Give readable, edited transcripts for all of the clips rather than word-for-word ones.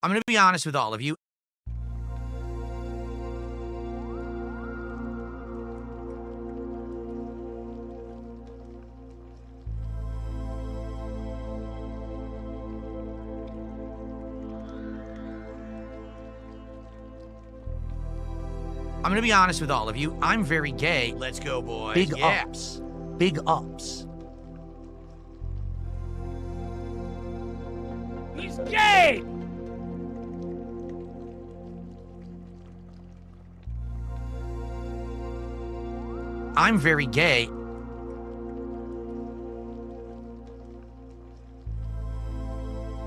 I'm going to be honest with all of you. I'm gonna be honest with all of you. I'm very gay. Let's go, boys. Big Yaps. ups. Big ups. He's gay! I'm very gay.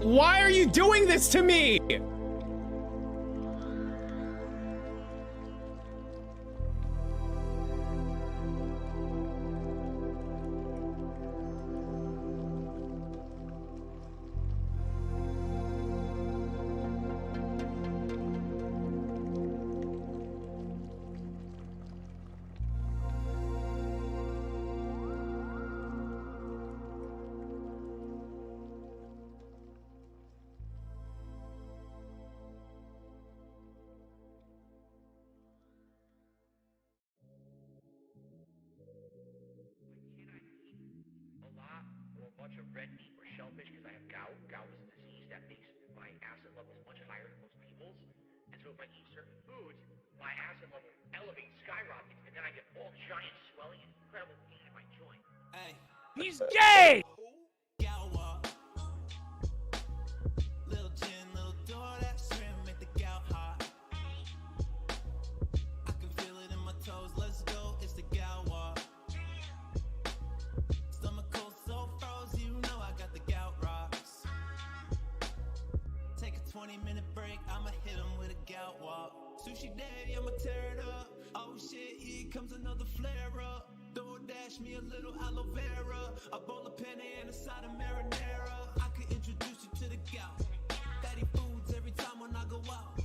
Why are you doing this to me? Bunch of red meat or shellfish because I have gout. Gout is a disease that makes my acid levels much higher than most people's. And so if I eat certain foods, my acid level elevates, skyrockets, and then I get all giant swelling and incredible pain in my joint. Hey. He's gay! Little gin, little door, that shrimp make the gout hot. I can feel it in my toes, let's go, it's the gout walk. Stomach cold, so froze, you know I got the gout rocks. Take a 20-minute break, I'ma hit him with a gout walk. Sushi day, I'ma tear it up. Oh shit, here comes another flare up. DoorDash me a little aloe vera, a bowl of penne and a side of marinara. I could introduce you to the gout. Fatty foods every time when I go out.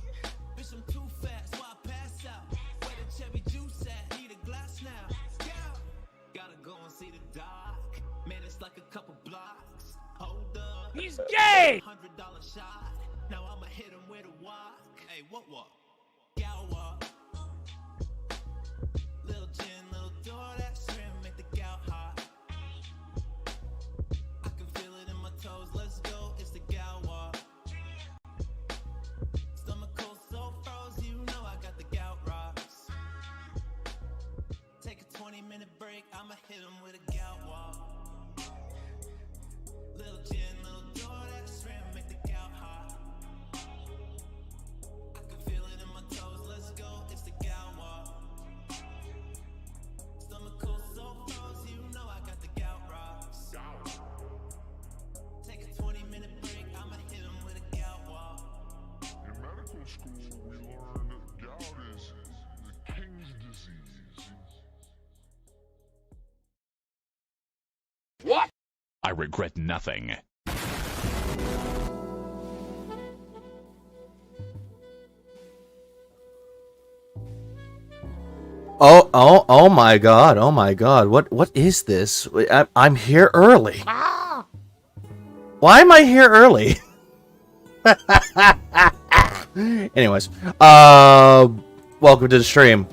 Bitch, I'm too fat, so I pass out. Where the cherry juice at? Need a glass now. Yeah. Gotta go and see the doc. Man, it's like a couple blocks. Hold up. He's gay! $100 shot. Now I'ma hit him with a walk. Hey, what walk? Gout walk. Little gin, little door, that shrimp make the gout hot. I can feel it in my toes, let's go, it's the gout walk. Stomach cold, so froze, you know I got the gout rocks. Take a 20-minute break, I'ma hit him with a gout walk. Little gin, little door, that shrimp make the gout hot. I can feel it in my toes, let's go, it's the gout walk. Stomach cold, so froze, you know I got the gout rocks. Take a 20-minute break, I'ma hit him with a gout walk. In medical school, we learned that gout is the king's disease. What? I regret nothing. Oh my God. Oh my God. What is this? I'm here early. Why am I here early? Anyways, welcome to the stream.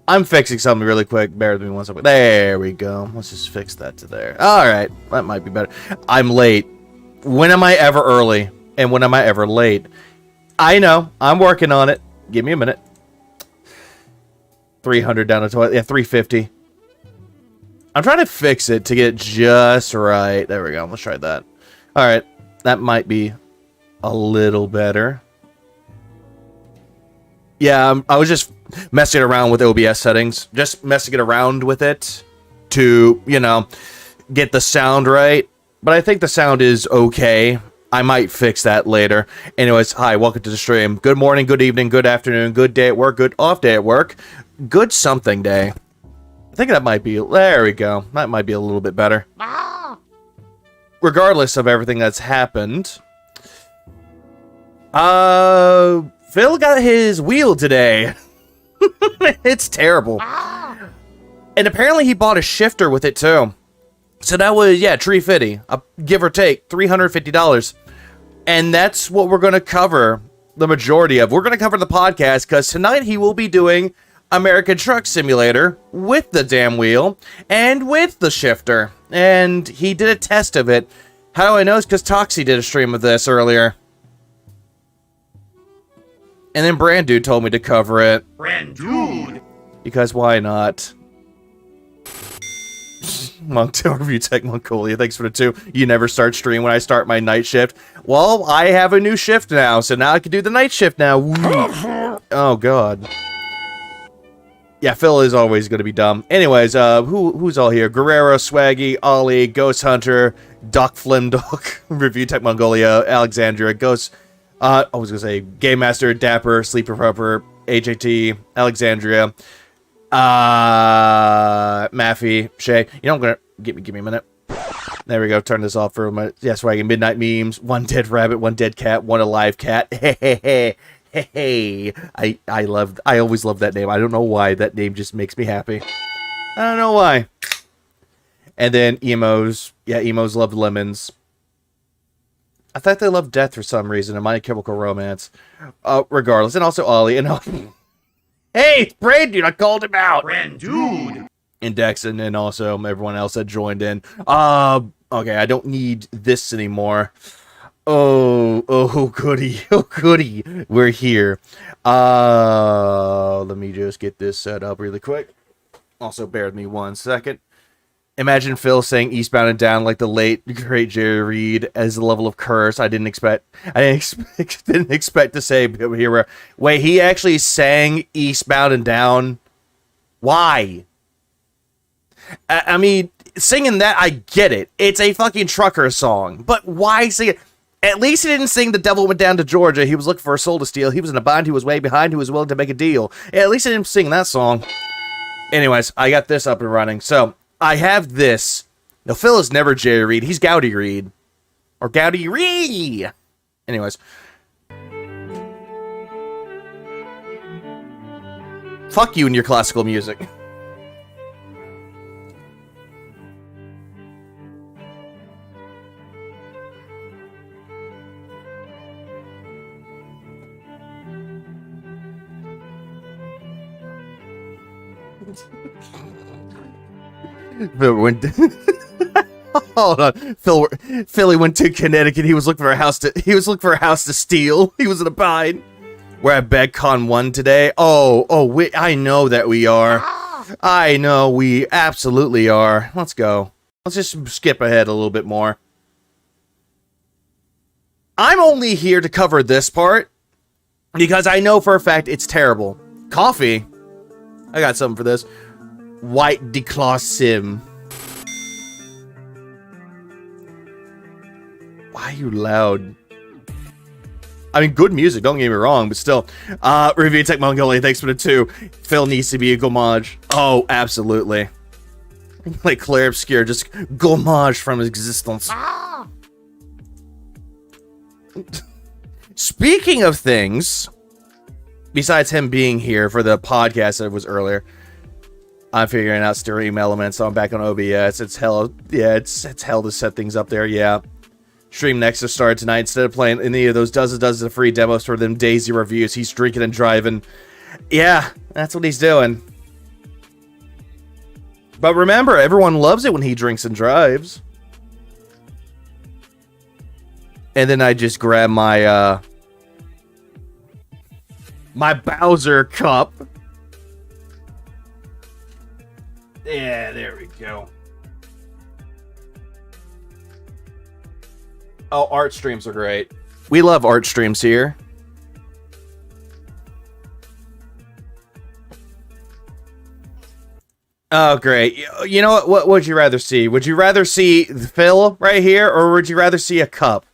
I'm fixing something really quick. Bear with me one second. There we go. Let's just fix that to there. All right, that might be better. I'm late. When am I ever early? And when am I ever late? I know. I'm working on it. Give me a minute. 300 down to 20. Yeah, 350. I'm trying to fix it to get it just right. There we go. Let's try that. All right. That might be a little better. Yeah, I was just messing around with OBS settings. Just messing it around with it to, you know, get the sound right. But I think the sound is okay. I might fix that later. Anyways, hi, welcome to the stream. Good morning, good evening, good afternoon, good day at work, good off day at work, good something day. I think that might be, there we go. That might be a little bit better. Regardless of everything that's happened. Phil got his wheel today. It's terrible. And apparently he bought a shifter with it too. So that was, yeah, $350. Give or take, $350. And that's what we're going to cover the majority of. We're going to cover the podcast because tonight he will be doing American Truck Simulator with the damn wheel and with the shifter. And he did a test of it. How do I know? It's because Toxie did a stream of this earlier. And then Brand Dude told me to cover it. Brand Dude! Because why not? Monktail Review Tech Mongolia, thanks for the 2. You never start stream when I start my night shift. Well, I have a new shift now, so now I can do the night shift now. Oh, God. Yeah, Phil is always going to be dumb. Anyways, who's all here? Guerrero, Swaggy, Ollie, Ghost Hunter, Doc Flimdog, Review Tech Mongolia, Alexandria, Ghost... I was going to say Game Master, Dapper, Sleeper Pupper, HAT, Alexandria... Maffy, Shay. You know, I'm gonna give me a minute. There we go. Turn this off for a minute. Yeah, Swaggy. Midnight memes. One dead rabbit. One dead cat. One alive cat. Hey. I always love that name. I don't know why. That name just makes me happy. I don't know why. And then emos. Yeah, emos love lemons. I thought they loved death for some reason. In My Chemical Romance. Regardless, and also Ollie and. Hey, it's Brand Dude, I called him out. Brand Dude. And Dex, and then also everyone else that joined in. Okay, I don't need this anymore. Oh, goody. Oh, goody. We're here. Let me just get this set up really quick. Also, bear with me 1 second. Imagine Phil saying Eastbound and Down like the late, great Jerry Reed as a level of curse. I didn't expect to say here. Wait, he actually sang Eastbound and Down? Why? I mean, singing that, I get it. It's a fucking trucker song. But why sing it? At least he didn't sing The Devil Went Down to Georgia. He was looking for a soul to steal. He was in a bind. He was way behind. He was willing to make a deal. At least he didn't sing that song. Anyways, I got this up and running. So... I have this. Now, Phil is never Jerry Reed. He's Gowdy Reed. Or Gowdy Reed. Anyways. Fuck you and your classical music. Phil went. Hold on, Philly went to Connecticut. He was looking for a house to. He was looking for a house to steal. He was in a bind. We're at BegCon 1 today. I know that we are. I know we absolutely are. Let's go. Let's just skip ahead a little bit more. I'm only here to cover this part because I know for a fact it's terrible. Coffee. I got something for this. White Declaw Sim. Why are you loud? I mean, good music, don't get me wrong, but still. Review Tech Mongolia, thanks for the 2. Phil needs to be a homage. Oh, absolutely. Like Claire Obscure, just homage from his existence. Speaking of things, besides him being here for the podcast that was earlier, I'm figuring out stream elements, so I'm back on OBS. It's hell, yeah, it's hell to set things up there, yeah. Stream next to start tonight. Instead of playing any of those dozens of free demos for them Daisy reviews, he's drinking and driving. Yeah, that's what he's doing. But remember, everyone loves it when he drinks and drives. And then I just grab my, my Bowser cup. Yeah, there we go. Oh, art streams are great. We love art streams here. Oh, great. You know what would you rather see? Would you rather see Phil right here, or would you rather see a cup?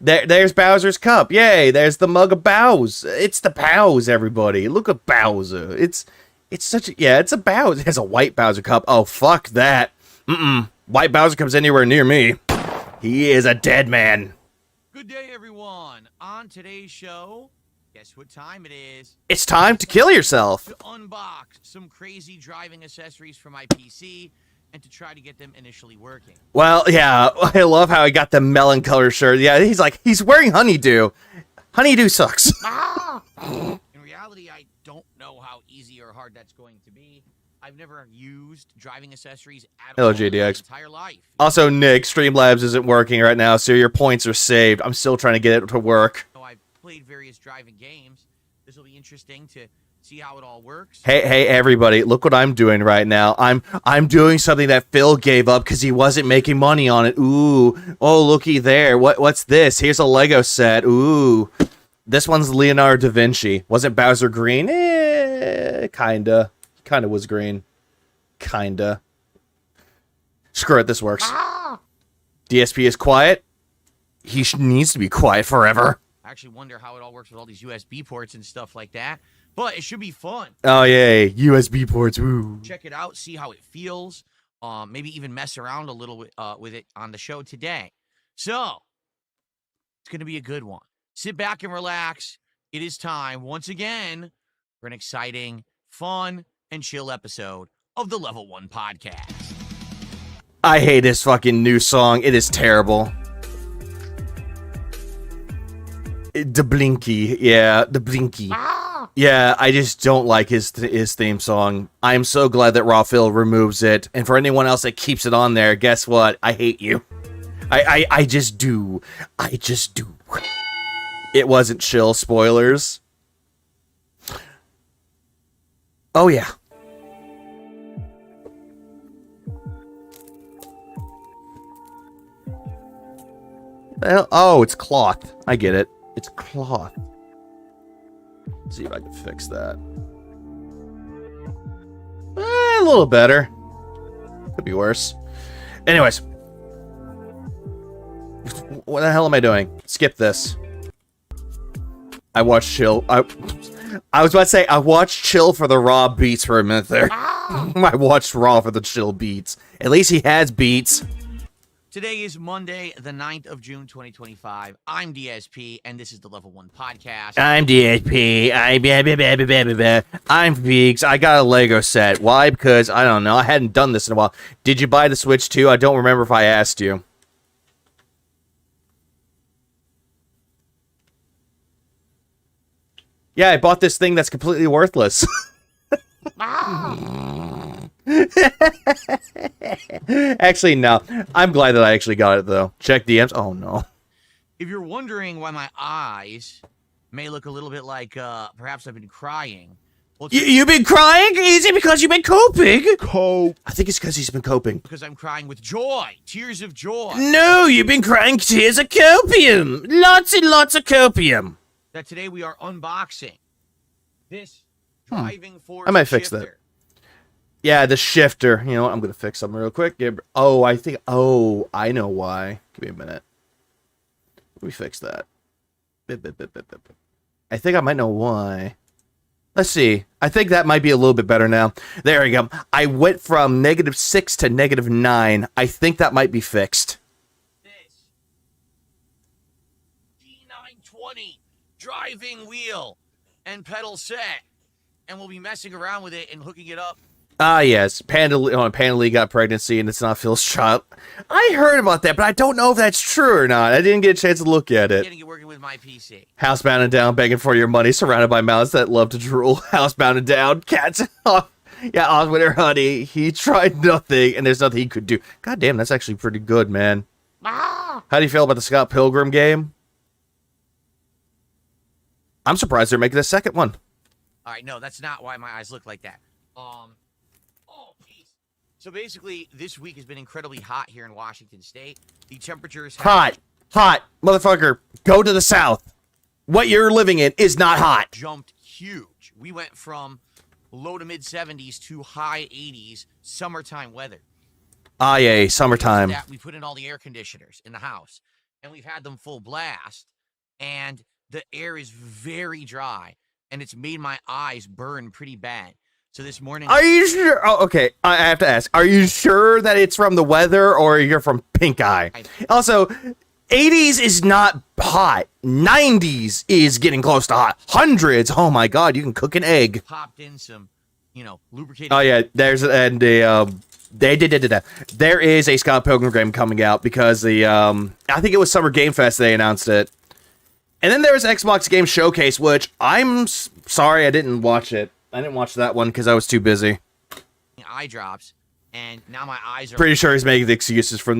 There's Bowser's cup. Yay, there's the mug of Bows. It's the Bows, everybody. Look at Bowser. It's such a... Yeah, it's a Bowser. It has a white Bowser cup. Oh, fuck that. White Bowser comes anywhere near me. He is a dead man. Good day, everyone. On today's show, guess what time it is? It's time to kill yourself. To unbox some crazy driving accessories for my PC, and to try to get them initially working. Well, yeah, I love how he got the melon color shirt. Yeah, he's wearing honeydew. Honeydew sucks. In reality, I don't know how easy or hard that's going to be. I've never used driving accessories at Hello, all in my JDX. entire life. Also, Nick, Streamlabs isn't working right now, so your points are saved. I'm still trying to get it to work. So I've played various driving games. This will be interesting to see how it all works. Hey, everybody! Look what I'm doing right now. I'm doing something that Phil gave up because he wasn't making money on it. Ooh, oh looky there. What's this? Here's a Lego set. Ooh, this one's Leonardo da Vinci. Wasn't Bowser green? Kinda was green. Kinda. Screw it. This works. DSP is quiet. He needs to be quiet forever. I actually wonder how it all works with all these USB ports and stuff like that. But it should be fun. Oh, yay. USB ports. Woo. Check it out. See how it feels. Maybe even mess around a little with it on the show today. So, it's going to be a good one. Sit back and relax. It is time, once again, for an exciting, fun, and chill episode of the Level 1 Podcast. I hate this fucking new song. It is terrible. The Blinky. Yeah, the Blinky. Yeah, I just don't like his theme song. I'm so glad that Raw Phil removes it. And for anyone else that keeps it on there, guess what? I hate you. I just do. I just do. It wasn't chill. Spoilers. Oh, yeah. Well, oh, it's cloth. I get it. It's cloth. Let's see if I can fix that. A little better. Could be worse. Anyways. What the hell am I doing? Skip this. I watched Chill. I was about to say, I watched Chill for the raw beats for a minute there. I watched Raw for the chill beats. At least he has beats. Today is Monday, the 9th of June, 2025. I'm DSP, and this is the Level 1 Podcast. I'm DSP. I'm Feeks. I got a Lego set. Why? Because, I don't know. I hadn't done this in a while. Did you buy the Switch too? I don't remember if I asked you. Yeah, I bought this thing that's completely worthless. Actually, no. I'm glad that I actually got it, though. Check DMs. Oh, no. If you're wondering why my eyes may look a little bit like perhaps I've been crying. Well, You've been crying? Is it because you've been coping? I think it's because he's been coping. because I'm crying with joy, tears of joy. No, you've been crying tears of copium. Lots and lots of copium. That today we are unboxing this driving force I might fix that. shifter. Yeah, the shifter. You know what? I'm going to fix something real quick. Oh, I know why. Give me a minute. Let me fix that. I think I might know why. Let's see. I think that might be a little bit better now. There we go. I went from -6 to -9. I think that might be fixed. This D920 driving wheel and pedal set. And we'll be messing around with it and hooking it up. Ah, yes. Panda Lee got pregnancy, and it's not Phil's child. I heard about that, but I don't know if that's true or not. I didn't get a chance to look at it. Getting it working with my PC. Housebound and down, begging for your money, surrounded by mouths that love to drool. Housebound and down, cats off. Yeah, off with her honey. He tried nothing, and there's nothing he could do. God damn, that's actually pretty good, man. How do you feel about the Scott Pilgrim game? I'm surprised they're making a second one. All right, no, that's not why my eyes look like that. Oh, jeez. So basically, this week has been incredibly hot here in Washington State. The temperatures have Hot. Motherfucker, go to the south. What you're living in is not hot. jumped huge. We went from low to mid 70s to high 80s, summertime weather. Ah, yay, summertime. That we put in all the air conditioners in the house, and we've had them full blast, and the air is very dry, and it's made my eyes burn pretty bad. So this morning... Are you sure? Oh, okay. I have to ask. Are you sure that it's from the weather or you're from pink eye? Also, 80s is not hot. 90s is getting close to hot. Hundreds. Oh my God, you can cook an egg. popped in some, lubricated... Oh yeah, there's They did that. There is a Scott Pilgrim game coming out because the I think it was Summer Game Fest they announced it. And then there's Xbox Game Showcase, which I'm sorry I didn't watch it. I didn't watch that one because I was too busy. Eye drops, and now my eyes are Pretty sure he's making the excuses for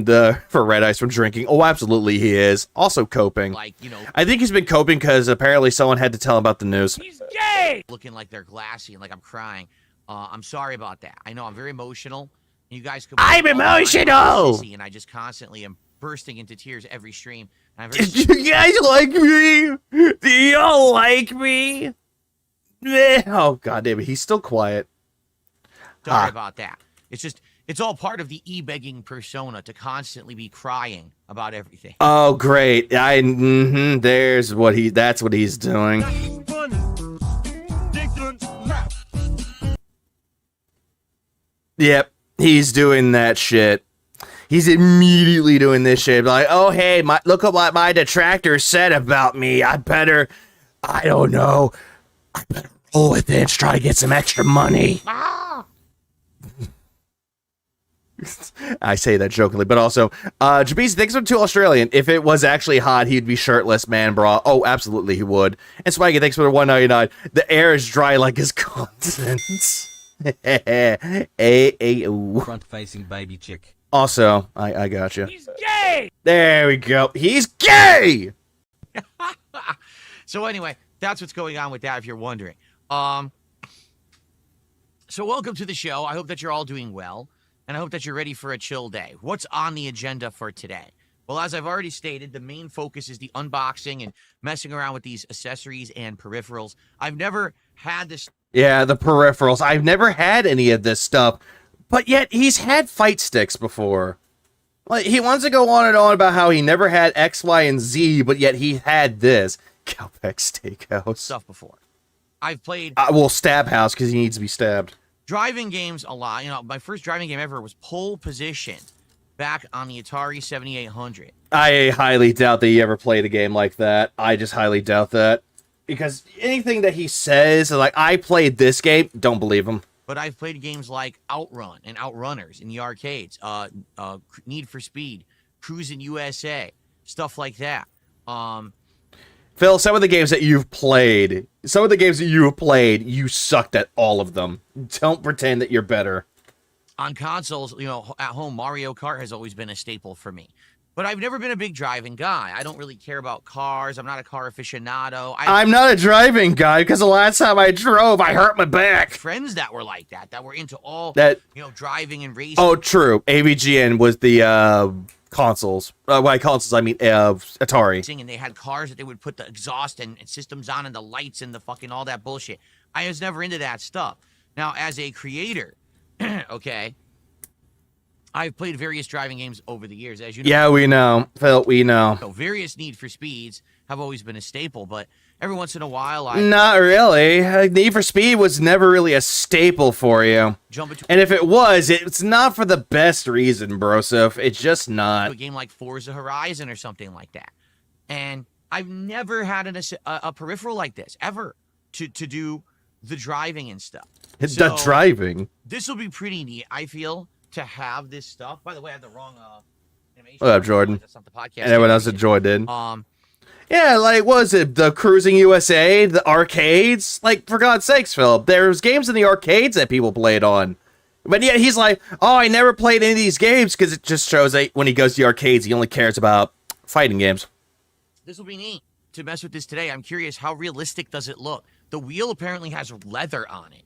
red eyes from drinking. Oh, absolutely he is. Also coping. like, you know, I think he's been coping because apparently someone had to tell him about the news. He's gay! looking like they're glassy and like I'm crying. I'm sorry about that. I know I'm very emotional. You guys could. I'm emotional! And I just constantly am bursting into tears every stream. And I'm very You guys like me? Do y'all like me? Oh, god damn it. He's still quiet. sorry about that. It's all part of the e-begging persona to constantly be crying about everything. Oh, great. That's what he's doing. Yep, he's doing that shit. He's immediately doing this shit. Like, oh, hey, look at what my detractor said about me. I better roll with it and try to get some extra money. I say that jokingly, but also, Jabez thinks I'm too Australian. If it was actually hot, he'd be shirtless, man, bro. Oh, absolutely he would. And Spikey, thanks for the $1.99. The air is dry like his conscience. Front-facing baby chick. Also, I got you. He's gay! There we go. He's gay! So anyway, that's what's going on with that, if you're wondering. So welcome to the show. I hope that you're all doing well, and I hope that you're ready for a chill day. What's on the agenda for today? Well, as I've already stated, the main focus is the unboxing and messing around with these accessories and peripherals. I've never had this. Yeah, the peripherals. I've never had any of this stuff, but yet he's had fight sticks before. Like, he wants to go on and on about how he never had X, Y, and Z, but yet he had this. Cowpeck Steakhouse. Stuff before. I've played Stab House, because he needs to be stabbed. driving games a lot. You know, my first driving game ever was Pole Position back on the Atari 7800. I highly doubt that he ever played a game like that. I just highly doubt that. Because anything that he says, like, I played this game, don't believe him. But I've played games like Outrun and Outrunners in the arcades, Need for Speed, Cruising USA, stuff like that. Phil, some of the games that you've played, you sucked at all of them. Don't pretend that you're better. On consoles, you know, at home, Mario Kart has always been a staple for me. But I've never been a big driving guy. I don't really care about cars. I'm not a car aficionado. I'm not a driving guy because the last time I drove, I hurt my back. Friends that were like that were into all, driving and racing. Oh, true. AVGN was the consoles. By consoles, I mean Atari. And they had cars that they would put the exhaust and systems on and the lights and the fucking all that bullshit. I was never into that stuff. Now, as a creator, okay, I've played various driving games over the years, as you know. Yeah, we know. Phil, we know. So various Need for Speeds have always been a staple, but every once in a while, Not really. Need for Speed was never really a staple for you. And if it was, it's not for the best reason, Broseph. It's just not. A game like Forza Horizon or something like that. And I've never had a peripheral like this, ever, to do the driving and stuff. The driving? This will be pretty neat, I feel, to have this stuff. By the way, I had the wrong animation. What up, Jordan? That's not the podcast. And everyone else enjoyed it. Yeah, like, what was it? The Cruising USA, the arcades? Like, for God's sakes, Philip, there's games in the arcades that people played on. But yet he's like, oh, I never played any of these games because it just shows that when he goes to the arcades, he only cares about fighting games. This will be neat to mess with this today. I'm curious, how realistic does it look? The wheel apparently has leather on it.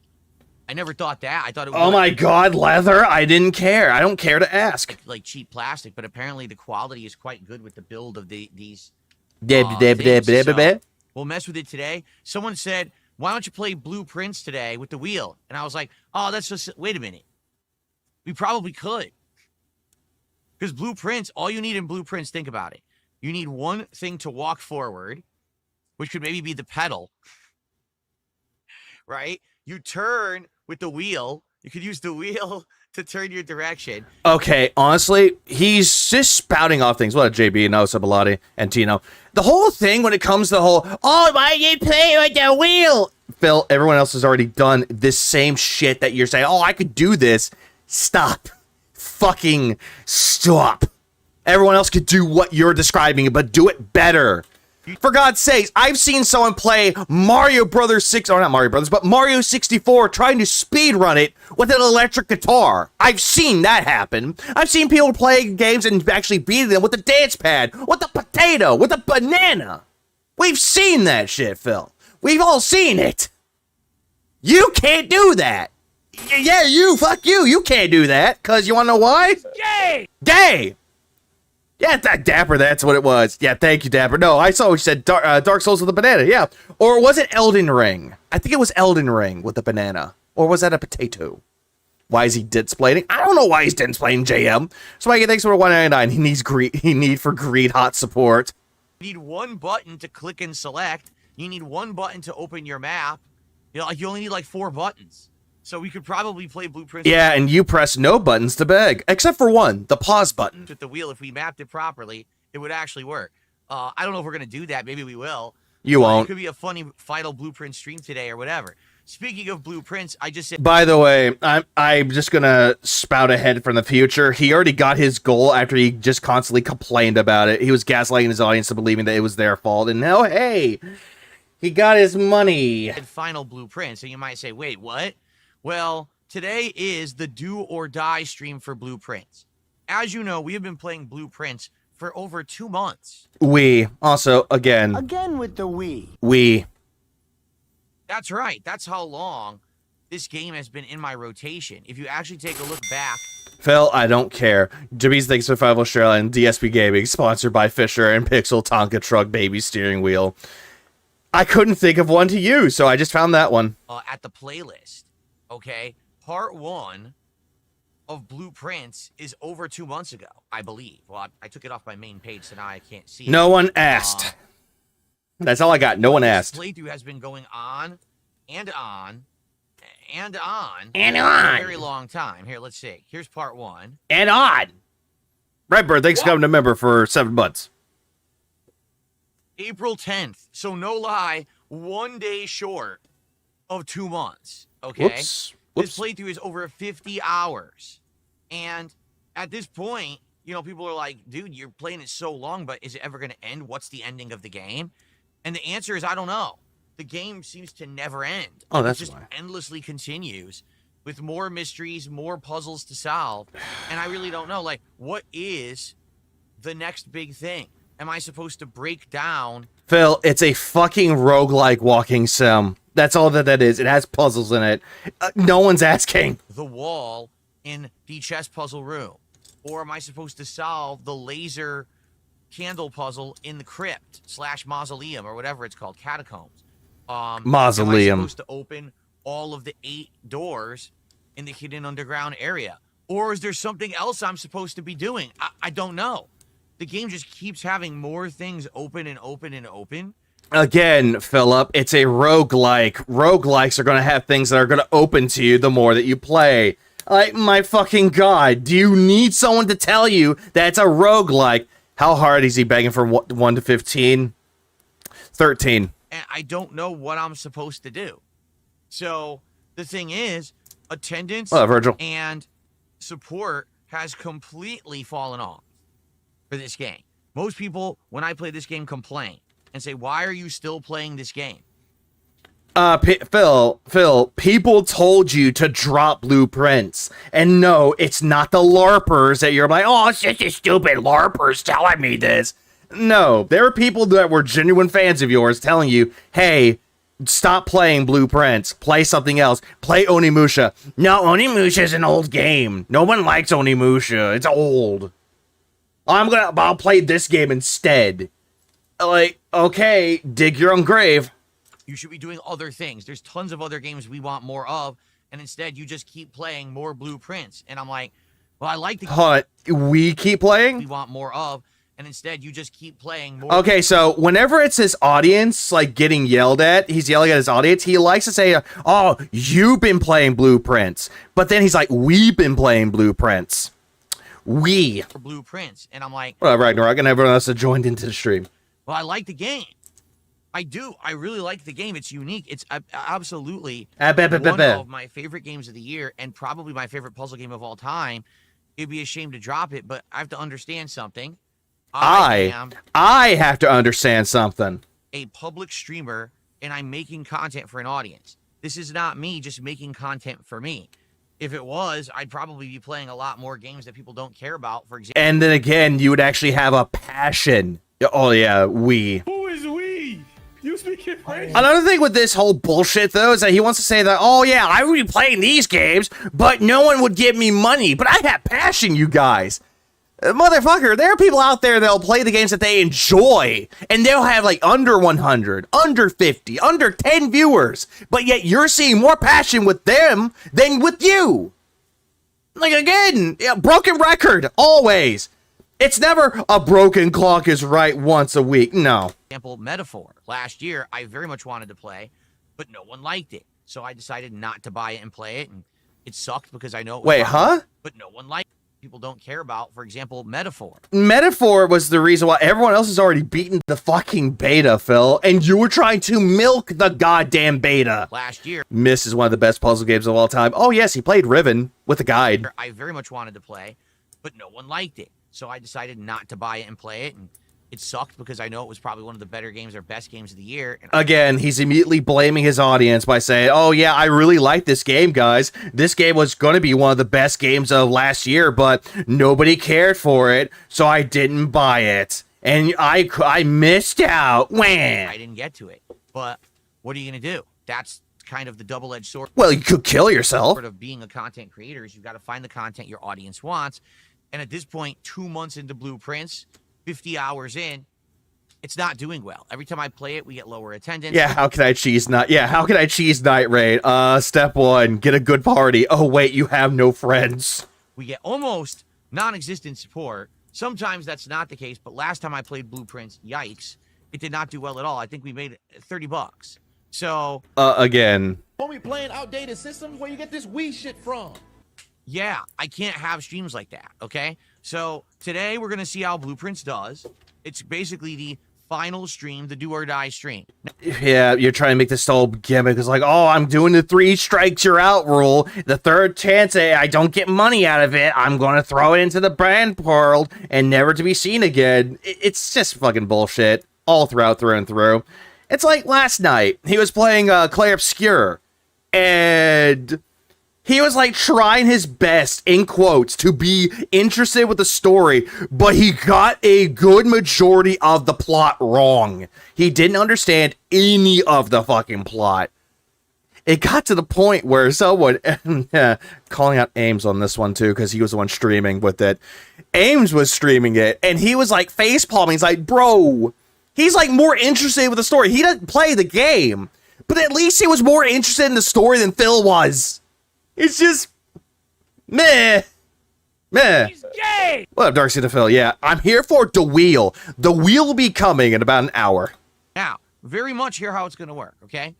I never thought that. I thought it was. Oh my God, leather! I didn't care. I don't care to ask. Like cheap plastic, but apparently the quality is quite good with the build of these. So we'll mess with it today. Someone said, "Why don't you play Blueprints today with the wheel?" And I was like, "Oh, that's just wait a minute. We probably could, because Blueprints. All you need in Blueprints, think about it. You need one thing to walk forward, which could maybe be the pedal, right? You turn with the wheel. You could use the wheel to turn your direction. Okay, honestly, he's just spouting off things. What up, JB, and Sabalati, and Tino. The whole thing when it comes to the whole, oh, why you play with the wheel? Phil, everyone else has already done this same shit that you're saying, oh, I could do this. Stop. fucking stop. Everyone else could do what you're describing, but do it better. For God's sakes, I've seen someone play Mario Brothers 6, or not Mario Brothers, but Mario 64 trying to speedrun it with an electric guitar. I've seen that happen. I've seen people play games and actually beat them with a dance pad, with a potato, with a banana. We've seen that shit, Phil. We've all seen it. You can't do that. Yeah, fuck you. You can't do that, because you want to know why? Gay! Gay! Yeah, Dapper, that's what it was. Yeah, thank you, Dapper. No, I saw what you said, Dark Souls with a banana, yeah. Or was it Elden Ring? I think it was Elden Ring with the banana. Or was that a potato? Why is he dinsplaining? I don't know why he's dinsplaining, JM. Smikey, thanks for $1.99. He needs for greed hot support. You need one button to click and select. You need one button to open your map. You know, like you only need like 4 buttons. So we could probably play Blueprints. Yeah, and you press no buttons to beg. Except for one, the pause button. With the wheel, if we mapped it properly, it would actually work. I don't know if we're going to do that. Maybe we will. You won't. It could be a funny final Blueprint stream today or whatever. Speaking of Blueprints, I just said... By the way, I'm just going to spout ahead from the future. He already got his goal after he just constantly complained about it. He was gaslighting his audience to believing that it was their fault. And now, hey, he got his money. Final Blueprint. So you might say, wait, what? Well, today is the do or die stream for Blueprints. As you know, we have been playing Blueprints for over 2 months. We also, again with the we. We. That's right. That's how long this game has been in my rotation. If you actually take a look back. Phil, I don't care. Jimmy's thanks for 5 Australia and DSP Gaming, sponsored by Fisher and Pixel Tonka Truck Baby Steering Wheel. I couldn't think of one to use, so I just found that one. At the playlist. Okay, part 1 of Blueprints is over 2 months ago, I believe. Well, I took it off my main page, so now I can't see it. No one asked. That's all I got. No one asked. This playthrough has been going on and on and on. And for on. a very long time. Here, let's see. Here's part 1. And on. Redbird, thanks for coming to member for 7 months. April 10th. So no lie, 1 day short of 2 months. Okay, Whoops. This playthrough is over 50 hours. And at this point, you know, people are like, dude, you're playing it so long, but is it ever going to end? What's the ending of the game? And the answer is, I don't know. The game seems to never end. Oh, that's it just why. endlessly continues with more mysteries, more puzzles to solve. And I really don't know, like, what is the next big thing? Am I supposed to break down? Phil, it's a fucking roguelike walking sim. That's all that is. It has puzzles in it. No one's asking. The wall in the chess puzzle room? Or am I supposed to solve the laser candle puzzle in the crypt / mausoleum or whatever it's called, catacombs? Mausoleum. Am I supposed to open all of the 8 doors in the hidden underground area? Or is there something else I'm supposed to be doing? I don't know. The game just keeps having more things open and open and open. Again, Philip, it's a roguelike. Roguelikes are going to have things that are going to open to you the more that you play. Like, my fucking God, do you need someone to tell you that it's a roguelike? How hard is he begging for 1 to 15? 13. And I don't know what I'm supposed to do. So the thing is, attendance Virgil. and support has completely fallen off for this game. Most people, when I play this game, complain and say, why are you still playing this game? Phil, people told you to drop Blueprints. And no, it's not the LARPers that you're like, oh, it's just a stupid LARPers telling me this. No, there are people that were genuine fans of yours telling you, hey, stop playing Blueprints. Play something else. Play Onimusha. No, Onimusha is an old game. No one likes Onimusha. It's old. I'll play this game instead. Like, okay, dig your own grave. You should be doing other things. There's tons of other games we want more of, and instead you just keep playing more Blueprints. And I'm like, well, I like the we keep playing? We want more of, and instead you just keep playing more. Okay, so whenever it's his audience, like, getting yelled at, he's yelling at his audience, he likes to say, oh, you've been playing Blueprints. But then he's like, we've been playing Blueprints. We. For Blueprints. And I'm like, well, Ragnarok and everyone else that joined into the stream. Well, I like the game. I do. I really like the game. It's unique. It's absolutely one of my favorite games of the year, and probably my favorite puzzle game of all time it'd be a shame to drop it, but I have to understand something. I am have to understand something. a public streamer, and I'm making content for an audience. This is not me just making content for me. If it was, I'd probably be playing a lot more games that people don't care about, for example. And then again, you would actually have a passion. Oh yeah, we. Who is we? You speaking French? Another thing with this whole bullshit, though, is that he wants to say that, oh yeah, I would be playing these games, but no one would give me money. But I have passion, you guys. Motherfucker, there are people out there that'll play the games that they enjoy, and they'll have like under 100, under 50, under 10 viewers, but yet you're seeing more passion with them than with you. Like, again, broken record, always. It's never a broken clock is right once a week. No. Example, Metaphor. Last year, I very much wanted to play, but no one liked it. So I decided not to buy it and play it, and it sucked because I know it was Wait, fun, huh? but no one liked it. People don't care about, for example, Metaphor. Metaphor was the reason why everyone else has already beaten the fucking beta, Phil, and you were trying to milk the goddamn beta. Last year, Myst is one of the best puzzle games of all time. Oh yes, he played Riven with a guide. I very much wanted to play, but no one liked it. So I decided not to buy it and play it, and it sucked because I know it was probably one of the better games or best games of the year. And Again, he's immediately blaming his audience by saying, oh yeah, I really like this game, guys. This game was going to be one of the best games of last year, but nobody cared for it, so I didn't buy it. And I missed out. Wham! I didn't get to it. But what are you going to do? That's kind of the double-edged sword. Well, you could kill yourself. Sort of being a content creator is you've got to find the content your audience wants. And at this point, 2 months into Blueprints, 50 hours in, it's not doing well. Every time I play it, we get lower attendance. Yeah, how can I cheese night? Yeah, how can I cheese night raid? Step 1, get a good party. Oh wait, you have no friends. We get almost non-existent support. Sometimes that's not the case, but last time I played Blueprints, yikes, it did not do well at all. I think we made $30. So, Again. Homie playing outdated systems, where you get this Wii shit from? yeah, I can't have streams like that, okay? So today we're going to see how Blueprints does. It's basically the final stream, the do or die stream. Yeah, you're trying to make this whole gimmick. It's like, oh, I'm doing the 3 strikes you're out rule. The third chance I don't get money out of it, I'm going to throw it into the brand world and never to be seen again. It's just fucking bullshit all throughout, through and through. It's like last night, he was playing Clair Obscure, and he was like trying his best, in quotes, to be interested with the story, but he got a good majority of the plot wrong. He didn't understand any of the fucking plot. It got to the point where someone, calling out Ames on this one too, because he was the one streaming with it. Ames was streaming it, and he was like face palming. He's like, bro, he's like more interested with the story. He doesn't play the game, but at least he was more interested in the story than Phil was. It's just meh. He's gay! What up, Darcy to Phil? Yeah, I'm here for the wheel. The wheel will be coming in about an hour. Now, very much here how it's going to work, okay?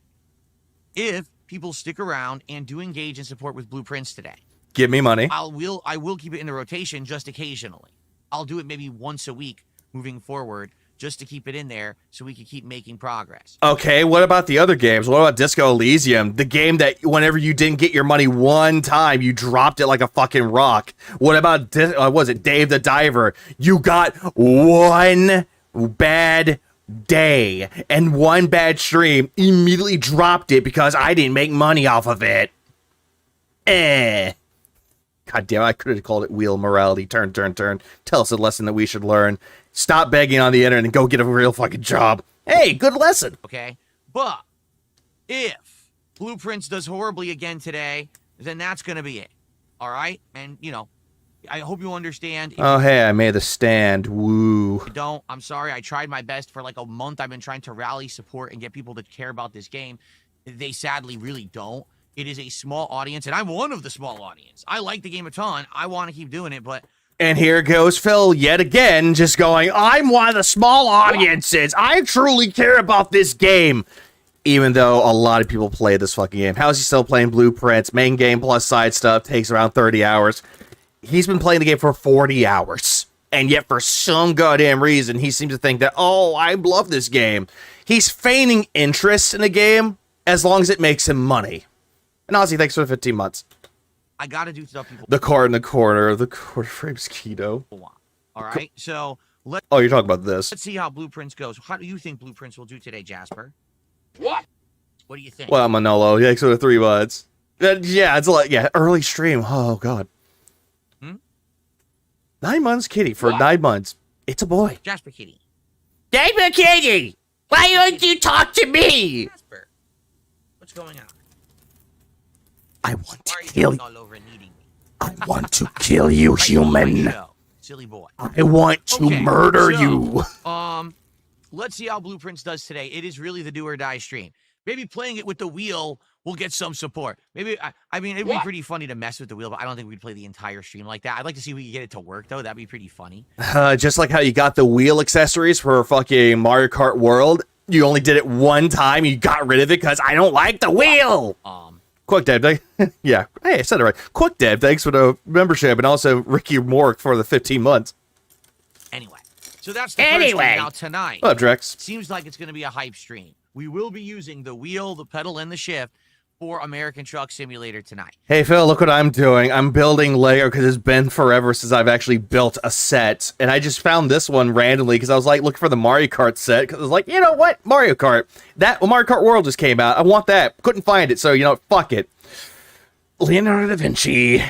If people stick around and do engage and support with Blueprints today, Give me money. I will keep it in the rotation just occasionally. I'll do it maybe once a week moving forward, just to keep it in there so we can keep making progress. Okay, what about the other games? What about Disco Elysium? The game that whenever you didn't get your money one time, you dropped it like a fucking rock. What about, was it Dave the Diver? You got one bad day and one bad stream, immediately dropped it because I didn't make money off of it. God damn, I could have called it wheel morality. Turn. Tell us a lesson that we should learn. Stop begging on the internet and go get a real fucking job. Hey, good lesson. Okay? But if Blueprints does horribly again today, then that's going to be it. All right? And, you know, I hope you understand. Oh, hey, I made the stand. Woo. I'm sorry. I tried my best for like a month. I've been trying to rally support and get people to care about this game. They sadly really don't. It is a small audience, and I'm one of the small audience. I like the game a ton. I want to keep doing it, but... And here goes Phil yet again, just going, I'm one of the small audiences. I truly care about this game. Even though a lot of people play this fucking game. How is he still playing Blueprints? Main game plus side stuff takes around 30 hours. He's been playing the game for 40 hours. And yet for some goddamn reason, he seems to think that, oh, I love this game. He's feigning interest in the game as long as it makes him money. And Ozzy, thanks for the 15 months. I got to do stuff people The car in the corner. The quarter frame's keto. want. All right. So let's Oh, you're talking about this. see how Blueprints goes. How do you think Blueprints will do today, Jasper? What? What do you think? Well, Manolo. Yeah, so the 3 months. Yeah, it's like, yeah, early stream. Oh, God. 9 months, kitty, for 9 months. It's a boy. Jasper Kitty. Jasper Kitty! Why don't you talk to me? Jasper. What's going on? I want to Why are you kill jumping you. all over and eating me? I want to kill you, Right on my human. show. Silly boy. I want to Okay, murder so, you. Let's see how Blueprints does today. It is really the do or die stream. Maybe playing it with the wheel will get some support. Maybe, I mean, it'd be pretty funny to mess with the wheel, but I don't think we'd play the entire stream like that. I'd like to see if we could get it to work, though. That'd be pretty funny. Just like how you got the wheel accessories for fucking Mario Kart World. You only did it one time. You got rid of it because I don't like the wheel. Quick Dev, yeah. Hey, I said it right. Quick Dev, thanks for the membership, and also Ricky Mork for the 15 months. Anyway, so that's the first stream. Now tonight. What up, Drex? Seems like it's going to be a hype stream. We will be using the wheel, the pedal, and the shift for American Truck Simulator tonight. Hey, Phil, look what I'm doing. I'm building Lego because it's been forever since I've actually built a set. And I just found this one randomly because I was like looking for the Mario Kart set. Because I was like, you know what? Mario Kart. Mario Kart World just came out. I want that. Couldn't find it. So, you know, fuck it. Leonardo da Vinci.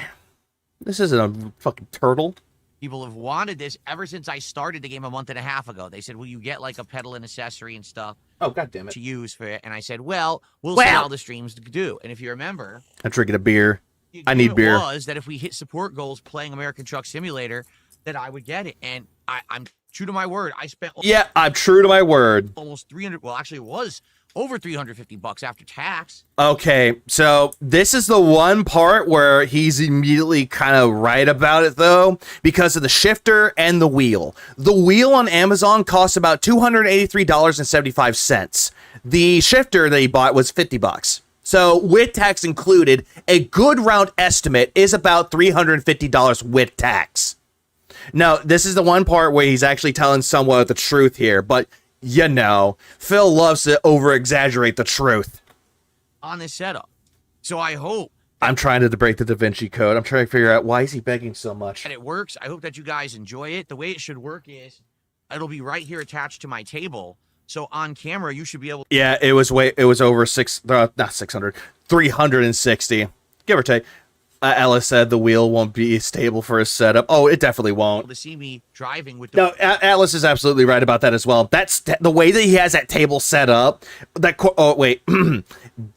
This isn't a fucking turtle. People have wanted this ever since I started the game a month and a half ago. They said, will you get like a pedal and accessory and stuff? Oh, God damn it. To use for it. And I said, well, we'll see how the streams do. And if you remember, I'm drinking a beer. the I need agreement beer. was that if we hit support goals playing American Truck Simulator, that I would get it. And I'm true to my word. I spent Yeah, I'm true to my word. almost 300. Well, actually, it was over $350 after tax. Okay, so this is the one part where he's immediately kind of right about it, though, because of the shifter and the wheel. The wheel on Amazon costs about $283.75. The shifter that he bought was $50. So with tax included, a good round estimate is about $350 with tax. Now, this is the one part where he's actually telling somewhat of the truth here, but you know, Phil loves to over-exaggerate the truth On this setup. So I hope I'm trying to break the Da Vinci Code. I'm trying to figure out why is he begging so much. that it works. I hope that you guys enjoy it. The way it should work is it'll be right here attached to my table. So on camera, you should be able to. Yeah, it was over 360, give or take. Ellis said the wheel won't be stable for his setup. Oh, it definitely won't. To see me driving with the. No, Alice is absolutely right about that as well. That's the way that he has that table set up.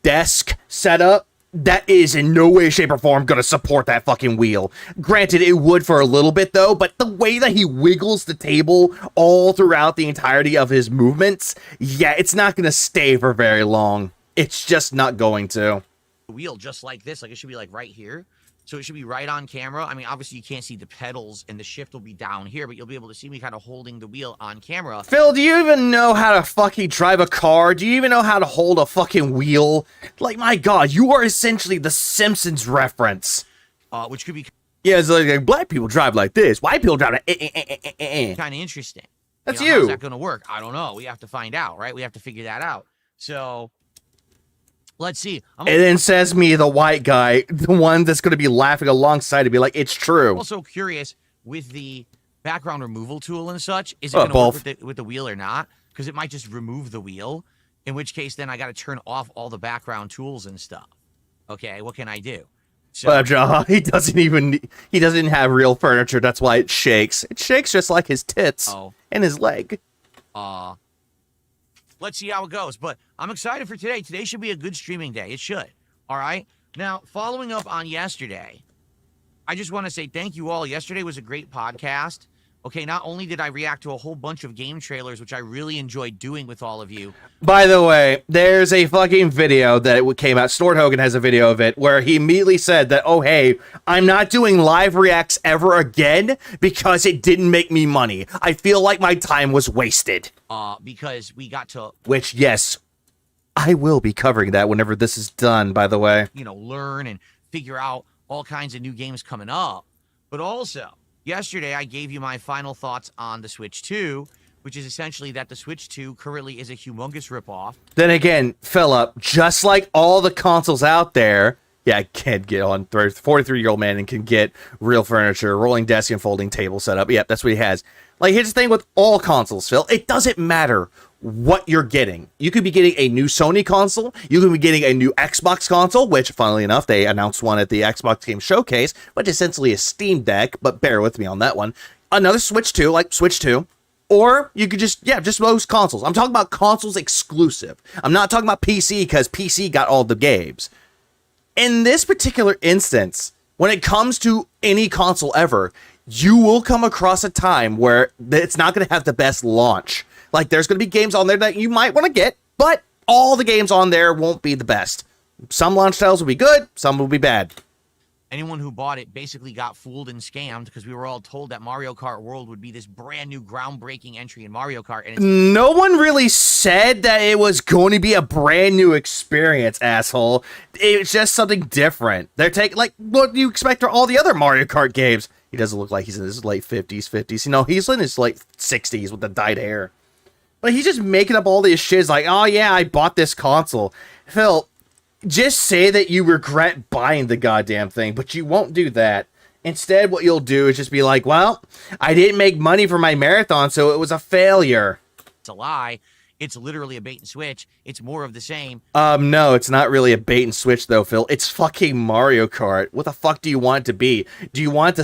Desk set up. That is in no way, shape, or form going to support that fucking wheel. Granted, it would for a little bit, though, but the way that he wiggles the table all throughout the entirety of his movements, yeah, it's not going to stay for very long. It's just not going to. Wheel just like this. Like it should be like right here. So it should be right on camera. I mean, obviously you can't see the pedals and the shift will be down here, but you'll be able to see me kind of holding the wheel on camera. Phil, do you even know how to fucking drive a car? Do you even know how to hold a fucking wheel? Like, my God, you are essentially the Simpsons reference. Which could be Yeah, it's like black people drive like this. White people drive like kind of interesting. That's How's you. that going to work? I don't know. We have to find out, right? We have to figure that out. So let's see. And then says me, the white guy, the one that's going to be laughing alongside to be like, it's true. I'm also curious with the background removal tool and such. Is it going to work with the wheel or not? Because it might just remove the wheel. In which case, then I got to turn off all the background tools and stuff. Okay, what can I do? So, John, he doesn't have real furniture. That's why it shakes. It shakes just like his tits and his leg. Let's see how it goes. But I'm excited for today. Today should be a good streaming day. It should. All right. Now, following up on yesterday, I just want to say thank you all. Yesterday was a great podcast. Okay, not only did I react to a whole bunch of game trailers, which I really enjoyed doing with all of you. By the way, there's a fucking video that came out. Snort Hogan has a video of it where he immediately said that, oh, hey, I'm not doing live reacts ever again because it didn't make me money. I feel like my time was wasted. Because we got to... Which, yes, I will be covering that whenever this is done, by the way. You know, learn and figure out all kinds of new games coming up. But also... yesterday, I gave you my final thoughts on the Switch 2, which is essentially that the Switch 2 currently is a humongous ripoff. Then again, Philip, just like all the consoles out there, Yeah, I can't get on 43-year-old man and can get real furniture, rolling desk and folding table setup. Yep, that's what he has. Like, here's the thing with all consoles, Phil. It doesn't matter what you're getting. You could be getting a new Sony console. You could be getting a new Xbox console, which, funnily enough, they announced one at the Xbox Game Showcase, which is essentially a Steam Deck, but bear with me on that one. Another Switch 2, like Switch 2. Or you could just most consoles. I'm talking about consoles exclusive. I'm not talking about PC because PC got all the games. In this particular instance, when it comes to any console ever, you will come across a time where it's not going to have the best launch. Like, there's going to be games on there that you might want to get, but all the games on there won't be the best. Some launch titles will be good, some will be bad. Anyone who bought it basically got fooled and scammed because we were all told that Mario Kart World would be this brand new groundbreaking entry in Mario Kart. And it's no one really said that it was going to be a brand new experience, asshole. It's just something different. They're taking, like, what do you expect for all the other Mario Kart games? He doesn't look like he's in his late 50s. You know, he's in his late 60s with the dyed hair. But he's just making up all this shit. It's like, oh yeah, I bought this console. Phil, just say that you regret buying the goddamn thing, but you won't do that. Instead, what you'll do is just be like, well, I didn't make money for my marathon, so it was a failure. It's a lie. It's literally a bait and switch. It's more of the same. No, it's not really a bait and switch though, Phil. It's fucking Mario Kart. What the fuck do you want it to be? Do you want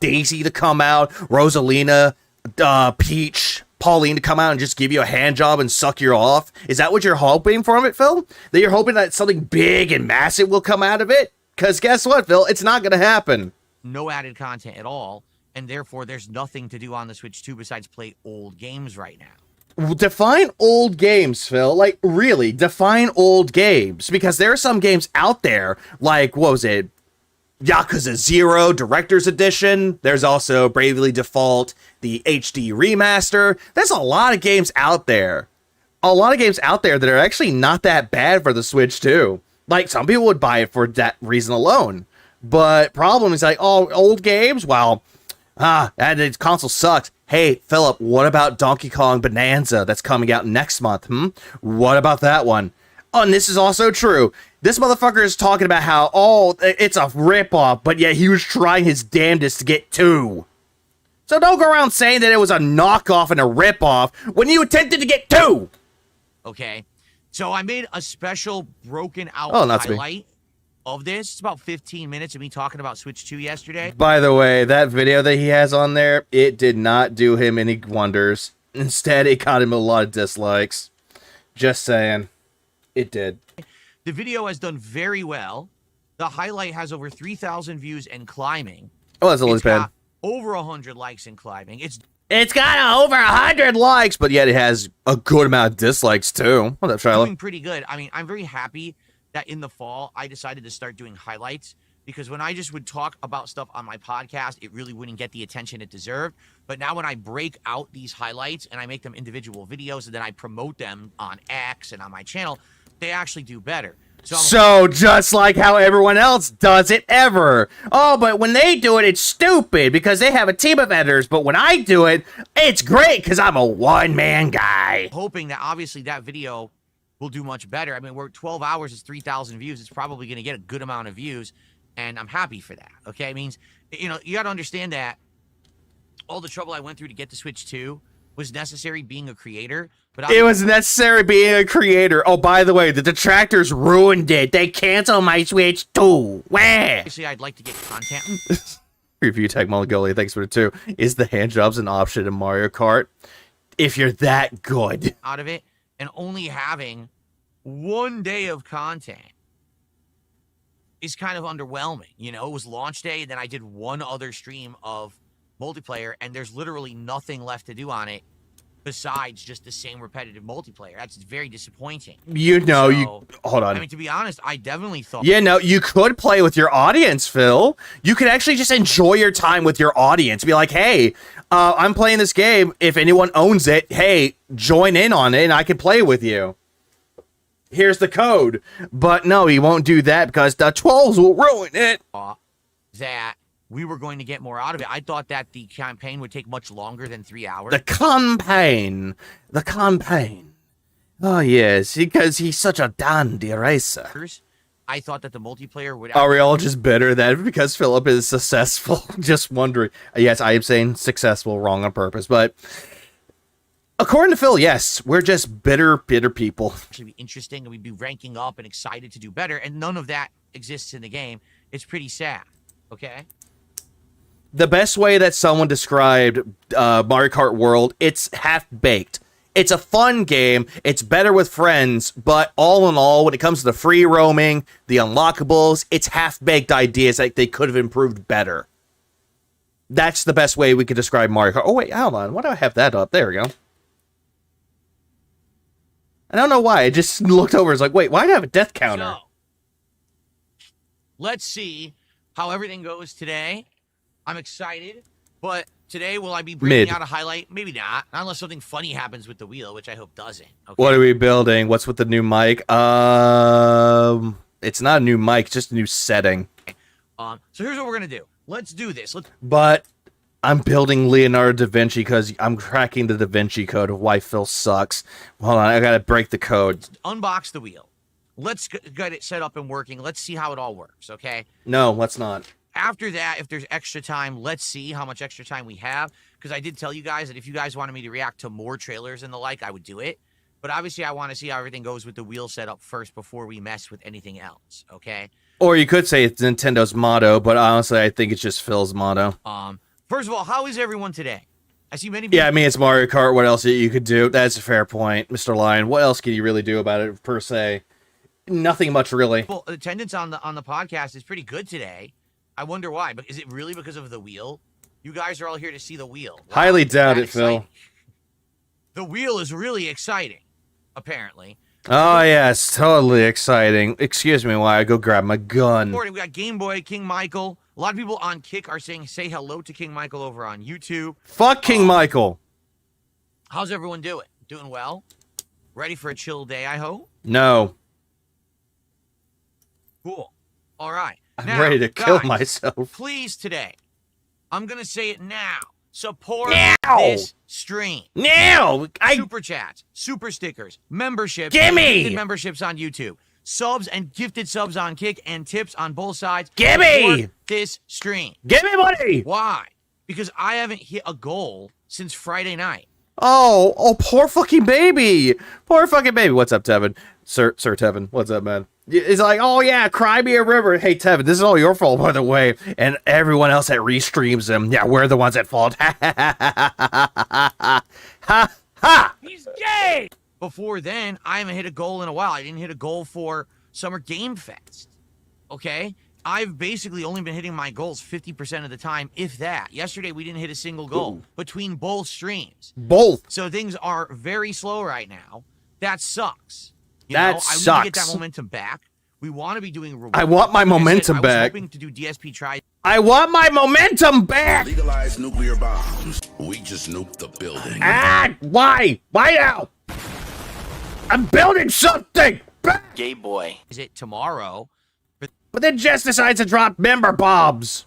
Daisy to come out, Rosalina, Peach, Pauline to come out and just give you a hand job and suck you off? Is that what you're hoping from it, Phil? That you're hoping that something big and massive will come out of it? Because guess what, Phil? It's not going to happen. No added content at all, and therefore there's nothing to do on the Switch 2 besides play old games right now. Define old games, Phil. Like, really, define old games. Because there are some games out there, like, what was it? Yakuza 0 Director's Edition. There's also Bravely Default, the HD Remaster. There's a lot of games out there. A lot of games out there that are actually not that bad for the Switch, too. Like, some people would buy it for that reason alone. But problem is, like, oh, old games? Well, that console sucks. Hey, Philip, what about Donkey Kong Bonanza that's coming out next month? What about that one? Oh, and this is also true. This motherfucker is talking about how, oh, it's a ripoff, but yet he was trying his damnedest to get 2. So don't go around saying that it was a knockoff and a ripoff when you attempted to get 2. Okay. So I made a special broken out highlight of this. It's about 15 minutes of me talking about Switch 2 yesterday. By the way, that video that he has on there, it did not do him any wonders. Instead, it got him a lot of dislikes. Just saying. It did. The video has done very well. The highlight has over 3,000 views and climbing. Oh, that's a little bad. Over 100 likes and climbing. It's got over 100 likes, but yet it has a good amount of dislikes too. What up, Shiloh? Doing pretty good. I mean, I'm very happy that in the fall I decided to start doing highlights, because when I just would talk about stuff on my podcast, it really wouldn't get the attention it deserved. But now when I break out these highlights and I make them individual videos and then I promote them on X and on my channel, they actually do better. So just like how everyone else does it ever. Oh, but when they do it, it's stupid because they have a team of editors. But when I do it, it's great because I'm a one-man guy. Hoping that obviously that video will do much better. I mean, we're 12 hours is 3,000 views. It's probably going to get a good amount of views, and I'm happy for that. Okay, it means, you know, you got to understand that all the trouble I went through to get the Switch 2 was necessary being a creator. But it was necessary being a creator. Oh, by the way, the detractors ruined it. They canceled my Switch 2. Where? Obviously, I'd like to get content. Review Tech Mongolia, thanks for the 2. Is the hand jobs an option in Mario Kart? If you're that good. Out of it, and only having one day of content is kind of underwhelming. You know, it was launch day, and then I did one other stream of multiplayer, and there's literally nothing left to do on it besides just the same repetitive multiplayer. That's very disappointing. You know, hold on. I mean, to be honest, I definitely thought... Yeah, no, you could play with your audience, Phil. You could actually just enjoy your time with your audience. Be like, hey, I'm playing this game. If anyone owns it, hey, join in on it, and I can play with you. Here's the code. But no, he won't do that because the trolls will ruin it. That we were going to get more out of it. I thought that the campaign would take much longer than 3 hours. The campaign. Oh, yes, because he's such a dandy racer. I thought that the multiplayer would. Are we all just bitter that because Philip is successful? Just wondering. Yes, I am saying successful wrong on purpose, but according to Phil, yes, we're just bitter people. Actually be interesting, and we'd be ranking up and excited to do better, and none of that exists in the game. It's pretty sad. Okay. The best way that someone described Mario Kart World, it's half-baked. It's a fun game. It's better with friends, but all in all, when it comes to the free roaming, the unlockables, it's half-baked ideas that they could have improved better. That's the best way we could describe Mario Kart. Oh, wait, hold on. Why do I have that up? There we go. I don't know why. I just looked over. It's like, wait, why do I have a death counter? So, let's see how everything goes today. I'm excited, but today will I be bringing out a highlight? Maybe not, unless something funny happens with the wheel, which I hope doesn't. Okay? What are we building? What's with the new mic? It's not a new mic, just a new setting. So here's what we're gonna do. Let's do this. But I'm building Leonardo da Vinci because I'm cracking the Da Vinci Code of why Phil sucks. Hold on, I gotta break the code. Unbox the wheel. Let's get it set up and working. Let's see how it all works, okay? No, let's not. After that, if there's extra time, let's see how much extra time we have. Because I did tell you guys that if you guys wanted me to react to more trailers and the like, I would do it. But obviously, I want to see how everything goes with the wheel setup first before we mess with anything else, okay? Or you could say it's Nintendo's motto, but honestly, I think it's just Phil's motto. First of all, how is everyone today? I see many people. Yeah, I mean, it's Mario Kart. What else you could do? That's a fair point, Mr. Lion. What else can you really do about it, per se? Nothing much, really. Well, attendance on the podcast is pretty good today. I wonder why. But is it really because of the wheel? You guys are all here to see the wheel. Wow, Highly doubt it, Phil. The wheel is really exciting, apparently. Oh, yes, totally exciting. Excuse me while I go grab my gun. We got Game Boy, King Michael. A lot of people on Kick are saying, say hello to King Michael over on YouTube. Fuck King Michael. How's everyone doing? Doing well? Ready for a chill day, I hope? No. Cool. All right. I'm ready to kill myself. Please, today, I'm going to say it now. Support now. This stream. Now. Super chats, super stickers, memberships. Gimme. Gifted memberships on YouTube. Subs and gifted subs on Kick and tips on both sides. Gimme. This stream. Give me money. Why? Because I haven't hit a goal since Friday night. Oh, poor fucking baby. Poor fucking baby. What's up, Tevin? Sir Tevin, what's up, man? It's like, oh yeah, cry me a river. Hey, Tevin, this is all your fault, by the way. And everyone else that restreams them, yeah, we're the ones at fault. Ha ha ha. He's gay! Before then, I haven't hit a goal in a while. I didn't hit a goal for Summer Game Fest. Okay? I've basically only been hitting my goals 50% of the time, if that. Yesterday, we didn't hit a single goal between both streams. Both. So things are very slow right now. That sucks. That I sucks. want to get that momentum back. We want to be doing rewards. I want my momentum back. I was hoping to do DSP tries. I want my momentum back. Legalize nuclear bombs. We just nuked the building. Ah, why? Why now? I'm building something. Gay boy. Is it tomorrow? But then Jess decides to drop member bombs.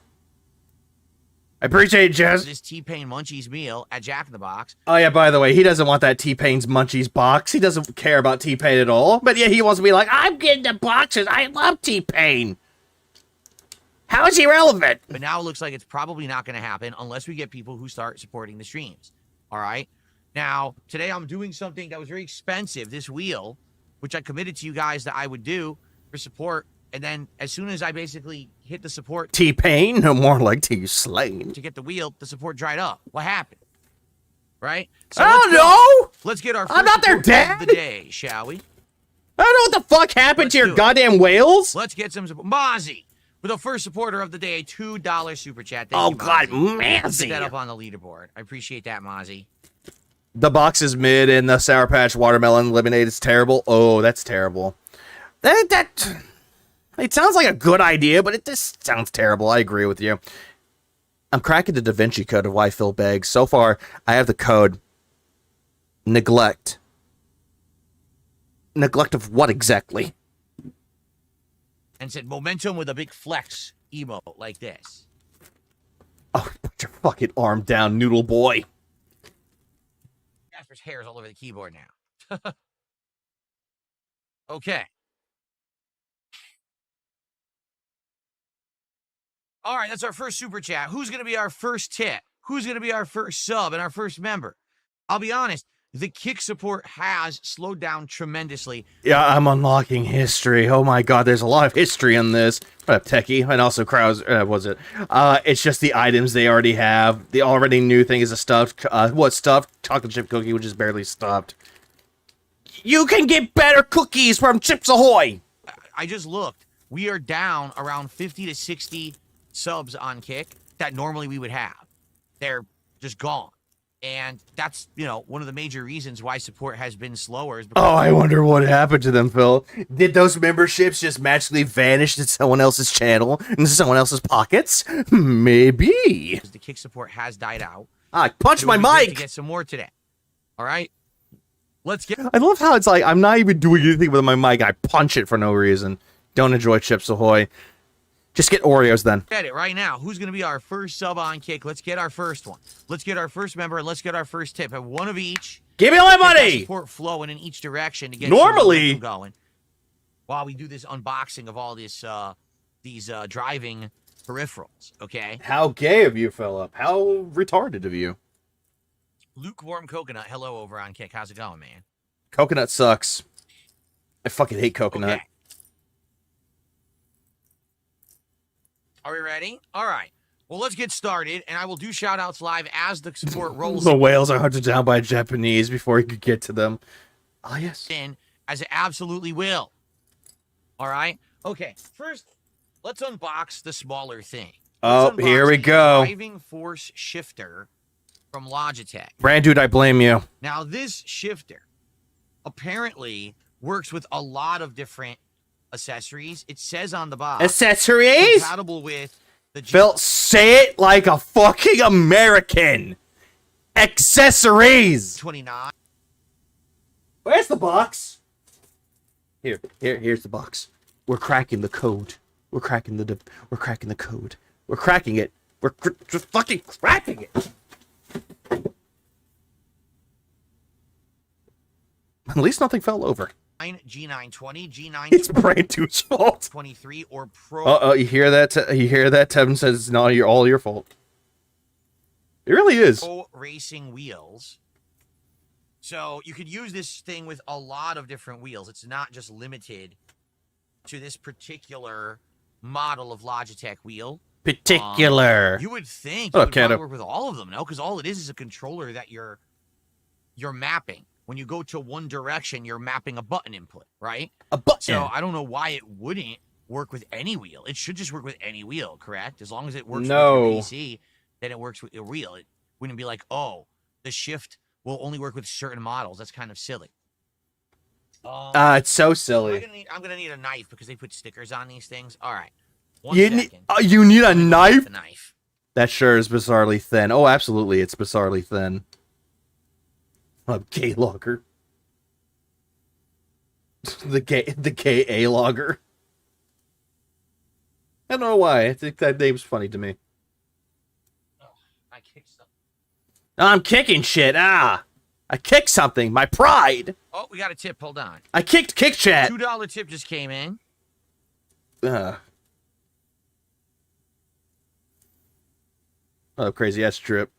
I appreciate it, Jess. This T-Pain Munchies meal at Jack in the Box. Oh, yeah, by the way, he doesn't want that T-Pain's Munchies box. He doesn't care about T-Pain at all. But yeah, he wants to be like, I'm getting the boxes. I love T-Pain. How is he relevant? But now it looks like it's probably not going to happen unless we get people who start supporting the streams. All right? Now, today I'm doing something that was very expensive, this wheel, which I committed to you guys that I would do for support. And then as soon as I basically hit the support... T-Pain? No, more like T-Slain. To get the wheel, the support dried up. What happened? Right? So I don't know! Let's get our I'm not their dad! Of the day, shall we? I don't know what the fuck happened to your goddamn whales! Let's get some support. Mozzie! With the first supporter of the day, a $2 super chat. Thank you, God, Mozzie! Get that up on the leaderboard. I appreciate that, Mozzie. The box is mid and the Sour Patch Watermelon Lemonade is terrible. Oh, that's terrible. It sounds like a good idea, but it just sounds terrible. I agree with you. I'm cracking the Da Vinci Code of why Phil begs. So far, I have the code. Neglect. Neglect of what exactly? And said momentum with a big flex emote like this. Oh, put your fucking arm down, noodle boy. Jasper's hair is all over the keyboard now. Okay. All right, that's our first super chat. Who's going to be our first tip? Who's going to be our first sub and our first member? I'll be honest, the kick support has slowed down tremendously. Yeah, I'm unlocking history. Oh my god, there's a lot of history in this. What up, Techie? And also Krause, was it? It's just the items they already have. The already new thing is a stuffed, stuffed chocolate chip cookie, which is barely stuffed. You can get better cookies from Chips Ahoy! I just looked. We are down around 50 to 60 subs on Kick that normally we would have. They're just gone. And that's, you know, one of the major reasons why support has been slower. Is because I wonder what happened to them, Phil. Did those memberships just magically vanish to someone else's channel, into someone else's pockets? Maybe. the Kick support has died out. I punched my It would be great mic! to get some more today. All right? Let's get... I love how it's like, I'm not even doing anything with my mic, I punch it for no reason. Don't enjoy Chips Ahoy. Just get Oreos then. Get it right now. Who's going to be our first sub on Kick? Let's get our first one. Let's get our first member, and let's get our first tip. Have one of each. Give me all my money! Support flowing in each direction to get normally going. While we do this unboxing of all this, these driving peripherals, okay? How gay of you, Philip. How retarded of you. Lukewarm Coconut, hello over on Kick. How's it going, man? Coconut sucks. I fucking hate coconut. Okay. Are we ready? All right. Well, let's get started, and I will do shout-outs live as the support rolls The whales are hunted down by Japanese before you could get to them. Oh, yes. in, as it absolutely will. All right? Okay, first, let's unbox the smaller thing. Oh, here we go. Driving force shifter from Logitech. Brand dude, I blame you. Now, this shifter apparently works with a lot of different accessories. It says on the box. Accessories? Compatible with the... Phil, say it like a fucking American. Accessories. 29. Where's the box? Here's the box. We're cracking the code. We're cracking the code. We're cracking it. We're just fucking cracking it. At least nothing fell over. G920, G9... It's Brand dude's fault. 23 or Pro... Uh-oh, you hear that? You hear that? Tevin says it's not all your fault. It really is. Pro racing wheels. So you could use this thing with a lot of different wheels. It's not just limited to this particular model of Logitech wheel. Particular. You would think it would probably work with all of them, no? Because all it is a controller that you're mapping. When you go to one direction, you're mapping a button input, right? A button. So I don't know why it wouldn't work with any wheel. It should just work with any wheel, correct? As long as it works with your PC, then it works with a wheel. It wouldn't be like, oh, the shift will only work with certain models. That's kind of silly. It's so silly. I'm gonna need a knife because they put stickers on these things. All right. You need a knife? That sure is bizarrely thin. Oh, absolutely, it's bizarrely thin. A gay logger. the gay A logger. I don't know why. I think that name's funny to me. Oh, I kicked something. I'm kicking shit. I kicked something. My pride. Oh, we got a tip. Hold on. I kicked kick chat. $2 tip just came in. Oh, crazy ass trip.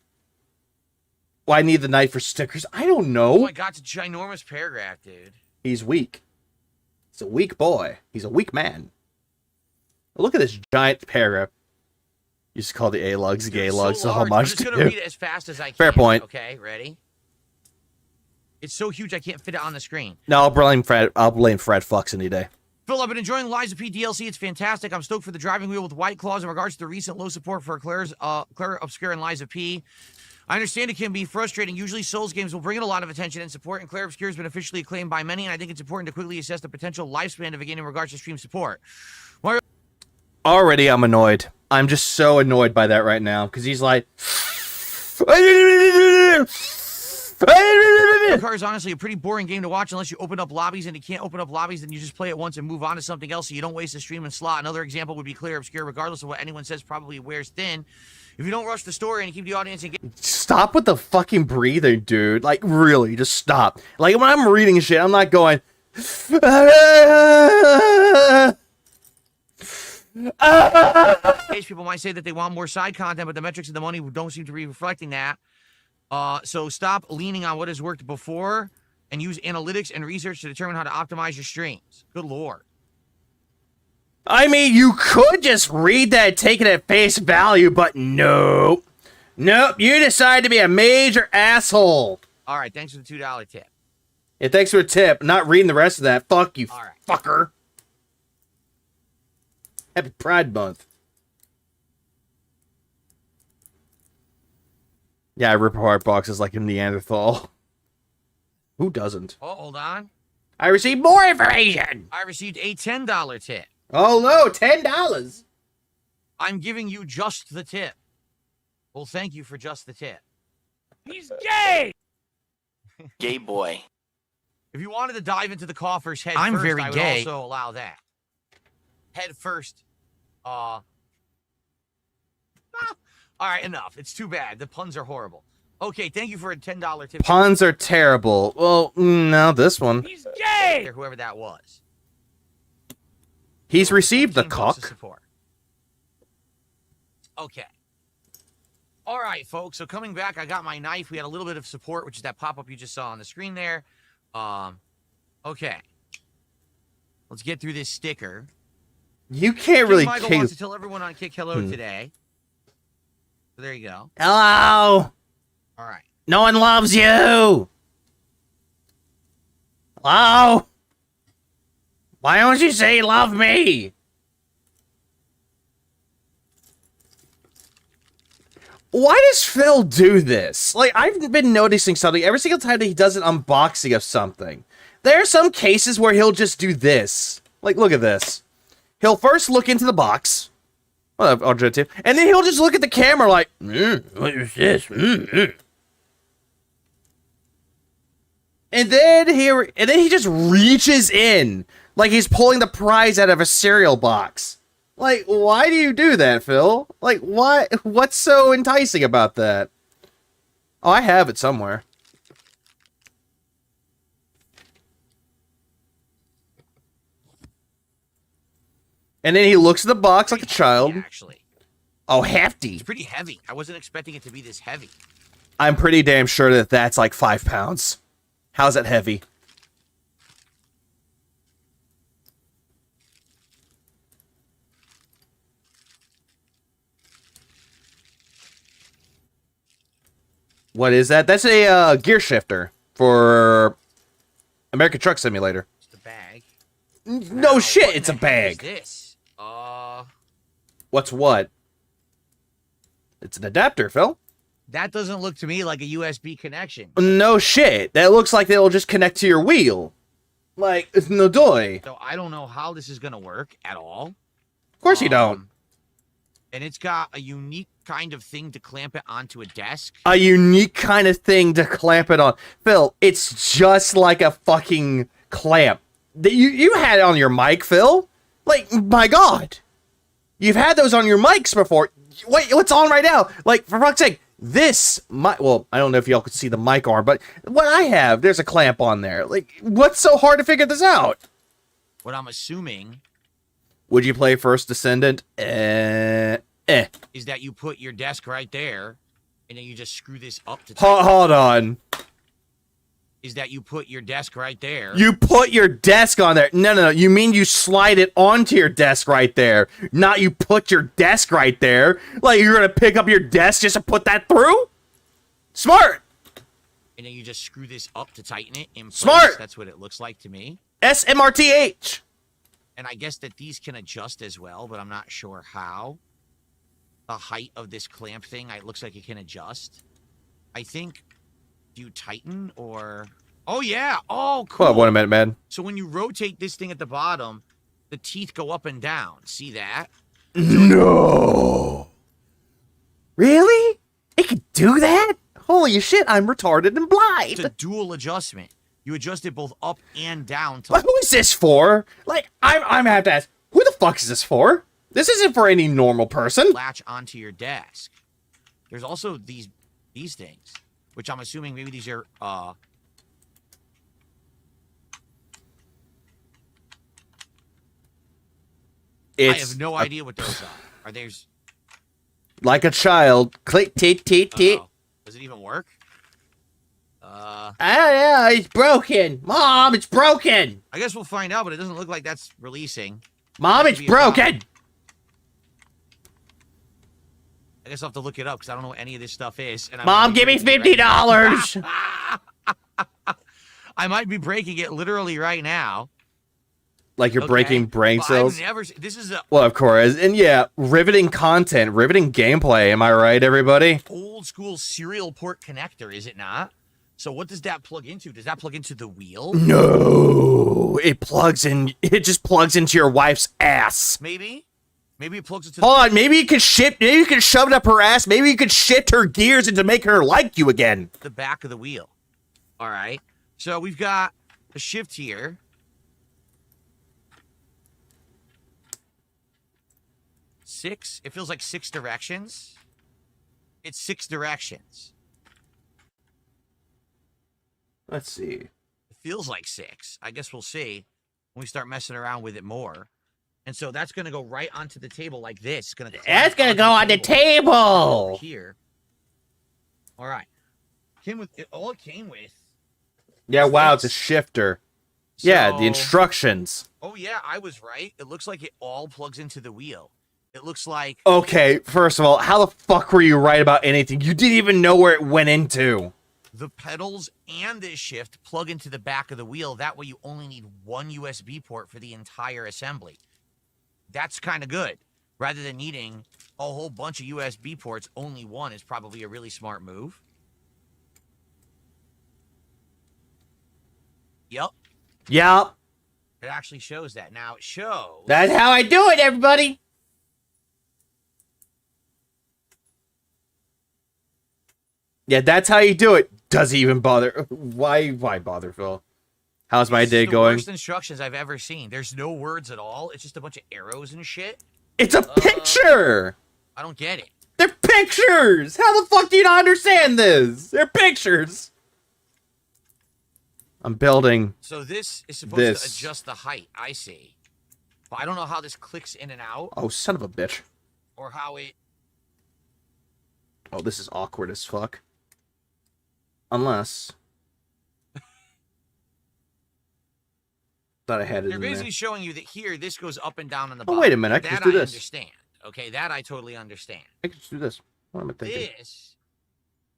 Why need the knife for stickers? I don't know. Oh my god, it's a ginormous paragraph, dude. He's weak. He's a weak boy. He's a weak man. Look at this giant paragraph. You just call the A-lugs gay lugs so much. I'm just going to read it as fast as I can. Fair point. Okay, ready? It's so huge I can't fit it on the screen. No, I'll blame Fred Fucks any day. Phil, I've been enjoying Liza P DLC. It's fantastic. I'm stoked for the driving wheel with White Claws in regards to the recent low support for Claire Obscure and Liza P. I understand it can be frustrating. Usually Souls games will bring in a lot of attention and support, and Claire Obscure has been officially acclaimed by many, and I think it's important to quickly assess the potential lifespan of a game in regards to stream support. Already I'm annoyed. I'm just so annoyed by that right now, because he's like... Car is honestly a pretty boring game to watch unless you open up lobbies, and you can't open up lobbies, then you just play it once and move on to something else so you don't waste a stream and slot. Another example would be Claire Obscure, regardless of what anyone says, probably wears thin. If you don't rush the story and you keep the audience engaged... Stop with the fucking breathing, dude. Like, really, just stop. Like, when I'm reading shit, I'm not going... case people might say that they want more side content, but the metrics and the money don't seem to be reflecting that. So stop leaning on what has worked before and use analytics and research to determine how to optimize your streams. Good lord. I mean, you could just read that, take it at face value, but nope. Nope, you decide to be a major asshole. All right, thanks for the $2 tip. Yeah, thanks for a tip. Not reading the rest of that. Fuck you, All right. fucker. Happy Pride Month. Yeah, I rip apart boxes like a Neanderthal. Who doesn't? Oh, hold on. I received more information. I received a $10 tip. Oh no, $10. I'm giving you just the tip. Well, thank you for just the tip. He's gay! Gay boy. If you wanted to dive into the coffers head I'm first, very I would gay. also allow that. Head first. All right, enough. It's too bad. The puns are horrible. Okay, thank you for a $10 tip. Puns are terrible. Well, no, this one. He's gay! Or whoever that was. He's received the 14 votes of cock. support. Okay. All right, folks. So coming back, I got my knife. We had a little bit of support, which is that pop-up you just saw on the screen there. Okay. Let's get through this sticker. You can't really Michael kick. wants to tell everyone on Kick hello today. So there you go. Hello. All right. No one loves you. Hello. Why don't you say love me? Why does Phil do this? Like, I've been noticing something every single time that he does an unboxing of something. There are some cases where he'll just do this. Like, look at this. He'll first look into the box. Well, I'll do it too. And then he'll just look at the camera like, what is this? And then he just reaches in like he's pulling the prize out of a cereal box. Like, why do you do that, Phil? Like, why? What's so enticing about that? Oh, I have it somewhere. And then he looks at the box like a child. Actually, Oh, hefty. it's pretty heavy. I wasn't expecting it to be this heavy. I'm pretty damn sure that that's like 5 pounds. How's that heavy? What is that? That's a gear shifter for American Truck Simulator. It's the bag. No Now, shit, what it's in a the heck is bag. this? What's what? It's an adapter, Phil. That doesn't look to me like a USB connection. No shit. That looks like it'll just connect to your wheel. Like, it's no doy. So I don't know how this is gonna work at all. Of course you don't. And it's got a unique kind of thing to clamp it onto a desk. A unique kind of thing to clamp it on. Phil, it's just like a fucking clamp. You had it on your mic, Phil. Like, my God. You've had those on your mics before. Wait, what's on right now? Like, for fuck's sake, this mic, well, I don't know if y'all could see the mic arm, but what I have, there's a clamp on there. Like, what's so hard to figure this out? What I'm assuming Would you play First Descendant? is that you put your desk right there, and then you just screw this up to Hold on. Is that you put your desk right there. You put your desk on there. No. You mean you slide it onto your desk right there. Not you put your desk right there. Like, you're going to pick up your desk just to put that through? Smart. And then you just screw this up to tighten it in place. Smart. That's what it looks like to me. SMRTH. And I guess that these can adjust as well, but I'm not sure how. The height of this clamp thing, it looks like it can adjust. I think, do you tighten or... Oh, yeah. Oh, cool. Hold on, wait a minute, man. So when you rotate this thing at the bottom, the teeth go up and down. See that? No. Really? It could do that? Holy shit, I'm retarded and blind. It's a dual adjustment. You adjust it both up and down. But who is this for? Like, I'm gonna have to ask, who the fuck is this for? This isn't for any normal person. Latch onto your desk. There's also these things, which I'm assuming maybe these are I It's have no idea what those are. Are there's like a child. Click, teet, teet, teet. Does it even work? Oh, yeah, it's broken. Mom, it's broken. I guess we'll find out, but it doesn't look like that's releasing. Mom, That it's could be a problem. broken. I guess I'll have to look it up because I don't know what any of this stuff is. And I Mom, might be give me breaking it $50. right now. I might be breaking it literally right now. Like you're Okay? breaking brain But cells. I've never. This is a Well, of course. And yeah, riveting content, riveting gameplay. Am I right, everybody? old school serial port connector, is it not? So what does that plug into? Does that plug into the wheel? No. It plugs in. It just plugs into your wife's ass. Maybe. Maybe it plugs into. Hold on. Maybe you can Maybe you can shove it up her ass. Maybe you could shit her gears into making her like you again. the back of the wheel. All right. So we've got a shift here. Six. It feels like 6 directions. It's 6 directions. Let's see. It feels like 6. I guess we'll see when we start messing around with it more. And so that's going to go right onto the table like this. It's gonna That's gonna onto go on the table. here. All right. All it came with. Yeah, wow, it's a shifter. Yeah, the So- instructions. Oh yeah, I was right. It looks like it all plugs into the wheel. It looks like Okay, first of all, how the fuck were you right about anything? You didn't even know where it went into. the pedals and this shift plug into the back of the wheel. That way you only need one USB port for the entire assembly. That's kind of good. Rather than needing a whole bunch of USB ports, only one is probably a really smart move. Yep. Yep. It actually shows that. Now it shows. That's how I do it, everybody. Yeah, that's how you do it. Does he even bother? Why bother, Phil? How's my This is day the going? worst instructions I've ever seen. There's no words at all. It's just a bunch of arrows and shit. It's a picture. I don't get it. They're pictures. How the fuck do you not understand this? They're pictures. I'm building. So this is supposed to adjust the height. I see. But I don't know how this clicks in and out Oh, son of a bitch. or how it. Oh, this is awkward as fuck. Unless. Thought I had it They're in there. basically showing you that here this goes up and down on the Oh, bottom. wait a minute, I can That just do I this. understand. Okay, that I totally understand. I can just do this. What am I thinking? This,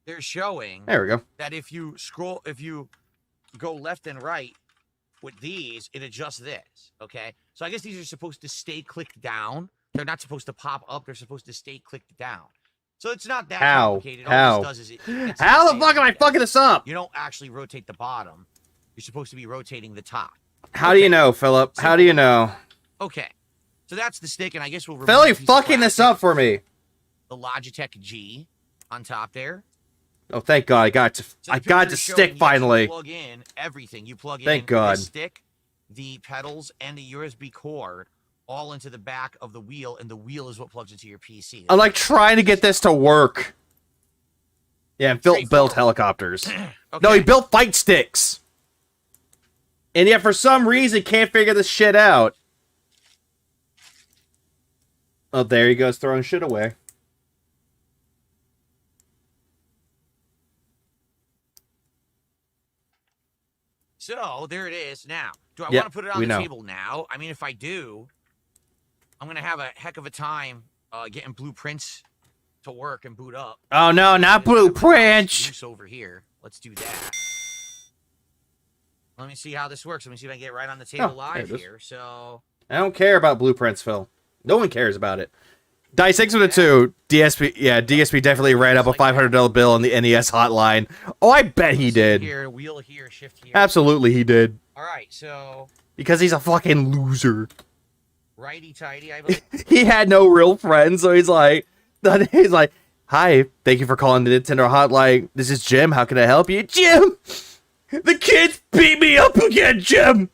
they're showing There we go. that if you go left and right with these, it adjusts this. Okay, so I guess these are supposed to stay clicked down. They're not supposed to pop up. They're supposed to stay clicked down. So it's not that How? complicated. All How? this does is it's How the same fuck am I thing. fucking this up? You don't actually rotate the bottom. You're supposed to be rotating the top. How do you know, Philip? How do you know? Okay, so that's the stick, and I guess we'll. remove Phil, a you're piece of fucking this plastic. up for me. The Logitech G on top there. Oh, thank God. I got to. So I the got picture to is showing stick you actually finally. Plug in everything. You plug Thank in God. the stick, the pedals, and the USB cord all into the back of the wheel, and the wheel is what plugs into your PC. I'm like trying to get this to work. Yeah, and Phil built Straightforward. helicopters. Okay. No, he built fight sticks. And yet, for some reason, can't figure this shit out. Oh, there he goes, throwing shit away. So there it is. Now, do I Yeah, want to put it on we the know. table now? I mean, if I do, I'm gonna have a heck of a time getting blueprints to work and boot up. Oh no, not blueprints. Loose over here. Let's do that. Let me see how this works. Let me see if I can get right on the table Oh, live there it is. here. So I don't care about blueprints, Phil. No one cares about it. Die 6 with a 2. DSP, yeah, DSP definitely ran up a $500 bill on the NES hotline. Oh, I bet he did. here, wheel here, shift here. Absolutely, he did. All right, so Because he's a fucking loser. righty tighty, I believe. He had no real friends, so he's like, hi, thank you for calling the Nintendo hotline. This is Jim. How can I help you? Jim! The kids beat me up again, Jim!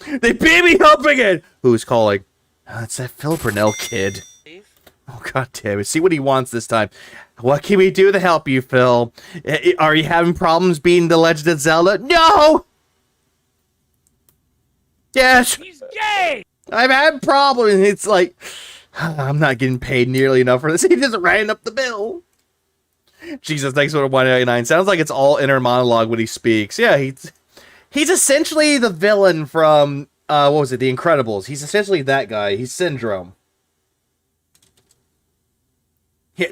They beat me up again! Who's calling? Oh, it's that Phil Burnell kid. Oh, god damn it. See what he wants this time. What can we do to help you, Phil? Are you having problems beating The Legend of Zelda? No! Yes! He's gay! I've had problems. It's like, I'm not getting paid nearly enough for this. He just ran up the bill. Jesus, thanks for the 199. Sounds like it's all inner monologue when he speaks. Yeah, he's essentially the villain from, what was it, The Incredibles. He's essentially that guy. He's Syndrome.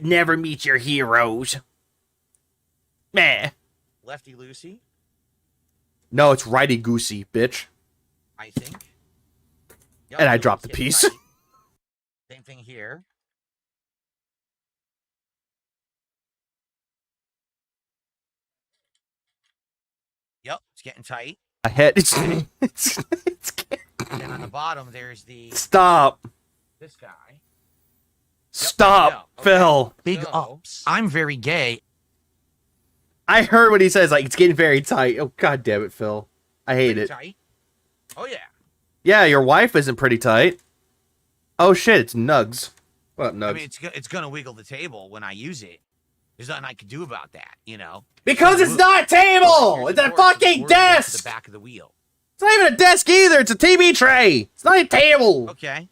Never meet your heroes. Meh. Lefty Lucy, No, it's Righty Goosey, bitch. I think. Yep, And I it's dropped the getting piece. tight. Same thing here. Yep, it's getting tight. I hit. And then on the bottom, there's the Stop. this guy. Stop, Okay. Phil. Big ups. I'm very gay. I heard what he says. Like, it's getting very tight. Oh, god damn it, Phil. I hate it. Tight. Oh yeah. Yeah, your wife isn't pretty tight. Oh shit, it's Nugs. What up, Nugs? I mean, it's gonna wiggle the table when I use it. There's nothing I can do about that, you know. Because it's not a table! It's a fucking desk! The back of the wheel. It's not even a desk either. It's a TV tray. It's not a table. Okay.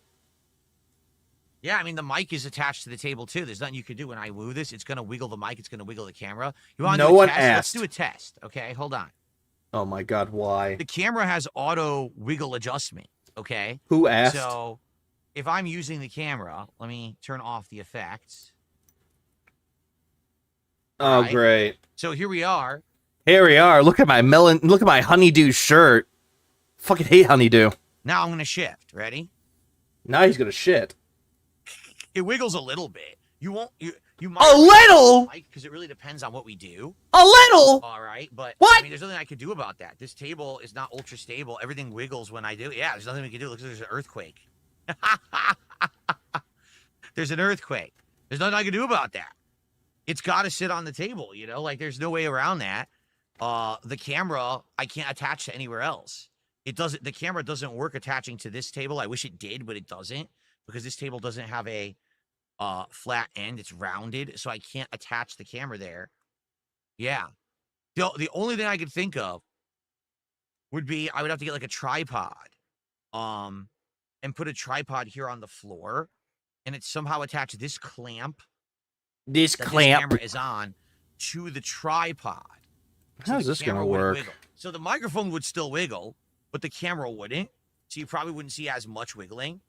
Yeah, I mean, the mic is attached to the table, too. There's nothing you can do. When I move this, it's going to wiggle the mic. It's going to wiggle the camera. You want to No do a one test? asked. Let's do a test. Okay, hold on. Oh my god, why? The camera has auto wiggle adjustment, okay? Who asked? So, if I'm using the camera, let me turn off the effects. Oh, Right. great. So, here we are. Here we are. Look at my melon. Look at my honeydew shirt. Fucking hate honeydew. Now I'm going to shift. Ready? Now he's gonna shit. It wiggles a little bit. You won't... You might A little? Because it really depends on what we do. A little? All right, but What? I mean, there's nothing I could do about that. This table is not ultra stable. Everything wiggles when I do. Yeah, there's nothing we can do. Look, there's an earthquake. There's an earthquake. There's nothing I can do about that. It's got to sit on the table, you know? Like, there's no way around that. The camera, I can't attach to anywhere else. It doesn't. The camera doesn't work attaching to this table. I wish it did, but it doesn't, because this table doesn't have a flat end. It's rounded, so I can't attach the camera there. Yeah. The only thing I could think of would be I would have to get like a tripod, and put a tripod here on the floor, and it's somehow attached this clamp. This That clamp. this camera is on to the tripod. So How's the this gonna camera wouldn't work? wiggle. So the microphone would still wiggle, but the camera wouldn't. So you probably wouldn't see as much wiggling.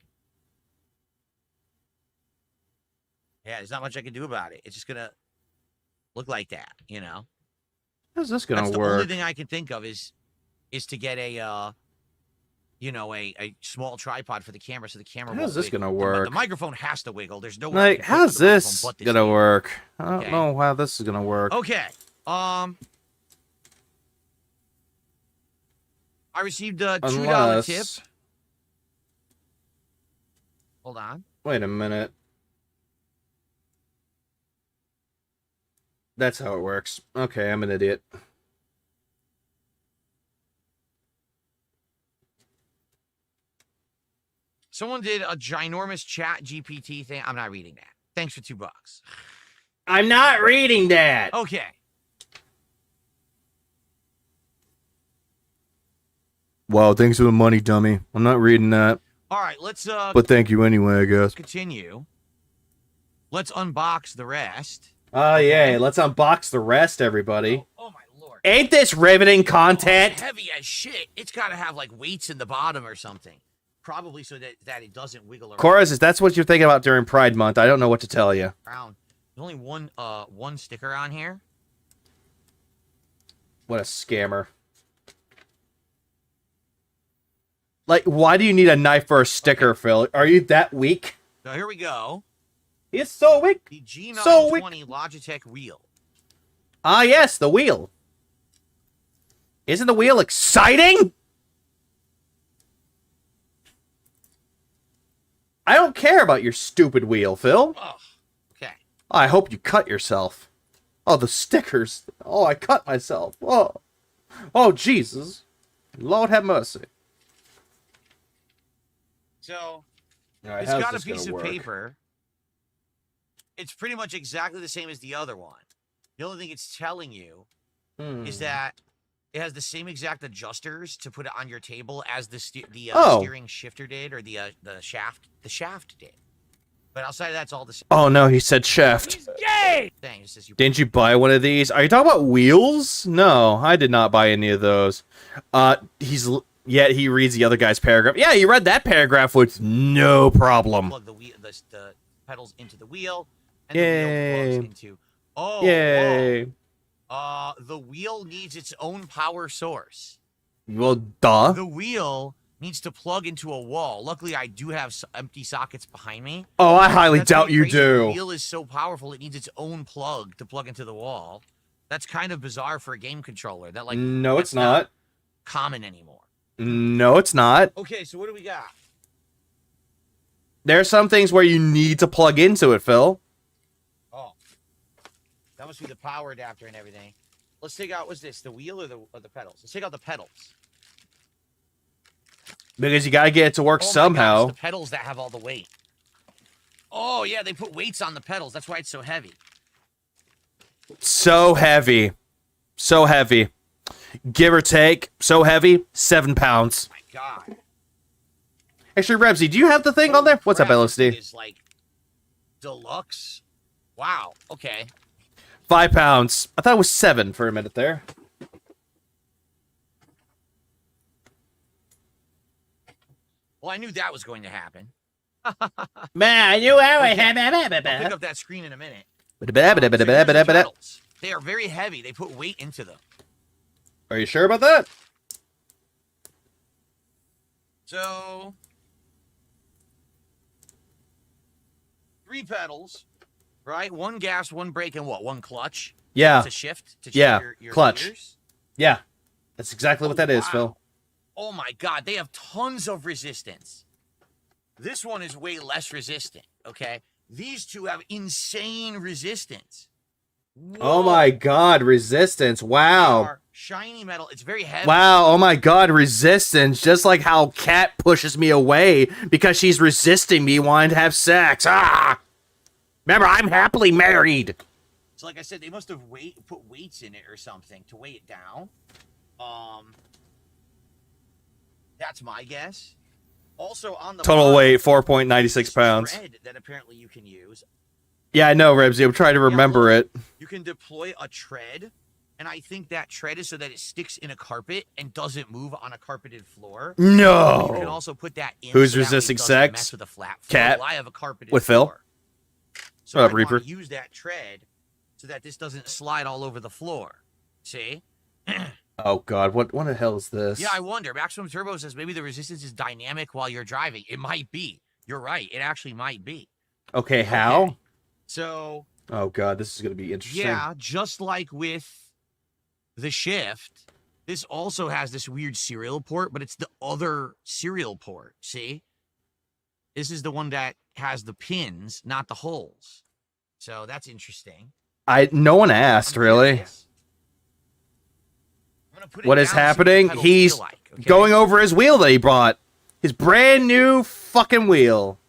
Yeah, there's not much I can do about it. It's just gonna look like that, you know. How's this gonna That's work? the only thing I can think of is to get a a small tripod for the camera, so the camera. How's won't this wiggle. gonna The work? microphone has to wiggle. There's no way. I Like, can put how's the microphone this but this gonna table. work? I don't Okay. know how this is gonna work. Okay. I received a $2 tip. Unless... Hold on. Wait a minute. That's how it works. Okay, I'm an idiot. Someone did a ginormous chat GPT thing. I'm not reading that. Thanks for $2. I'm not reading that. Okay. Wow, thanks for the money, dummy. I'm not reading that. All right, let's But thank you anyway, I guess. continue. Let's unbox the rest. Oh, yeah. Let's unbox the rest, everybody. Oh my lord. Ain't this riveting It's content? heavy as shit. It's got to have like weights in the bottom or something. Probably so that it doesn't wiggle around. Chorus, if that's what you're thinking about during Pride Month, I don't know what to tell you. There's only one sticker on here. What a scammer. Like, why do you need a knife for a sticker, Phil? Are you that weak? So here we go. He's so weak. The G920 So weak. Logitech wheel. Ah, yes, the wheel. Isn't the wheel exciting? I don't care about your stupid wheel, Phil. Oh, okay. I hope you cut yourself. Oh, the stickers. Oh, I cut myself. Oh, oh, Jesus. Lord have mercy. So All right, it's how's got a this gonna piece of work? paper. It's pretty much exactly the same as the other one. The only thing it's telling you is that It has the same exact adjusters to put it on your table as the Oh. steering shifter did, or the shaft did. But outside of that, it's all the same. Oh no, he said shaft. He's gay! Thing. It says you Didn't you buy one of these? Are you talking about wheels? No, I did not buy any of those. Yet he reads the other guy's paragraph. Yeah, he read that paragraph with no problem. plug the pedals into the wheel, and Yay. the wheel plugs into. Oh, Yay. whoa. The wheel needs its own power source. Well, duh. The wheel needs to plug into a wall. Luckily, I do have empty sockets behind me. Oh, I highly That's doubt pretty you crazy. do. The wheel is so powerful, it needs its own plug to plug into the wall. That's kind of bizarre for a game controller. That No, that's it's not. common anymore. No, it's not. Okay, so what do we got? There are some things where you need to plug into it, Phil. Oh, that must be the power adapter and everything. Let's take out, what's this, the wheel or the pedals? Let's take out the pedals. Because you gotta get it to work Oh my somehow. God, it's the pedals that have all the weight. Oh, yeah, they put weights on the pedals. That's why it's so heavy. So heavy. So heavy. Give or take, so heavy, 7 pounds. My God. Actually, Rebsy, do you have the thing on there? What's up, Crap, LSD? this is like deluxe. Wow, okay. 5 pounds. I thought it was 7 for a minute there. Well, I knew that was going to happen. Man, I knew how I'll pick up that screen in a minute. So here's the pedals. They are very heavy. They put weight into them. Are you sure about that? So, 3 pedals, right? 1 gas, 1 brake, and what? 1 clutch? Yeah. To shift? To Yeah, your clutch. gears? Yeah. That's exactly what that is, wow. Phil. Oh my God, they have tons of resistance. This one is way less resistant, okay? These two have insane resistance. Oh Whoa. my God, resistance. They Wow. are shiny metal. It's very heavy. Wow, oh my God, resistance. Just like how Kat pushes me away because she's resisting me wanting to have sex. Ah! Remember, I'm happily married. So like I said, they must have put weights in it or something to weigh it down. That's my guess. Also on the Total bottom, weight, 4.96 this pounds. tread that apparently you can use. Yeah, I know, Rebsy. I'm trying to remember it. You can deploy a tread, and I think that tread is so that it sticks in a carpet and doesn't move on a carpeted floor. No. You can also put that in. Who's so that way it resisting doesn't sex? mess with a flat floor. Cat? Well, I have a carpeted With Phil? floor. So What up, I Reaper? want to use that tread so that this doesn't slide all over the floor. See? Oh God, what the hell is this? Yeah, I wonder. Maximum Turbo says maybe the resistance is dynamic while you're driving. It might be. You're right. It actually might be. Okay, how? Okay. So, Oh God, this is gonna be interesting. yeah, just like with the Shift, this also has this weird serial port, but it's the other serial port. See? This is the one that has the pins, not the holes. So that's interesting. No one asked, I'm really. curious. I'm gonna put it What is down, see the happening? pedals He's feel like, okay? going over his wheel that he bought. His brand new fucking wheel.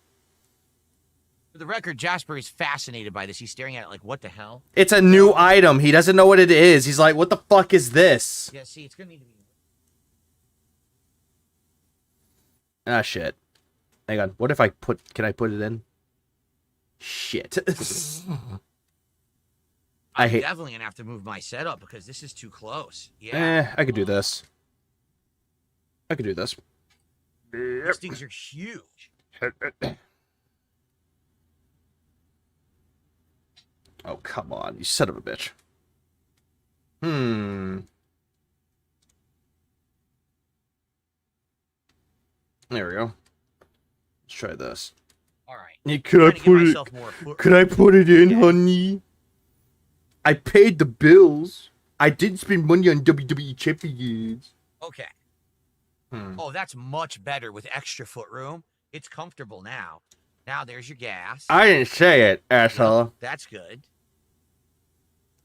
For the record, Jasper is fascinated by this. He's staring at it like, what the hell? It's a new item. He doesn't know what it is. He's like, what the fuck is this? Yeah, see, it's gonna need to be. Ah, shit. Hang on. What if can I put it in? Shit. I I'm hate. definitely gonna have to move my setup because this is too close. Yeah. I could do this. I could do this. These things are huge. Oh, come on. You son of a bitch. There we go. Let's try this. All right. Hey, could I put it in, honey? I paid the bills. I didn't spend money on WWE champions. Okay. Oh, that's much better with extra foot room. It's comfortable now. Now there's your gas. I didn't say it, asshole. That's good.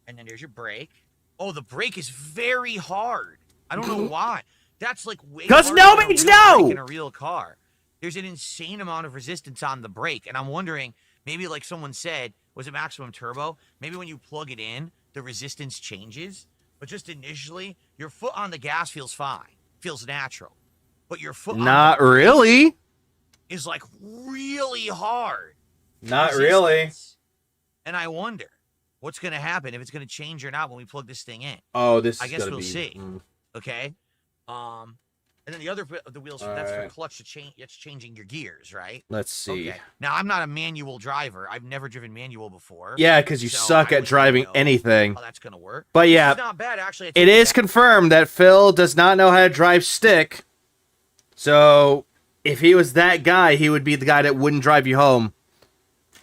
And then there's your brake. Oh, the brake is very hard. I don't know why. That's like way 'Cause harder no than a means real no! brake in a real car. There's an insane amount of resistance on the brake, and I'm wondering, maybe like someone said, was it maximum turbo? Maybe when you plug it in, the resistance changes. but just initially, your foot on the gas feels fine, feels natural. But your foot Not on the really. is like really hard. Not really. Resistance. And I wonder what's going to happen, if it's going to change or not when we plug this thing in. Oh, this I is guess gonna we'll be. see. Okay. And then the other bit of the wheels, that's for clutch to change. It's changing your gears, right? Let's see. Okay. Now I'm not a manual driver. I've never driven manual before. Yeah, because you so suck I at would driving not know anything. how that's gonna work. But This yeah, is not bad actually. I it take is back. confirmed that Phil does not know how to drive stick. So if he was that guy, he would be the guy that wouldn't drive you home.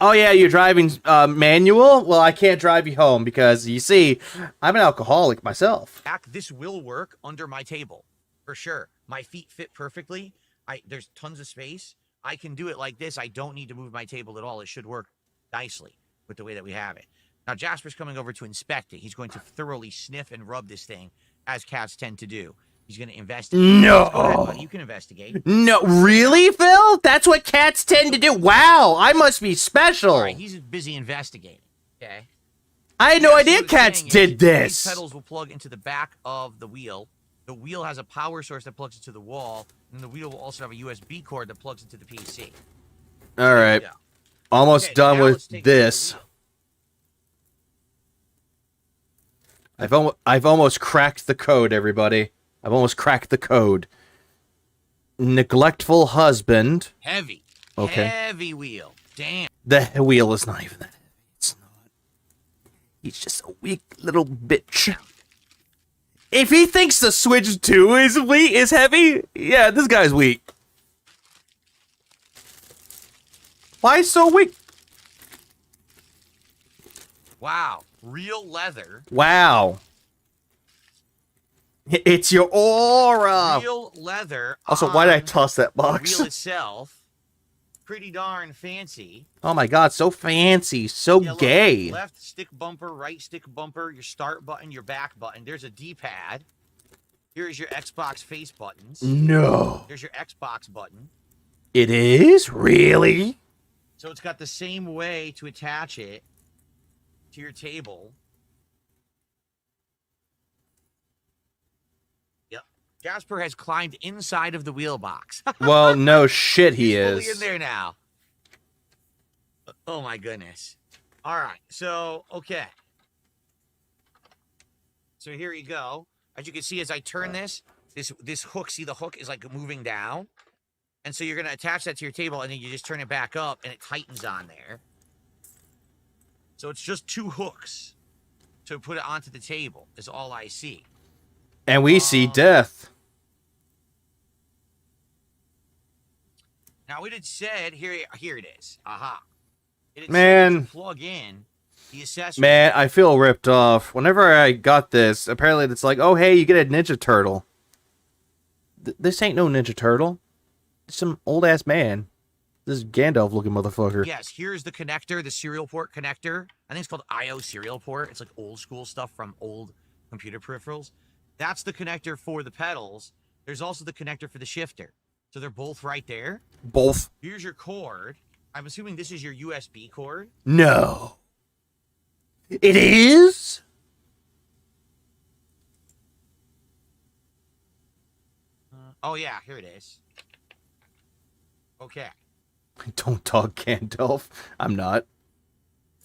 Oh yeah, you're driving manual? Well, I can't drive you home because, you see, I'm an alcoholic myself. This will work under my table for sure. My feet fit perfectly. There's tons of space. I can do it like this. I don't need to move my table at all. It should work nicely with the way that we have it. Now Jasper's coming over to inspect it. He's going to thoroughly sniff and rub this thing, as cats tend to do. He's going to investigate. No. Go ahead, buddy. You can investigate. No, really, Phil? That's what cats tend to do? Wow, I must be special. All right, he's busy investigating. Okay. I had no So idea what it's cats saying did is this. These pedals will plug into the back of the wheel. The wheel has a power source that plugs into the wall, and the wheel will also have a USB cord that plugs into the PC. All right. Yeah. Almost Okay, done now with let's take a look at this. the wheel. I've almost cracked the code, everybody. I've almost cracked the code. Neglectful husband. Heavy. Okay. Heavy wheel. Damn. The wheel is not even that heavy. It's not. He's just a weak little bitch. If he thinks the Switch 2 is heavy, yeah, this guy's weak. Why so weak? Wow. Real leather. Wow. It's your aura. Real leather. Also, why did I on toss that the box? wheel itself. Pretty darn fancy. Oh my god, so fancy, so Yeah, look, gay. left stick bumper, right stick bumper, your start button, your back button. There's a D-pad. Here's your Xbox face buttons. No. There's your Xbox button. It is? Really? So it's got the same way to attach it to your table. Yep. Jasper has climbed inside of the wheel box. Well, no shit he He's fully is. in there now. Oh my goodness. All right. So, okay. So here you go. As you can see, as I turn this hook, see the hook is like moving down. And so you're going to attach that to your table, and then you just turn it back up, and it tightens on there. So it's just two hooks to put it onto the table is all I see. And we see death. Now, it had said, here it is. Aha. It had Man. said to plug in the accessory. Man, I feel ripped off. Whenever I got this, apparently it's like, oh, hey, you get a Ninja Turtle. This ain't no Ninja Turtle. It's some old-ass man. This is Gandalf-looking motherfucker. Yes, here's the connector, the serial port connector. I think it's called I/O serial port. It's like old school stuff from old computer peripherals. That's the connector for the pedals. There's also the connector for the shifter. So they're both right there. Both. Here's your cord. I'm assuming this is your USB cord. No. It is? Oh, yeah, here it is. Okay. Don't talk, Gandalf. I'm not.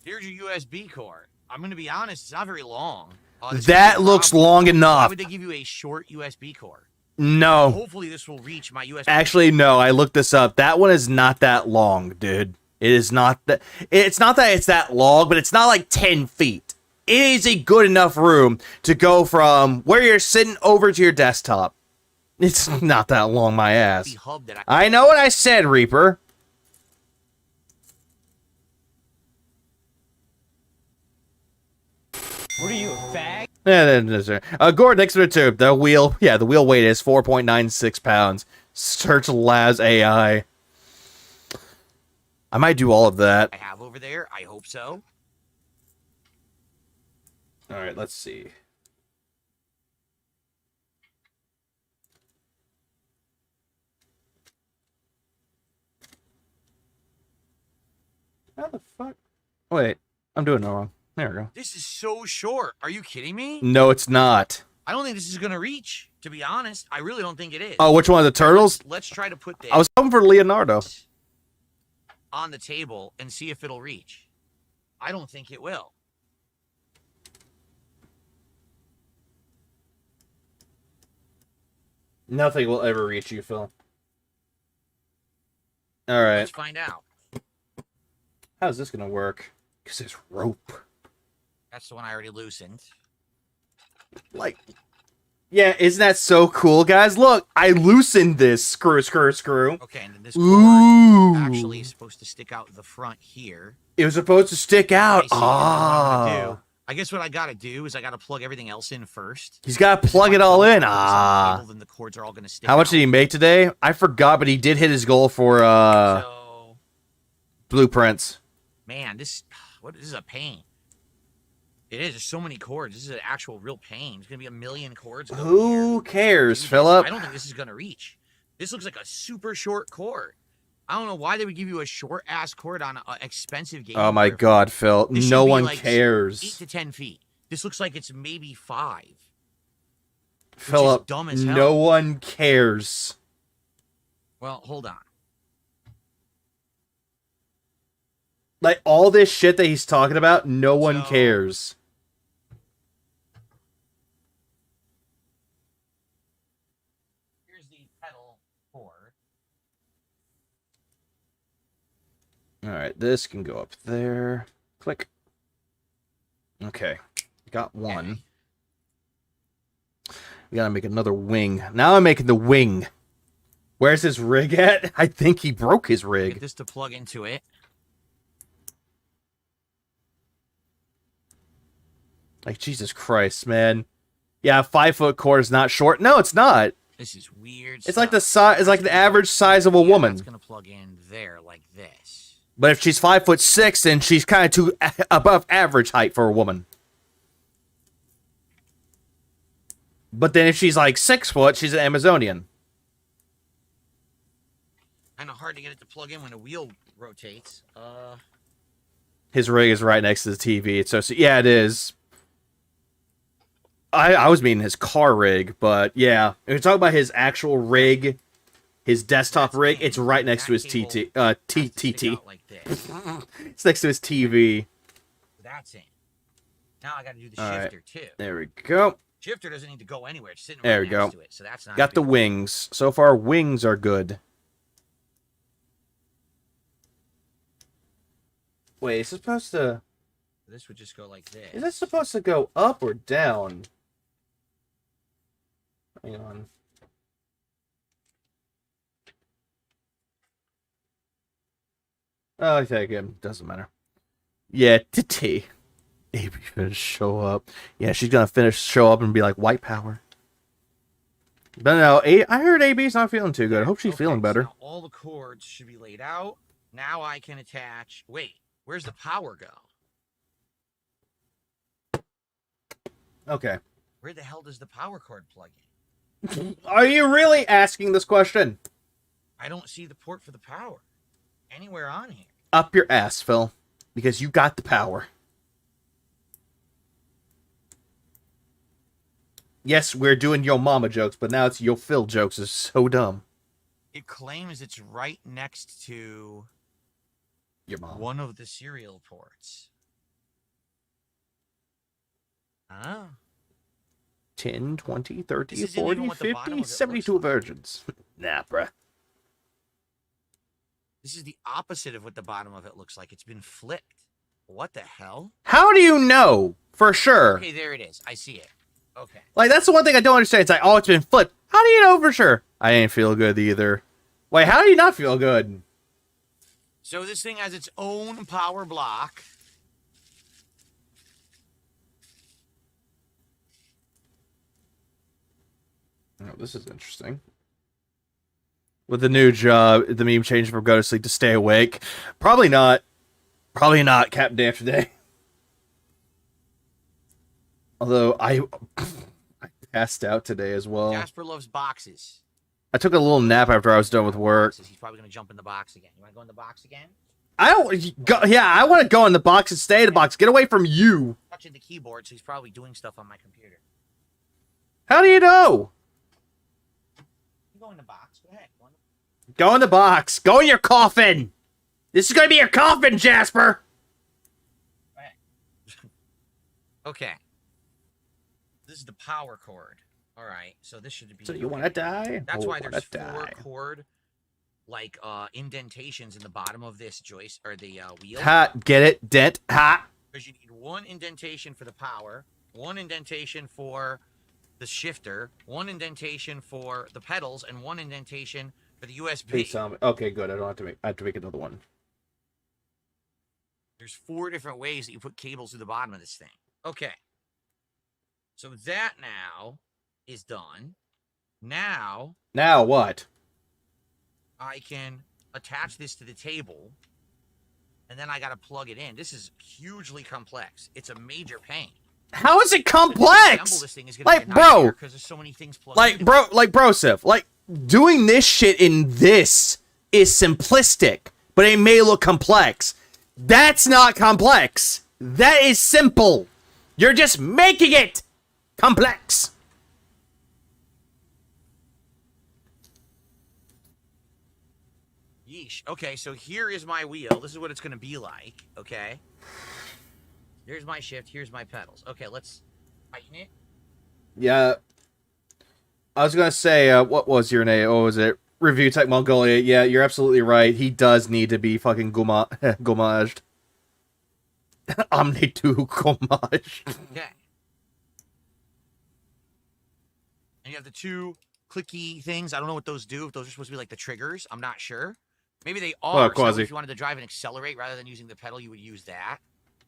Here's your USB cord. I'm going to be honest, it's not very long. That looks long Why enough. would they give you a short USB cord? No. Hopefully this will reach my USB. Actually, no. I looked this up. That one is not that long, dude. It is not that. It's not that it's that long, but it's not like 10 feet. It is a good enough room to go from where you're sitting over to your desktop. It's not that long, my ass. hub that I know what I said, Reaper. What are you, a fag? Gordon, next to the tube. The wheel weight is 4.96 pounds. Search Labs AI. I might do all of that. I have over there. I hope so. All right, let's see. How the fuck? Wait, I'm doing it wrong. There we go. This is so short. Are you kidding me? No, it's not. I don't think this is going to reach, to be honest. I really don't think it is. Oh, which one of the turtles? Let's try to put this I was hoping for Leonardo. on the table and see if it'll reach. I don't think it will. Nothing will ever reach you, Phil. All right. Let's find out. How's this gonna work? Because there's rope. That's the one I already loosened. Like, yeah, isn't that so cool, guys? Look, I loosened this. Screw. Okay, and then this Ooh. cord actually is supposed to stick out the front here. It was supposed to stick out. I see. And then what I'm gonna Ah. do- I guess what I gotta do is I gotta plug everything else in first. He's got to plug it all in. Ah. Then the cords are all gonna stick How much out. did he make today? I forgot, but he did hit his goal for So, blueprints. man, this is a pain. It is. There's so many cords. This is an actual real pain. It's gonna be a million cords. going Who here. cares, Dude, Philip? I don't think this is gonna reach. This looks like a super short cord. I don't know why they would give you a short ass cord on an expensive game. Oh my God, Phil! This should No be one like cares. 8 to 10 feet. This looks like it's maybe 5. Philip, dumb as hell. no one cares. Well, hold on. Like, all this shit that he's talking about, no one So- cares. Here's the pedal cord. Alright, this can go up there. Click. Okay. Got one. Okay. We gotta make another wing. Now I'm making the wing. Where's his rig at? I think he broke his Get rig. this to plug into it. Like, Jesus Christ, man. Yeah, 5-foot cord is not short. No, it's not. This is weird. It's like the size. It's like the average size of a woman. It's gonna plug in there like this. But if she's 5'6", then she's kind of too above average height for a woman. But then if she's like 6 foot, she's an Amazonian. Kind of hard to get it to plug in when the wheel rotates. His rig is right next to the TV. It's so yeah, it is. I was meaning his car rig, but yeah, if you're talking about his actual rig, his desktop rig, it's right next to his TT. TT. Like this. It's next to his TV. That's in. Now I got to do the All right. shifter too. There we go. Shifter doesn't need to go anywhere. It's sitting There right we next go. to it. So that's not Got a the big- wings. So far, wings are good. Wait, it's supposed to... This would just go like this. Is this supposed to go up or down? Hang on. Oh, I think it doesn't matter. Yeah, Titty. AB finish show up. Yeah, she's gonna finish show up and be like white power. But no, I heard AB's not feeling too good. I hope she's Okay, feeling better. so now all the cords should be laid out. Now I can attach. Wait, where's the power go? Okay. Where the hell does the power cord plug in? Are you really asking this question? I don't see the port for the power anywhere on here. Up your ass, Phil. Because you got the power. Yes, we're doing Yo Mama jokes, but now it's Yo Phil jokes. It's so dumb. It claims it's right next to Your mom. one of the serial ports. Oh. 10, 20, 30, This isn't even 40, what the bottom 50, of it 72 looks like. virgins. Nah, bruh. This is the opposite of what the bottom of it looks like. It's been flipped. What the hell? How do you know for sure? Okay, there it is. I see it. Okay. Like, that's the one thing I don't understand. It's like, oh, it's been flipped. How do you know for sure? I ain't feel good either. Wait, how do you not feel good? So this thing has its own power block. Oh, this is interesting. With the new job, the meme changed from go to sleep to stay awake. Probably not. Probably not Captain Day After Day. Although I passed out today as well. Jasper loves boxes. I took a little nap after I was done with work. He's probably going to jump in the box again. You want to go in the box again? I don't go. Yeah, I want to go in the box and stay in the box. Get away from you. Touching the keyboard, so he's probably doing stuff on my computer. How do you know? You go in the box. Go ahead. Go in the box. Go in your coffin. This is gonna be your coffin, Jasper. Okay. This is the power cord. All right. So this should be. So you want to die? That's why there's 4 cord, like indentations in the bottom of this joist or the wheel. Ha! Get it? Dent? Ha! Because you need 1 indentation for the power, 1 indentation for the shifter, 1 indentation for the pedals, and 1 indentation for the USB. Please tell me. Okay, good. I don't have to make. I have to make another one. There's 4 different ways that you put cables through the bottom of this thing. Okay. So that now is done. Now What? I can attach this to the table, and then I got to plug it in. This is hugely complex. It's a major pain. How is it complex? This thing is like, bro, because there's so many things plugged like, into bro, like, brosif, like, doing this shit in this is simplistic, but it may look complex. That's not complex. That is simple. You're just making it complex. Yeesh. Okay, so here is my wheel. This is what it's going to be like, okay? Here's my shift. Here's my pedals. Okay, let's tighten it. Yeah. I was gonna say, what was your name? What was it? Review Tech Mongolia. Yeah, you're absolutely right. He does need to be fucking gommaged. Omni 2 gommaged. Okay. And you have the 2 clicky things. I don't know what those do. If those are supposed to be like the triggers. I'm not sure. Maybe they are. Quasi. So if you wanted to drive and accelerate rather than using the pedal, you would use that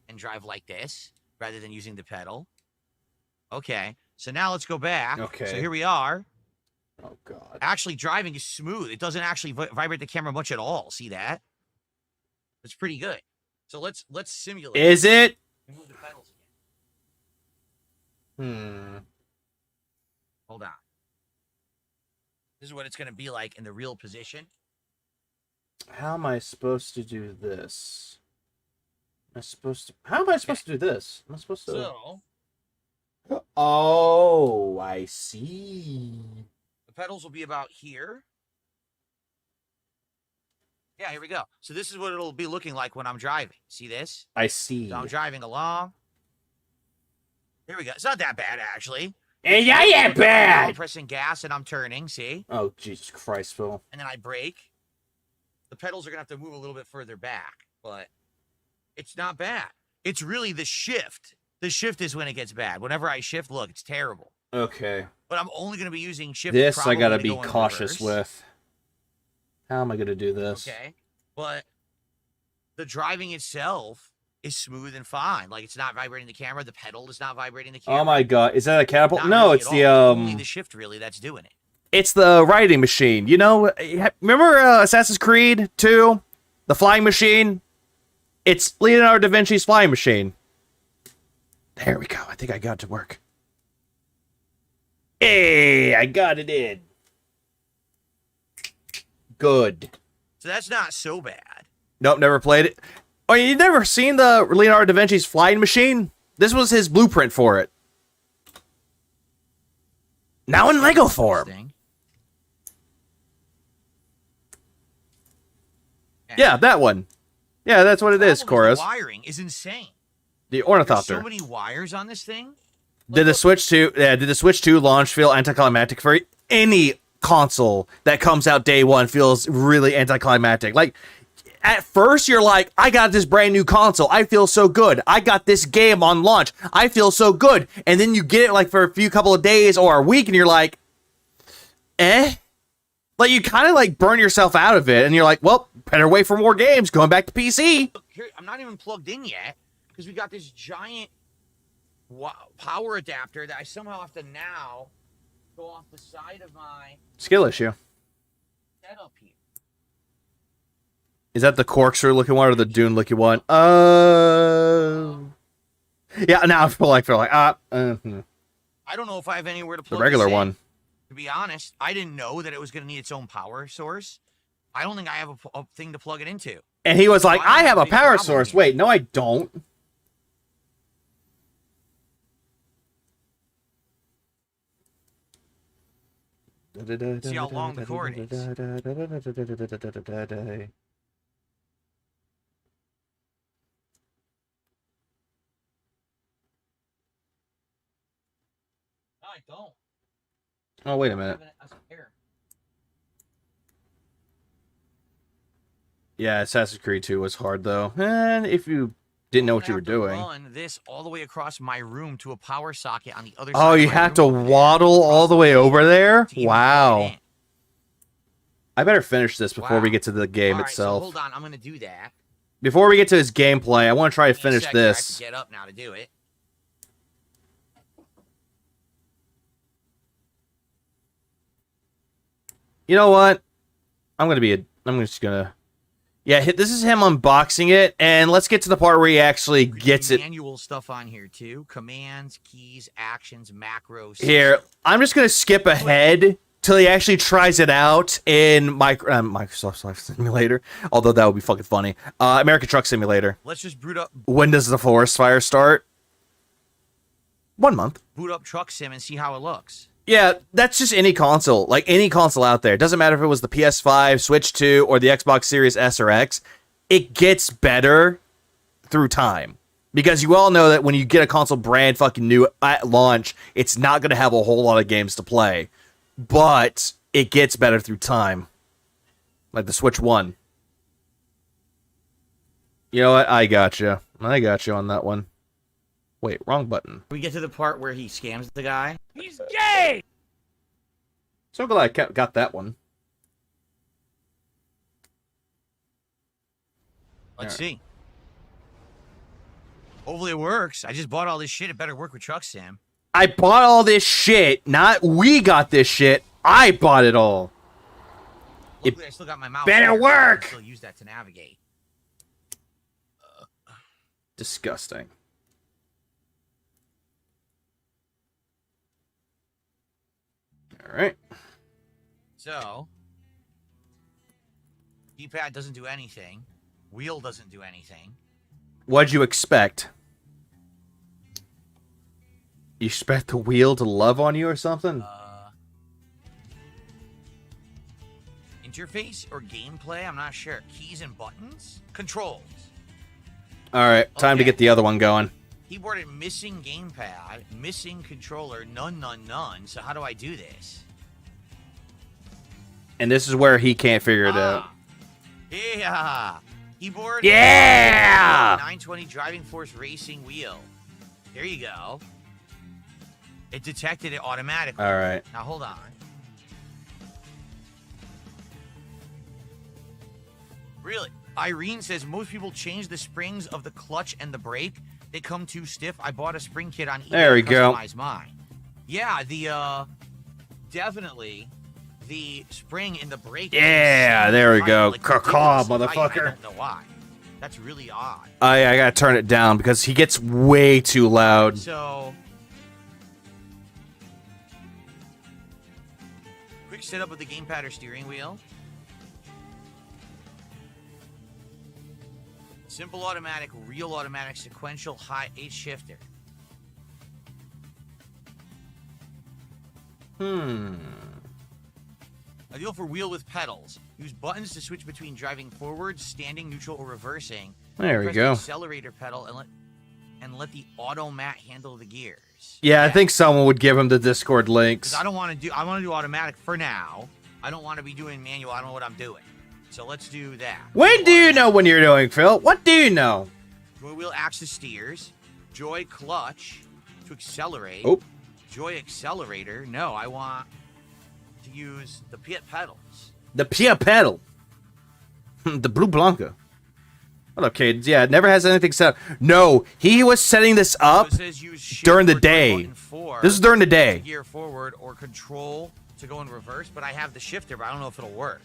and drive like this rather than using the pedal. Okay. So now let's go back. Okay. So here we are. Oh, God. Actually, driving is smooth. It doesn't actually vibrate the camera much at all. See that? It's pretty good. So let's simulate. Is it? Move the pedals again. Hmm. Hold on. This is what it's going to be like in the real position. How am I supposed to do this? How am I supposed to do this? Am I supposed to? So, Oh, I see. the pedals will be about here. Yeah, here we go. So this is what it'll be looking like when I'm driving. See this? I see. So I'm driving along. Here we go. It's not that bad, actually. Yeah, I'm bad. pressing gas and I'm turning, see? Oh, Jesus Christ, Phil. And then I brake. The pedals are going to have to move a little bit further back, but it's not bad. It's really the shift. The shift is when it gets bad. Whenever I shift, look, it's terrible. Okay. But I'm only going to be using shift. This I probably gotta to be go in cautious reverse. with. How am I gonna do this? Okay. But the driving itself is smooth and fine. Like, it's not vibrating the camera. The pedal is not vibrating the camera. Oh my God, is that a catapult? Not No, really it's at the all. Only the shift really that's doing it. It's the writing machine. You know, remember Assassin's Creed 2? The flying machine? It's Leonardo da Vinci's flying machine. There we go. I think I got it to work. Hey, I got it in. Good. So that's not so bad. Nope, never played it. Oh, you never seen the Leonardo da Vinci's flying machine? This was his blueprint for it. Now in Lego form. Thing. Yeah, that one. Yeah, that's what it is, Chorus. The wiring is insane. The There's ornithopter. so many wires on this thing. Did the Switch 2 launch feel anticlimactic for any console that comes out day one? Feels really anticlimactic. Like, at first you're like, I got this brand new console, I feel so good. I got this game on launch, I feel so good. And then you get it like for a few couple of days or a week and you're like, like, you kind of like burn yourself out of it and you're like, well, better wait for more games, going back to PC. Look, here, I'm not even plugged in yet because we got this giant power adapter that I somehow have to now go off the side of my Skill issue. setup here. Is that the corkscrew looking one or the dune looking one? Yeah, now I feel like I don't know if I have anywhere to plug the regular this in. one. To be honest, I didn't know that it was going to need its own power source. I don't think I have a thing to plug it into. And he was like, Why I have a big power problem source. here? Wait, no, I don't. See how long the cord is. No, I don't. Oh, wait a minute. Yeah, Assassin's Creed 2 was hard, though. And if you didn't know what you were doing. Run this all the way across my room to a power socket on the other side. Oh, you have to waddle all the way over there? Wow. I better finish this before we get to the game itself. So hold on, I'm going to do that. Before we get to his gameplay, I want to try to finish this. I have to get up now to do it. You know what? I'm just gonna. Yeah, this is him unboxing it, and let's get to the part where he actually gets it. Manual stuff on here too: commands, keys, actions, macros. Here, I'm just gonna skip ahead till he actually tries it out in Microsoft Flight Simulator. Although that would be fucking funny. American Truck Simulator. Let's just boot up. When does the forest fire start? 1 month. Boot up Truck Sim and see how it looks. Yeah, that's just any console. Like, any console out there. It doesn't matter if it was the PS5, Switch 2, or the Xbox Series S or X. It gets better through time. Because you all know that when you get a console brand fucking new at launch, it's not going to have a whole lot of games to play. But it gets better through time. Like the Switch 1. You know what? I got you. I got you on that one. Wait, wrong button. We get to the part where he scams the guy. He's gay! So glad I got that one. Let's see. Hopefully it works. I just bought all this shit. It better work with Truck Sim. I bought all this shit. Not we got this shit. I bought it all. Luckily, I still got my mouse. Better here. work! I still use that to navigate. Disgusting. All right. So, D-pad doesn't do anything. Wheel doesn't do anything. What'd you expect? You expect the wheel to love on you or something? Interface or gameplay? I'm not sure. Keys and buttons? Controls. All right, time to get the other one going. Keyboard and missing gamepad, missing controller, none, none, none. So how do I do this? And this is where he can't figure it out. Yeah. Keyboard. Yeah. 920 Driving Force Racing wheel. There you go. It detected it automatically. All right. Now hold on. Really? Irene says most people change the springs of the clutch and the brake. They come too stiff. I bought a spring kit on eBay. There we go. Customize mine. Yeah, the definitely the spring in the brake. Yeah, there we go. Like, Caw-caw, I motherfucker. don't know why. That's really odd. I gotta turn it down because he gets way too loud. So, quick setup of the gamepad or steering wheel. Simple automatic, real automatic, sequential, high 8 shifter. Ideal for wheel with pedals. Use buttons to switch between driving forward, standing, neutral, or reversing. There we Press go. the accelerator pedal and let the automat handle the gears. Yeah, I think someone would give him the Discord links. Because I want to do automatic for now. I don't want to be doing manual. I don't know what I'm doing. So let's do that. When do you know when you're doing, Phil? What do you know? Joy wheel acts as steers. Joy clutch to accelerate. Oh. Joy accelerator. No, I want to use the Piet pedals. The Pia pedal. The Blue Blanca. What up, kids? Yeah, it never has anything set up. No, he was setting this up So it says use shift during the or day. button 4 This is during the to day. gear forward or control to go in reverse, but I have the shifter, but I don't know if it'll work.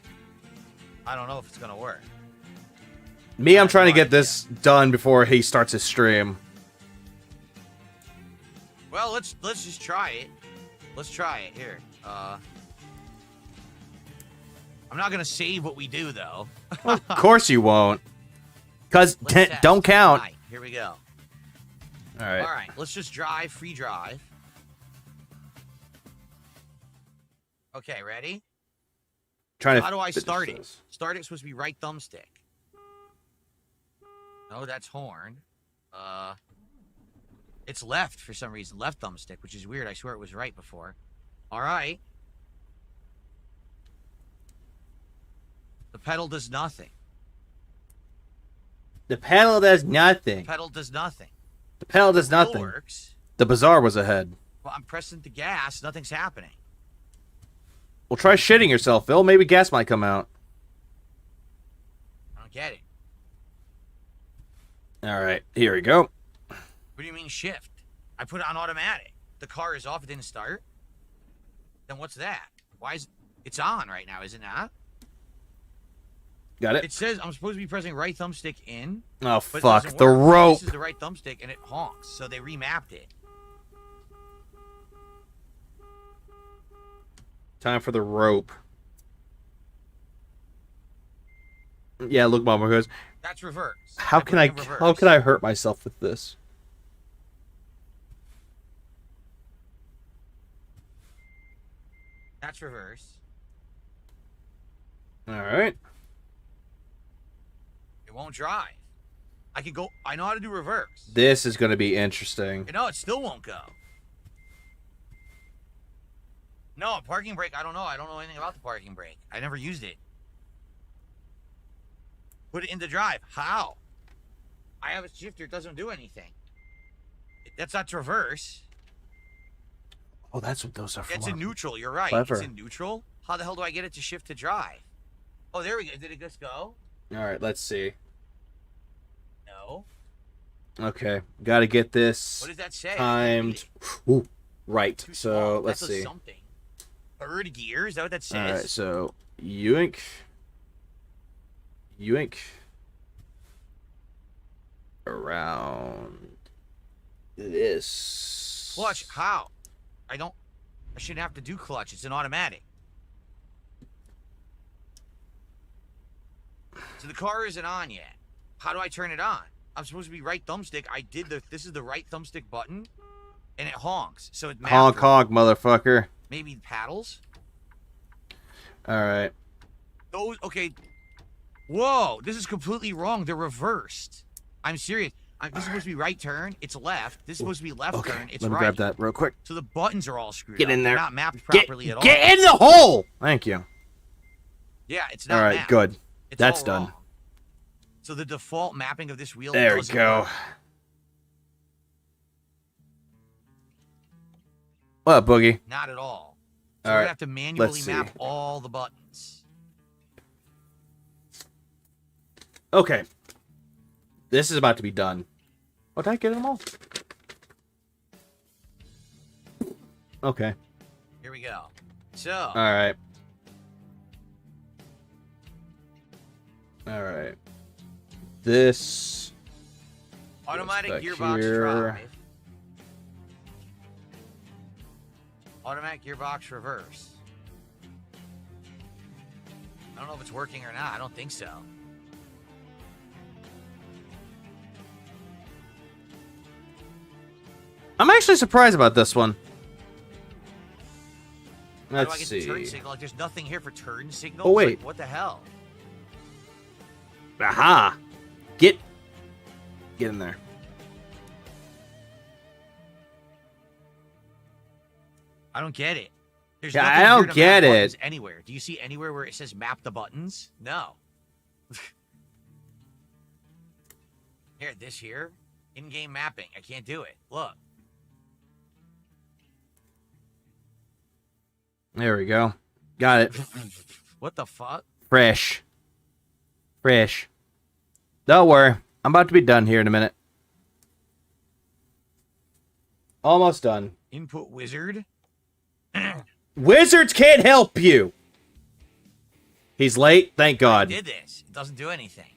I don't know if it's going to work. Me, I'm trying to get this done before he starts his stream. Well, let's just try it. Let's try it here. I'm not gonna save what we do though. Of course you won't. Because don't count. Right, here we go. All right. All right, let's just drive, free drive. Okay, ready? How do I start it? Start it's supposed to be right thumbstick. No, that's horn. It's left for some reason. Left thumbstick, which is weird. I swear it was right before. All right. The pedal does nothing. The pedal does nothing. The pedal does nothing. The pedal does nothing. Still works. The bazaar was ahead. Well, I'm pressing the gas. Nothing's happening. Well, try shitting yourself, Phil. Maybe gas might come out. I don't get it. All right, here we go. What do you mean shift? I put it on automatic. The car is off. It didn't start. Then what's that? Why is it's on right now? Is it not? Got it. It says I'm supposed to be pressing right thumbstick in. Oh, but fuck. it doesn't The work. rope. This is the right thumbstick, and it honks. So they remapped it. Time for the rope. Yeah, look, Mama goes. That's reverse. How can I hurt myself with this? That's reverse. All right. It won't drive. I can go. I know how to do reverse. This is going to be interesting. No, it still won't go. No, a parking brake. I don't know. I don't know anything about the parking brake. I never used it. Put it into drive. How? I have a shifter. It doesn't do anything. That's not reverse. Oh, that's what those are for. It's in neutral. You're right. Clever. It's in neutral. How the hell do I get it to shift to drive? Oh, there we go. Did it just go? All right, let's see. No. Okay, got to get this What does that say? timed. Ooh, right. Too So small. let's That does see. Something. Third gear. Is that what that says? All right, so yoink around this. Clutch. How? I shouldn't have to do clutch. It's an automatic. So the car isn't on yet. How do I turn it on? I'm supposed to be right thumbstick. This is the right thumbstick button, and it honks. So it Honk, honk, motherfucker. Maybe paddles. All right. Those okay. Whoa, this is completely wrong. They're reversed. I'm serious. This is supposed to be right turn. It's left. This is supposed to be left turn. It's Let me right. grab that real quick. So the buttons are all screwed Get up. in there. They're not mapped properly at all. Get in the hole. Thank you. Yeah, it's not All right, mapped. good. It's That's all done. wrong. So the default mapping of this wheel There we doesn't go. work. What up, Boogie? Not at all. So All we're right, gonna have to manually let's map see. all the buttons. Okay. This is about to be done. Oh, did I get them all? Okay. Here we go. So All right. All right. This. automatic back gearbox here. drive. Automatic gearbox reverse. I don't know if it's working or not. I don't think so. I'm actually surprised about this one. How do I Let's get the turn see. signal? Like, there's nothing here for turn signals. Oh, wait. Like, what the hell? Aha! Get in there. I don't get it. There's Yeah, nothing I here don't to map get buttons it. anywhere. Do you see anywhere where it says map the buttons? No. Here, this here, in-game mapping. I can't do it. Look. There we go. Got it. What the fuck? Fresh. Don't worry. I'm about to be done here in a minute. Almost done. Input wizard. Wizards can't help you. He's late. Thank I God. did this. It doesn't do anything.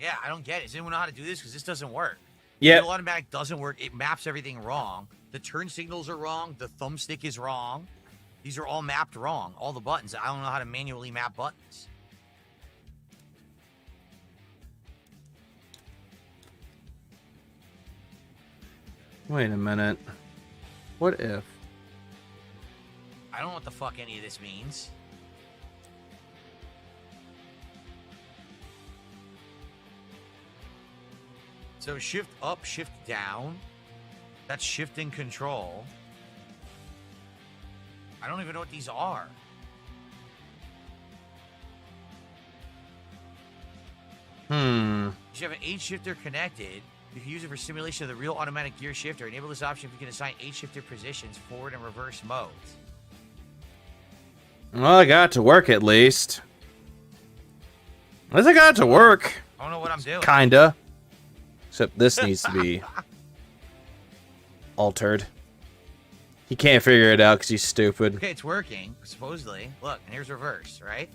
Yeah, I don't get it. Does anyone know how to do this? Because this doesn't work. Yeah. The automatic doesn't work. It maps everything wrong. The turn signals are wrong. The thumbstick is wrong. These are all mapped wrong. All the buttons. I don't know how to manually map buttons. Wait a minute. What if? I don't know what the fuck any of this means. So shift up, shift down. That's shift and control. I don't even know what these are. You should have an 8 shifter connected. You can use it for simulation of the real automatic gear shifter. Enable this option if you can assign 8 shifter positions, forward and reverse modes. Well, I got it to work at least. At least I got it to work. I don't know what I'm doing. Kinda. Except this needs to be altered. He can't figure it out because he's stupid. Okay, it's working, supposedly. Look, and here's reverse, right?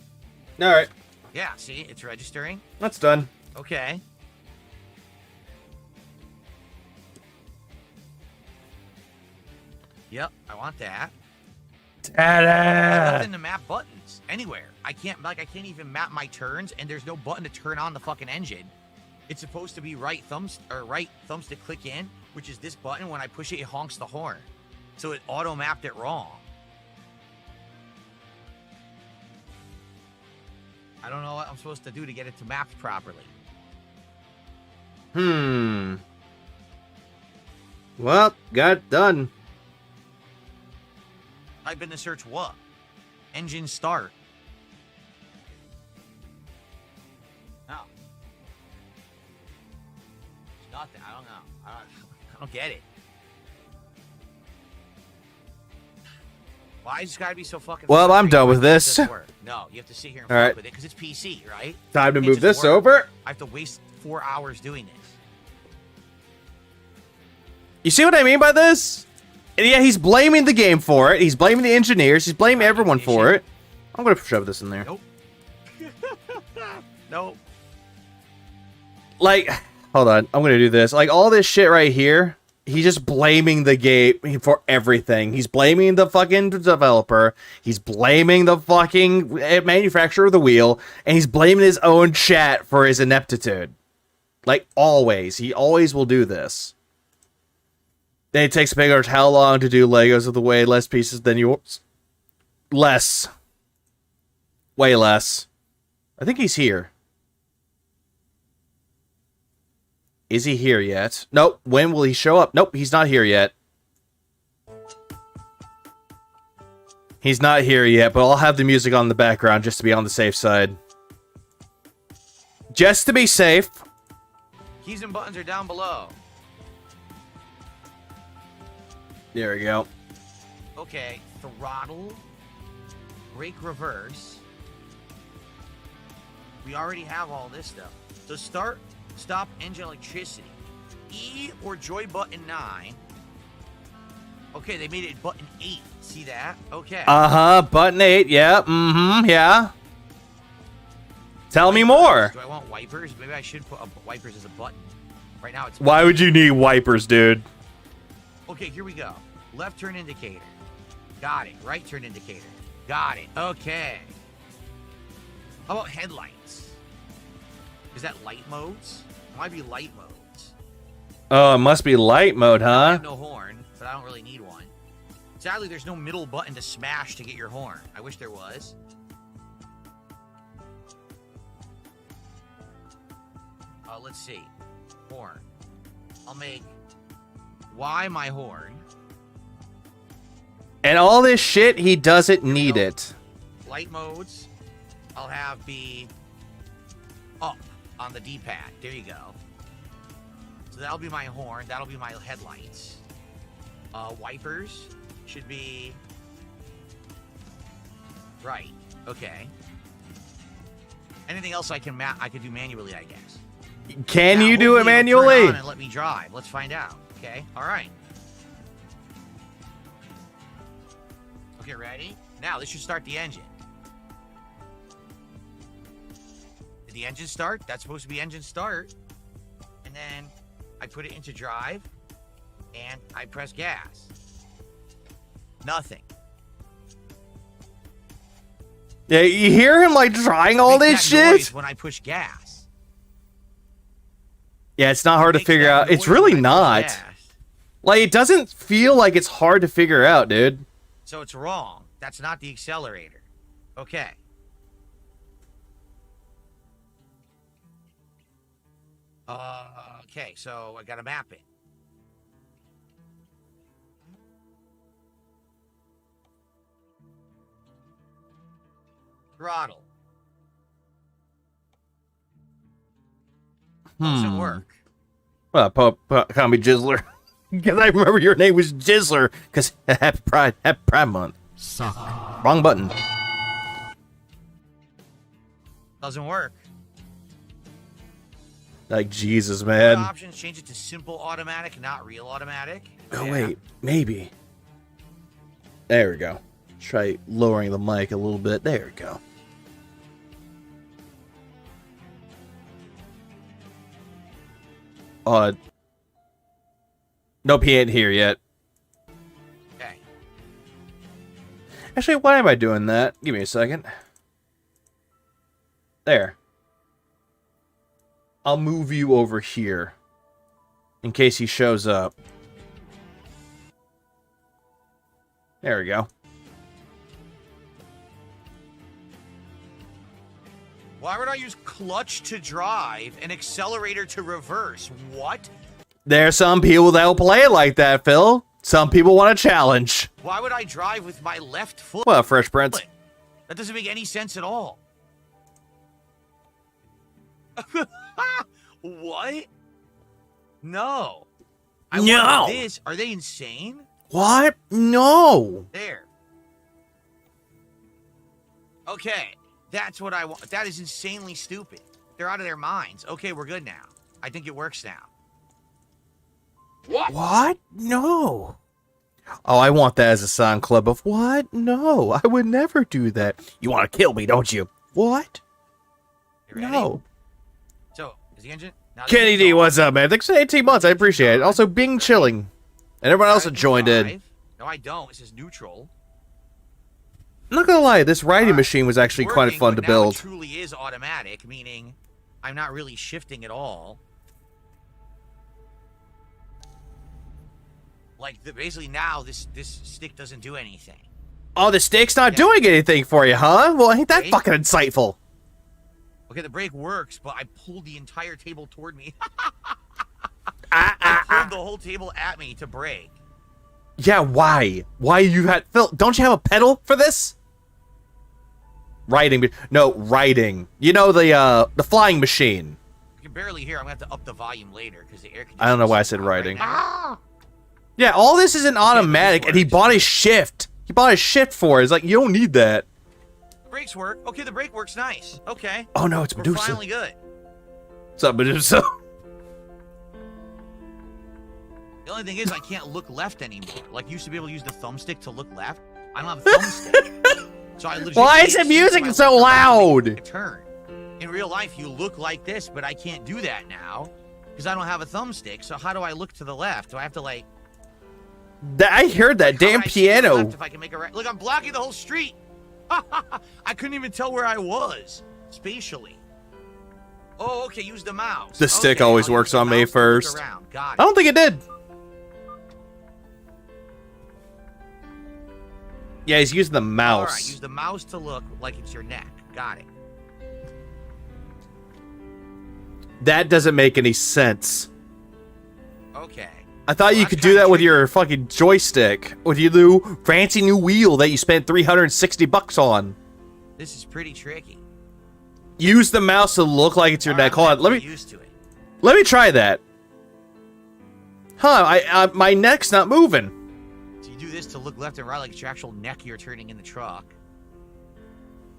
Alright. Yeah, see? It's registering. That's done. Okay. Yep, I want that. Nothing to map buttons anywhere. I can't even map my turns, and there's no button to turn on the fucking engine. It's supposed to be right thumbstick click in, which is this button. When I push it, it honks the horn. So it auto mapped it wrong. I don't know what I'm supposed to do to get it to map properly. Well, got it done. Type in the search what? Engine start. No. It's nothing. I don't know. I don't get it. Why is this gotta be so fucking... Well, I'm done with this. No, you have to sit here and All fuck right. with it because it's PC, right? Time to It move just this works. over. I have to waste 4 hours doing this. You see what I mean by this? And yeah, he's blaming the game for it. He's blaming the engineers. He's blaming everyone for it. I'm going to shove this in there. Nope. Nope. Like, hold on. I'm going to do this. Like, all this shit right here, he's just blaming the game for everything. He's blaming the fucking developer. He's blaming the fucking manufacturer of the wheel. And he's blaming his own chat for his ineptitude. Like, always. He always will do this. Then it takes Bigglers how long to do Legos with the way less pieces than yours? Less. Way less. I think he's here. Is he here yet? Nope. When will he show up? Nope, he's not here yet. He's not here yet, but I'll have the music on the background just to be on the safe side. Just to be safe. Keys and buttons are down below. There we go. Okay, throttle, brake reverse. We already have all this stuff. So start, stop engine electricity. E or joy button 9. Okay, they made it button 8. See that? Okay. Button 8. Yeah. Yeah. Tell me more. Do I want wipers? Maybe I should put wipers as a button. Right now it's... Why would you need wipers, dude? Okay, here we go. Left turn indicator. Got it. Right turn indicator. Got it. Okay. How about headlights? Is that light modes? It might be light modes. Oh, it must be light mode, I huh? have no horn, but I don't really need one. Sadly, there's no middle button to smash to get your horn. I wish there was. Let's see. Horn. I'll make Y my horn. And all this shit, he doesn't need it. Light modes, I'll have be up on the D-pad. There you go. So that'll be my horn. That'll be my headlights. Wipers should be right. Okay. Anything else I can do manually, I guess. Can Now, you do it hopefully it'll turn manually? on and let me drive. Let's find out. Okay. All right. Okay, ready? Now, this should start the engine. Did the engine start? That's supposed to be engine start. And then I put it into drive, and I press gas. Nothing. Yeah, you hear him like trying all this shit? When I push gas. Yeah, it's not hard to figure out. It's really not. Like, it doesn't feel like it's hard to figure out, dude. So it's wrong. That's not the accelerator. Okay. Okay, so I gotta map it. Throttle. Doesn't work. Well, call me Jizzler. Because I remember your name was Jizzler. Because happy Pride Month. Suck. Wrong button. Doesn't work. Like, Jesus, What man. options? Change it to simple automatic, not real automatic. Oh, Yeah. wait. Maybe. There we go. Try lowering the mic a little bit. There we go. Nope, he ain't here yet. Okay. Actually, why am I doing that? Give me a second. There. I'll move you over here. In case he shows up. There we go. Why would I use clutch to drive and accelerator to reverse? What? There's some people that will play it like that, Phil. Some people want a challenge. Why would I drive with my left foot? Well, Fresh Prince. That doesn't make any sense at all. What? No. I want this. Are they insane? What? No. There. Okay. That's what I want. That is insanely stupid. They're out of their minds. Okay, we're good now. I think it works now. What? No. Oh, I want that as a sound clip of what? No, I would never do that. You want to kill me, don't you? What? You ready? No. So, is the engine? Now the Kenny engine's D, on. what's up, man? Thanks for 18 months. I appreciate it. Also, Bing Chilling. And everyone else that joined in. No, I don't. It says neutral. I'm not gonna lie, this riding machine was actually quite Working, fun to but now build. It truly is automatic, meaning I'm not really shifting at all. Like, basically now, this stick doesn't do anything. Oh, the stick's not doing anything for you, huh? Well, ain't that fucking insightful? Okay, the brake works, but I pulled the entire table toward me. I pulled the whole table at me to brake. Yeah, why? Why you had... Phil, don't you have a pedal for this? Riding... No, riding. You know, the flying machine. You can barely hear. I'm going to have to up the volume later because the air conditioning... I don't know why I said riding. Yeah, all this isn't automatic, and he bought his shift. He bought his shift for it. It's like, you don't need that. The brakes work. Okay, the brake works nice. Okay. Oh, no, it's We're Medusa. finally good. What's up, Medusa? The only thing is I can't look left anymore. Like, you used to be able to use the thumbstick to look left. I don't have a thumbstick. So I legit Why is the music so loud? Turn. In real life, you look like this, but I can't do that now because I don't have a thumbstick. So how do I look to the left? Do I have to, like... I heard that damn piano. If I can make a right. Look, I'm blocking the whole street. I couldn't even tell where I was spatially. Oh, okay. Use the mouse. The stick Okay, always I'll works use the on May mouse to look 1st. around. Got it. I don't think it did. Yeah, he's using the All right. mouse. Use the mouse to look like it's your neck. Got it. That doesn't make any sense. Okay. I thought you could do that with your fucking joystick. With your new fancy new wheel that you spent $360 on. This is pretty tricky. Use the mouse to look like it's your neck. Hold on, let me Used to it. let me try that. Huh? My neck's not moving. So you do this to look left and right like it's your actual neck you're turning in the truck.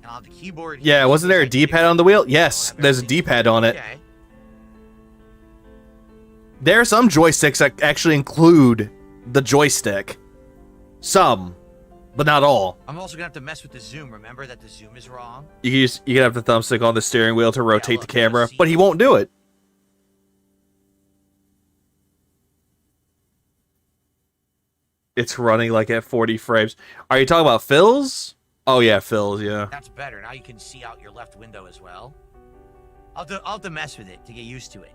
And on the keyboard. Yeah, wasn't there a D-pad on the wheel? Yes, there's a D-pad on it. Okay. There are some joysticks that actually include the joystick. Some, but not all. I'm also gonna have to mess with the zoom. Remember that the zoom is wrong. You can have the thumbstick on the steering wheel to rotate look, the camera, see. but he won't do it. It's running like at 40 frames. Are you talking about Phil's? Oh yeah, Phil's, yeah. That's better. Now you can see out your left window as well. I'll have to mess with it to get used to it.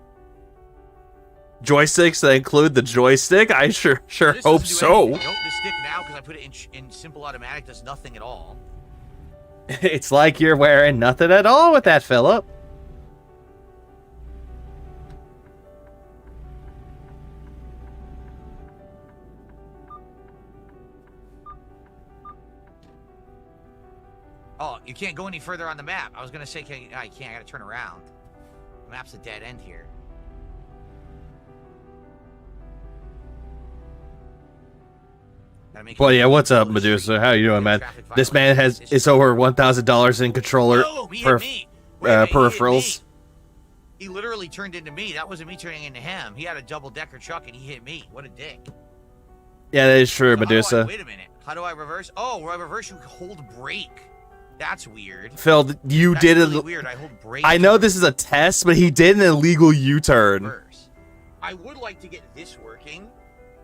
Joysticks that include the joystick? I sure This hope doesn't do so. anything. Nope, the stick now, because I put it in simple automatic, does nothing at all. It's like you're wearing nothing at all with that, Philip. Oh, you can't go any further on the map. I was going to say, I can't. I got to turn around. The map's a dead end here. Well, yeah, what's up, Medusa? How you doing, man? This man is over $1,000 in controller peripherals. He literally turned into me. That wasn't me turning into him. He had a double-decker truck, and he hit me. What a dick. Yeah, that is true, So Medusa. wait a minute. How do I reverse? Oh, where I reverse, you hold brake. That's weird. Phil, you That's did really it. Weird. I hold brake. I know this is a test, but he did an illegal U-turn. Reverse. I would like to get this working,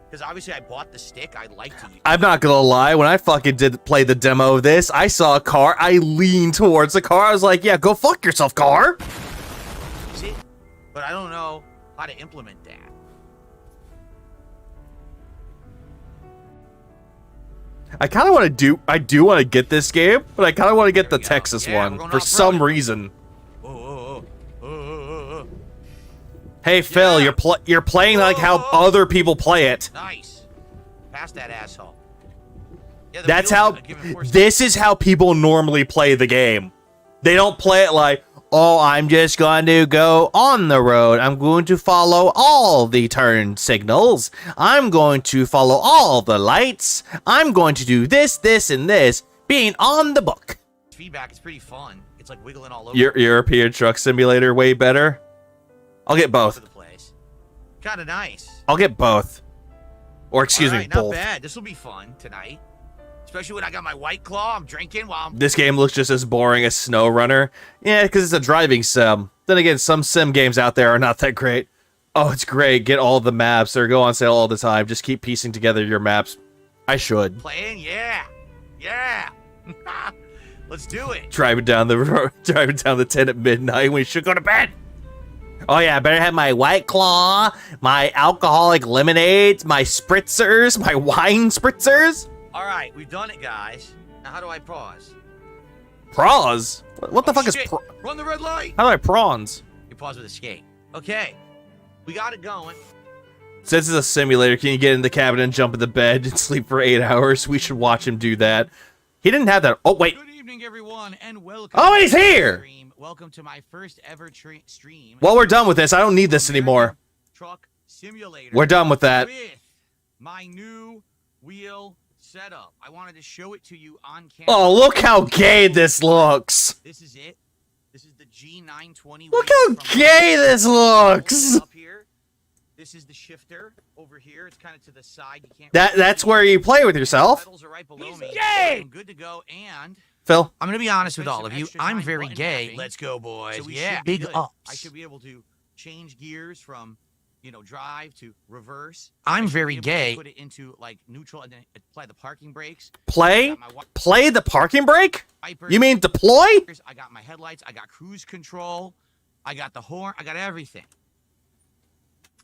because obviously I bought the stick. I'd like to use. I'm not gonna lie. When I fucking did play the demo of this, I saw a car. I leaned towards the car. I was like, "Yeah, go fuck yourself, car." See? But I don't know how to implement that. I kind of want to do. I do want to get this game, but I kind of want to get the Texas one for some reason. Hey Phil, you're playing like how other people play it. Nice. Pass that asshole. Yeah, That's how. This is how people normally play the game. They don't play it like, oh, I'm just going to go on the road. I'm going to follow all the turn signals. I'm going to follow all the lights. I'm going to do this, this, and this. Being on the book. Feedback is pretty fun. It's like wiggling all over. Your European Truck Simulator way better. I'll get both. Kind of nice. I'll get both. Or excuse me, Not both. bad. This will be fun tonight. Especially when I got my White Claw. I'm drinking while I'm... This game looks just as boring as Snow Runner. Yeah, because it's a driving sim. Then again, some sim games out there are not that great. Oh, it's great. Get all the maps. They go on sale all the time. Just keep piecing together your maps. I should. Playing? Yeah. Yeah. Let's do it. Driving down the road, driving down the 10 at midnight when you should go to bed. Oh yeah, I better have my White Claw, my alcoholic lemonades, my spritzers, my wine spritzers. All right, we've done it, guys. Now, how do I pause? Pause? What the fuck is Run the red light. How do I prawns? You pause with escape. Okay, we got it going. Since it's a simulator, can you get in the cabin and jump in the bed and sleep for 8 hours? We should watch him do that. He didn't have that. Oh, wait. Good evening, everyone, and welcome. Oh, he's here! Welcome to my first ever stream. Well, we're done with this. I don't need this anymore. Truck simulator. We're done with that. With my new wheel setup. I wanted to show it to you on camera. Oh, look how gay this looks. This is it. This is the G920. Look how gay this looks. Up here. This is the shifter over here. It's kind of to the side. You can't. That's where you play with yourself. Pedals are right below me. I'm good to go. And Phil, I'm gonna be honest with all of you. I'm very gay. Let's go, boys. So yeah, big ups. I should be able to change gears from, drive to reverse. I'm very gay. Put it into like neutral and then apply the parking brakes. Play the parking brake? You mean deploy? I got my headlights. I got cruise control. I got the horn. I got everything.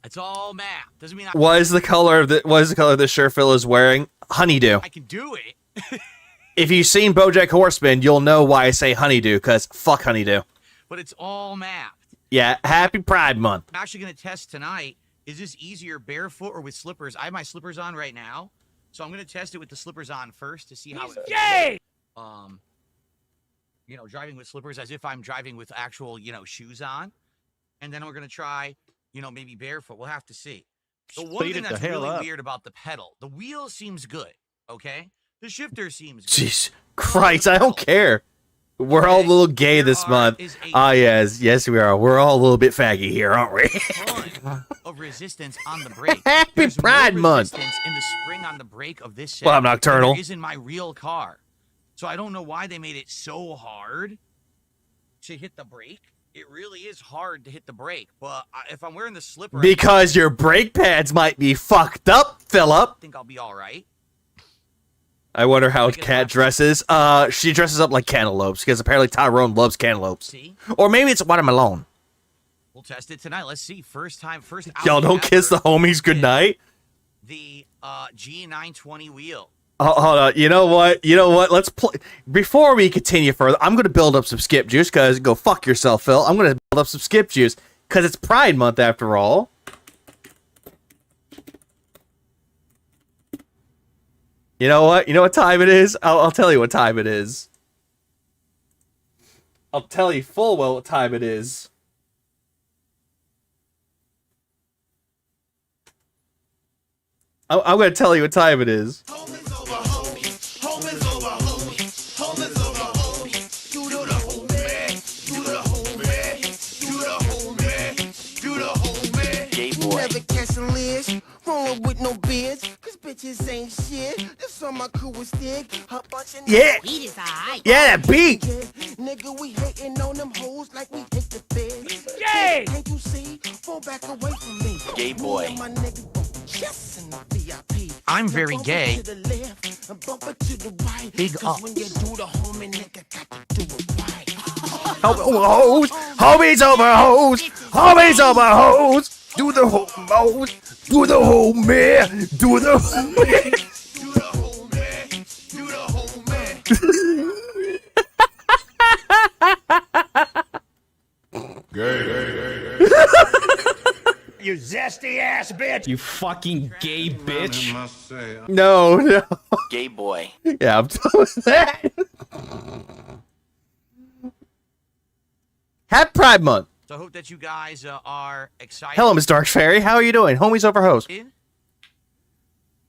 It's all map. Doesn't mean What is the color of the shirt Phil is wearing? Honeydew. I can do it. If you've seen BoJack Horseman, you'll know why I say honeydew, because fuck honeydew. But it's all mapped. Yeah, happy Pride Month. I'm actually going to test tonight. Is this easier barefoot or with slippers? I have my slippers on right now, so I'm going to test it with the slippers on first to see how it's gay. Driving with slippers as if I'm driving with actual, shoes on. And then we're going to try, maybe barefoot. We'll have to see. The one thing that's really weird about the pedal, the wheel seems good, okay? The shifter seems good. Jeez, Christ, I don't care. We're all a little gay this month. Ah, yes, we are. We're all a little bit faggy here, aren't we? Of resistance on the brake. Happy Pride Month. In the spring on the brake of this set. Well, I'm nocturnal. Is in my real car, so I don't know why they made it so hard to hit the brake. It really is hard to hit the brake, but if I'm wearing the slipper, because your brake pads might be fucked up, Philip. I think I'll be all right. I wonder how Cat dresses. She dresses up like cantaloupes because apparently Tyrone loves cantaloupes. See? Or maybe it's watermelon. We'll test it tonight. Let's see. First Y'all don't kiss the homies goodnight. The G920 wheel. Oh, hold on. You know what? Let's play. Before we continue further, I'm going to build up some skip juice because go fuck yourself, Phil. I'm going to build up some skip juice because it's Pride Month after all. You know what? You know what time it is? I'll tell you what time it is. I'll tell you full well what time it is. I'm going to tell you what time it is. Rolling with no beards, cause bitches ain't shit. This on my crew is thick. A bunch of Yeah. beat is alright. Yeah, that beat. Nigga, we hating on them hoes like we hate the feds. Gay! Can't you see? Fall back away from me. Gay boy. My nigga, yes, in the VIP. I'm very gay. To the left, and bump it to the right. Big Cause ups. when you do the homie, nigga got to do it right. Hoes, homies over hoes, homies over hoes. Do the homos, do the home man, do the home man. Do the whole man, do the whole man. You zesty ass bitch! You fucking gay bitch. No. Gay boy. Yeah, I'm done with that. Happy Pride Month. So I hope that you guys are excited. Hello, Miss Dark Fairy. How are you doing? Homies over hoes.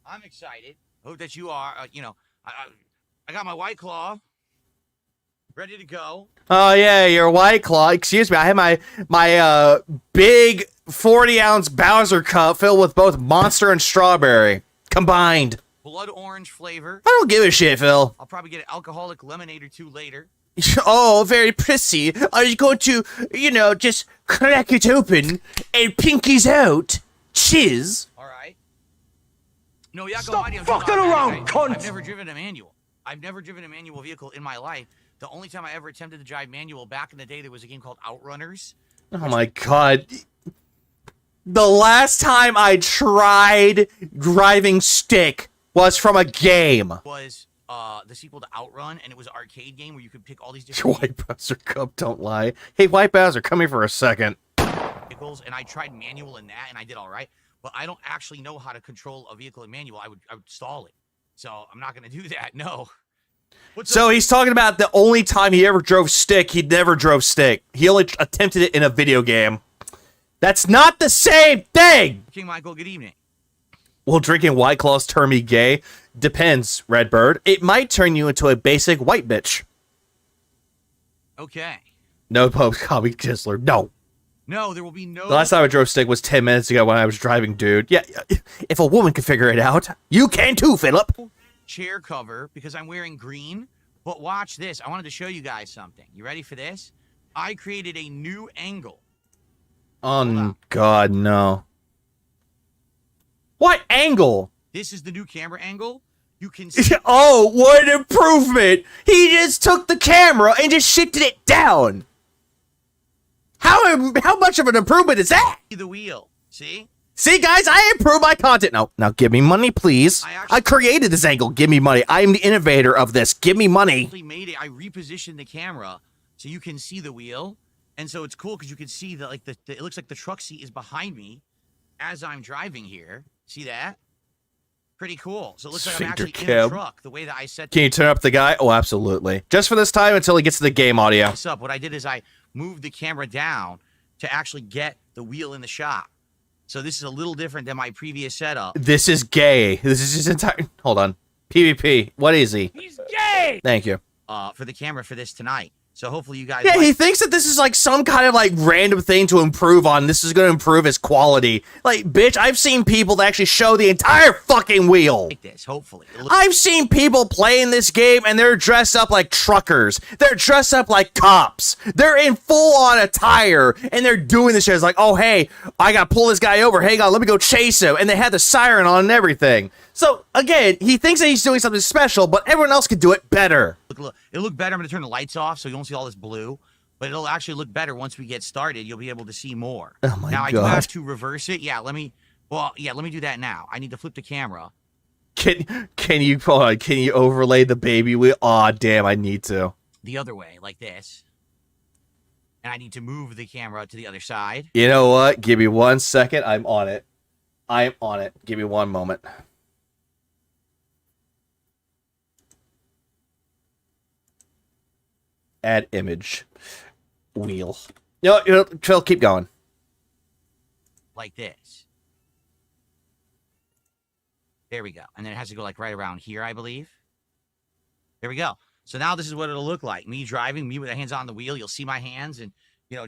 I'm excited. Hope that you are. I got my White Claw ready to go. Oh yeah, your White Claw. Excuse me. I have my big 40-ounce Bowser cup filled with both Monster and strawberry combined. Blood orange flavor. I don't give a shit, Phil. I'll probably get an alcoholic lemonade or two later. Oh, very prissy. Are you going to, just crack it open and pinkies out? Chiz. All right. No, Yakko Stop Mighty, I'm fucking just around, I've cunt! never driven a manual. I've never driven a manual vehicle in my life. The only time I ever attempted to drive manual back in the day, there was a game called Outrunners. Oh my god. The last time I tried driving stick was from a game. Was the sequel to Outrun, and it was an arcade game where you could pick all these different White Bowser Cup, don't lie. Hey, White Bowser, come here for a second. vehicles, and I tried manual in that, and I did all right. But I don't actually know how to control a vehicle in manual. I would stall it. So I'm not going to do that. No. So he's talking about the only time he ever drove stick. He never drove stick. He only attempted it in a video game. That's not the same thing. King Michael, good evening. Will drinking White Claws turn me gay? Depends, Redbird. It might turn you into a basic white bitch. Okay. No, Pope Comic Chisler. No. No, there will be no... The last time I drove stick was 10 minutes ago when I was driving, dude. Yeah, if a woman can figure it out, you can too, Philip. Chair cover because I'm wearing green. But watch this. I wanted to show you guys something. You ready for this? I created a new angle. Oh, God, no. What angle? This is the new camera angle. You can see... Oh, what an improvement. He just took the camera and just shifted it down. How much of an improvement is that? the wheel. See? See, guys, I improve my content. Now give me money, please. I created this angle. Give me money. I am the innovator of this. Give me money. I repositioned the camera so you can see the wheel. And so it's cool because you can see that it looks like the truck seat is behind me as I'm driving here. See that? Pretty cool. So it looks like I'm actually in a truck the way that I set. Can you turn up the guy? Oh, absolutely. Just for this time until he gets to the game audio. What's up? What I did is I moved the camera down to actually get the wheel in the shot. So this is a little different than my previous setup. This is gay. This is his entire... Hold on. PvP. What is he? He's gay! Thank you. For the camera for this tonight. So hopefully you guys... Yeah, he thinks that this is like some kind of like random thing to improve on. This is going to improve his quality. Like, bitch, I've seen people that actually show the entire fucking wheel. Like this, hopefully. I've seen people playing this game and they're dressed up like truckers. They're dressed up like cops. They're in full-on attire and they're doing this shit. It's like, oh, hey, I got to pull this guy over. Hang on, let me go chase him. And they had the siren on and everything. So, again, he thinks that he's doing something special, but everyone else can do it better. Look, it'll look better. I'm going to turn the lights off so you don't see all this blue. But it'll actually look better once we get started. You'll be able to see more. Oh, my now, God. I do have to reverse it. Yeah, let me do that now. I need to flip the camera. Can you hold on, can you overlay the baby wheel? Aw, damn, I need to. The other way, like this. And I need to move the camera to the other side. You know what? Give me 1 second. I'm on it. I'm on it. Give me one moment. Add image. Wheel. Phil, keep going. Like this. There we go. And then it has to go like right around here, I believe. There we go. So now this is what it'll look like. Me driving, me with the hands on the wheel. You'll see my hands and,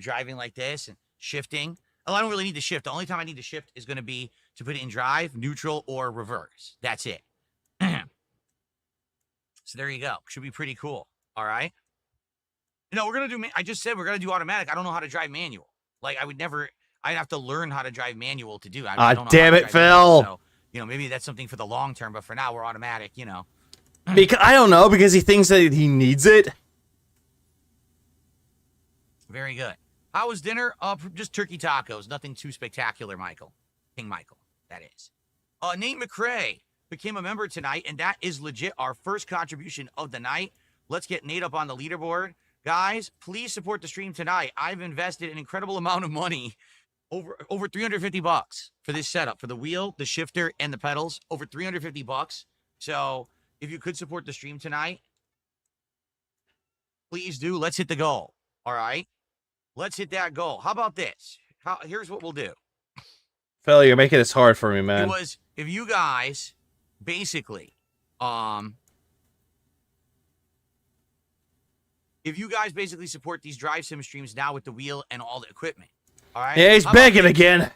driving like this and shifting. Oh, I don't really need to shift. The only time I need to shift is going to be to put it in drive, neutral, or reverse. That's it. So there you go. Should be pretty cool. All right. We're going to do, I just said we're going to do automatic. I don't know how to drive manual. Like I'd have to learn how to drive manual to do. I don't know damn how to it, drive manual, Phil. so, maybe that's something for the long term, but for now we're automatic, Because I don't know, because he thinks that he needs it. Very good. How was dinner? Just turkey tacos. Nothing too spectacular, Michael. King Michael, that is. Nate McCrae became a member tonight, and that is legit our first contribution of the night. Let's get Nate up on the leaderboard. Guys, please support the stream tonight. I've invested an incredible amount of money, over $350 for this setup, for the wheel, the shifter, and the pedals. Over $350. So if you could support the stream tonight, please do. Let's hit the goal. All right? Let's hit that goal. How about this? Here's what we'll do. Phil, you're making this hard for me, man. It was, if you guys basically, support these Drive Sim streams now with the wheel and all the equipment. All right? Yeah, he's begging again.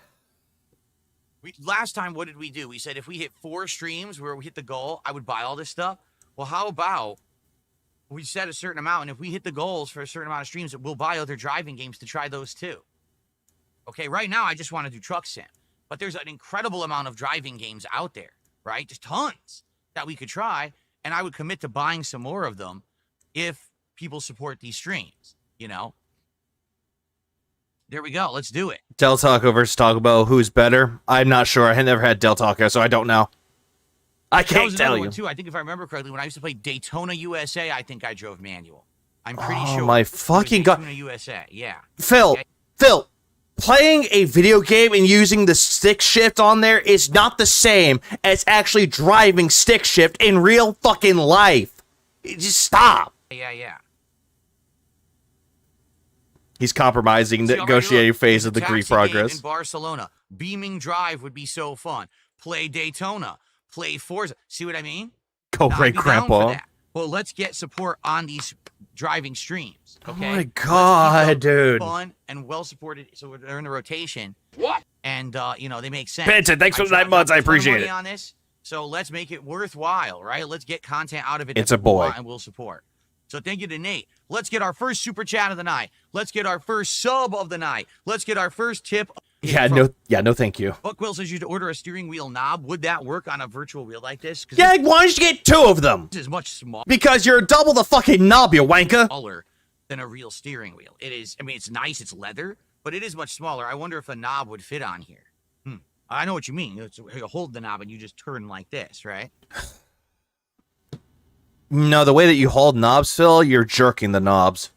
Last time, what did we do? We said if we hit 4 streams where we hit the goal, I would buy all this stuff. Well, how about we set a certain amount, and if we hit the goals for a certain amount of streams, we'll buy other driving games to try those too. Okay, right now I just want to do Truck Sim, but there's an incredible amount of driving games out there, right? Just tons that we could try, and I would commit to buying some more of them if people support these streams, There we go. Let's do it. Del Taco versus Taco Bell. Who's better? I'm not sure. I had never had Del Taco, so I don't know. I can't tell you. One too. I think if I remember correctly, when I used to play Daytona USA, I think I drove manual. I'm pretty sure. Oh my fucking god! Daytona USA, yeah. Phil, Okay. Phil, playing a video game and using the stick shift on there is not the same as actually driving stick shift in real fucking life. Just stop. Yeah. He's compromising the negotiating phase of the Greek progress. In Barcelona, beaming drive would be so fun. Play Daytona, play Forza. See what I mean? Go I'd great be down grandpa. for that. Well, let's get support on these driving streams. Okay? Oh my god, dude. Fun and well supported, so they're in the rotation. What? And they make sense. Benson, thanks for the 9 months. I appreciate it. On this, so let's make it worthwhile, right? Let's get content out of it. It's a boy, and we'll support. So thank you to Nate. Let's get our first super chat of the night. Let's get our first sub of the night. Let's get our first tip. No, thank you. Buckwill says you should order a steering wheel knob. Would that work on a virtual wheel like this? Yeah, why don't you get 2 of them? This is much smaller. Because you're double the fucking knob, you wanker. Smaller than a real steering wheel. It is. I mean, it's nice. It's leather, but it is much smaller. I wonder if a knob would fit on here. I know what you mean. You hold the knob and you just turn like this, right? No, the way that you hold knobs, Phil, you're jerking the knobs.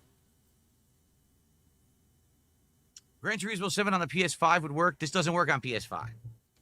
Gran Turismo 7 on the PS5 would work. This doesn't work on PS5.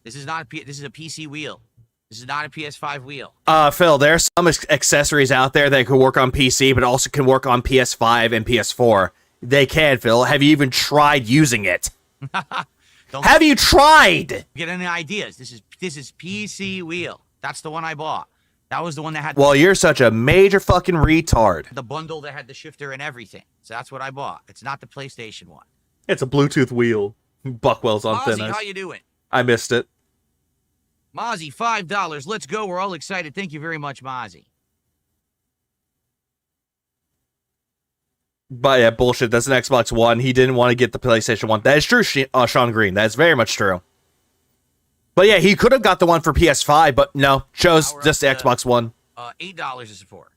This is not this is a PC wheel. This is not a PS5 wheel. Phil, there's some accessories out there that could work on PC, but also can work on PS5 and PS4. They can, Phil. Have you even tried using it? Have you tried? Get any ideas? This is PC wheel. That's the one I bought. That was the one that had. Well, you're such a major fucking retard. The bundle that had the shifter and everything. So that's what I bought. It's not the PlayStation one. It's a Bluetooth wheel. Buckwell's on thin ice. How you doing? I missed it. Mozzie, $5. Let's go. We're all excited. Thank you very much, Mozzie. But yeah, bullshit. That's an Xbox One. He didn't want to get the PlayStation One. That is true, Sean Green. That's very much true. But yeah, he could have got the one for PS5, but no, chose just the Xbox One. $8 of support.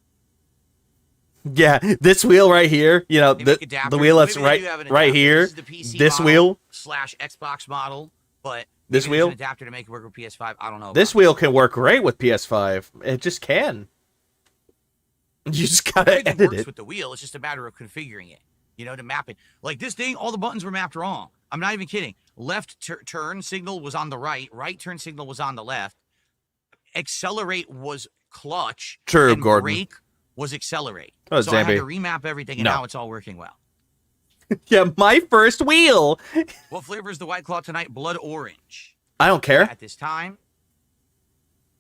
Yeah, this wheel right here, you know, the wheel that's right here, This is the PC this model wheel, / Xbox model, but this maybe there's wheel, an adapter to make it work with PS5. I don't know. this wheel can work great with PS5. It just can. You just gotta Everything edit works it. with the wheel. It's just a matter of configuring it, you know, to map it. Like this thing, all the buttons were mapped wrong. I'm not even kidding. Left turn signal was on the right. Right turn signal was on the left. Accelerate was clutch. True, and Gordon. Brake was accelerate. Oh, so I had Zambi. to remap everything, and No. now it's all working well. Yeah, my first wheel. What flavor is the White Claw tonight? Blood orange. I don't care. At this time.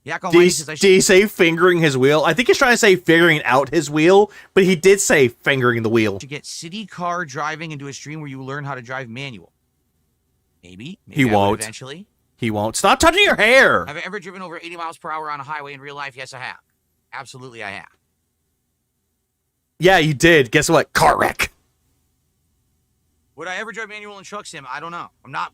Yak Did Almighty says I did he should say fingering his wheel? I think he's trying to say figuring out his wheel, but he did say fingering the wheel. get city car driving and do a stream where you learn how to drive manual. Maybe He I would won't. eventually. He won't. Stop touching your hair. Have I ever driven over 80 miles per hour on a highway in real life? Yes, I have. Absolutely, I have. Yeah, you did. Guess what? Car wreck. Would I ever drive manual in truck sim? I don't know. I'm not.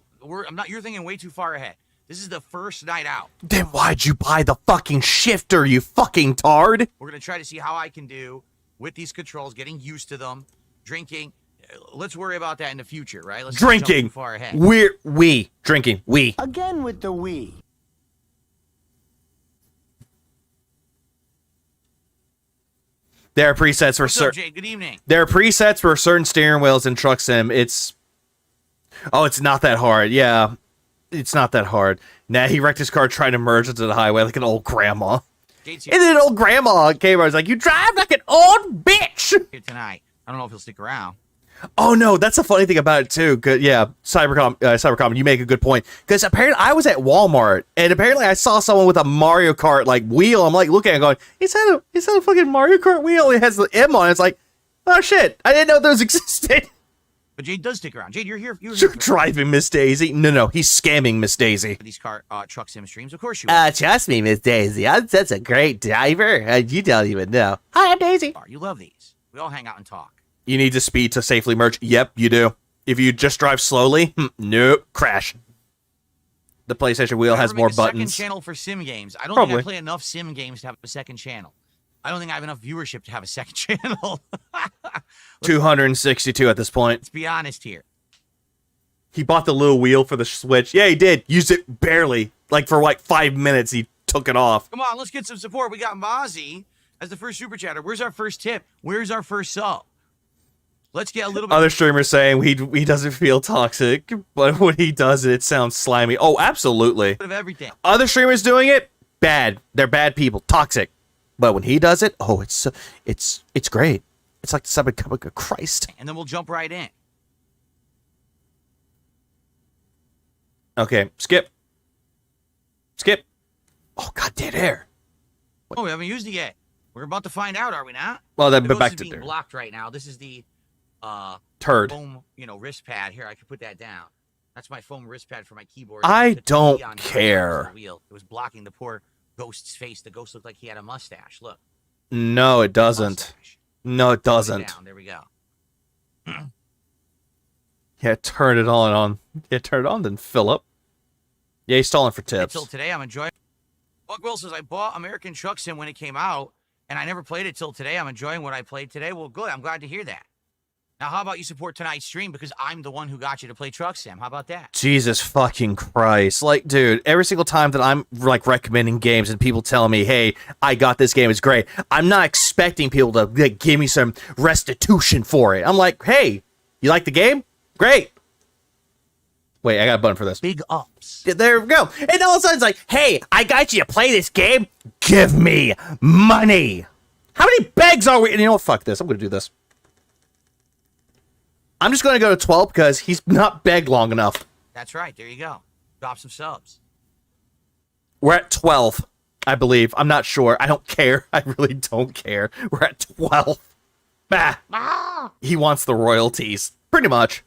You're thinking way too far ahead. This is the first night out. Then why'd you buy the fucking shifter, you fucking tard? We're gonna try to see how I can do with these controls, getting used to them, drinking. Let's worry about that in the future, right? Let's not jump Drinking. too far ahead. We drinking. We. Again with the we. There are presets for What's up, certain. Jade? Good evening. There are presets for certain steering wheels in Truck Sim. It's not that hard. Yeah, it's not that hard. Nah, he wrecked his car trying to merge into the highway like an old grandma. Jade's And then an old grandma came. I was like, "You drive like an old bitch." here tonight. I don't know if he'll stick around. Oh no, that's the funny thing about it too. Good, yeah, Cybercom, you make a good point. Because apparently I was at Walmart and apparently I saw someone with a Mario Kart like wheel. I'm like looking at it going, is that a fucking Mario Kart wheel? It has the M on it. It's like, oh shit, I didn't know those existed. But Jade does stick around. Jade, you're here. You're You're here driving Miss Daisy. No, he's scamming Miss Daisy. for these truck sim streams. Of course you are. Trust me, Miss Daisy. I'm such a great driver. You don't even know. Hi, I'm Daisy. You love these. We all hang out and talk. You need to speed to safely merge. Yep, you do. If you just drive slowly, nope, crash. The PlayStation wheel has more buttons. Second channel for sim games. I don't Probably. think I play enough sim games to have a second channel. I don't think I have enough viewership to have a second channel. 262 at this point. Let's be honest here. He bought the little wheel for the Switch. Yeah, he did. Used it barely. Like for like 5 minutes, he took it off. Come on, let's get some support. We got Mozzie as the first super chatter. Where's our first tip? Where's our first sub? Let's get a little bit. Other streamers saying he doesn't feel toxic, but when he does it, it sounds slimy. Oh, absolutely. Of everything. Other streamers doing it, bad. They're bad people, toxic. But when he does it, oh, it's great. It's like the second coming of Christ. And then we'll jump right in. Okay, skip. Oh, god, dead air. Oh, we haven't used it yet. We're about to find out, are we not? Well, then, The but ghost back is to being there. blocked right now. This is the Turd. foam, wrist pad. Here, I can put that down. That's my foam wrist pad for my keyboard. I It's a don't TV on the care. wheel. It was blocking the poor ghost's face. The ghost looked like he had a mustache. Look. No, it doesn't. Mustache. No, it Put it doesn't. down. There we go. Yeah, turn it on. Yeah, turn it on, then fill up. Yeah, he's stalling for tips. Until today, I'm enjoying. Buck Will says I bought American Truck Sim when it came out, and I never played it till today. I'm enjoying what I played today. Well, good. I'm glad to hear that. Now, how about you support tonight's stream because I'm the one who got you to play Truck Sim? How about that? Jesus fucking Christ. Like, dude, every single time that I'm, like, recommending games and people tell me, hey, I got this game, it's great, I'm not expecting people to, like, give me some restitution for it. I'm like, hey, you like the game? Great. Wait, I got a button for this. Big ups. Yeah, there we go. And all of a sudden it's like, hey, I got you to play this game. Give me money. How many begs are we? And you know what? Fuck this. I'm going to do this. I'm just going to go to 12 because he's not begged long enough. That's right. There you go. Drop some subs. We're at 12, I believe. I'm not sure. I don't care. I really don't care. We're at 12. Bah. He wants the royalties. Pretty much.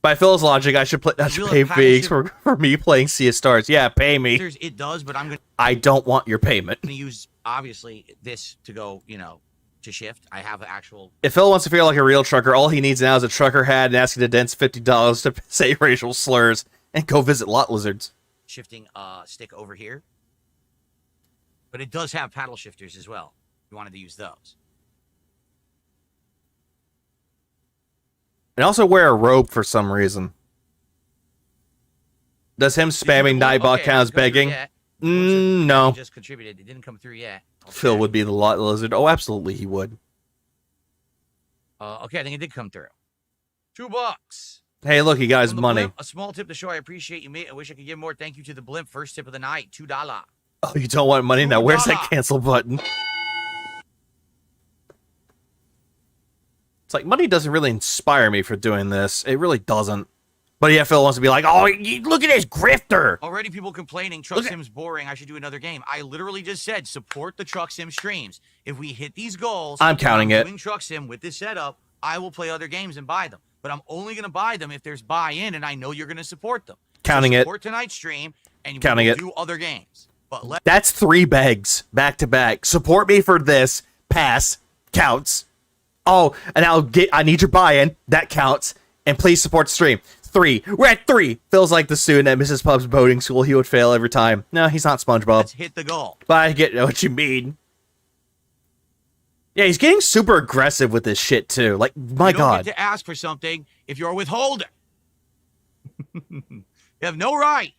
By Phil's logic, I should pay Viggs for me playing Sea of Stars. Yeah, pay me. It does, but I'm going I don't want your payment. to use, obviously, this to go, to shift. I have an actual... If Phil wants to feel like a real trucker, all he needs now is a trucker hat and asking to dents $50 to say racial slurs and go visit lot lizards. shifting stick over here. But it does have paddle shifters as well. You wanted to use those. And also wear a robe for some reason. Does him spamming Nightbot count as begging? No. He just contributed. It didn't come through yet. Okay. Phil would be the lot lizard. Oh, absolutely, he would. Okay, I think it did come through. $2. Hey, look, he got his money. Blimp, a small tip to show I appreciate you, mate. I wish I could give more. Thank you to the blimp. First tip of the night, $2. Oh, you don't want money now? Where's that cancel button? It's like money doesn't really inspire me for doing this. It really doesn't. But yeah, Phil wants to be like, oh, look at this grifter. Already people complaining, Truck Sim's boring. I should do another game. I literally just said support the Truck Sim streams. If we hit these goals, I'm counting it. Doing Truck Sim with this setup, I will play other games and buy them. But I'm only going to buy them if there's buy-in and I know you're going to support them. Counting so it. Support tonight's stream and Counting it. Do other games. But that's 3 bags back to back. Support me for this. Pass. Counts. Oh, and I need your buy-in. That counts. And please support the stream. 3. We're at 3. Feels like the student at Mrs. Pub's boating school. He would fail every time. No, he's not SpongeBob. Let's hit the goal. But I get what you mean. Yeah, he's getting super aggressive with this shit, too. Like, my you don't God. Get to ask for something if you're a withholder. You have no right.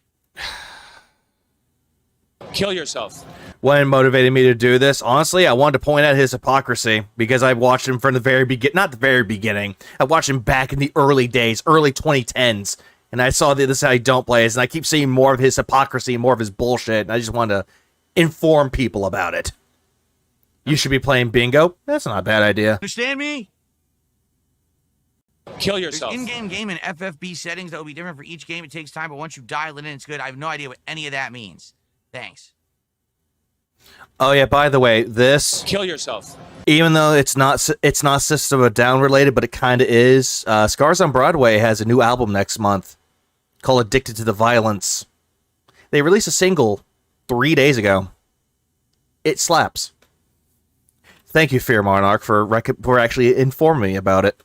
Kill yourself. What motivated me to do this? Honestly, I wanted to point out his hypocrisy because I watched him from the very beginning. Not the very beginning. I watched him back in the early days, early 2010s, and I saw that this is how he don't play, and I keep seeing more of his hypocrisy and more of his bullshit, and I just wanted to inform people about it. You should be playing bingo. That's not a bad idea. Understand me? Kill yourself. There's in-game game and FFB settings that will be different for each game. It takes time, but once you dial it in, it's good. I have no idea what any of that means. Thanks. Oh yeah, by the way, this Kill yourself. Even though it's not System of a Down related, but it kind of is. Scars on Broadway has a new album next month called Addicted to the Violence. They released a single 3 days ago. It slaps. Thank you, Fear Monarch, for actually informing me about it.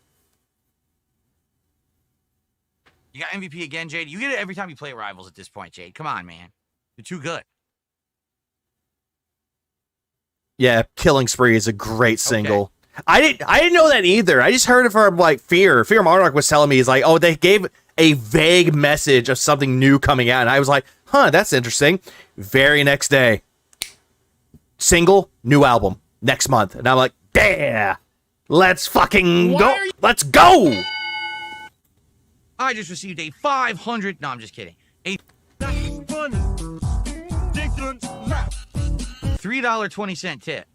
You got MVP again, Jade. You get it every time you play Rivals at this point, Jade. Come on, man. You're too good. Yeah, Killing Spree is a great single. Okay. I didn't know that either. I just heard it from like Fear. Fear Monarch was telling me, he's like, oh, they gave a vague message of something new coming out, and I was like, huh, that's interesting. Very next day, single, new album next month, and I'm like, yeah, let's fucking go. Let's go. I just received a 500. No, I'm just kidding. A $3.20 tip.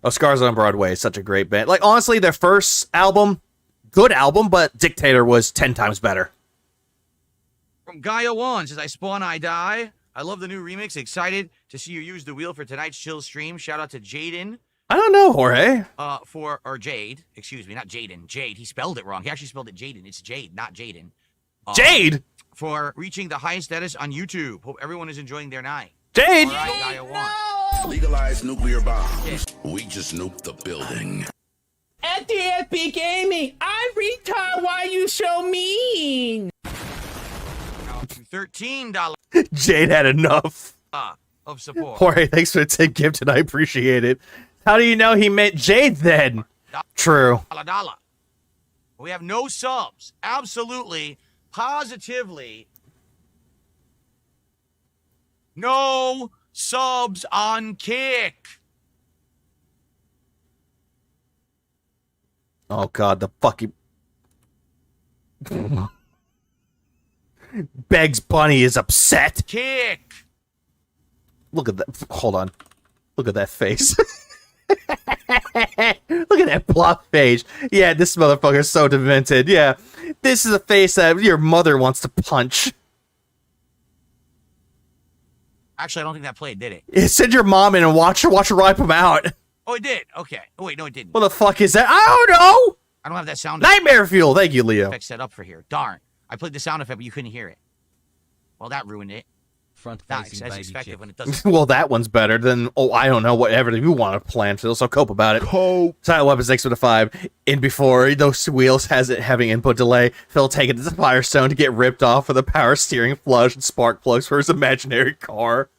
Oh, Scars on Broadway is such a great band. Like, honestly, their first album, good album, but Dictator was 10 times better. From Gaia1 says, I spawn, I die. I love the new remix. Excited to see you use the wheel for tonight's chill stream. Shout out to Jaden. I don't know, Jorge. Or Jade. Excuse me, not Jaden. Jade. He spelled it wrong. He actually spelled it Jaden. It's Jade, not Jaden. Jade? For reaching the highest status on YouTube. Hope everyone is enjoying their night. Jade! All right, Gaia1. Legalize nuclear bombs. We just nuked the building. At DSP Gaming, I retard why you so mean. $13 Jade had enough of support. Jorge, thanks for the 10 gift, and I appreciate it. How do you know he meant Jade then? True. $1. We have no subs. Absolutely, positively, no subs on Kick. Oh god, the fucking Begs Bunny is upset. Kick. Look at that. Hold on. Look at that face. Look at that bluff face. Yeah, this motherfucker's so demented. Yeah, this is a face that your mother wants to punch. Actually, I don't think that played, did it? Yeah, send your mom in and watch her wipe him out. Oh, it did. Okay. Oh wait, no, it didn't. What the fuck is that? I don't know. I don't have that sound Nightmare Fuel. Thank you, Leo. effect set up for here. Darn. I played the sound effect, but you couldn't hear it. Well, that ruined it. front-facing as baby expected chick. when it doesn't. Well, that one's better than, I don't know, whatever you want to plan, Phil, so cope about it. Cope. Silent Weapons 6 with a 5. In before those wheels has it having input delay. Phil taking the Firestone to get ripped off with a power steering flush and spark plugs for his imaginary car.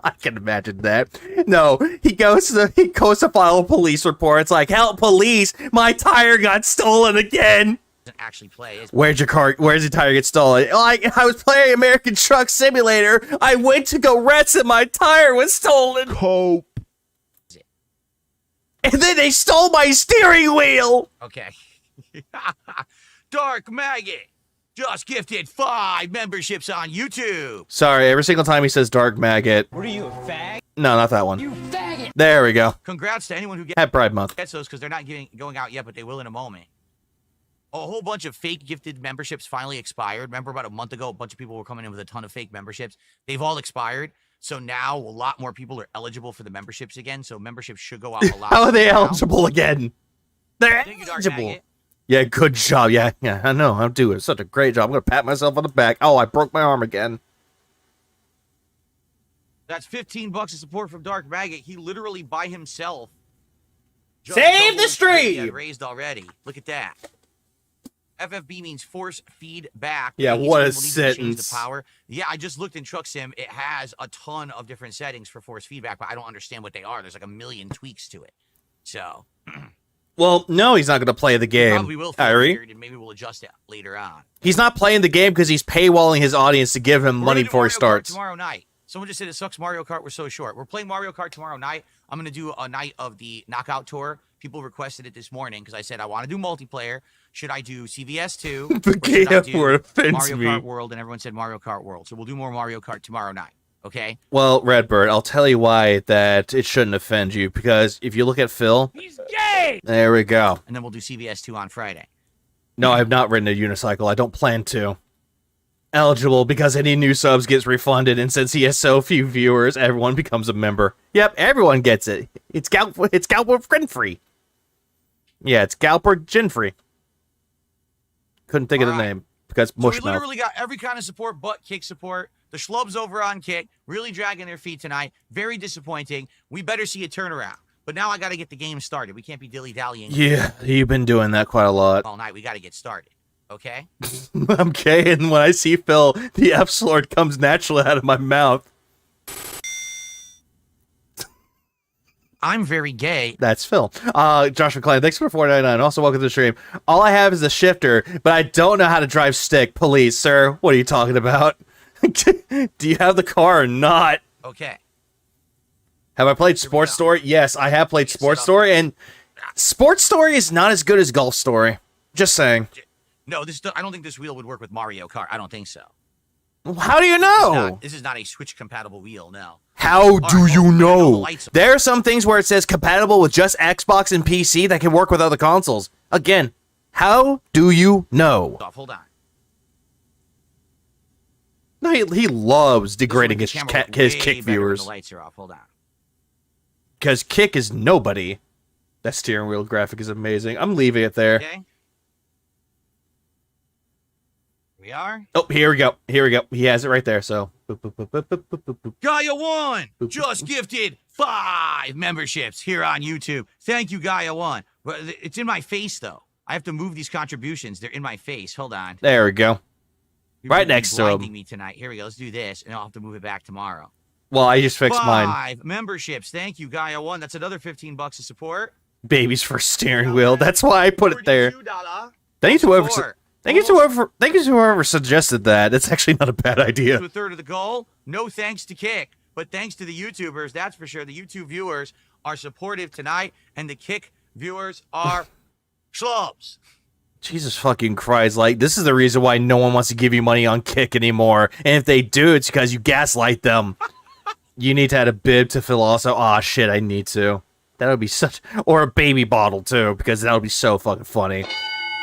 I can imagine that. No, he goes to file a police report. It's like, help, police! My tire got stolen again. Actually play. Where's your tire get stolen? Like, I was playing American Truck Simulator. I went to go rest and my tire was stolen. Cope. And then they stole my steering wheel. Okay. Dark Maggot just gifted 5 memberships on YouTube. Sorry, every single time he says Dark Maggot. What are you, a fag? No, not that one. You faggot! There we go. Congrats to anyone who Happy Pride Month. gets those because they're not going out yet, but they will in a moment. A whole bunch of fake gifted memberships finally expired. Remember about a month ago, a bunch of people were coming in with a ton of fake memberships. They've all expired. So now a lot more people are eligible for the memberships again. So memberships should go out a lot. How are they now. eligible again? They're Thank you, Dark eligible. Maggot. Yeah, good job. Yeah, I know. I'm doing such a great job. I'm going to pat myself on the back. Oh, I broke my arm again. That's $15 of support from Dark Maggot. He literally by himself just Save doubled the his fee he had stream! raised already. Look at that. FFB means force feedback. Yeah, Each what one a will need to change sentence. The power. Yeah, I just looked in Truck Sim. It has a ton of different settings for force feedback, but I don't understand what they are. There's like a million tweaks to it. So, Well, no, he's not going to play the game. probably will feel Kyrie. weird, and maybe we'll adjust it later on. He's not playing the game because he's paywalling his audience to give him We're money gonna do before he Mario Kart starts. tomorrow night. Someone just said it sucks Mario Kart was so short. We're playing Mario Kart tomorrow night. I'm going to do a night of the Knockout Tour. People requested it this morning because I said I want to do multiplayer. Should I do CVS 2? The KF word offends Mario me. Kart World? And everyone said Mario Kart World. So we'll do more Mario Kart tomorrow night. Okay? Well, Redbird, I'll tell you why that it shouldn't offend you, because if you look at Phil, He's gay! there we go. And then we'll do CVS 2 on Friday. No, I have not ridden a unicycle. I don't plan to. Eligible because any new subs gets refunded, and since he has so few viewers, everyone becomes a member. Yep, everyone gets it. It's Galper Grin free. Yeah, it's Galper Gin free. Couldn't think of the All right. name because So we Mushmouth. literally got every kind of support but Kick support. The schlubs over on Kick really dragging their feet tonight. Very disappointing. We better see a turnaround. But now I got to get the game started. We can't be dilly-dallying Yeah, you've been doing that quite a lot. all night. We got to get started. Okay? Okay, and when I see Phil, the F-Slord comes naturally out of my mouth. I'm very gay. That's Phil. Josh McClain, thanks for $4.99. Also, welcome to the stream. All I have is a shifter, but I don't know how to drive stick. Police, sir, what are you talking about? Do you have the car or not? Okay. Have I played Sports Story? Yes, I have played Sports Story, and Sports Story is not as good as Golf Story. Just saying. No, I don't think this wheel would work with Mario Kart. I don't think so. How do you know? This is not a Switch-compatible wheel, no. How do you the know? lights- There are some things where it says compatible with just Xbox and PC that can work with other consoles. Again, how do you know? Hold on. No, he loves degrading This his one, the camera his way Kick better when viewers. The lights are off. Hold on. Because Kick is nobody. That steering wheel graphic is amazing. I'm leaving it there. Okay. We are. Oh, here we go. Here we go. He has it right there. So, boop, boop, boop, boop, boop, boop, boop, boop. Gaia 1 just gifted 5 memberships here on YouTube. Thank you, Gaia 1. It's in my face, though. I have to move these contributions. They're in my face. Hold on. There we go. You're Right really next to him. blinding me tonight. Here we go. Let's do this, and I'll have to move it back tomorrow. Well, I just fixed 5 mine. memberships. Thank you, Gaia 1. That's another $15 of support. Baby's first steering wheel. That's why I put it there. $42 Thank you to whoever. support. Thank you to whoever suggested that. That's actually not a bad idea. To a third of the goal. No thanks to Kick, but thanks to the YouTubers. That's for sure. The YouTube viewers are supportive tonight, and the Kick viewers are schlubs. Jesus fucking Christ. Like, this is the reason why no one wants to give you money on Kick anymore. And if they do, it's because you gaslight them. You need to add a bib to Phil also. Aw, shit, I need to. That would be such... Or a baby bottle, too, because that would be so fucking funny.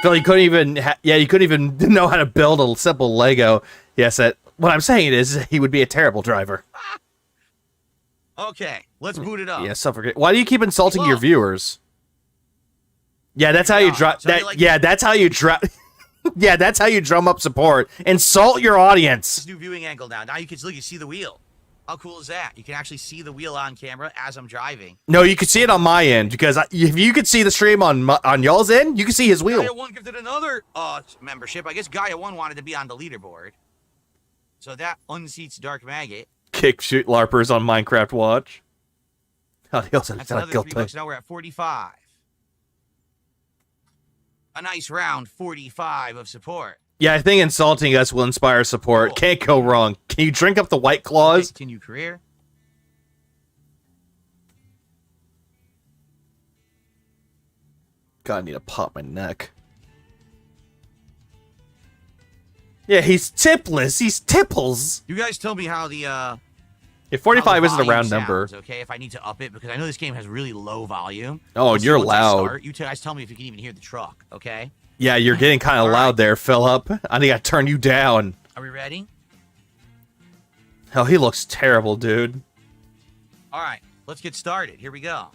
Phil, you couldn't even... you couldn't even know how to build a simple Lego. Yes, what I'm saying is he would be a terrible driver. Okay, let's boot it up. Yeah, suffocate. Why do you keep insulting your viewers? Yeah, that's how you drive. So you like- Yeah, that's how you drive. Yeah, that's how you drum up support. Insult your audience. This new viewing angle now. Now you can look, you see the wheel. How cool is that? You can actually see the wheel on camera as I'm driving. No, you can see it on my end because if you could see the stream on y'all's end, you can see his wheel. Gaia 1 gifted another membership. I guess Gaia 1 wanted to be on the leaderboard. So that unseats Dark Maggot. Kick shoot LARPers on Minecraft Watch. Oh, That's another $3. Now we're at 45. A nice round 45 of support. Yeah, I think insulting us will inspire support. Cool. Can't go wrong. Can you drink up the White Claws? Continue career. God, I need to pop my neck. Yeah, he's tipless. He's tipples. You guys tell me how the If 45 isn't a volume round sounds, number. Okay, if I need to up it, because I know this game has really low volume. Oh, Let's see you're once I loud. start. You guys tell me if you can even hear the truck, okay? Yeah, you're getting kind of All loud right. there, Philip. I think I turn you down. Are we ready? Hell, he looks terrible, dude. All right, let's get started. Here we go.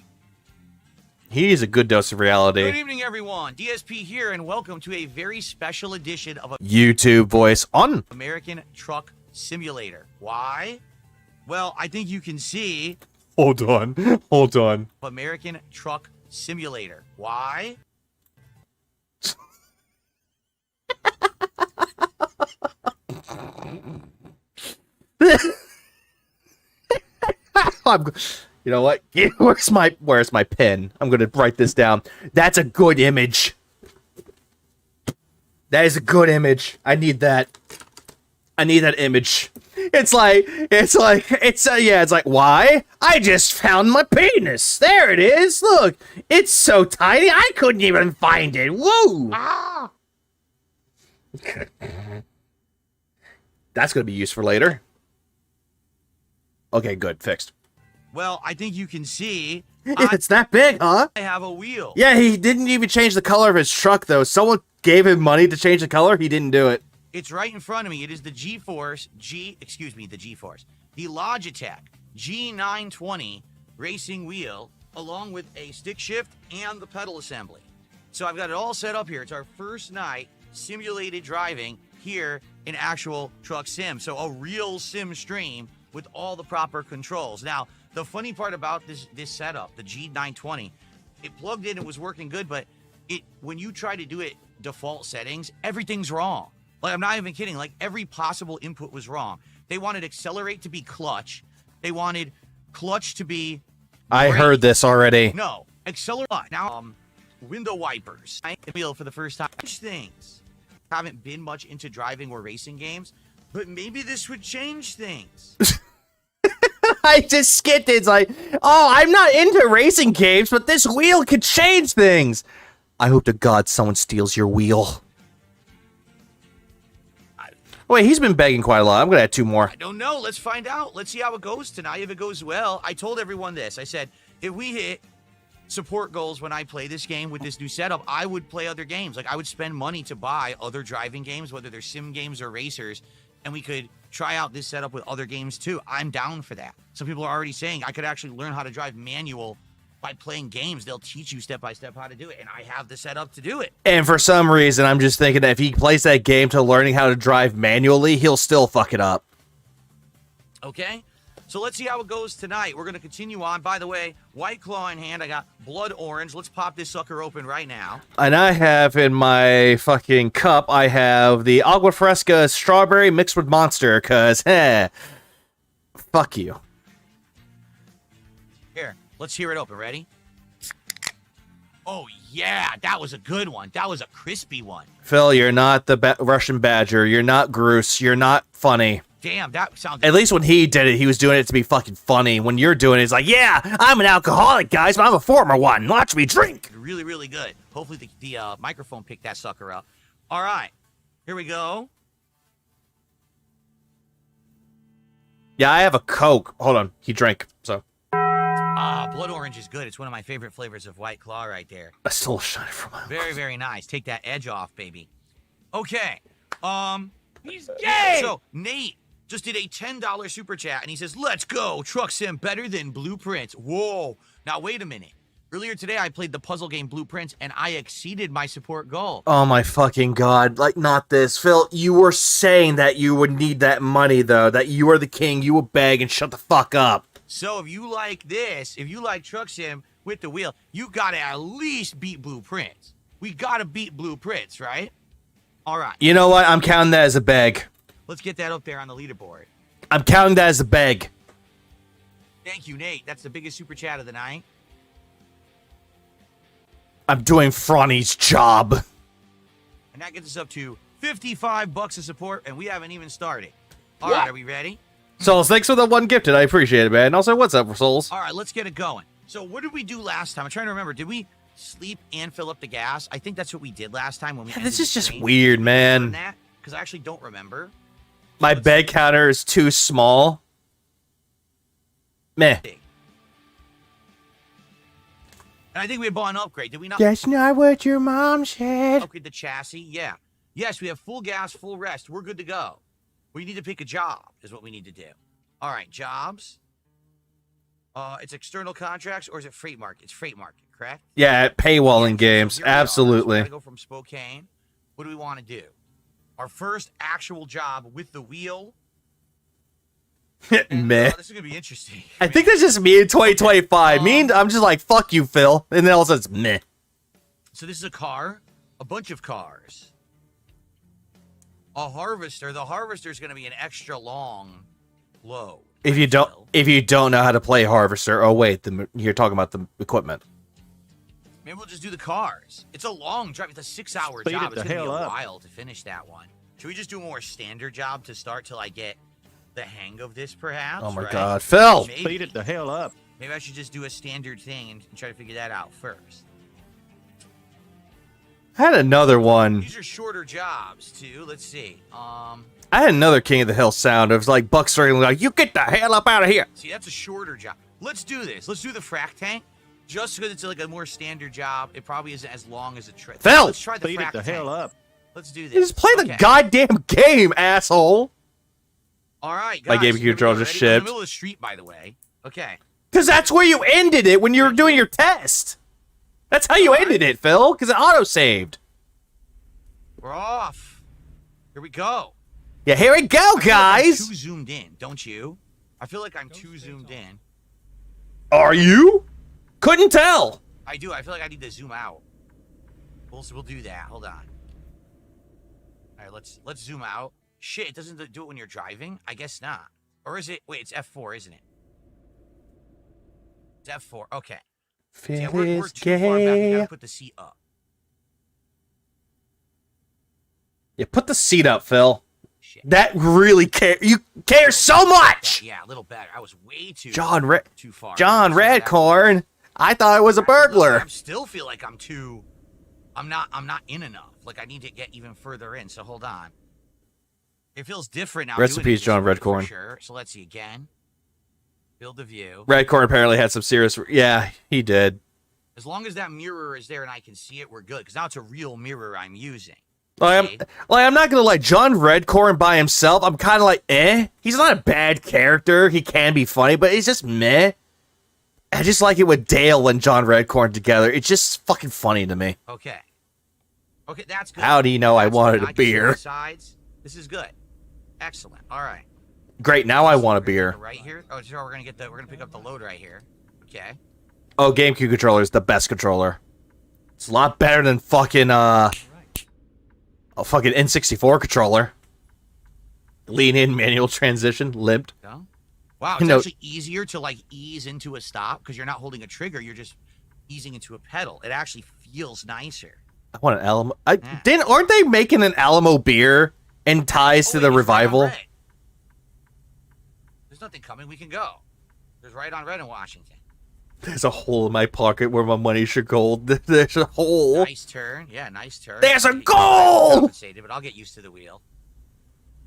He's a good dose of Good reality. evening, everyone. DSP here, and welcome to a very special edition of YouTube voice on. American Truck Simulator. Why? Well, I think you can see Hold on. Hold on. American Truck Simulator. Why? You know what? Where's my pen? I'm gonna write this down. That's a good image. That is a good image. I need that. I need that image. It's like why? I just found my penis. There it is. Look, it's so tiny I couldn't even find it. Woo! Ah. That's gonna be used for later. Okay, good, fixed. Well, I think you can see It's that big, huh? I have a wheel. Yeah, he didn't even change the color of his truck, though. Someone gave him money to change the color. He didn't do it. It's right in front of me. It is the the Logitech G920 racing wheel, along with a stick shift and the pedal assembly. So I've got it all set up here. It's our first night simulated driving here in actual truck sim. So a real sim stream with all the proper controls. Now, the funny part about this setup, the G920, it plugged in, it was working good, but when you try to do it default settings, everything's wrong. Like, I'm not even kidding. Like, every possible input was wrong. They wanted accelerate to be clutch. They wanted clutch to be I brake. heard this already. No, accelerate. Now, window wipers. I wheel for the first time. Such things. Haven't been much into driving or racing games, but maybe this would change things. I just skipped it. It's like, oh, I'm not into racing games, but this wheel could change things. I hope to God someone steals your wheel. Wait, he's been begging quite a lot. I'm going to add 2 more. I don't know. Let's find out. Let's see how it goes tonight. If it goes well, I told everyone this. I said, if we hit support goals when I play this game with this new setup, I would play other games. Like, I would spend money to buy other driving games, whether they're sim games or racers, and we could try out this setup with other games too. I'm down for that. Some people are already saying I could actually learn how to drive manual by playing games. They'll teach you step by step how to do it, and I have the setup to do it. And for some reason, I'm just thinking that if he plays that game to learning how to drive manually, he'll still fuck it up. Okay? So let's see how it goes tonight. We're going to continue on. By the way, White Claw in hand. I got blood orange. Let's pop this sucker open right now. And I have in my fucking cup, I have the Agua Fresca strawberry mixed with Monster, because, fuck you. Here, let's hear it open. Ready? Oh, yeah. That was a good one. That was a crispy one. Phil, you're not the Russian Badger. You're not Groose. You're not funny. Damn, that sounds... At least when he did it, he was doing it to be fucking funny. When you're doing it, it's like, yeah, I'm an alcoholic, guys, but I'm a former one. Watch me drink. Really, really good. Hopefully the microphone picked that sucker up. All right. Here we go. Yeah, I have a Coke. Hold on. He drank, so. Blood orange is good. It's one of my favorite flavors of White Claw right there. I still shine it from my Very, very nice. Take that edge off, baby. Okay. He's gay! So, Nate just did a $10 super chat, and he says, let's go. Truck sim better than Blueprint. Whoa. Now, wait a minute. Earlier today, I played the puzzle game Blueprints, and I exceeded my support goal. Oh my fucking god. Like, not this. Phil, you were saying that you would need that money, though. That you are the king, you would beg, and shut the fuck up. So if you like this, if you like Truck Sim with the wheel, you gotta at least beat Blueprints. We gotta beat Blueprints, right? All right. You know what? I'm counting that as a beg. Let's get that up there on the leaderboard. I'm counting that as a beg. Thank you, Nate. That's the biggest super chat of the night. I'm doing Franny's job. And that gets us up to $55 of support, and we haven't even started. All right, are we ready? Souls, thanks for the one gifted. I appreciate it, man. And also, what's up, Souls? All right, let's get it going. So what did we do last time? I'm trying to remember. Did we sleep and fill up the gas? I think that's what we did last time when we Yeah, this is just weird, man. Because I actually don't remember. My bed counter is too small. Meh. And I think we had bought an upgrade. Did we not? That's not what your mom said. Upgrade the chassis? Yeah. Yes, we have full gas, full rest. We're good to go. We need to pick a job is what we need to do. All right, jobs. It's external contracts or is it freight market? It's freight market, correct? Yeah, paywalling games. So Absolutely. we gotta go from Spokane. What do we want to do? Our first actual job with the wheel. Meh. This is going to be interesting. I think that's just me in 2025. I'm just like, fuck you, Phil. And then all of a sudden, it's meh. So this is a car. A bunch of cars. A harvester. The harvester is going to be an extra long load. If you don't know how to play Harvester, oh wait, you're talking about the equipment. Maybe we'll just do the cars. It's a long drive. It's a 6-hour Speed job. it It's the going to be a hell up. while to finish that one. Should we just do a more standard job to start till I get the hang of this, perhaps? Oh my right? god, Phil! Maybe. Speed it the hell up. Maybe I should just do a standard thing and try to figure that out first. I had another one. These are shorter jobs too. Let's see. I had another King of the Hill sound. It was like Buck starting like, you get the hell up out of here. See, that's a shorter job. Let's do this. Let's do the frac tank. Just because it's like a more standard job, it probably isn't as long as a trip. Phil! Let's try the Speed frac it the tank. hell up. Let's do this. Just play the Okay. goddamn game, asshole. All right, My guys. game here we controller go. just Ready? We're in shipped. the middle of the street, by the way. Okay. Because that's where you ended it when you were doing your test. That's how you ended it, Phil. Because it auto-saved. We're off. Here we go. Yeah, here we go, I feel like I'm guys. too zoomed in, don't you? I feel like I'm too zoomed in. Are you? Couldn't tell. I do. I feel like I need to zoom out. We'll do that. Hold on. All right, let's zoom out. Shit, it doesn't do it when you're driving? I guess not. Or is it? Wait, it's F4, isn't it? It's F4. Okay. Phil Yeah, we're is too far back. We gay. gotta put the seat up. Yeah, put the seat up, Phil. Shit. That really you care so much. Yeah, a little better. I was way too John too far. John So that- Redcorn. I thought I was a I burglar. still feel like I'm not in enough. Like I need to get even further in. So hold on. It feels different now. Rest in doing peace, it this John way, for Redcorn. Sure. So let's see again. Build the view. Redcorn apparently had some serious. Yeah, he did. As long as that mirror is there and I can see it, we're good. Because now it's a real mirror I'm using. I'm not gonna lie, John Redcorn by himself, I'm kind of like, eh. He's not a bad character. He can be funny, but it's just meh. I just like it with Dale and John Redcorn together. It's just fucking funny to me. Okay. Okay, that's good. How do you know I That's wanted good. a I can see beer? the sides. This is good. Excellent. All right. Great, now I want a We're gonna beer. get the right here. Oh, sure. We're gonna pick up the load right here. Okay. Oh, GameCube controller is the best controller. It's a lot better than fucking a fucking N64 controller. Lean in, manual transition, limped. Go. Wow, it's No. actually easier to like ease into a stop because you're not holding a trigger. You're just easing into a pedal. It actually feels nicer. I want an Alamo. Aren't they making an Alamo beer in ties to the revival? Right on red. There's nothing coming. We can go. There's right on red in Washington. There's a hole in my pocket where my money should go. There's a hole. Nice turn. Yeah, nice turn. There's a You goal! Overcompensated, but I'll get used to the wheel.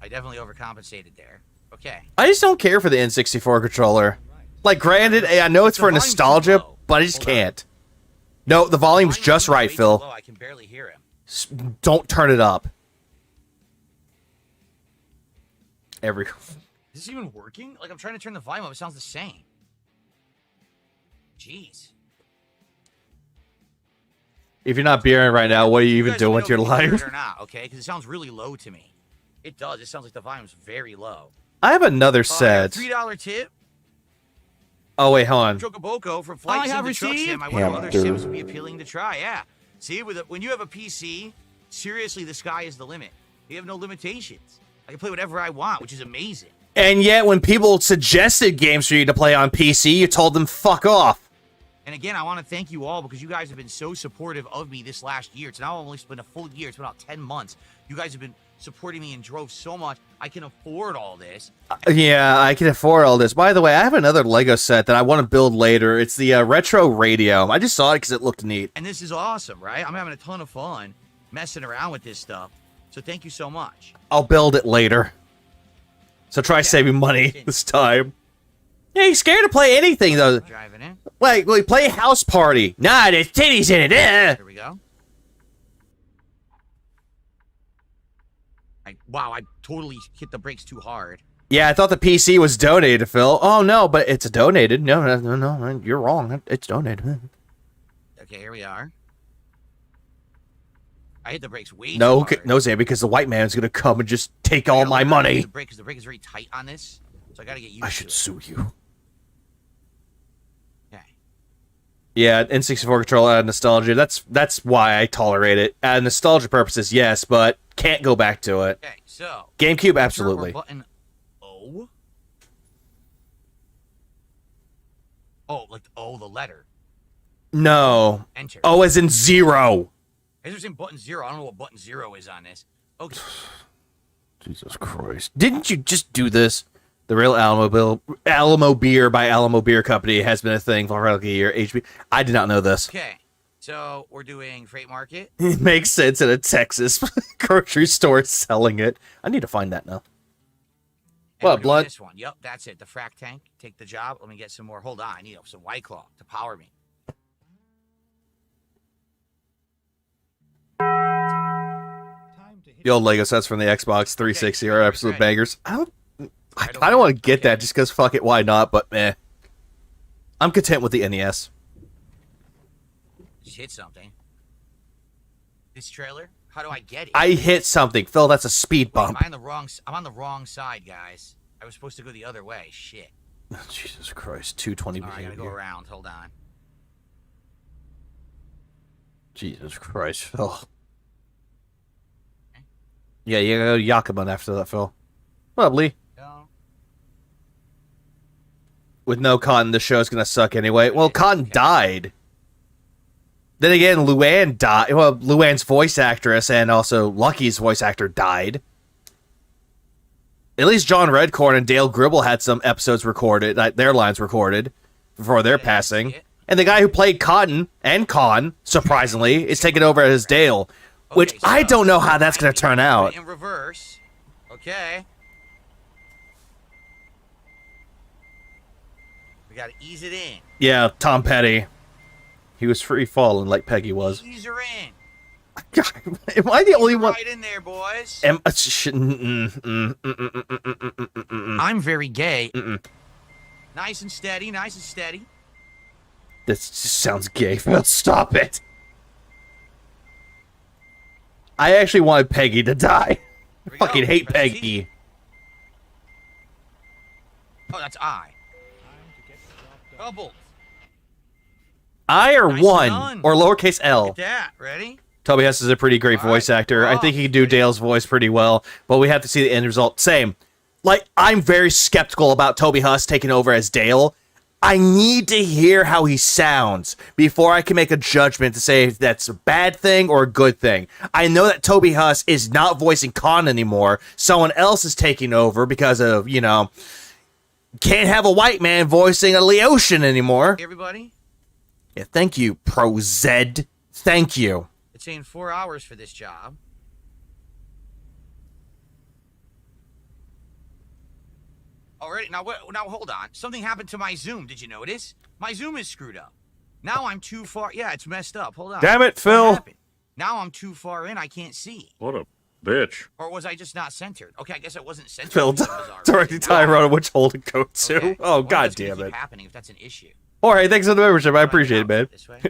I definitely overcompensated there. Okay. I just don't care for the N64 controller. Like, granted, I know it's for volume's too nostalgia, low. but I just Hold on. can't. No, the volume's just right, Way too Phil. low. I can barely hear him. Don't turn it up. Is this even working? Like, I'm trying to turn the volume up. It sounds the same. Jeez. If you're not beering right now, what are you even guys doing let with me your know if you can hear life? it or not, okay? Because it sounds really low to me. It does. It sounds like the volume's very low. I have another I got a set. $3 tip. Oh, wait, hold on. Chocoboko from Flight Sim to Truck Sim. I wonder what other sims would be appealing to try. Yeah. See, when you have a PC, seriously, the sky is the limit. You have no limitations. I can play whatever I want, which is amazing. And yet, when people suggested games for you to play on PC, you told them fuck off. And again, I want to thank you all because you guys have been so supportive of me this last year. It's now almost been a full year. It's been about 10 months. You guys have been supporting me and drove so much. I can afford all this. Yeah, I can afford all this. By the way, I have another Lego set that I want to build later. It's the retro radio. I just saw it because it looked neat. And this is awesome, right? I'm having a ton of fun messing around with this stuff. So thank you so much. I'll build it later. So try saving money this time. Yeah, he's scared to play anything, though. Driving in. Wait, play House Party. Nah, there's titties in it. Here we go. Wow, I totally hit the brakes too hard. Yeah, I thought the PC was donated, Phil. Oh, no, but it's donated. No, you're wrong. It's donated. Okay, here we are. I hit the brakes way too No, hard. no, Zay, because the white man's going to come and just take all my money. The brake is very tight on this, so I got to get used to it. I should sue you. Okay. Yeah, N64 controller out of nostalgia. That's why I tolerate it. Out of nostalgia purposes, yes, but can't go back to it. Okay, so GameCube, absolutely. Button O. Oh, like the letter. No. Enter. Oh, as in 0. Is there some button 0? I don't know what button 0 is on this. Okay. Jesus Christ. Didn't you just do this? The real Alamo beer by Alamo Beer Company has been a thing for like a year. HB. I did not know this. Okay. So we're doing Freight Market. It makes sense in a Texas grocery store selling it. I need to find that now. And What, we're doing blood? This one. Yep, that's it. The frac tank. Take the job. Let me get some more. Hold on. I need some White Claw to power me. The old Lego sets from the Xbox 360 are absolute right. bangers. I don't want to get that just because fuck it, why not? But meh. I'm content with the NES. Just hit something. This trailer? How do I get it? I hit something. Phil, that's a speed Wait, bump. I'm on the wrong side, guys. I was supposed to go the other way. Shit. Jesus Christ, 220 All right, I gotta go around. Hold on. Jesus Christ, Phil. Yeah, you gotta go Yakuman after that, Phil. What up, Lee? No. With no Cotton, the show's gonna suck anyway. Well, Cotton died. Then again, Luann died. Well, Luann's voice actress and also Lucky's voice actor died. At least John Redcorn and Dale Gribble had some episodes recorded, their lines recorded, before their passing. And the guy who played Cotton and Con, surprisingly, is taking over as Dale. Which Okay, I so don't know how that's going to turn out. In reverse. Okay. We gotta ease it in. Yeah, Tom Petty. He was free falling like Peggy was. Ease her in. Am I the only one? Right in there, boys. I'm very gay. Nice and steady, nice and steady. This just sounds gay. Stop it. I actually wanted Peggy to die. I fucking hate Press Peggy. T. Oh, that's I. Double. I or Nice one done. or lowercase L. Look at that. Ready? Toby Hess is a pretty great All voice right, actor. we're I think off. he can do Dale's voice pretty well, but we have to see the end result. Same. Like, I'm very skeptical about Toby Huss taking over as Dale. I need to hear how he sounds before I can make a judgment to say if that's a bad thing or a good thing. I know that Toby Huss is not voicing Khan anymore. Someone else is taking over because of, can't have a white man voicing a Leotian anymore. Everybody? Yeah, thank you, Pro Zed. Thank you. It's saying 4 hours for this job. Already, now hold on. Something happened to my Zoom. Did you notice? My Zoom is screwed up. Now I'm too far. Yeah, it's messed up. Hold on. Damn it, What Phil. happened? Now I'm too far in. I can't see. What a bitch. Or was I just not centered? Okay, I guess I wasn't centered. Phil because it was already- directing Tyrone on which hole to go to. Okay. Oh, Well, god that's gonna damn keep it. happening if that's an issue. Alright, thanks for the membership. I appreciate it, man. This way.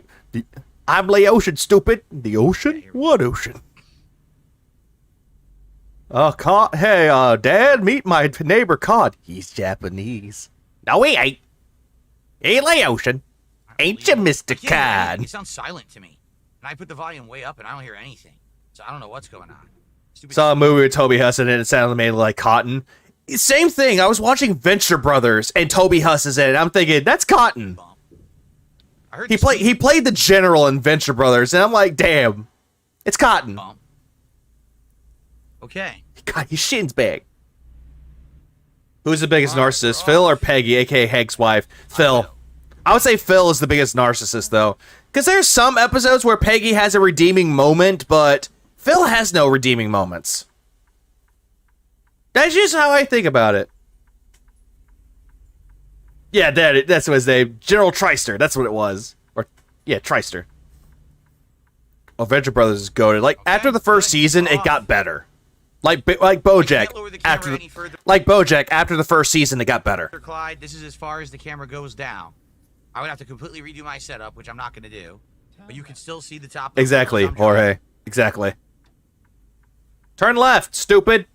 I'm Lay Ocean, stupid. The ocean? What ocean? Hey, Dad, meet my neighbor Cod. He's Japanese. No, he ain't. He Lay Ocean. Ain't you, Mr. Cod? It sounds silent to me. And I put the volume way up and I don't hear anything. So I don't know what's going on. Saw a movie with Toby Huss in it. It sounded mainly like Cotton. Same thing. I was watching Venture Brothers and Toby Huss is in it. I'm thinking, that's Cotton. He played the general in Venture Brothers, and I'm like, damn, it's Cotton. Okay. God, his shin's big. Who's the biggest narcissist, Phil or Peggy, aka Hank's wife? Phil. I would say Phil is the biggest narcissist, though. Because there's some episodes where Peggy has a redeeming moment, but Phil has no redeeming moments. That's just how I think about it. Yeah, that's what his name. General Treister. That's what it was. Or, yeah, Treister. Oh, Venture Brothers is goated. Like, after the first season, it got better. Like BoJack. After the first season, it got better. Clyde, this is as far as the camera goes down. I would have to completely redo my setup, which I'm not going to do. But you can still see the top. Exactly, Jorge. Exactly. Turn left, stupid.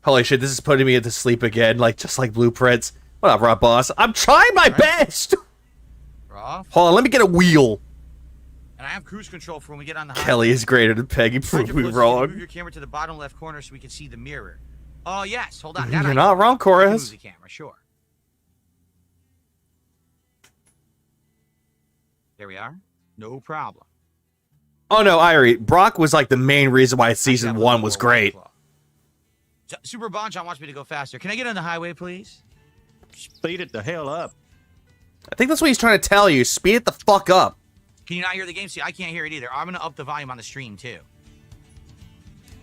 Holy shit, this is putting me to sleep again, just like Blueprints. What up, Rob Boss? I'm trying my best! Rob? Hold on, let me get a wheel. And I have cruise control for when we get on the highway. Kelly is greater than Peggy. Prove me wrong. Move your camera to the bottom left corner so we can see the mirror. Oh, yes. Hold on. You're not wrong, Chorus. Move the camera, sure. There we are. No problem. Oh, no, Irie. Brock was, the main reason why season 1 was great. Super Bonchon wants me to go faster. Can I get on the highway, please? Speed it the hell up. I think that's what he's trying to tell you. Speed it the fuck up. Can you not hear the game? See, I can't hear it either. I'm going to up the volume on the stream, too.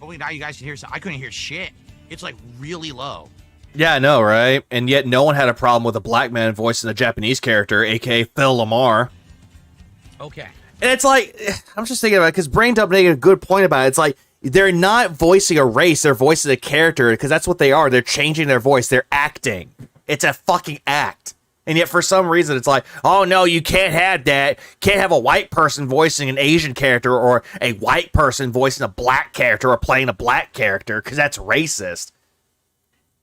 Hopefully now you guys can hear something. I couldn't hear shit. It's, really low. Yeah, I know, right? And yet no one had a problem with a black man voicing a Japanese character, a.k.a. Phil Lamar. Okay. And it's I'm just thinking about it, because Brain Dump made a good point about it. It's they're not voicing a race, they're voicing a character, because that's what they are. They're changing their voice. They're acting. It's a fucking act. And yet for some reason it's oh no, you can't have that. Can't have a white person voicing an Asian character or a white person voicing a black character or playing a black character, because that's racist.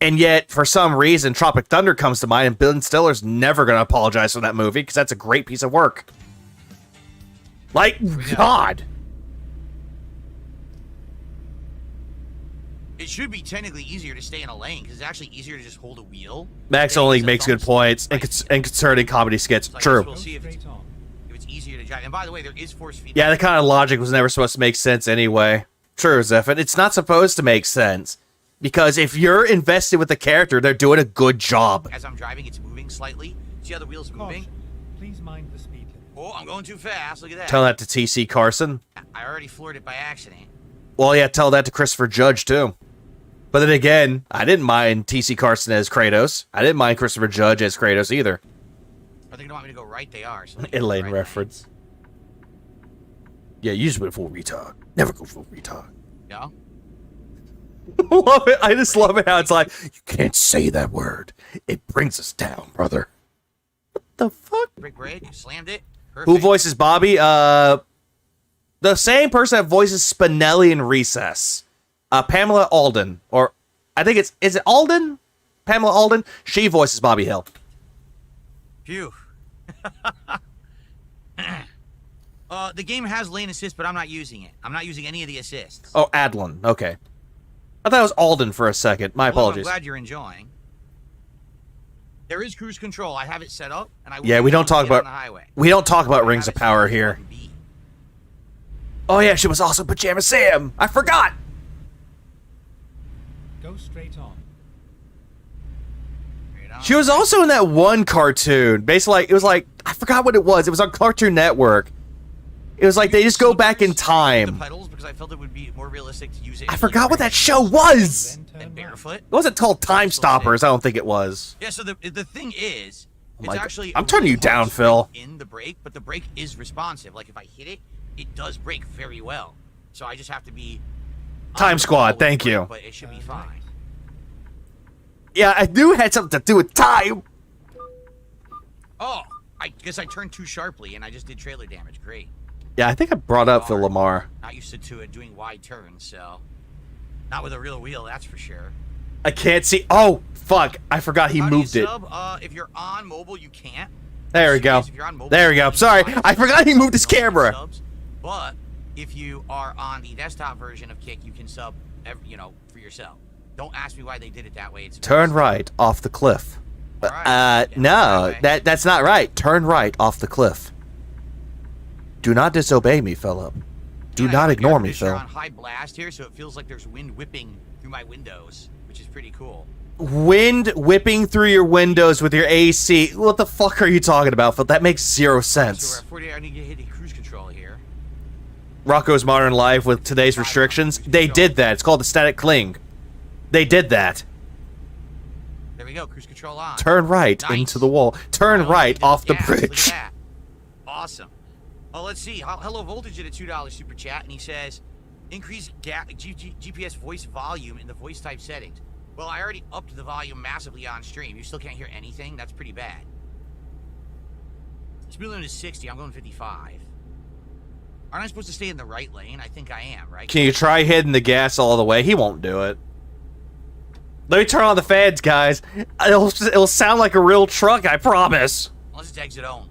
And yet for some reason Tropic Thunder comes to mind, and Ben Stiller's never going to apologize for that movie, because that's a great piece of work. God. It should be technically easier to stay in a lane, because it's actually easier to just hold a wheel. Max only makes good points and concerning comedy skits. True. We'll see if it's easier to drive. And by the way, there is force feedback. Yeah, that kind of logic was never supposed to make sense anyway. True, Zephyr. It's not supposed to make sense. Because if you're invested with the character, they're doing a good job. As I'm driving, it's moving slightly. See how the wheel's moving? Please mind the speed limit. Oh, I'm going too fast. Look at that. Tell that to TC Carson. I already floored it by accident. Well, yeah, tell that to Christopher Judge, too. But then again, I didn't mind TC Carson as Kratos. I didn't mind Christopher Judge as Kratos either. Are they going to want me to go right? They are. So Elaine reference. Yeah, you just went full retard. Never go full retard. Yeah? Love it. I just love it how it's you can't say that word. It brings us down, brother. What the fuck? Brick bread, you slammed it. Perfect. Who voices Bobby? The same person that voices Spinelli in Recess. Pamela Alden. Or, I think is it Alden? Pamela Alden? She voices Bobby Hill. Phew. The game has lane assist, but I'm not using it. I'm not using any of the assists. Oh, Adlon. Okay. I thought it was Alden for a second. My apologies. I'm glad you're enjoying. There is cruise control. I have it set up, and we don't talk about Rings of Power here. Oh yeah, she was also Pajama Sam. I forgot. Go straight on. She was also in that one cartoon. Basically, it was I forgot what it was. It was on Cartoon Network. It was they just go back in time. The pedals, because I felt it would be more realistic to use it. I forgot what that show was. And barefoot. It wasn't called Time Stoppers. I don't think it was. Yeah. So the thing is, it's actually. I'm turning you down, Phil. In the brake, but the brake is responsive. If I hit it, it does brake very well. So I just have to be. Time Squad. Thank you. But it should be fine. Yeah, I knew it had something to do with time. Oh, I guess I turned too sharply and I just did trailer damage. Great. Yeah, I think I brought up Phil Lamar. Not used to it doing wide turns, so not with a real wheel, that's for sure. I can't see. Oh, fuck. I forgot he moved it. If you're on mobile, you can't. There we go. There we go. Sorry. I forgot he moved his camera. But if you are on the desktop version of Kick, you can sub, for yourself. Don't ask me why they did it that way. It's Turn right off the cliff. No, that's not right. Turn right off the cliff. Do not disobey me, Philip. Do not ignore me, Phil. You're on high blast here, so it feels like there's wind whipping through my windows, which is pretty cool. Wind whipping through your windows with your AC. What the fuck are you talking about, Phil? That makes zero sense. So we're at 40. I need to hit cruise control here. Rocco's Modern Life with today's restrictions. They did that. It's called the static cling. They did that. There we go. Cruise control on. Turn right into the wall. Turn right off the bridge. Look at that. Awesome. Oh, let's see. Hello Voltage did a $2 super chat, and he says, increase GPS voice volume in the voice type settings. Well, I already upped the volume massively on stream. You still can't hear anything? That's pretty bad. Speed limit is 60. I'm going 55. Aren't I supposed to stay in the right lane? I think I am, right? Can you try hitting the gas all the way? He won't do it. Let me turn on the fans, guys. It'll sound like a real truck, I promise. Unless it's exit only.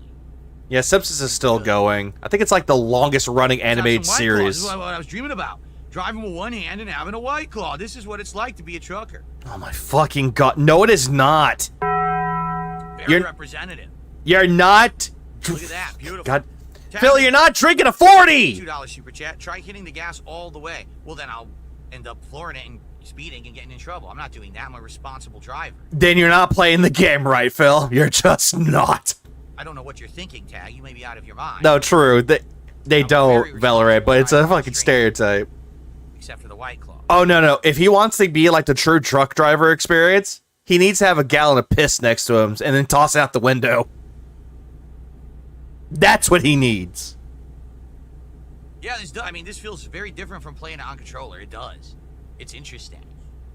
Yeah, Simpsons is still going. I think it's like the longest running animated series. This is what I was dreaming about. Driving with one hand and having a White Claw. This is what it's like to be a trucker. Oh my fucking god. No, it is not. Very representative. You're not. Look at that. Beautiful. God. Phil, you're not drinking a 40! $2 super chat. Try hitting the gas all the way. Well, then I'll end up flooring it and speeding and getting in trouble. I'm not doing that. I'm a responsible driver. Then you're not playing the game right, Phil. You're just not. I don't know what you're thinking, Tag. You may be out of your mind. No, true. They don't, Valorant, but it's a fucking stereotype. Except for the White Claw. Oh, no. If he wants to be like the true truck driver experience, he needs to have a gallon of piss next to him and then toss it out the window. That's what he needs. Yeah, this feels very different from playing it on controller. It does. It's interesting.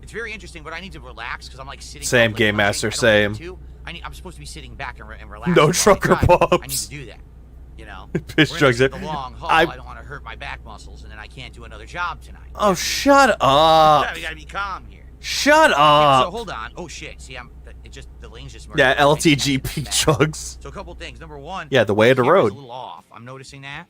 It's very interesting, but I need to relax because I'm like sitting. Same Game Master, same. I'm supposed to be sitting back and relax. No trucker pops. I need to do that. You know, piss jugs it. The long haul. I don't want to hurt my back muscles, and then I can't do another job tonight. Oh, shut up! We gotta be calm here. Shut up! So hold on. Oh shit! See, the lane's just. Yeah, LTGP chugs. So a couple things. Number one. Yeah, the way of the road. A little off. I'm noticing that.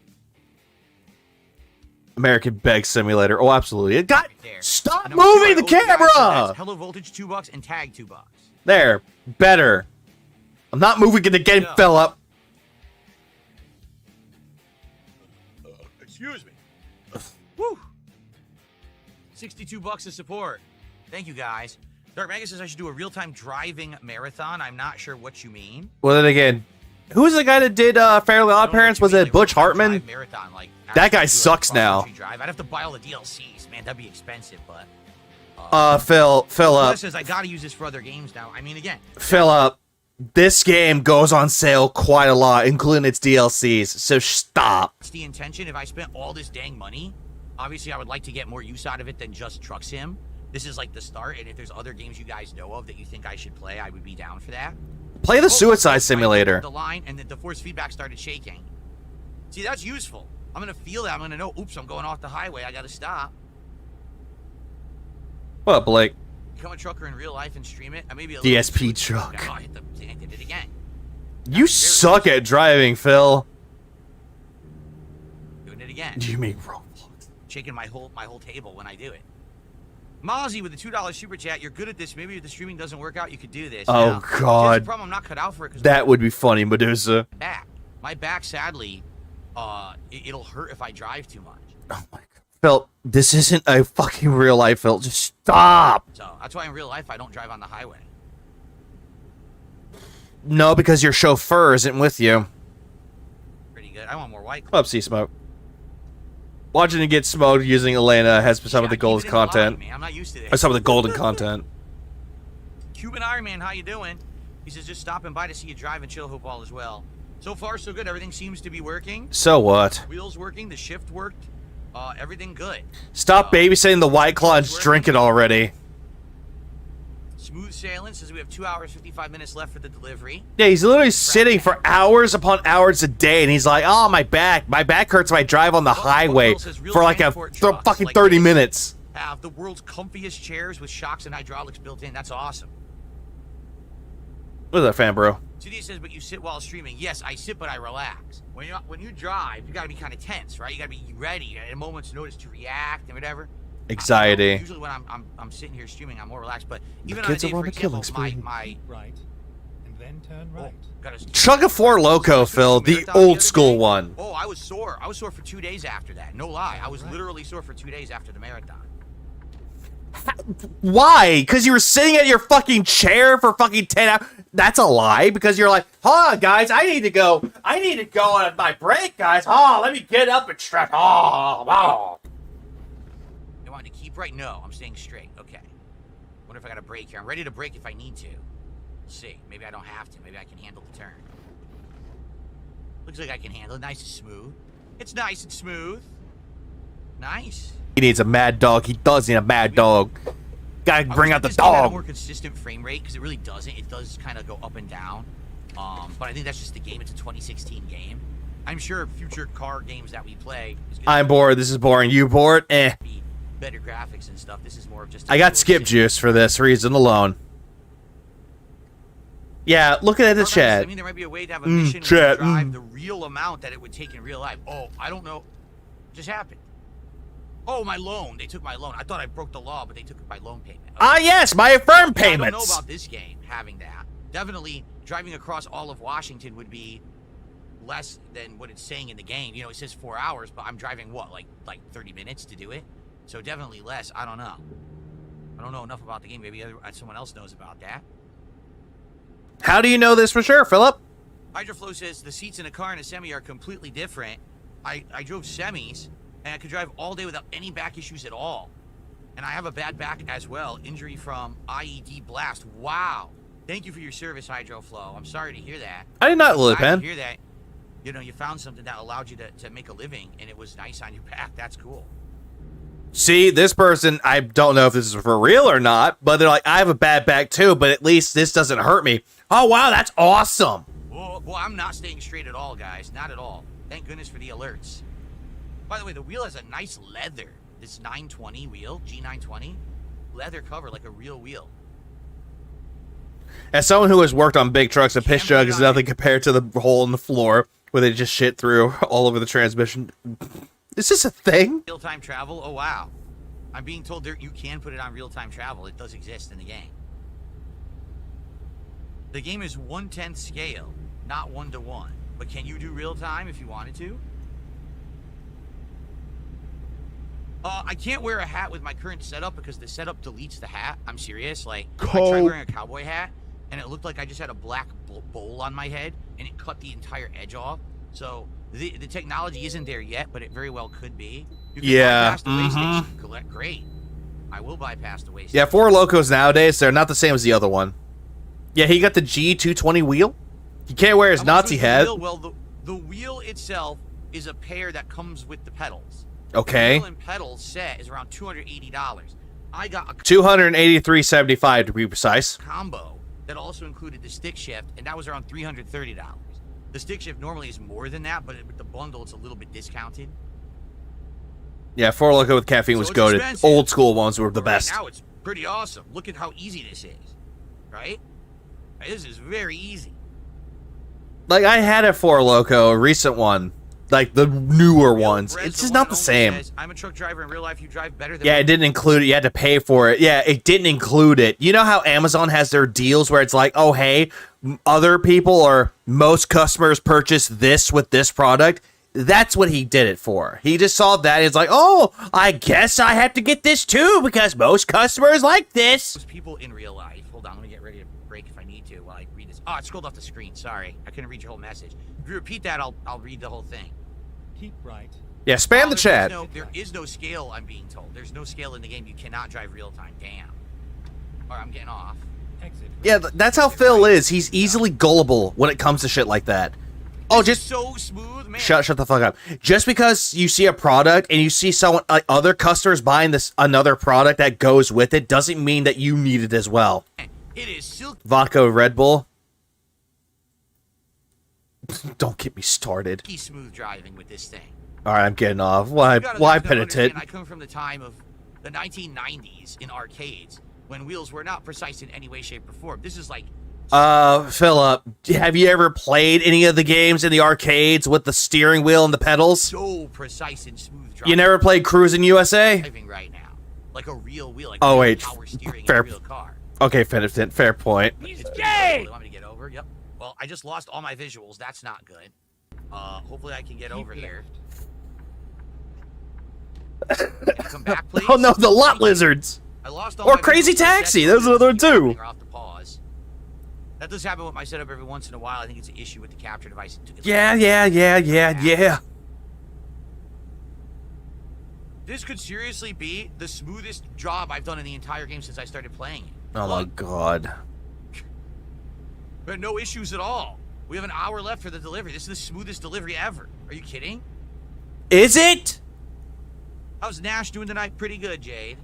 American Beg Simulator. Oh, absolutely. God, stop moving the camera! Hello Voltage $2 and Tag $2. There, better. I'm not moving it again, Philip. Excuse me. Woo. $62 of support. Thank you, guys. Dark Magus says I should do a real-time driving marathon. I'm not sure what you mean. Well, then again, who's the guy that did Fairly Odd Parents? Was it Butch Hartman? Marathon, that guy sucks now. I'd have to buy all the DLCs. Man, that'd be expensive, but... Philip. Says I gotta use this for other games now. I mean, again... Philip, this game goes on sale quite a lot, including its DLCs, so stop. It's the intention. If I spent all this dang money, obviously I would like to get more use out of it than just Truck Sim. This is like the start, and if there's other games you guys know of that you think I should play, I would be down for that. Play the Suicide Simulator. The line, and the force feedback started shaking. See, that's useful. I'm gonna feel that. I'm gonna know, oops, I'm going off the highway. I gotta stop. What up, Blake? Become a trucker in real life and stream it. I may be a DSP truck. Oh, I did it again. You suck at driving, Phil. Doing it again. You mean Roblox? Shaking my whole table when I do it. Mozzie with the $2 super chat. You're good at this. Maybe if the streaming doesn't work out, you could do this. Oh God. The problem, I'm not cut out for it. That would be funny, Medusa. My back, sadly, it'll hurt if I drive too much. Oh my God. Phil, this isn't a fucking real life, Phil. Just stop. So that's why in real life I don't drive on the highway. No, because your chauffeur isn't with you. Pretty good. I want more White Claw. Up, Sea Smoke. Watching it get smoked using Elena has some of the golden content. I'm not used to this. Or some of the golden content. Cuban Iron Man, how you doing? He says just stopping by to see you drive and chill. Hope all is well. So far, so good. Everything seems to be working. So what? Wheels working. The shift worked. Everything good. Stop babysitting the White Claw and drink it already. Smooth sailing. Says we have 2 hours, 55 minutes left for the delivery. Yeah, he's literally sitting for hours upon hours a day, and he's like, "Oh, my back hurts if I drive on the highway for like fucking 30 minutes." Have the world's comfiest chairs with shocks and hydraulics built in. That's awesome. Look at that fan, bro. CD says, but you sit while streaming. Yes, I sit, but I relax. When you drive, you got to be kind of tense, right? You got to be ready at a moment's notice to react and whatever. Anxiety. Usually when I'm sitting here streaming, I'm more relaxed. But even on a day, for example, my right, and then turn right. Chug a Four Loco, Phil, the old school one. Oh, I was sore. I was sore for 2 days after that. No lie, I was literally sore for 2 days after the marathon. Why? Because you were sitting at your fucking chair for fucking 10 hours? That's a lie, because you're like, hold on, guys, I need to go on my break, guys. Oh, let me get up and stretch. Oh. You want me to keep right? No, I'm staying straight. Okay. Wonder if I got a break here. I'm ready to break if I need to. We'll see. Maybe I don't have to. Maybe I can handle the turn. Looks like I can handle it. Nice and smooth. It's nice and smooth. Nice. He needs a mad dog. He does need a mad dog. Gotta bring out the dog. Had a dog. more consistent frame rate because it really doesn't. It does kind of go up and down. But I think that's just the game. It's a 2016 game. I'm sure future car games that we play. I'm bored. This is boring. You bored? Eh. Better graphics and stuff. This is more of just. I got skip juice for this reason alone. Yeah, look at the chat. I mean, there might be a way to have a mission where you drive the real amount that it would take in real life. Oh, I don't know. It just happened. Oh, my loan. They took my loan. I thought I broke the law, but they took my loan payment. Okay. Ah, yes, my affirm payments. I don't know about this game having that. Definitely driving across all of Washington would be less than what it's saying in the game. You know, it says 4 hours, but I'm driving what, like 30 minutes to do it? So definitely less. I don't know. I don't know enough about the game. Maybe someone else knows about that. How do you know this for sure, Philip? Hydroflow says the seats in a car and a semi are completely different. I drove semis, and I could drive all day without any back issues at all. And I have a bad back as well. Injury from IED blast. Wow. Thank you for your service, Hydroflow. I'm sorry to hear that. I did not live, man. Hear that. You know, you found something that allowed you to make a living, and it was nice on your back. That's cool. See, this person, I don't know if this is for real or not, but they're like, I have a bad back too, but at least this doesn't hurt me. Oh, wow, that's awesome. Well, I'm not staying straight at all, guys. Not at all. Thank goodness for the alerts. By the way, the wheel has a nice leather. This 920 wheel, G920, leather cover like a real wheel. As someone who has worked on big trucks, a piss jug is nothing compared to the hole in the floor where they just shit through all over the transmission. Is this a thing? Real-time travel? Oh, wow. I'm being told you can put it on real-time travel. It does exist in the game. The game is 1/10 scale, not 1:1. But can you do real-time if you wanted to? I can't wear a hat with my current setup because the setup deletes the hat. I'm serious. Like, I tried wearing a cowboy hat, and it looked like I just had a black bowl on my head, and it cut the entire edge off. So the technology isn't there yet, but it very well could be. You can bypass the way station. Great. I will bypass the way station. Yeah, Four Locos nowadays, they're not the same as the other one. Yeah, he got the G220 wheel. He can't wear his Nazi hat. Well, the wheel itself is a pair that comes with the pedals. Okay. The wheel and pedals set is around $280. I got a $283.75 to be precise. Combo that also included the stick shift, and that was around $330. The stick shift normally is more than that, but with the bundle, it's a little bit discounted. Yeah, Four Loco with caffeine was goated. Old school ones were the best. Right now, it's pretty awesome. Look at how easy this is, right? This is very easy. Like, I had a Four Loco, a recent one. Like, the newer ones. It's just not the same. Says, I'm a truck driver. In real life, you drive better than yeah, it didn't include it. You had to pay for it. Yeah, it didn't include it. You know how Amazon has their deals where it's like, oh, hey, other people or most customers purchase this with this product? That's what he did it for. He just saw that. It's like, oh, I guess I have to get this too because most customers like this. Most people in real life. Hold on, let me get ready to break if I need to while I read this. Oh, it scrolled off the screen. Sorry, I couldn't read your whole message. If you repeat that, I'll read the whole thing. Keep right. Yeah, spam the chat. There is no scale, I'm being told. There's no scale in the game. You cannot drive real time. Damn. All right, I'm getting off. Exit. Yeah, that's how Phil is. He's easily gullible when it comes to shit like that. Oh, just so smooth, man. Shut the fuck up. Just because you see a product and you see someone, like other customers buying this another product that goes with it, doesn't mean that you need it as well. It is silky Vodka Red Bull. Don't get me started. smooth driving with this thing. All right, I'm getting off. Why You gotta penitent? understand, I come from the time of the 1990s in arcades when wheels were not precise in any way, shape, or form. This is like Philip, have you ever played any of the games in the arcades with the steering wheel and the pedals? so precise and smooth driving. You never played Cruising USA? Driving right now, like a real wheel, like Oh, real wait, power steering fair- in a real car. Okay, penitent, fair point. He's gay. Want me to get over? Yep. Well, I just lost all my visuals. That's not good. Hopefully I can get over here. Can you come back, please? Oh no, the lot lizards! I lost all Or my Crazy visuals for a Taxi, second. there's another one too. Or off the pause. That does happen with my setup every once in a while. I think it's an issue with the capture device. Yeah. This could seriously be the smoothest job I've done in the entire game since I started playing it. Oh my god. We had no issues at all. We have an hour left for the delivery. This is the smoothest delivery ever. Are you kidding? Is it? How's Nash doing tonight? Pretty good, Jade.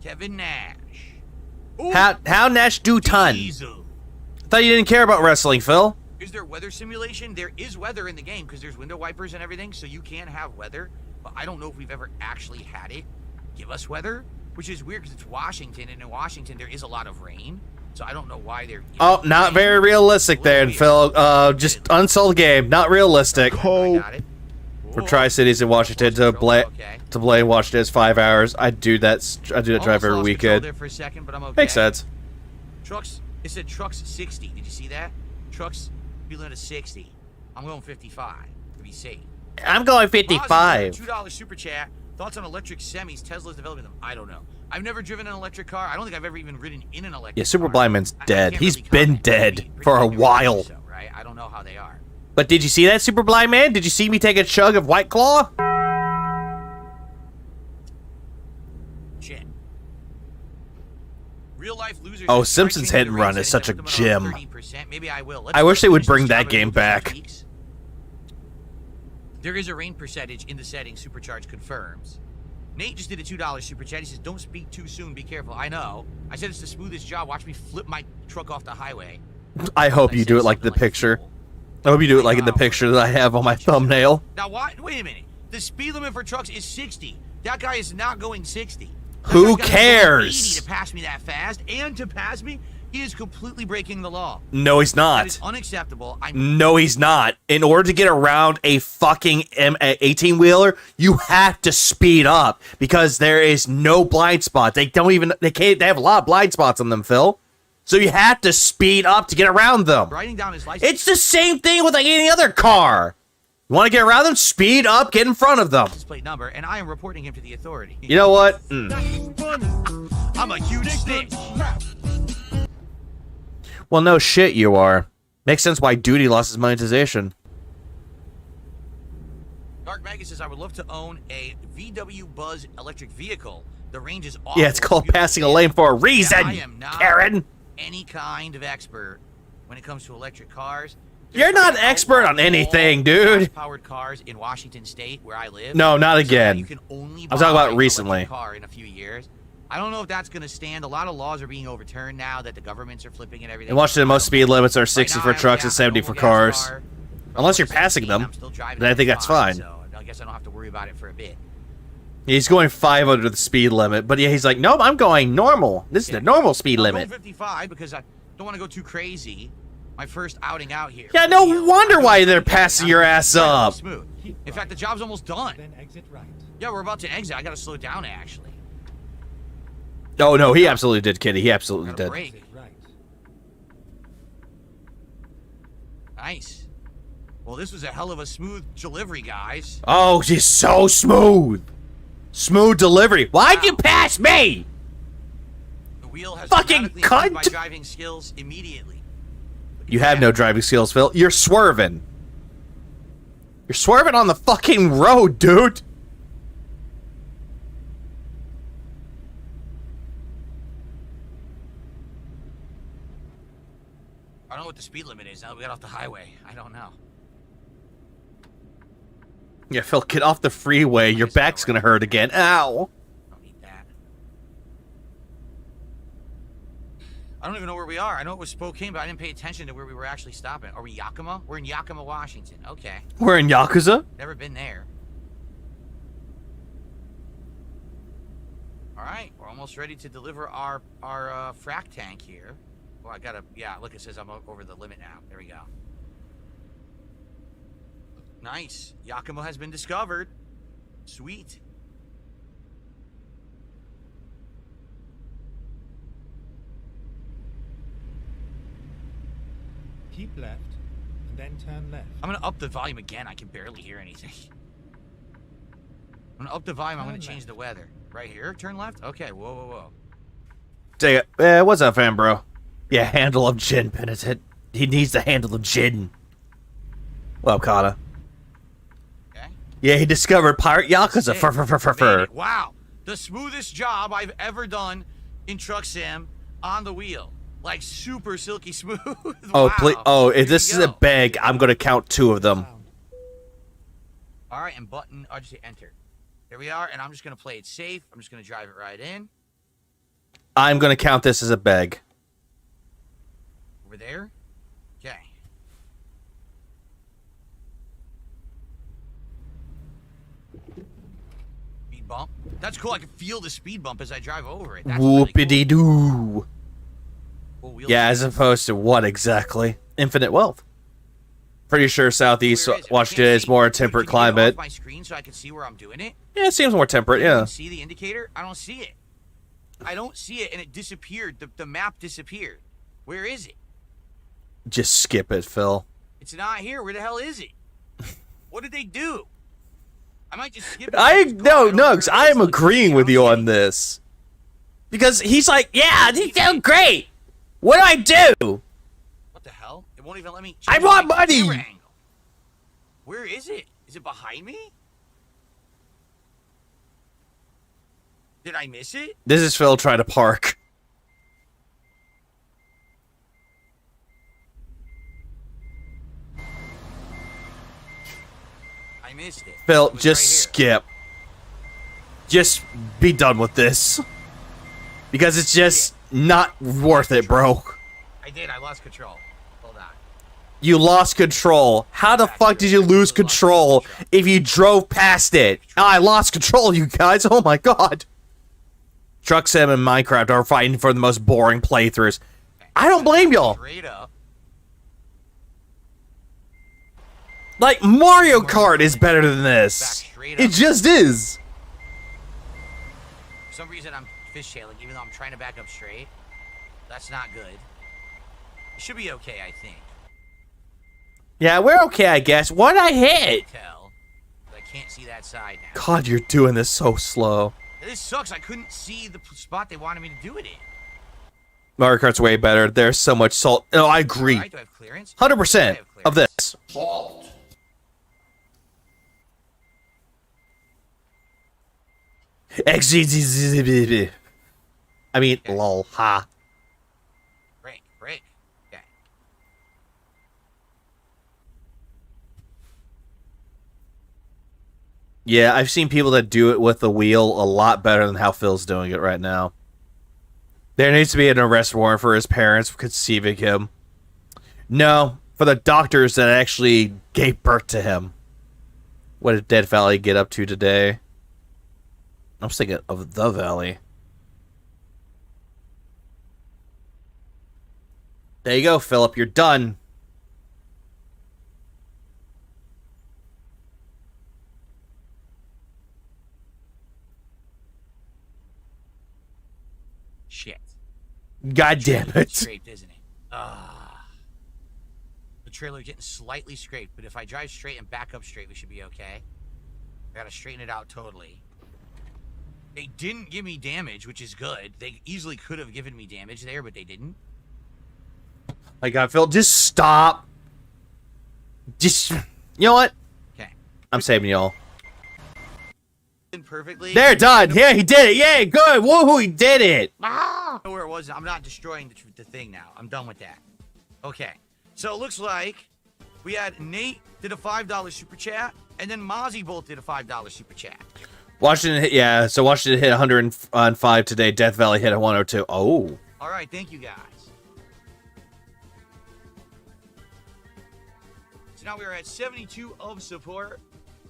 Kevin Nash. Ooh, How Nash do ton? Diesel. I thought you didn't care about wrestling, Phil. Is there weather simulation? There is weather in the game because there's window wipers and everything, so you can have weather. But I don't know if we've ever actually had it give us weather, which is weird because it's Washington, and in Washington there is a lot of rain. So I don't know why they're. Oh, not very realistic there, Phil. Just uninstall the game. Not realistic. For Tri-Cities in Washington to Blaine, Washington is 5 hours. I do that drive every weekend. There for a second, but I'm okay. Makes sense. Trucks. It said trucks 60. Did you see that? Trucks speed limit is 60. I'm going 55 to be safe. I'm going 55. $2 super chat. Thoughts on electric semis? Tesla's developing them. I don't know. I've never driven an electric car. I don't think I've ever even ridden in an electric Yeah, Super car. Blind Man's dead. can't He's really been comment. dead Pretty for a accurate while. so, right? I don't know how they are. But did you see that, Super Blind Man? Did you see me take a chug of White Claw? Shit. Real life losers. Oh, are Simpsons changing Hit the and rate Run is settings. such a I put them on gem. 30%. Maybe I will. I wish they would finish bring this that job game in 2 back. weeks. There is a rain percentage in the settings. Supercharge confirms. Nate just did a $2 super chat. He says, "Don't speak too soon. Be careful." I know. I said it's the smoothest job. Watch me flip my truck off the highway. I hope you do it like the picture. I hope you do it like in the picture that I have on my thumbnail. Now, wait a minute. The speed limit for trucks is 60. That guy is not going 60. That Who guy's gotta be going 80 cares? to pass me that fast, and to pass me, he is completely breaking the law. No, he's That is not. unacceptable. No, he's not. In order to get around a fucking 18-wheeler, you have to speed up because there is no blind spot. They have a lot of blind spots on them, Phil. So you have to speed up to get around them. Writing down his license. It's the same thing with like any other car. You want to get around them? Speed up, get in front of them. License plate number, and I am reporting him to the authority. You know what? I'm a huge snitch. Well, no shit you are. Makes sense why Duty lost his monetization. Dark Magus says, "I would love to own a VW Buzz electric vehicle. The range is awful. Yeah, it's called Beautiful passing a vehicle. lane for a Yeah, reason, I am not Karen. any kind of expert when it comes to electric cars. You're not an expert on anything, dude. Powered cars in Washington State, where I live. No, not so again. you can only I'm talking buy about an recently. electric car in a few years. I don't know if that's going to stand. A lot of laws are being overturned now that the governments are flipping and everything. In Washington, most speed limits are 60 Right now, for I have trucks a and 70 for normal gas cars. car. Unless you're passing them, I'm still driving then I think that's fine. So I guess I don't have to worry about it for a bit. He's going 5 under the speed limit, but yeah, he's like, nope, I'm going normal. This is the normal speed I'm limit. going 55 because I don't want to go too crazy. My first outing out here. Yeah, no wonder why they're passing your ass up. Smooth. In fact, the job's almost done. Then exit right. Yeah, we're about to exit. I got to slow down actually. Oh, no, he absolutely did, Kitty. He absolutely Gotta did. brake. Exit right. Nice. Well, this was a hell of a smooth delivery, guys. Oh, she's so smooth. Smooth delivery. Why'd you pass me? The wheel has Fucking dramatically improved my cunt. driving skills immediately. You have no driving skills, Phil. You're swerving. You're swerving on the fucking road, dude. I don't know what the speed limit is now that we got off the highway. I don't know. Yeah, Phil, get off the freeway. Your back's gonna hurt again. Ow. Don't need that. I don't even know where we are. I know it was Spokane, but I didn't pay attention to where we were actually stopping. Are we Yakima? We're in Yakima, Washington. Okay. We're in Yakuza? Never been there. All right, we're almost ready to deliver our frac tank here. Well, I gotta, yeah, look, it says I'm over the limit now. There we go. Nice. Yakima has been discovered. Sweet. Keep left, and then turn left. I'm gonna up the volume again. I can barely hear anything. I'm gonna up the volume. I'm gonna change the weather. Right here, turn left? Okay, whoa, whoa, whoa. Take it. What's up, fam, bro? Yeah, handle of gin, penitent. He needs the handle of gin. Well, Kata. Okay. Yeah, he discovered Pirate Yakuza. Fur. Wow. The smoothest job I've ever done in Truck Sim on the wheel. Like, super silky smooth. Oh, wow. please. Oh, if this is a bag, I'm going to count 2 of them. All right, and button, I'll just hit enter. There we are, and I'm just going to play it safe. I'm just going to drive it right in. I'm going to count this as a bag. Over there? Okay. Speed bump. That's cool. I can feel the speed bump as I drive over it. That's Whoopity-doo. Really cool. Yeah, as opposed to what exactly? Infinite wealth. Pretty sure Southeast Washington is more temperate climate. My screen so I can see where I'm doing it. Yeah, it seems more temperate, yeah. See the indicator? I don't see it. I don't see it, and it disappeared. The map disappeared. Where is it? Just skip it, Phil. It's not here. Where the hell is it? What did they do? I might just skip it. No, Nugs, I am agreeing with you on this. Because he's like, yeah, they sound great. What do I do? What the hell? It won't even let me. I want money. Where is it? Is it behind me? Did I miss it? This is Phil trying to park. I missed it. Phil, just skip. Just be done with this. Because it's just not worth it, bro. I did. I lost control. Hold on. You lost control. How the fuck did you lose control if you drove past it? Oh, I lost control, you guys. Oh my god. Truck Sim and Minecraft are fighting for the most boring playthroughs. I don't blame y'all. Like, Mario Kart is better than this. It just is. For some reason, I'm fishtailing, even though I'm trying to back up straight. That's not good. It should be okay, I think. Yeah, we're okay, I guess. What I hit? I can't see that side now. God, you're doing this so slow. This sucks. I couldn't see the spot they wanted me to do it in. Mario Kart's way better. There's so much salt. No, I agree. Right, do I have clearance? 100% of this. Salt. I mean, lol, ha. Break. Okay. Yeah, I've seen people that do it with the wheel a lot better than how Phil's doing it right now. There needs to be an arrest warrant for his parents for conceiving him. No, for the doctors that actually gave birth to him. What did Dead Valley get up to today? I was thinking of The Valley. There you go, Philip. You're done. Shit. God damn it. Scraped, isn't it? The trailer getting slightly scraped, but if I drive straight and back up straight, we should be okay. I gotta straighten it out totally. They didn't give me damage, which is good. They easily could have given me damage there, but they didn't. My God, Phil, just stop. Just, you know what? Okay. I'm saving y'all. Perfectly. They're done. Yeah, he did it. Yay, good. Woohoo, he did it. I know where it was. I'm not destroying the thing now. I'm done with that. Okay. So it looks like we had Nate did a $5 super chat, and then Mozzie both did a $5 super chat. Washington hit, yeah, so Washington hit 105 today. Death Valley hit a 102. Oh. All right, thank you guys. So now we are at 72 of support,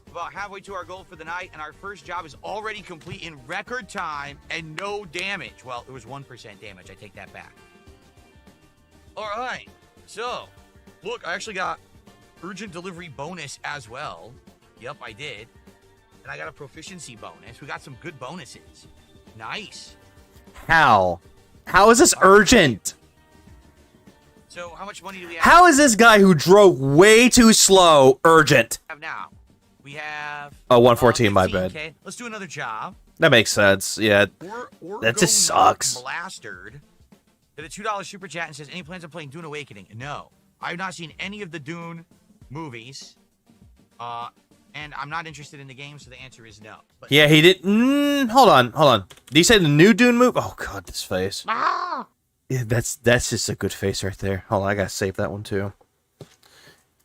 about halfway to our goal for the night, and our first job is already complete in record time and no damage. Well, it was 1% damage. I take that back. All right, so look, I actually got urgent delivery bonus as well. Yep, I did. And I got a proficiency bonus. We got some good bonuses. Nice. How? How is this urgent? So how much money do we have? How is this guy who drove way too slow urgent? Now? We have... Oh, 114, my bad. Okay, let's do another job. That makes sense, yeah. Or That just sucks. Blastered. Did a $2 super chat and says, any plans on playing Dune Awakening? No. I've not seen any of the Dune movies. And I'm not interested in the game, so the answer is no. But Yeah, he did. Hold on. Did you say the new Dune movie? Oh god, this face. Yeah, that's just a good face right there. Hold on, I gotta save that one too.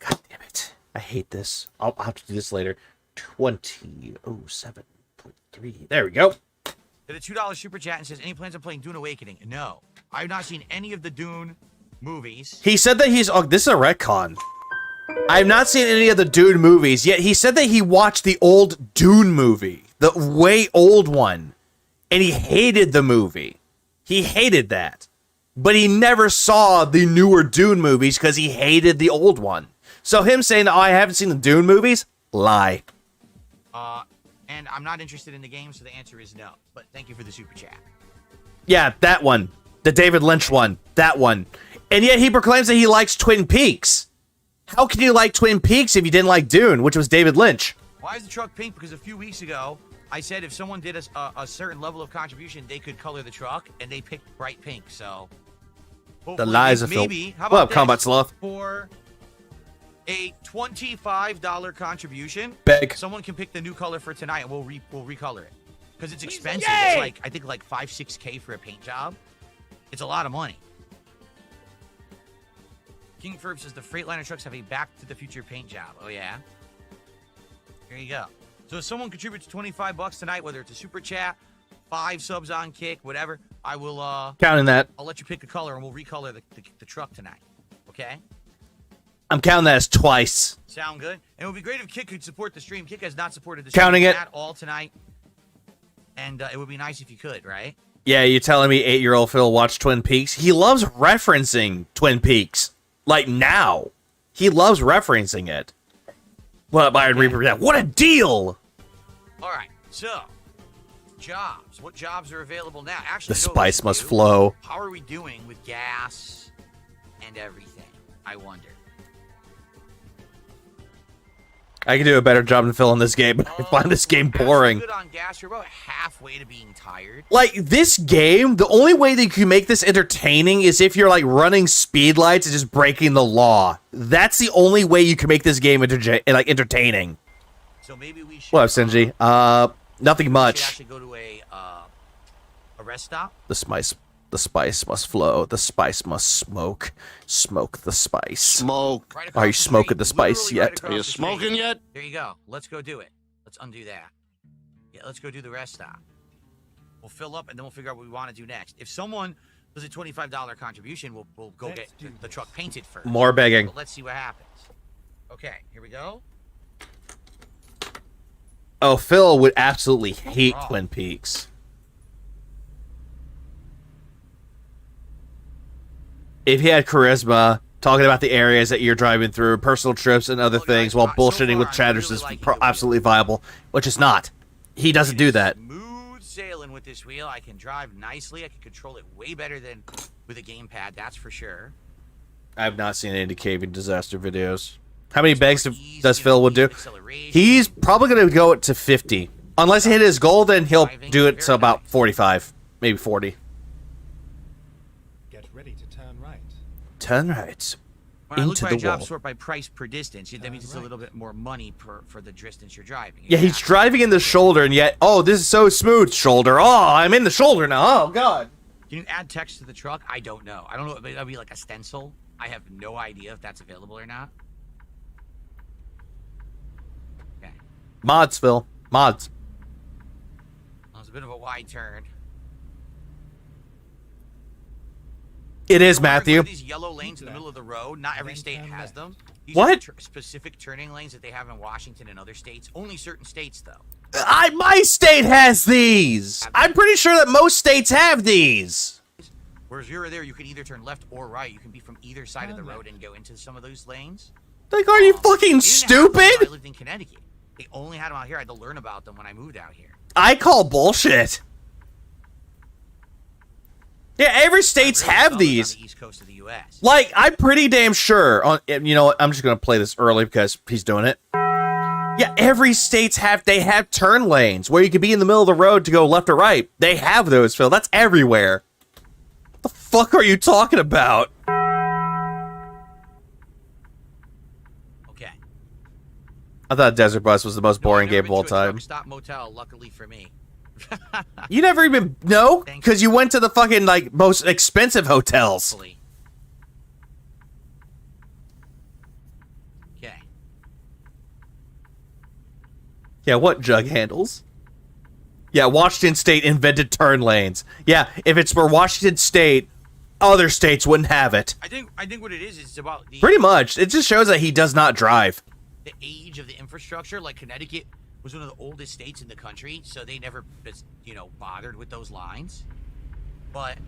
God damn it! I hate this. I'll have to do this later. 2007.3. There we go. Did a $2 super chat and says, any plans on playing Dune Awakening? No. I've not seen any of the Dune movies. He said that he's. Oh, this is a retcon. I've not seen any of the Dune movies, yet he said that he watched the old Dune movie, the way old one, and he hated the movie. He hated that. But he never saw the newer Dune movies because he hated the old one. So him saying, oh, I haven't seen the Dune movies, lie. And I'm not interested in the game, so the answer is no. But thank you for the super chat. Yeah, that one. The David Lynch one. That one. And yet he proclaims that he likes Twin Peaks. How can you like Twin Peaks if you didn't like Dune, which was David Lynch? Why is the truck pink? Because a few weeks ago, I said if someone did a certain level of contribution, they could color the truck, and they picked bright pink. So The lies of Phil. maybe. How What about up, Combat this? Sloth? For a $25 contribution, Beg. someone can pick the new color for tonight, and we'll recolor it. Because it's expensive. It's like, I think like 5-6K for a paint job. It's a lot of money. King Ferb says the Freightliner trucks have a Back to the Future paint job. Oh, yeah? Here you go. So if someone contributes $25 tonight, whether it's a super chat, 5 subs on Kick, whatever, I will, Counting that. I'll let you pick a color, and we'll recolor the truck tonight. Okay? I'm counting that as twice. Sound good? And it would be great if Kick could support the stream. Kick has not supported the stream Counting it. at all tonight. And it would be nice if you could, right? Yeah, you're telling me 8-year-old Phil watched Twin Peaks? He loves referencing Twin Peaks. Like, now. He loves referencing it. What, Byron Reaper? Yeah, what a deal! All right, so, jobs. What jobs are available now? Actually, The spice must flow. How are we doing with gas and everything? I wonder. I can do a better job than Phil in this game, but I find this game boring. Good on gas. You're about halfway to being tired. Like, this game, the only way that you can make this entertaining is if you're, like, running speed lights and just breaking the law. That's the only way you can make this game entertaining. So maybe we should... What up, Sinji? Nothing We much. should actually go to a rest stop. The spice must flow. The spice must smoke. Smoke the spice. Smoke. Right Are you across the smoking street. the spice Literally right yet? across Are you the street. smoking yet? There you go. Let's go do it. Let's undo that. Yeah, let's go do the rest stop. We'll fill up, and then we'll figure out what we want to do next. If someone does a $25 contribution, we'll go get the truck painted first. More begging. But let's see what happens. Okay, here we go. Oh, Phil would absolutely hate Twin Peaks. If he had charisma, talking about the areas that you're driving through, personal trips and other things, while bullshitting with chatters is absolutely viable, which is not. He doesn't do that. Smooth sailing with this wheel. I can drive nicely. I can control it way better than with a gamepad, that's for sure. I have not seen any caving disaster videos. How many bags does Phil would do? He's probably going to go to 50. Unless he hit his goal, then he'll do it to about 45, maybe 40. Get ready to turn right. Turn right. When I look Into by the a job wall. sort by price per distance, that means it's a little bit more money for the distance you're driving. Yeah, he's driving in the shoulder, and yet, oh, this is so smooth, shoulder. Oh, I'm in the shoulder now. Oh, God. Can you add text to the truck? I don't know. I don't know. That'd be like a stencil. I have no idea if that's available or not. Okay. Mods, Phil. Mods. That was a bit of a wide turn. It is, Remember Matthew. These yellow lanes in the middle of the road, not every state has them. These What? are specific turning lanes that they have in Washington and other states. Only certain states, though. My state has these. I'm pretty sure that most states have these. Whereas you're there, you can either turn left or right. You can be from either side of the road and go into some of those lanes. Like, are you fucking They didn't have them when stupid? I lived in Connecticut. They only had them out here. I had to learn about them when I moved out here. I call bullshit. Yeah, every states have these. On the east coast of the U.S. Like, I'm pretty damn sure. You know what? I'm just gonna play this early because he's doing it. Yeah, every states have turn lanes where you can be in the middle of the road to go left or right. They have those, Phil. That's everywhere. What the fuck are you talking about? Okay. I thought Desert Bus was the most boring game of all time. Stop motel, luckily for me. You never even know because you went to the fucking like most expensive hotels. Okay. Yeah, what jug handles? Yeah, Washington State invented turn lanes. Yeah, if it's for Washington State, other states wouldn't have it. I think what it is it's about the Pretty much. It just shows that he does not drive. the age of the infrastructure. Like Connecticut was one of the oldest states in the country, so they never, bothered with those lines. But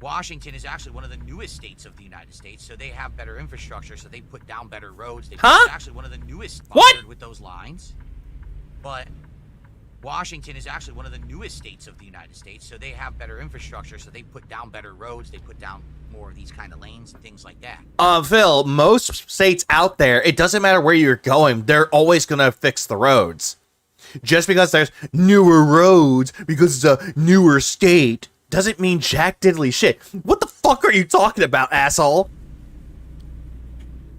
Washington is actually one of the newest states of the United States, so they have better infrastructure, so they put down better roads. It's actually one of the newest bothered with those lines. But Washington is actually one of the newest states of the United States, so they have better infrastructure, so they put down better roads, they put down more of these kind of lanes and things like that. Phil, most states out there, it doesn't matter where you're going, they're always gonna fix the roads. Just because there's newer roads, because it's a newer state, doesn't mean jack diddly shit. What the fuck are you talking about, asshole?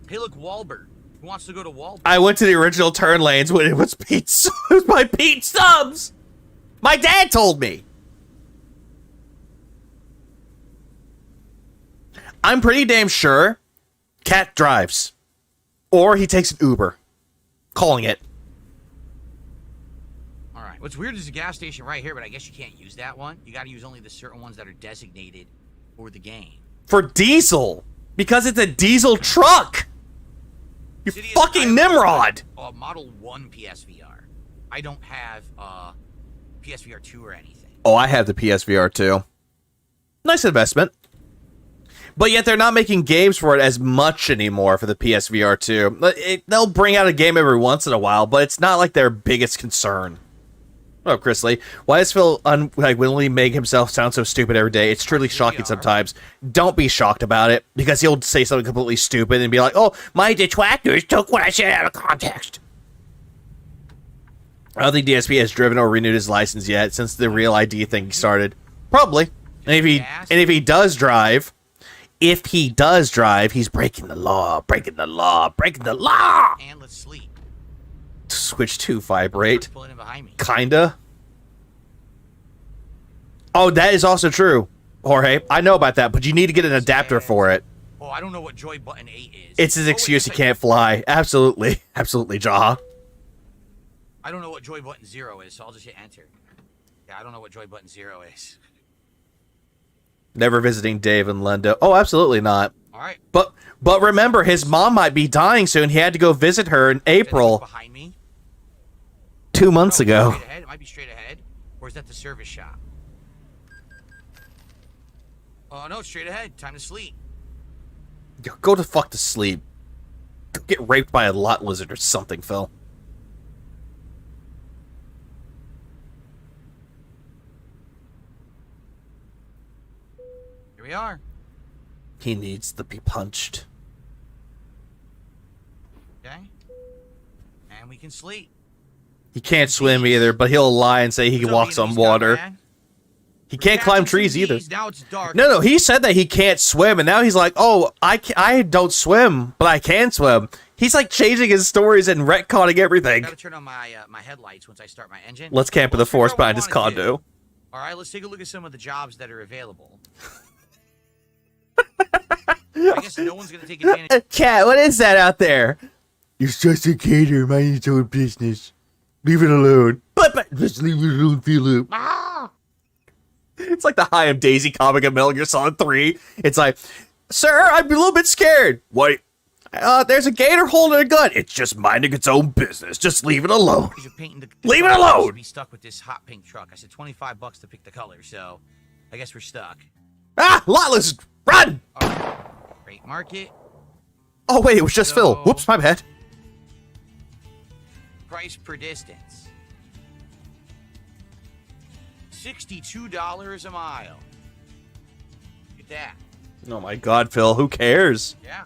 Hey, look, Wahlberg. Who wants to go to Wahlberg? I went to the original turn lanes when it was Pete. It was by Pete Stubbs. My dad told me. I'm pretty damn sure Cat drives, or he takes an Uber. Calling it. All right. What's weird is a gas station right here, but I guess you can't use that one. You got to use only the certain ones that are designated for the game. For diesel, because it's a diesel truck. You fucking Nimrod! Model 1 PSVR. I don't have PSVR 2 or anything. Oh, I have the PSVR 2. Nice investment. But yet they're not making games for it as much anymore for the PSVR 2. They'll bring out a game every once in a while, but it's not like their biggest concern. Oh, Chris Lee, why does Phil willingly make himself sound so stupid every day? It's truly shocking sometimes. Don't be shocked about it, because he'll say something completely stupid and be like, oh, my detractors took what I said out of context. I don't think DSP has driven or renewed his license yet since the real ID thing started. Probably. And if he does drive, he's breaking the law, breaking the law, breaking the law. And let's sleep. Switch to vibrate. Pulling in behind me. Kinda. Oh, that is also true, Jorge. I know about that, but you need to get an adapter for it. Oh, I don't know what Joy Button 8 is. It's his excuse he can't fly. Absolutely. Absolutely, Jaha. I don't know what Joy Button 0 is, so I'll just hit enter. Yeah, I don't know what Joy Button 0 is. Never visiting Dave and Linda. Oh, absolutely not. All right. But remember, his mom might be dying soon. He had to go visit her in April. Behind me? 2 months ago. Straight ahead. It might be straight ahead. Or is that the service shop? Oh, no, straight ahead. Time to sleep. Go to fuck to sleep. Go get raped by a lot lizard or something, Phil. Here we are. He needs to be punched. Okay. And we can sleep. He can't swim either, but he'll lie and say he walks on water. He can't climb trees either. Now it's dark. No, he said that he can't swim, and now he's like, oh, I don't swim, but I can swim. He's like changing his stories and retconning everything. I gotta turn on my my headlights once I start my engine. Let's camp in the forest behind his condo. All right, let's take a look at some of the jobs that are available. I guess no one's gonna take advantage. Cat, what is that out there? He's just a caterer, minding his own business. Leave it alone. But just leave it alone, Philip. It's like the High of Daisy comic in Metal Gear Solid 3. It's like, sir, I'm a little bit scared. What? There's a gator holding a gun. It's just minding its own business. Just leave it alone. Leave it alone. Be stuck with this hot pink truck. I said $25 to pick the color, so I guess we're stuck. Ah, Lawless, run! Great market. Oh wait, it was just Phil. Whoops, my bad. Price per distance. $62 a mile. Look at that. Oh my God, Phil, who cares? Yeah,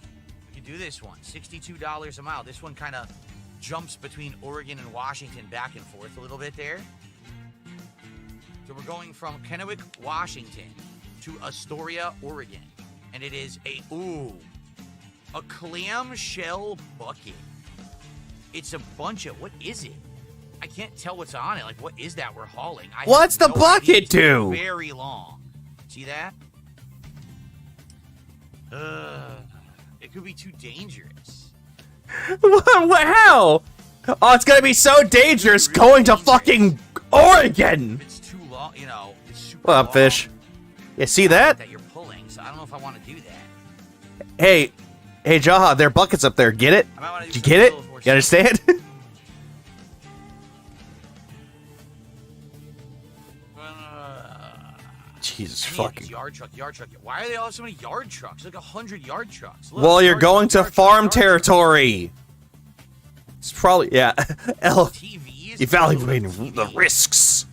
we can do this one. $62 a mile. This one kind of jumps between Oregon and Washington back and forth a little bit there. So we're going from Kennewick, Washington to Astoria, Oregon. And it is a clamshell bucket. It's a bunch of, what is it? I can't tell what's on it. Like, what is that we're hauling? What's the bucket do? Very long. See that? It could be too dangerous. How? Oh, it's gonna be so dangerous going to fucking Oregon. It's too long, you know. It's super What up, long. fish? You see that? That you're pulling, so I don't know if I want to do that. Hey, Jaha, there are buckets up there. Get it? I might wanna do Did you some get it? Civil War You understand? Jesus fucking. Yard truck. Why are they all have so many yard trucks? Like 100 yard trucks. Look, Well, you're yard going truck, to yard farm truck, yard territory. It's probably, yeah. TVs, Evaluating the risks.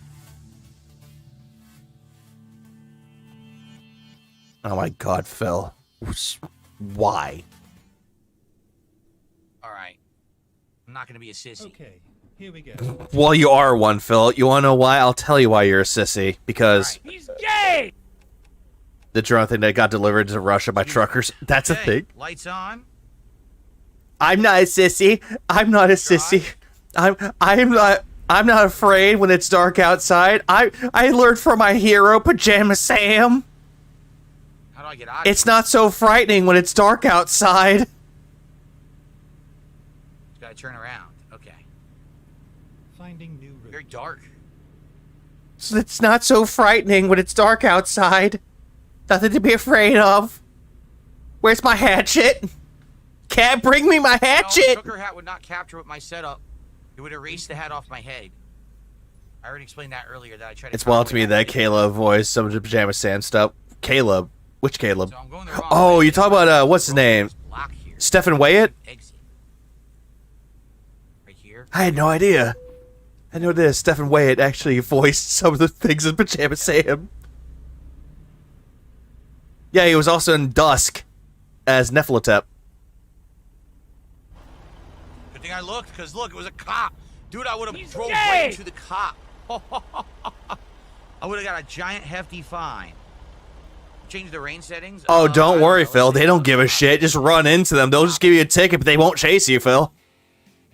Oh my God, Phil. Why? All right. I'm not going to be a sissy. Okay, here we go. Well, you are one, Phil. You want to know why? I'll tell you why you're a sissy. Because He's gay! the drone thing that got delivered to Russia by truckers. That's a thing. Lights on. I'm not a sissy. I'm not a sissy. I'm not afraid when it's dark outside. I learned from my hero, Pajama Sam. How do I get out of It's not so frightening when it's dark outside. Just gotta turn around. Okay. Finding new route. Very dark. It's not so frightening when it's dark outside. Nothing to be afraid of. Where's my hatchet? Can't bring me my No, hatchet. trucker hat would not capture with my setup. It would erase the hat off my head. I already explained that earlier. That I tried to. It's wild to me that Caleb voice some of the Pajama Sam stuff. Caleb. Which Caleb? So I'm going the wrong Oh, way. you talk about, what's his name? Block here. Stephen Wyatt? Exit. Right here. I had no idea. I know this. Stephen Wyatt actually voiced some of the things in Pajama Sam. Yeah, he was also in Dusk as Nefelatep. Good thing I looked, because look, it was a cop. Dude, I would have drove right into the cop. I would have got a giant hefty fine. Change the rain settings. Oh, don't I worry, know. Phil. They don't give a shit. Just run into them. They'll just give you a ticket, but they won't chase you, Phil.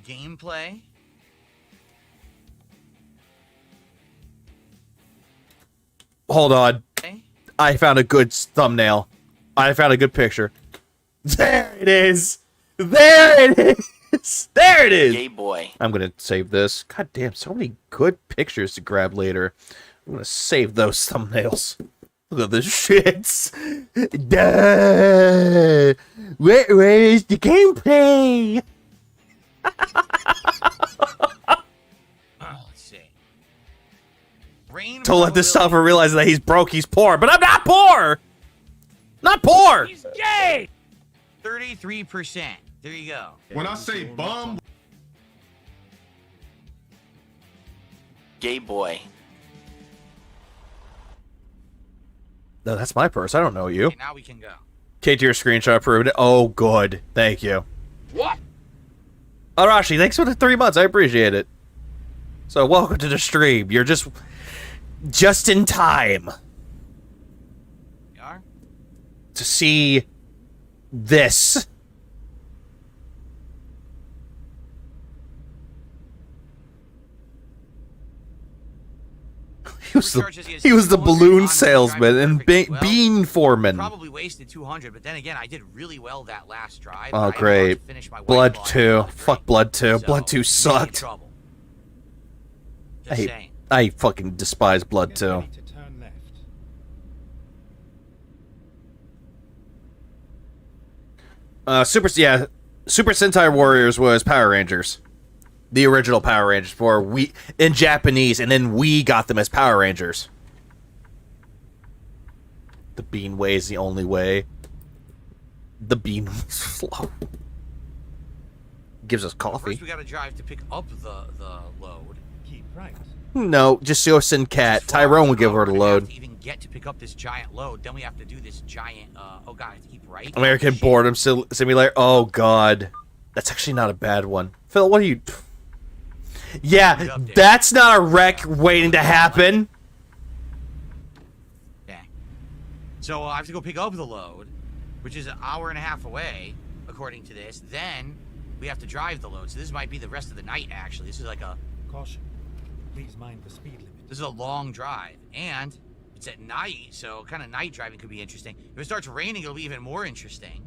Gameplay. Hold on. Okay. I found a good thumbnail. I found a good picture. There it is. There it is. There it is. Gay boy. I'm going to save this. God damn, so many good pictures to grab later. I'm going to save those thumbnails. Look at the shits. Duh. Where is the gameplay? Let's see. Rain Don't let this stopper realize that he's broke, he's poor. But I'm not poor! Not poor! He's gay! 33%. There you go. When I say bum, Gay boy. No, that's my purse. I don't know you. Okay, now we can go. Kate, your screenshot proved it. Oh, good. Thank you. What? Arashi, thanks for the 3 months. I appreciate it. So, welcome to the stream. You're just in time You are? to see this. He was the balloon salesman and bean foreman. Probably wasted 200, but then again, I did really well that last drive. Oh, great. Blood 2. Fuck Blood 2. Blood 2 sucked. Just saying. I fucking despise Blood 2. To turn left. Super Sentai Warriors was Power Rangers. The original Power Rangers for we in Japanese, and then we got them as Power Rangers. The bean way is the only way. The bean was slow. Gives us coffee. First, we gotta drive to pick up the load. Keep right. No, just go send Cat. Tyrone will give her the load. To even get to pick up this giant load, then we have to do this giant. Oh god, I have to keep right. American Boredom Simulator. Oh god, that's actually not a bad one. Phil, what are you? Yeah, that's not a wreck waiting to happen. Yeah. So I have to go pick up the load, which is an hour and a half away, according to this. Then we have to drive the load. So this might be the rest of the night. Actually, this is like a Caution. Please mind the speed limit. This is a long drive, and it's at night, so kind of night driving could be interesting. If it starts raining, it'll be even more interesting.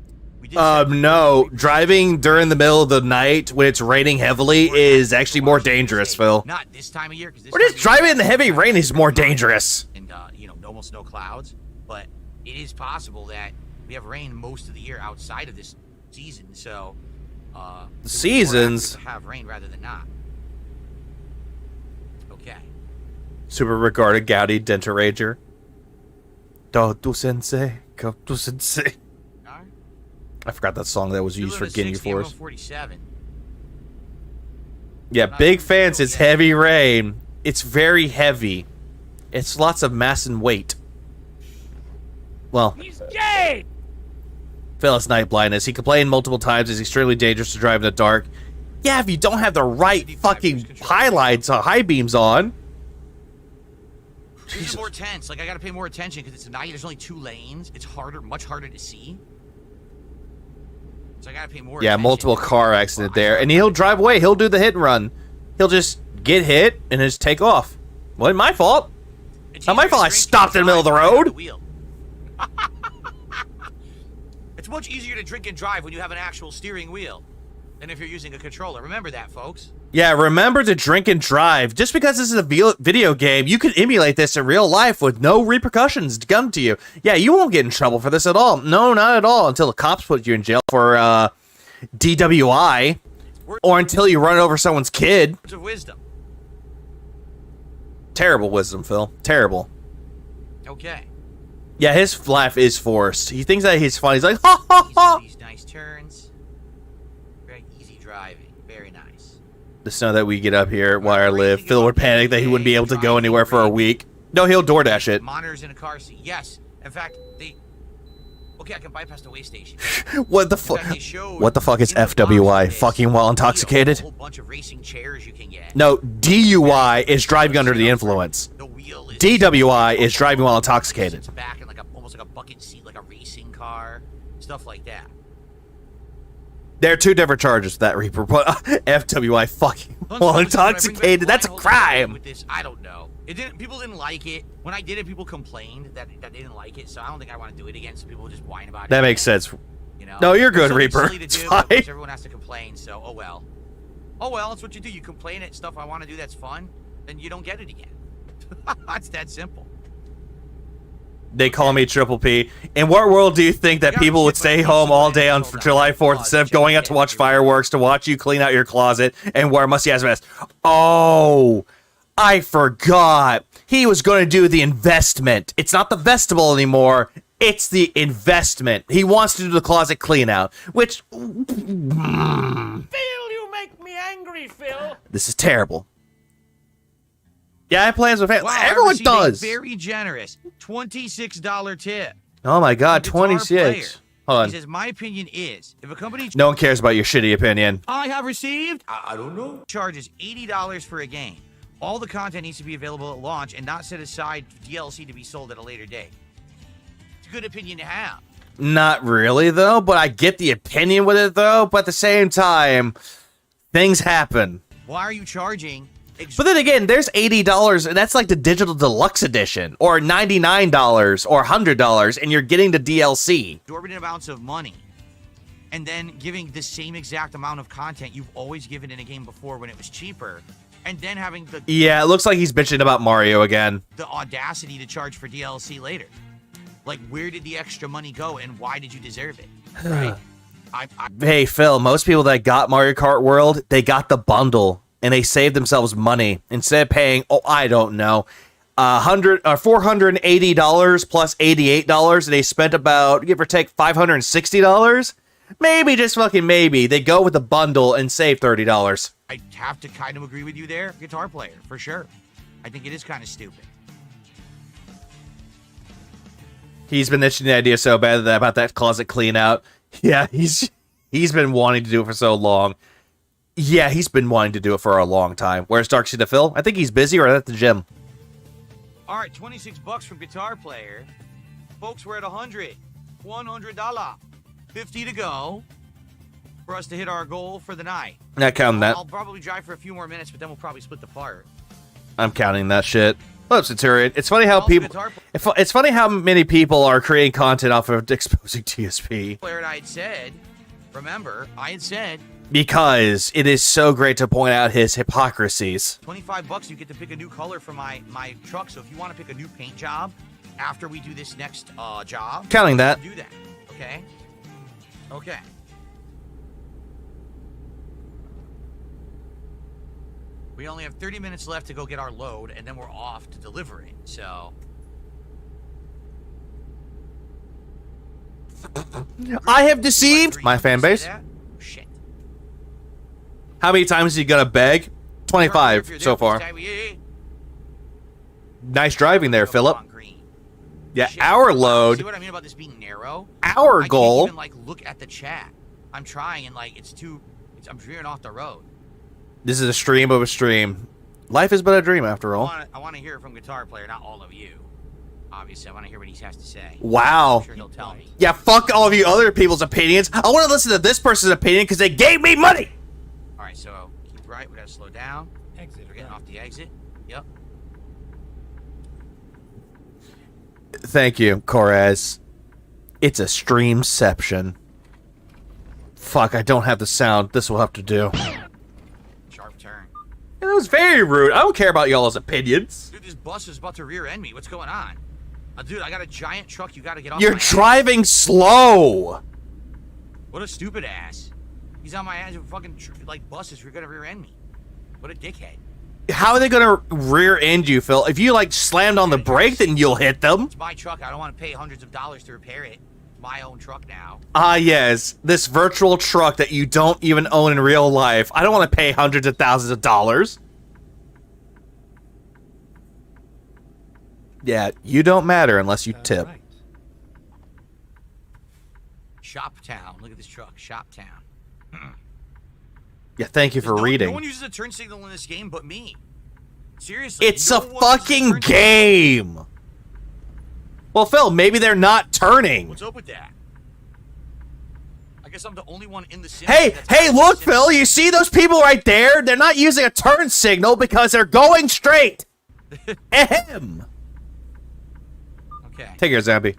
No, driving during the middle of the night when it's raining heavily is actually more dangerous, Phil. Not this time of year, because Or just driving in the heavy rain is more dangerous. And almost no clouds, but it is possible that we have rain most of the year outside of this season. So, the seasons have rain rather than not. Okay. Super regarded Gaudi Dentarager. Do sensei, go to sensei. I forgot that song that was used for Ginyu Force. 47. Yeah, big fans. It's heavy rain. It's very heavy. It's lots of mass and weight. Well, He's gay! Phil has night blindness. He complained multiple times. It's extremely dangerous to drive in the dark. Yeah, if you don't have the right fucking highlights or high beams on. It's more tense. Like, I gotta pay more attention because it's night. There's only 2 lanes. It's much harder to see. So I gotta pay more attention. Multiple car accident there. And he'll drive away. He'll do the hit and run. He'll just get hit and just take off. Wasn't my fault. Not my fault I stopped in the middle of the road. It's much easier to drink and drive when you have an actual steering wheel than if you're using a controller. Remember that, folks. Yeah, remember to drink and drive. Just because this is a video game, you can emulate this in real life with no repercussions to come to you. Yeah, you won't get in trouble for this at all. No, not at all. Until the cops put you in jail for DWI. Or until you run over someone's kid. Words of wisdom. Terrible wisdom, Phil. Terrible. Okay. Yeah, his laugh is forced. He thinks that he's funny. He's like, ha ha ha! These nice turns. Very easy driving. Very nice. The snow that we get up here where I live, Phil would panic that he wouldn't be able to go anywhere for a week. No, he'll DoorDash it. Monitors in a car seat. Yes. In fact, okay, I can bypass the way station. What the fuck? What the fuck is FWI? Fucking while intoxicated? A whole bunch of racing chairs you can get. No, DUI is driving under the influence. DWI is driving while intoxicated. It's back in almost like a bucket seat, like a racing car, stuff like that. There are 2 different charges for that, Reaper. But FWI fucking while intoxicated. That's a crime. With this, I don't know. People didn't like it. When I did it, people complained that they didn't like it. So I don't think I want to do it again. So people just whine about it. That makes sense. You know? No, you're good, It's Reaper. silly to It's do, fine. but everyone has to complain. So oh well. Oh well, that's what you do. You complain at stuff I want to do that's fun, then you don't get it again. It's that simple. They call me Triple P. In what world do you think that people would stay home all day on July 4th instead of going out to watch fireworks, to watch you clean out your closet and wear a musty-ass vest? Oh, I forgot. He was going to do the investment. It's not the vestibule anymore. It's the investment. He wants to do the closet clean out, which... Phil, you make me angry, Phil. This is terrible. Yeah, I have plans with family. Wow, Everyone does. A very generous $26 tip. Oh my god, 26. Hold on. He says, my opinion is, if a company... No one cares about your shitty opinion. I have received... I don't know. Charges $80 for a game. All the content needs to be available at launch and not set aside DLC to be sold at a later date. It's a good opinion to have. Not really, though, but I get the opinion with it, though. But at the same time, things happen. Why are you charging... But then again, there's $80, and that's like the digital deluxe edition, or $99, or $100, and you're getting the DLC. Exorbitant amounts of money, and then giving the same exact amount of content you've always given in a game before when it was cheaper, and then having the... Yeah, it looks like he's bitching about Mario again. ...the audacity to charge for DLC later. Like, where did the extra money go, and why did you deserve it? Right? Hey, Phil, most people that got Mario Kart World, they got the bundle, and they saved themselves money. Instead of paying, I don't know, $480 plus $88, and they spent about, give or take, $560? Maybe, just fucking maybe. They go with the bundle and save $30. I have to kind of agree with you there, guitar player, for sure. I think it is kind of stupid. He's been itching the idea so bad about that closet clean out. Yeah, he's been wanting to do it for so long. Yeah, he's been wanting to do it for a long time. Where's Darksea to Phil? I think he's busy or at the gym. All right, $26 from guitar player. Folks, we're at $100. $100. 50 to go for us to hit our goal for the night. Not counting that. I'll probably drive for a few more minutes, but then we'll probably split the part. I'm counting that shit. What's Centurion? It's funny how it's funny how many people are creating content off of exposing DSP. Player and I had said, remember, because it is so great to point out his hypocrisies. $25, you get to pick a new color for my truck. So if you want to pick a new paint job after we do this next job, counting that. Do that. Okay. Okay. We only have 30 minutes left to go get our load, and then we're off to deliver it, so... I have deceived my fan base. Shit. How many times is he gonna beg? 25 so far. Nice driving there, Philip. Yeah, our load. See what I mean about this being narrow? Our goal. I can't even, look at the chat. I'm trying, and, I'm veering off the road. This is a stream of a stream. Life is but a dream, after all. I want to hear it from guitar player, not all of you. Obviously, I want to hear what he has to say. Wow. I'm sure he'll tell me. Yeah, fuck all of you other people's opinions. I want to listen to this person's opinion because they gave me money. All right, so keep right. We got to slow down. Exit. We're getting off the exit. Yep. Thank you, Corez. It's a streamception. Fuck, I don't have the sound. This will have to do. Sharp turn. It was very rude. I don't care about y'all's opinions. Dude, this bus is about to rear end me. What's going on? Dude, I got a giant truck. You got to get off. You're driving slow. What a stupid ass. He's on my ass. Fucking buses. You're gonna rear end me. What a dickhead. How are they gonna rear end you, Phil? If you slammed on the brake, then you'll hit them. It's my truck. I don't want to pay hundreds of dollars to repair it. My own truck now. Ah, yes. This virtual truck that you don't even own in real life. I don't want to pay hundreds of thousands of dollars. Yeah, you don't matter unless you tip. Right. Shop Town. Look at this truck. Shop Town. Yeah, thank you for reading. No one uses a turn signal in this game but me. Seriously. It's a fucking game. Well, Phil, maybe they're not turning. What's up with that? I guess I'm the only one in the sim. Hey, look, Phil, you see those people right there? They're not using a turn signal because they're going straight. Ahem. Okay. Take care, Zambi.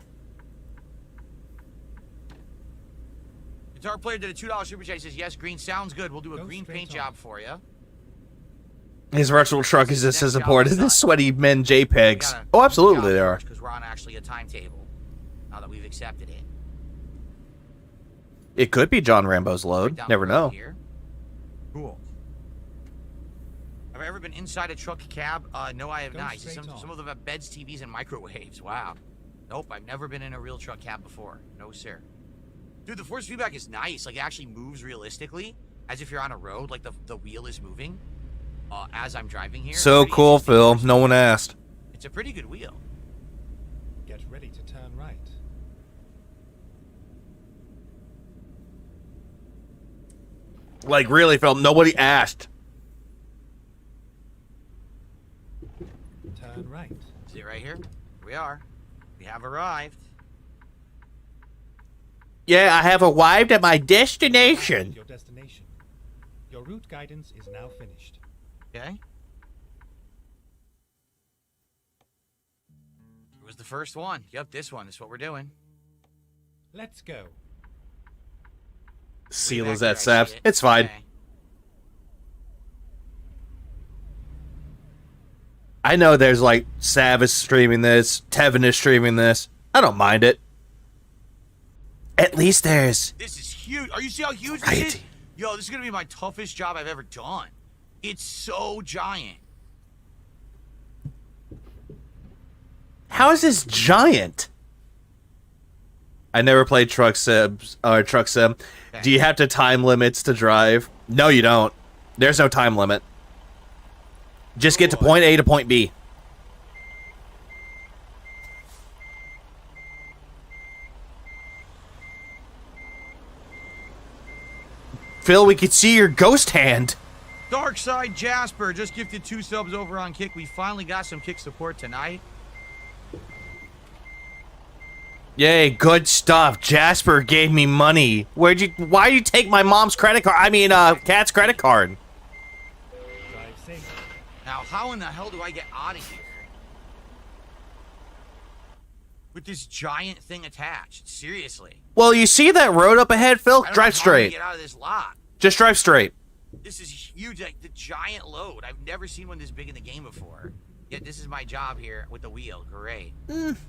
Guitar player did a $2 super chat. He says, yes, green sounds good. We'll do a green paint job for you. His virtual truck is just as important as the sweaty men JPEGs. Oh, absolutely they are. Because we're on actually a timetable now that we've accepted it. It could be John Rambo's load. Never know. Here. Cool. Have I ever been inside a truck cab? No, I have not. Some of them have beds, TVs, and microwaves. Wow. Nope, I've never been in a real truck cab before. No, sir. Dude, the force feedback is nice. It actually moves realistically, as if you're on a road. The wheel is moving. As I'm driving here. So cool, Phil. No one asked. It's a pretty good wheel. Get ready to turn right. Really, Phil, nobody asked. Turn right. See it right here? Here we are. We have arrived. Yeah, I have arrived at my destination. Your destination. Your route guidance is now finished. Okay. It was the first one. Yep, this one is what we're doing. Let's go. Seal is that saps. It's fine. Okay. I know there's Sav is streaming this, Tevin is streaming this. I don't mind it. At least there's This is huge. Are you see how huge this is? Yo, this is gonna be my toughest job I've ever done. It's so giant. How is this giant? I never played Truck Sim. Do you have to time limits to drive? No, you don't. There's no time limit. Just get to point A to point B. Phil, we could see your ghost hand. Darkside Jasper just gifted 2 subs over on Kick. We finally got some Kick support tonight. Yay, good stuff. Jasper gave me money. Why'd you take my mom's credit card? I mean, Kat's credit card. Now, how in the hell do I get out of here? With this giant thing attached. Seriously. Well, you see that road up ahead, Phil? Drive straight. Get out of this lot. Just drive straight. This is huge, like the giant load. I've never seen one this big in the game before. Yet this is my job here with the wheel. Great.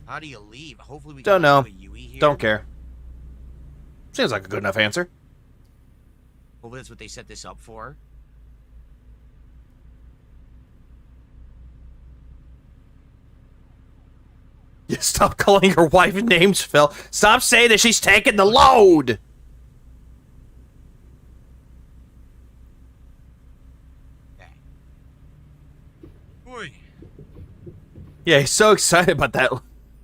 How do you leave? Hopefully we don't know. Do a Yui here. Don't care. Seems like a good enough answer. Hopefully that's what they set this up for. Yeah, stop calling her wife names, Phil. Stop saying that she's taking the load. Yeah, he's so excited about that.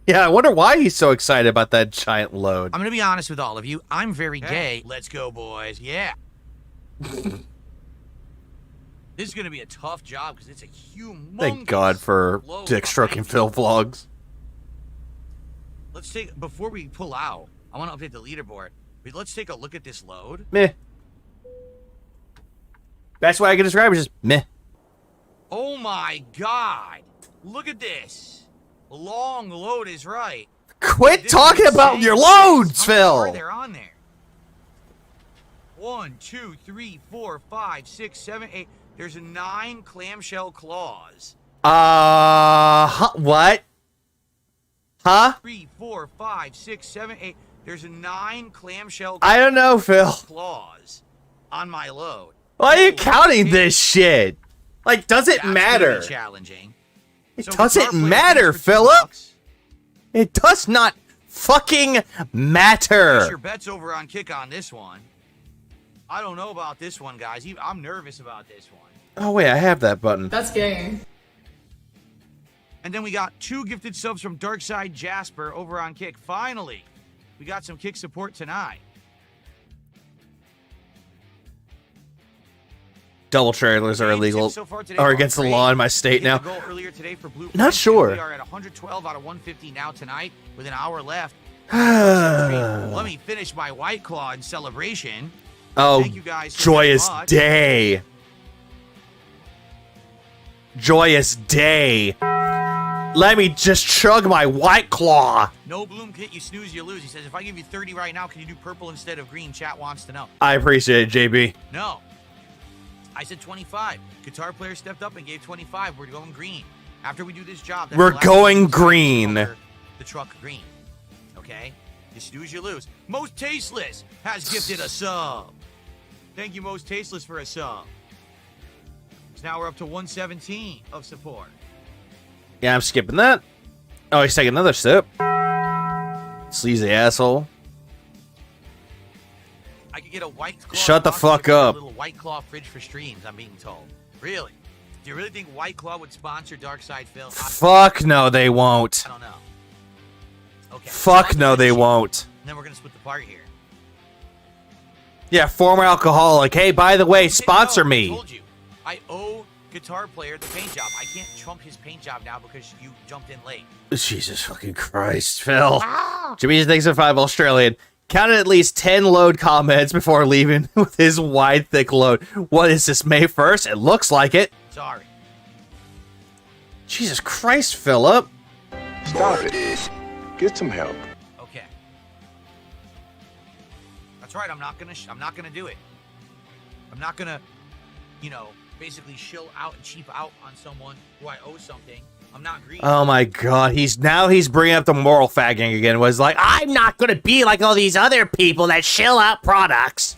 Yeah, I wonder why he's so excited about that giant load. I'm going to be honest with all of you. I'm very gay. Let's go, boys. Yeah. This is going to be a tough job because it's a humongous Thank God for Dick Stroking Phil vlogs. Let's take, before we pull out, I want to update the leaderboard. But let's take a look at this load. Meh. That's why I can describe it, just meh. Oh my God. Look at this. Long load is right. Quit talking about your loads, Phil. They're on there. 1, 2, 3, 4, 5, 6, 7, 8. There's 9 clamshell claws. What? Huh? 3, 4, 5, 6, 7, 8. There's 9 clamshell. I don't know, Phil. Claws on my load. Why are you counting this shit? Like, does it matter? Challenging. It doesn't matter, Philip. It does not fucking matter. Place your bets over on Kick on this one. I don't know about this one, guys. I'm nervous about this one. Oh, wait, I have that button. That's gay. And then we got 2 gifted subs from Darkside Jasper over on Kick. Finally, we got some Kick support tonight. Double trailers are illegal or against the law in my state now. Not sure. We are at 112 out of 150 now tonight with an hour left. Let me finish my White Claw in celebration. Oh, thank you guys so joyous much. day. Joyous day. Let me just chug my White Claw. No Bloom Kit, you snooze, you lose. He says, if I give you 30 right now, can you do purple instead of green? Chat wants to know. I appreciate it, JB. No. I said 25. Guitar player stepped up and gave 25. We're going green. After we do this job, we're going green. The truck green. Okay? You snooze, you lose. Most Tasteless has gifted a sub. Thank you, Most Tasteless, for a sub. So now we're up to 117 of support. Yeah, I'm skipping that. Oh, he's taking another sip. Sleazy asshole. I could get a White Claw. Shut the fuck up. A little White Claw fridge for streams, I'm being told. Really? Do you really think White Claw would sponsor Darkside Phil? Fuck no, they won't. I don't know. Okay. Fuck no, they won't. And then we're going to split the part here. Yeah, former alcoholic. Hey, by the way, sponsor me. I told you. I owe Guitar Player the paint job. I can't trump his paint job now because you jumped in late. Jesus fucking Christ, Phil. Jimmy thinks of 5 Australian. Counted at least 10 load comments before leaving with his wide, thick load. What is this, May 1st? It looks like it. Sorry. Jesus Christ, Philip. Stop it. Get some help. Okay. That's right. I'm not gonna do it. I'm not gonna, basically shill out and cheap out on someone who I owe something I'm not greedy. Oh my god, he's bringing up the moral fagging again. Was like, I'm not gonna be like all these other people that shell out products.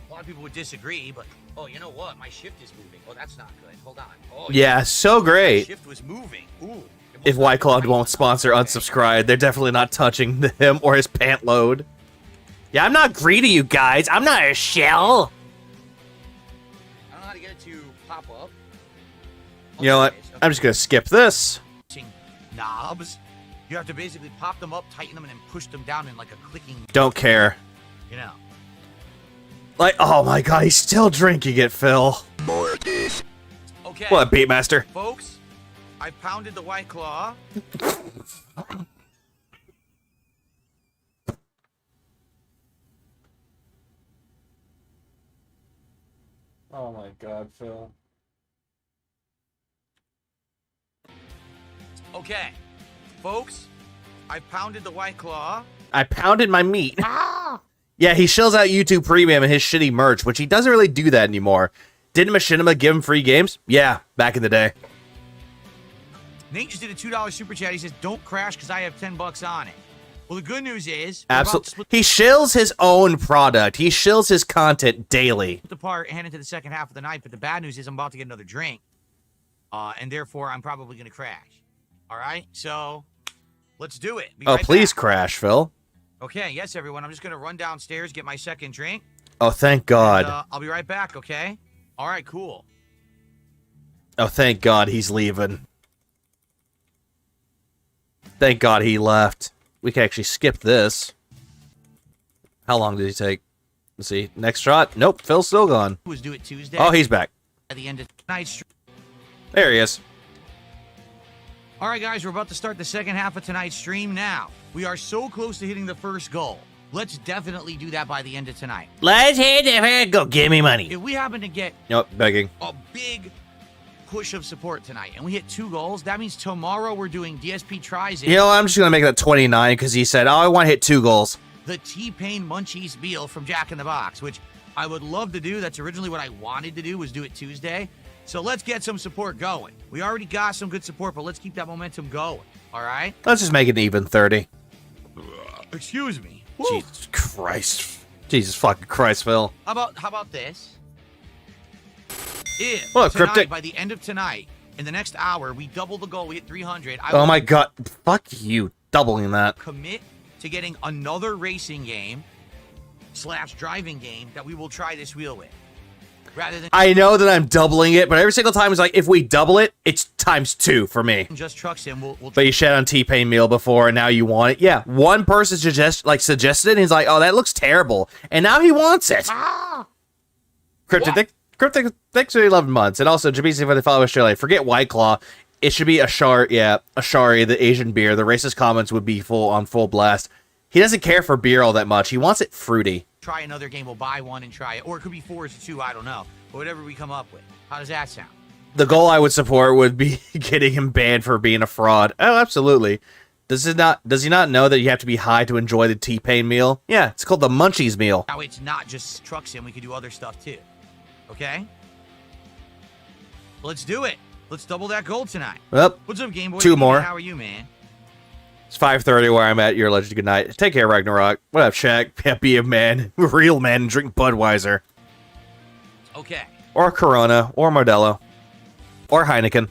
A lot of people would disagree, but oh, you know what? My shift is moving. Oh, that's not good. Hold on. Oh, Yeah, so My great. shift was moving. Ooh. If White Claw won't sponsor Unsubscribe, they're definitely not touching him or his pant load. Yeah, I'm not greedy, you guys. I'm not a shell. I don't know how to get it to pop up. You know what? I'm just gonna skip this. Knobs. You have to basically pop them up, tighten them, and then push them down in like a clicking. Don't care. You know. Like, oh my god, he's still drinking it, Phil. Okay. What, Beatmaster? Folks, I pounded the White Claw. Oh my god, Phil. Okay. Folks, I pounded the White Claw. I pounded my meat. Yeah, he shells out YouTube Premium and his shitty merch, which he doesn't really do that anymore. Didn't Machinima give him free games? Yeah, back in the day. Nate just did a $2 super chat. He says, don't crash because I have $10 on it. Well, the good news is... Absolutely. He shills his own product. He shills his content daily. ...the part and into the second half of the night, but the bad news is I'm about to get another drink. And therefore, I'm probably going to crash. All right? So, let's do it. Be Oh, right please back. crash, Phil. Okay, yes, everyone. I'm just going to run downstairs, get my second drink. Oh, thank God. And, I'll be right back, okay? All right, cool. Oh, thank God he's leaving. Thank God he left. We can actually skip this. How long did he take? Let's see. Next shot. Nope, Phil's still gone. Was do it Tuesday. Oh, he's back. At the end of tonight's stream. There he is. All right, guys, we're about to start the second half of tonight's stream now. We are so close to hitting the first goal. Let's definitely do that by the end of tonight. Let's hit it. Go give me money. If we happen to get Nope, begging. a big push of support tonight and we hit 2 goals, that means tomorrow we're doing DSP tries in You know, I'm just going to make that 29 because he said, oh, I want to hit 2 goals. the T-Pain Munchies meal from Jack in the Box, which I would love to do. That's originally what I wanted to do, was do it Tuesday. So let's get some support going. We already got some good support, but let's keep that momentum going. All right? Let's just make it even 30. Excuse me. Jesus Christ. Jesus fucking Christ, Phil. How about this? If What, tonight, Cryptic? by the end of tonight, in the next hour, we double the goal, we hit 300. I Oh will my God. Fuck you. Doubling that. commit to getting another racing game / driving game that we will try this wheel with. Rather than I know that I'm doubling it, but every single time it's like, if we double it, it's ×2 for me. just truck sim, we'll But you shat on T-Pain meal before, and now you want it. Yeah, one person suggested it, and he's like, oh, that looks terrible. And now he wants it. Cryptic, thanks for 11 months. And also, Jabisi for the follow Australia. Forget White Claw. It should be Ashari, the Asian beer. The racist comments would be full blast. He doesn't care for beer all that much. He wants it fruity. try another game, we'll buy one and try it. Or it could be 4-2, I don't know. But whatever we come up with. How does that sound? The goal I would support would be getting him banned for being a fraud. Oh, absolutely. Does he not know that you have to be high to enjoy the T-Pain meal? Yeah, it's called the Munchies meal. Now it's not just truck sim, we could do other stuff too. Okay? Let's do it. Let's double that goal tonight. Well, What's up, Game Boy? 2 more. How are you, man? It's 5:30 where I'm at. You're a legend. Good night. Take care, Ragnarok. What up, Shaq? Yeah, be a man. Real man and drink Budweiser. Okay. Or Corona. Or Modelo. Or Heineken.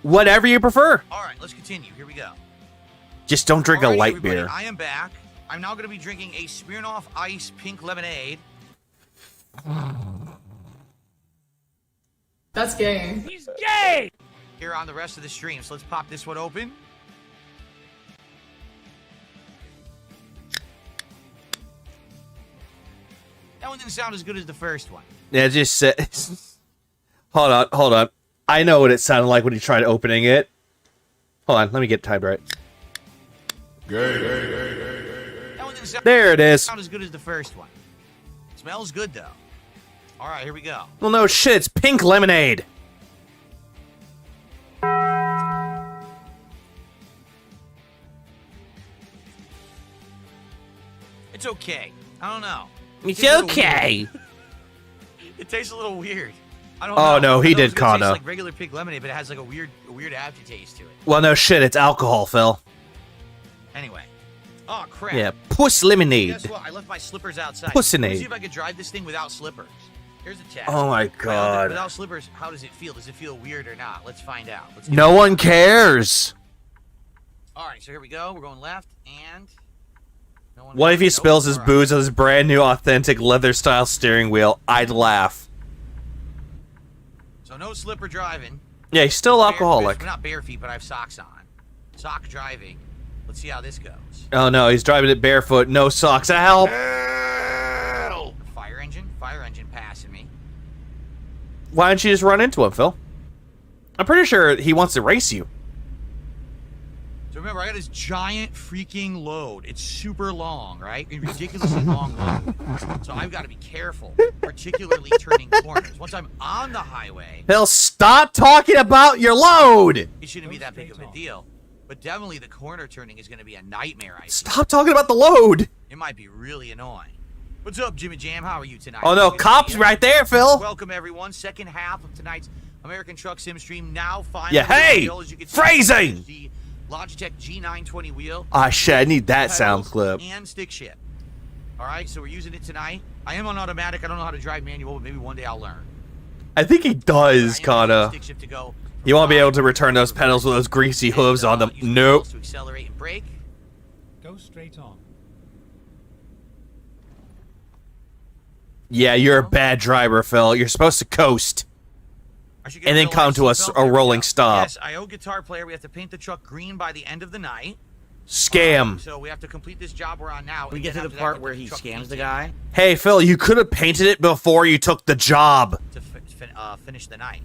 Whatever you prefer. All right, let's continue. Here we go. Just don't drink a Alrighty, light everybody, beer. I am back. I'm now going to be drinking a Smirnoff Ice Pink Lemonade. That's gay. He's gay! Here on the rest of the stream. So let's pop this one open. That one didn't sound as good as the first one. Yeah, just says. Hold on. I know what it sounded like when you tried opening it. Hold on, let me get it timed right. That one didn't sound, There it is. sound as good as the first one. Smells good, though. All right, here we go. Well, no shit, it's pink lemonade. It's okay. I don't know. It's Tastes a little okay. weird. It tastes a little weird. I don't know. Oh no, he I thought it did was gonna taste kinda. like regular pink lemonade, but it has like a weird aftertaste to it. Well, no shit, it's alcohol, Phil. Anyway. Oh crap. Yeah, puss lemonade. Guess what? I left my slippers outside. Pussinade. Let me see if I could drive this thing without slippers. Here's a test. Oh my god. Without slippers, how does it feel? Does it feel weird or not? Let's find out. Let's No one cares. All right, so here we go. We're going left, and no one. What if he Nope. spills his All right. booze on his brand new authentic leather style steering wheel? I'd laugh. So no slipper driving. Yeah, he's still Bare- alcoholic. Not bare feet, but I have socks on. Sock driving. Let's see how this goes. Oh no, he's driving it barefoot, no socks. Help! Fire engine passing me. Why don't you just run into him, Phil? I'm pretty sure he wants to race you. So remember, I got this giant freaking load. It's super long, right? A ridiculously long load. So I've got to be careful, particularly turning corners. Once I'm on the highway, Phil, stop talking about your load! it shouldn't be that big of a deal. But definitely the corner turning is going to be a nightmare, I think. Stop talking about the load! It might be really annoying. What's up, Jimmy Jam? How are you tonight? Oh no, Good to cops see you. right there, Phil! Welcome, everyone. Second half of tonight's American Truck Sim stream. Now finally. Yeah, hey! As you can see, Phrasing! The Logitech G920 wheel. Ah, shit, I need that sound pedals, clip. And stick shift. All right, so we're using it tonight. I am on automatic. I don't know how to drive manual, but maybe one day I'll learn. I think he does, kinda. Stick shift to go. You won't be able to return those pedals with those greasy hooves on them. Use the Nope. pedals to accelerate and brake. Go straight on. Yeah, you're a bad driver, Phil. You're supposed to coast. I should get And then real come to license a belt. There we rolling go. stop. Yes, I owe guitar player. We have to paint the truck green by the end of the night. Scam. So we have to complete this job we're on now. We and get then to the after that, part get where he truck scams the painted guy. Hey, Phil, you could have painted it before you took the job. to finish the night.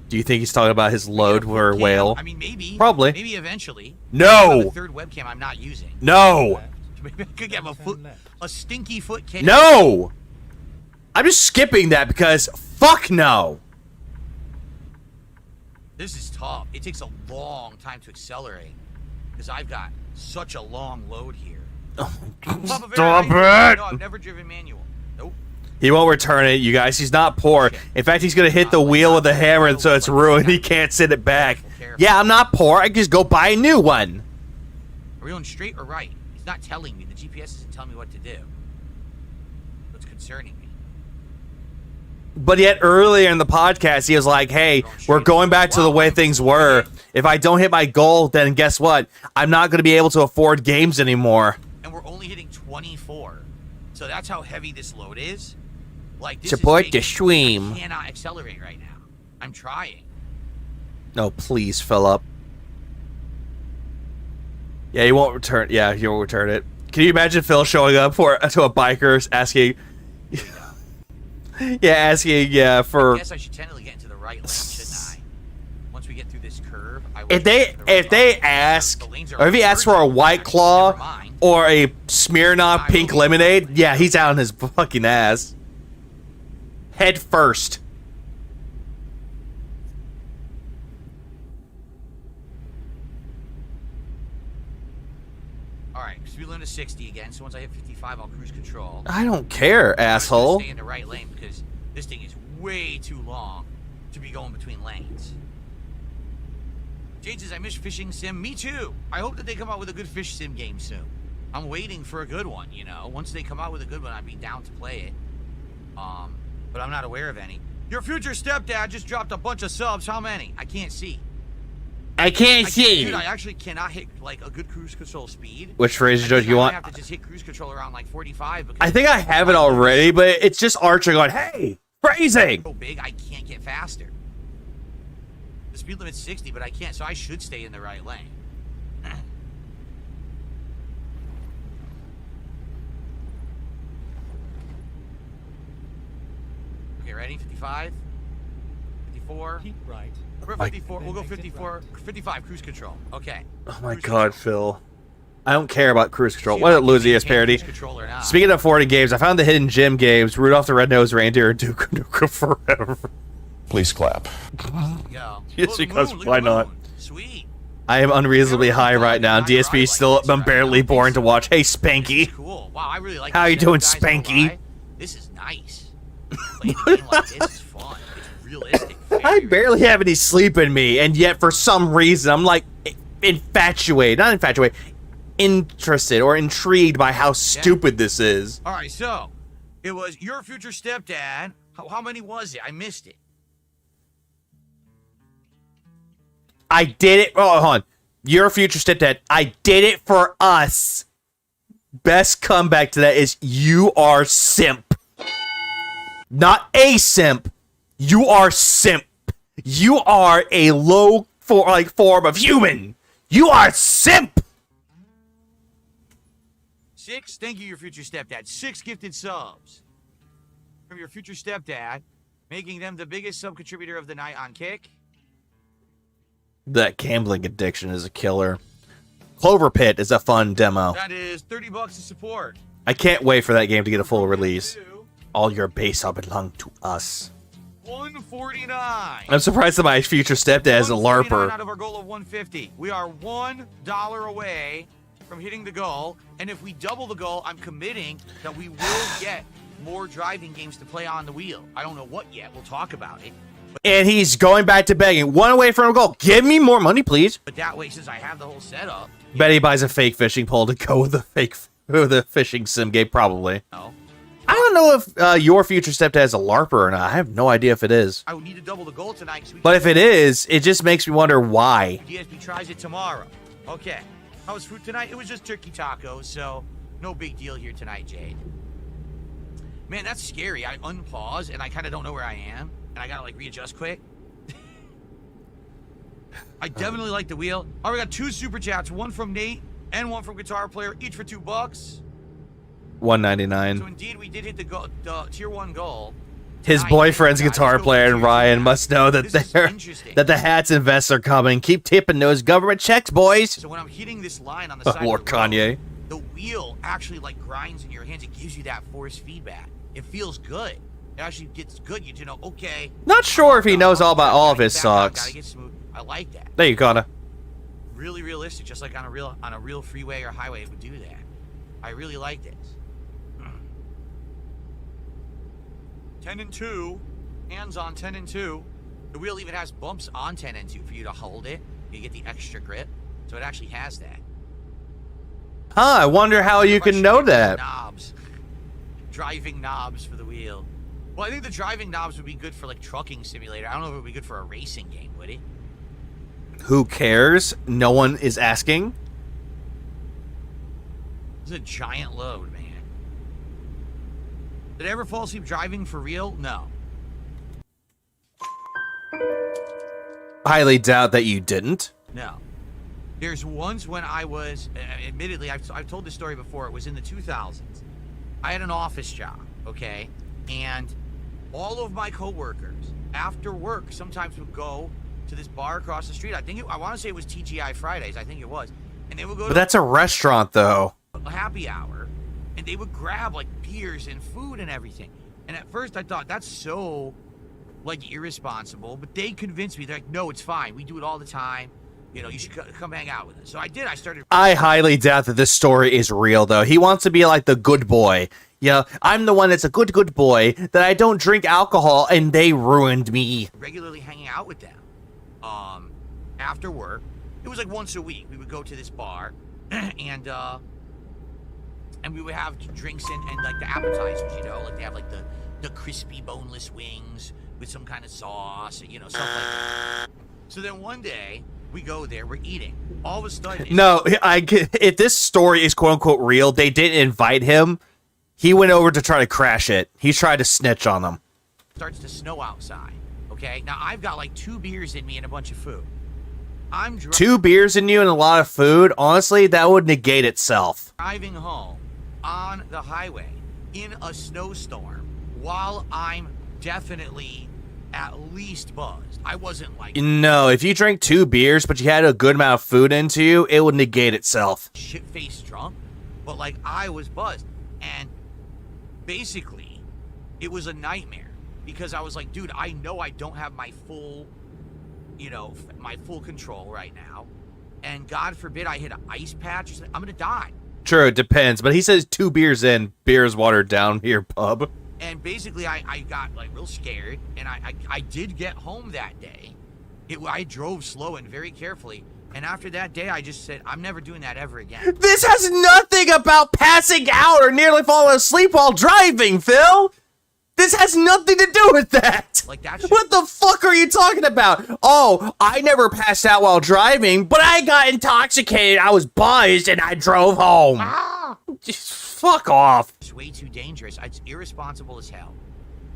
Do you think he's talking about his load for Webcam, whale? I mean, maybe. Probably. Maybe eventually. No. I have a third webcam I'm not using. No. Maybe I could get a stinky foot cam. No. I'm just skipping that because fuck no. This is tough. It takes a long time to accelerate because I've got such a long load here. Stop it. No, I've never driven manual. Nope. He won't return it, you guys. He's not poor. In fact, he's gonna hit the wheel with a hammer so it's ruined. He can't send it back. Yeah, I'm not poor. I can just go buy a new one. Are we going straight or right? It's not telling me. The GPS isn't telling me what to do. It's concerning me. But yet earlier in the podcast, he was like, hey, we're going back to the way things were. If I don't hit my goal, then guess what? I'm not going to be able to afford games anymore. And we're only hitting 24. So that's how heavy this load is. Like, this Support is the stream. I cannot accelerate right now. I'm trying. No, please, Philip. Yeah, he won't return. Yeah, he won't return it. Can you imagine Phil showing up to a biker asking... for... I guess I should technically get into the right lane, shouldn't I? Once we get through this curve, I will If get into the right they lane. ask, The lanes are or if he asks for a converging. White Never Claw mind. or a Smirnoff pink lemonade, yeah, he's out on his fucking ass. Head first. Alright, speed limit is 60 again, so once I hit 55, I'll cruise control. I don't care, I'm just gonna asshole. stay in the right lane because this thing is way too long to be going between lanes. Jade says, I miss fishing sim. Me too. I hope that they come out with a good fish sim game soon. I'm waiting for a good one, you know. Once they come out with a good one, I'd be down to play it. But I'm not aware of any. Your future stepdad just dropped a bunch of subs. How many? I can't see. I can't see. Dude, I actually cannot hit like a good cruise control speed. Which phrase I joke think you I want? might have to just hit cruise control around like 45. Because I think I have it already, but it's just Archer going, hey, phrasing. so big, I can't get faster. The speed limit's 60, but I can't, so I should stay in the right lane. Okay, ready? 55? 54? Keep right. We're at 54. We'll go 54. 55, cruise control. Okay. Oh my god, Phil. I don't care about cruise control. What a Luzius parody. Cruise control or not. Speaking of 40 games, I found the hidden gem games, Rudolph the Red-Nosed Reindeer, and Duke Nukem Forever. Please clap. Go. Yes, Oh, the because moon, look why at the not? moon. Sweet. I am unreasonably high right now. DSP is still unbearably boring to watch. Hey, Spanky. Cool. Wow, I really like How this you setup, doing, guys, I don't Spanky? lie. This is nice. Playing a game like this is fun. It's realistic. I barely have any sleep in me, and yet for some reason I'm like interested or intrigued by how stupid this is. All right, so it was your future stepdad. How many was it? I missed it. I did it. Oh, hold on. Your future stepdad. I did it for us. Best comeback to that is you are simp. Not a simp. You are simp. You are a low form of human. You are simp. 6. Thank you, your future stepdad. 6 gifted subs from your future stepdad, making them the biggest sub contributor of the night on Kick. That gambling addiction is a killer. Clover Pit is a fun demo. That is $30 to support. I can't wait for that game to get a full release. All your base all belong to us. 149. I'm surprised that my future stepdad is a LARPer. Out of our goal of 150. We are $1 away from hitting the goal, and if we double the goal, I'm committing that we will get more driving games to play on the wheel. I don't know what yet. We'll talk about it. And he's going back to begging. 1 away from a goal. Give me more money, please. But that way, since I have the whole setup. Bet he buys a fake fishing pole to go with the fishing sim game, probably. No. I don't know if your future stepdad is a LARPer or not. I have no idea if it is. I would need to double the goal tonight. But if it is, it just makes me wonder why. DSP tries it tomorrow. Okay. How was food tonight? It was just turkey tacos, so no big deal here tonight, Jade. Man, that's scary. I unpause, and I kind of don't know where I am, and I gotta, like, readjust quick. I definitely like the wheel. All right, we got 2 super chats, one from Nate and one from Guitar Player, each for $2. $1.99. So indeed, we did hit the tier 1 goal. His boyfriend's Guitar Player and Ryan must know that the hats and vests are coming. Keep tipping those government checks, boys. So when I'm hitting this line on the side Lord of the road, Kanye. the wheel actually like grinds in your hands. It gives you that force feedback. It feels good. It actually gets good. You know, okay. Not sure if he knows all about all of his socks. Gotta get smooth. I like that. There you go. Really realistic, just like on a real freeway or highway, it would do that. I really like this. 10 and 2, hands on 10 and 2. The wheel even has bumps on 10 and 2 for you to hold it. You get the extra grip, so it actually has that. Huh, I wonder how you can know that. Knobs. Driving knobs for the wheel. Well, I think the driving knobs would be good for like trucking simulator. I don't know if it would be good for a racing game, would it? Who cares? No one is asking. It's a giant load, man. Did I ever fall asleep driving for real? No. Highly doubt that you didn't. No. There's once when I was, admittedly, I've told this story before. It was in the 2000s. I had an office job, okay? And all of my coworkers, after work, sometimes would go to this bar across the street. I want to say it was TGI Fridays. I think it was. And they would go But that's a restaurant, though. A happy hour, and they would grab like beers and food and everything. And at first I thought that's so like irresponsible, but they convinced me. They're like, no, it's fine. We do it all the time. You know, you should come hang out with us. So I did. I highly doubt that this story is real, though. He wants to be like the good boy. You know, I'm the one that's a good boy, that I don't drink alcohol, and they ruined me. Regularly hanging out with them. After work, it was like once a week. We would go to this bar, and we would have drinks and like the appetizers, you know, like they have like the crispy boneless wings with some kind of sauce, you know, stuff like that. So then one day we go there, we're eating. All of a sudden, no, if this story is quote unquote real, they didn't invite him. He went over to try to crash it. He tried to snitch on them. It starts to snow outside. Okay, now I've got like 2 beers in me and a bunch of food. I'm 2 beers in you and a lot of food. Honestly, that would negate itself. Driving home on the highway in a snowstorm while I'm definitely at least buzzed. I wasn't like... No, if you drank 2 beers, but you had a good amount of food into you, it would negate itself. Shit-faced drunk, but like I was buzzed. And basically, it was a nightmare because I was like, dude, I know I don't have my full, you know, my full control right now. And God forbid I hit an ice patch. I'm going to die. True, it depends. But he says 2 beers in, beer is watered down here, pub. And basically, I got like real scared, and I did get home that day. I drove slow and very carefully, and after that day, I just said, I'm never doing that ever again. This has nothing about passing out or nearly falling asleep while driving, Phil. This has nothing to do with that. Like what the fuck are you talking about? Oh, I never passed out while driving, but I got intoxicated. I was buzzed and I drove home. Just fuck off. It's way too dangerous. It's irresponsible as hell.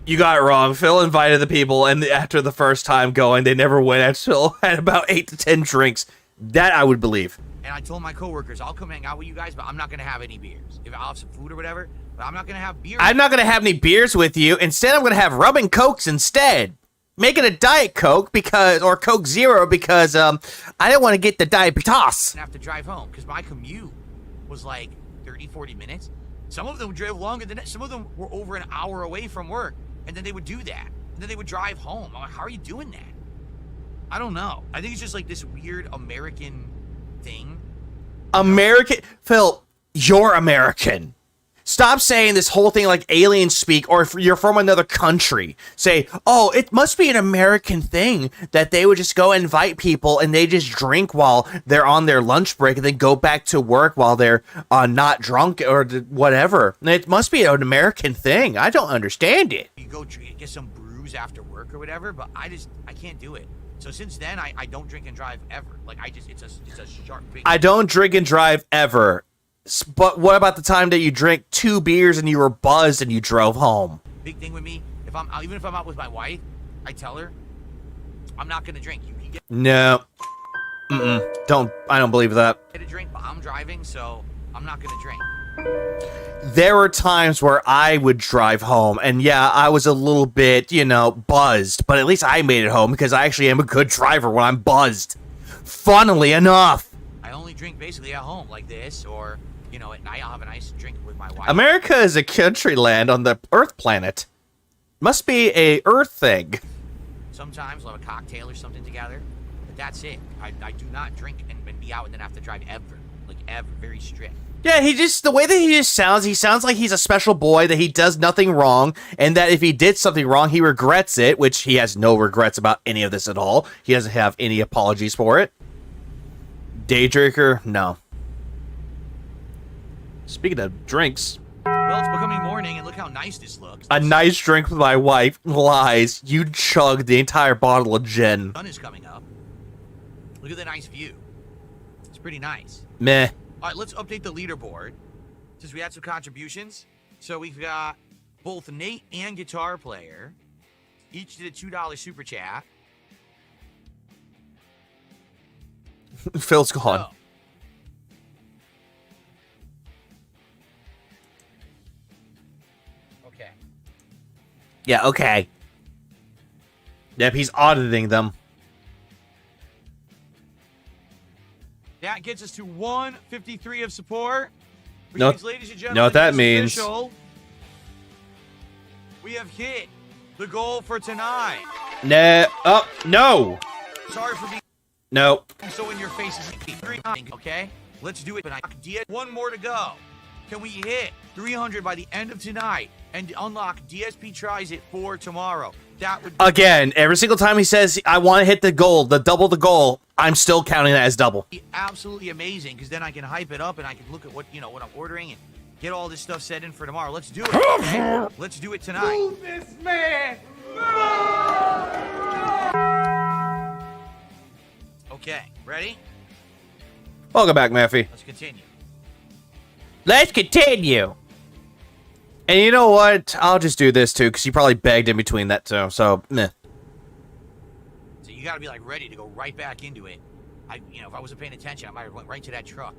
You got it wrong. Phil invited the people, and after the first time going, they never went until had about 8 to 10 drinks. That I would believe. And I told my coworkers, I'll come hang out with you guys, but I'm not going to have any beers. If I'll have some food or whatever, but I'm not going to have beer. I'm not going to have any beers with you. Instead, I'm going to have rum and Cokes instead. Make it a Diet Coke or Coke Zero because I don't want to get the diabetes. I have to drive home because my commute was like 30, 40 minutes. Some of them drove longer than that. Some of them were over an hour away from work, and then they would do that. And then they would drive home. I'm like, how are you doing that? I don't know. I think it's just like this weird American thing. Phil, you're American. Stop saying this whole thing like alien speak, or if you're from another country. Say, oh, it must be an American thing that they would just go invite people and they just drink while they're on their lunch break and then go back to work while they're not drunk or whatever. It must be an American thing. I don't understand it. You go get some brews after work or whatever, but I can't do it. So since then, I don't drink and drive ever. Like it's a sharp big. I don't drink and drive ever. But what about the time that you drank 2 beers and you were buzzed and you drove home? Big thing with me, even if I'm out with my wife, I tell her I'm not gonna drink. You get no. I don't believe that. Get a drink, but I'm driving, so I'm not gonna drink. There were times where I would drive home, and yeah, I was a little bit, buzzed, but at least I made it home because I actually am a good driver when I'm buzzed. Funnily enough. I only drink basically at home like this, or, at night I'll have a nice drink with my wife. America is a country land on the Earth planet. Must be a Earth thing. Sometimes we'll have a cocktail or something together, but that's it. I do not drink and be out and then have to drive ever. Like, ever. Very strict. Yeah, the way that he sounds like he's a special boy, that he does nothing wrong, and that if he did something wrong, he regrets it, which he has no regrets about any of this at all. He doesn't have any apologies for it. Day drinker? No. Speaking of drinks. Well, it's becoming morning, and look how nice this looks. A nice drink with my wife. Lies. You chugged the entire bottle of gin. The sun is coming up. Look at the nice view. It's pretty nice. Meh. All right, let's update the leaderboard since we had some contributions. So we've got both Nate and Guitar Player. Each did a $2 super chat. Phil's gone. So, okay. Yeah, okay. Yep, he's auditing them. That gets us to 153 of support. Which No, means, ladies and gentlemen, know what that it's means. official. We have hit the goal for tonight. No. Oh, no. Sorry for being No. so in your faces. Okay, let's do it. One more to go. Can we hit 300 by the end of tonight and unlock DSP Tries It for tomorrow? That would be Again, every single time he says, I want to hit the goal, double the goal, I'm still counting that as double. absolutely amazing, because then I can hype it up and I can look at what I'm ordering and get all this stuff set in for tomorrow. Let's do it. Okay? Let's do it tonight. Move this man! Okay, ready? Welcome back, Maffey. Let's continue. Let's continue. And you know what? I'll just do this too, because you probably begged in between that too. So, meh. So you got to be like ready to go right back into it. If I wasn't paying attention, I might have went right to that truck.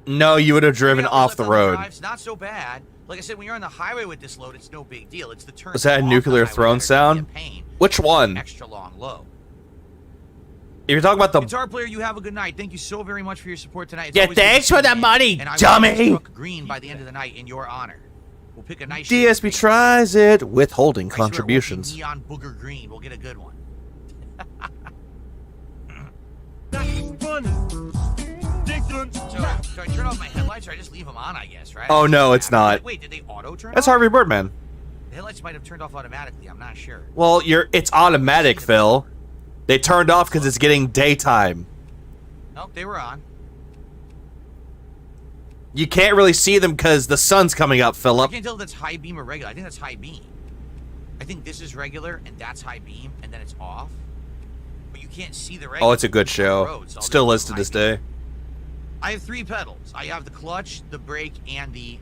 No, you would have driven off the road. It's not so bad. Like I said, when you're on the highway with this load, it's no big deal. It's the turn. Was that a nuclear throne sound? Which one? Extra long low. If you're talking about the Guitar Player, you have a good night. Thank you so very much for your support tonight. It's yeah, always good to thanks see for you, the man. money, And I dummy. will struck green by the end of the night in your honor. We'll pick a nice DSP Tries It, withholding I swear it won't be contributions. neon booger green. We'll get a good one. So I turn off my headlights, or I just leave them on, I guess, right? Oh no, it's not. Wait, did they auto turn That's off? Harvey Birdman. The headlights might have turned off automatically. I'm not sure. Well, it's automatic, Phil. They turned off because it's getting daytime. Nope, they were on. You can't really see them because the sun's coming up, I Philip. can't tell if that's high beam or regular. I think that's high beam. I think this is regular and that's high beam, and then it's off. But you can't see the regular. Oh, it's a good show. Still is to this day. I have 3 pedals. I have the clutch, the brake, and the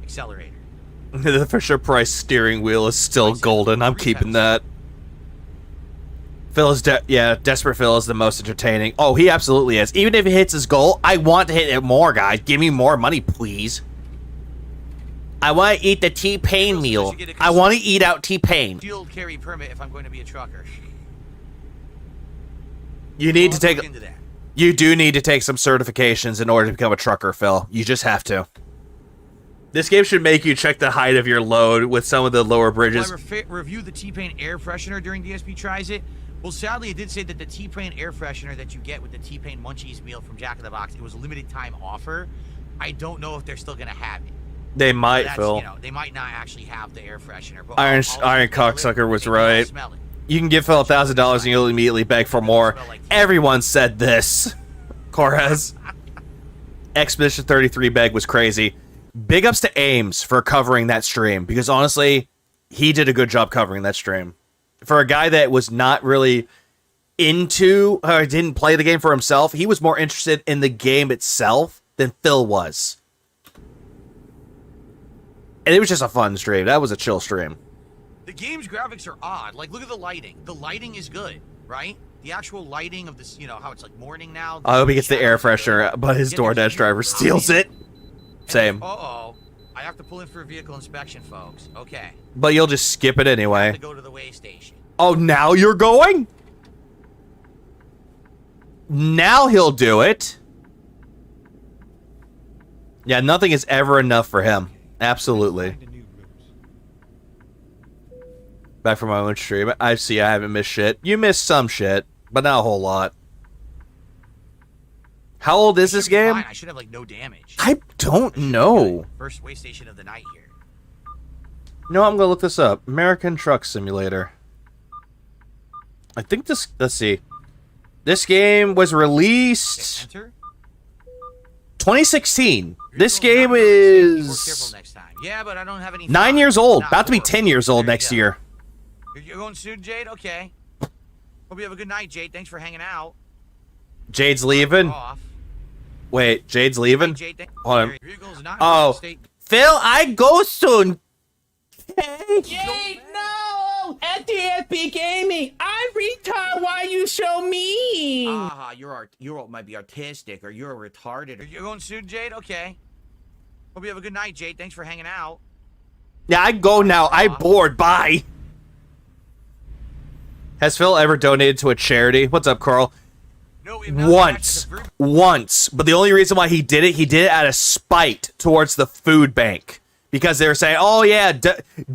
accelerator. The Fisher-Price steering wheel is still golden. I'm keeping that. Phil is, Desperate Phil is the most entertaining. Oh, he absolutely is. Even if he hits his goal, I want to hit it more, guys. Give me more money, please. I want to eat the T-Pain meal. I want to eat out T-Pain. Field carry permit if I'm going to be a trucker. You need to take... You do need to take some certifications in order to become a trucker, Phil. You just have to. This game should make you check the height of your load with some of the lower bridges. Will I review the T-Pain air freshener during DSP Tries It? Well, sadly, it did say that the T-Pain air freshener that you get with the T-Pain Munchies meal from Jack in the Box, it was a limited time offer. I don't know if they're still going to have it. They might, Phil. You know, they might not actually have the air freshener. But Iron Cocksucker was right. You can give Phil $1,000 and you'll immediately beg for more. Everyone said this. Correz. Expedition 33 beg was crazy. Big ups to Ames for covering that stream, because honestly, he did a good job covering that stream. For a guy that was not really into, or didn't play the game for himself, he was more interested in the game itself than Phil was. And it was just a fun stream. That was a chill stream. The game's graphics are odd. Like, look at the lighting. The lighting is good, right? The actual lighting of this, you know, how it's like morning now. I hope he gets the air freshener, but his DoorDash driver steals it. Same. Uh-oh. I have to pull in for a vehicle inspection, folks. Okay. But you'll just skip it anyway. I have to go to the weigh station. Oh, now you're going? Now he'll do it. Yeah, nothing is ever enough for him. Absolutely. Back from my own stream. I see I haven't missed shit. You missed some shit, but not a whole lot. How old is this game? Fine. I should have, like, no damage. I don't know. First weigh station of the night here. No, I'm gonna look this up. American Truck Simulator. I think this... Let's see. This game was released... 2016. This game is... Yeah, but I don't have any... 9 years old. About to be 10 years old next year. You're going soon, Jade? Okay. Hope you have a good night, Jade. Thanks for hanging out. Jade's leaving? Wait, Jade's leaving? Hold on. Oh. Phil, I go soon. Jade, no! At DSP Gaming, I retard why you show me. You might be artistic, or you're retarded. You're going soon, Jade? Okay. Hope you have a good night, Jade. Thanks for hanging out. Yeah, I go now. I'm bored. Bye. Has Phil ever donated to a charity? What's up, Carl? No, once. But the only reason why he did it out of spite towards the food bank. Because they were saying, oh yeah,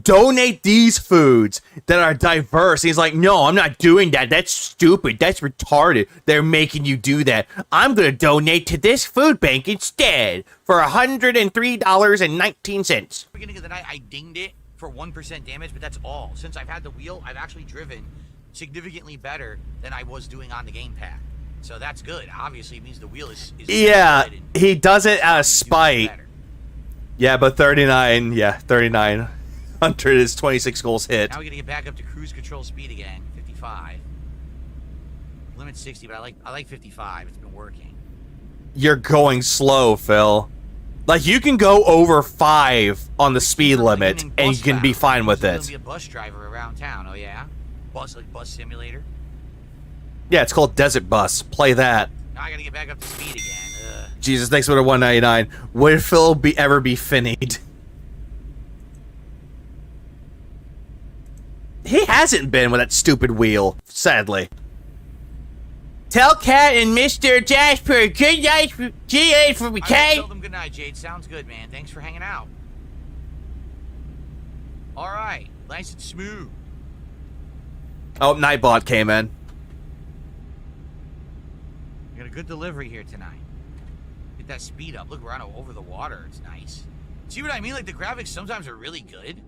donate these foods that are diverse. And he's like, no, I'm not doing that. That's stupid. That's retarded. They're making you do that. I'm going to donate to this food bank instead for $103.19. Beginning of the night, I dinged it for 1% damage, but that's all. Since I've had the wheel, I've actually driven significantly better than I was doing on the gamepad. So that's good. Obviously, it means the wheel is yeah, he does it out of spite. Yeah, but 3,900 is 26 goals hit. Now we got to get back up to cruise control speed again, 55. Limit 60, but I like 55. It's been working. You're going slow, Phil. Like, you can go over 5 on the speed limit, and you can be fine with it. You'll be a bus driver around town, oh yeah? Bus simulator? Yeah, it's called Desert Bus. Play that. Now I gotta get back up to speed again. Jesus, thanks for the 199. Would Phil ever be finnied? He hasn't been with that stupid wheel, sadly. Tell Cat and Mr. Jasper good night for me, Kate. Tell them good night, Jade. Sounds good, man. Thanks for hanging out. All right, nice and smooth. Oh, Nightbot came in. We got a good delivery here tonight. Get that speed up. Look, we're on over the water. It's nice. See what I mean? Like, the graphics sometimes are really good.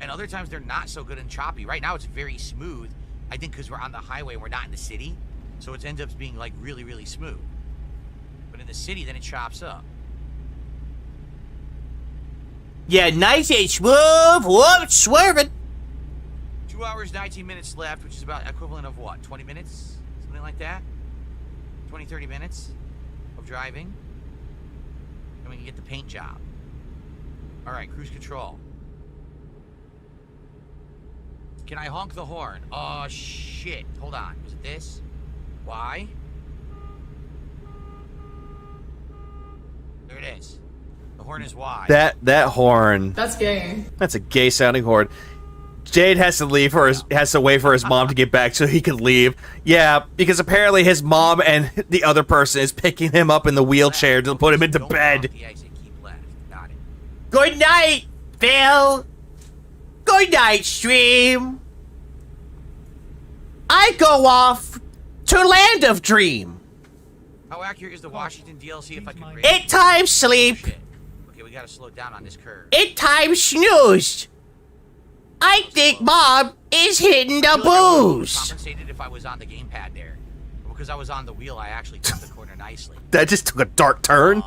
And other times they're not so good and choppy. Right now it's very smooth. I think because we're on the highway and we're not in the city. So it ends up being like really, really smooth. But in the city, then it chops up. Yeah, nice and smooth. Whoop, swerving. 2 hours, 19 minutes left, which is about equivalent of what? 20 minutes? Something like that? 20, 30 minutes of driving. And we can get the paint job. All right, cruise control. Can I honk the horn? Oh, shit. Hold on. Was it this? Why? There it is. The horn is why. That horn. That's gay. That's a gay sounding horn. Jade has to leave has to wait for his mom to get back so he can leave. Yeah, because apparently his mom and the other person is picking him up in the wheelchair to put him into bed. Good night, Phil. Good night, stream. I go off to Land of Dream. How accurate is the Washington DLC if I can read It time sleep. Okay, we gotta slow down on this curve. It time snooze. I think Mom is hitting the booze. Compensated if I was on the gamepad there. Because I was on the wheel, I actually took the corner nicely. That just took a dark turn.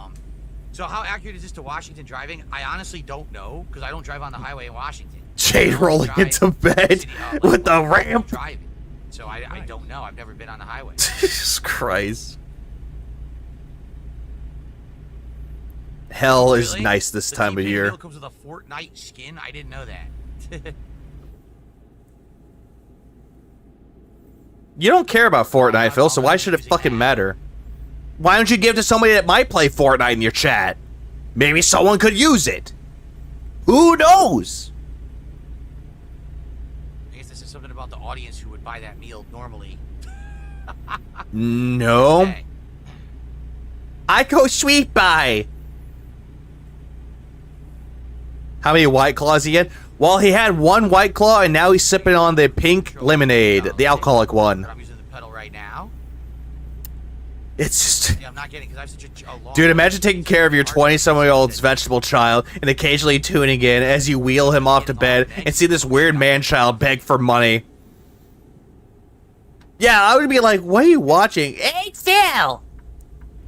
So how accurate is this to Washington driving? I honestly don't know, because I don't drive on the highway in Washington. Jade rolling into bed with the ramp. Driving. So I don't know. I've never been on the highway. Jesus Christ. Hell is Really? nice this The time of T-Pain year. wheel comes with a Fortnite skin? I didn't know that. You don't care about Fortnite, Phil, so why should it fucking matter? Why don't you give it to somebody that might play Fortnite in your chat? Maybe someone could use it. Who knows? I guess this is something about the audience who would buy that meal normally. No. Okay. I go sweet by. How many White Claws he had? Well, he had one White Claw, and now he's sipping on the pink lemonade, the alcoholic one. I'm using the pedal right now. It's just... Yeah, I'm not getting because I have such a long... Dude, imagine taking care of your 20-some-year-old's vegetable child and occasionally tuning in as you wheel him off to bed and see this weird man-child beg for money. Yeah, I would be like, what are you watching? Hey, Phil.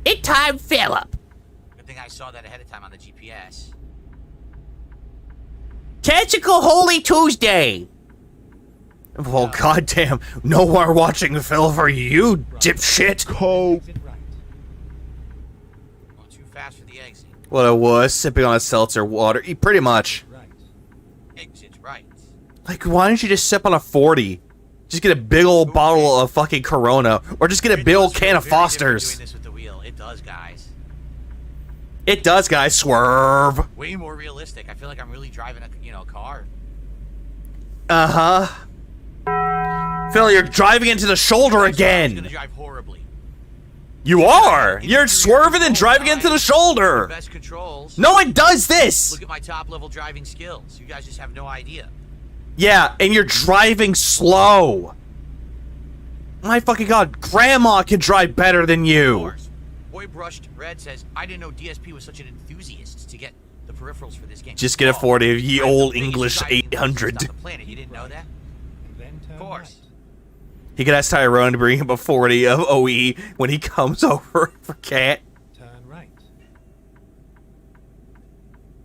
It time Philip. Good thing I saw that ahead of time on the GPS. Tentacle Holy Tuesday. Well, goddamn, no more watching Phil for you, dipshit. Cope. Going too fast for the exit. What it was, sipping on a seltzer water. Pretty much. Exit right. Like, why don't you just sip on a 40? Just get a big old bottle of fucking Corona, or just get a big old can of Foster's. Doing this with the wheel. It does, guys. It does, guys. Swerve. Way more realistic. I feel like I'm really driving a car. Uh-huh. Phil, you're driving into the shoulder I'm again. gonna drive horribly. You are. You're swerving and driving into the shoulder. Best controls. No one does this. Look at my top level driving skills. You guys just have no idea. Yeah, and you're driving slow. My fucking god, Grandma can drive better than you. Boy Brushed Red says, I didn't know DSP was such an enthusiast to get the peripherals for this game. Just get a 40 of ye old English 800. The planet. You didn't know that? Of course. He could ask Tyrone to bring him a 40 of OE when he comes over for Cat. Turn right.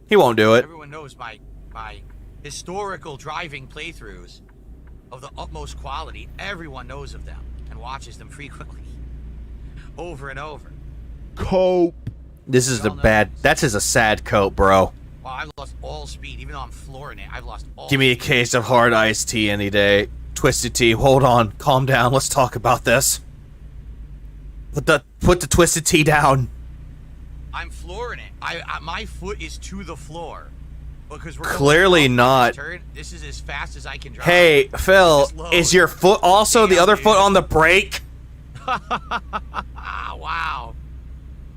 He won't do it. Everyone knows my historical driving playthroughs of the utmost quality. Everyone knows of them and watches them frequently. Over and over. Cope. This is the bad. That's just a sad coat, bro. Well, I've lost all speed. Even though I'm flooring it, I've lost all Give me a case of hard iced tea any day. Twisted tea. Hold on. Calm down. Let's talk about this. Put the twisted tea down. I'm flooring it. My foot is to the floor. Because we're Clearly not. This is as fast as I can drive. Hey, Phil, is your foot also the other foot on the brake? Wow.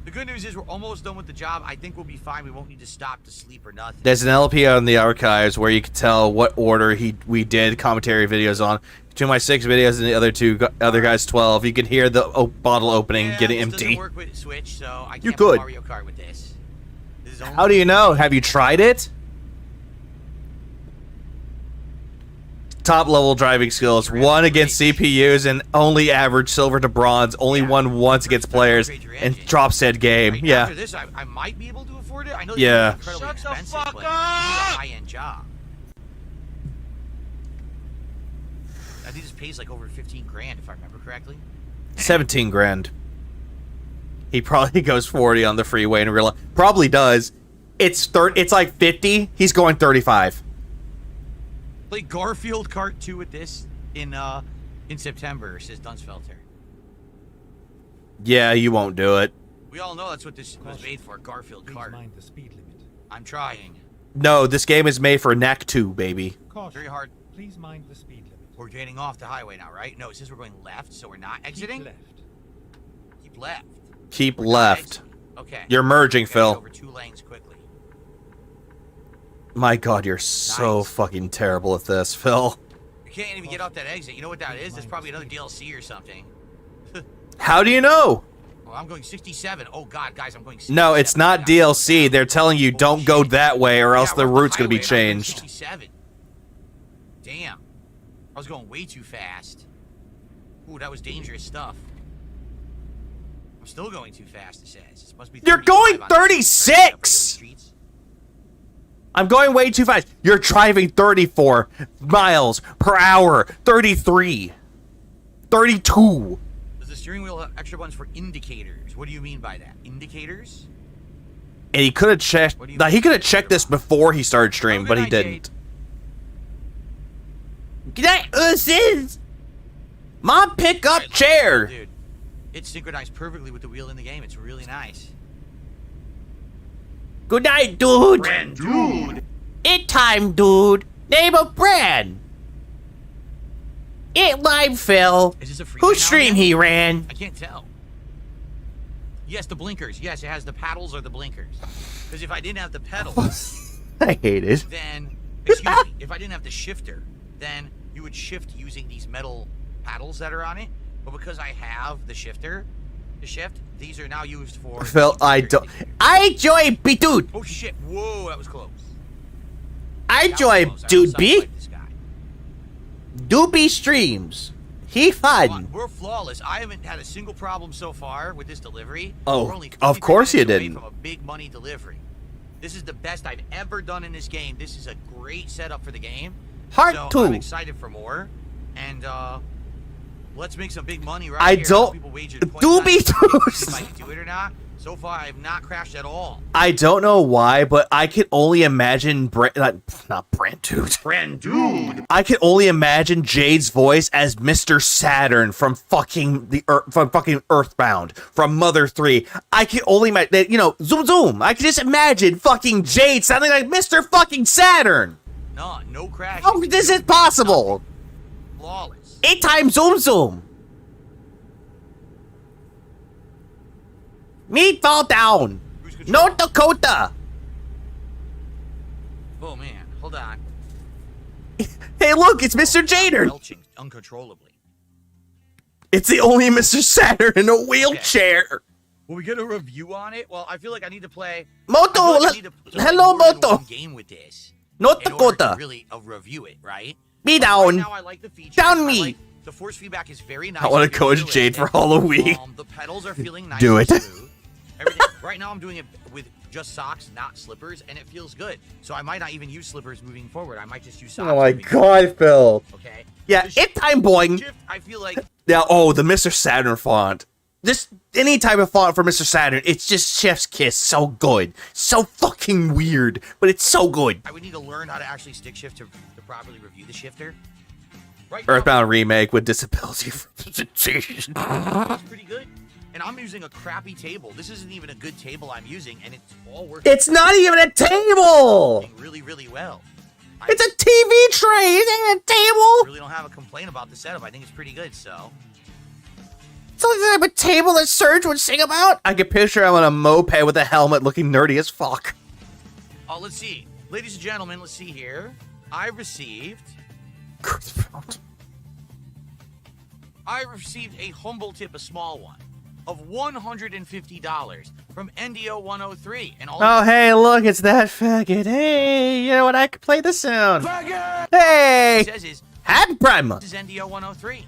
The good news is we're almost done with the job. I think we'll be fine. We won't need to stop to sleep or nothing. There's an LP on the archives where you can tell what order we did commentary videos on. Between my 6 videos and the other guys' 12, you can hear the bottle opening getting this empty. Doesn't work with Switch, so I You can't play could. Mario Kart with this. This is only How do you know? Have you tried it? top level driving skills. One against CPUs and only average silver to bronze. Only won once against players and drops said game. Right, Yeah. After this, I might be able to afford it. I know Yeah. it's incredibly expensive, but you need a high-end job. I think this pays like over 15 grand if I remember correctly. 17 grand. He probably goes 40 on the freeway in real life. Probably does. It's like 50. He's going 35. Play Garfield Kart 2 with this in September, says Dunsfelter. Yeah, you won't do it. We all know that's what this was made for, Garfield Please Kart. mind the speed limit. I'm trying. No, this game is made for NAC 2, baby. Caution. Very hard. Please mind the speed limit. We're getting off the highway now, right? No, it says we're going left, so we're not exiting? Keep left. Keep left. Keep We're not left. exiting. Okay. You're merging, Okay, Phil. over 2 lanes quickly. My god, you're so fucking terrible at this, Phil. You can't even get off that exit. You know what that is? That's probably another DLC or something. How do you know? Well, I'm going 67. Oh god, guys, I'm going 67. No, it's not DLC. They're telling you don't go that way or else Yeah, the we're on route's going to be highway and I'm going changed. 67. Damn. I was going way too fast. Ooh, that was dangerous stuff. I'm still going too fast, it says. It must be You're 35 going on the 36! streets. I'm going way too fast. You're driving 34 miles per hour. 33. 32. Does the steering wheel have extra buttons for indicators? What do you mean by that? Indicators? And he could have checked. What do you Now, he mean? could have checked this before he started streaming, but he didn't. Good night, Uses. Mom, pick up chair. Dude, it's synchronized perfectly with the wheel in the game. It's really nice. Good night, dude. Brand dude. It time, dude. Name of brand. It live, Phil. Is this a free Whose now stream again? he ran? I can't tell. Yes, the blinkers. Yes, it has the paddles or the blinkers. Because if I didn't have the pedals, I hate it. then, excuse me, if I didn't have the shifter, then you would shift using these metal paddles that are on it. But because I have the shifter to shift, these are now used for... Phil, I don't. I joy B, dude. Oh shit! Whoa, that was close. I That joy was close. I dude almost B. sideswiped this guy. Doobie streams. He fun. We're flawless. I haven't had a single problem so far with this delivery. Oh, We're only of 23 course you minutes away didn't. From a big money delivery. This is the best I've ever done in this game. This is a great setup for the game. Part so 2. I'm excited for more. And let's make some big money right I here. don't- People wagered Doobie $0.99 if I can do it or not. So far, I have not crashed at all. I don't know why, but I can only imagine not Brand Dude. Brand dude. I can only imagine Jade's voice as Mr. Saturn from fucking Earthbound, from Mother 3. I can only imagine, zoom zoom. I can just imagine fucking Jade sounding like Mr. fucking Saturn. No crash. How this is possible? Flawless. 8 times zoom zoom. Me fall down. North Dakota. Oh man, hold on. Hey, look, it's Mr. Jader. Belching uncontrollably. It's the only Mr. Saturn in a wheelchair. Will we get a review on it? Well, I feel like I need to play. Moto, I feel like I need to play hello, more than Moto. one game with this. North In order Dakota. to really review it, right? Me But down. Right now, I like the features. Down I me. like the force feedback is very nice. I want and to coach very Jade for realistic. Halloween. The pedals are feeling nice. Do and it. smooth. Everything. Right now, I'm doing it with just socks, not slippers, and it feels good. So I might not even use slippers moving forward. I might just use socks. Oh my moving forward. god, Phil. Okay. Yeah, The it time boing. shift, I feel like Yeah, oh, the Mr. Saturn font. Just any type of font for Mr. Saturn, it's just chef's kiss. So good. So fucking weird, but it's so good. I would need to learn how to actually stick shift to properly review the shifter. Right now, Earthbound remake with disability. it's pretty good. And I'm using a crappy table. This isn't even a good table I'm using, and it's all working It's not even a table. really, really well. It's a TV tray. It ain't a table. really don't have a complaint about the setup. I think it's pretty good, so. It's like the type of table that Surge would sing about. I can picture him on a moped with a helmet looking nerdy as fuck. Let's see. Ladies and gentlemen, let's see here. I received a humble tip, a small one, of $150 from NDO103. And all Oh, hey, look, it's that faggot. Hey, you know what? I could play the sound. it Hey! says is, Happy Pride Month. This is NDO 103.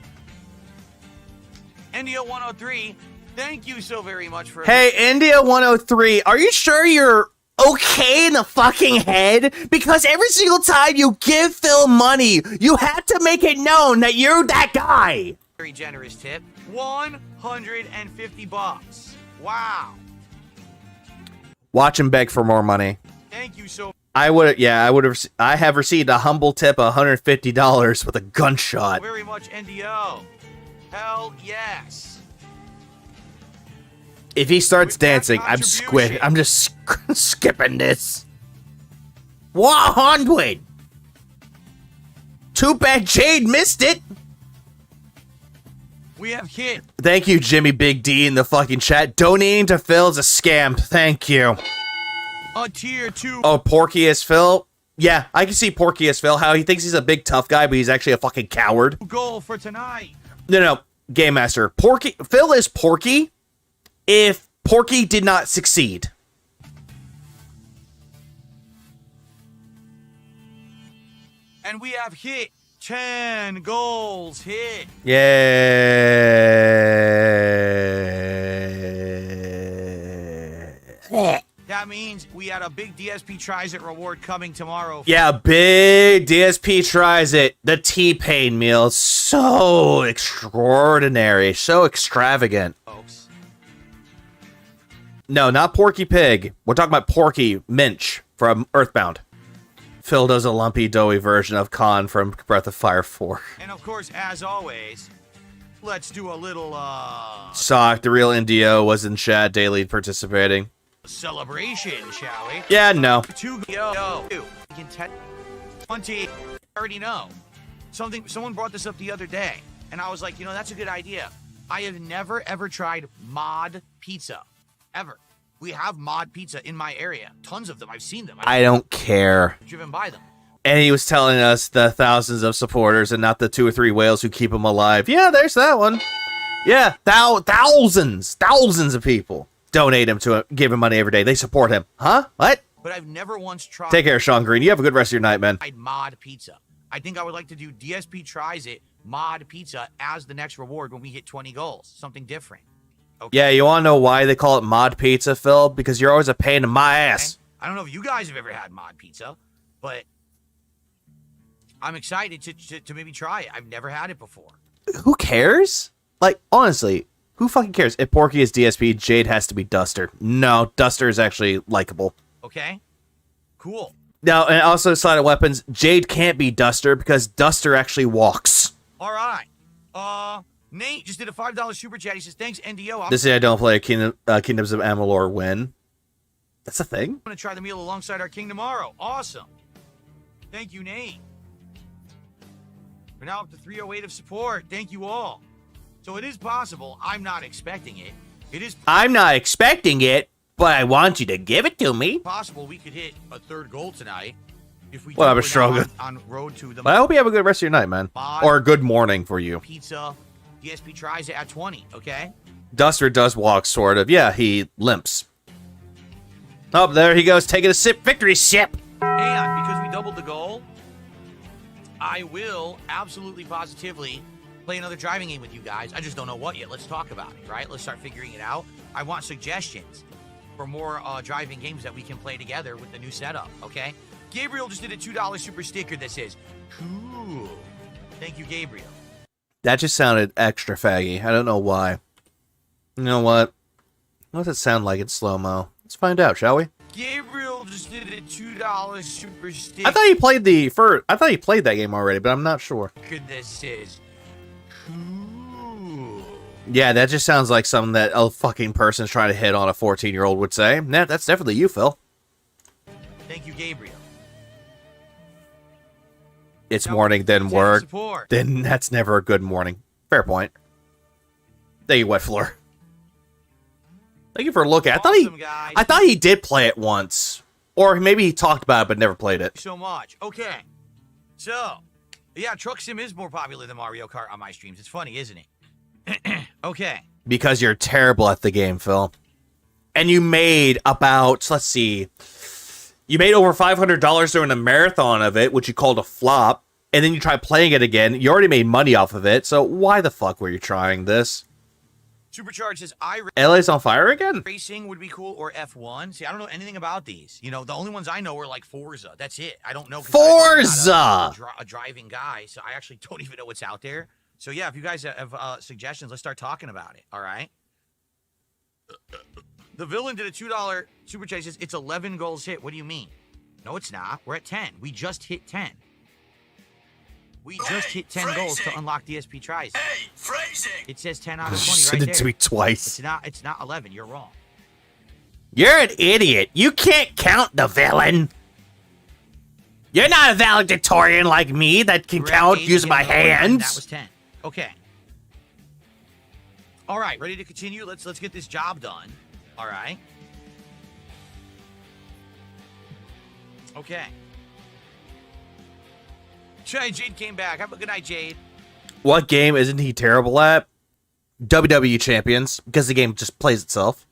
NDO 103, thank you so very much for... Hey, India 103, are you sure you're okay in the fucking head? Because every single time you give Phil money, you have to make it known that you're that guy. Very generous tip. $150. Wow. Watch him beg for more money. Thank you so... I have received a humble tip of $150 with a gunshot. very much, NDO. Hell yes. If he starts dancing, I'm just skipping this. 100. Too bad Jade missed it. We have hit. Thank you, Jimmy Big D in the fucking chat. Donating to Phil is a scam. Thank you. A tier 2. Oh, Porky as Phil? Yeah, I can see Porky as Phil. How he thinks he's a big tough guy, but he's actually a fucking coward. Goal for tonight. No, Game Master. Phil is Porky if Porky did not succeed. And we have hit 10 goals hit. Yeah. That means we had a big DSP Tries It reward coming tomorrow. Yeah, big DSP Tries It. The T-Pain meal. So extraordinary. So extravagant. Folks. No, not Porky Pig. We're talking about Porky Minch from Earthbound. Phil does a lumpy, doughy version of Khan from Breath of Fire 4. And of course, as always, let's do a little, Sock, the real NDO, was in chat daily participating. celebration, shall we? Yeah, no. 2 go. 20. I already know. Someone brought this up the other day, and I was like, you know, that's a good idea. I have never, ever tried mod pizza. Ever. We have mod pizza in my area. Tons of them. I've seen them. I don't care. Driven by them. And he was telling us the thousands of supporters and not the 2 or 3 whales who keep him alive. Yeah, there's that one. Yeah, thousands of people donate him to give him money every day. They support him. Huh? What? But I've never once tried... Take care, Sean Green. You have a good rest of your night, man. Mod pizza. I think I would like to do DSP Tries It mod pizza as the next reward when we hit 20 goals. Something different. Okay. Yeah, you want to know why they call it mod pizza, Phil? Because you're always a pain in my ass. I don't know if you guys have ever had mod pizza, but I'm excited to maybe try it. I've never had it before. Who cares? Like, honestly, who fucking cares? If Porky is DSP, Jade has to be Duster. No, Duster is actually likable. Okay. Cool. Now, and also side of weapons, Jade can't be Duster because Duster actually walks. All right. Nate just did a $5 super chat. He says, thanks, NDO. This is I don't play a Kingdoms of Amalur win. That's a thing? I'm going to try the meal alongside our king tomorrow. Awesome. Thank you, Nate. We're now up to 308 of support. Thank you all. So it is possible. I'm not expecting it. I'm not expecting it, but I want you to give it to me. Possible we could hit a 3rd goal tonight. If we I'm struggling. On road to the... Well, I hope you have a good rest of your night, man. Or a good morning for you. Pizza. DSP Tries It at 20, okay? Duster does walk, sort of. Yeah, he limps. Oh, there he goes, taking a sip. Victory sip. And because we doubled the goal, I will absolutely positively play another driving game with you guys. I just don't know what yet. Let's talk about it, right? Let's start figuring it out. I want suggestions for more driving games that we can play together with the new setup, okay? Gabriel just did a $2 super sticker that says, cool. Thank you, Gabriel. That just sounded extra faggy. I don't know why. You know what? What does it sound like in slow-mo? Let's find out, shall we? Gabriel just did a $2 super sticker. I thought he played that game already, but I'm not sure. That says, cool. Yeah, that just sounds like something that a fucking person's trying to hit on a 14-year-old would say. Nah, that's definitely you, Phil. Thank you, Gabriel. It's morning, then work. Then that's never a good morning. Fair point. Thank you, Wet Floor. Thank you for looking. Awesome, I thought he did play it once. Or maybe he talked about it but never played it. So much. Okay. So, yeah, Truck Sim is more popular than Mario Kart on my streams. It's funny, isn't it? Okay. Because you're terrible at the game, Phil. And you made about, let's see, you made over $500 during a marathon of it, which you called a flop. and then you try playing it again, you already made money off of it, so why the fuck were you trying this? Supercharged says, LA's on fire again? Racing would be cool, or F1. See, I don't know anything about these. You know, the only ones I know are like Forza. That's it. I don't know. Forza! I'm not a driving guy, so I actually don't even know what's out there. So yeah, if you guys have suggestions, let's start talking about it. All right. The villain did a $2 super chat. Says it's 11 goals hit. What do you mean? No, it's not. We're at 10. We just hit 10. We just hit 10 goals to unlock DSP tries. Hey, phrasing! It says 10 out of 20 Send right it to there. me twice. It's not 11. You're wrong. You're an idiot. You can't count the villain. You're not a valedictorian like me that can count using my hands. That was 10. Okay. All right, ready to continue? Let's get this job done. All right. Okay. Jade came back. Have a good night, Jade. What game isn't he terrible at? WWE Champions, because the game just plays itself.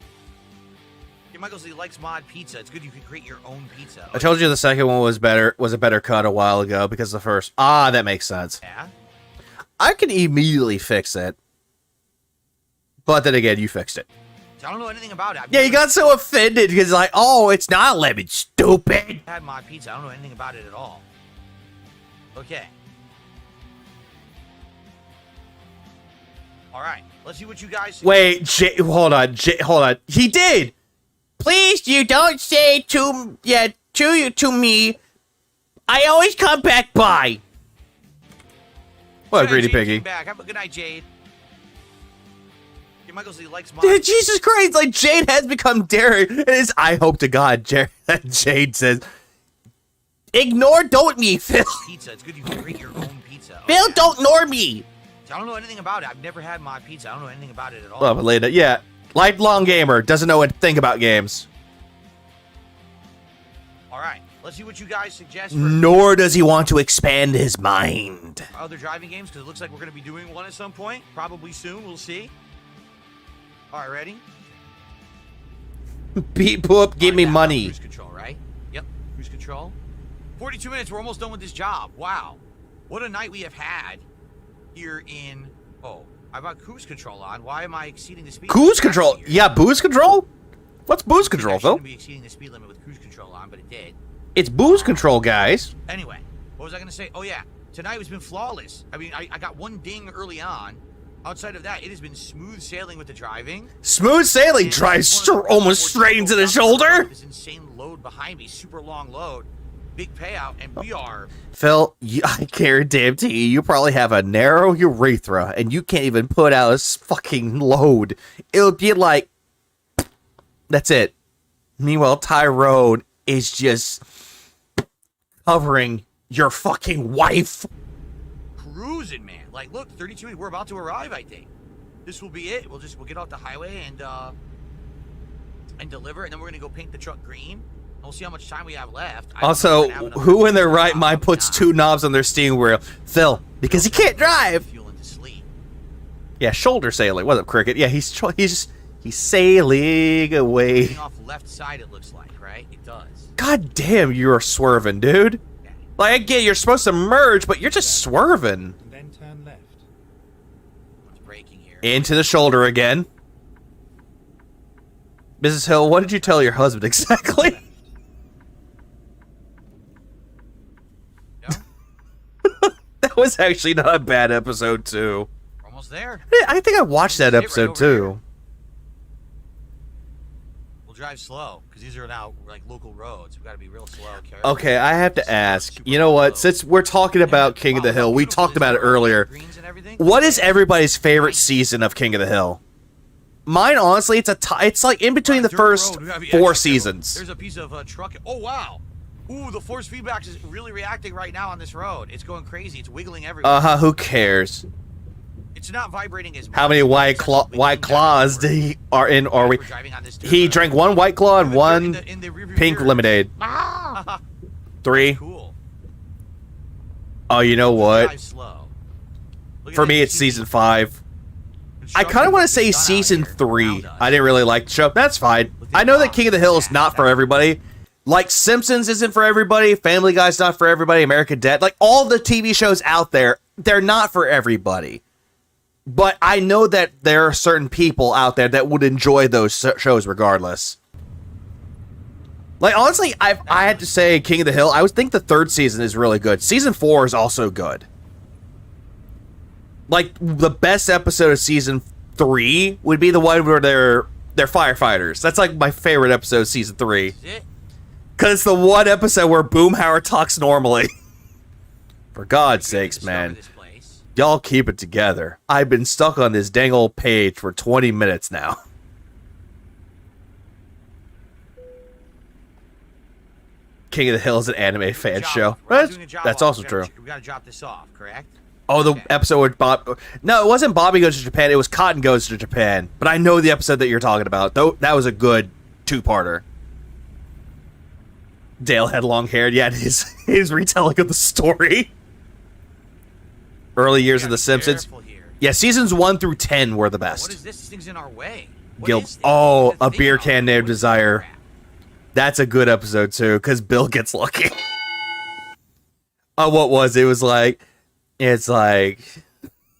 Yeah, Michael says he likes mod pizza. It's good you can create your own pizza. I told you the second one was a better cut a while ago because the first. That makes sense. Yeah. I can immediately fix it. But then again, you fixed it. I don't know anything about it. Yeah, you got so offended because like, oh, it's not lemon, stupid. I had mod pizza. I don't know anything about it at all. Okay. All right. Let's see what you guys. Wait, hold on. He did. Please, you don't say to me. I always come back by. What a greedy piggy. Back. Have a good night, Jade. Yeah, Michael says he likes mod. Dude, Jesus Christ! Like Jade has become Derek. It is. I hope to God, Jade says. Ignore don't me, Phil. Pizza. It's good you can create your own pizza. Phil, don't ignore me. I don't know anything about it. I've never had mod pizza. I don't know anything about it at all. Well, but later, yeah. Lifelong gamer doesn't know a thing about games. All right. Let's see what you guys suggest. Nor does he want to expand his mind. Other driving games, because it looks like we're going to be doing one at some point. Probably soon. We'll see. All right, ready? Beat Poop, give me money. Cruise control, right? Yep. Cruise control. 42 minutes. We're almost done with this job. Wow. What a night we have had here in... Oh, I've got cruise control on. Why am I exceeding the speed limit? Cruise control? Yeah, booze control? What's booze control, Phil? I shouldn't be exceeding the speed limit with cruise control on, but it did. It's booze control, guys. Anyway, what was I going to say? Oh, yeah. Tonight has been flawless. I mean, I got one ding early on. Outside of that, it has been smooth sailing with the driving. Smooth sailing drives almost straight into the shoulder. This insane load behind me, super long load, big payout, and we are... Phil, I guarantee you probably have a narrow urethra, and you can't even put out a fucking load. It'll be like... That's it. Meanwhile, Tyrone is just covering your fucking wife. Cruising, man. Like, look, 32, we're about to arrive, I think. This will be it. We'll get off the highway and deliver, and then we're going to go paint the truck green. We'll see how much time we have left. Also, who in their right mind puts two knobs on their steering wheel? Phil, because he can't drive. Yeah, shoulder sailing. What's up, Cricket? Yeah, he's sailing away. Off left side, it looks like, right? It does. God damn, you're swerving, dude. Like, I get you're supposed to merge, but you're just swerving. Then turn left. It's braking here. Into the shoulder again. Mrs. Hill, what did you tell your husband exactly? That was actually not a bad episode, too. We're almost there. I think I watched that episode, too. We'll drive slow, because these are now, like, local roads. We've got to be real slow. Okay, I have to ask. You know what? Since we're talking about King of the Hill, we talked about it earlier. What is everybody's favorite season of King of the Hill? Mine, honestly, it's like in between the first 4 seasons. There's a piece of truck. Oh, wow. Ooh, the force feedback is really reacting right now on this road. It's going crazy. It's wiggling everywhere. Who cares? It's not vibrating as much. How many white claws did he are we? He drank 1 White Claw and 1 pink lemonade. 3. Cool. Oh, you know what? For me, it's season 5. I kind of want to say season 3. I didn't really like the show. That's fine. I know that King of the Hill is not for everybody. Like Simpsons isn't for everybody, Family Guy's not for everybody, American Dad, like all the TV shows out there, they're not for everybody. But I know that there are certain people out there that would enjoy those shows regardless. Like, honestly, I had to say King of the Hill, I would think the 3rd season is really good. Season 4 is also good. Like, the best episode of season 3 would be the one where they're firefighters. That's like my favorite episode of season 3. Because it's the one episode where Boomhauer talks normally. For God's sakes, man. Y'all keep it together. I've been stuck on this dang old page for 20 minutes now. King of the Hill is an anime fan show. That's also true. We gotta drop this off, correct? Oh, the episode where Bob... No, it wasn't Bobby Goes to Japan. It was Cotton Goes to Japan. But I know the episode that you're talking about. Though that was a good 2-parter. Dale had long hair. Yeah, his retelling of the story. Early years of The Simpsons. Yeah, seasons 1 through 10 were the best. What is this? This thing's in our way. Oh, a beer can named Desire. That's a good episode too, because Bill gets lucky. Oh, what was it? It was like, it's like,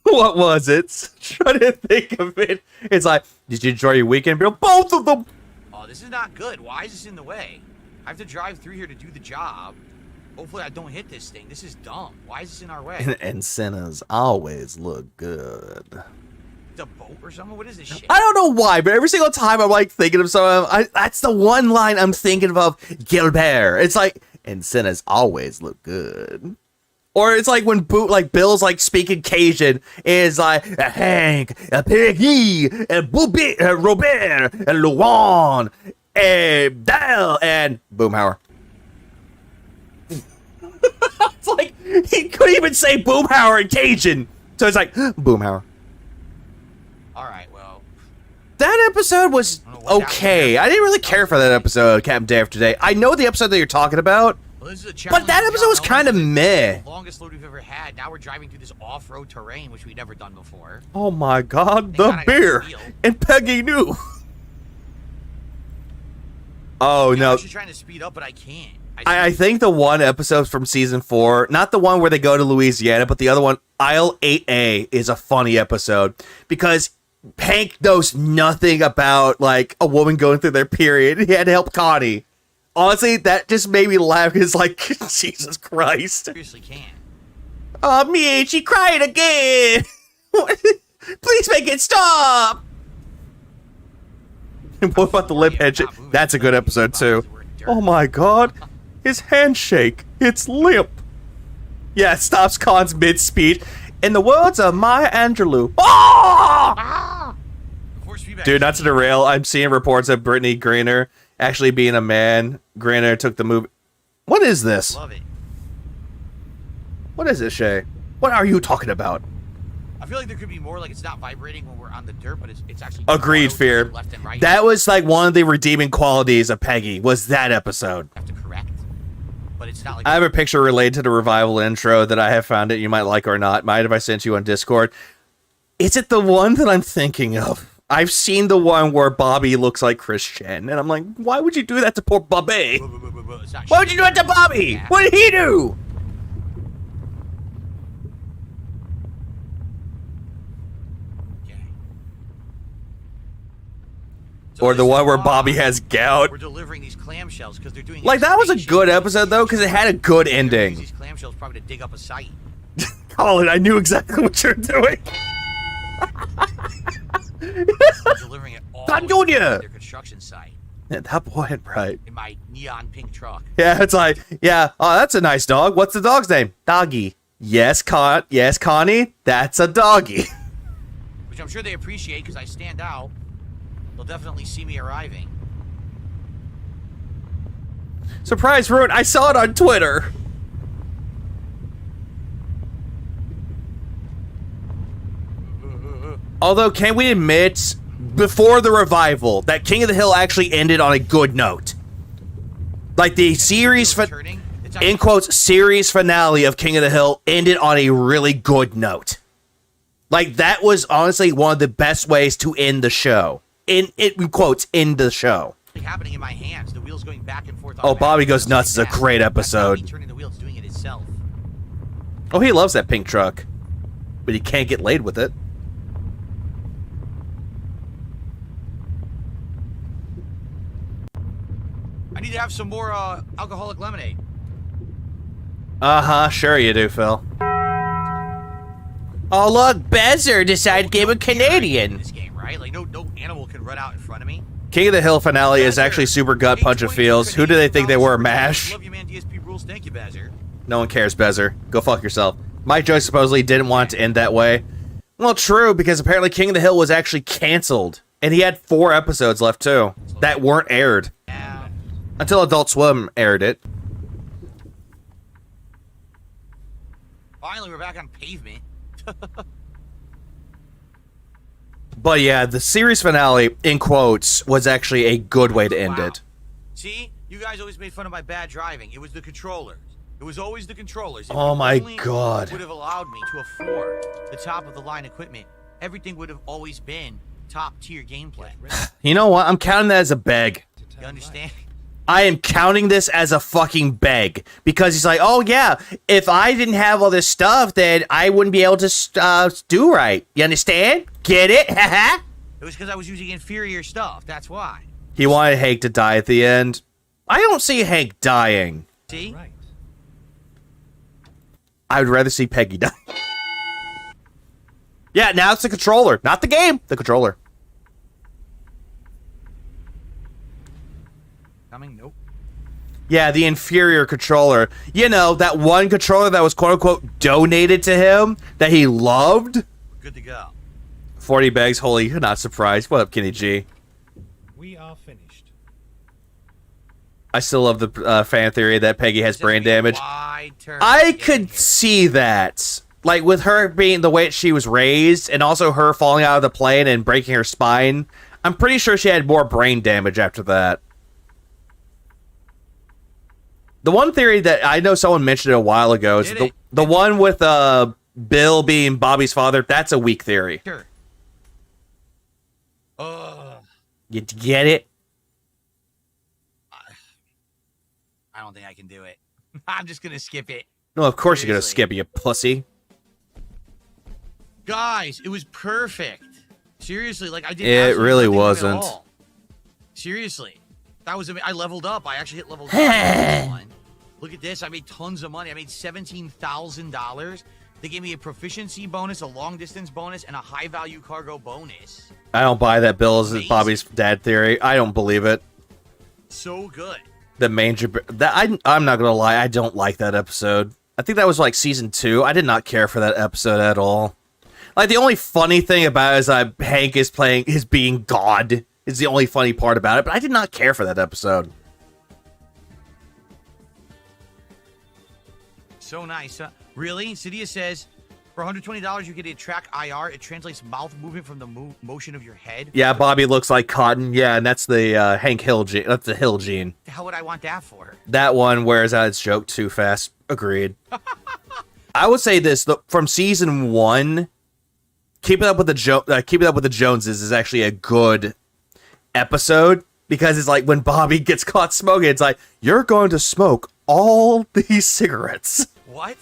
what was it? Trying to think of it. It's like, did you enjoy your weekend, Bill? Both of them. Oh, this is not good. Why is this in the way? I have to drive through here to do the job. Hopefully I don't hit this thing. This is dumb. Why is this in our way? And Senna's always look good. The boat or something? What is this shit? I don't know why, but every single time I'm like thinking of something, that's the one line I'm thinking of Gilbert. It's like, and Senna's always look good. Or it's like when Bill's like speaking Cajun, is like Hank, Peggy, Bobby, Robert, and Luan, and Dale, and Boomhauer. It's like he couldn't even say Boomhauer in Cajun, so it's like Boomhauer. All right, well, that episode was okay. I didn't really care for that episode, Captain Day After Day. I know the episode that you're talking about. Well, this is a but that episode was kind of meh. The longest load we've ever had. Now we're driving through this off-road terrain, which we've never done before. Oh my God, the beer and Peggy knew. Oh no! I'm actually trying to speed up, but I can't. I think the one episode from season 4, not the one where they go to Louisiana, but the other one, Aisle 8A, is a funny episode because Hank knows nothing about like a woman going through their period. He had to help Connie. Honestly, that just made me laugh because, like, Jesus Christ. Seriously can't. Oh, me, she cried again. Please make it stop. And what about the lip handshake? That's a good episode, too. Oh, my God. His handshake. It's limp. Yeah, it stops Khan's mid-speech. In the words of Maya Angelou. Oh! Dude, not to derail, I'm seeing reports of Brittany Griner actually being a man. Griner took the movie. What is this? Love it. What is this, Shay? What are you talking about? I feel like there could be more, like it's not vibrating when we're on the dirt, but it's actually... Agreed, Fear. Left and right. That was like one of the redeeming qualities of Peggy, was that episode. I have to correct. But it's not like... I have a picture related to the revival intro that I have found it. You might like or not. Might have I sent you on Discord. Is it the one that I'm thinking of? I've seen the one where Bobby looks like Christian, and I'm like, why would you do that to poor Bobby? Why would you do that to Bobby? What did he do? So or the one where Bobby has gout. We're delivering these clamshells because they're doing... Like, that was a good episode, though, because it had a good ending. These clamshells probably to dig up a site. Colin, I knew exactly what you're doing. Delivering it all to their construction site. Yeah, that boy, right. In my neon pink truck. Yeah, it's like, yeah, oh, that's a nice dog. What's the dog's name? Doggy. Yes, yes, Connie, that's a doggy. Which I'm sure they appreciate because I stand out. They'll definitely see me arriving. Surprise, Ruin, I saw it on Twitter. Although, can we admit, before the revival, that King of the Hill actually ended on a good note? Like, the series, in quotes, series finale of King of the Hill ended on a really good note. Like, that was honestly one of the best ways to end the show. In quotes, end the show. happening in my hands. The wheels going back and forth. Oh, Bobby Goes Nuts is a great episode. That's not me turning the wheel, it's doing it itself. Oh, he loves that pink truck. But he can't get laid with it. I need to have some more alcoholic lemonade. Uh-huh, sure you do, Phil. Oh, look, Bezer decided game of Canadian. In this game, right? Like, no animal can run out in front of me. King of the Hill finale is actually super gut punch of feels. Who do they think they were, MASH? Love you, man. DSP rules. Thank you, Bezer. No one cares, Bezer. Go fuck yourself. Mike Joy supposedly didn't want it to end that way. Well, true, because apparently King of the Hill was actually canceled. And he had 4 episodes left, too, that weren't aired. Yeah. Until Adult Swim aired it. Finally, we're back on pavement. But yeah, the series finale, in quotes, was actually a good way to end it. See? You guys always made fun of my bad driving. It was the controllers. It was always the controllers. If Oh my only God. would have allowed me to afford the top of the line equipment, everything would have always been top tier gameplay. You know what? I'm counting that as a beg. You understand? I am counting this as a fucking beg. Because he's like, oh yeah, if I didn't have all this stuff, then I wouldn't be able to do right. You understand? Get it? Haha. It was because I was using inferior stuff. That's why. He wanted Hank to die at the end. I don't see Hank dying. See? Right. I would rather see Peggy die. Yeah, now it's the controller. Not the game. The controller. Coming? Nope. Yeah, the inferior controller. You know, that one controller that was quote-unquote donated to him, that he loved. We're good to go. 40 bags, holy, not surprised. What up, Kenny G? We are finished. I still love the fan theory that Peggy has brain damage. Wide turn. I could see that. Like, with her being the way she was raised, and also her falling out of the plane and breaking her spine, I'm pretty sure she had more brain damage after that. The one theory that I know someone mentioned a while ago is the one with Bill being Bobby's father. That's a weak theory. Sure. You get it? I don't think I can do it. I'm just gonna skip it. No, of course you're gonna Seriously. skip it, you pussy. Guys, it was perfect. Seriously, like I did. It really nothing wasn't. at all. Seriously, that was. I leveled up. I actually hit level 1. Look at this. I made tons of money. I made $17,000. They gave me a proficiency bonus, a long distance bonus, and a high value cargo bonus. I don't buy that Bill is Bobby's dad theory. I don't believe it. So good. The manger. I'm not gonna lie. I don't like that episode. I think that was like season 2. I did not care for that episode at all. Like the only funny thing about it is Hank is being God is the only funny part about it. But I did not care for that episode. So nice. Really? Cydia says, for $120, you get a track IR. It translates mouth movement from the motion of your head. Yeah, Bobby looks like cotton. Yeah, and that's the Hank Hill gene. That's the Hill gene. The hell would I want that for? That one wears out its joke too fast. Agreed. I would say this from season 1. Keeping Up with the Joneses is actually a good episode because it's like when Bobby gets caught smoking, it's like you're going to smoke all these cigarettes. What?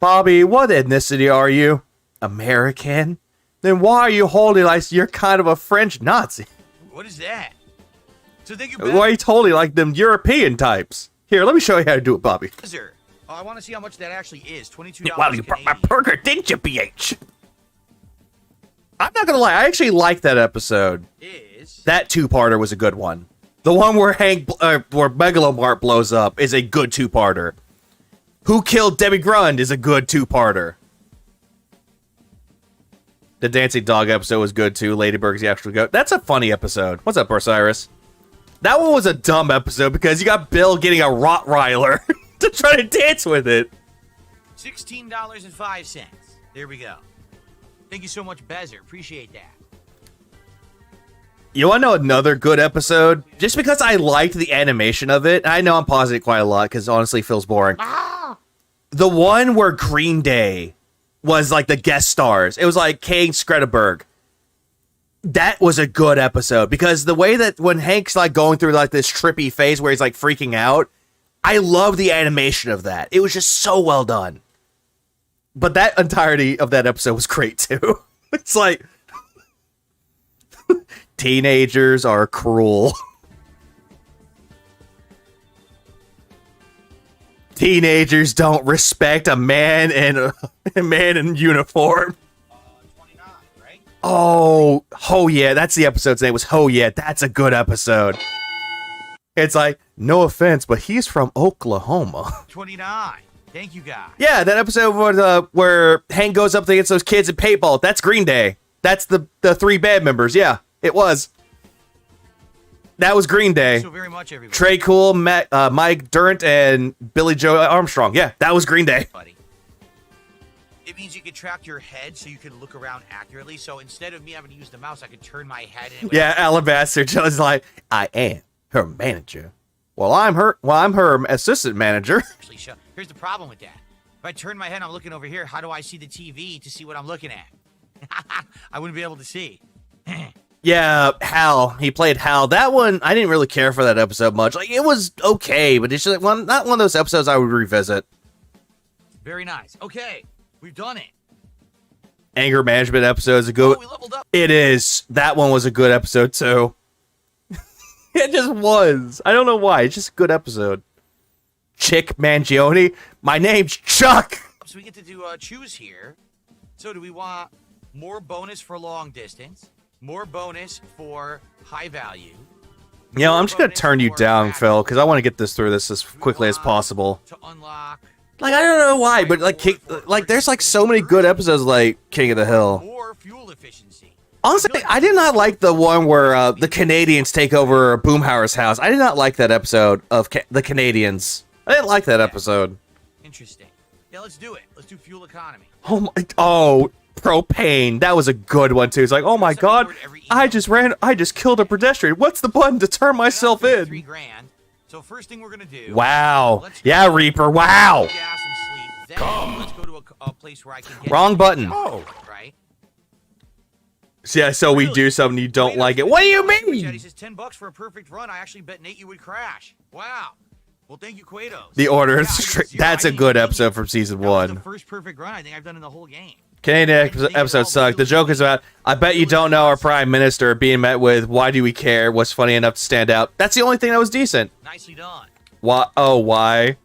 Bobby, what ethnicity are you? American? Then why are you holding like you're kind of a French Nazi? What is that? So thank you, Why are you holding like them European types? Here, let me show you how to do it, Bobby. Bezer. Oh, I want to see how much that actually is. $22. Wow, you brought my burger, didn't you, BH? I'm not gonna lie, I actually like that episode. That 2-parter was a good one. The one where where Megalomart blows up is a good 2-parter. Who Killed Debbie Grund is a good 2-parter. The Dancing Dog episode was good too. Ladybug's the actual goat. That's a funny episode. What's up, Osiris? That one was a dumb episode because you got Bill getting a Rottweiler to try to dance with it. $16.05. There we go. Thank you so much, Bezer. Appreciate that. You want to know another good episode? Just because I liked the animation of it, I know I'm pausing it quite a lot because honestly it feels boring. The one where Green Day was like the guest stars. It was like Kane Skredeberg. That was a good episode because the way that when Hank's like going through like this trippy phase where he's like freaking out, I love the animation of that. It was just so well done. But that entirety of that episode was great too. It's like teenagers are cruel. Teenagers don't respect a man in uniform. 29, right? Oh yeah, that's the episode's name was Oh yeah, that's a good episode. It's like, no offense, but he's from Oklahoma. 29. Thank you, guys. Yeah, that episode where Hank goes up against those kids at paintball. That's Green Day. That's the 3 band members. Yeah, it was. That was Green Day. So very much, everybody. Trey Cool, Mike Durant, and Billy Joe Armstrong. Yeah, that was Green Day. Buddy. It means you can track your head so you can look around accurately. So instead of me having to use the mouse, I could turn my head. And Yeah, Alabaster Joe's like, I am her manager. Well, I'm her assistant manager. Actually, here's the problem with that. If I turn my head and I'm looking over here, how do I see the TV to see what I'm looking at? I wouldn't be able to see. Yeah, Hal. He played Hal. That one, I didn't really care for that episode much. Like, it was okay, but it's just not one of those episodes I would revisit. Very nice. Okay, we've done it. Anger management episode is a good. Oh, we leveled up. It is. That one was a good episode too. It just was. I don't know why. It's just a good episode. Chick Mangione. My name's Chuck. So we get to choose here. So do we want more bonus for long distance? More bonus for high value? You know, I'm just going to turn you down, Phil, because I want to get this through this as quickly as possible. To unlock. Like, I don't know why, but like there's like so many good episodes like King of the Hill. More fuel efficiency. Honestly, I did not like the one where the Canadians take over Boomhauer's house. I did not like that episode of the Canadians. I didn't like that episode. Interesting. Yeah, let's do it. Let's do fuel economy. Oh, propane. That was a good one too. It's like, oh my god, I just killed a pedestrian. What's the button to turn myself in? $3 grand. So first thing we're gonna do. Wow. Yeah, Reaper. Wow. Gas and sleep. Then let's go to a place where I can get Wrong button. Oh. Right. Yeah, so we do something you don't like it. What do you mean? He says $10 for a perfect run. I actually bet Nate you would crash. Wow. Well, thank you, Quados. The Order. That's a good episode from season 1. The first perfect run I think I've done in the whole game. Canadian episode sucked. The joke is about, I bet you don't know our prime minister being met with, why do we care? What's funny enough to stand out? That's the only thing that was decent. Nicely done. Why? Oh, why?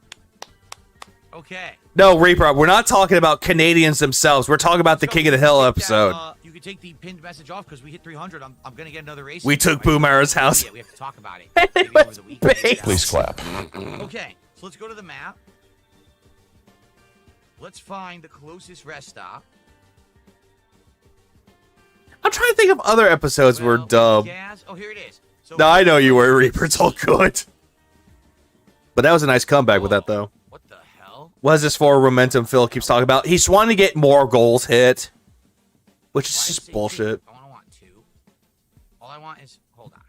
Okay. No, Reaper, we're not talking about Canadians themselves. We're talking about the King of the Hill episode. You can take the pinned message off because we hit 300. I'm going to get another race. We took Boomhauer's house. Yeah, we have to talk about it. Please clap. Okay, so let's go to the map. Let's find the closest rest stop. I'm trying to think of other episodes were dumb. Oh, here it is. So no, I know you were, Reaper. It's all good. But that was a nice comeback with that, though. What the hell? What is this for momentum Phil keeps talking about? He's wanting to get more goals hit. Which is just bullshit. I want 2. All I want is... Hold on.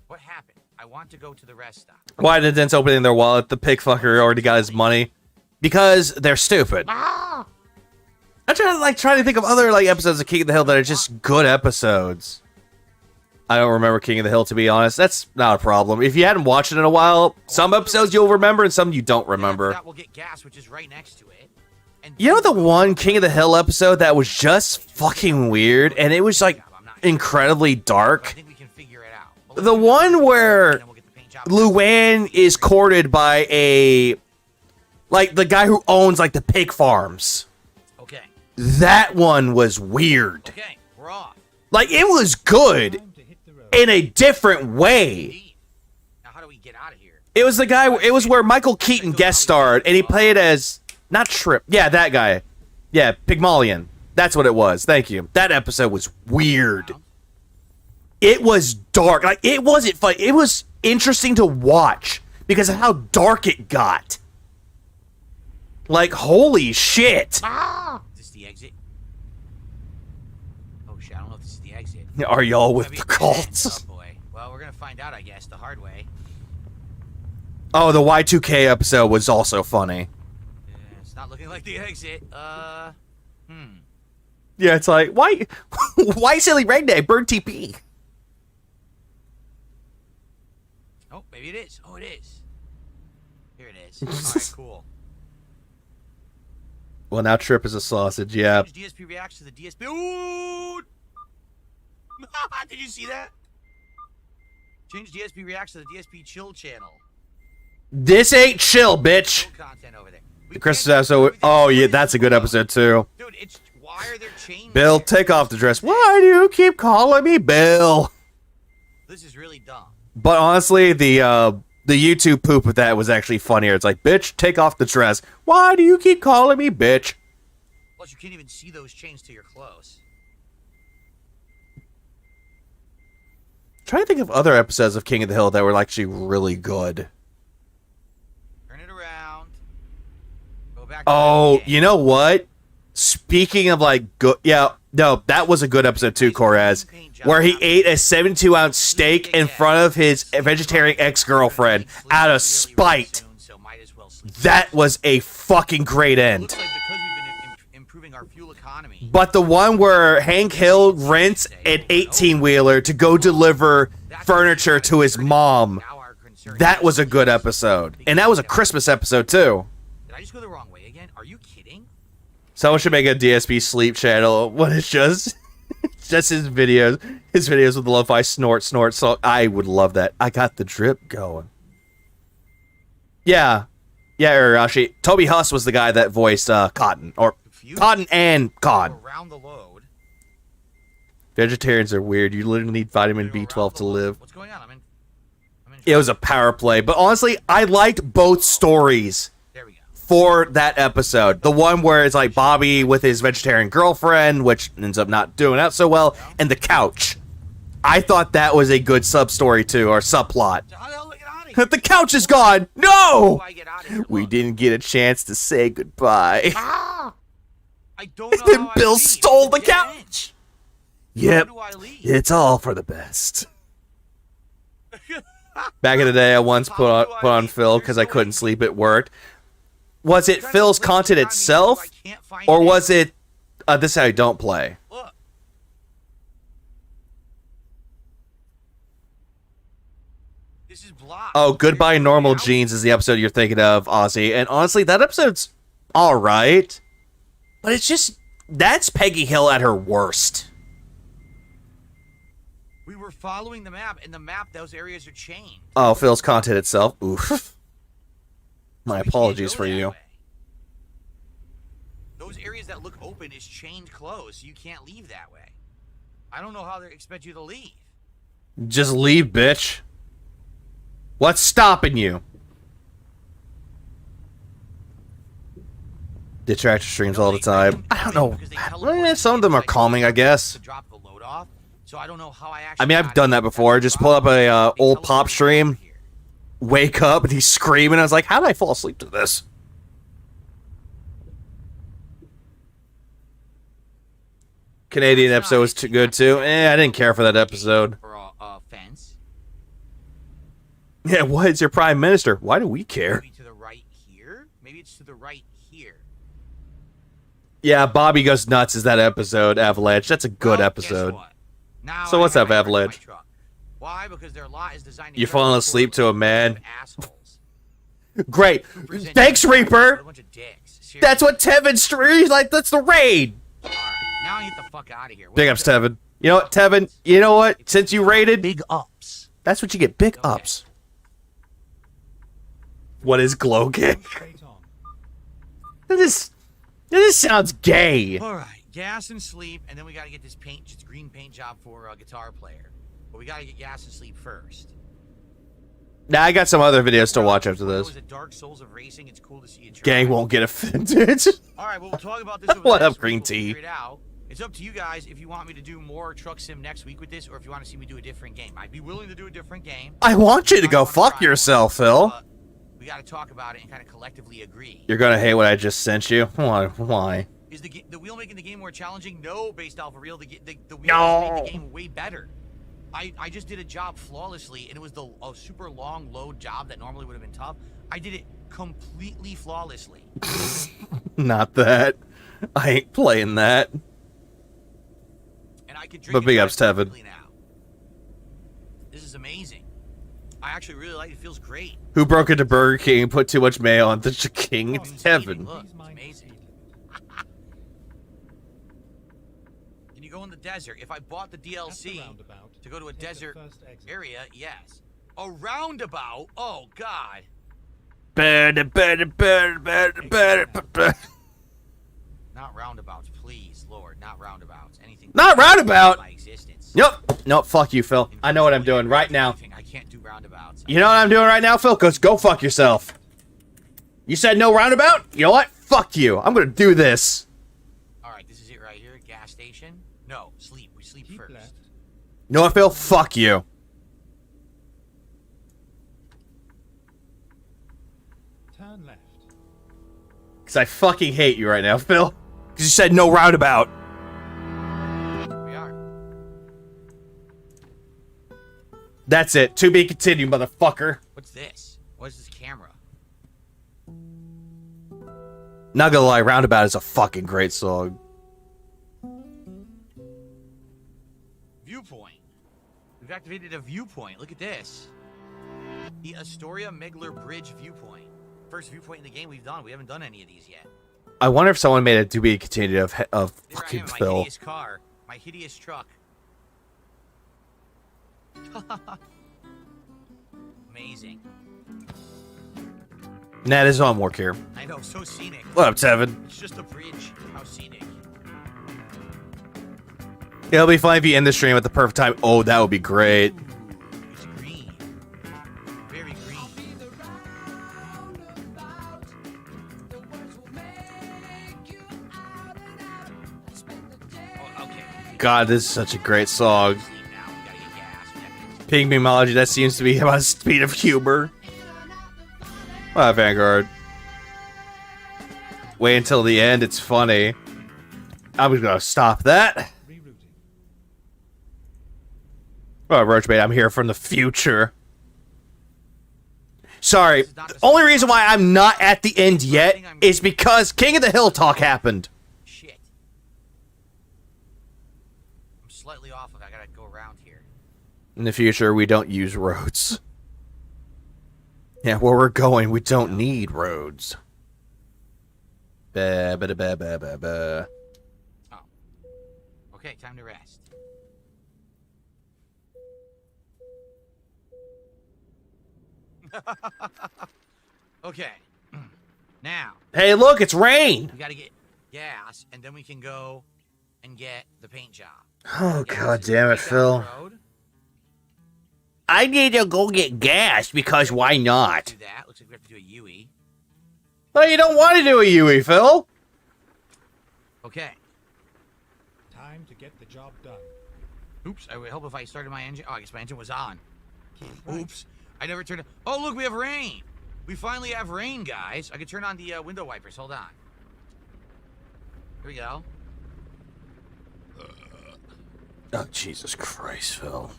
What happened? I want to go to the rest stop. Why did Dent's opening their wallet? The pig fucker already got his money. Because they're stupid. Ah! I'm trying to think of other episodes of King of the Hill that are just good episodes. I don't remember King of the Hill, to be honest. That's not a problem. If you hadn't watched it in a while, some episodes you'll remember and some you don't remember. That will get gas, which is right next to it. And you know the one King of the Hill episode that was just fucking weird and it was incredibly dark? I think we can figure it out. The one where Luann is courted by the guy who owns the pig farms. Okay. That one was weird. Okay, we're off. It was good in a different way. Now how do we get out of here? It was the guy. It was where Michael Keaton guest starred, and he played as not Trip. Yeah, that guy. Yeah, Pygmalion. That's what it was. Thank you. That episode was weird. It was dark. It wasn't fun. It was interesting to watch because of how dark it got. Holy shit. Ah! Is this the exit? Oh shit, I don't know if this is the exit. Are y'all with the cults? Oh boy. Well, we're gonna find out, I guess, the hard way. Oh, the Y2K episode was also funny. It's not looking like the exit. Yeah, it's like, why why silly redneck bird TP? Oh, maybe it is. Oh, it is. Here it is. All right, cool. Well, now Trip is a sausage, yeah. DSP reacts to the DSP. Ooh! Did you see that? Change DSP reacts to the DSP chill channel. This ain't chill, bitch. No content over there. The Christmas episode. Oh, yeah, that's a good episode, too. Dude, it's why are there chains? Bill, take off the dress. Why do you keep calling me Bill? This is really dumb. But honestly, the YouTube poop of that was actually funnier. It's like, bitch, take off the dress. Why do you keep calling me bitch? Plus, you can't even see those chains till you're close. Trying to think of other episodes of King of the Hill that were actually really good. Turn it around. Go back. Oh, you know what? Speaking of like good, yeah, no, that was a good episode too, Corraz, where he ate a 72-ounce steak in front of his vegetarian ex-girlfriend out of spite. That was a fucking great end. But the one where Hank Hill rents an 18-wheeler to go deliver furniture to his mom, that was a good episode. And that was a Christmas episode too. Did I just go the wrong way again? Are you kidding? Someone should make a DSP sleep channel when it's just his videos with the lo-fi snort song. I would love that. I got the drip going. Yeah, Irashi. Toby Huss was the guy that voiced Cotton, or Cotton and Cod. Around the load. Vegetarians are weird. You literally need vitamin B12 to live. What's going on? I'm in It was a power play, but honestly, I liked both stories for that episode. The one where it's like Bobby with his vegetarian girlfriend, which ends up not doing out so well, and the couch. I thought that was a good sub-story too, or subplot. The couch is gone! No! We didn't get a chance to say goodbye. I don't know. Then Bill stole the couch! Yep, it's all for the best. Back in the day, I once put on Phil because I couldn't sleep at work. Was it Phil's content itself, or was it this is how you don't play? This is blocked. Oh, Goodbye Normal Jeans is the episode you're thinking of, Ozzy. And honestly, that episode's alright. But it's just, that's Peggy Hill at her worst. We were following the map, and the map, those areas are chained. Oh, Phil's content itself. Oof. My apologies for you. Those areas that look open is chained closed, so you can't leave that way. I don't know how they expect you to leave. Just leave, bitch. What's stopping you? Detractor streams all the time. I don't know. Some of them are calming, I guess. I mean, I've done that before. Just pull up a old pop stream, wake up, and he's screaming. I was like, how did I fall asleep to this? Canadian episode was too good, too. I didn't care for that episode. Yeah, what is your prime minister? Why do we care? Maybe to the right here? Maybe it's to the right here. Yeah, Bobby Goes Nuts is that episode, Avalanche. That's a good episode. Now so what's up, Avalanche? Why? Because their lot is designed to You're falling asleep to a man. Great. Thanks, Reaper. That's what Tevin streams like. That's the raid. Right, now I get the fuck out of here. Big ups, Tevin. You know what, Tevin? You know what? Since you raided, big ups. That's what you get. Big ups. What is glow kick? This sounds gay. All right, gas and sleep, and then we got to get this paint, just green paint job for a guitar player. But we got to get gas and sleep first. Now I got some other videos to watch after this. Dark Souls of Racing. It's cool to see it. Gang won't get offended. All right, well, we'll talk about this. What up, green tea? It's up to you guys if you want me to do more Truck Sim next week with this, or if you want to see me do a different game. I'd be willing to do a different game. I want you to go fuck yourself, Phil. We got to talk about it and kind of collectively agree. You're gonna hate what I just sent you. Why? Is the wheel making the game more challenging? No, based off of real. The wheel made the game way better. I just did a job flawlessly, and it was a super long load job that normally would have been tough. I did it completely flawlessly. Not that. I ain't playing that. I could drink But it big ups, quite Tevin. quickly now. This is amazing. I actually really like it. It feels great. Who broke into Burger King and put too much mayo on the king? It's Tevin. Look, it's amazing. Can you go in the desert? If I bought the DLC to go to a desert area, yes. A roundabout? Oh, God. Not roundabouts, please, Lord. Not roundabouts. Anything. Not roundabout. My existence. Nope. Fuck you, Phil. I know what I'm doing right now. I can't do roundabouts. You know what I'm doing right now, Phil? Go fuck yourself. You said no roundabout? You know what? Fuck you. I'm gonna do this. All right, this is it right here. Gas station. No, sleep. We sleep first. Left. You know what, Phil? Fuck you. Turn left. Because I fucking hate you right now, Phil. Because you said no roundabout. We are. That's it. To be continued, motherfucker. What's this? What is this camera? Not gonna lie, Roundabout is a fucking great song. Viewpoint. We've activated a viewpoint. Look at this. The Astoria Megler Bridge viewpoint. First viewpoint in the game we've done. We haven't done any of these yet. I wonder if someone made a to be continued of There I fucking am in my Phil. hideous car. My hideous truck. Amazing. Nah, there's one more here. I know, so scenic. What up, Tevin? It's just a bridge. How scenic. It'll be fun if you end the stream at the perfect time. Oh, that would be great. It's green. Very green. Oh, okay. God, this is such a great song. Sleep now. We gotta get gas. Ping memology, that seems to be about speed of humor. Vanguard. Wait until the end, it's funny. I'm gonna stop that. Rerouting. Oh, Roachbait, I'm here from the future. Sorry, the only reason why I'm not at the end yet is because King of the Hill talk happened. Shit. I'm slightly off of it. I gotta go around here. In the future, we don't use roads. Yeah, where we're going, we don't need roads. Ba ba ba ba ba ba. Oh. Okay, time to rest. Okay. Now, Hey, look, it's rain. we gotta get gas, and then we can go and get the paint job. Oh, Gas God is damn it, right down Phil. the road. I need to go get gas because why not? Do that. Looks like we have to do a UE. Well, you don't want to do a UE, Phil. Okay. Time to get the job done. Oops. I would hope if I started my engine. Oh, I guess my engine was on. Keep right. Oops. I never turned it. Oh, look, we have rain. We finally have rain, guys. I can turn on the window wipers. Hold on. Here we go. Oh, Jesus Christ, Phil.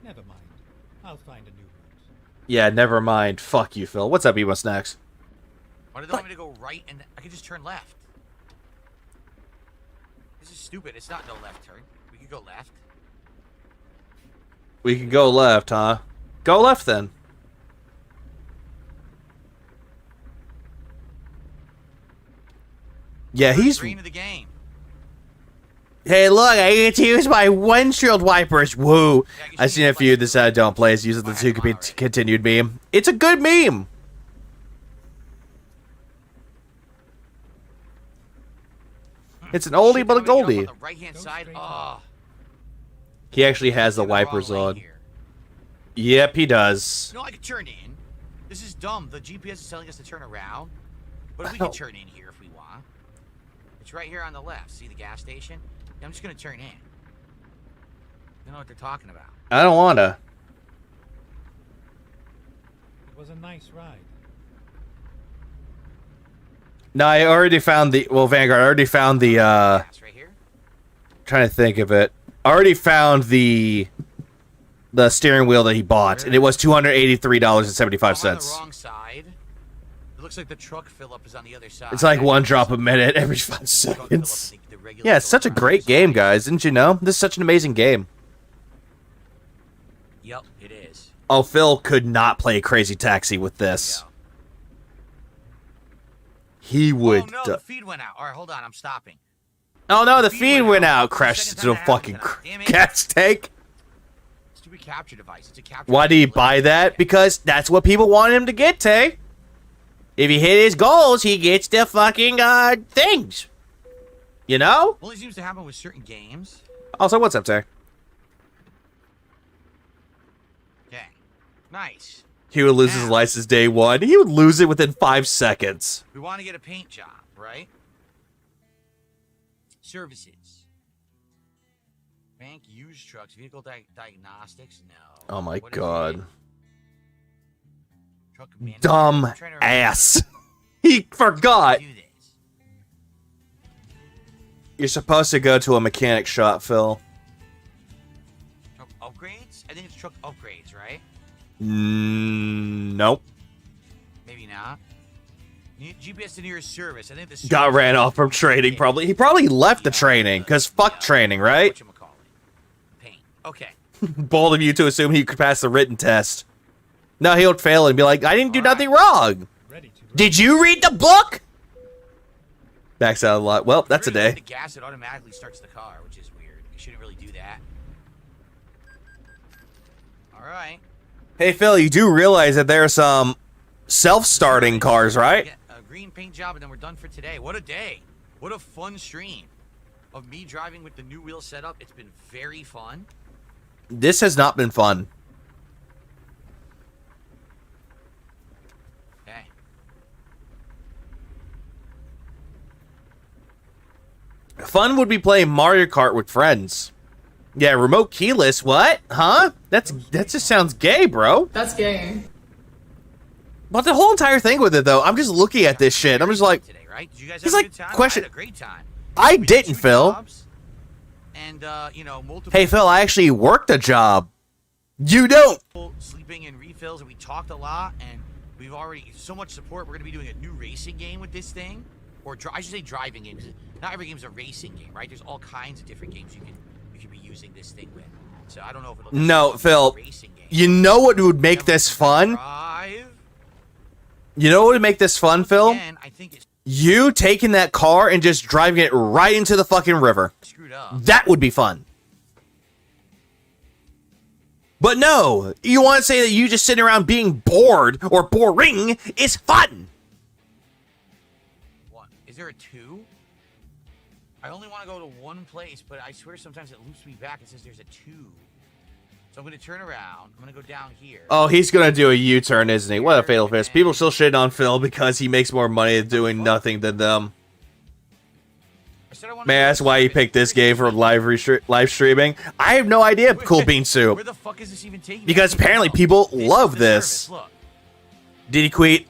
Never mind. I'll find a new route. Yeah, never mind. Fuck you, Phil. What's up, Emo Snacks? Why did they want me to go right and I could just turn left? This is stupid. It's not no left turn. We could go left. We can go left, huh? Go left, then. Yeah, he's... Green of the game. Hey, look, I get to use my windshield wipers. Woo. Yeah, I guess I you seen need a few of this don't play. It's using the Alright, two come on already. continued meme. It's a good meme. It's an oldie but a goldie. On the right-hand side. Oh. He actually has the I'm in wrong wipers lane on. here. Yep, he does. No, I could turn in. This is dumb. The GPS is telling us to turn around. But we can turn in here if we want. It's right here on the left. See the gas station? Yeah, I'm just going to turn in. I know what they're talking about. I don't wanna. It was a nice ride. No, I already found the... Well, Vanguard, I already found the, Gas right here. trying to think of it. I already found the steering wheel that he bought, and it was $283.75. I'm on the wrong side. It looks like the truck fill up is on the other side. It's like one drop a minute every 5 seconds. Yeah, it's such a great game, guys. Didn't you know? This is such an amazing game. Yep, it is. Oh, Phil could not play Crazy Taxi with this. He would. Oh, no, the feed went out. All right, hold on. I'm stopping. Oh, no, the feed went out. Crashed into a fucking gas tank. Stupid capture device. It's a capture Why did he buy that? Because that's what people want him to get, Tay. If he hit his goals, he gets the fucking, things. You know? Only seems to happen with certain games. Also, what's up, Tay? Okay. Nice. He would lose his license day one. He would lose it within 5 seconds. We want to get a paint job, right? Services. Bank, used trucks, vehicle diagnostics, no. Oh my god. Truck management. Dumb ass. He forgot. You're supposed to go to a mechanic shop, Phil. Truck upgrades? I think it's truck upgrades, right? Nope. Maybe not. GPS to nearest service. I think the Got ran off from training, probably. He probably left the training, because fuck training, right? Paint. Okay. Bold of you to assume he could pass the written test. No, he would fail and be like, I didn't do nothing wrong. Did you read the book? Backs out a lot. Well, that's a day. The gas, it automatically starts the car, which is weird. You shouldn't really do that. All right. Hey, Phil, you do realize that there are some self-starting cars, right? A green paint job, and then we're done for today. What a day. What a fun stream of me driving with the new wheel setup. It's been very fun. This has not been fun. Okay. Fun would be playing Mario Kart with friends. Yeah, remote keyless. What? Huh? That just sounds gay, bro. That's gay. But the whole entire thing with it, though, I'm just looking at this shit. I'm just like, Today, right? Did you guys he's have like, a good time? question. I had a great time. I We did didn't, 2 Phil. jobs, and you know, multiple. Hey, Phil, I actually worked a job. You don't. Sleeping in refills, and we talked a lot, and we've already so much support. We're going to be doing a new racing game with this thing, or I should say driving game. 'Cause not every game's a racing game, right? There's all kinds of different games you can be using this thing with. So I don't know if it'll. No, Phil. You know what would make this fun? You know what would make this fun, Phil? Again, I think it's You taking that car and just driving it right into the fucking river. screwed up. That would be fun. But no, you want to say that you just sitting around being bored or boring is fun. What? Is there a 2? I only want to go to one place, but I swear sometimes it loops me back and says there's a 2. So I'm going to turn around. I'm going to go down here. Oh, he's going to do a U-turn, isn't he? What a fatal fist. People still shitting on Phil because he makes more money doing nothing than them. Man, that's why he picked this game for live streaming. I have no idea, Cool Bean Soup. Where the fuck is this even taking me? Because apparently people love this. Did he quit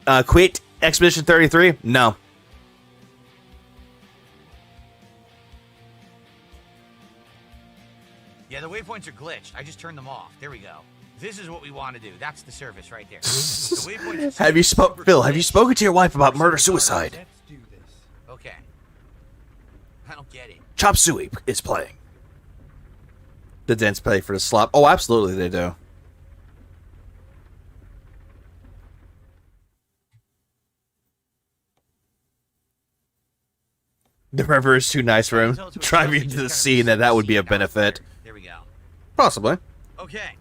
Expedition 33? No. Yeah, the waypoints are glitched. I just turned them off. There we go. This is what we want to do. That's the service right there. The waypoints Have you Phil, have you spoken to your wife about murder-suicide? Okay. I don't get it. Chop Suey is playing. The dents pay for the slop. Oh, absolutely they do. The river is too nice for him. Driving into the sea, and that would be a benefit. There we go. Possibly. Okay.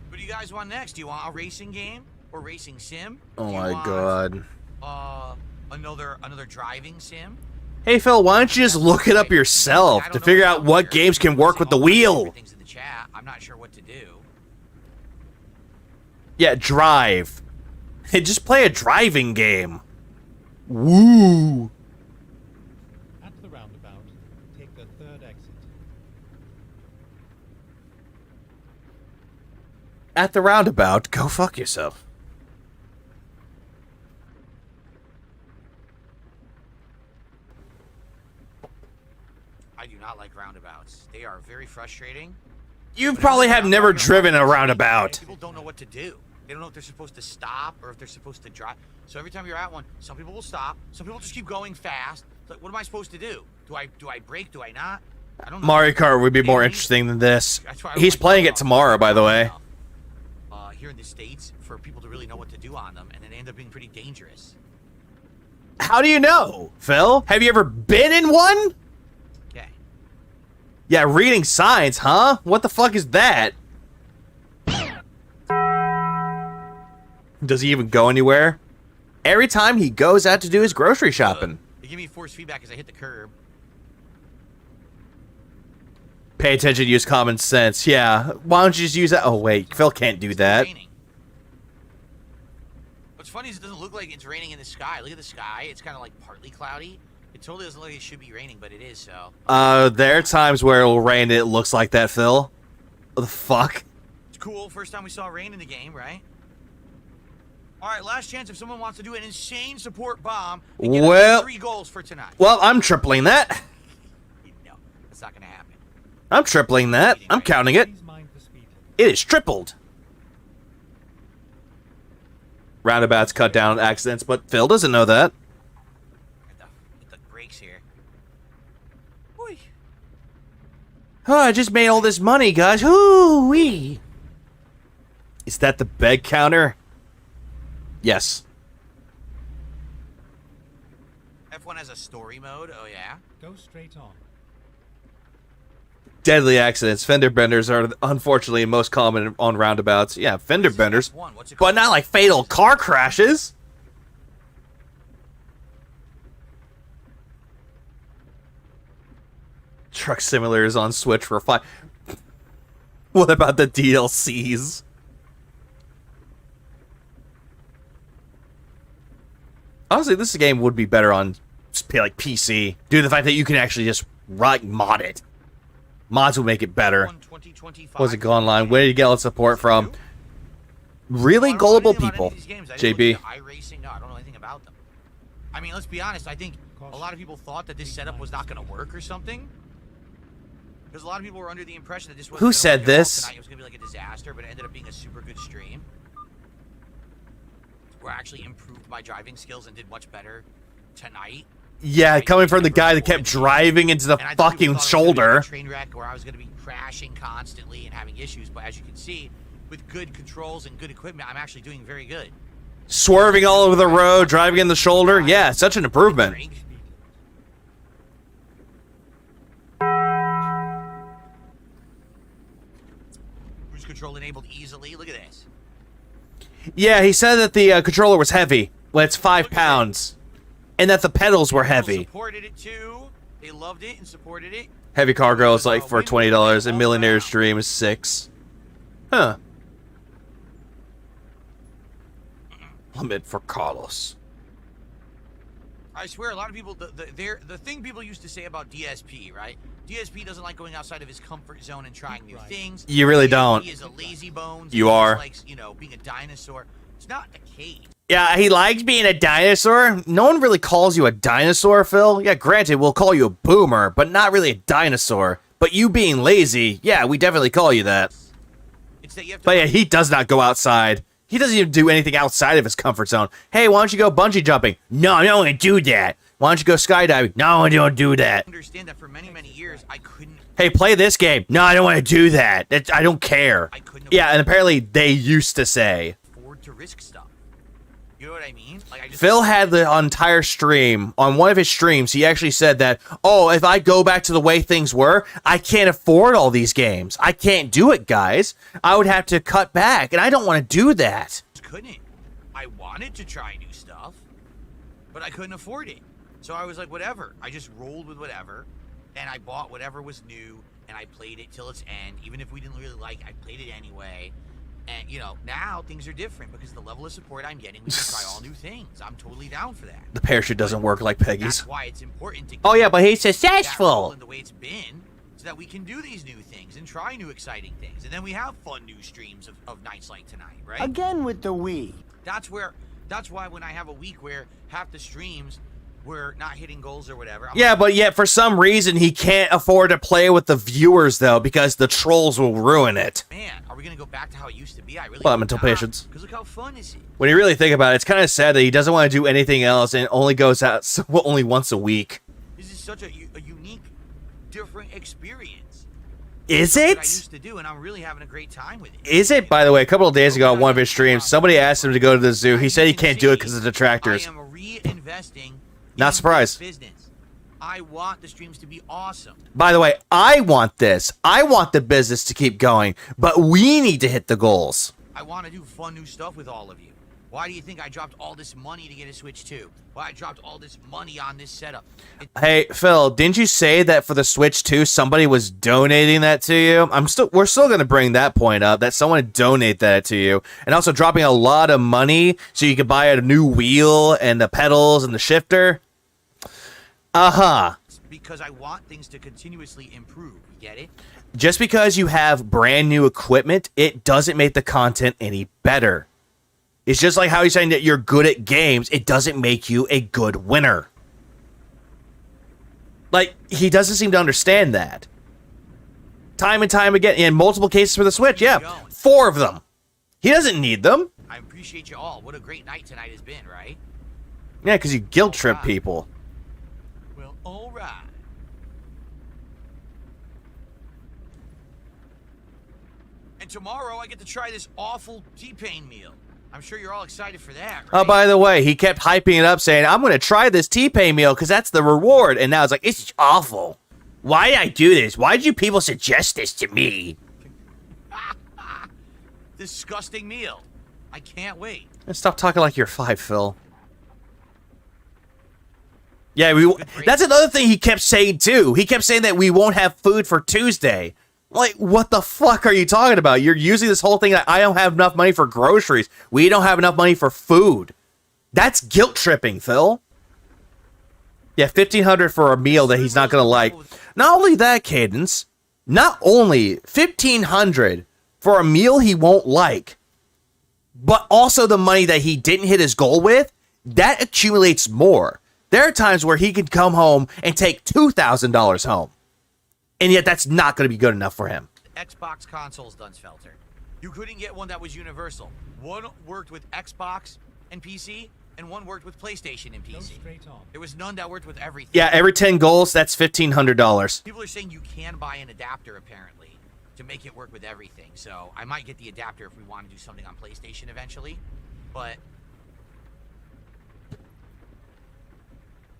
What do you guys want next? Do you want a racing game or racing sim? Oh Do you my want, god. Another driving sim? Hey Phil, why don't you just look it up yourself to figure out what games can work with the wheel? Everything's in the chat. I'm not sure what to do. Yeah, drive. Hey, just play a driving game. Woo. At the roundabout, take the 3rd exit. At the roundabout, go fuck yourself. I do not like roundabouts. They are very frustrating. You probably have never driven a roundabout. People don't know what to do. They don't know if they're supposed to stop or if they're supposed to drive. So every time you're at one, some people will stop. Some people just keep going fast. It's like, what am I supposed to do? Do I brake? Do I not? I don't know. Mario Kart would be more interesting than this. He's playing it tomorrow, by the way. Here in the States, for people to really know what to do on them, and then they end up being pretty dangerous. How do you know, Phil? Have you ever been in one? Okay. Yeah, reading signs, huh? What the fuck is that? Does he even go anywhere? Every time he goes out to do his grocery shopping. They give me force feedback as I hit the curb. Pay attention, use common sense. Yeah, why don't you just use that? Oh, wait, Phil can't do that. What's funny is it doesn't look like it's raining in the sky. Look at the sky. It's kind of like partly cloudy. It totally doesn't look like it should be raining, but it is, so. There are times where it will rain and it looks like that, Phil. What the fuck? It's cool. First time we saw rain in the game, right? All right, last chance if someone wants to do an insane support bomb and get us 3 goals for tonight. Well, I'm tripling that. No, that's not going to happen. I'm tripling that. I'm counting it. It is tripled. Roundabouts cut down accidents, but Phil doesn't know that. Get the brakes here. Oh, I just made all this money, guys. Hoo-wee. Is that the beg counter? Yes. F1 has a story mode. Oh, yeah? Go straight on. Deadly accidents. Fender benders are unfortunately most common on roundabouts. Yeah, fender benders. But not like fatal car crashes. Truck Simulator is on Switch for 5. What about the DLCs? Honestly, this game would be better on like PC. Due to the fact that you can actually just mod it. Mods will make it better. Was it go online? Where did you get all the support from? Really gullible people. JB. iRacing? No, I don't know anything about them. I mean, let's be honest. I think a lot of people thought that this setup was not going to work or something. Because a lot of people were under the impression that this was. Who said this? Tonight. It was going to be like a disaster, but it ended up being a super good stream. Where I actually improved my driving skills and did much better tonight. Yeah, coming from the guy that kept driving into the fucking shoulder. Train wreck where I was going to be crashing constantly and having issues, but as you can see, with good controls and good equipment, I'm actually doing very good. Swerving all over the road, driving in the shoulder. Yeah, such an improvement. Cruise control enabled easily. Look at this. Yeah, he said that the controller was heavy. Well, it's 5 pounds. And that the pedals were heavy. Supported it too. They loved it and supported it. Heavy cargo is like for $20, and Millionaire's Dream is $6. Huh. Limit for Carlos. I swear, a lot of people, the thing people used to say about DSP, right? DSP doesn't like going outside of his comfort zone and trying new things. You really don't. He is a lazy bones. You are. He likes, being a dinosaur. It's not the case. Yeah, he likes being a dinosaur. No one really calls you a dinosaur, Phil. Yeah, granted, we'll call you a boomer, but not really a dinosaur. But you being lazy, yeah, we definitely call you that. It's that you have to. But yeah, he does not go outside. He doesn't even do anything outside of his comfort zone. Hey, why don't you go bungee jumping? No, I don't want to do that. Why don't you go skydiving? No, I don't do that. I understand that for many, many years, I couldn't. Hey, play this game. No, I don't want to do that. I don't care. Yeah, and apparently they used to say. Afford to risk stuff. You know what I mean? Like, Phil had the entire stream. On one of his streams, he actually said that, oh, if I go back to the way things were, I can't afford all these games. I can't do it, guys. I would have to cut back, and I don't want to do that. Couldn't. I wanted to try new stuff, but I couldn't afford it. So I was like, whatever. I just rolled with whatever, and I bought whatever was new, and I played it till its end. Even if we didn't really like it, I played it anyway. And, now things are different because the level of support I'm getting, we can try all new things. I'm totally down for that. The parachute doesn't work like Peggy's. That's why it's important to oh, yeah, but he's successful. In the way it's been, so that we can do these new things and try new exciting things. And then we have fun new streams of nights like tonight, right? Again with the Wii. That's why when I have a week where half the streams we're not hitting goals or whatever. Yeah, but yet for some reason he can't afford to play with the viewers though, because the trolls will ruin it. Man, are we gonna go back to how it used to be? I really Well, mental patience. Because look how fun is it? When you really think about it, it's kind of sad that he doesn't want to do anything else and only goes out only once a week. This is such a unique, different experience. Is That I it? used to do, and I'm really having a great time with it. Is it? By the way, a couple of days ago on one of his streams, somebody asked him to go to the zoo. He said he can't do it because of detractors. I am reinvesting. Not surprised. Business. I want the streams to be awesome. By the way, I want this. I want the business to keep going, but we need to hit the goals. I want to do fun new stuff with all of you. Why do you think I dropped all this money to get a Switch 2? Why I dropped all this money on this setup? Hey, Phil, didn't you say that for the Switch 2, somebody was donating that to you? We're still going to bring that point up, that someone donated that to you. And also dropping a lot of money so you could buy a new wheel and the pedals and the shifter. Uh-huh. Because I want things to continuously improve. You get it? Just because you have brand new equipment, it doesn't make the content any better. It's just like how he's saying that you're good at games. It doesn't make you a good winner. Like, he doesn't seem to understand that. Time and time again, in multiple cases for the Switch, yeah. 4 of them. He doesn't need them. I appreciate you all. What a great night tonight has been, right? Yeah, because you guilt trip people. Well, all right. And tomorrow I get to try this awful T-Pain meal. I'm sure you're all excited for that, right? Oh, by the way, he kept hyping it up, saying, I'm going to try this T-Pain meal because that's the reward. And now it's like, it's awful. Why did I do this? Why did you people suggest this to me? Disgusting meal. I can't wait. Stop talking like you're 5, Phil. Yeah, that's another thing he kept saying, too. He kept saying that we won't have food for Tuesday. Like, what the fuck are you talking about? You're using this whole thing that I don't have enough money for groceries. We don't have enough money for food. That's guilt tripping, Phil. Yeah, $1,500 for a meal that he's not going to like. Not only that, Cadence. Not only $1,500 for a meal he won't like, but also the money that he didn't hit his goal with, that accumulates more. There are times where he could come home and take $2,000 home. And yet that's not going to be good enough for him. Xbox consoles, Dunsfelter. You couldn't get one that was universal. One worked with Xbox and PC, and one worked with PlayStation and PC. There was none that worked with everything. Yeah, every 10 goals, that's $1,500. People are saying you can buy an adapter, apparently, to make it work with everything. So I might get the adapter if we want to do something on PlayStation eventually. But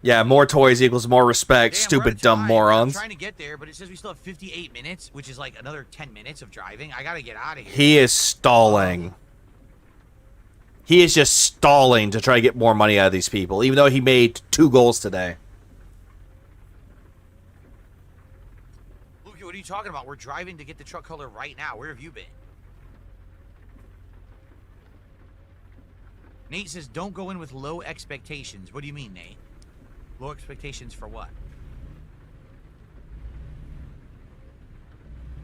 yeah, more toys equals more respect, damn, stupid dumb morons. I'm trying to get there, but it says we still have 58 minutes, which is like another 10 minutes of driving. I gotta get out of here. He is stalling. He is just stalling to try to get more money out of these people, even though he made 2 goals today. Luke, what are you talking about? We're driving to get the truck color right now. Where have you been? Nate says, don't go in with low expectations. What do you mean, Nate? Low expectations for what?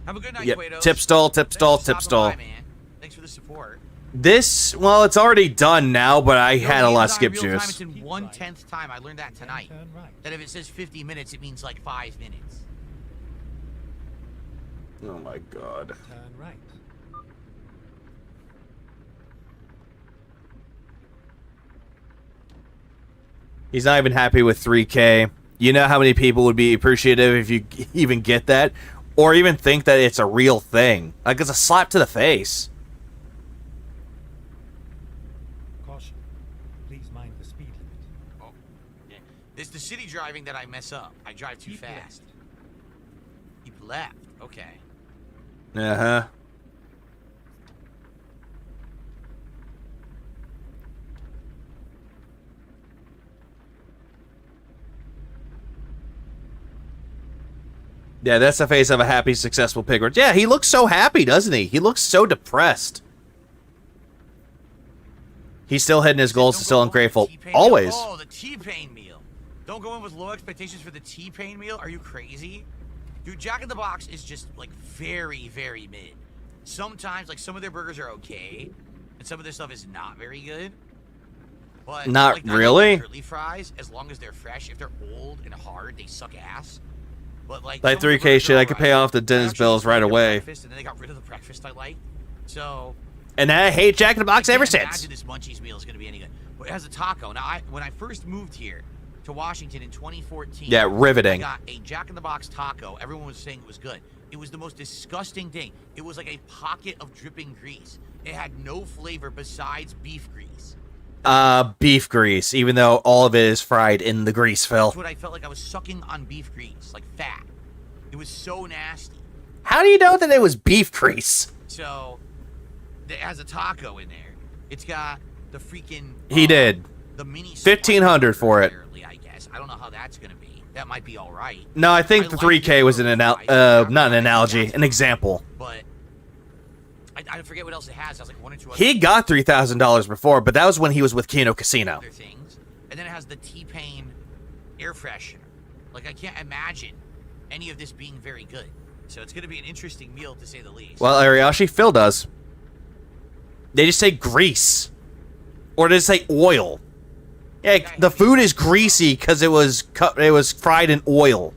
Have a good night, Yep. Quados. Tip stall, tip stall, tip stall. By, man. Thanks for the support. This, well, it's already done now, but I had a lot of skip Time, juice. it's in 1/10 time. I learned that tonight. That if it says 50 minutes, it means like 5 minutes. Oh my god. Turn right. He's not even happy with 3K. You know how many people would be appreciative if you even get that? Or even think that it's a real thing. Like, it's a slap to the face. Caution. Please mind the speed limit. Oh, yeah. It's the city driving that I mess up. I drive too fast. Keep left. Okay. Uh-huh. Yeah, that's the face of a happy, successful piglet. Yeah, he looks so happy, doesn't he? He looks so depressed. He's still hitting his goals, still ungrateful. Always. Oh, the T-Pain meal. Don't go in with low expectations for the T-Pain meal. Are you crazy? Dude, Jack in the Box is just, like, very, very mid. Sometimes, like, some of their burgers are okay, and some of their stuff is not very good. But Not like, I really. like curly fries, as long as they're fresh. If they're old and hard, they suck ass. But like 3K shit, I could pay off the Dennis bills right away. And then they got rid of the breakfast I like. So. And I hate Jack in the Box ever since. Imagine this Munchies meal is gonna be any good. But it has a taco. Now, when I first moved here to Washington in 2014, Yeah, riveting. I got a Jack in the Box taco. Everyone was saying it was good. It was the most disgusting thing. It was like a pocket of dripping grease. It had no flavor besides beef grease. Beef grease, even though all of it is fried in the grease, Phil. That's what I felt like. I was sucking on beef grease, like fat. It was so nasty. How do you know that it was beef grease? So, it has a taco in there. It's got the freaking... He did. The mini... $1,500 for it. I guess. I don't know how that's going to be. That might be all right. No, I think the 3K was not an analogy, an example. But I forget what else it has. It has like one or two other He got $3,000 before, but that was when he was with Kino Casino. other things. And then it has the T-Pain air freshener. Like, I can't imagine any of this being very good. So it's going to be an interesting meal, to say the least. Well, Ariashi, Phil does. They just say grease. Or they say oil. Yeah, the food is greasy because it was fried in oil.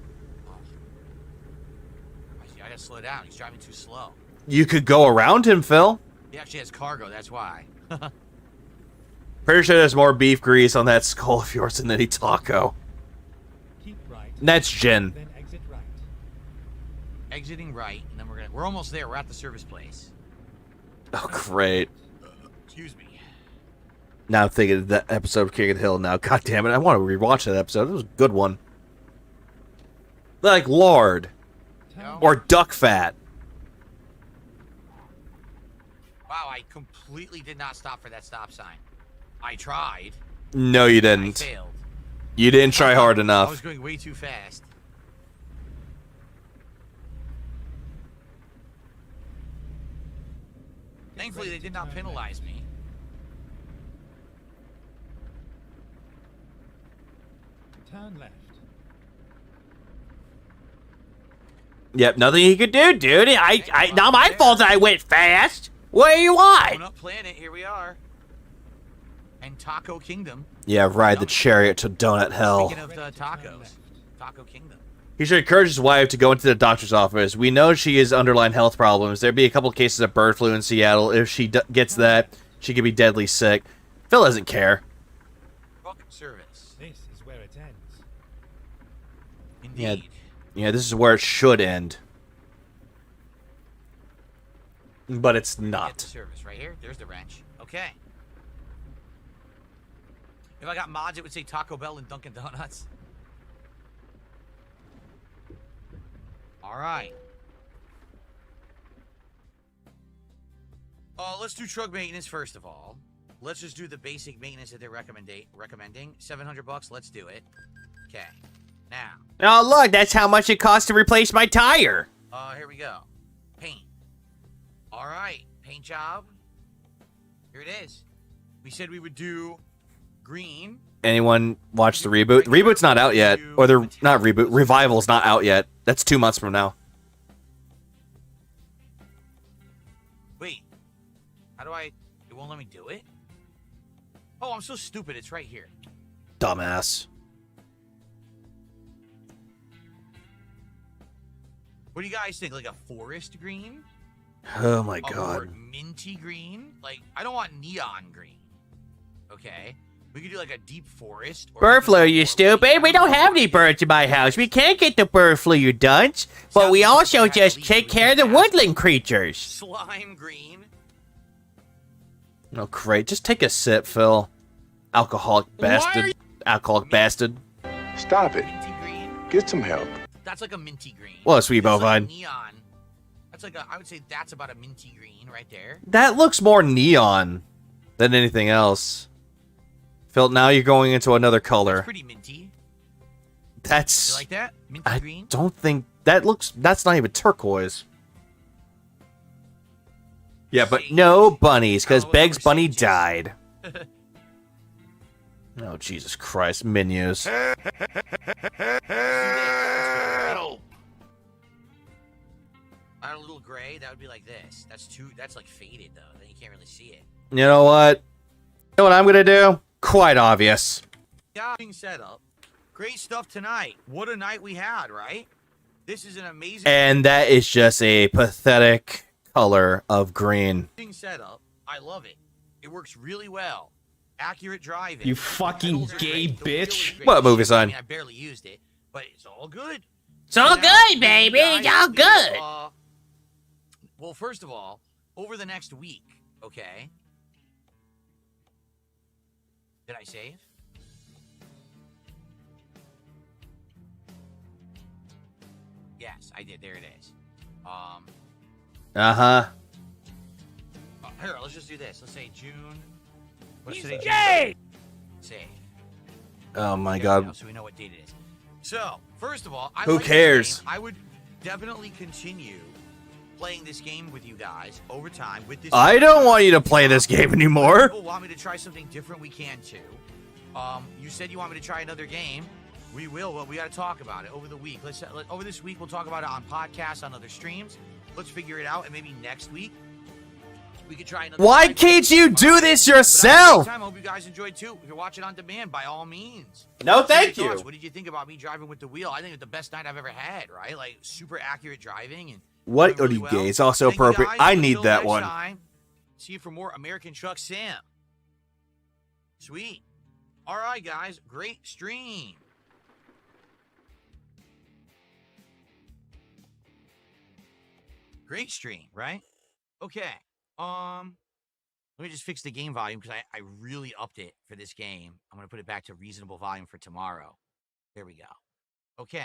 I gotta slow down. He's driving too slow. You could go around him, Phil. He actually has cargo, that's why. Pretty sure there's more beef grease on that skull of yours than any taco. Keep right. That's gin. Then exit right. Exiting right, and then we're almost there. We're at the service place. Oh, great. Excuse me. Now I'm thinking of that episode of King of the Hill now. God damn it, I want to rewatch that episode. It was a good one. Like lard. Or duck fat. Wow, I completely did not stop for that stop sign. I tried. No, you I didn't. failed. You didn't try hard I was enough. going way too fast. Thankfully, they did not penalize me. Turn left. Yep, nothing you could do, dude. I not my fault that I went fast. What do you want? Donut Planet, here we are. And Taco Kingdom. Yeah, ride the chariot to Donut Hell. Speaking of the tacos, Taco Kingdom. He should encourage his wife to go into the doctor's office. We know she has underlying health problems. There'd be a couple cases of bird flu in Seattle. If she gets that, she could be deadly sick. Phil doesn't care. Welcome service. This is where it ends. Indeed. Yeah, this is where it should end. But it's Get the not. service right here. There's the wrench. Okay. If I got mods, it would say Taco Bell and Dunkin' Donuts. All right. Let's do truck maintenance first of all. Let's just do the basic maintenance that they're recommending. $700. Let's do it. Okay. Now. Oh, look, that's how much it costs to replace my tire. Here we go. Paint. All right. Paint job. Here it is. We said we would do green. Anyone watch the reboot? The reboot's not out yet. Or the not reboot. Revival's not out yet. That's 2 months from now. Wait. How do I... It won't let me do it? Oh, I'm so stupid. It's right here. Dumbass. What do you guys think? Like a forest green? Oh my A more god. minty green? Like, I don't want neon green. Okay. We could do like a deep forest. Or Bird flu, you stupid. We don't have any birds in my house. We can't get the bird flu, you dunce. But we also just take care of the woodland creatures. Slime green. Oh, great. Just take a sip, Phil. Alcoholic bastard. Alcoholic bastard. Stop it. Minty green. Get some help. That's like a minty green. Well, sweet This is like bovine. neon. That's like a, I would say that's about a minty green right there. That looks more neon than anything else. Phil, now you're going into another color. That's pretty minty. That's... You like that? Minty I green? don't think... That looks... That's not even turquoise. Yeah, but no bunnies, because Beg's bunny died. Oh, Jesus Christ. Menus. Help! Add a little gray, that would be like this. That's like faded though. Then you can't really see it. You know what? You know what I'm going to do? quite obvious. Yeah, being set up. Great stuff tonight. What a night we had, right? This is an amazing And that is just a pathetic color of green. setup. I love it. It works really well. Accurate driving. You fucking gay bitch. What movie sign? I mean, I barely used it, but it's all good. It's all good, baby. It's all good. Well, first of all, over the next week, okay? Did I save? Yes, I did. There it is. Uh-huh. Here, let's just do this. Let's say June. What's today? Gay! Save. Oh my There we god. go, so we know what date it is. So, first of all, Who like this cares? game. I would definitely continue playing this game with you guys over time. With this, I don't want you to play this game anymore. If people want me to try something different, we can too. You said you want me to try another game. We will, but we got to talk about it over the week. Over this week, we'll talk about it on podcasts, on other streams. Let's figure it out, and maybe next week we could try another. Why can't you do this yourself? I hope you guys enjoyed too. If you're watching on demand, by all means. No, thank What are your thoughts? you. What did you think about me driving with the wheel? I think it's the best night I've ever had. Right, like super accurate driving and. What doing really are well. you gay? It's also Thank you, appropriate. guys. I Until need that next one. time, see you for more American Truck Sam. Sweet. All right, guys. Great stream. Great stream, right? Okay. Let me just fix the game volume because I really upped it for this game. I'm gonna put it back to reasonable volume for tomorrow. There we go. Okay.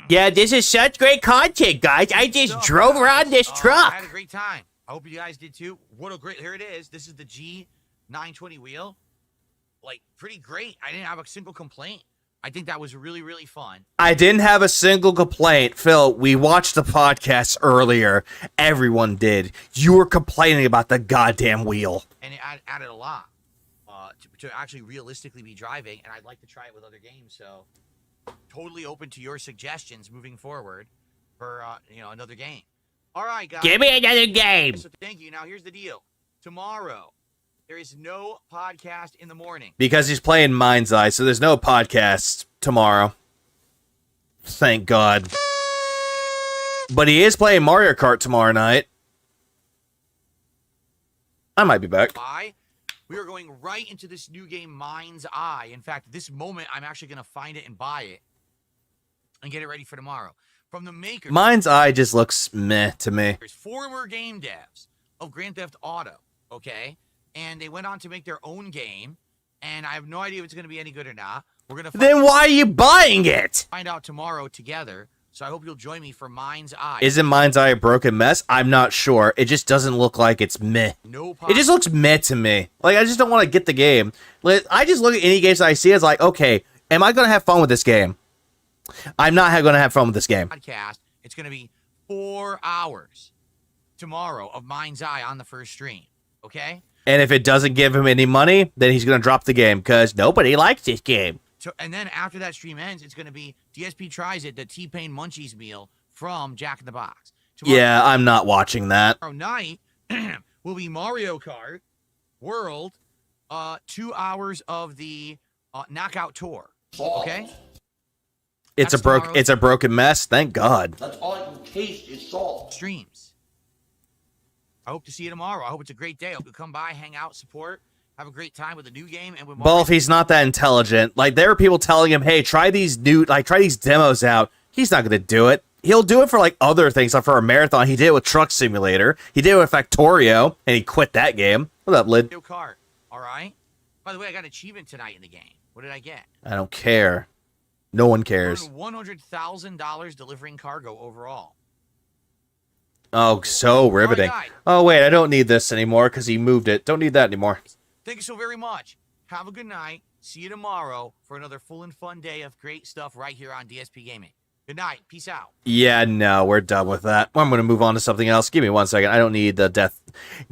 Yeah, this is such great content, guys. I just drove around this I truck. had a great time. I hope you guys did too. What a great, here it is. This is the G920 wheel. Like, pretty great. I didn't have a single complaint. I think that was really, really fun. I didn't have a single complaint. Phil, we watched the podcast earlier. Everyone did. You were complaining about the goddamn wheel. And it added a lot to actually realistically be driving. And I'd like to try it with other games. So, totally open to your suggestions moving forward for, another game. All right, guys. Give me another game. So, thank you. Now, here's the deal. Tomorrow, there is no podcast in the morning. Because he's playing Mind's Eye, so there's no podcast tomorrow. Thank God. But he is playing Mario Kart tomorrow night. I might be back. We are going right into this new game, Mind's Eye. In fact, this moment, I'm actually going to find it and buy it and get it ready for tomorrow. From the makers. Mind's Eye just looks meh to me. There's former game devs of Grand Theft Auto, okay? And they went on to make their own game, and I have no idea if it's going to be any good or not. We're going to Then why are you buying it? find out tomorrow together. So I hope you'll join me for Mind's Eye. Isn't Mind's Eye a broken mess? I'm not sure. It just doesn't look like it's meh. No It just looks meh to me. Like, I just don't want to get the game. Like, I just look at any games that I see as like, okay, am I going to have fun with this game? I'm not going to have fun with this game. podcast. It's going to be 4 hours tomorrow of Mind's Eye on the first stream, okay? And if it doesn't give him any money, then he's going to drop the game because nobody likes this game. So, and then after that stream ends, it's going to be DSP Tries It, the T-Pain Munchies meal from Jack in the Box. Yeah, I'm not watching that. Tomorrow night will be Mario Kart World, 2 hours of the Knockout Tour, okay? It's a broken mess. Thank God. That's all I can taste is salt. Streams. I hope to see you tomorrow. I hope it's a great day. I hope you come by, hang out, support, have a great time with the new game and with Well, if he's not that intelligent, like there are people telling him, "Hey, try these demos out." He's not going to do it. He'll do it for like other things, like for a marathon. He did it with Truck Simulator. He did it with Factorio, and he quit that game. What up, Lid? Mario Kart. All right. By the way, I got an achievement tonight in the game. What did I get? I don't care. No one cares. $100,000 delivering cargo overall. Oh, so riveting. Oh, wait, I don't need this anymore because he moved it. Don't need that anymore. Thank you so very much. Have a good night. See you tomorrow for another full and fun day of great stuff right here on DSP Gaming. Good night. Peace out. Yeah, no, we're done with that. I'm going to move on to something else. Give me 1 second. I don't need the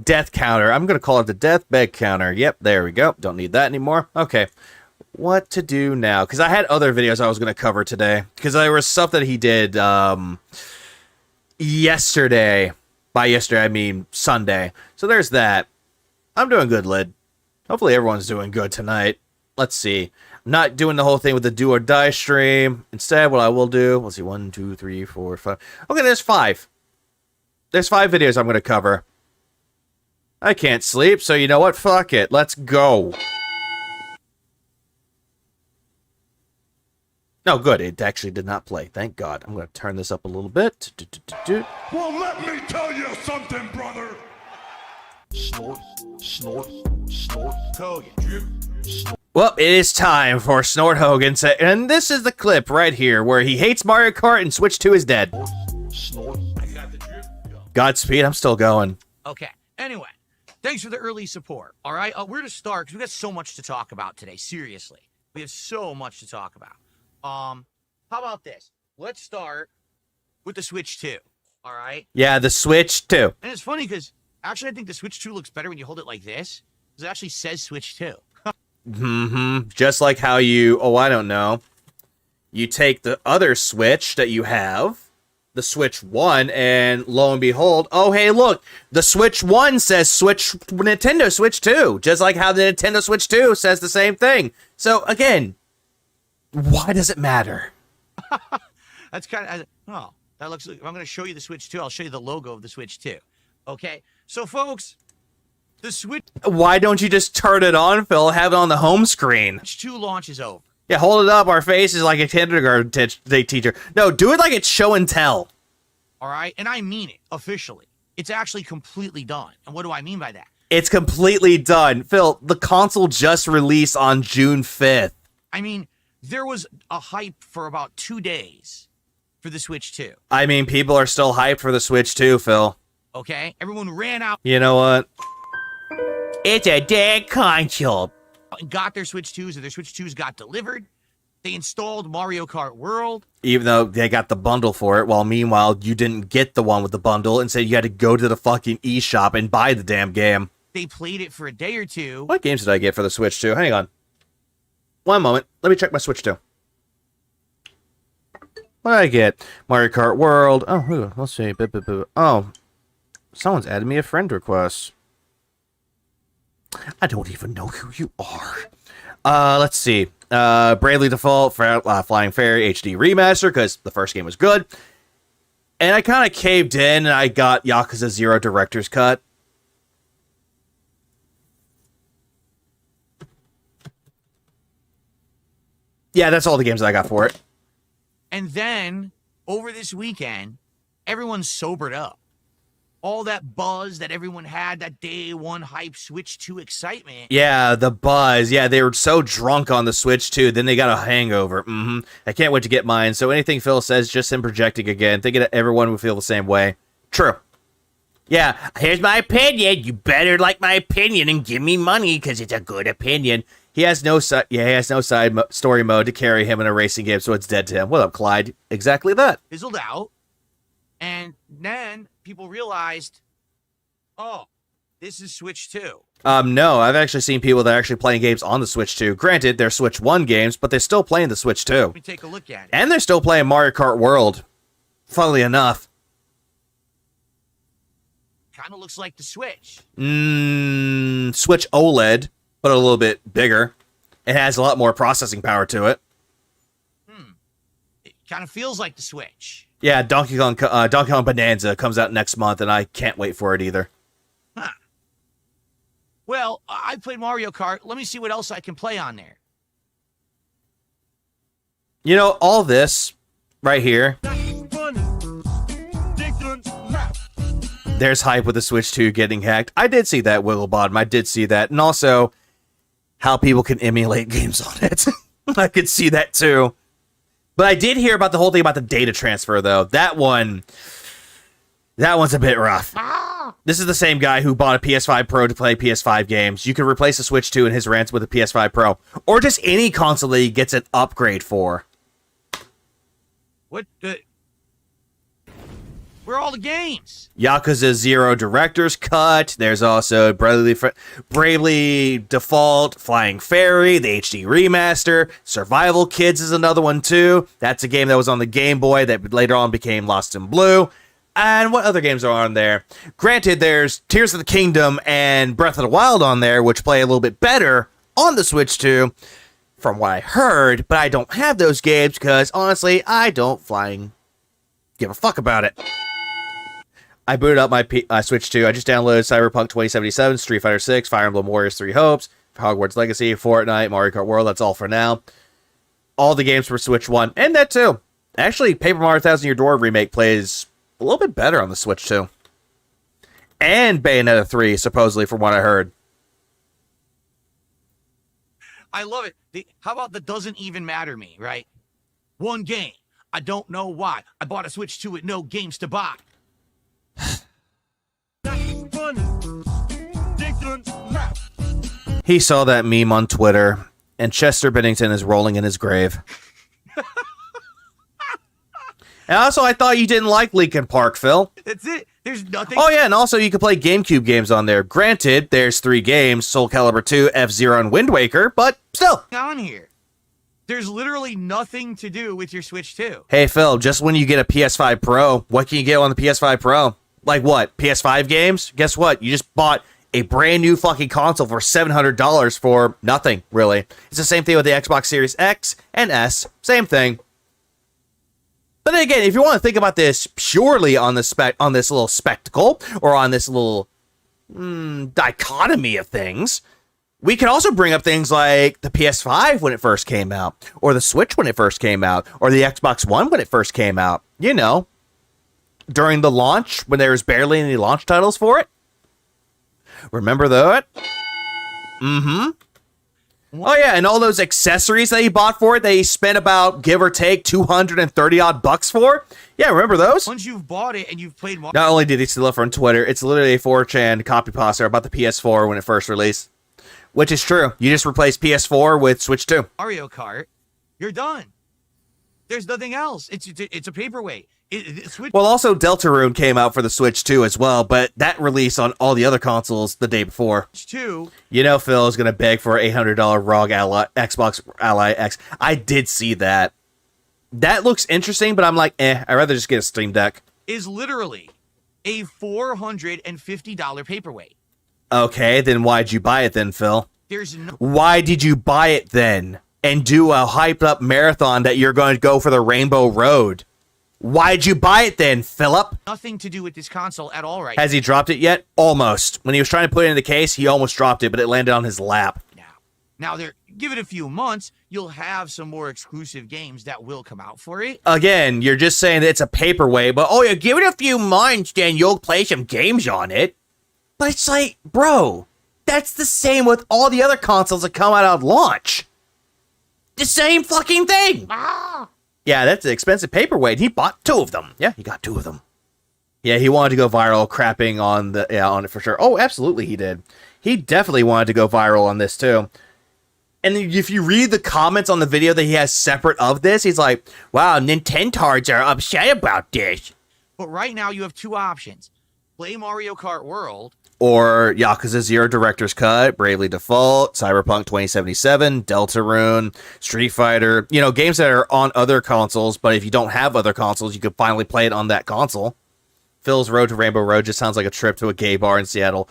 death counter. I'm going to call it the death bed counter. Yep, there we go. Don't need that anymore. Okay. What to do now? Because I had other videos I was going to cover today. Because there was stuff that he did yesterday. By yesterday, I mean Sunday. So there's that. I'm doing good, Lid. Hopefully everyone's doing good tonight. Let's see. I'm not doing the whole thing with the do or die stream. Instead, what I will do, let's see, 1, 2, 3, 4, 5. Okay, there's 5. There's 5 videos I'm going to cover. I can't sleep, so you know what? Fuck it. Let's go. No, good. It actually did not play. Thank God. I'm going to turn this up a little bit. Well, let me tell you something, brother. Snort, snort, snort, Hogan. Drip, snort. Well, it is time for Snort Hogan, and this is the clip right here where he hates Mario Kart and Switch 2 is dead. Snort. I got the drip. Godspeed, I'm still going. Okay. Anyway, thanks for the early support. All right, we're to start because we got so much to talk about today. Seriously, we have so much to talk about. How about this? Let's start with the Switch 2. All right. Yeah, the Switch 2. And it's funny because actually I think the Switch 2 looks better when you hold it like this because it actually says Switch 2. Just like how you, I don't know. You take the other Switch that you have, the Switch 1, and lo and behold, oh, hey, look, the Switch 1 says Nintendo Switch 2, just like how the Nintendo Switch 2 says the same thing. So, again, why does it matter? That's kind of, that looks like, if I'm going to show you the Switch 2, I'll show you the logo of the Switch 2. Okay, so folks, the Switch... Why don't you just turn it on, Phil? Have it on the home screen. Switch 2 launch is over. Yeah, hold it up. Our face is like a kindergarten teacher. No, do it like it's show and tell. All right? And I mean it, officially. It's actually completely done. And what do I mean by that? It's completely done. Phil, the console just released on June 5th. I mean, there was a hype for about 2 days for the Switch 2. I mean, people are still hyped for the Switch 2, Phil. Okay? Everyone ran out. You know what? It's a dead console. And got their Switch 2s, and their Switch 2s got delivered. They installed Mario Kart World. Even though they got the bundle for it, while meanwhile, you didn't get the one with the bundle. Instead, you had to go to the fucking eShop and buy the damn game. They played it for a day or two. What games did I get for the Switch 2? Hang on. One moment. Let me check my Switch 2. What did I get? Mario Kart World. Oh, let's see. Oh, someone's added me a friend request. I don't even know who you are. Let's see. Bravely Default, Flying Fairy HD Remaster, because the first game was good. And I kind of caved in, and I got Yakuza 0 Director's Cut. Yeah, that's all the games that I got for it. And then, over this weekend, everyone sobered up. All that buzz that everyone had, that day one hype, Switch 2 excitement. Yeah, the buzz. Yeah, they were so drunk on the Switch 2, then they got a hangover. I can't wait to get mine. So anything Phil says, just him projecting again, thinking that everyone would feel the same way. True. Yeah, here's my opinion. You better like my opinion and give me money because it's a good opinion. He has no side. Yeah, he has no story mode to carry him in a racing game, so it's dead to him. What up, Clyde? Exactly that. Fizzled out, and then people realized, oh, this is Switch 2. No, I've actually seen people that are actually playing games on the Switch 2. Granted, they're Switch 1 games, but they're still playing the Switch 2. Let me take a look at it. And they're still playing Mario Kart World. Funnily enough. Kind of looks like the Switch. Switch OLED, but a little bit bigger. It has a lot more processing power to it. It kind of feels like the Switch. Yeah, Donkey Kong Bonanza comes out next month, and I can't wait for it either. Huh. Well, I played Mario Kart. Let me see what else I can play on there. You know, all this right here. There's hype with the Switch 2 getting hacked. I did see that, Wigglebottom. I did see that. And also, how people can emulate games on it. I could see that, too. But I did hear about the whole thing about the data transfer, though. That one's a bit rough. This is the same guy who bought a PS5 Pro to play PS5 games. You can replace the Switch 2 in his rants with a PS5 Pro. Or just any console that he gets an upgrade for. What the... Where are all the games? Yakuza 0 Director's Cut. There's also Bravely Default, Flying Fairy, the HD Remaster. Survival Kids is another one, too. That's a game that was on the Game Boy that later on became Lost in Blue. And what other games are on there? Granted, there's Tears of the Kingdom and Breath of the Wild on there, which play a little bit better on the Switch 2, from what I heard, but I don't have those games because, honestly, I don't flying give a fuck about it. I booted up my Switch 2. I just downloaded Cyberpunk 2077, Street Fighter 6, Fire Emblem Warriors 3 Hopes, Hogwarts Legacy, Fortnite, Mario Kart World. That's all for now. All the games for Switch 1, and that too. Actually, Paper Mario Thousand Year Door remake plays a little bit better on the Switch 2. And Bayonetta 3, supposedly, from what I heard. I love it. How about the doesn't even matter me, right? One game. I don't know why. I bought a Switch 2 with no games to buy. He saw that meme on Twitter, and Chester Bennington is rolling in his grave. And also, I thought you didn't like Linkin Park, Phil. That's it. There's nothing. Oh, yeah, and also you can play GameCube games on there. Granted, there's 3 games, Soul Calibur 2, F-Zero, and Wind Waker, but still. On here. There's literally nothing to do with your Switch 2. Hey, Phil, just when you get a PS5 Pro, what can you get on the PS5 Pro? Like what? PS5 games? Guess what? You just bought a brand new fucking console for $700 for nothing, really. It's the same thing with the Xbox Series X and S. Same thing. But then again, if you want to think about this purely on this little spectacle, or on this little dichotomy of things, we can also bring up things like the PS5 when it first came out, or the Switch when it first came out, or the Xbox One when it first came out. You know, during the launch, when there was barely any launch titles for it. Remember that? Mm-hmm. Oh, yeah, and all those accessories that he bought for it that he spent about, give or take, $230 odd for? Yeah, remember those? Once you've bought it and you've played... Not only did he steal it from Twitter, it's literally a 4chan copy pasta about the PS4 when it first released. Which is true. You just replace PS4 with Switch 2. Mario Kart, you're done. There's nothing else. It's a paperweight. Switch. Well, also Deltarune came out for the Switch 2 as well, but that released on all the other consoles the day before. Switch 2. You know Phil is going to beg for a $800 ROG Xbox Ally X. I did see that. That looks interesting, but I'm like, I'd rather just get a Steam Deck. Is literally a $450 paperweight. Okay, then why'd you buy it then, Phil? There's no... Why did you buy it then? And do a hyped up marathon that you're going to go for the Rainbow Road? Why'd you buy it then, Philip? Nothing to do with this console at all right Has he dropped it yet? Almost. When he was trying to put it in the case, he almost dropped it, but it landed on his lap. Now give it a few months, you'll have some more exclusive games that will come out for it. Again, you're just saying that it's a paperweight, but oh yeah, give it a few months, then you'll play some games on it. But it's like, bro, that's the same with all the other consoles that come out at launch. The same fucking thing. Yeah, that's an expensive paperweight. He bought 2 of them. Yeah, he got 2 of them. Yeah, he wanted to go viral crapping on it for sure. Oh, absolutely he did. He definitely wanted to go viral on this too. And if you read the comments on the video that he has separate of this, he's like, wow, Nintendards are upset about this. But right now you have 2 options. Play Mario Kart World. Or Yakuza 0 Director's Cut, Bravely Default, Cyberpunk 2077, Deltarune, Street Fighter. You know, games that are on other consoles, but if you don't have other consoles, you could finally play it on that console. Phil's Road to Rainbow Road just sounds like a trip to a gay bar in Seattle.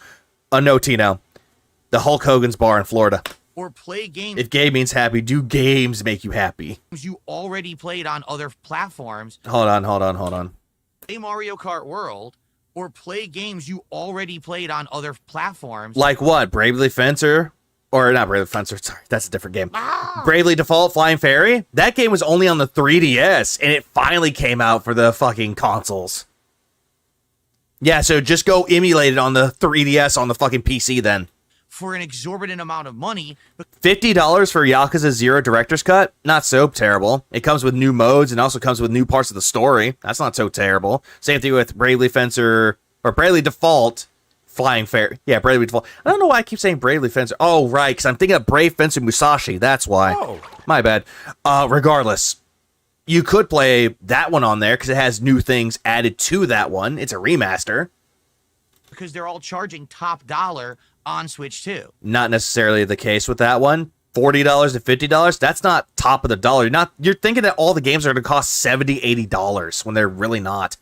No, Tino. The Hulk Hogan's bar in Florida. Or play games. If gay means happy, do games make you happy? You already played on other platforms. Hold on. Play Mario Kart World. Or play games you already played on other platforms. Like what? Bravely Fencer? Or not Bravely Fencer, sorry, that's a different game. Bravely Default Flying Fairy? That game was only on the 3DS, and it finally came out for the fucking consoles. Yeah, so just go emulate it on the 3DS on the fucking PC then. For an exorbitant amount of money. $50 for Yakuza 0 Director's Cut? Not so terrible. It comes with new modes and also comes with new parts of the story. That's not so terrible. Same thing with Bravely Fencer, or Bravely Default Flying Fairy. Yeah, Bravely Default. I don't know why I keep saying Bravely Fencer. Oh, right, because I'm thinking of Brave Fencer Musashi. That's why. Oh. My bad. Regardless, you could play that one on there because it has new things added to that one. It's a remaster. Because they're all charging top dollar on Switch 2. Not necessarily the case with that one. $40 to $50, that's not top of the dollar. You're thinking that all the games are going to cost $70, $80 when they're really not.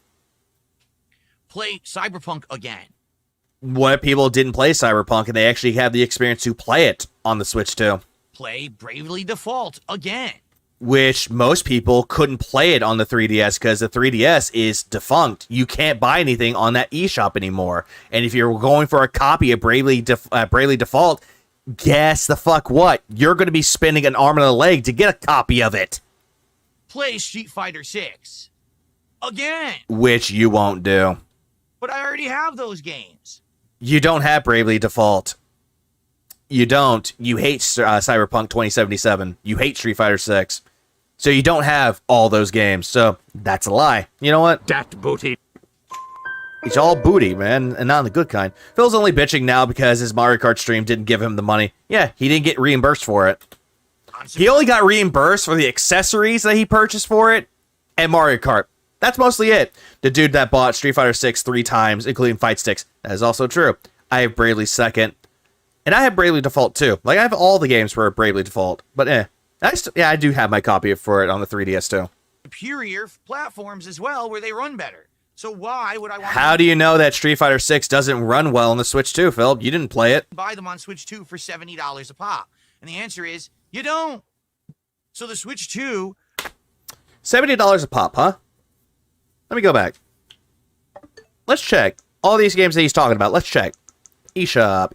play Cyberpunk again. What if people didn't play Cyberpunk and they actually have the experience to play it on the Switch too? Play Bravely Default again. Which most people couldn't play it on the 3DS because the 3DS is defunct. You can't buy anything on that eShop anymore. And if you're going for a copy of Bravely Default, guess the fuck what? You're going to be spending an arm and a leg to get a copy of it. Play Street Fighter 6 again. Which you won't do. But I already have those games. You don't have Bravely Default. You don't. You hate Cyberpunk 2077. You hate Street Fighter 6. So you don't have all those games. So that's a lie. You know what? That booty. It's all booty, man, and not the good kind. Phil's only bitching now because his Mario Kart stream didn't give him the money. Yeah, he didn't get reimbursed for it. He only got reimbursed for the accessories that he purchased for it and Mario Kart. That's mostly it. The dude that bought Street Fighter 6 3 times, including fight sticks. That is also true. I have Bravely second. And I have Bravely Default too. Like, I have all the games for Bravely Default. But I do have my copy for it on the 3DS too. Superior platforms as well where they run better. So why would I want How do you know that Street Fighter 6 doesn't run well on the Switch too, Phil? You didn't play it. buy them on Switch 2 for $70 a pop? And the answer is, you don't. So the Switch 2... $70 a pop, huh? Let me go back. Let's check. All these games that he's talking about, let's check. eShop.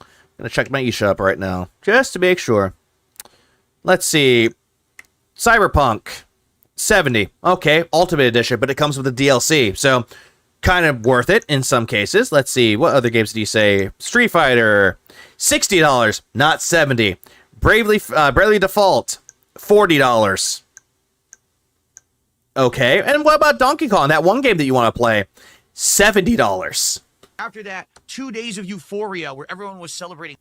I'm gonna check my eShop right now, just to make sure. Let's see. Cyberpunk. 70. Okay, Ultimate Edition, but it comes with a DLC, so kind of worth it in some cases. Let's see. What other games do you say? Street Fighter. $60, not 70. Bravely Default. $40. Okay, and what about Donkey Kong? That one game that you want to play. $70. After that, 2 days of euphoria where everyone was celebrating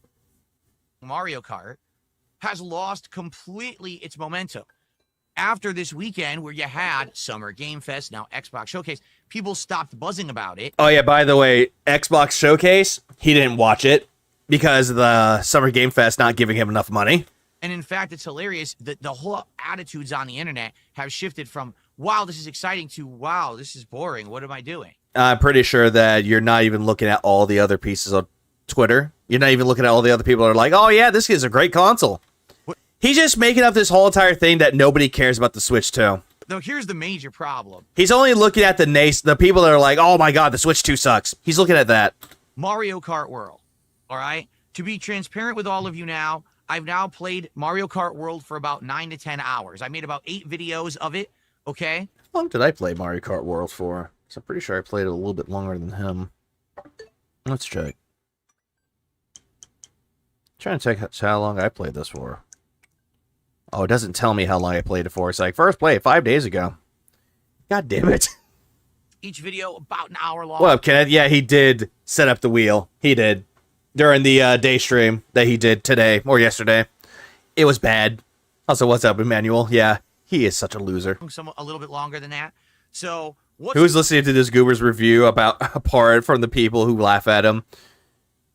Mario Kart has lost completely its momentum. After this weekend where you had Summer Game Fest, now Xbox Showcase, people stopped buzzing about it. Oh yeah, by the way, Xbox Showcase, he didn't watch it because of the Summer Game Fest not giving him enough money. And in fact, it's hilarious that the whole attitudes on the internet have shifted from, wow, this is exciting, to, wow, this is boring. What am I doing? I'm pretty sure that you're not even looking at all the other pieces on Twitter. You're not even looking at all the other people that are like, oh yeah, this is a great console. He's just making up this whole entire thing that nobody cares about the Switch 2. Though here's the major problem. He's only looking at the people that are like, oh my god, the Switch 2 sucks. He's looking at that. Mario Kart World, all right? To be transparent with all of you now, I've now played Mario Kart World for about 9 to 10 hours. I made about 8 videos of it, okay? How long did I play Mario Kart World for? So I'm pretty sure I played it a little bit longer than him. Let's check. Trying to check how long I played this for. Oh, it doesn't tell me how long I played it for. It's like, first play 5 days ago. God damn it. Each video about an hour long. What up, Kenneth? Yeah, he did set up the wheel. He did. During the day stream that he did today, or yesterday. It was bad. Also, what's up, Emmanuel? Yeah, he is such a loser. A little bit longer than that. So, who's listening to this Goober's review apart from the people who laugh at him?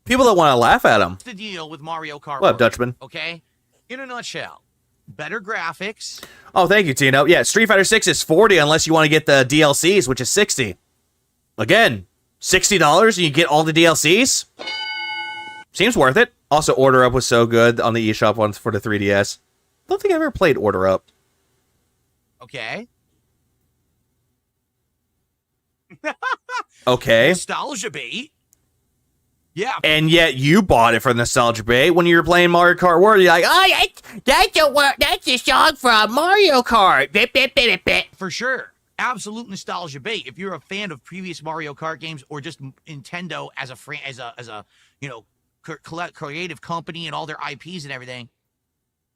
People that want to laugh at him. What's the deal with Mario Kart What up, Dutchman? Okay? In a nutshell, better graphics. Oh, thank you, Tino. Yeah, Street Fighter 6 is $40 unless you want to get the DLCs, which is $60. Again, $60 and you get all the DLCs? Seems worth it. Also, Order Up was so good on the eShop ones for the 3DS. Don't think I ever played Order Up. Okay. Okay. Nostalgia bait. Yeah. And yet you bought it for Nostalgia Bait when you were playing Mario Kart World. You're like, oh, that's a song from Mario Kart. For sure. Absolute nostalgia bait. If you're a fan of previous Mario Kart games or just Nintendo as a you know, creative company and all their IPs and everything.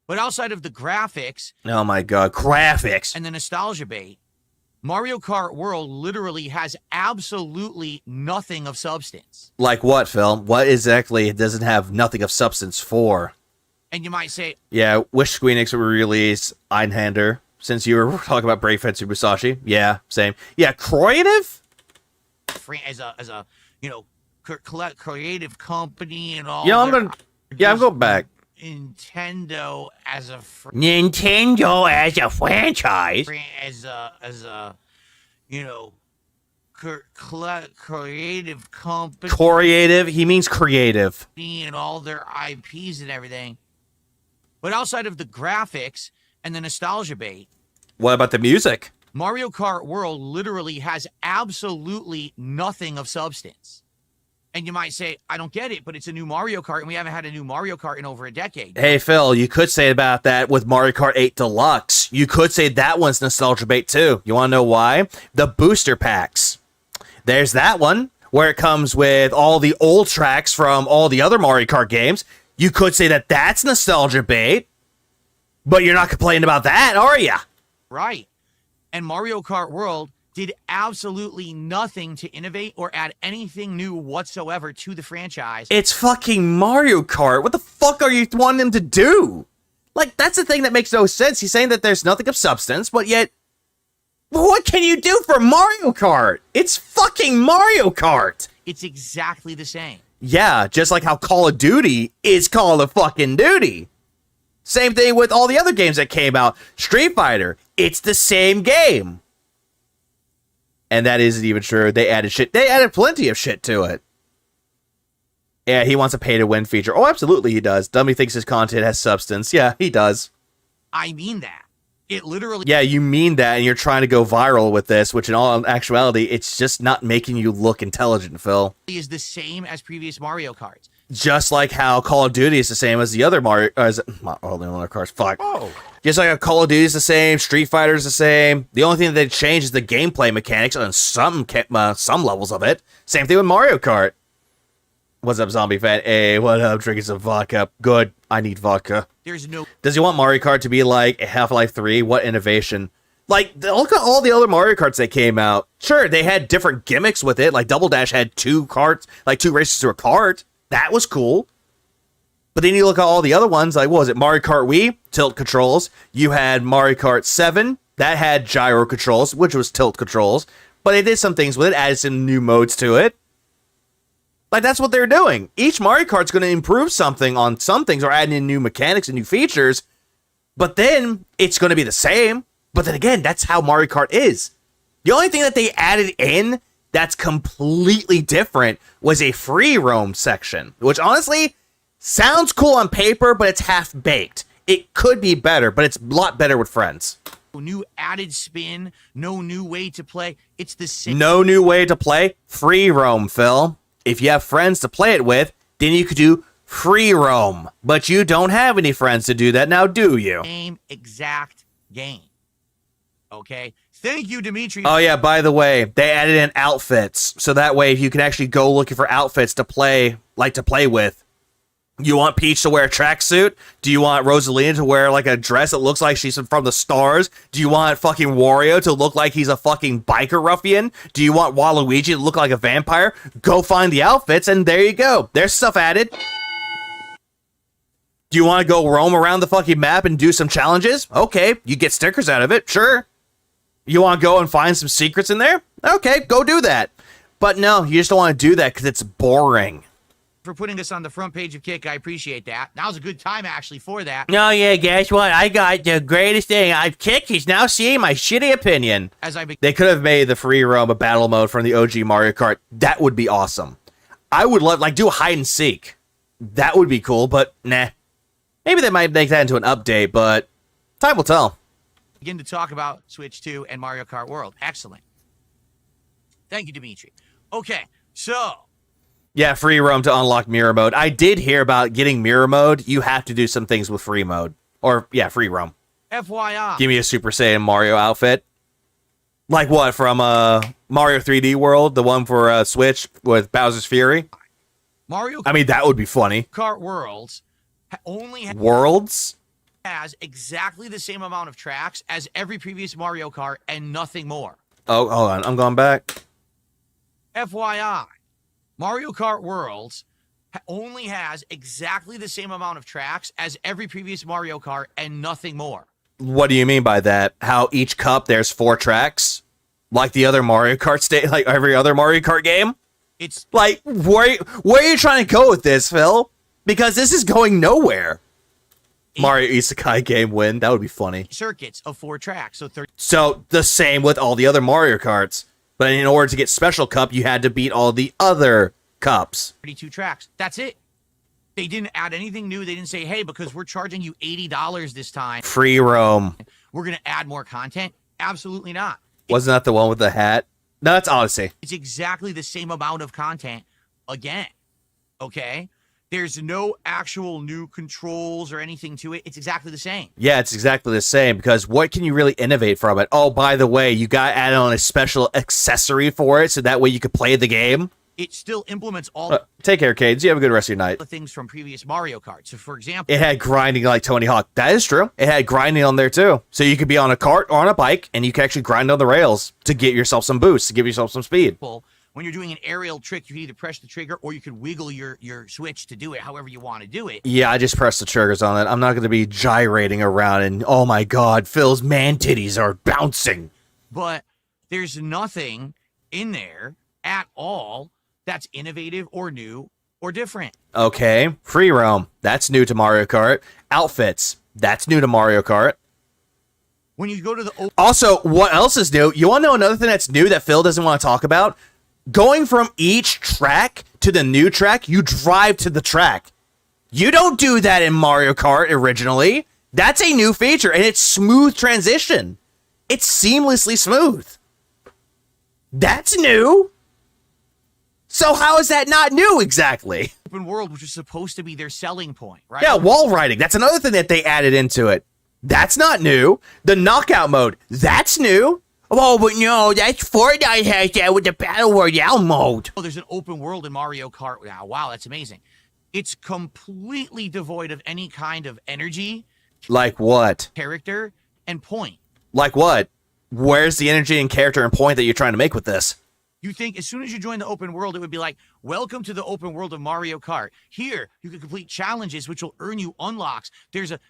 But outside of the graphics. Oh my god, graphics. And the nostalgia bait, Mario Kart World literally has absolutely nothing of substance. Like what, Phil? What exactly it doesn't have nothing of substance for? And you might say, yeah, wish Square Enix would release Einhander, since you were talking about Brave Fencer Musashi. Yeah, same. Yeah, creative? As a you know, creative company and all. Yeah, I'm going back. Nintendo as a Nintendo as a franchise, as a you know, creative company Creative? He means creative. and all their IPs and everything. But outside of the graphics and the nostalgia bait, What about the music? Mario Kart World literally has absolutely nothing of substance. And you might say, I don't get it, but it's a new Mario Kart, and we haven't had a new Mario Kart in over a decade. Hey, Phil, you could say about that with Mario Kart 8 Deluxe. You could say that one's nostalgia bait, too. You want to know why? The booster packs. There's that one, where it comes with all the old tracks from all the other Mario Kart games. You could say that that's nostalgia bait, but you're not complaining about that, are you? Right. And Mario Kart World did absolutely nothing to innovate or add anything new whatsoever to the franchise. It's fucking Mario Kart. What the fuck are you wanting them to do? Like, that's the thing that makes no sense. He's saying that there's nothing of substance, but yet, what can you do for Mario Kart? It's fucking Mario Kart. It's exactly the same. Yeah, just like how Call of Duty is Call of fucking Duty. Same thing with all the other games that came out. Street Fighter, it's the same game. And that isn't even true. They added shit. They added plenty of shit to it. Yeah, he wants a pay-to-win feature. Oh, absolutely he does. Dummy thinks his content has substance. Yeah, he does. I mean that. It literally... Yeah, you mean that, and you're trying to go viral with this, which in all actuality, it's just not making you look intelligent, Phil. ...is the same as previous Mario Karts. Just like how Call of Duty is the same as the other Mario... the Mario Karts. Fuck. Oh. Just like how Call of Duty is the same, Street Fighter is the same. The only thing that they changed is the gameplay mechanics on some levels of it. Same thing with Mario Kart. What's up, zombie fan? Hey, what up? Drinking some vodka. Good. I need vodka. There's no... Does he want Mario Kart to be like Half-Life 3? What innovation? Like, look at all the other Mario Karts that came out. Sure, they had different gimmicks with it. Like, Double Dash had two carts, like 2 races to a cart. That was cool. But then you look at all the other ones, like, what was it? Mario Kart Wii, tilt controls. You had Mario Kart 7, that had gyro controls, which was tilt controls. But they did some things with it, added some new modes to it. Like, that's what they're doing. Each Mario Kart's going to improve something on some things or add in new mechanics and new features. But then it's going to be the same. But then again, that's how Mario Kart is. The only thing that they added in that's completely different was a free roam section, which honestly sounds cool on paper, but it's half-baked. It could be better, but it's a lot better with friends. New added spin, no new way to play. It's the same. No new way to play? Free roam, Phil. If you have friends to play it with, then you could do free roam. But you don't have any friends to do that now, do you? Same exact game. Okay? Thank you, Dimitri. Oh, yeah, by the way, they added in outfits. So that way you can actually go looking for outfits to play with. You want Peach to wear a tracksuit? Do you want Rosalina to wear like a dress that looks like she's from the stars? Do you want fucking Wario to look like he's a fucking biker ruffian? Do you want Waluigi to look like a vampire? Go find the outfits and there you go. There's stuff added. Do you want to go roam around the fucking map and do some challenges? Okay, you get stickers out of it, sure. You want to go and find some secrets in there? Okay, go do that. But no, you just don't want to do that because it's boring. For putting us on the front page of Kick, I appreciate that. Now's a good time, actually, for that. Oh, yeah, guess what? I got the greatest thing. Kick is now seeing my shitty opinion. They could have made the free roam a battle mode from the OG Mario Kart. That would be awesome. I would love, like, do a hide and seek. That would be cool, but nah. Maybe they might make that into an update, but time will tell. Begin to talk about Switch 2 and Mario Kart World. Excellent. Thank you, Dimitri. Okay, so... Yeah, free roam to unlock mirror mode. I did hear about getting mirror mode. You have to do some things with free mode. Or, yeah, free roam. FYI. Give me a Super Saiyan Mario outfit. Like what, from Mario 3D World? The one for Switch with Bowser's Fury? Mario I mean, that would be funny. Kart Worlds only Worlds? Has exactly the same amount of tracks as every previous Mario Kart and nothing more. Oh, hold on. I'm going back. FYI. Mario Kart Worlds only has exactly the same amount of tracks as every previous Mario Kart and nothing more. What do you mean by that? How each cup there's 4 tracks? Like the other Mario Kart like every other Mario Kart game? It's like, where are you trying to go with this, Phil? Because this is going nowhere. Mario Isekai game win. That would be funny. Circuits of 4 tracks. So the same with all the other Mario Karts. But in order to get Special Cup, you had to beat all the other cups. 32 tracks. That's it. They didn't add anything new. They didn't say, hey, because we're charging you $80 this time, Free roam. we're going to add more content. Absolutely not. Wasn't that the one with the hat? No, that's Odyssey. It's exactly the same amount of content again. Okay? There's no actual new controls or anything to it. It's exactly the same. Yeah, it's exactly the same, because what can you really innovate from it? Oh, by the way, you got added on a special accessory for it, so that way you could play the game. It still implements all Take care, Cades. You have a good rest of your night. the things from previous Mario Kart. So, for example, It had grinding like Tony Hawk. That is true. It had grinding on there, too. So you could be on a cart or on a bike, and you can actually grind on the rails to get yourself some boosts, to give yourself some speed. when you're doing an aerial trick, you can either press the trigger or you can wiggle your switch to do it however you want to do it. Yeah, I just pressed the triggers on it. I'm not going to be gyrating around and, oh my god, Phil's man titties are bouncing. But there's nothing in there at all that's innovative or new or different. Okay, free roam. That's new to Mario Kart. Outfits. That's new to Mario Kart. When you go to the... Also, what else is new? You want to know another thing that's new that Phil doesn't want to talk about? Going from each track to the new track, you drive to the track. You don't do that in Mario Kart originally. That's a new feature, and it's smooth transition. It's seamlessly smooth. That's new. So how is that not new exactly? Open world, which is supposed to be their selling point, right? Yeah, wall riding. That's another thing that they added into it. That's not new. The knockout mode, that's new. Oh, but no, that's Fortnite has that with the Battle Royale mode. Oh, there's an open world in Mario Kart now. Wow, that's amazing. It's completely devoid of any kind of energy. Like what? Character and point. Like what? Where's the energy and character and point that you're trying to make with this? You think as soon as you join the open world, it would be like, welcome to the open world of Mario Kart. Here, you can complete challenges, which will earn you unlocks. There's a,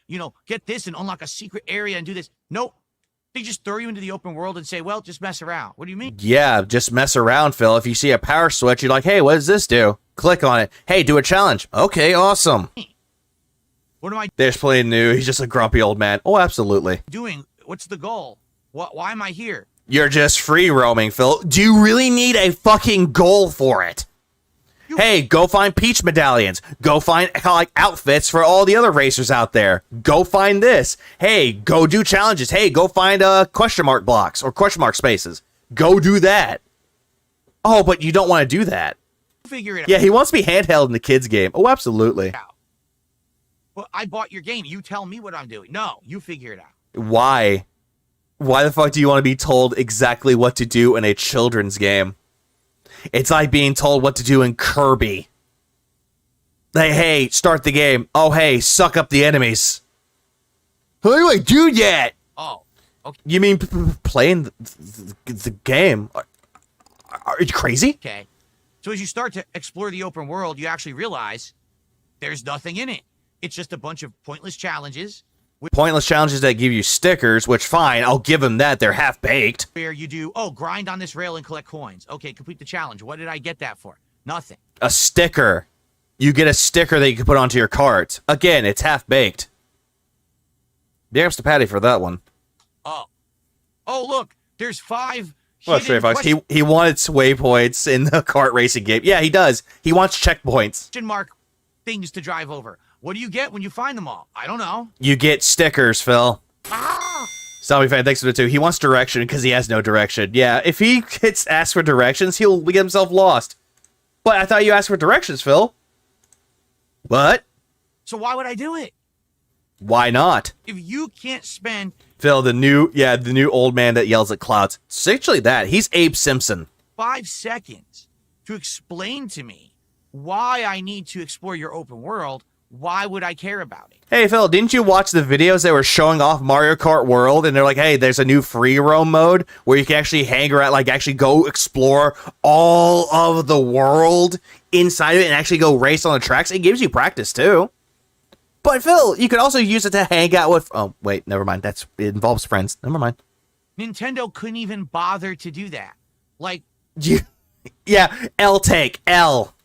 get this and unlock a secret area and do this. Nope. They just throw you into the open world and say, well, just mess around. What do you mean? Yeah, just mess around, Phil. If you see a power switch, you're like, hey, what does this do? Click on it. Hey, do a challenge. Okay, awesome. What am I There's plenty new. He's just a grumpy old man. Oh, absolutely. doing? What's the goal? Why am I here? You're just free roaming, Phil. Do you really need a fucking goal for it? Hey, go find Peach medallions. Go find outfits for all the other racers out there. Go find this. Hey, go do challenges. Hey, go find question mark blocks or question mark spaces. Go do that. Oh, but you don't want to do that. Figure it out. Yeah, he wants to be handheld in the kids game. Oh, absolutely. Well, I bought your game. You tell me what I'm doing. No, you figure it out. Why? Why the fuck do you want to be told exactly what to do in a children's game? It's like being told what to do in Kirby. Like, hey, start the game. Oh, hey, suck up the enemies. How do I do that? Oh, okay. You mean playing the game? Are you crazy? Okay. So as you start to explore the open world, you actually realize there's nothing in it. It's just a bunch of pointless challenges. Pointless challenges that give you stickers, which fine, I'll give them that. They're half-baked. Where you do, grind on this rail and collect coins. Okay, complete the challenge. What did I get that for? Nothing. A sticker. You get a sticker that you can put onto your cart. Again, it's half-baked. Big ups to Patty for that one. Oh, look, there's 5 Well, Stray Fox, he wanted waypoints in the kart racing game. Yeah, he does. He wants checkpoints. Question mark things to drive over. What do you get when you find them all? I don't know. You get stickers, Phil. Zombie fan, thanks for the 2. He wants direction because he has no direction. Yeah, if he gets asked for directions, he'll get himself lost. But I thought you asked for directions, Phil. What? So why would I do it? Why not? If you can't spend... Phil, the new old man that yells at clouds. It's actually that. He's Abe Simpson. 5 seconds to explain to me why I need to explore your open world, why would I care about it? Hey, Phil, didn't you watch the videos that were showing off Mario Kart World? And they're like, hey, there's a new free roam mode where you can actually hang around, actually go explore all of the world inside of it and actually go race on the tracks. It gives you practice, too. But, Phil, you could also use it to hang out with... Oh, wait, never mind. It involves friends. Never mind. Nintendo couldn't even bother to do that. Yeah, L take. L.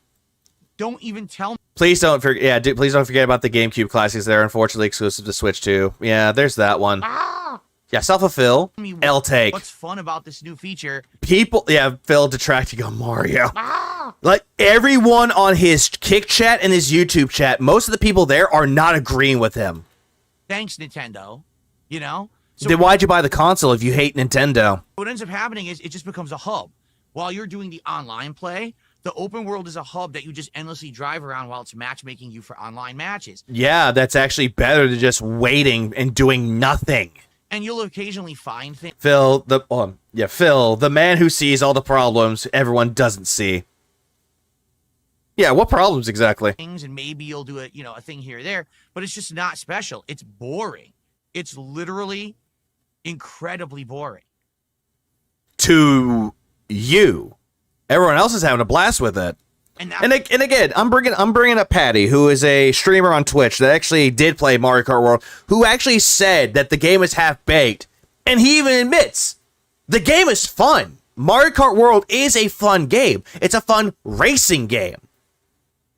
Don't even tell me. Please don't forget. Yeah, please don't forget about the GameCube classics. They're unfortunately exclusive to Switch too. Yeah, there's that one. Yeah, Yeah, self-fulfill. L take. What's fun about this new feature? People, yeah, Phil detracting on Mario. Like, everyone on his Kick chat and his YouTube chat, most of the people there are not agreeing with him. Thanks, Nintendo. You know? So Then why'd you buy the console if you hate Nintendo? what ends up happening is it just becomes a hub. While you're doing the online play, the open world is a hub that you just endlessly drive around while it's matchmaking you for online matches. Yeah, that's actually better than just waiting and doing nothing. And you'll occasionally find things. Phil, the man who sees all the problems everyone doesn't see. Yeah, what problems exactly? And maybe you'll do a thing here or there, but it's just not special. It's boring. It's literally incredibly boring. To you. Everyone else is having a blast with it. And again, I'm bringing up Patty, who is a streamer on Twitch that actually did play Mario Kart World, who actually said that the game is half-baked, and he even admits the game is fun. Mario Kart World is a fun game. It's a fun racing game.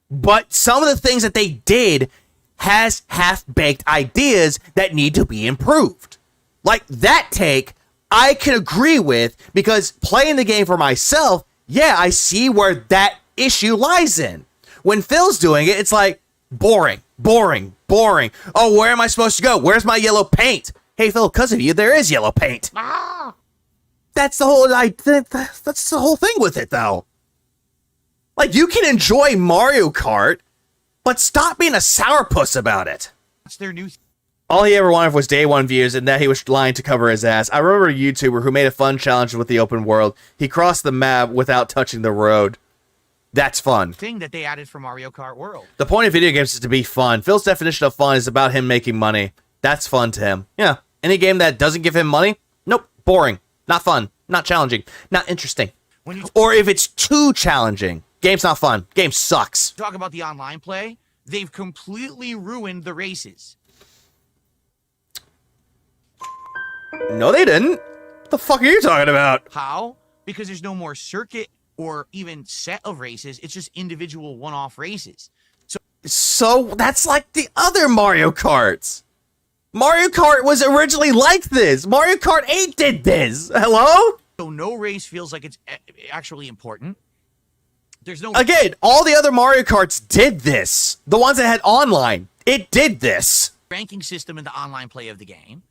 But some of the things that they did has half-baked ideas that need to be improved. Like that take, I can agree with, because playing the game for myself, yeah, I see where that issue lies in. When Phil's doing it, it's like, boring, boring, boring. Oh, where am I supposed to go? Where's my yellow paint? Hey, Phil, because of you, there is yellow paint. That's the whole, that's the whole thing with it, though. Like, you can enjoy Mario Kart, but stop being a sourpuss about it. That's their new... All he ever wanted was day one views, and that he was lying to cover his ass. I remember a YouTuber who made a fun challenge with the open world. He crossed the map without touching the road. That's fun. Thing that they added for Mario Kart World. The point of video games is to be fun. Phil's definition of fun is about him making money. That's fun to him. Yeah. Any game that doesn't give him money? Nope. Boring. Not fun. Not challenging. Not interesting. Or if it's too challenging, game's not fun. Game sucks. Talk about the online play. They've completely ruined the races. No, they didn't. What the fuck are you talking about? How? Because there's no more circuit or even set of races. It's just individual one-off races. So that's like the other Mario Karts. Mario Kart was originally like this. Mario Kart 8 did this. Hello? So no race feels like it's actually important. There's no... Again, all the other Mario Karts did this. The ones that had online, it did this. Ranking system in the online play of the game,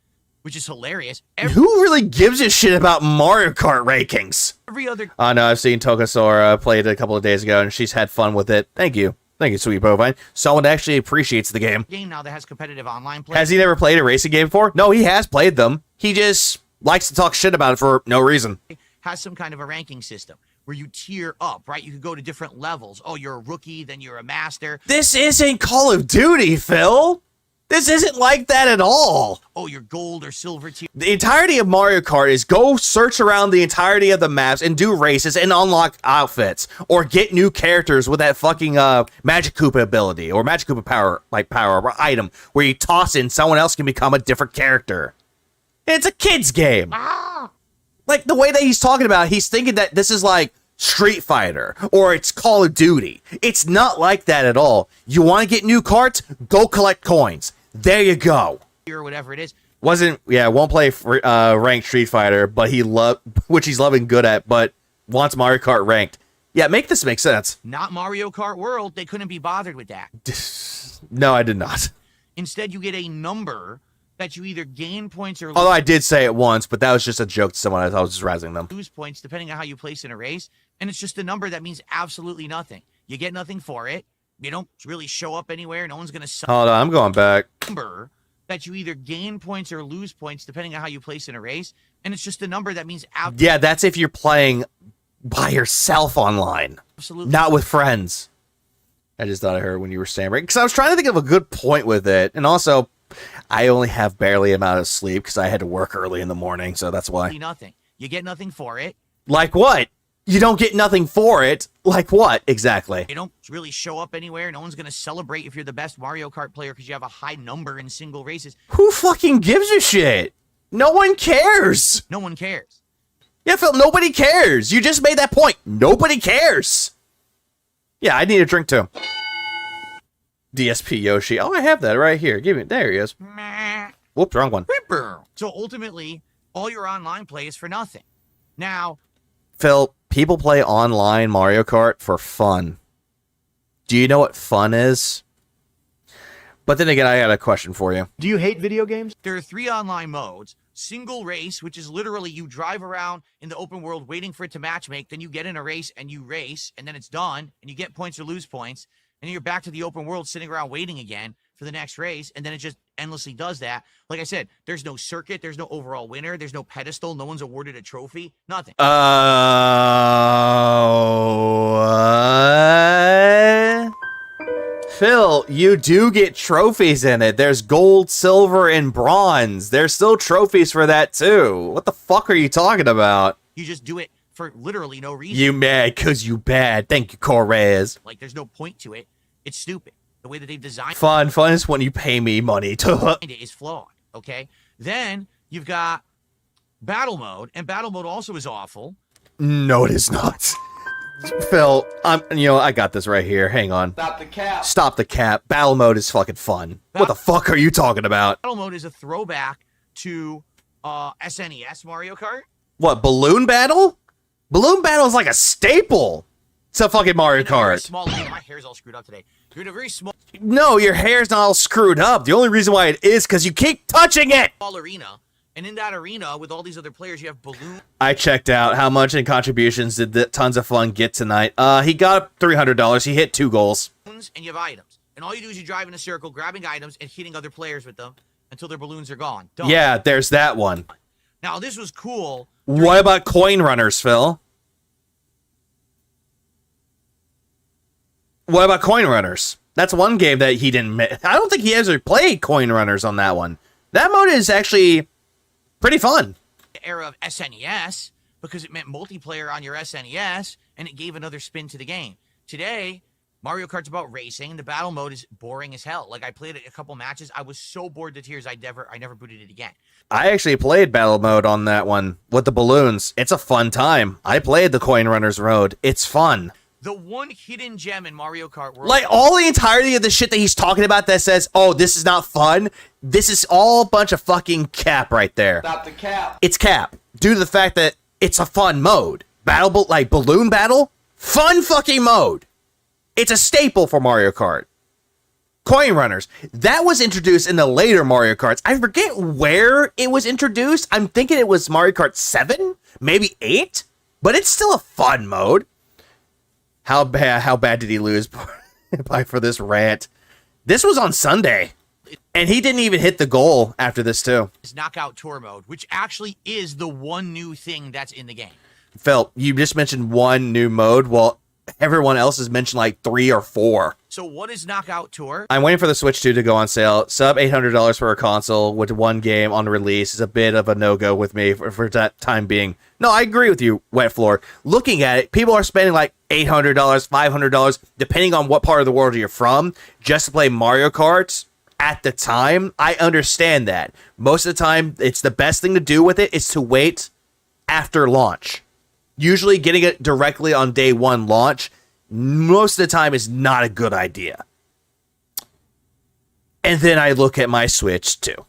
which is hilarious. Who really gives a shit about Mario Kart rankings? Every other... No, I've seen Tokasora play it a couple of days ago, and she's had fun with it. Thank you. Thank you, Sweet Bovine. Someone actually appreciates the game. Game now that has competitive online play. Has he never played a racing game before? No, he has played them. He just likes to talk shit about it for no reason. Has some kind of a ranking system where you tier up, right? You could go to different levels. Oh, you're a rookie, then you're a master. This isn't Call of Duty, Phil. This isn't like that at all. Oh, you're gold or silver tier. The entirety of Mario Kart is go search around the entirety of the maps and do races and unlock outfits or get new characters with that fucking Magic Koopa ability or Magic Koopa power or item where you toss in someone else can become a different character. It's a kid's game. Like the way that he's talking about it, he's thinking that this is like Street Fighter or it's Call of Duty. It's not like that at all. You want to get new carts? Go collect coins. There you go. Or whatever it is. Won't play ranked Street Fighter, but which he's loving good at, but wants Mario Kart ranked. Yeah, make this make sense. Not Mario Kart World. They couldn't be bothered with that. No, I did not. Instead, you get a number that you either gain points or lose. Although I did say it once, but that was just a joke to someone. I was just razzing them. Lose points depending on how you place in a race, and it's just a number that means absolutely nothing. You get nothing for it. You don't really show up anywhere. No one's going to... Hold on, I'm going back. Number that you either gain points or lose points depending on how you place in a race, and it's just a number that means... Yeah, that's if you're playing by yourself online. Absolutely. Not with friends. I just thought I heard when you were stammering. Because I was trying to think of a good point with it. And also, I only have barely amount of sleep because I had to work early in the morning, so that's why. Nothing. You get nothing for it. Like what? You don't get nothing for it. Like what, exactly? You don't really show up anywhere. No one's going to celebrate if you're the best Mario Kart player because you have a high number in single races. Who fucking gives a shit? No one cares. No one cares. Yeah, Phil, nobody cares. You just made that point. Nobody cares. Yeah, I need a drink too. DSP Yoshi. Oh, I have that right here. Give me. There he is. Whoops, wrong one. So ultimately, all your online play is for nothing. Now, Phil, people play online Mario Kart for fun. Do you know what fun is? But then again, I got a question for you. Do you hate video games? there are 3 online modes. Single race, which is literally you drive around in the open world waiting for it to matchmake. Then you get in a race and you race, and then it's done, and you get points or lose points. And then you're back to the open world sitting around waiting again for the next race. And then it just endlessly does that. Like I said, there's no circuit. There's no overall winner. There's no pedestal. No one's awarded a trophy. Nothing. Phil, you do get trophies in it. There's gold, silver, and bronze. There's still trophies for that too. What the fuck are you talking about? You just do it for literally no reason. You mad because you bad. Thank you, Correz. Like, there's no point to it. It's stupid. The way that they've designed Fun is when you pay me money to. it is flawed, okay? Then you've got battle mode, and battle mode also is awful. No, it is not. Phil, I got this right here. Hang on. Stop the cap. Stop the cap. Battle mode is fucking fun. What the fuck are you talking about? Battle mode is a throwback to SNES Mario Kart. What, Balloon Battle? Balloon Battle is like a staple to fucking Mario Kart. Small, my hair's all screwed up today. You're in a very small No, your hair's not all screwed up. The only reason why it is because you keep touching it. arena, and in that arena with all these other players, you have balloon. I checked out how much in contributions did the Tons of Fun get tonight. He got $300. He hit 2 goals. And you have items, and all you do is you drive in a circle, grabbing items and hitting other players with them until their balloons are gone. Done. Yeah, there's that one. Now this was cool. What about coin runners, Phil? What about coin runners? That's one game that he didn't. I don't think he ever played coin runners on that one. That mode is actually pretty fun. The era of SNES, because it meant multiplayer on your SNES, and it gave another spin to the game. Today, Mario Kart's about racing, and the battle mode is boring as hell. Like, I played it a couple matches. I was so bored to tears, I never booted it again. I actually played battle mode on that one with the balloons. It's a fun time. I played the coin runners road. It's fun. The one hidden gem in Mario Kart World. Like, all the entirety of the shit that he's talking about that says, oh, this is not fun, this is all a bunch of fucking cap right there. Stop the cap. It's cap. Due to the fact that it's a fun mode. Like balloon battle, fun fucking mode. It's a staple for Mario Kart. Coin runners, that was introduced in the later Mario Karts. I forget where it was introduced. I'm thinking it was Mario Kart 7, maybe 8, but it's still a fun mode. How bad did he lose for this rant? This was on Sunday, and he didn't even hit the goal after this too. It's Knockout Tour mode, which actually is the one new thing that's in the game. Phil, you just mentioned one new mode, while everyone else has mentioned like 3 or 4. So what is Knockout Tour? I'm waiting for the Switch 2 to go on sale. Sub $800 for a console with one game on release is a bit of a no-go with me for that time being. No, I agree with you, Wet Floor. Looking at it, people are spending like $800, $500, depending on what part of the world you're from, just to play Mario Kart at the time. I understand that. Most of the time, it's the best thing to do with it is to wait after launch. Usually getting it directly on day 1 launch, most of the time is not a good idea. And then I look at my Switch too.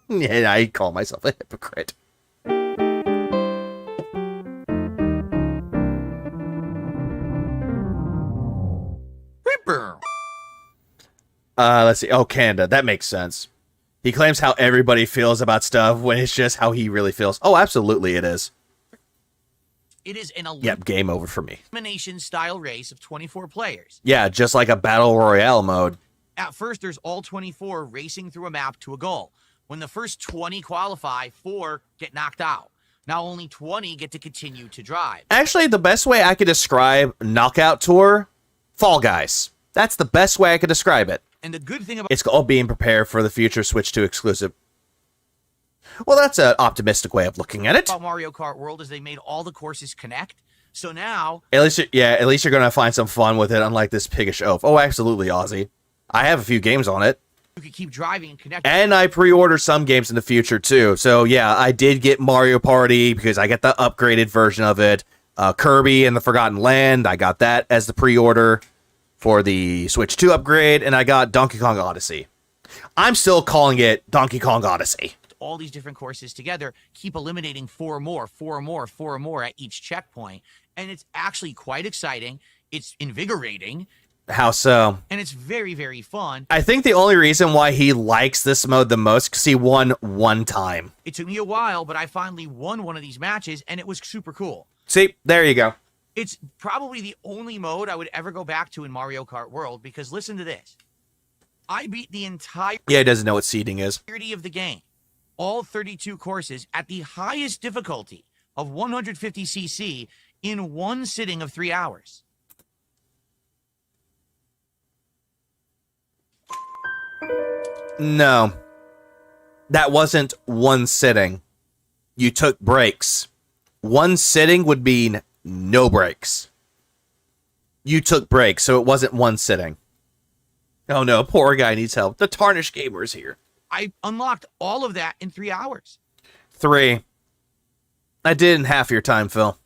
And I call myself a hypocrite. Let's see. Oh, Canada. That makes sense. He claims how everybody feels about stuff when it's just how he really feels. Oh, absolutely it is. It is an Yep, game over for me. elimination style race of 24 players. Yeah, just like a battle royale mode. At first, there's all 24 racing through a map to a goal. When the first 20 qualify, 4 get knocked out. Now only 20 get to continue to drive. Actually, the best way I could describe Knockout Tour, Fall Guys. That's the best way I could describe it. And the good thing about It's all being prepared for the future Switch 2 exclusive. Well, that's an optimistic way of looking at it. Mario Kart World is they made all the courses connect. So now, At least you're going to find some fun with it, unlike this piggish oaf. Oh, absolutely, Ozzy. I have a few games on it. you can keep driving and connect. And I pre-order some games in the future, too. So, yeah, I did get Mario Party because I got the upgraded version of it. Kirby and the Forgotten Land, I got that as the pre-order for the Switch 2 upgrade. And I got Donkey Kong Odyssey. I'm still calling it Donkey Kong Odyssey. All these different courses together, keep eliminating 4 more at each checkpoint. And it's actually quite exciting. It's invigorating. How so? And it's very, very fun. I think the only reason why he likes this mode the most because he won one time. It took me a while, but I finally won one of these matches, and it was super cool. See, there you go. It's probably the only mode I would ever go back to in Mario Kart World, because listen to this. I beat the entire Yeah, he doesn't know what seeding is. of the game. All 32 courses at the highest difficulty of 150cc in one sitting of 3 hours. No. That wasn't one sitting. You took breaks. One sitting would mean no breaks. You took breaks, so it wasn't one sitting. Oh no, poor guy needs help. The Tarnished Gamer's here. I unlocked all of that in 3 hours. 3. I did in half your time, Phil.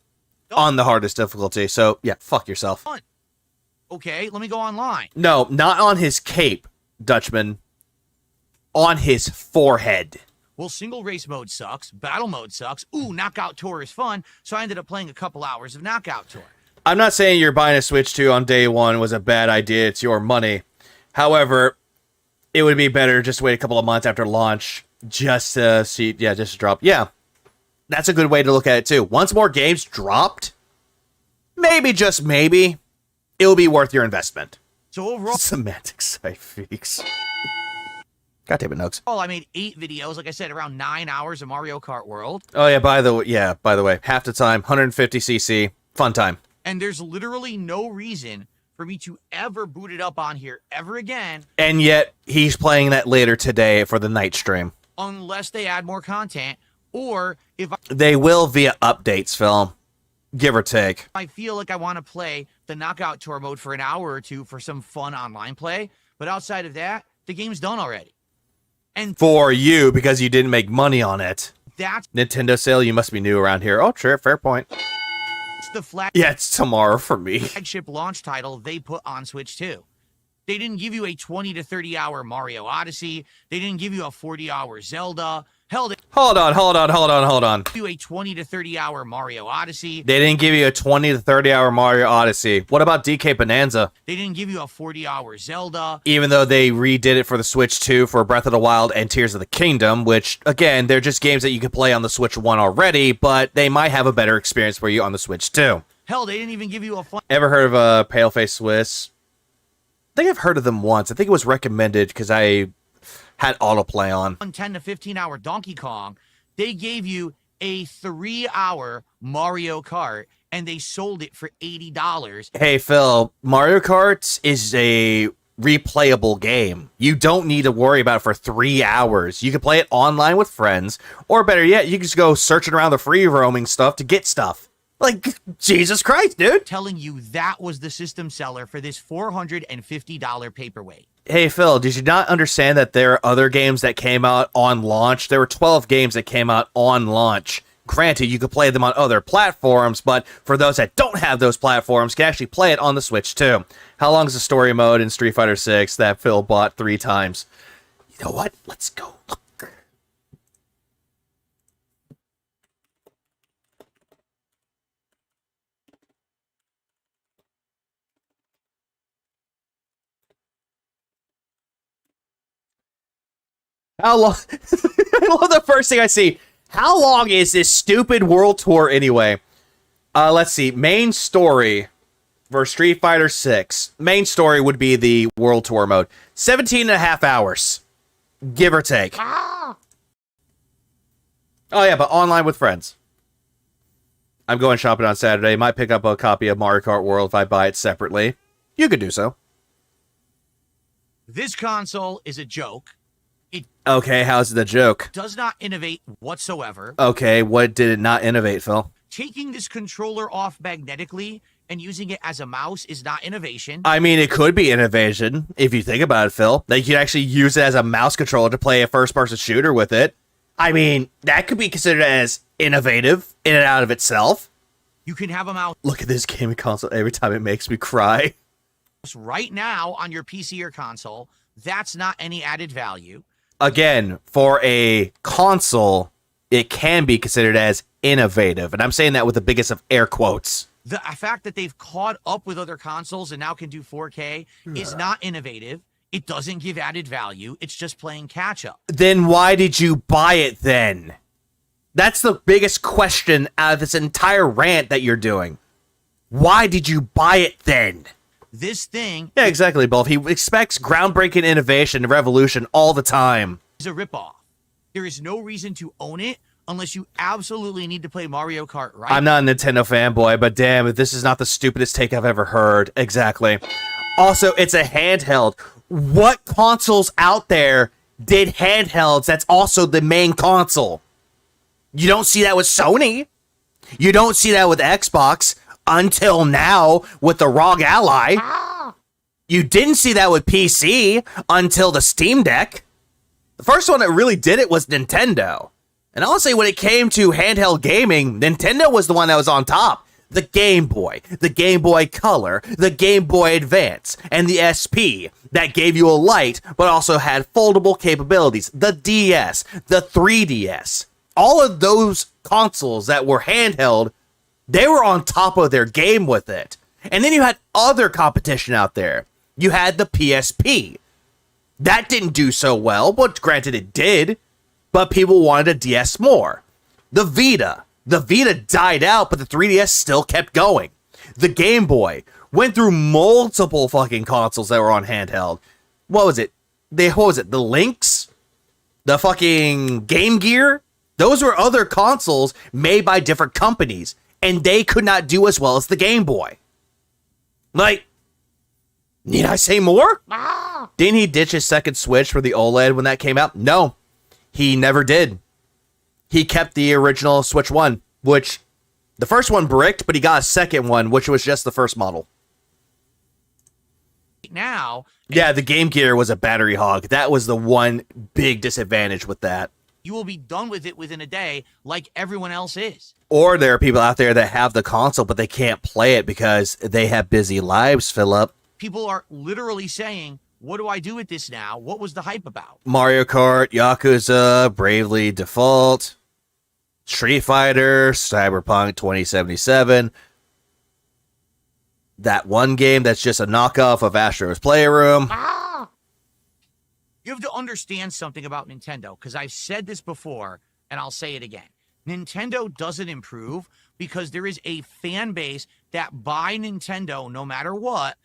On the hardest difficulty, so yeah, fuck yourself. Okay, let me go online. No, not on his cape, Dutchman. On his forehead. Well, single race mode sucks. Battle mode sucks. Ooh, Knockout Tour is fun. So I ended up playing a couple hours of Knockout Tour. I'm not saying you're buying a Switch 2 on day one was a bad idea. It's your money. However, it would be better just to wait a couple of months after launch just to see, just to drop. Yeah, that's a good way to look at it too. Once more games dropped, maybe, just maybe, it'll be worth your investment. So overall... Semantic side freaks. God damn it, Noakes. I made 8 videos, like I said, around 9 hours of Mario Kart World. Oh yeah, by the way, half the time, 150cc, fun time. And there's literally no reason for me to ever boot it up on here ever again. And yet, he's playing that later today for the night stream. Unless they add more content, or if they will via updates, Phil. Give or take. I feel like I want to play the Knockout Tour mode for an hour or two for some fun online play. But outside of that, the game's done already. And for you, because you didn't make money on it. That's Nintendo sale, you must be new around here. Oh, sure, fair point. It's the flag. Yeah, it's tomorrow for me. Flagship launch title they put on Switch 2. They didn't give you a 20 to 30 hour Mario Odyssey. They didn't give you a 40-hour Zelda. Hell, hold on. Give you a 20 to 30 hour Mario Odyssey. They didn't give you a 20 to 30 hour Mario Odyssey. What about DK Bonanza? They didn't give you a 40-hour Zelda. Even though they redid it for the Switch 2 for Breath of the Wild and Tears of the Kingdom, which, again, they're just games that you can play on the Switch 1 already, but they might have a better experience for you on the Switch 2. Hell, they didn't even give you a fun... Ever heard of Paleface Swiss? I think I've heard of them once. I think it was recommended because I had autoplay on. 10 to 15 hour Donkey Kong. They gave you a 3-hour Mario Kart, and they sold it for $80. Hey, Phil, Mario Kart is a replayable game. You don't need to worry about it for 3 hours. You can play it online with friends, or better yet, you can just go searching around the free roaming stuff to get stuff. Like, Jesus Christ, dude. Telling you that was the system seller for this $450 paperweight. Hey, Phil, did you not understand that there are other games that came out on launch? There were 12 games that came out on launch. Granted, you could play them on other platforms, but for those that don't have those platforms, can actually play it on the Switch, too. How long is the story mode in Street Fighter 6 that Phil bought 3 times? You know what? Let's go look. How long? I love the first thing I see. How long is this stupid world tour anyway? Let's see. Main story for Street Fighter 6. Main story would be the world tour mode. 17 and a half hours. Give or take. Oh, yeah, but online with friends. I'm going shopping on Saturday. Might pick up a copy of Mario Kart World if I buy it separately. You could do so. This console is a joke. It Okay, how's the joke? does not innovate whatsoever. Okay, what did it not innovate, Phil? Taking this controller off magnetically and using it as a mouse is not innovation. I mean, it could be innovation, if you think about it, Phil. Like, you could actually use it as a mouse controller to play a first-person shooter with it. I mean, that could be considered as innovative in and out of itself. You can have a mouse Look at this gaming console every time it makes me cry. right now on your PC or console. That's not any added value. Again, for a console, it can be considered as innovative. And I'm saying that with the biggest of air quotes. The fact that they've caught up with other consoles and now can do 4K is not innovative. It doesn't give added value. It's just playing catch up. Then why did you buy it then? That's the biggest question out of this entire rant that you're doing. Why did you buy it then? This thing... Yeah, exactly, Bolf. He expects groundbreaking innovation and revolution all the time. ...is a ripoff. There is no reason to own it unless you absolutely need to play Mario Kart right. I'm not a Nintendo fanboy, but damn, this is not the stupidest take I've ever heard. Exactly. Also, it's a handheld. What consoles out there did handhelds that's also the main console? You don't see that with Sony. You don't see that with Xbox. Until now, with the ROG Ally. You didn't see that with PC until the Steam Deck. The first one that really did it was Nintendo. And honestly, when it came to handheld gaming, Nintendo was the one that was on top. The Game Boy Color, the Game Boy Advance, and the SP that gave you a light, but also had foldable capabilities. The DS, the 3DS. All of those consoles that were handheld, they were on top of their game with it. And then you had other competition out there. You had the PSP. That didn't do so well, but granted it did. But people wanted a DS more. The Vita. The Vita died out, but the 3DS still kept going. The Game Boy went through multiple fucking consoles that were on handheld. What was it? The Lynx? The fucking Game Gear? Those were other consoles made by different companies. And they could not do as well as the Game Boy. Like, need I say more? Didn't he ditch his second Switch for the OLED when that came out? No, he never did. He kept the original Switch 1, which the first one bricked, but he got a second one, which was just the first model. Now, yeah, the Game Gear was a battery hog. That was the one big disadvantage with that. You will be done with it within a day, like everyone else is. Or there are people out there that have the console, but they can't play it because they have busy lives, Philip. People are literally saying, what do I do with this now? What was the hype about? Mario Kart, Yakuza, Bravely Default, Street Fighter, Cyberpunk 2077. That one game that's just a knockoff of Astro's Playroom. You have to understand something about Nintendo, because I've said this before, and I'll say it again. Nintendo doesn't improve because there is a fan base that buy Nintendo no matter what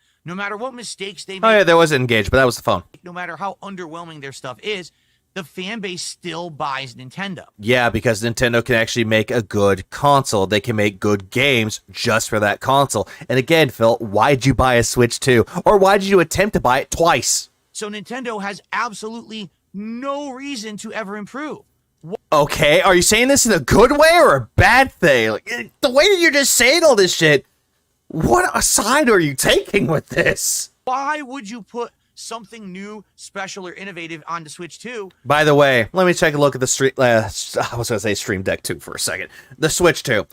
mistakes they make. Oh yeah, there was Engage, but that was the phone. No matter how underwhelming their stuff is, the fan base still buys Nintendo. Yeah, because Nintendo can actually make a good console. They can make good games just for that console. And again, Phil, why'd you buy a Switch 2? Or why did you attempt to buy it twice? So Nintendo has absolutely no reason to ever improve. Okay, are you saying this in a good way or a bad thing? Like, the way that you're just saying all this shit, what side are you taking with this? Why would you put something new, special, or innovative on the Switch 2? By the way, let me take a look at the I was going to say Stream Deck 2 for a second. The Switch 2.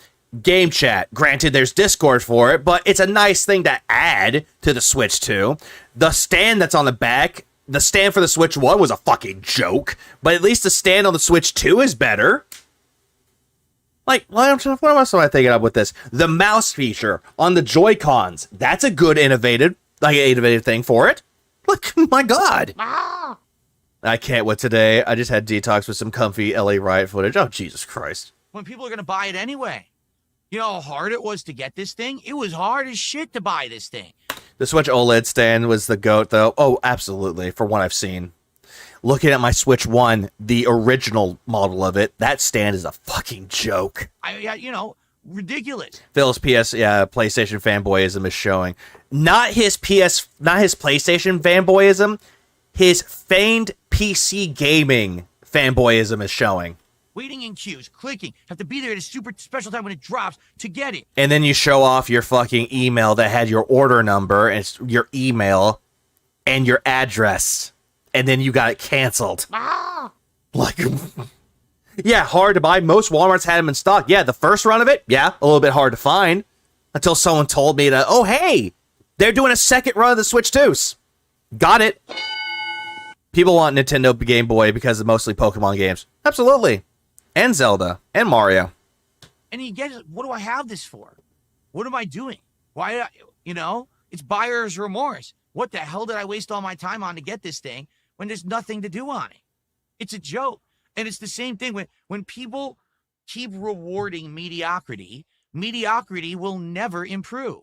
Game chat. Granted, there's Discord for it, but it's a nice thing to add to the Switch 2. The stand that's on the back, the stand for the Switch 1 was a fucking joke, but at least the stand on the Switch 2 is better. Like, what else am I thinking of with this? The mouse feature on the Joy-Cons, that's a good innovative thing for it. Look, my God. I can't wait today. I just had detox with some comfy LA Riot footage. Oh, Jesus Christ. When people are going to buy it anyway. You know how hard it was to get this thing? It was hard as shit to buy this thing. The Switch OLED stand was the GOAT, though. Oh, absolutely, for what I've seen. Looking at my Switch 1, the original model of it, that stand is a fucking joke. Ridiculous. Phil's PlayStation fanboyism is showing. Not his PlayStation fanboyism, his feigned PC gaming fanboyism is showing. Waiting in queues, clicking, have to be there at a super special time when it drops to get it. And then you show off your fucking email that had your order number, and it's your email and your address, and then you got it canceled. Like, yeah, hard to buy. Most Walmarts had them in stock. Yeah, the first run of it, yeah, a little bit hard to find. Until someone told me that, oh, hey, they're doing a second run of the Switch 2s. Got it. People want Nintendo Game Boy because of mostly Pokemon games. Absolutely. And Zelda. And Mario. And you get, what do I have this for? What am I doing? Why, it's buyer's remorse. What the hell did I waste all my time on to get this thing when there's nothing to do on it? It's a joke. And it's the same thing when people keep rewarding mediocrity, mediocrity will never improve.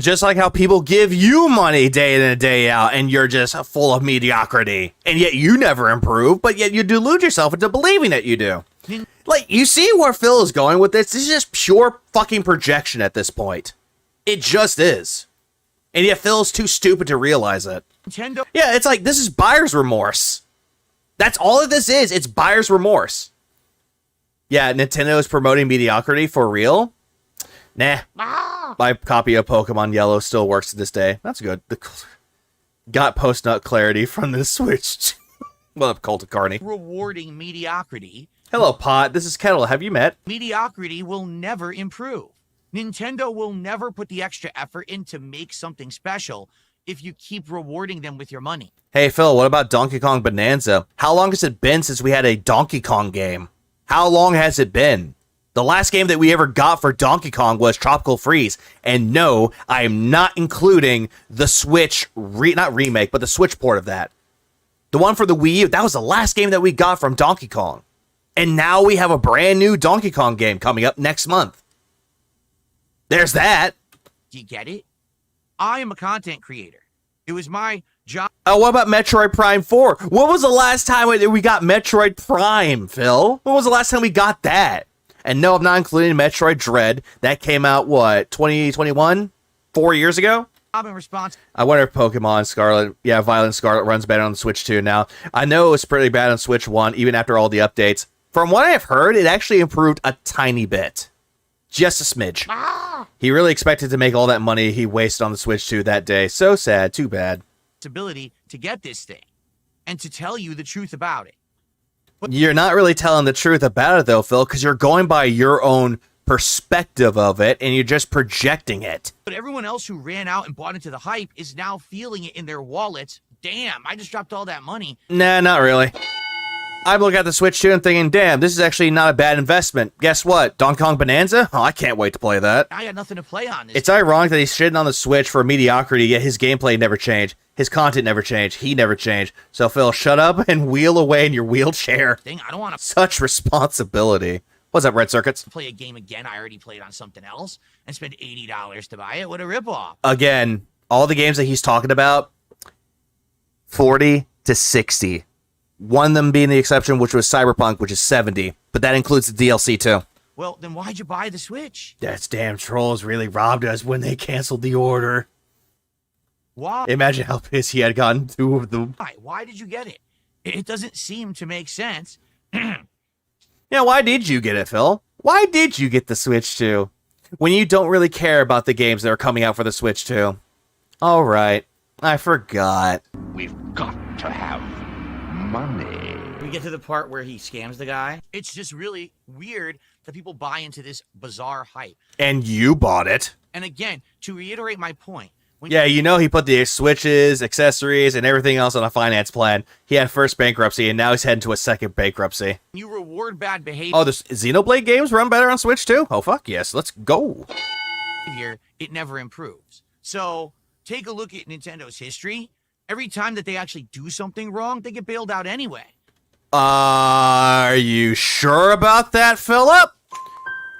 Just like how people give you money day in and day out, and you're just full of mediocrity. And yet you never improve, but yet you delude yourself into believing that you do. Like, you see where Phil is going with this? This is just pure fucking projection at this point. It just is. And yet Phil's too stupid to realize it. Nintendo. Yeah, it's like, this is buyer's remorse. That's all of this is. It's buyer's remorse. Yeah, Nintendo is promoting mediocrity for real. Nah. My copy of Pokemon Yellow still works to this day. That's good. Got post-nut clarity from the Switch. Well, Cult of Carney. Rewarding mediocrity. Hello, Pot. This is Kettle. Have you met? Mediocrity will never improve. Nintendo will never put the extra effort in to make something special if you keep rewarding them with your money. Hey, Phil, what about Donkey Kong Bonanza? How long has it been since we had a Donkey Kong game? How long has it been? The last game that we ever got for Donkey Kong was Tropical Freeze. And no, I am not including the Switch, not remake, but the Switch port of that. The one for the Wii U, that was the last game that we got from Donkey Kong. And now we have a brand new Donkey Kong game coming up next month. There's that. Do you get it? I am a content creator. It was my job. Oh, what about Metroid Prime 4? When was the last time we got Metroid Prime, Phil? When was the last time we got that? And no, I'm not including Metroid Dread. That came out, what, 2021? 4 years ago? I'm in response. I wonder if Pokemon Scarlet, Violet and Scarlet runs better on the Switch 2 now. I know it was pretty bad on Switch 1, even after all the updates. From what I've heard, it actually improved a tiny bit. Just a smidge. He really expected to make all that money he wasted on the Switch 2 that day. So sad. Too bad. Ability to get this thing and to tell you the truth about it. But you're not really telling the truth about it, though, Phil, because you're going by your own perspective of it, and you're just projecting it. But everyone else who ran out and bought into the hype is now feeling it in their wallets. Damn, I just dropped all that money. Nah, not really. I'm looking at the Switch 2 and thinking, damn, this is actually not a bad investment. Guess what? Donkey Kong Bonanza? Oh, I can't wait to play that. I got nothing to play on this. It's ironic that he's shitting on the Switch for mediocrity, yet his gameplay never changed. His content never changed. He never changed. So, Phil, shut up and wheel away in your wheelchair. Thing, I don't want to such responsibility. What's up, Red Circuits? Play a game again I already played on something else and spend $80 to buy it. What a ripoff. Again, all the games that he's talking about, 40 to 60. One of them being the exception, which was Cyberpunk, which is 70. But that includes the DLC, too. Well, then why'd you buy the Switch? That's damn trolls really robbed us when they canceled the order. Why? Imagine how pissed he had gotten, two of them. Why did you get it? It doesn't seem to make sense. Yeah, why did you get it, Phil? Why did you get the Switch 2? When you don't really care about the games that are coming out for the Switch 2. All right. I forgot. We've got to have money. We get to the part where he scams the guy. It's just really weird that people buy into this bizarre hype. And you bought it. And again, to reiterate my point. Yeah, you know he put the Switches, accessories, and everything else on a finance plan. He had first bankruptcy, and now he's heading to a second bankruptcy. You reward bad behavior. Oh, the Xenoblade games run better on Switch too? Oh, fuck yes. Let's go. It never improves. So, take a look at Nintendo's history. Every time that they actually do something wrong, they get bailed out anyway. Are you sure about that, Philip?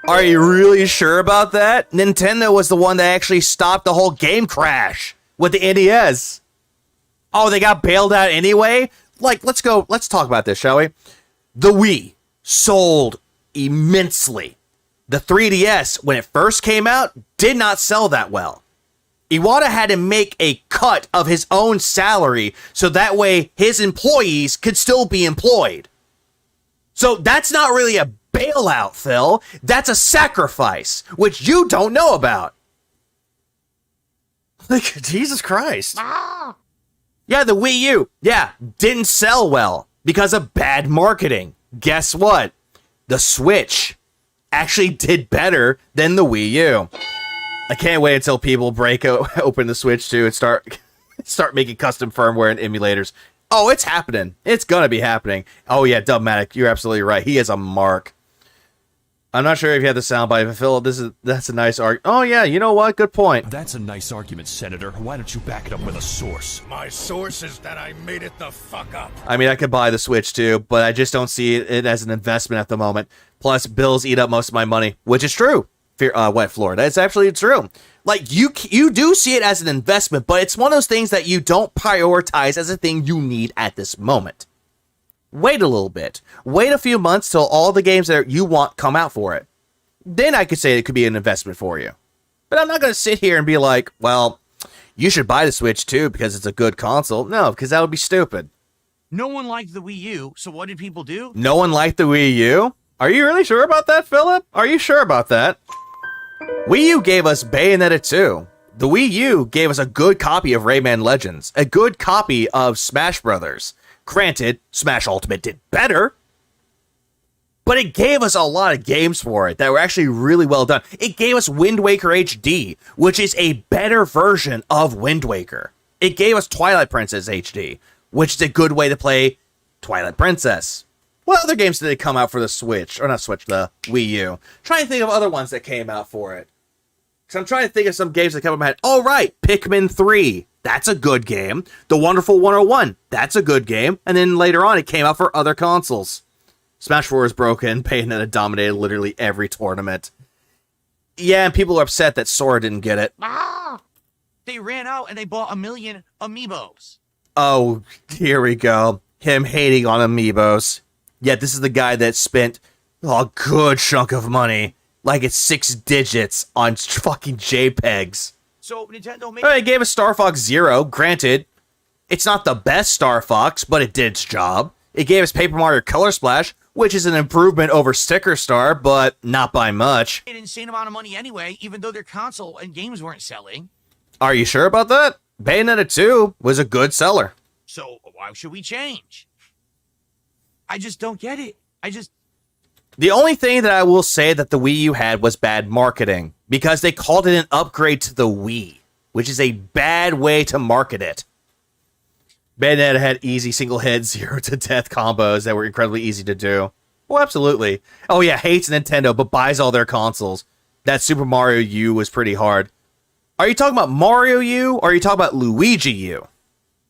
Are you really sure about that? Nintendo was the one that actually stopped the whole game crash with the NES. Oh, they got bailed out anyway? Like, let's talk about this, shall we? The Wii sold immensely. The 3DS, when it first came out, did not sell that well. Iwata had to make a cut of his own salary so that way his employees could still be employed. So that's not really a bailout, Phil. That's a sacrifice, which you don't know about. Like, Jesus Christ. Yeah, the Wii U, didn't sell well because of bad marketing. Guess what? The Switch actually did better than the Wii U. I can't wait until people break open the Switch 2 and start making custom firmware and emulators. Oh, it's happening. It's gonna be happening. Oh yeah, Dubmatic, you're absolutely right. He is a mark. I'm not sure if you had the soundbite, but Phil, that's a nice argument. Oh yeah, you know what? Good point. That's a nice argument, Senator. Why don't you back it up with a source? My source is that I made it the fuck up. I mean, I could buy the Switch too, but I just don't see it as an investment at the moment. Plus, bills eat up most of my money, which is true. What, Florida? It's actually true. Like, you do see it as an investment, but it's one of those things that you don't prioritize as a thing you need at this moment. Wait a little bit. Wait a few months till all the games that you want come out for it. Then I could say it could be an investment for you. But I'm not going to sit here and be like, well, you should buy the Switch too because it's a good console. No, because that would be stupid. No one liked the Wii U, so what did people do? No one liked the Wii U? Are you really sure about that, Philip? Are you sure about that? Wii U gave us Bayonetta 2. The Wii U gave us a good copy of Rayman Legends, a good copy of Smash Brothers. Granted, Smash Ultimate did better, but it gave us a lot of games for it that were actually really well done. It gave us Wind Waker HD, which is a better version of Wind Waker. It gave us Twilight Princess HD, which is a good way to play Twilight Princess. What other games did they come out for the Switch? Or not Switch, the Wii U. Trying to think of other ones that came out for it. Because I'm trying to think of some games that come up in my head. Oh, right, Pikmin 3. That's a good game. The Wonderful 101. That's a good game. And then later on, it came out for other consoles. Smash 4 is broken. Bayonetta dominated literally every tournament. Yeah, and people are upset that Sora didn't get it. Ah! They ran out and they bought 1 million amiibos. Oh, here we go. Him hating on amiibos. Yet this is the guy that spent a good chunk of money, like it's 6 digits, on fucking JPEGs. So Nintendo made... It gave us Star Fox Zero. Granted, it's not the best Star Fox, but it did its job. It gave us Paper Mario Color Splash, which is an improvement over Sticker Star, but not by much. An insane amount of money anyway, even though their console and games weren't selling. Are you sure about that? Bayonetta 2 was a good seller. So why should we change? I just don't get it. The only thing that I will say that the Wii U had was bad marketing, because they called it an upgrade to the Wii, which is a bad way to market it. Bayonetta had easy single hit 0 to death combos that were incredibly easy to do. Oh, absolutely. Oh yeah, hates Nintendo but buys all their consoles. That Super Mario U was pretty hard. Are you talking about Mario U or are you talking about Luigi U?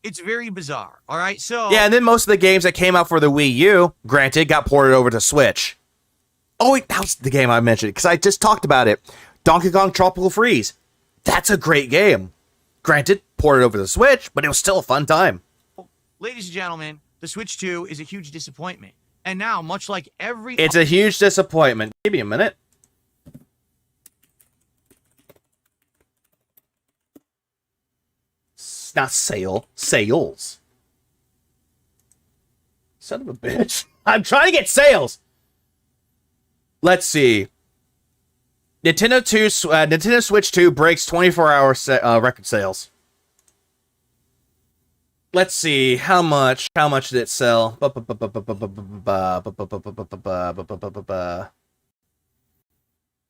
It's very bizarre, all right? So yeah, and then most of the games that came out for the Wii U, granted, got ported over to Switch. Oh, wait, that was the game I mentioned, because I just talked about it. Donkey Kong Tropical Freeze. That's a great game. Granted, ported over to the Switch, but it was still a fun time. Ladies and gentlemen, the Switch 2 is a huge disappointment. And now, much like every... It's a huge disappointment. Give me a minute. Not sales. Son of a bitch. I'm trying to get sales. Let's see. Nintendo Switch 2 breaks 24-hour record sales. Let's see how much did it sell?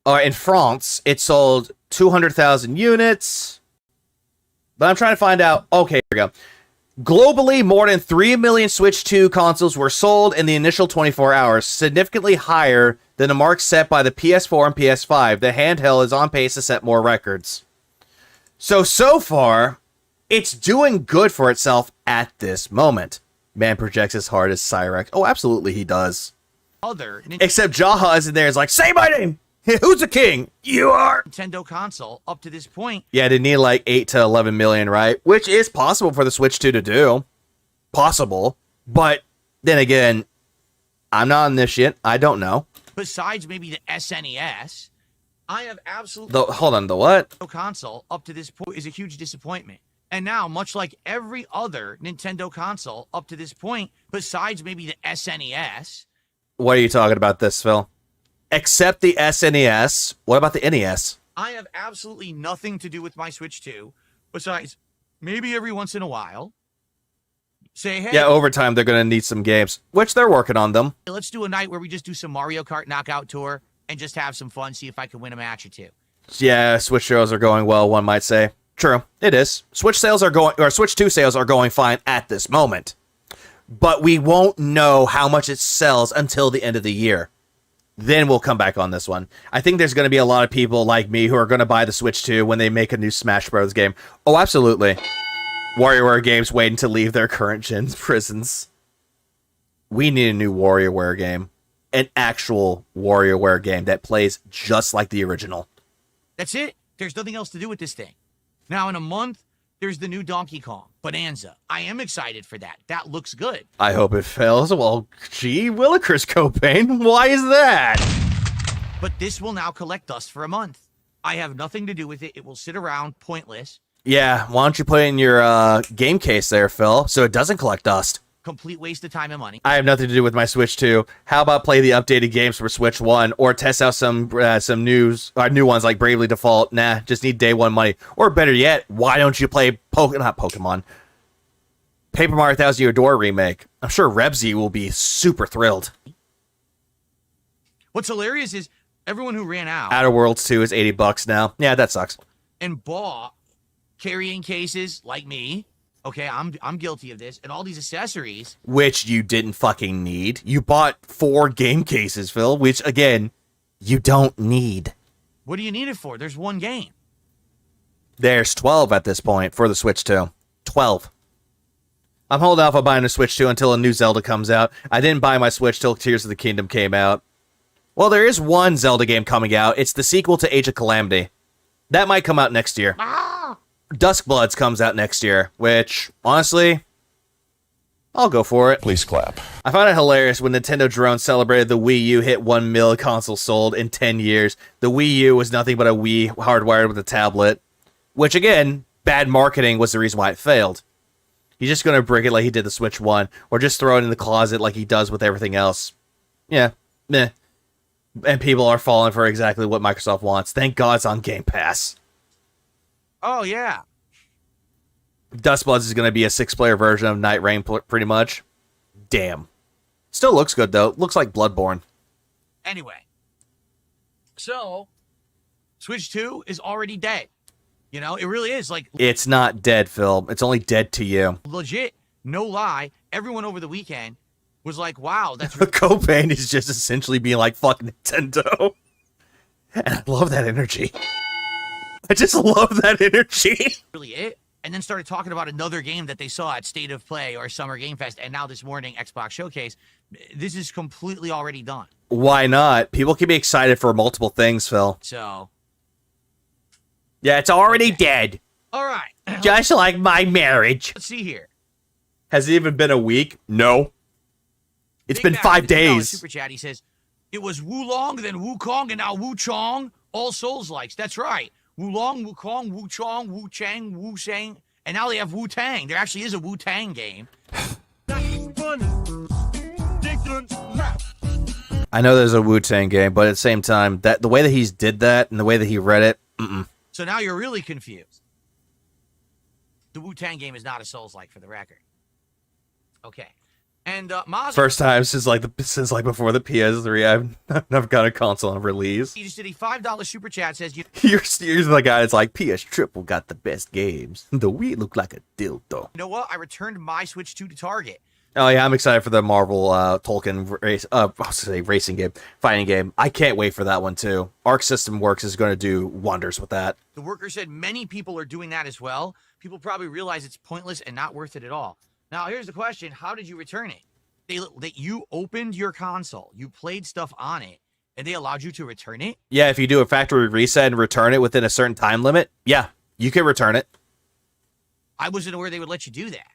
In France, it sold 200,000 units. But I'm trying to find out. Okay, here we go. Globally, more than 3 million Switch 2 consoles were sold in the initial 24 hours, significantly higher than the mark set by the PS4 and PS5. The handheld is on pace to set more records. So far, it's doing good for itself at this moment. Man projects as hard as Cyrex. Oh, absolutely he does. Except Jaha is in there. It's like, say my name! Who's the king? You are! Nintendo console up to this point. Yeah, they need like 8 to 11 million, right? Which is possible for the Switch 2 to do. Possible. But then again, I'm not omniscient. I don't know. Besides maybe the SNES, I have absolutely... Hold on, the what? Console up to this point is a huge disappointment. And now, much like every other Nintendo console up to this point, besides maybe the SNES... What are you talking about this, Phil? Except the SNES. What about the NES? I have absolutely nothing to do with my Switch 2, besides maybe every once in a while, say, hey... Yeah, over time, they're going to need some games, which they're working on them. Let's do a night where we just do some Mario Kart Knockout Tour and just have some fun, see if I can win a match or two. Yeah, Switch sales are going well, one might say. True, it is. Switch 2 sales are going fine at this moment. but we won't know how much it sells until the end of the year. Then we'll come back on this one. I think there's going to be a lot of people like me who are going to buy the Switch 2 when they make a new Smash Bros. Game. Oh, absolutely. WarioWare games waiting to leave their current gen prisons. We need a new WarioWare game. An actual WarioWare game that plays just like the original. That's it. There's nothing else to do with this thing. Now, in a month, there's the new Donkey Kong, Bonanza. I am excited for that. That looks good. I hope it fails. Well, gee, Willikers Copain, why is that? But this will now collect dust for a month. I have nothing to do with it. It will sit around, pointless. Yeah, why don't you put it in your game case there, Phil, so it doesn't collect dust? Complete waste of time and money. I have nothing to do with my Switch 2. How about play the updated games for Switch 1 or test out some new ones like Bravely Default? Nah, just need day one money. Or better yet, why don't you play Paper Mario 1000 Year Door remake? I'm sure Rebsy will be super thrilled. What's hilarious is everyone who ran out Outer Worlds 2 is $80 now. Yeah, that sucks. and bought carrying cases like me. Okay, I'm guilty of this, and all these accessories, which you didn't fucking need. You bought 4 game cases, Phil, which again, you don't need. What do you need it for? There's one game. There's 12 at this point for the Switch 2. 12. I'm holding off on buying a Switch 2 until a new Zelda comes out. I didn't buy my Switch till Tears of the Kingdom came out. Well, there is one Zelda game coming out. It's the sequel to Age of Calamity. That might come out next year. Duskbloods comes out next year, which, honestly, I'll go for it. Please clap. I found it hilarious when Nintendo Drone celebrated the Wii U hit 1 million consoles sold in 10 years. The Wii U was nothing but a Wii hardwired with a tablet, which, again, bad marketing was the reason why it failed. He's just going to brick it like he did the Switch 1, or just throw it in the closet like he does with everything else. Yeah, meh. And people are falling for exactly what Microsoft wants. Thank God it's on Game Pass. Oh, yeah. Duskbloods is going to be a 6-player version of Night Rain, pretty much. Damn. Still looks good, though. Looks like Bloodborne. Anyway. So, Switch 2 is already dead. You know, it really is. Like, it's not dead, Phil. It's only dead to you. Legit, no lie, everyone over the weekend was like, wow, that's... Copain is just essentially being like, fuck Nintendo. And I love that energy. I just love that energy. Really it. And then started talking about another game that they saw at State of Play or Summer Game Fest, and now this morning, Xbox Showcase. This is completely already done. Why not? People can be excited for multiple things, Phil. So... yeah, it's already dead. All right. Just like my marriage. Let's see here. Has it even been a week? No. It's Big been 5 days. Super chat. He says, it was Wulong, then Wukong, and now Wu Chong. All Souls likes. That's right. Wulong, Wukong, Wu Chong, Wu Chang, Wu Shang, and now they have Wu Tang. There actually is a Wu Tang game. I know there's a Wu-Tang game, but at the same time, that the way that he's did that and the way that he read it, So now you're really confused. The Wu Tang game is not a Souls-like, for the record. Okay. And Maz, first time since before the PS3 I've got a console on release. he just did a $5 super chat. Says You're the guy that's like, PS Triple got the best games. The Wii looked like a dildo. You know what? I returned my Switch 2 to Target. Oh yeah, I'm excited for the Marvel Tolkien racing game, fighting game. I can't wait for that one too. Arc System Works is going to do wonders with that. The worker said many people are doing that as well. People probably realize it's pointless and not worth it at all. Now, here's the question. How did you return it? You opened your console, you played stuff on it, and they allowed you to return it? Yeah, if you do a factory reset and return it within a certain time limit, yeah, you can return it. I wasn't aware they would let you do that.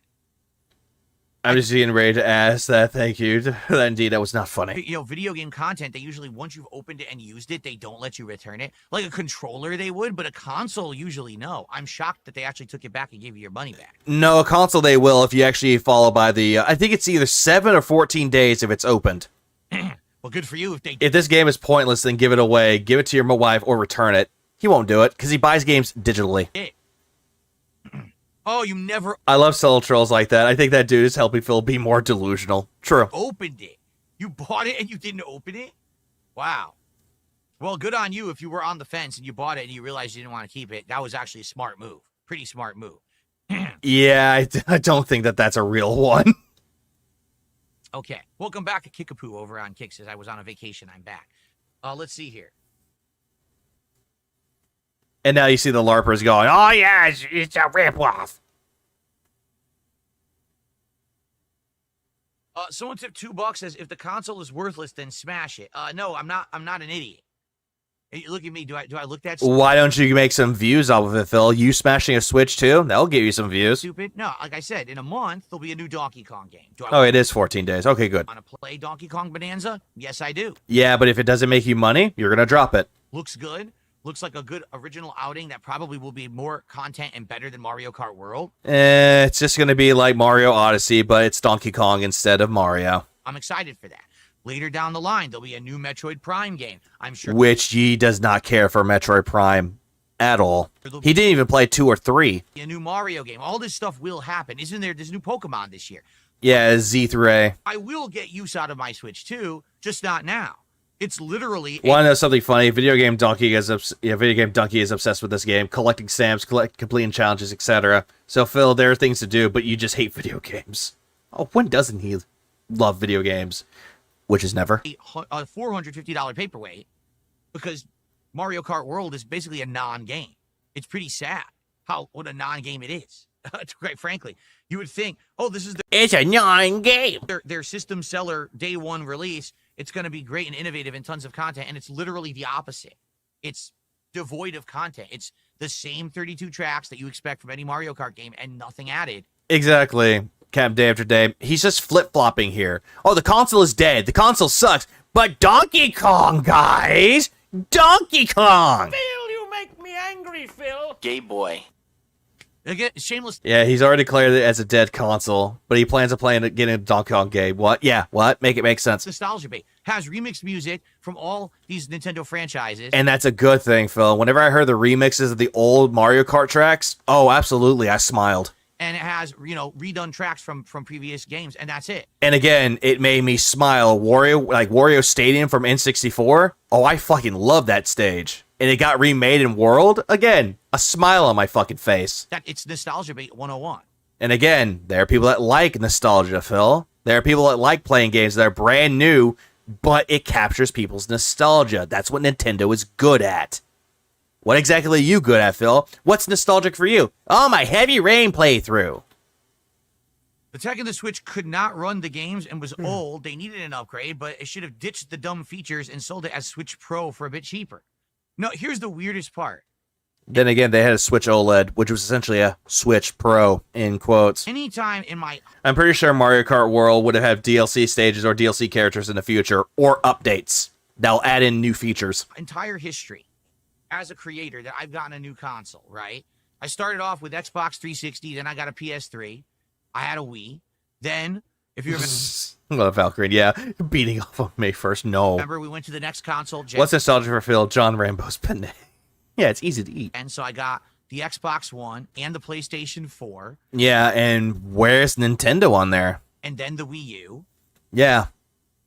I'm just getting ready to ask that. Thank you. Indeed, that was not funny. You know, video game content, they usually, once you've opened it and used it, they don't let you return it. Like a controller, they would, but a console, usually no. I'm shocked that they actually took it back and gave you your money back. No, a console they will if you actually follow by the, I think it's either 7 or 14 days if it's opened. Well, good for you if they... If this game is pointless, then give it away, give it to your wife, or return it. He won't do it, because he buys games digitally. Oh, you never... I love Soul Trolls like that. I think that dude is helping Phil be more delusional. True. Opened it. You bought it and you didn't open it? Wow. Well, good on you if you were on the fence and you bought it and you realized you didn't want to keep it. That was actually a smart move. Pretty smart move. Yeah, I don't think that that's a real one. Okay, welcome back to Kickapoo over on Kick. Says I was on a vacation. I'm back. Let's see here. And now you see the LARPers going, oh yeah, it's a ripoff. Someone tipped $2. Says if the console is worthless, then smash it. No, I'm not an idiot. Hey, look at me. Do I look that stupid? Why don't you make some views off of it, Phil? You smashing a Switch too? That'll give you some views. Stupid? No, like I said, in a month there'll be a new Donkey Kong game. Oh, it is 14 days. Okay, good. Want to play Donkey Kong Bonanza? Yes, I do. Yeah, but if it doesn't make you money, you're gonna drop it. Looks good. Looks like a good original outing that probably will be more content and better than Mario Kart World. It's just gonna be like Mario Odyssey, but it's Donkey Kong instead of Mario. I'm excited for that. Later down the line, there'll be a new Metroid Prime game. I'm sure. Which he does not care for Metroid Prime at all. He didn't even play 2 or 3. A new Mario game. All this stuff will happen. Isn't there? There's new Pokemon this year. Yeah, Z through A. I will get use out of my Switch too, just not now. It's literally. Want to know something funny? Video Game Donkey is obsessed with this game, collecting stamps, completing challenges, etc. So Phil, there are things to do, but you just hate video games. Oh, when doesn't he love video games? Which is never. A $450 paperweight, because Mario Kart World is basically a non-game. It's pretty sad what a non-game it is. Quite frankly, you would think, oh, this is it's a non-game. Their system seller day one release. It's going to be great and innovative and tons of content, and it's literally the opposite. It's devoid of content. It's the same 32 tracks that you expect from any Mario Kart game and nothing added. Exactly. Cap day after day. He's just flip-flopping here. Oh, the console is dead. The console sucks. But Donkey Kong, guys! Donkey Kong! Phil, you make me angry, Phil. Gay boy. Again, shameless. Yeah, he's already declared it as a dead console, but he plans on getting a Donkey Kong game. What? Yeah, what? Make it make sense. Nostalgia bait. Has remixed music from all these Nintendo franchises. And that's a good thing, Phil. Whenever I heard the remixes of the old Mario Kart tracks, oh, absolutely, I smiled. And it has, redone tracks from previous games, and that's it. And again, it made me smile. Wario Stadium from N64. Oh, I fucking love that stage. And it got remade in World. Again, a smile on my fucking face. It's Nostalgia Bait 101. And again, there are people that like nostalgia, Phil. There are people that like playing games that are brand new, but it captures people's nostalgia. That's what Nintendo is good at. What exactly are you good at, Phil? What's nostalgic for you? Oh, my Heavy Rain playthrough. The tech of the Switch could not run the games and was old. They needed an upgrade, but it should have ditched the dumb features and sold it as Switch Pro for a bit cheaper. No, here's the weirdest part. Then again, they had a Switch OLED, which was essentially a Switch Pro, in quotes. Anytime in my... I'm pretty sure Mario Kart World would have had DLC stages or DLC characters in the future, or updates that'll add in new features. Entire history, as a creator, that I've gotten a new console, right? I started off with Xbox 360, then I got a PS3. I had a Wii. Then, if you remember... Valkyrie, yeah. Beating off on May 1st, no. Remember, we went to the next console. What's nostalgia for Phil? John Rambo's penne. Yeah, it's easy to eat. And so I got the Xbox One and the PlayStation 4. Yeah, and where's Nintendo on there? And then the Wii U. Yeah.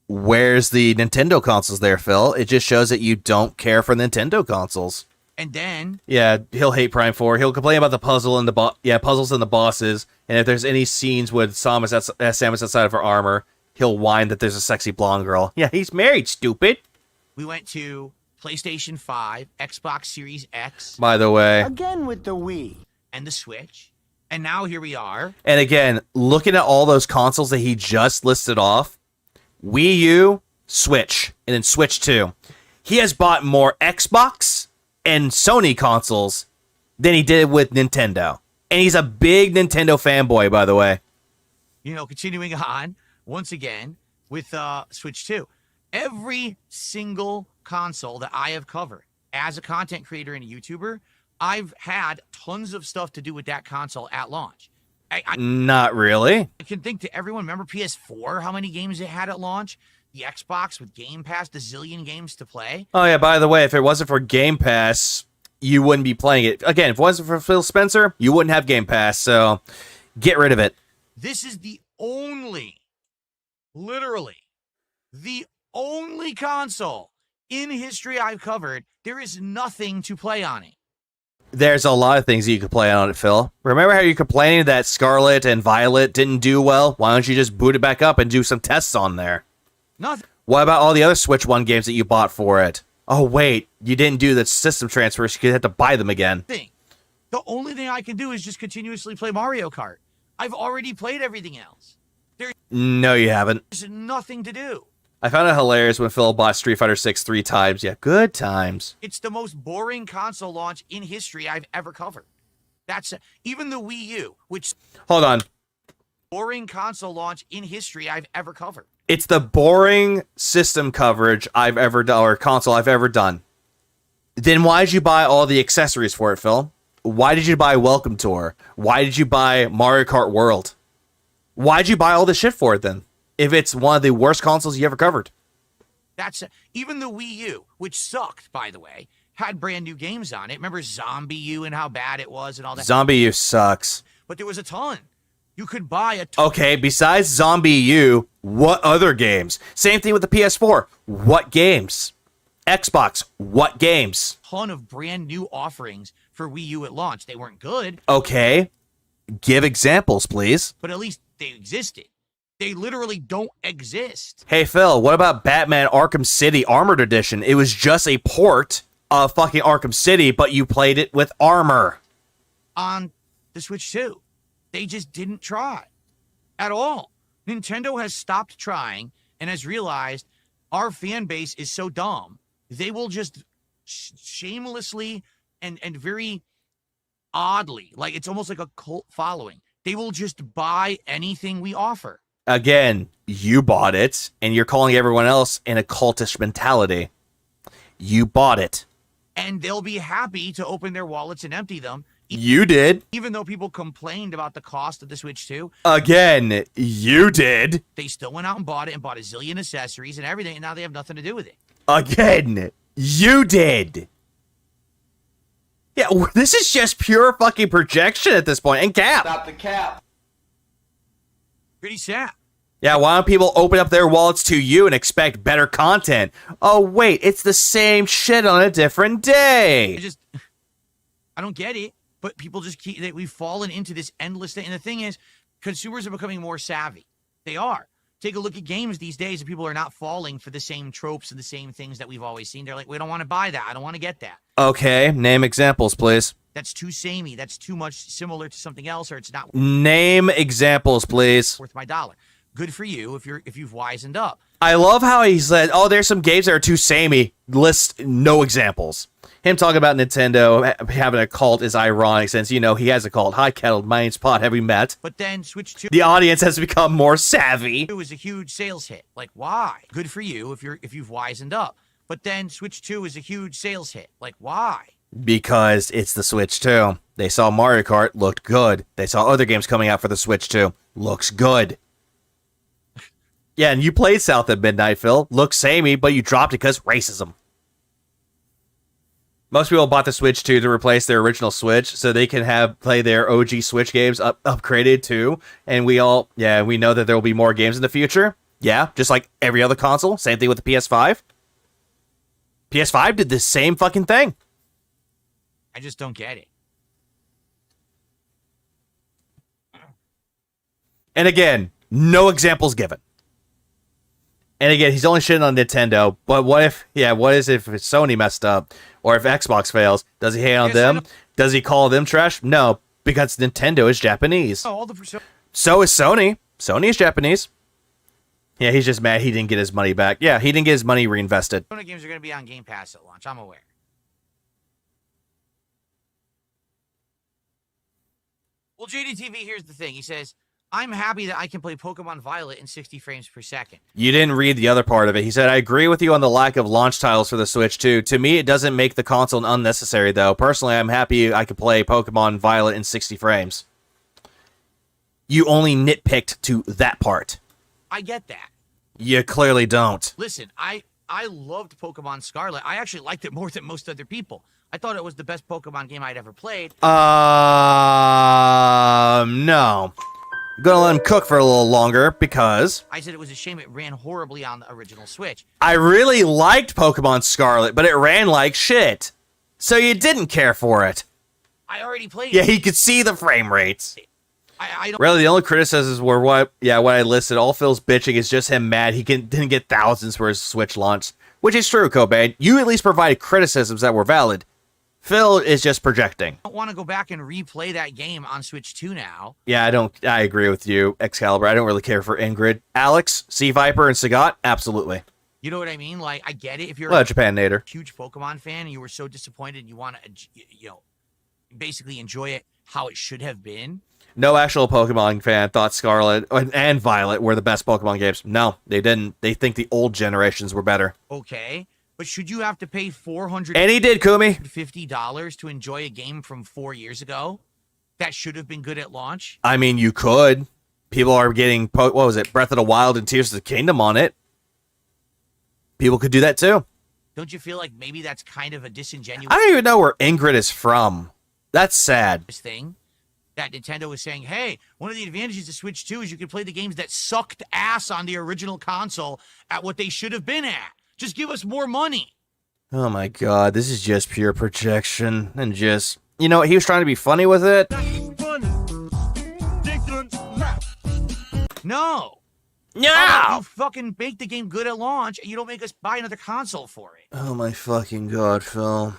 Where's the Nintendo consoles there, Phil? It just shows that you don't care for Nintendo consoles. And then... Yeah, he'll hate Prime 4. He'll complain about the puzzle and puzzles and the bosses. And if there's any scenes with Samus outside of her armor, he'll whine that there's a sexy blonde girl. Yeah, he's married, stupid. We went to PlayStation 5, Xbox Series X. By the way. Again with the Wii. And the Switch. And now here we are. And again, looking at all those consoles that he just listed off, Wii U, Switch, and then Switch 2. He has bought more Xbox and Sony consoles than he did with Nintendo. And he's a big Nintendo fanboy, by the way. Continuing on, once again, with Switch 2. Every single console that I have covered as a content creator and a YouTuber, I've had tons of stuff to do with that console at launch. Not really. I can think to everyone, remember PS4, how many games it had at launch? The Xbox with Game Pass, the zillion games to play. Oh, yeah, by the way, if it wasn't for Game Pass, you wouldn't be playing it. Again, if it wasn't for Phil Spencer, you wouldn't have Game Pass, so get rid of it. This is the only, literally, the only console in history I've covered. There is nothing to play on it. There's a lot of things you could play on it, Phil. Remember how you complained that Scarlet and Violet didn't do well? Why don't you just boot it back up and do some tests on there? Nothing. What about all the other Switch 1 games that you bought for it? Oh, wait. You didn't do the system transfers. You had to buy them again. The only thing I can do is just continuously play Mario Kart. I've already played everything else. No, you haven't. There's nothing to do. I found it hilarious when Phil bought Street Fighter 6 3 times. Yeah, good times. It's the most boring console launch in history I've ever covered. That's even the Wii U, which... Hold on. Boring console launch in history I've ever covered. It's the boring system coverage I've ever done, or console I've ever done. Then why did you buy all the accessories for it, Phil? Why did you buy Welcome Tour? Why did you buy Mario Kart World? Why did you buy all this shit for it then? If it's one of the worst consoles you ever covered. That's even the Wii U, which sucked, by the way, had brand new games on it. Remember Zombie U and how bad it was and all that? Zombie U sucks. But there was a ton. You could buy a ton. Okay, besides Zombie U, what other games? Same thing with the PS4. What games? Xbox, what games? Ton of brand new offerings for Wii U at launch. They weren't good. Okay. Give examples, please. But at least they existed. They literally don't exist. Hey, Phil, what about Batman Arkham City Armored Edition? It was just a port of fucking Arkham City, but you played it with armor. On the Switch 2. They just didn't try at all. Nintendo has stopped trying and has realized our fan base is so dumb. They will just shamelessly and very oddly, like it's almost like a cult following. They will just buy anything we offer. Again, you bought it, and you're calling everyone else in a cultish mentality. You bought it. And they'll be happy to open their wallets and empty them. You did. Even though people complained about the cost of the Switch 2. Again, you did. They still went out and bought it and bought a zillion accessories and everything, and now they have nothing to do with it. Again, you did. Yeah, this is just pure fucking projection at this point. And cap. Stop the cap. Pretty sad. Yeah, why don't people open up their wallets to you and expect better content? Oh, wait, it's the same shit on a different day. I don't get it, but people just we've fallen into this endless thing. And the thing is, consumers are becoming more savvy. They are. Take a look at games these days, and people are not falling for the same tropes and the same things that we've always seen. They're like, we don't want to buy that. I don't want to get that. Okay, name examples, please. That's too samey. That's too much similar to something else, or it's not. Name examples, please. Worth my dollar. Good for you if you've wisened up. I love how he said, "Oh, there's some games that are too samey." List no examples. Him talking about Nintendo having a cult is ironic since, you know, he has a cult. Hi, Kettle, my name's Pot. Have we met? But then Switch 2. The audience has become more savvy. It was a huge sales hit. Like, why? Good for you if you've wisened up. But then Switch 2 is a huge sales hit. Like, why? Because it's the Switch 2. They saw Mario Kart, looked good. They saw other games coming out for the Switch 2. Looks good. Yeah, and you played South at Midnight, Phil. Looks samey, but you dropped it because racism. Most people bought the Switch 2 to replace their original Switch so they can play their OG Switch games upgraded too. And we know that there will be more games in the future. Yeah, just like every other console. Same thing with the PS5. PS5 did the same fucking thing. I just don't get it. And again, no examples given. And again, he's only shitting on Nintendo. But what if Sony messed up? Or if Xbox fails? Does he hate on them? Does he call them trash? No, because Nintendo is Japanese. So is Sony. Sony is Japanese. Yeah, he's just mad he didn't get his money back. Yeah, he didn't get his money reinvested. Sony games are going to be on Game Pass at launch. I'm aware. Well, JDTV, here's the thing. He says, I'm happy that I can play Pokemon Violet in 60 frames per second. You didn't read the other part of it. He said, I agree with you on the lack of launch titles for the Switch 2. To me, it doesn't make the console unnecessary, though. Personally, I'm happy I could play Pokemon Violet in 60 frames. You only nitpicked to that part. I get that. You clearly don't. Listen, I loved Pokemon Scarlet. I actually liked it more than most other people. I thought it was the best Pokemon game I'd ever played. No. I'm gonna let him cook for a little longer because I said it was a shame it ran horribly on the original Switch. I really liked Pokemon Scarlet, but it ran like shit. So you didn't care for it. I already played Yeah, it. he could see the frame rates. I don't. Really, the only criticisms were what I listed. All Phil's bitching is just him mad he didn't get thousands for his Switch launch, which is true, Cobain. You at least provided criticisms that were valid. Phil is just projecting. I don't want to go back and replay that game on Switch 2 now. Yeah, I agree with you, Excalibur. I don't really care for Ingrid. Alex, Sea Viper, and Sagat, absolutely. You know what I mean? Like, I get it. If you're Well, Japan Nader. a huge Pokemon fan and you were so disappointed and you want to, basically enjoy it how it should have been. No actual Pokemon fan thought Scarlet and Violet were the best Pokemon games. No, they didn't. They think the old generations were better. Okay, but should you have to pay $450 And he did, Kumi. to enjoy a game from 4 years ago that should have been good at launch? I mean, you could. People are getting, what was it, Breath of the Wild and Tears of the Kingdom on it. People could do that too. Don't you feel like maybe that's kind of a disingenuous I don't even know where Ingrid is from. That's sad. thing? That Nintendo is saying, hey, one of the advantages of Switch 2 is you can play the games that sucked ass on the original console at what they should have been at. Just give us more money. Oh my god, this is just pure projection and just, he was trying to be funny with it. No. No! You fucking make the game good at launch and you don't make us buy another console for it. Oh my fucking god, Phil.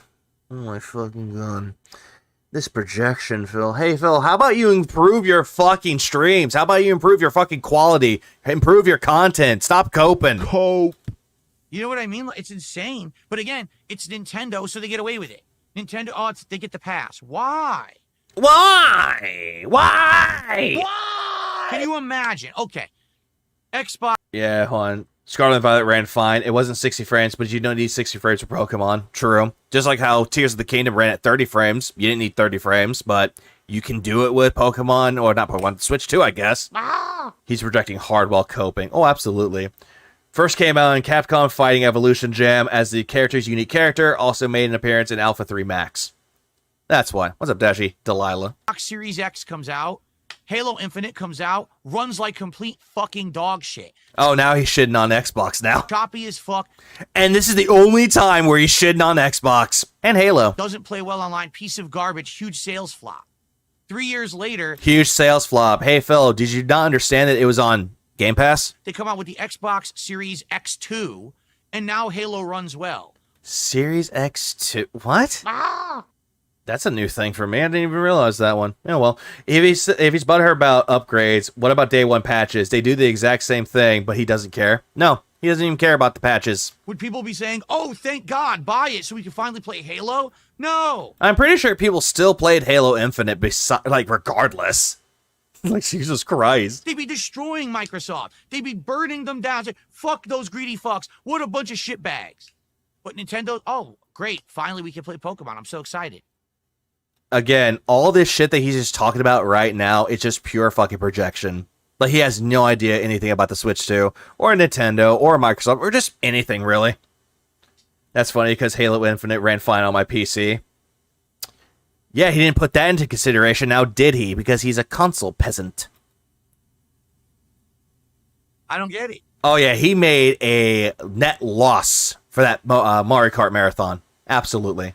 Oh my fucking god. This projection, Phil. Hey, Phil, how about you improve your fucking streams? How about you improve your fucking quality? Improve your content. Stop coping. You know what I mean? It's insane. But again, it's Nintendo, so they get away with it. Nintendo, they get the pass. Why? Why? Can you imagine? Okay. Xbox. Yeah, hold on. Scarlet and Violet ran fine. It wasn't 60 frames, but you don't need 60 frames for Pokemon. True. Just like how Tears of the Kingdom ran at 30 frames. You didn't need 30 frames, but you can do it with Pokemon, or not Pokemon, Switch 2, I guess. He's projecting hard while coping. Oh, absolutely. First came out in Capcom Fighting Evolution Jam as the character's unique character, also made an appearance in Alpha 3 Max. That's why. What's up, Dashi? Delilah. Series X comes out. Halo Infinite comes out, runs like complete fucking dog shit. Oh, now he's shitting on Xbox now. Choppy as fuck. And this is the only time where he's shitting on Xbox and Halo. Doesn't play well online. Piece of garbage. Huge sales flop. 3 years later, huge sales flop. Hey, Phil, did you not understand that it was on Game Pass? They come out with the Xbox Series X2, and now Halo runs well. Series X2? What? That's a new thing for me. I didn't even realize that one. Yeah, well, if he's butthurt about upgrades, what about day one patches? They do the exact same thing, but he doesn't care. No, he doesn't even care about the patches. Would people be saying, oh, thank God, buy it so we can finally play Halo? No. I'm pretty sure people still played Halo Infinite, regardless. Like, Jesus Christ. They'd be destroying Microsoft. They'd be burning them down. Say, fuck those greedy fucks. What a bunch of shitbags. But Nintendo, oh, great. Finally, we can play Pokemon. I'm so excited. Again, all this shit that he's just talking about right now, it's just pure fucking projection. Like, he has no idea anything about the Switch 2, or Nintendo, or Microsoft, or just anything, really. That's funny, because Halo Infinite ran fine on my PC. Yeah, he didn't put that into consideration, now did he? Because he's a console peasant. I don't get it. Oh yeah, he made a net loss for that Mario Kart Marathon. Absolutely.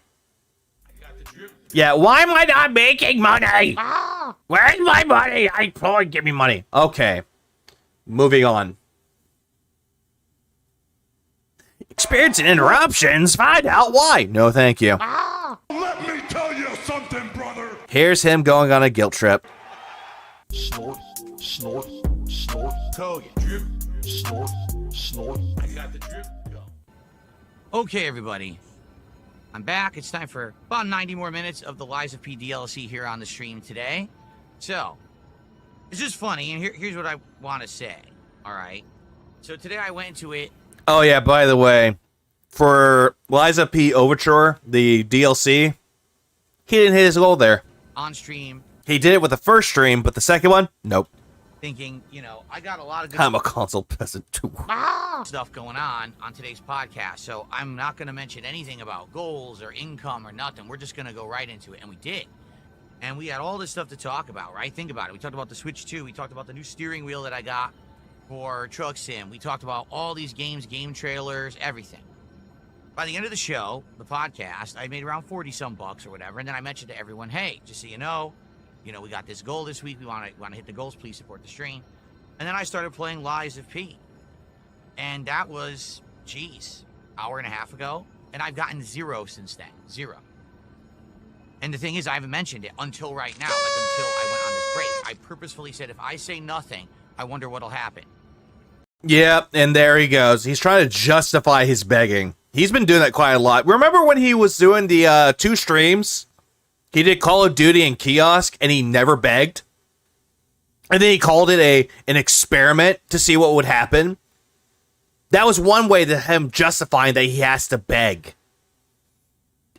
Yeah, why am I not making money? Where's my money? Give me money. Okay, moving on. Experiencing interruptions, find out why. No, thank you. Let me tell you something, brother. Here's him going on a guilt trip. Snort, snort, snort. Tug it. Drip, snort, snort. I got the drip. Go. Okay, everybody. I'm back. It's time for about 90 more minutes of the Lies of P DLC here on the stream today. So, it's just funny, and here's what I want to say. All right. So today I went into it. Oh yeah, by the way, for Liza P Overture, the DLC, he didn't hit his goal there. On stream. He did it with the first stream, but the second one, nope. Thinking, I got a lot of good I'm a console peasant too. Stuff going on today's podcast, so I'm not going to mention anything about goals or income or nothing. We're just going to go right into it, and we did. And we had all this stuff to talk about, right? Think about it. We talked about the Switch 2. We talked about the new steering wheel that I got for Truck Sim. We talked about all these games, game trailers, everything. by the end of the show, the podcast, I made around 40 some bucks or whatever. And then I mentioned to everyone, hey, just so you know, we got this goal this week. We want to hit the goals. Please support the stream. And then I started playing Lies of P. And that was, hour and a half ago. And I've gotten 0 since then. 0. And the thing is, I haven't mentioned it until right now, like until I went on this break. I purposefully said, if I say nothing, I wonder what'll happen. Yeah, and there he goes. He's trying to justify his begging. He's been doing that quite a lot. Remember when he was doing the 2 streams? He did Call of Duty and Kiosk, and he never begged. And then he called it an experiment to see what would happen. That was one way to him justifying that he has to beg.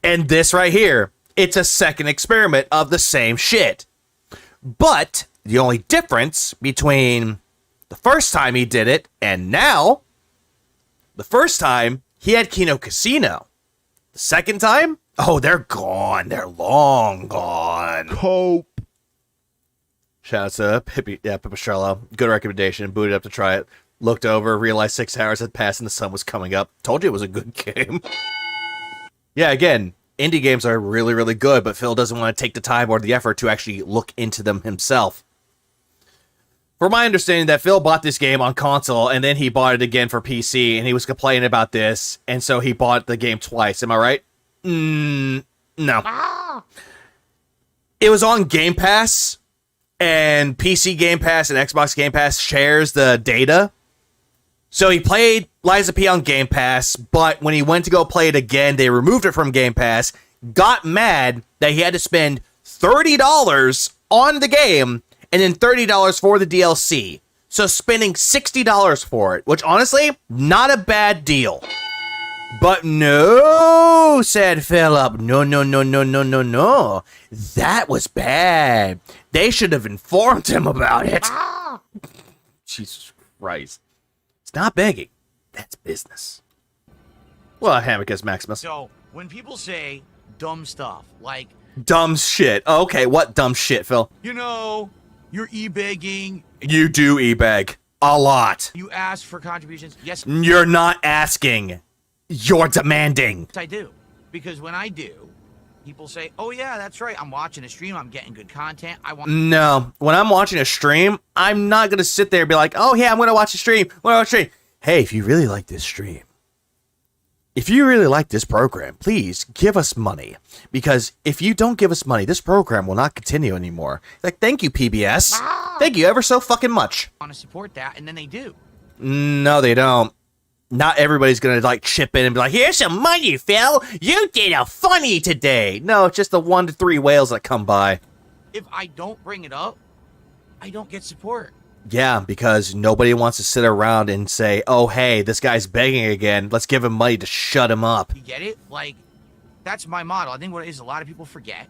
And this right here, it's a second experiment of the same shit. But the only difference between the first time he did it and now, the first time he had Kino Casino. The second time, oh, they're gone. They're long gone. Cope. Shout out to Pipistrello. Good recommendation. Booted up to try it. Looked over, realized 6 hours had passed and the sun was coming up. Told you it was a good game. Yeah, again, indie games are really, really good, but Phil doesn't want to take the time or the effort to actually look into them himself. From my understanding, that Phil bought this game on console, and then he bought it again for PC, and he was complaining about this, and so he bought the game twice. Am I right? No. It was on Game Pass, and PC Game Pass and Xbox Game Pass shares the data. So he played Lies of P on Game Pass, but when he went to go play it again, they removed it from Game Pass, got mad that he had to spend $30 on the game, and then $30 for the DLC. So spending $60 for it, which honestly, not a bad deal. But no, said Philip. No. That was bad. They should have informed him about it. Jesus Christ. It's not begging. That's business. Well, Hamicus Maximus. So, when people say dumb stuff, like... Dumb shit. Oh, okay, what dumb shit, Phil? You're e-begging. You do e-beg. A lot. You ask for contributions. Yes. You're not asking. You're demanding. I do. Because when I do, people say, oh yeah, that's right. I'm watching a stream. I'm getting good content. No. When I'm watching a stream, I'm not going to sit there and be like, oh yeah, I'm going to watch a stream. Hey, if you really like this stream, if you really like this program, please give us money. Because if you don't give us money, this program will not continue anymore. Like, thank you, PBS. Thank you ever so fucking much. I want to support that, and then they do. No, they don't. Not everybody's going to, like, chip in and be like, here's some money, Phil. You did a funny today. No, it's just the 1 to 3 whales that come by. If I don't bring it up, I don't get support. Yeah, because nobody wants to sit around and say, oh, hey, this guy's begging again. Let's give him money to shut him up. You get it? Like, that's my model. I think what it is, a lot of people forget.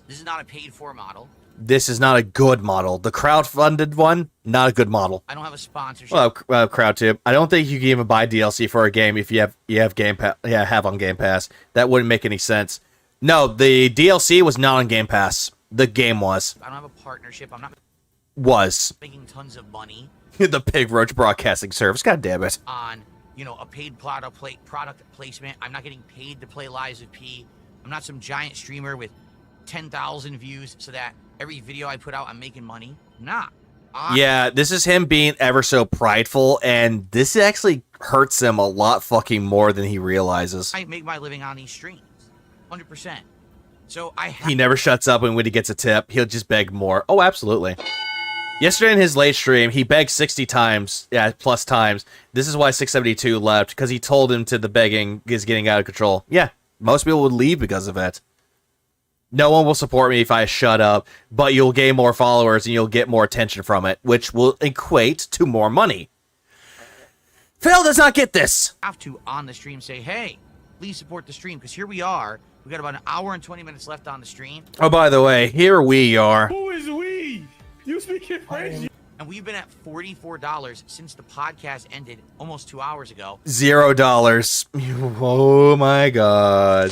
This is not a paid-for model. This is not a good model. The crowd-funded one, not a good model. I don't have a sponsorship. Well, CrowdTube. I don't think you can even buy DLC for a game if you have Game Pass. Yeah, have on Game Pass. That wouldn't make any sense. No, the DLC was not on Game Pass. The game was. I don't have a partnership. I'm not making tons of money. The Pig Roach Broadcasting Service. God damn it. On, a paid product placement. I'm not getting paid to play Lies of P. I'm not some giant streamer with 10,000 views so that every video I put out, I'm making money. Nah. Yeah, this is him being ever so prideful, and this actually hurts him a lot fucking more than he realizes. I make my living on these streams. 100%. So he never shuts up, and when he gets a tip, he'll just beg more. Oh, absolutely. Yesterday in his late stream, he begged 60 times. Yeah, plus times. This is why 672 left, because he told him the begging is getting out of control. Yeah, most people would leave because of it. No one will support me if I shut up, but you'll gain more followers and you'll get more attention from it, which will equate to more money. Phil does not get this. I have to, on the stream, say, hey, please support the stream, because here we are. We got about an hour and 20 minutes left on the stream. Oh, by the way, here we are. Who is we? You speak French? And we've been at $44 since the podcast ended almost 2 hours ago. $0. Oh my god.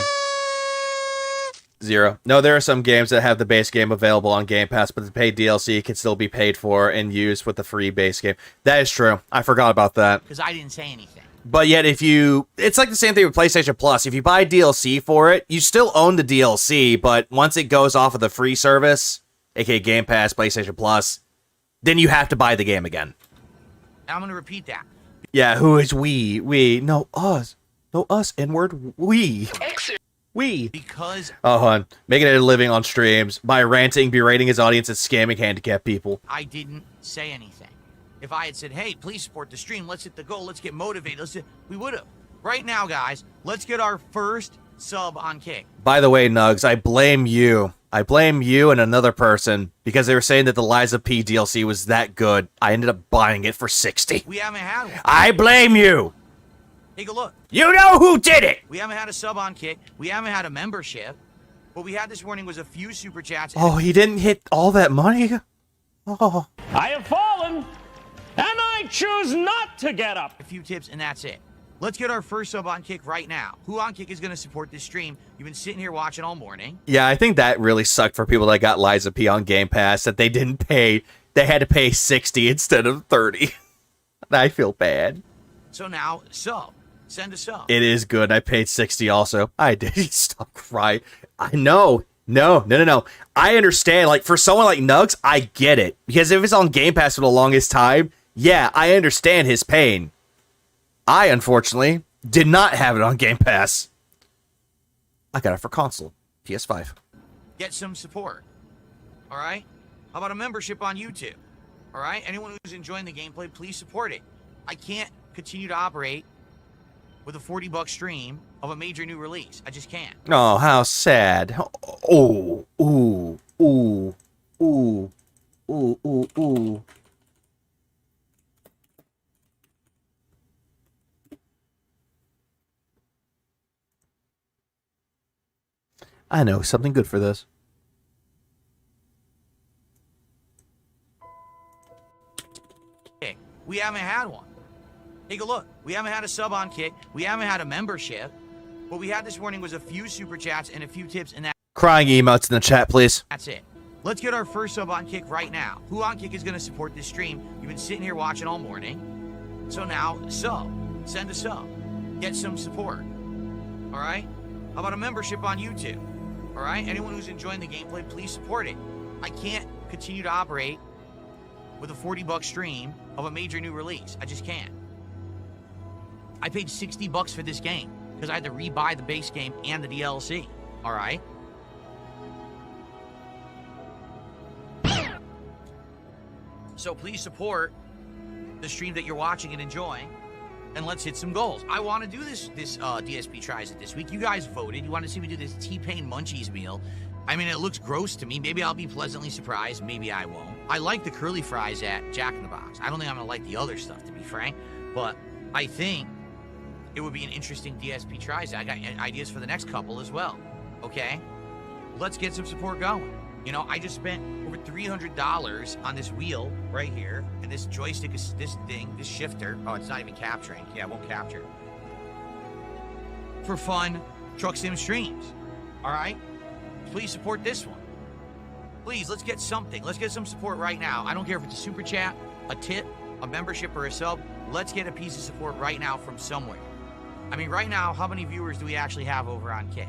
0. No, there are some games that have the base game available on Game Pass, but the paid DLC can still be paid for and used with the free base game. That is true. I forgot about that. Because I didn't say anything. But yet, it's like the same thing with PlayStation Plus. If you buy DLC for it, you still own the DLC, but once it goes off of the free service, aka Game Pass, PlayStation Plus, then you have to buy the game again. I'm going to repeat that. Yeah, who is we? We. No, us. No, us, N-word. We. We. Because... Oh, hon. Making it a living on streams by ranting, berating his audience, and scamming handicapped people. I didn't say anything. If I had said, hey, please support the stream, let's hit the goal, let's get motivated, we would have. Right now, guys, let's get our first sub on Kick. By the way, Nugs, I blame you. I blame you and another person because they were saying that the Liza P DLC was that good. I ended up buying it for $60. We haven't had one. I blame you. Take a look. You know who did it. We haven't had a sub on Kick. We haven't had a membership. What we had this morning was a few super chats. Oh, he didn't hit all that money? Oh. I have fallen, and I choose not to get up. A few tips, and that's it. Let's get our first sub on Kick right now. Who on Kick is going to support this stream? You've been sitting here watching all morning. Yeah, I think that really sucked for people that got Liza P on Game Pass, that they didn't pay. They had to pay $60 instead of $30. I feel bad. So now, sub. Send a sub. It is good. I paid $60 also. I did. Stop crying. I know. No. I understand. Like, for someone like Nugs, I get it. Because if it's on Game Pass for the longest time, yeah, I understand his pain. I, unfortunately, did not have it on Game Pass. I got it for console. PS5. Get some support. All right? How about a membership on YouTube? All right? Anyone who's enjoying the gameplay, please support it. I can't continue to operate with a $40 stream of a major new release. I just can't. Oh, how sad. Oh, ooh. I know something good for this. Okay, we haven't had one. Take a look. We haven't had a sub on Kick. We haven't had a membership. What we had this morning was a few super chats and a few tips, and Crying emotes in the chat, please. that's it. Let's get our first sub on Kick right now. Who on Kick is going to support this stream? You've been sitting here watching all morning. So now, sub. Send a sub. Get some support. All right? How about a membership on YouTube? All right? Anyone who's enjoying the gameplay, please support it. I can't continue to operate with a $40 stream of a major new release. I just can't. I paid $60 for this game because I had to rebuy the base game and the DLC. All right? So please support the stream that you're watching and enjoying, and let's hit some goals. I want to do this DSP Tries It this week. You guys voted. You want to see me do this T-Pain Munchies meal. I mean, it looks gross to me. Maybe I'll be pleasantly surprised. Maybe I won't. I like the curly fries at Jack in the Box. I don't think I'm going to like the other stuff, to be frank, but I think it would be an interesting DSP Tries It. I got ideas for the next couple as well, okay? Let's get some support going. You know, I just spent over $300 on this wheel right here, and this joystick is this shifter. Oh, it's not even capturing. Yeah, it won't capture. For fun truck sim streams. All right? Please support this one. Please, let's get something. Let's get some support right now. I don't care if it's a super chat, a tip, a membership, or a sub. Let's get a piece of support right now from somewhere. I mean, right now, how many viewers do we actually have over on Kick?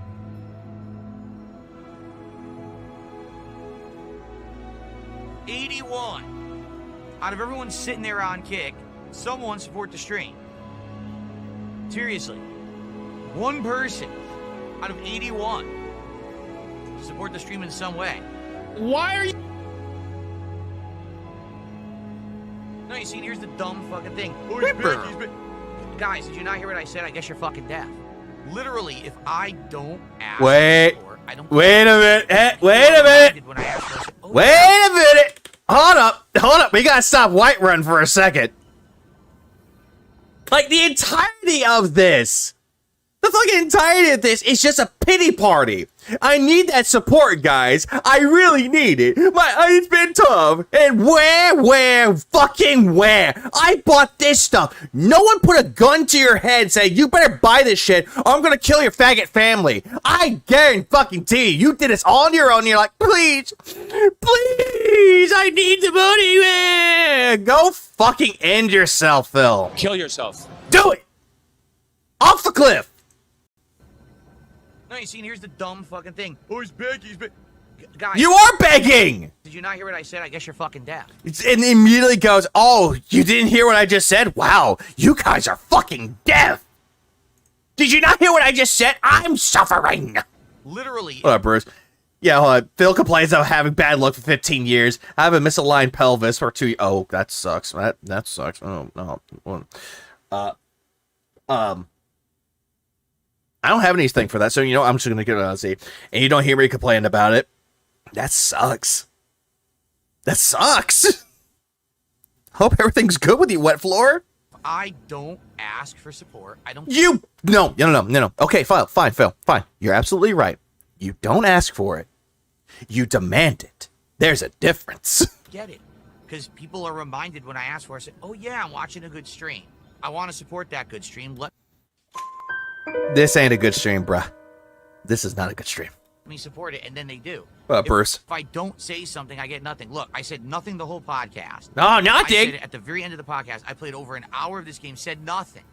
81. Out of everyone sitting there on Kick, someone support the stream. Seriously. One person out of 81 support the stream in some way. Why are you... No, you see, here's the dumb fucking thing. Guys, did you not hear what I said? I guess you're fucking deaf. Literally, if I don't ask Wait a minute. Wait a minute. Hold up. We gotta stop Whiterun for a second. Like, the entirety of this. The fucking entirety of this is just a pity party. I need that support, guys. I really need it. It's been tough. And where? I bought this stuff. No one put a gun to your head saying, you better buy this shit or I'm gonna kill your faggot family. I guarantee you did this all on your own. You're like, please, I need the money, man. Go fucking end yourself, Phil. Kill yourself. Do it. Off the cliff! No, you see, and here's the dumb fucking thing. Oh, he's big, he's big. Guys, You are begging! did you not hear what I said? I guess you're fucking deaf. And immediately goes, oh, you didn't hear what I just said? Wow, you guys are fucking deaf! Did you not hear what I just said? I'm suffering! Literally. What up, Bruce? Yeah, hold on. Phil complains about having bad luck for 15 years. I have a misaligned pelvis for 2 years. Oh, that sucks. That sucks. Oh, no. I don't have anything for that, so you know I'm just gonna get it on see. And you don't hear me complain about it. That sucks. That sucks. Hope everything's good with you, Wet Floor. I don't ask for support. I don't. No. Okay, fine, Phil, fine. You're absolutely right. You don't ask for it. You demand it. There's a difference. Get it. Because people are reminded when I ask for it, I say, oh yeah, I'm watching a good stream. I want to support that good stream. Let This ain't a good stream, bruh. This is not a good stream. me support it, and then they do. What up, Bruce? If I don't say something, I get nothing. Look, I said nothing the whole podcast. No, nothing. I said it at the very end of the podcast. I played over an hour of this game, said nothing.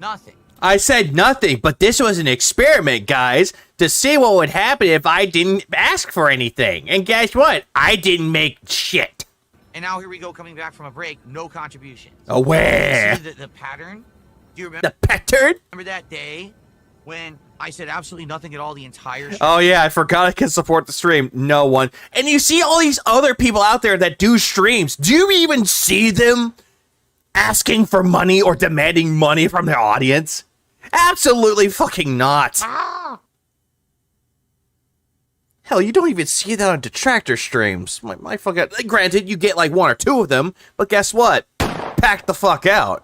Nothing. I said nothing, but this was an experiment, guys, to see what would happen if I didn't ask for anything. And guess what? I didn't make shit. And now here we go, coming back from a break, no contributions. Aware. See the pattern? Do you remember? The pattern? Remember that day when I said absolutely nothing at all the entire show? Oh, yeah, I forgot I can support the stream. No one. And you see all these other people out there that do streams. Do you even see them asking for money or demanding money from their audience? Absolutely fucking not. Hell, you don't even see that on detractor streams. My fucking... Granted, you get like 1 or 2 of them, but guess what? Pack the fuck out.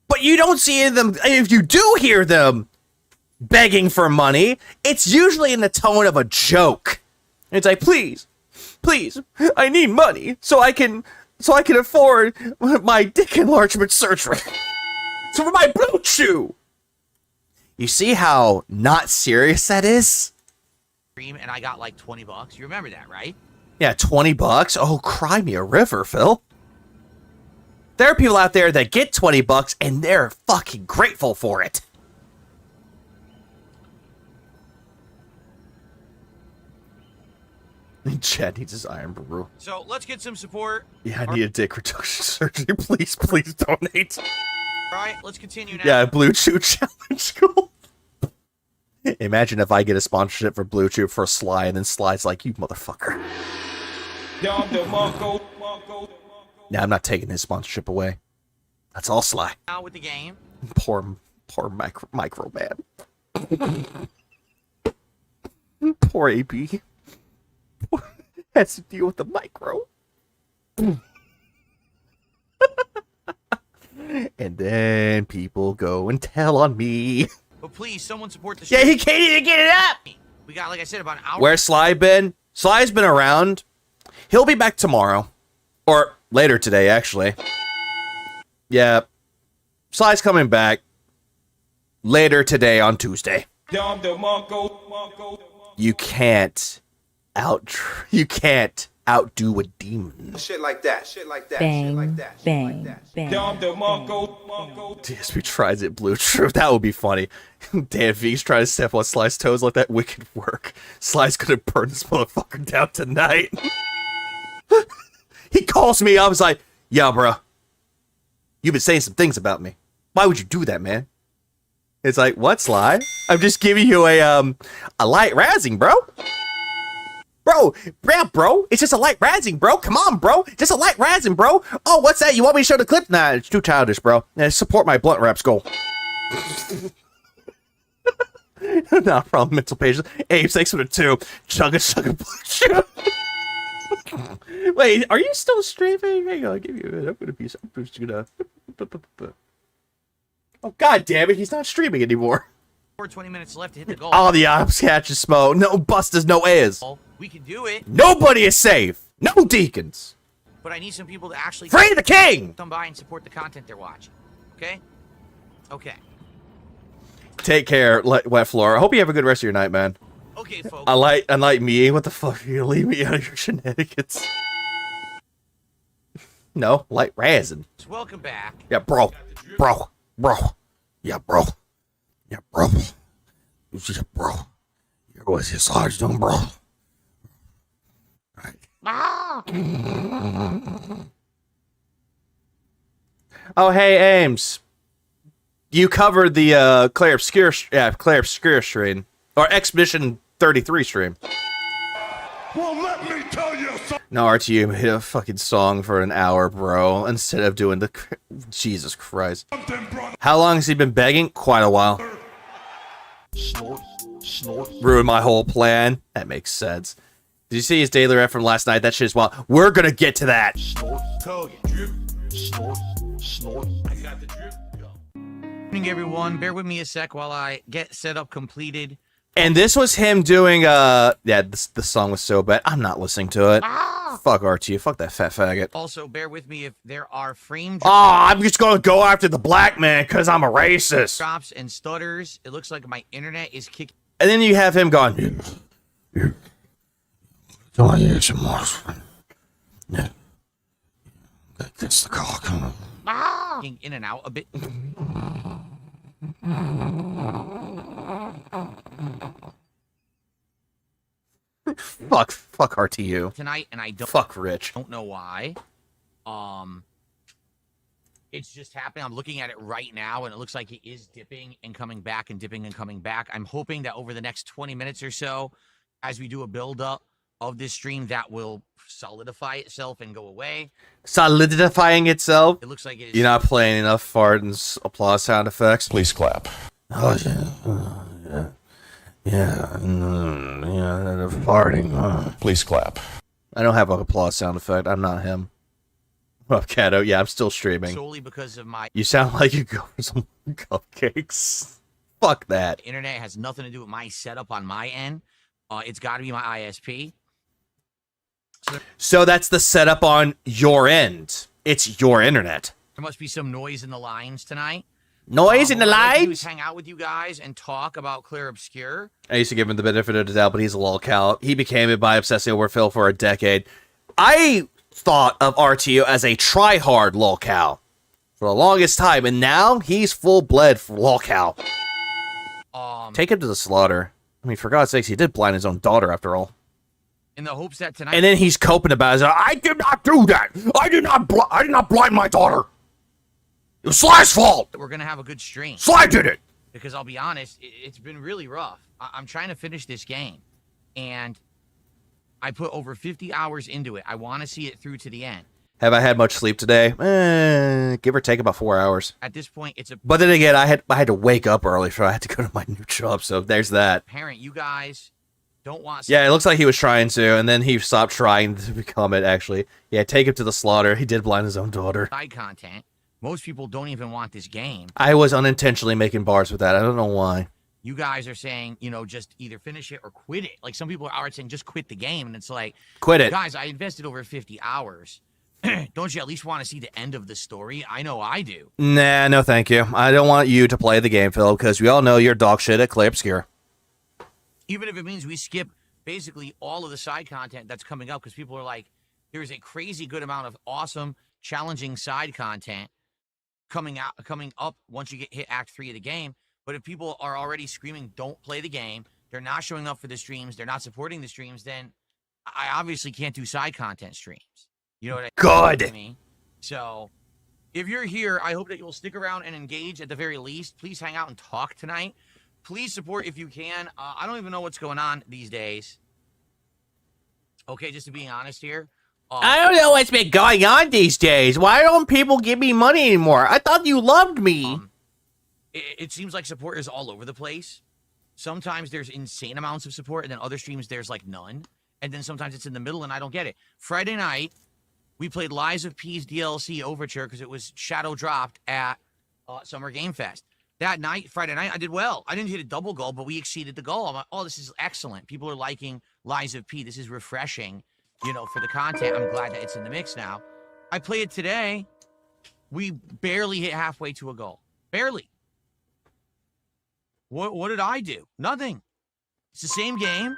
But you don't see them... If you do hear them begging for money, it's usually in the tone of a joke. It's like, please, I need money so I can afford my dick enlargement surgery. So for my blue chew. You see how not serious that is? And I got like $20. You remember that, right? Yeah, $20. Oh, cry me a river, Phil. There are people out there that get $20 and they're fucking grateful for it. Chad needs his iron brew. So let's get some support. Yeah, I need a dick reduction surgery. Please donate. All right, let's continue now. Yeah, Blue Chew Challenge goal. Imagine if I get a sponsorship for Blue Chew for Sly, and then Sly's like, you motherfucker. Nah, I'm not taking his sponsorship away. That's all Sly. Now with the game. Poor micro man. Poor AP. Has to deal with the micro. And then people go and tell on me. But please, someone support the Yeah, stream. he can't even get it up. We got, like I said, about an hour. Where's Sly been? Sly's been around. He'll be back tomorrow. Or later today, actually. Yeah. Sly's coming back later today on Tuesday. You can't outdo a demon. Shit like that. Shit like that. Bang, shit like that. bang, shit like that. bang. DSP tries it, Blue True. That would be funny. Dan V's trying to step on Sly's toes like that wicked work. Sly's gonna burn this motherfucker down tonight. He calls me up, I was like, yo, bro. You've been saying some things about me. Why would you do that, man? It's like, what, Sly? I'm just giving you a light razzing, bro. Bro, it's just a light razzing, bro. Come on, bro. Just a light razzing, bro. Oh, what's that? You want me to show the clip? Nah, it's too childish, bro. Nah, support my blunt wraps goal. Not problem, mental patience. Abe, 602. Chugga, blue chew. Wait, are you still streaming? Hang on, I'll give you a minute. I'm just gonna... Oh, god damn it, he's not streaming anymore. 20 minutes left to hit the goal. All the ops catches smoke. No busters, no airs. We can do it. Nobody is safe. No deacons. But I need some people to actually... Free the king! Come by and support the content they're watching. Okay? Okay. Take care, Wet Floor. I hope you have a good rest of your night, man. Okay, folks. Unlike me, what the fuck? You leave me out of your shenanigans. No, light razzing. Welcome back. Yeah, bro. Yeah, bro. Yeah, bro. Yeah, bro. What's your size doing, bro? Ah! Oh, hey, Ames. You covered the Claire Obscure stream. Or Expedition 33 stream. Well, let me tell you something. No, RTU made a fucking song for an hour, bro, instead of doing the... Jesus Christ. How long has he been begging? Quite a while. Snort, snort. Ruined my whole plan. That makes sense. Did you see his daily rep from last night? That shit is wild. We're gonna get to that. Snort, drip, snort, snort. I got the drip. Go. Good evening, everyone. Bear with me a sec while I get set up completed. And this was him doing, yeah, the song was so bad. I'm not listening to it. Fuck RTU. Fuck that fat faggot. Also, bear with me if there are frame I'm just gonna go after the black man because I'm a racist. drops and stutters. It looks like my internet is kicking. And then you have him going, Don't I hear some more? Yeah. That's the call coming. In and out a bit. fuck RTU. Tonight, and I don't Fuck Rich. Don't know why. It's just happening. I'm looking at it right now, and it looks like it is dipping and coming back and dipping and coming back. I'm hoping that over the next 20 minutes or so, as we do a build-up of this stream, that will solidify itself and go away. Solidifying itself? It looks like it is. You're not playing enough fart and applause sound effects? Please clap. Oh, yeah. Yeah, the farting. Please clap. I don't have an applause sound effect. I'm not him. Oh, Kato, yeah, I'm still streaming. Solely because of my... You sound like you go for some cupcakes. Fuck that. Internet has nothing to do with my setup on my end. It's got to be my ISP. So that's the setup on your end. It's your internet. There must be some noise in the lines tonight. Noise in the What I'd like to do lines? is hang out with you guys and talk about Clear Obscure. I used to give him the benefit of the doubt, but he's a lolcow. He became it by obsessing over Phil for a decade. I thought of RTO as a try-hard lolcow for the longest time, and now he's full-bled for lolcow. Take him to the slaughter. I mean, for God's sakes, he did blind his own daughter, after all. In the hopes that tonight... And then he's coping about it. I did not do that. I did not blind my daughter. It was Sly's fault. We're going to have a good stream. Sly did it. Because I'll be honest, it's been really rough. I'm trying to finish this game. And I put over 50 hours into it. I want to see it through to the end. Have I had much sleep today? Give or take about 4 hours. At this point, it's a... But then again, I had to wake up early, so I had to go to my new job, so there's that. Parent, you guys don't want... Yeah, it looks like he was trying to, and then he stopped trying to become it, actually. Yeah, take him to the slaughter. He did blind his own daughter. Side content. Most people don't even want this game. I was unintentionally making bars with that. I don't know why. You guys are saying, you know, just either finish it or quit it. Like, some people are saying, just quit the game. And it's like... Quit it. Guys, I invested over 50 hours. Don't you at least want to see the end of the story? I know I do. Nah, no thank you. I don't want you to play the game, Phil, because we all know you're dog shit at Clay Obscure. Even if it means we skip basically all of the side content that's coming up, because people are like, there's a crazy good amount of awesome, challenging side content coming up once you hit Act 3 of the game. But if people are already screaming, don't play the game, they're not showing up for the streams, they're not supporting the streams, then I obviously can't do side content streams. You know what I mean? So, if you're here, I hope that you'll stick around and engage at the very least. Please hang out and talk tonight. Please support if you can. I don't even know what's going on these days. Okay, just to be honest here. I don't know what's been going on these days. Why don't people give me money anymore? I thought you loved me. It seems like support is all over the place. Sometimes there's insane amounts of support, and then other streams there's like none. And then sometimes it's in the middle, and I don't get it. Friday night, we played Lies of P's DLC Overture because it was shadow dropped at Summer Game Fest. That night, Friday night, I did well. I didn't hit a double goal, but we exceeded the goal. I'm like, oh, this is excellent. People are liking Lies of P. This is refreshing, you know, for the content. I'm glad that it's in the mix now. I played it today. We barely hit halfway to a goal. Barely. What did I do? Nothing. It's the same game.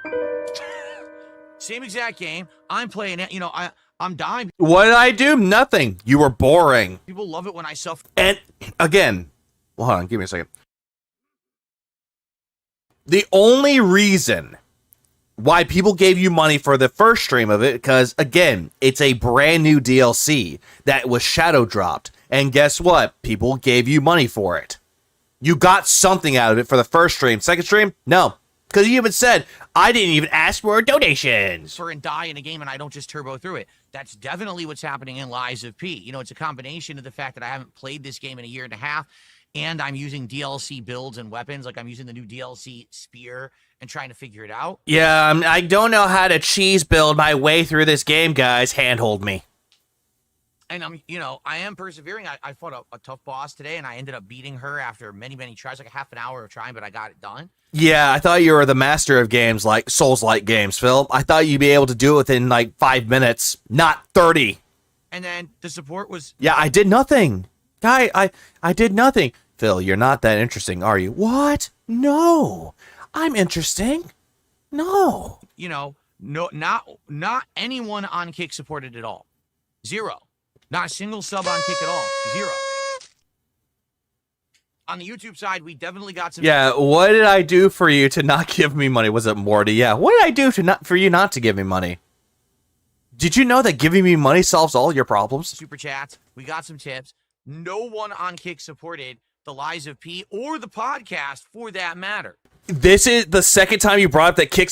Same exact game. I'm playing it. You know, I'm dying. What did I do? Nothing. You were boring. People love it when I suffer. And again, Well, hold on, give me a second. The only reason why people gave you money for the first stream of it, because, again, it's a brand new DLC that was shadow dropped. And guess what? People gave you money for it. You got something out of it for the first stream. Second stream? No. Because you even said, I didn't even ask for donations. And die in a game and I don't just turbo through it. That's definitely what's happening in Lies of P. You know, it's a combination of the fact that I haven't played this game in a year and a half, and I'm using DLC builds and weapons. Like, I'm using the new DLC Spear and trying to figure it out. Yeah, I don't know how to cheese build my way through this game, guys. Handhold me. And I am persevering. I fought a tough boss today, and I ended up beating her after many, many tries, like a half an hour of trying, but I got it done. Yeah, I thought you were the master of games like Souls-like games, Phil. I thought you'd be able to do it within like 5 minutes, not 30. And then the support was... Yeah, I did nothing. Guy, I did nothing. Phil, you're not that interesting, are you? What? No. I'm interesting. No. No, not anyone on Kick supported at all. 0. Not a single sub on Kick at all. 0. On the YouTube side, we definitely got some... Yeah, what did I do for you to not give me money? Was it Morty? Yeah, what did I do for you not to give me money? Did you know that giving me money solves all your problems? Super chats. We got some tips. No one on Kick supported the Lies of P or the podcast for that matter. This is the second time you brought up that Kick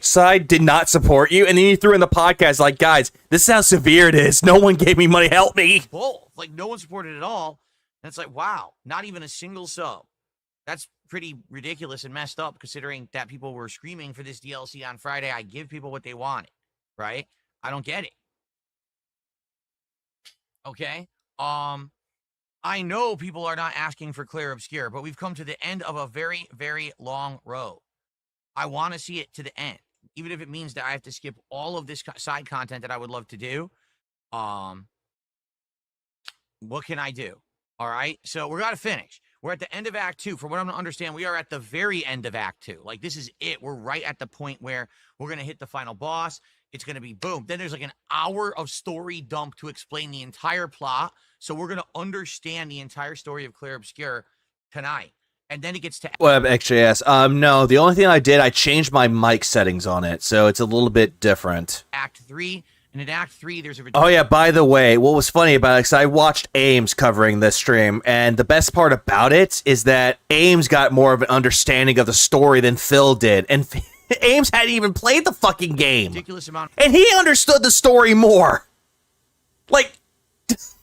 side did not support you, and then you threw in the podcast like, guys, this is how severe it is. No one gave me money. Help me. Bull. Like, no one supported at all. And it's like, wow, not even a single sub. That's pretty ridiculous and messed up, considering that people were screaming for this DLC on Friday. I give people what they wanted, right? I don't get it. Okay? I know people are not asking for Clear Obscure, but we've come to the end of a very, very long road. I want to see it to the end, even if it means that I have to skip all of this side content that I would love to do. What can I do? All right, so we're going to finish. We're at the end of Act 2. From what I'm going to understand, we are at the very end of Act 2. Like, this is it. We're right at the point where we're going to hit the final boss. It's going to be boom. Then there's like an hour of story dump to explain the entire plot. So we're going to understand the entire story of Clear Obscure tonight. And then it gets to... Web XJS. No, the only thing I did, I changed my mic settings on it. So it's a little bit different. Act 3. And in Act 3, there's a... Oh, yeah, by the way, what was funny about it, because I watched Ames covering this stream, and the best part about it is that Ames got more of an understanding of the story than Phil did, and Ames hadn't even played the fucking game. Ridiculous amount. And he understood the story more. Like, it's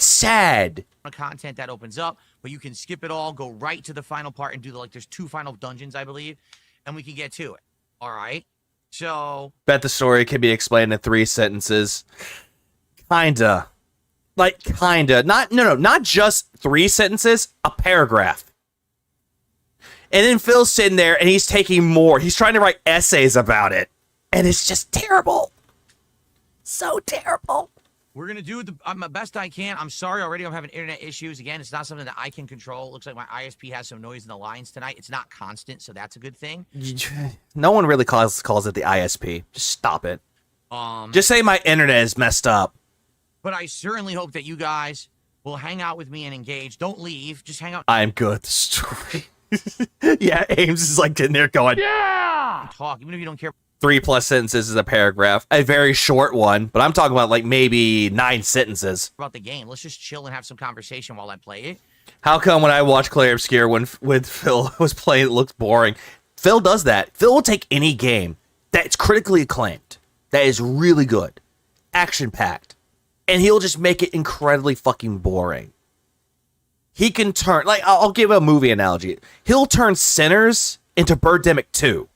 sad. Content that opens up, but you can skip it all, go right to the final part, and do there's 2 final dungeons, I believe, and we can get to it. All right? So... Bet the story can be explained in 3 sentences. Kinda. Like, kinda. Not just 3 sentences, a paragraph. And then Phil's sitting there, and he's taking more. He's trying to write essays about it. And it's just terrible. So terrible. We're going to do my best I can. I'm sorry already I'm having internet issues. Again, it's not something that I can control. It looks like my ISP has some noise in the lines tonight. It's not constant, so that's a good thing. No one really calls it the ISP. Just stop it. Just say my internet is messed up. But I certainly hope that you guys will hang out with me and engage. Don't leave. Just hang out. I'm good at the story. Yeah, Ames is like in there going, yeah! Talk, even if you don't care. 3+ sentences is a paragraph. A very short one, but I'm talking about like maybe 9 sentences. About the game. Let's just chill and have some conversation while I play it. How come when I watch Clear Obscure when Phil was playing, it looks boring? Phil does that. Phil will take any game that's critically acclaimed, that is really good, action-packed, and he'll just make it incredibly fucking boring. He can turn, like, I'll give a movie analogy. He'll turn Sinners into Birdemic 2.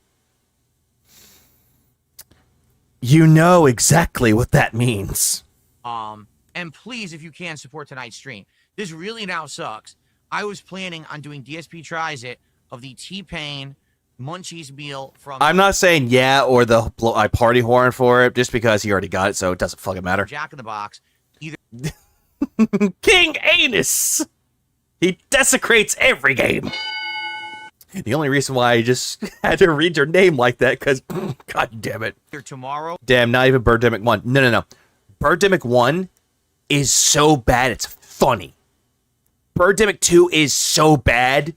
You know exactly what that means. And please, if you can, support tonight's stream. This really now sucks. I was planning on doing DSP Tries It of the T-Pain Munchies meal from... I'm not saying yeah or the party horn for it, just because he already got it, so it doesn't fucking matter. Jack in the Box. Either... King Anus! He desecrates every game. The only reason why I just had to read your name like that, because, god damn it. Tomorrow. Damn, not even Birdemic 1. No. Birdemic 1 is so bad, it's funny. Birdemic 2 is so bad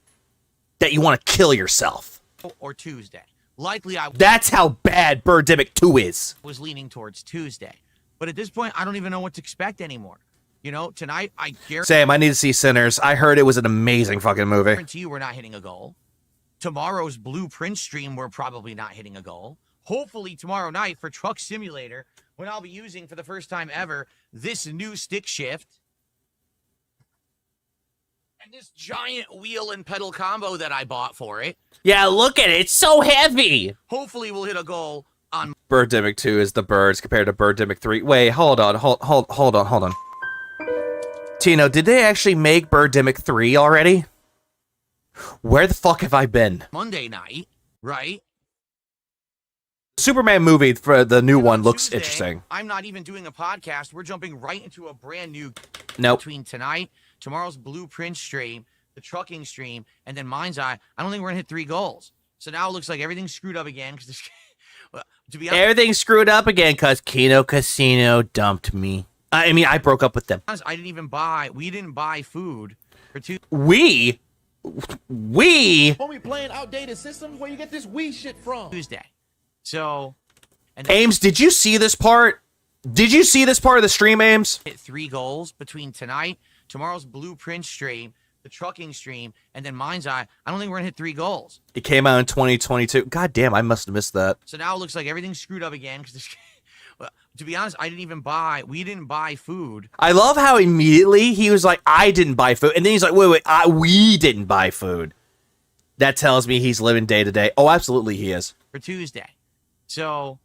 that you want to kill yourself. Or Tuesday. Likely That's how bad Birdemic 2 is. was leaning towards Tuesday. But at this point, I don't even know what to expect anymore. You know, tonight, I Sam, I need to see Sinners. I heard it was an amazing fucking movie. guarantee you we're not hitting a goal. Tomorrow's Blueprint stream, we're probably not hitting a goal. Hopefully tomorrow night for Truck Simulator, when I'll be using for the first time ever this new stick shift and this giant wheel and pedal combo that I bought for it. Yeah, look at it. It's so heavy. Hopefully we'll hit a goal on Birdemic 2 is the birds compared to Birdemic 3. Wait, hold on. Tino, did they actually make Birdemic 3 already? Where the fuck have I been? Monday night, right? Superman movie for the new one looks Tuesday, interesting. I'm not even doing a podcast. We're jumping right into a brand new Nope. between tonight, tomorrow's Blueprint stream, the trucking stream, and then Mind's Eye. I don't think we're gonna hit 3 goals. So now it looks like everything's screwed up again because well, to be honest, Everything's screwed up again because Kino Casino dumped me. I mean, I broke up with them. we didn't buy food for We? Homie playing outdated systems. Where you get this Wii shit from? Tuesday. So, and Ames, did you see this part? Did you see this part of the stream, Ames? hit 3 goals between tonight, tomorrow's Blueprint stream, the trucking stream, and then Mind's Eye. I don't think we're gonna hit 3 goals. It came out in 2022. God damn, I must have missed that. So now it looks like everything's screwed up again because well, to be honest, we didn't buy food. I love how immediately he was like, I didn't buy food. And then he's like, wait, we didn't buy food. That tells me he's living day to day. Oh, absolutely he is. For Tuesday. So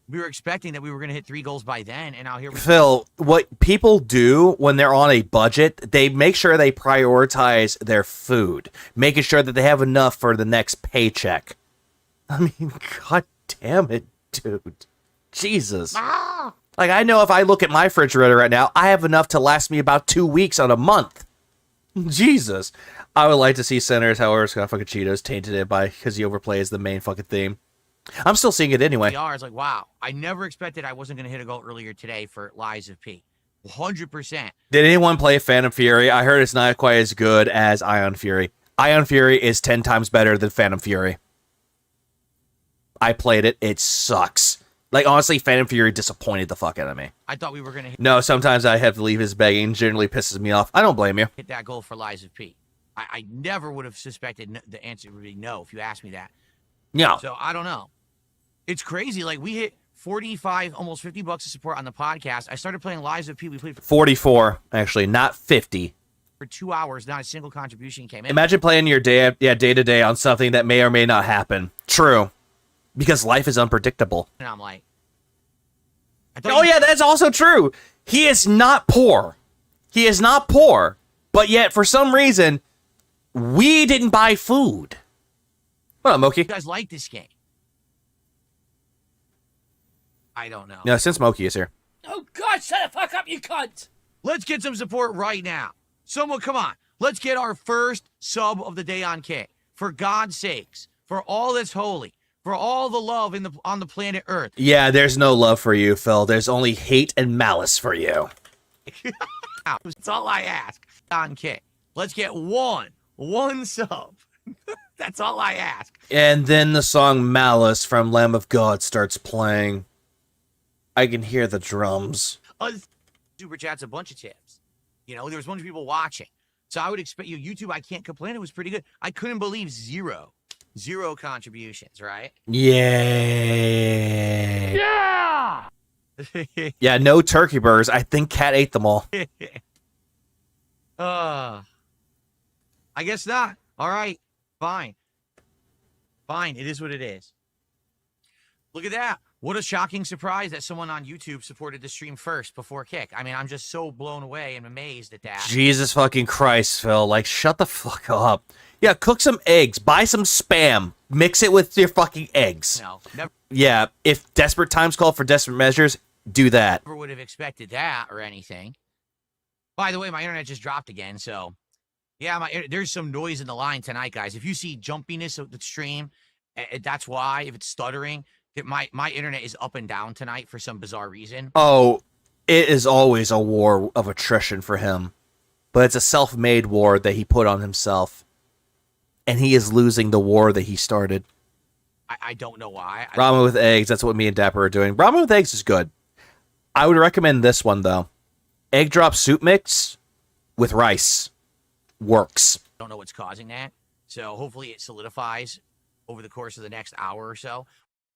we were expecting that we were going to hit 3 goals by then, and now here we Phil, what people do when they're on a budget, they make sure they prioritize their food, making sure that they have enough for the next paycheck. I mean, god damn it, dude. Jesus. Like, I know if I look at my refrigerator right now, I have enough to last me about 2 weeks on a month. Jesus. I would like to see Sinners, however, it's got fucking Cheetos tainted it by because he overplays the main fucking theme. I'm still seeing it anyway. It's like, wow, I never expected I wasn't going to hit a goal earlier today for Lies of P. 100%. Did anyone play Phantom Fury? I heard it's not quite as good as Ion Fury. Ion Fury is 10 times better than Phantom Fury. I played it. It sucks. Like, honestly, Phantom Fury disappointed the fuck out of me. I thought we were going to No, sometimes I have to leave his begging. Generally pisses me off. I don't blame you. hit that goal for Lies of P. I never would have suspected the answer would be no if you asked me that. No. So I don't know. It's crazy. Like, we hit 45, almost $50 of support on the podcast. I started playing Lies of P. We played for 44, actually, not 50. 2 hours. Not a single contribution came in. Imagine playing your day to day on something that may or may not happen. True. Because life is unpredictable. And I'm like, Oh, yeah, that's also true. He is not poor. He is not poor. But yet, for some reason, we didn't buy food. What up, Moki? you guys like this game. I don't know. No, since Moki is here. Oh, God, shut the fuck up, you cunt. Let's get some support right now. Someone, come on. Let's get our first sub of the day on K. For God's sakes. For all that's holy. For all the love on the planet Earth. Yeah, there's no love for you, Phil. There's only hate and malice for you. That's all I ask on K. Let's get one sub. That's all I ask. And then the song Malice from Lamb of God starts playing. I can hear the drums. Super Chat's a bunch of tips. You know, there was a bunch of people watching. So I would expect YouTube, I can't complain. It was pretty good. I couldn't believe zero contributions, right? Yay. Yeah! Yeah, no turkey burgers. I think Cat ate them all. I guess not. All right. Fine. It is what it is. Look at that. What a shocking surprise that someone on YouTube supported the stream first before Kick. I mean, I'm just so blown away and amazed at that. Jesus fucking Christ, Phil. Like, shut the fuck up. Yeah, cook some eggs. Buy some Spam. Mix it with your fucking eggs. No, never. Yeah, if desperate times call for desperate measures, do that. Never would have expected that or anything. By the way, my internet just dropped again, so yeah, there's some noise in the line tonight, guys. If you see jumpiness of the stream, that's why. If it's stuttering, my internet is up and down tonight for some bizarre reason. Oh, it is always a war of attrition for him. but it's a self-made war that he put on himself. And he is losing the war that he started. I don't know why. Ramen with eggs, that's what me and Dapper are doing. Ramen with eggs is good. I would recommend this one, though. Egg drop soup mix with rice. Works. Don't know what's causing that. So hopefully it solidifies over the course of the next hour or so.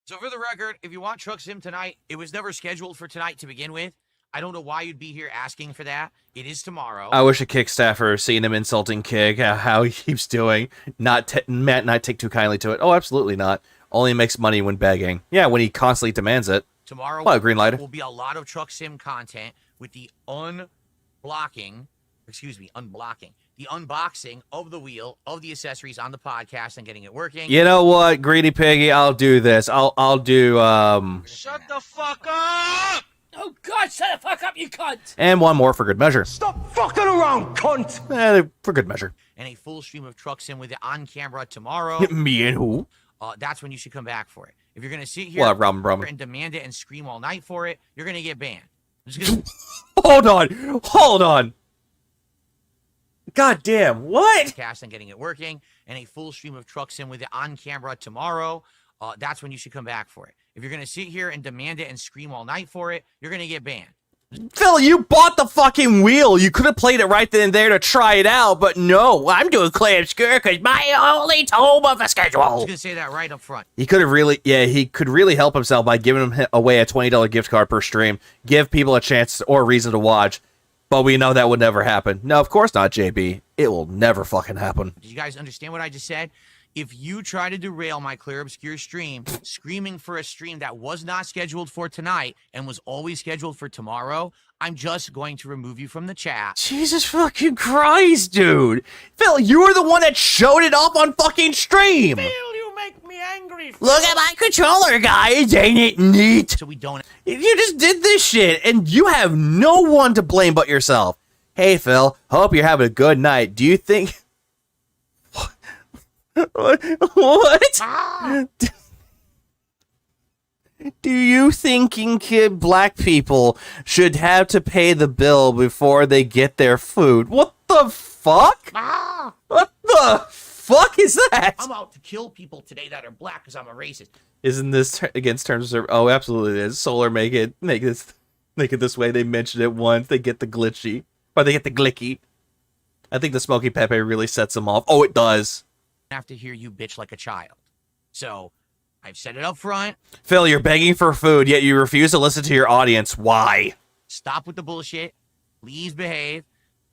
So for the record, if you want Truck Sim tonight, it was never scheduled for tonight to begin with. I don't know why you'd be here asking for that. It is tomorrow. I wish a Kick staffer seen him insulting Kick, how he keeps doing. Not take too kindly to it. Oh, absolutely not. Only makes money when begging. Yeah, when he constantly demands it. Tomorrow will be a lot of Truck Sim content with the unblocking, the unboxing of the wheel, of the accessories on the podcast and getting it working. You know what, Greedy Piggy? I'll do this. I'll do, Shut the fuck up! Oh, God, shut the fuck up, you cunt! And one more for good measure. Stop fucking around, cunt! For good measure. And a full stream of Truck Sim with it on camera tomorrow. Me and who? That's when you should come back for it. If you're going to sit here and demand it and scream all night for it, you're going to get banned. Hold on. God damn, what? Cast and getting it working, and a full stream of Truck Sim with it on camera tomorrow. That's when you should come back for it. If you're going to sit here and demand it and scream all night for it, you're going to get banned. Phil, you bought the fucking wheel. You could have played it right then and there to try it out, but no, I'm doing Clay Obscure because my only home of a schedule. I was going to say that right up front. He could really help himself by giving him away a $20 gift card per stream, give people a chance or a reason to watch, but we know that would never happen. No, of course not, JB. It will never fucking happen. Did you guys understand what I just said? If you try to derail my Clear Obscure stream, screaming for a stream that was not scheduled for tonight and was always scheduled for tomorrow, I'm just going to remove you from the chat. Jesus fucking Christ, dude. Phil, you were the one that showed it off on fucking stream. Phil, you make me angry. Phil. Look at my controller, guys. Ain't it neat? So we don't... You just did this shit, and you have no one to blame but yourself. Hey, Phil, hope you're having a good night. Do you think... What? Do you thinking black people should have to pay the bill before they get their food? What the fuck? What the fuck is that? I'm out to kill people today that are black because I'm a racist. Isn't this against terms of service? Oh, absolutely it is. Solar make it this way. They mentioned it once. They get the glitchy. Or they get the glicky. I think the Smoky Pepe really sets them off. Oh, it does. Have to hear you bitch like a child. So, I've said it up front. Phil, you're begging for food, yet you refuse to listen to your audience. Why? Stop with the bullshit. Please behave.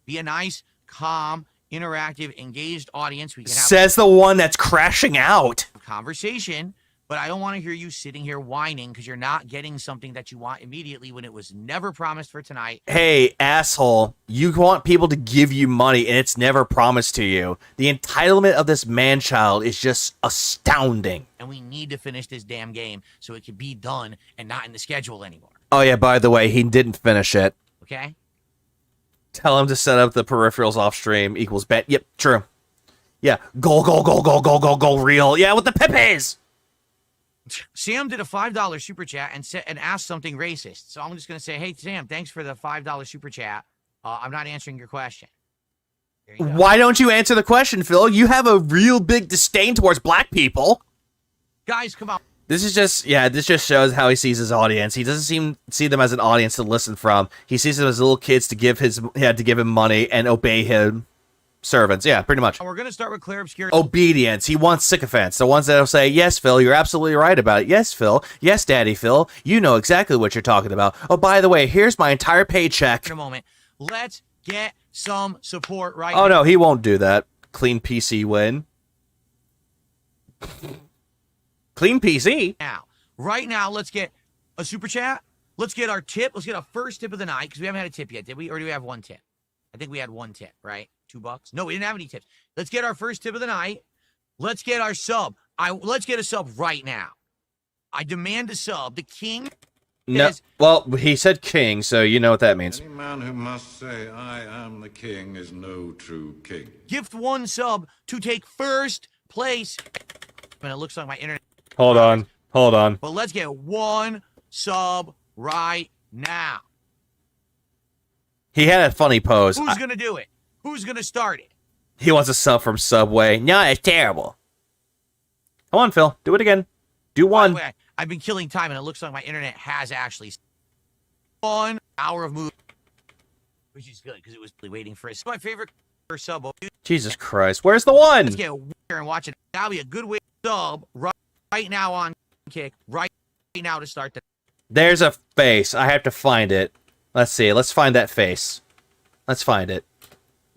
Be a nice, calm, interactive, engaged audience. We can have Says the one that's crashing out. Conversation, but I don't want to hear you sitting here whining because you're not getting something that you want immediately when it was never promised for tonight. Hey, asshole, you want people to give you money and it's never promised to you. The entitlement of this man-child is just astounding. And we need to finish this damn game so it can be done and not in the schedule anymore. Oh yeah, by the way, he didn't finish it. Okay? Tell him to set up the peripherals off stream equals bet. Yep, true. Yeah, goal, real. Yeah, with the Pepes! Sam did a $5 super chat and asked something racist. So I'm just going to say, hey, Sam, thanks for the $5 super chat. I'm not answering your question. You Why don't you answer the question, Phil? You have a real big disdain towards black people. Guys, come on. This just shows how he sees his audience. He doesn't see them as an audience to listen from. He sees them as little kids to give him money and obey him. Servants, yeah, pretty much. We're going to start with Claire Obscure. Obedience. He wants sycophants. The ones that'll say, yes, Phil, you're absolutely right about it. Yes, Phil. Yes, Daddy Phil. You know exactly what you're talking about. Oh, by the way, here's my entire paycheck. In a moment. Let's get some support right now. Oh, no, he won't do that. Clean PC win. Clean PC? Right now, let's get a super chat. Let's get our tip. Let's get our first tip of the night because we haven't had a tip yet, did we? Or do we have one tip? I think we had one tip, right? $2? No, we didn't have any tips. Let's get our first tip of the night. Let's get our sub. Let's get a sub right now. I demand a sub. The king No, well, he said king, so you know what that means. Any man who must say, I am the king, is no true king. Gift one sub to take first place. And it looks like my internet. Hold on. But let's get one sub right now. He had a funny pose. Who's going to do it? Who's going to start it? He wants a sub from Subway. No, it's terrible. Come on, Phil. Do it again. Do one. By the way, I've been killing time, and it looks like my internet has actually 1 hour of movie, which is good because it was waiting for us. My favorite sub. Jesus Christ. Where's the one? Let's get here and watch it. That'll be a good way to sub right now on Kick. Right now to start the. There's a face. I have to find it. Let's see. Let's find that face. Let's find it.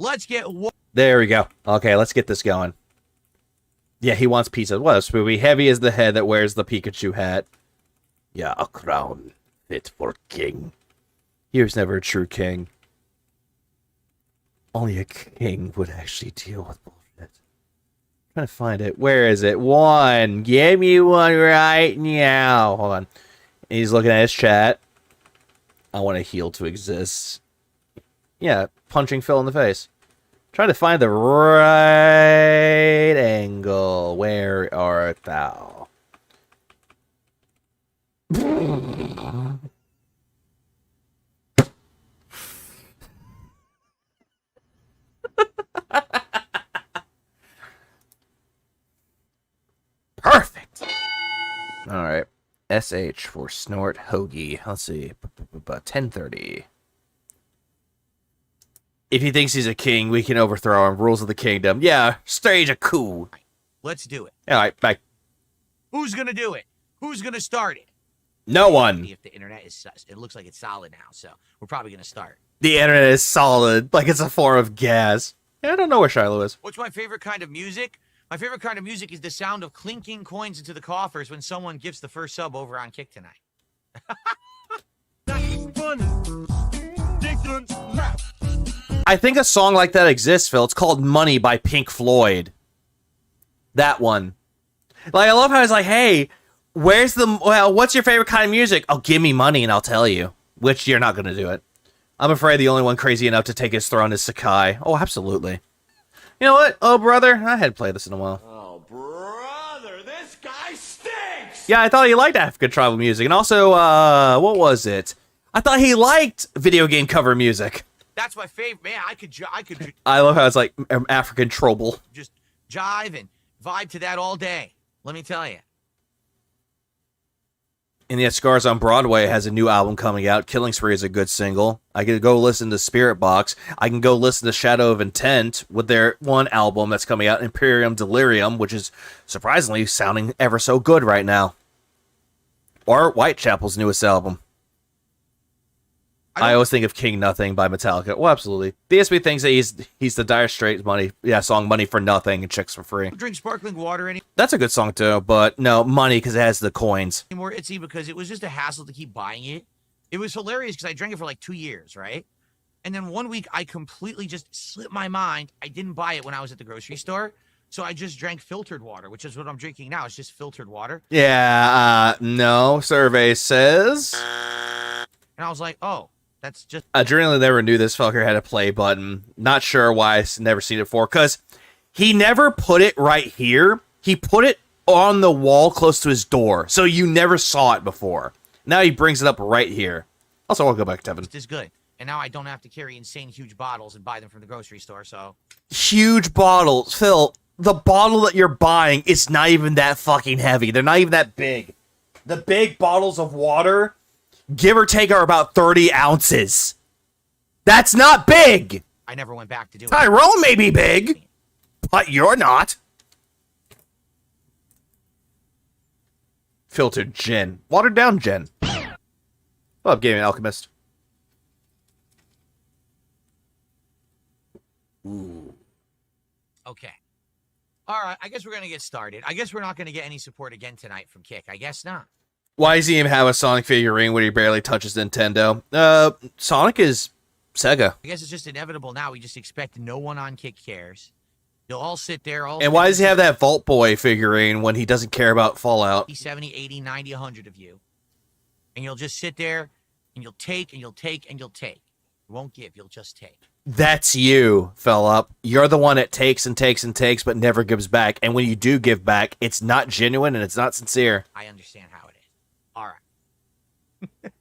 Let's get. There we go. Okay, let's get this going. Yeah, he wants pizza. What else will be heavy as the head that wears the Pikachu hat? Yeah, a crown fit for king. He was never a true king. Only a king would actually deal with bullshit. I'm trying to find it. Where is it? One. Give me one right now. Hold on. He's looking at his chat. I want to heal to exist. Yeah, punching Phil in the face. Trying to find the right angle. Where art thou? Perfect. All right. SH for snort hoagie. Let's see. 10:30. If he thinks he's a king, we can overthrow him. Rules of the kingdom. Yeah, stage a coup. Let's do it. All right, back. Who's gonna do it? Who's gonna start it? No one. If the internet is, it looks like it's solid now, so we're probably gonna start. The internet is solid, like it's a form of gas. Yeah, I don't know where Shiloh is. What's my favorite kind of music? My favorite kind of music is the sound of clinking coins into the coffers when someone gifts the first sub over on Kick tonight. I think a song like that exists, Phil. It's called Money by Pink Floyd. That one. Like, I love how he's like, hey, what's your favorite kind of music? Oh, give me money and I'll tell you. Which you're not going to do it. I'm afraid the only one crazy enough to take his throne is Sakai. Oh, absolutely. You know what? Oh, brother. I hadn't played this in a while. Oh, brother, this guy stinks! Yeah, I thought he liked African tribal music. And also, what was it? I thought he liked video game cover music. That's my favorite. Man, I could. I love how it's like African trouble. Just jive and vibe to that all day. Let me tell you. And yet, Scars on Broadway has a new album coming out. Killing Spree is a good single. I can go listen to Spirit Box. I can go listen to Shadow of Intent with their one album that's coming out, Imperium Delirium, which is surprisingly sounding ever so good right now. Or Whitechapel's newest album. I always think of King Nothing by Metallica. Well, absolutely. DSP thinks that he's the Dire Straits song Money for Nothing and Chicks for Free. Drink sparkling water any. That's a good song too, but no, Money because it has the coins. More Itsy because it was just a hassle to keep buying it. It was hilarious because I drank it for like 2 years, right? And then one week I completely just slipped my mind. I didn't buy it when I was at the grocery store. So I just drank filtered water, which is what I'm drinking now. It's just filtered water. Yeah, no, survey says. And I was like, oh. That's just Adrenaline never knew this fucker had a play button. Not sure why I've never seen it before. Because he never put it right here. He put it on the wall close to his door. So you never saw it before. Now he brings it up right here. Also, I'll go back to Tevin. This is good. And now I don't have to carry insane huge bottles and buy them from the grocery store. So huge bottles. Phil, the bottle that you're buying is not even that fucking heavy. They're not even that big. The big bottles of water, give or take, are about 30 ounces. That's not big. I never went back to do it. Tyrone may be big, but you're not. Filtered gin. Watered down gin. What's up, Gaming Alchemist? Ooh. Okay. All right, I guess we're going to get started. I guess we're not going to get any support again tonight from Kick. I guess not. Why does he even have a Sonic figurine when he barely touches Nintendo? Sonic is Sega. I guess it's just inevitable now. We just expect no one on Kick cares. You'll all sit there. And why does he have that Vault Boy figurine when he doesn't care about Fallout? 70, 80, 90, 100 of you. And you'll just sit there, and you'll take, and you'll take, and you'll take. You won't give. You'll just take. That's you, Philip. You're the one that takes and takes and takes, but never gives back. And when you do give back, it's not genuine and it's not sincere. I understand how it is. All right.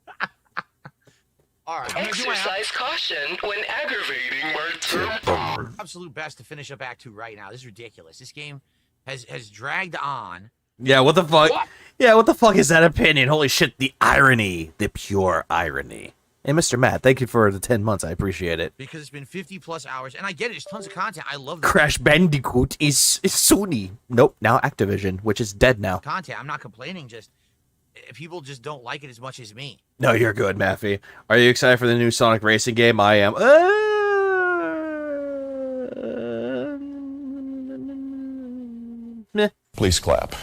All right, I'm gonna do my Exercise caution when aggravating my temper. absolute best to finish up Act 2 right now. This is ridiculous. This game has dragged on. Yeah, what the fuck? Yeah, what the fuck is that opinion? Holy shit, the irony. The pure irony. Hey, Mr. Matt, thank you for the 10 months. I appreciate it. Because it's been 50+ hours, and I get it. It's tons of content. I love this Crash Bandicoot is Sony. Nope, now Activision, which is dead now. content. I'm not complaining. Just people just don't like it as much as me. No, you're good, Maffey. Are you excited for the new Sonic racing game? I am. Meh. Please clap.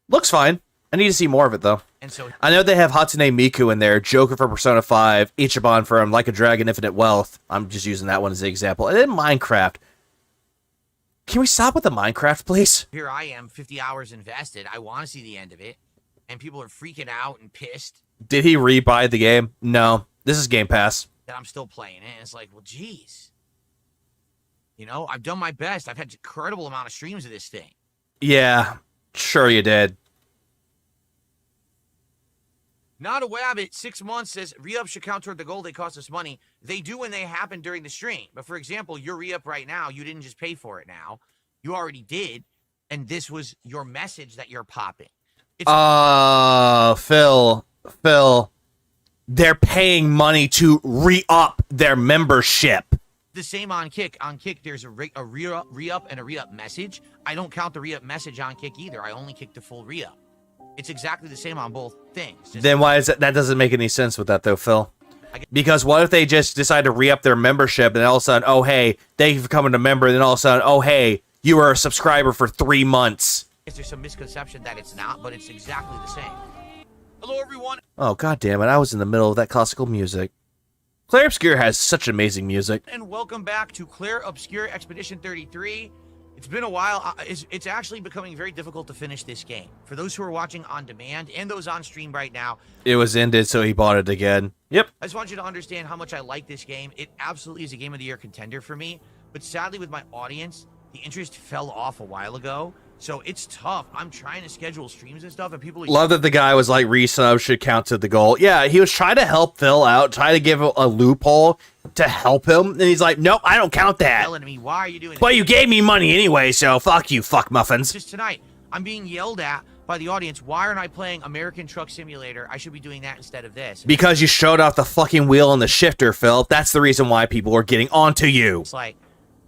Looks fine. I need to see more of it, though. And so I know they have Hatsune Miku in there, Joker from Persona 5, Ichiban from Like a Dragon Infinite Wealth. I'm just using that one as an example. And then Minecraft. Can we stop with the Minecraft, please? here I am, 50 hours invested. I want to see the end of it, and people are freaking out and pissed Did he rebuy the game? No. This is Game Pass. that I'm still playing it. And it's like, well, geez. You know, I've done my best. I've had an incredible amount of streams of this thing. Yeah, sure you did. Not a Wabbit, 6 months says re-up should count toward the goal. They cost us money. They do when they happen during the stream. But for example, your re-up right now, you didn't just pay for it now. You already did. And this was your message that you're popping. It's Phil. They're paying money to re-up their membership. the same on Kick. On Kick, there's a re-up and a re-up message. I don't count the re-up message on Kick either. I only kick the full re-up. It's exactly the same on both things. Then why is that doesn't make any sense with that, though, Phil? Because what if they just decide to re-up their membership and all of a sudden, oh, hey, thank you for coming to member, and then all of a sudden, oh, hey, you were a subscriber for 3 months. There's some misconception that it's not, but it's exactly the same. Hello, everyone. Oh, god damn it, I was in the middle of that classical music. Claire Obscure has such amazing music. And welcome back to Claire Obscure Expedition 33. It's been a while. It's actually becoming very difficult to finish this game. For those who are watching on demand and those on stream right now, It was ended, so he bought it again. Yep. I just want you to understand how much I like this game. It absolutely is a Game of the Year contender for me. But sadly, with my audience, the interest fell off a while ago. So it's tough. I'm trying to schedule streams and stuff, and people are... Love that the guy was like, resub should count to the goal. Yeah, he was trying to help Phil out, trying to give a loophole to help him. And he's like, nope, I don't count that. Telling me, why are you doing But you gave me money anyway, so fuck you, fuck muffins. Just tonight, I'm being yelled at by the audience. Why aren't I playing American Truck Simulator? I should be doing that instead of this. Because you showed off the fucking wheel and the shifter, Phil. That's the reason why people are getting onto you. It's like...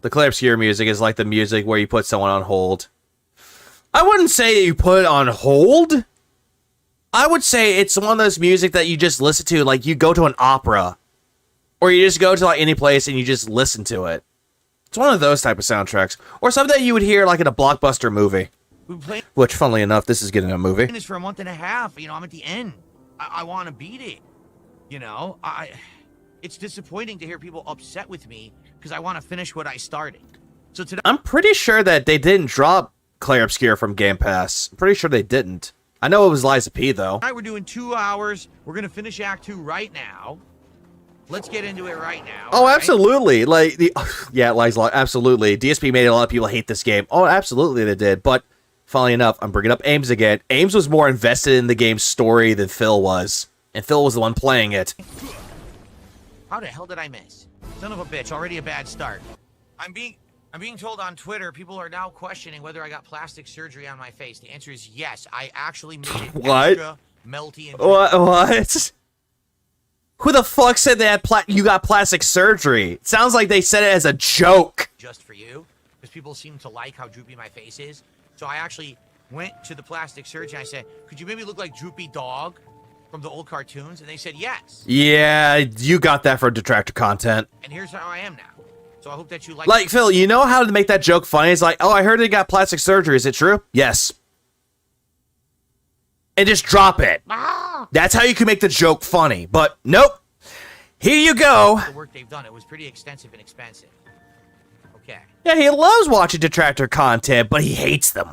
The Claire Obscure music is like the music where you put someone on hold. I wouldn't say that you put it on hold. I would say it's one of those music that you just listen to, like you go to an opera. Or you just go to like any place and you just listen to it. It's one of those type of soundtracks. Or something that you would hear like in a blockbuster movie. Which, funnily enough, this is getting a movie. This for a month and a half. You know, I'm at the end. I want to beat it. You know, it's disappointing to hear people upset with me because I want to finish what I started. So today, I'm pretty sure that they didn't drop Claire Obscure from Game Pass. I'm pretty sure they didn't. I know it was Liza P, though. Tonight we're doing 2 hours. We're going to finish Act 2 right now. Let's get into it right now. Oh, right? absolutely. Like, yeah, Liza, absolutely. DSP made a lot of people hate this game. Oh, absolutely they did. But, funnily enough, I'm bringing up Ames again. Ames was more invested in the game's story than Phil was. And Phil was the one playing it. How the hell did I miss? Son of a bitch, already a bad start. I'm being told on Twitter, people are now questioning whether I got plastic surgery on my face. The answer is yes. I actually made it extra melty and... What? Who the fuck said that you got plastic surgery? It sounds like they said it as a joke. Just for you, because people seem to like how droopy my face is. So I actually went to the plastic surgeon. I said, could you maybe look like Droopy Dog from the old cartoons? And they said yes. Yeah, you got that for detractor content. And here's how I am now. So I hope that you like... Like, Phil, you know how to make that joke funny? It's like, oh, I heard they got plastic surgery. Is it true? Yes. And just drop it. That's how you can make the joke funny. But, nope. Here you go. The work they've done, it was pretty extensive and expensive. Okay. Yeah, he loves watching detractor content, but he hates them.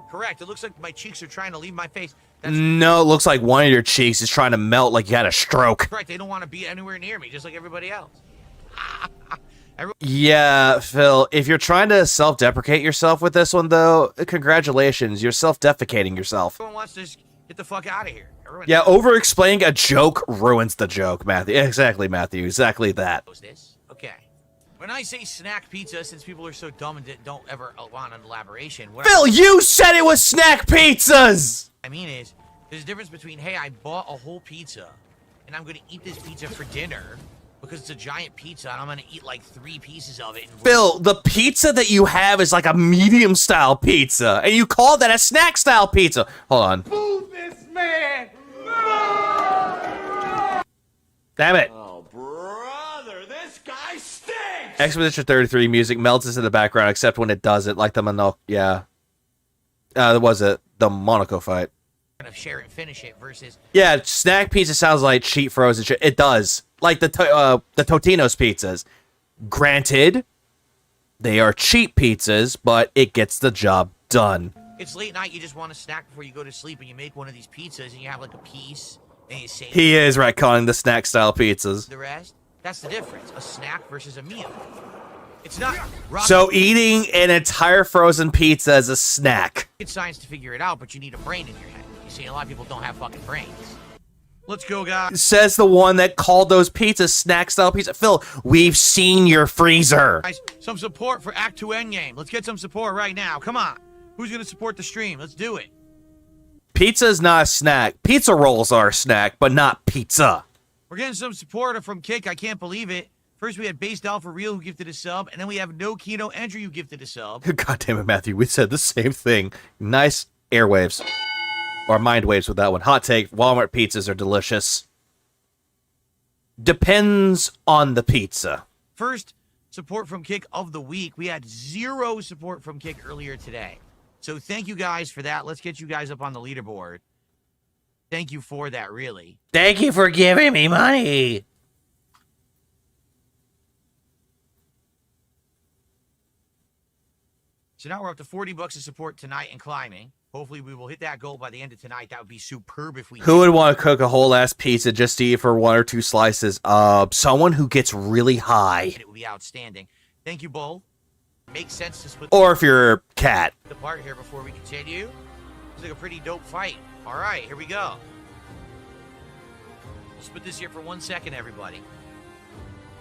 Correct. It looks like my cheeks are trying to leave my face. No, it looks like one of your cheeks is trying to melt like you had a stroke. Correct. They don't want to be anywhere near me, just like everybody else. Yeah, Phil, if you're trying to self-deprecate yourself with this one, though, congratulations. You're self-defecating yourself. Everyone wants to Get the fuck out of here. Everyone Yeah, over-explaining a joke ruins the joke, Matthew. Exactly, Matthew. Exactly that. knows this. Okay. When I say snack pizza, since people are so dumb and don't ever want an elaboration, what Phil, you said it was snack pizzas! I mean is, there's a difference between, hey, I bought a whole pizza, and I'm going to eat this pizza for dinner, because it's a giant pizza, and I'm going to eat like 3 pieces of it. And Phil, the pizza that you have is like a medium-style pizza, and you call that a snack-style pizza. Hold on. Move this man! Damn it. Oh, brother, this guy stinks! Expedition 33 music melts into the background, except when it doesn't, like the Monaco. Yeah. Was it the Monaco fight? kind of share and finish it versus... Yeah, snack pizza sounds like cheap frozen shit. It does. Like the Totino's pizzas. Granted, they are cheap pizzas, but it gets the job done. It's late night, you just want a snack before you go to sleep, and you make one of these pizzas, and you have like a piece, and you say... He is right calling the snack-style pizzas. The rest, that's the difference. A snack versus a meal. It's not... So eating an entire frozen pizza is a snack. It's science to figure it out, but you need a brain in your head. You see, a lot of people don't have fucking brains. Let's go, guys. Says the one that called those pizzas snack-style pizza. Phil, we've seen your freezer. Guys, some support for Act 2 Endgame. Let's get some support right now. Come on. Who's going to support the stream? Let's do it. Pizza is not a snack. Pizza rolls are a snack, but not pizza. We're getting some support from Kick. I can't believe it. First, we had Based Out for Real who gifted a sub, and then we have No Kino Andrew who gifted a sub. God damn it, Matthew. We said the same thing. Nice airwaves. Or mind waves with that one. Hot take. Walmart pizzas are delicious. Depends on the pizza. First support from Kick of the week. We had 0 support from Kick earlier today. So thank you guys for that. Let's get you guys up on the leaderboard. Thank you for that, really. Thank you for giving me money. So now we're up to $40 of support tonight and climbing. Hopefully we will hit that goal by the end of tonight. That would be superb if we Who would want to cook a whole ass pizza just to eat for 1 or 2 slices? Someone who gets really high. It would be outstanding. Thank you, Bull. Makes sense to split Or if you're a cat. the part here before we continue. It's like a pretty dope fight. All right, here we go. We'll split this here for 1 second, everybody.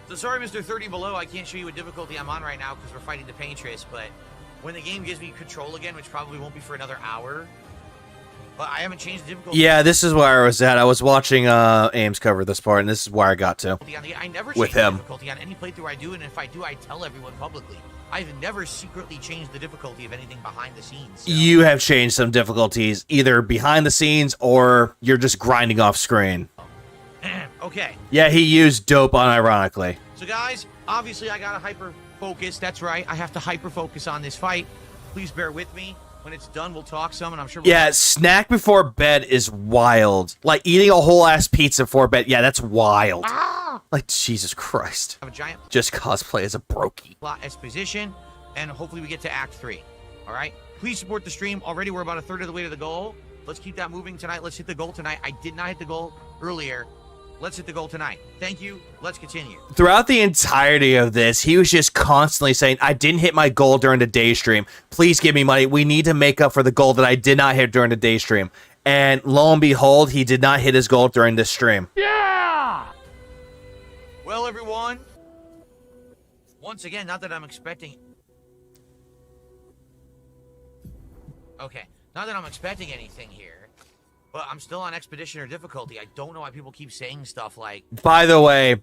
So sorry, Mr. 30 Below, I can't show you what difficulty I'm on right now because we're fighting the Paintress, but when the game gives me control again, which probably won't be for another hour, but I haven't changed the difficulty. Yeah, this is where I was at. I was watching Ames cover this part, and this is where I got to. I never with change the him. difficulty on any playthrough I do, and if I do, I tell everyone publicly. I've never secretly changed the difficulty of anything behind the scenes. So. You have changed some difficulties, either behind the scenes or you're just grinding off screen. Okay. Yeah, he used dope unironically. So guys, obviously I gotta hyper focus. That's right. I have to hyper focus on this fight. Please bear with me. When it's done, we'll talk some, and I'm sure. Yeah, snack before bed is wild. Like eating a whole ass pizza before bed. Yeah, that's wild. Like Jesus Christ. Have a giant Just cosplay as a brokey. plot exposition, and hopefully we get to Act 3. All right. Please support the stream. Already we're about a third of the way to the goal. Let's keep that moving tonight. Let's hit the goal tonight. I did not hit the goal earlier. Let's hit the goal tonight. Thank you. Let's continue. Throughout the entirety of this, he was just constantly saying, I didn't hit my goal during the day stream. Please give me money. We need to make up for the goal that I did not hit during the day stream. And lo and behold, he did not hit his goal during this stream. Yeah! Well, everyone, once again, not that I'm expecting... Okay, not that I'm expecting anything here. But I'm still on Expeditioner difficulty. I don't know why people keep saying stuff like... By the way,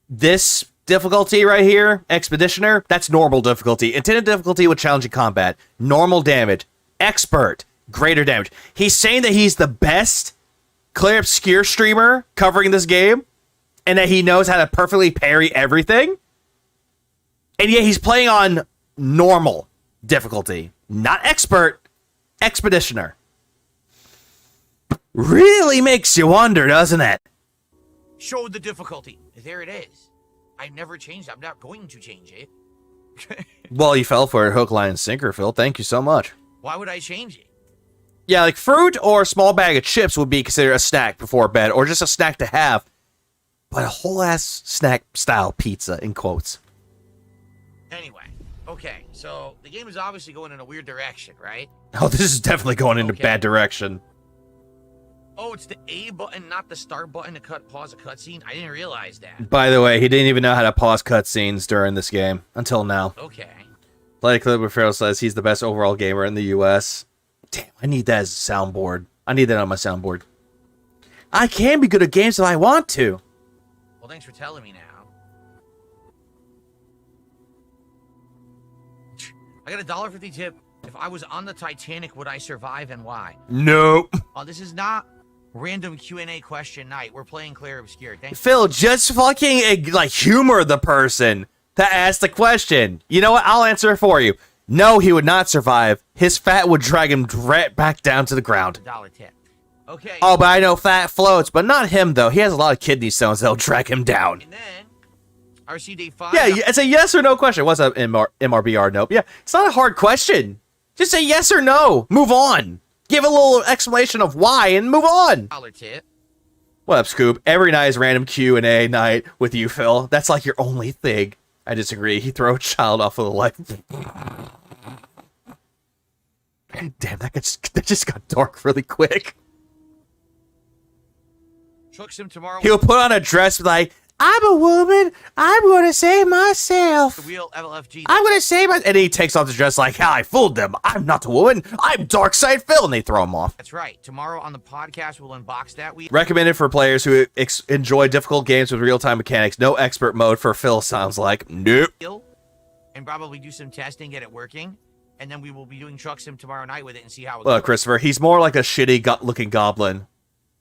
this difficulty right here, Expeditioner, that's normal difficulty. Intended difficulty with challenging combat. Normal damage. Expert. Greater damage. He's saying that he's the best Clear Obscure streamer covering this game, and that he knows how to perfectly parry everything. And yet he's playing on normal difficulty. Not expert. Expeditioner. Really makes you wonder, doesn't it? Show the difficulty. There it is. I've never changed it. I'm not going to change it. Well, you fell for it, hook, line, and sinker, Phil. Thank you so much. Why would I change it? Yeah, like fruit or a small bag of chips would be considered a snack before bed, or just a snack to have. But a whole-ass snack-style pizza, in quotes. Anyway, okay, so the game is obviously going in a weird direction, right? Oh, this is definitely going in a bad direction. Oh, it's the A button, not the start button to pause a cutscene? I didn't realize that. By the way, he didn't even know how to pause cutscenes during this game until now. Okay. Like Clipper Farrell says, he's the best overall gamer in the U.S. Damn, I need that as a soundboard. I need that on my soundboard. I can be good at games if I want to. Well, thanks for telling me now. I got a $1.50 tip. If I was on the Titanic, would I survive and why? Nope. This is not random Q&A question night. We're playing Clear Obscure. Thanks. Phil, just fucking, like, humor the person that asked the question. You know what? I'll answer it for you. No, he would not survive. His fat would drag him right back down to the ground. $1 tip. Okay. Oh, but I know fat floats, but not him, though. He has a lot of kidney stones that'll drag him down. And then, RC Day 5. Yeah, it's a yes or no question. What's up, MRBR? Nope. Yeah, it's not a hard question. Just say yes or no. Move on. Give a little explanation of why and move on. $1 tip. What up, Scoop? Every night is random Q&A night with you, Phil. That's like your only thing. I disagree. He throw a child off of the life. Damn, that just got dark really quick. Truck Sim tomorrow. He'll put on a dress like, I'm a woman. I'm going to save myself. The wheel LFG. I'm going to save my... And he takes off the dress like, I fooled them. I'm not the woman. I'm Darkside Phil. And they throw him off. That's right. Tomorrow on the podcast, we'll unbox that. Recommended for players who enjoy difficult games with real-time mechanics. No expert mode for Phil, sounds like. Nope. And probably do some testing, get it working. And then we will be doing Truck Sim tomorrow night with it and see how it Look, Christopher, he's more like a shitty looking goblin.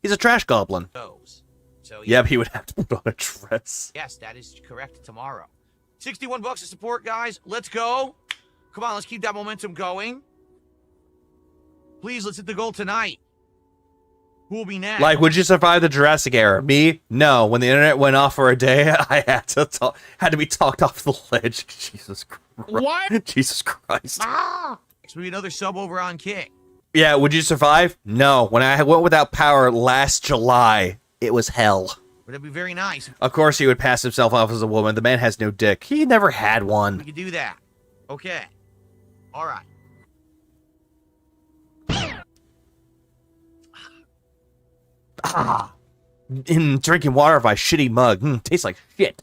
He's a trash goblin. goes. So, yep, he would have to put on a dress. Yes, that is correct. Tomorrow. $61 to support, guys. Let's go. Come on, let's keep that momentum going. Please, let's hit the goal tonight. Who will be next? Like, would you survive the Jurassic era? Me? No. When the internet went off for a day, I had to be talked off the ledge. Jesus Christ. What? Jesus Christ. Ah! So we another sub over on Kick. Yeah, would you survive? No. When I went without power last July, it was hell. Would that be very nice? Of course he would pass himself off as a woman. The man has no dick. He never had one. We could do that. Okay. All right. Drinking water by shitty mug. Tastes like shit.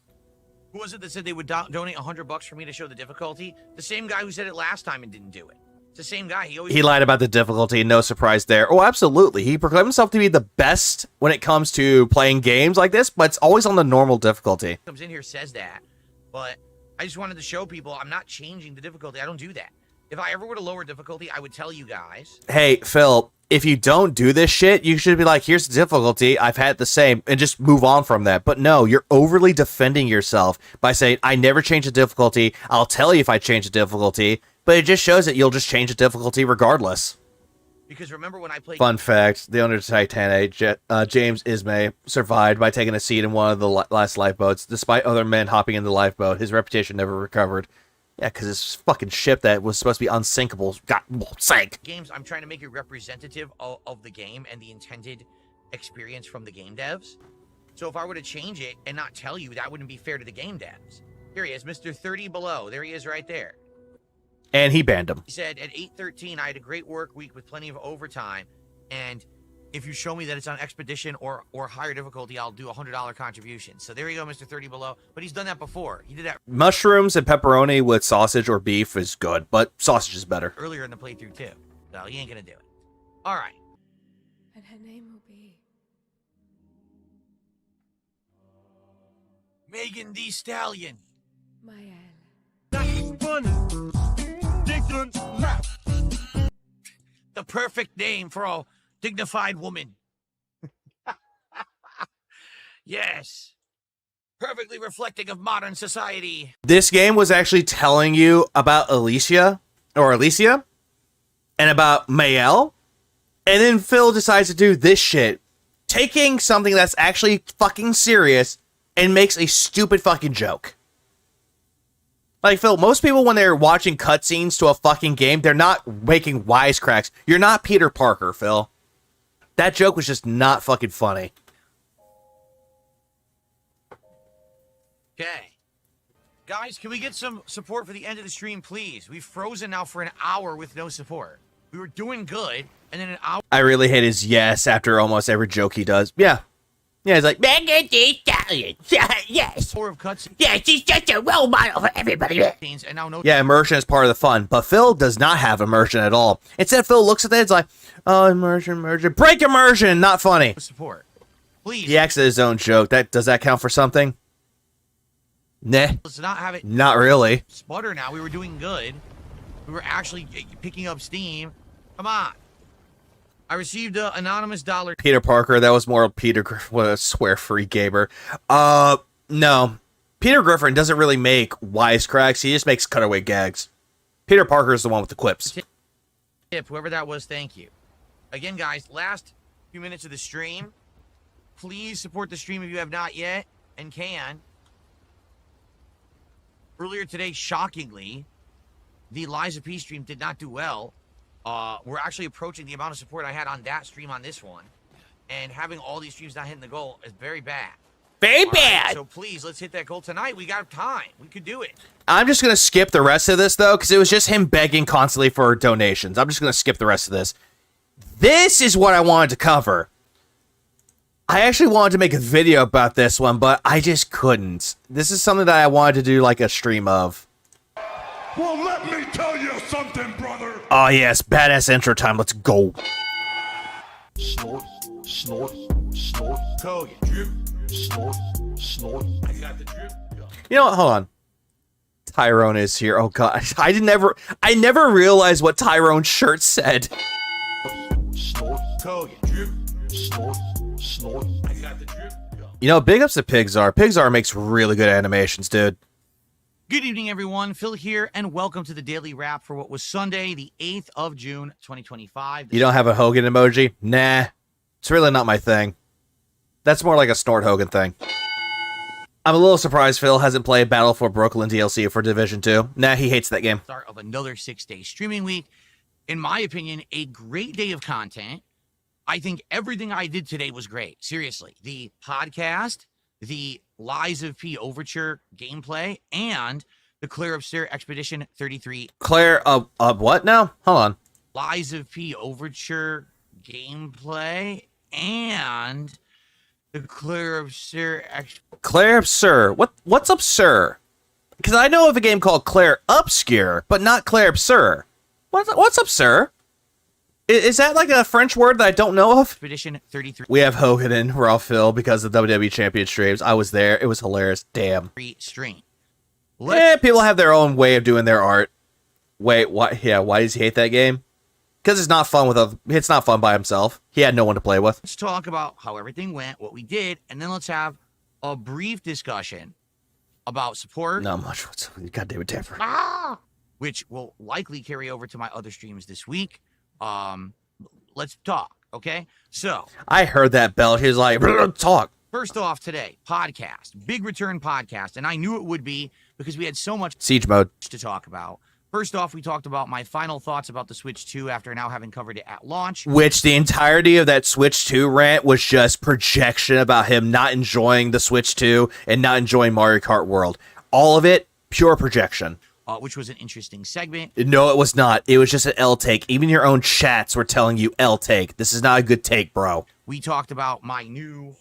Who was it that said they would donate $100 for me to show the difficulty? The same guy who said it last time and didn't do it. It's the same guy. He lied about the difficulty. No surprise there. Oh, absolutely. He proclaimed himself to be the best when it comes to playing games like this, but it's always on the normal difficulty. Comes in here, says that, but I just wanted to show people I'm not changing the difficulty. I don't do that. If I ever were to lower difficulty, I would tell you guys. Hey, Phil, if you don't do this shit, you should be like, here's the difficulty. I've had the same, and just move on from that. But no, you're overly defending yourself by saying, I never change the difficulty. I'll tell you if I change the difficulty. But it just shows that you'll just change the difficulty regardless. Because remember when I played... Fun fact, the owner of Titanic, James Ismay, survived by taking a seat in one of the last lifeboats. Despite other men hopping in the lifeboat, his reputation never recovered. Yeah, because his fucking ship that was supposed to be unsinkable sank. Games, I'm trying to make it representative of the game and the intended experience from the game devs. So if I were to change it and not tell you, that wouldn't be fair to the game devs. Here he is, Mr. 30 Below. There he is right there. And he banned him. He said, at 8:13, I had a great work week with plenty of overtime. And if you show me that it's on Expedition or higher difficulty, I'll do a $100 contribution. So there you go, Mr. 30 Below. But he's done that before. He did that. Mushrooms and pepperoni with sausage or beef is good, but sausage is better. Earlier in the playthrough, too. So he ain't going to do it. All right. And her name will be... Megan Thee Stallion. Mael. That's funny. Dixon's left. The perfect name for a dignified woman. Yes. Perfectly reflecting of modern society. This game was actually telling you about Alicia, and about Mael, and then Phil decides to do this shit. Taking something that's actually fucking serious and makes a stupid fucking joke. Like, Phil, most people, when they're watching cutscenes to a fucking game, they're not making wisecracks. You're not Peter Parker, Phil. That joke was just not fucking funny. Okay. Guys, can we get some support for the end of the stream, please? We've frozen now for an hour with no support. We were doing good, and then an hour. I really hate his yes after almost every joke he does. Yeah. Yeah, he's like, yes. Of cuts. Yeah, she's just a role model for everybody. And now no. Yeah, immersion is part of the fun, but Phil does not have immersion at all. Instead, Phil looks at that, it's like, oh, immersion. Break immersion, not funny. Support. Please. He acts at his own joke. Does that count for something? Nah. Let's not have it. Not really. Sputter now. We were doing good. We were actually picking up steam. Come on. I received an anonymous dollar. Peter Parker, that was more Peter Griffin. What a swear-free gamer. No. Peter Griffin doesn't really make wisecracks. He just makes cutaway gags. Peter Parker is the one with the quips. Tip, whoever that was, thank you. Again, guys, last few minutes of the stream. Please support the stream if you have not yet and can. Earlier today, shockingly, the Liza P stream did not do well. We're actually approaching the amount of support I had on that stream on this one. And having all these streams not hitting the goal is very bad. Very bad. Right, so please, let's hit that goal tonight. We got time. We could do it. I'm just going to skip the rest of this, though, because it was just him begging constantly for donations. I'm just going to skip the rest of this. This is what I wanted to cover. I actually wanted to make a video about this one, but I just couldn't. This is something that I wanted to do like a stream of. Well, let me tell you something, brother. Oh, yes. Badass intro time. Let's go. Snort, snort, snort. Call you drip. Snort, snort. I got the drip. You know what? Hold on. Tyrone is here. Oh, God. I never realized what Tyrone's shirt said. Snort. Call you drip. Snort, snort. I got the drip. You know, big ups to Pixar. Pixar makes really good animations, dude. Good evening, everyone. Phil here, and welcome to the Daily Wrap for what was Sunday, the 8th of June, 2025. You don't have a Hogan emoji? Nah. It's really not my thing. That's more like a Snort Hogan thing. I'm a little surprised Phil hasn't played Battle for Brooklyn DLC for Division 2. Nah, he hates that game. Start of another 6-day streaming week. In my opinion, a great day of content. I think everything I did today was great. Seriously. The podcast, the Lies of P Overture gameplay, and the Claire of Sir Expedition 33. Claire, what now? Hold on. Lies of P Overture gameplay, and the Claire of Sir Claire of Sir. What's up, Sir? Because I know of a game called Claire Obscure, but not Claire of Sir. What's up, Sir? Is that like a French word that I don't know of? Expedition 33. We have Hogan and Raw Phil because of the WWE Champion streams. I was there. It was hilarious. Damn. Stream. People have their own way of doing their art. Wait, what? Yeah, why does he hate that game? Because it's not fun it's not fun by himself. He had no one to play with. Let's talk about how everything went, what we did, and then let's have a brief discussion about support. Not much. God damn it, Tamper. Which will likely carry over to my other streams this week. Let's talk, okay? So I heard that bell. He was like, talk. First off today, podcast, big return podcast, and I knew it would be because we had so much Siege mode to talk about. First off, we talked about my final thoughts about the Switch 2 after now having covered it at launch. Which the entirety of that Switch 2 rant was just projection about him not enjoying the Switch 2 and not enjoying Mario Kart World. All of it, pure projection. Which was an interesting segment. No, it was not. It was just an L take. Even your own chats were telling you L take. This is not a good take, bro. We talked about my new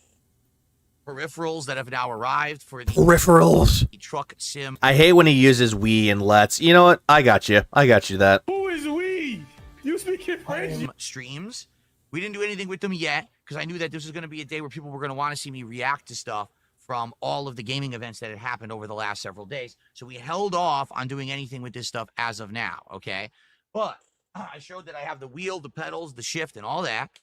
peripherals that have now arrived for the peripherals truck sim. I hate when he uses we and let's. You know what? I got you that. Who is we? You speaking French? Streams. We didn't do anything with them yet because I knew that this was going to be a day where people were going to want to see me react to stuff from all of the gaming events that had happened over the last several days. So we held off on doing anything with this stuff as of now, okay? But I showed that I have the wheel, the pedals, the shift, and all that.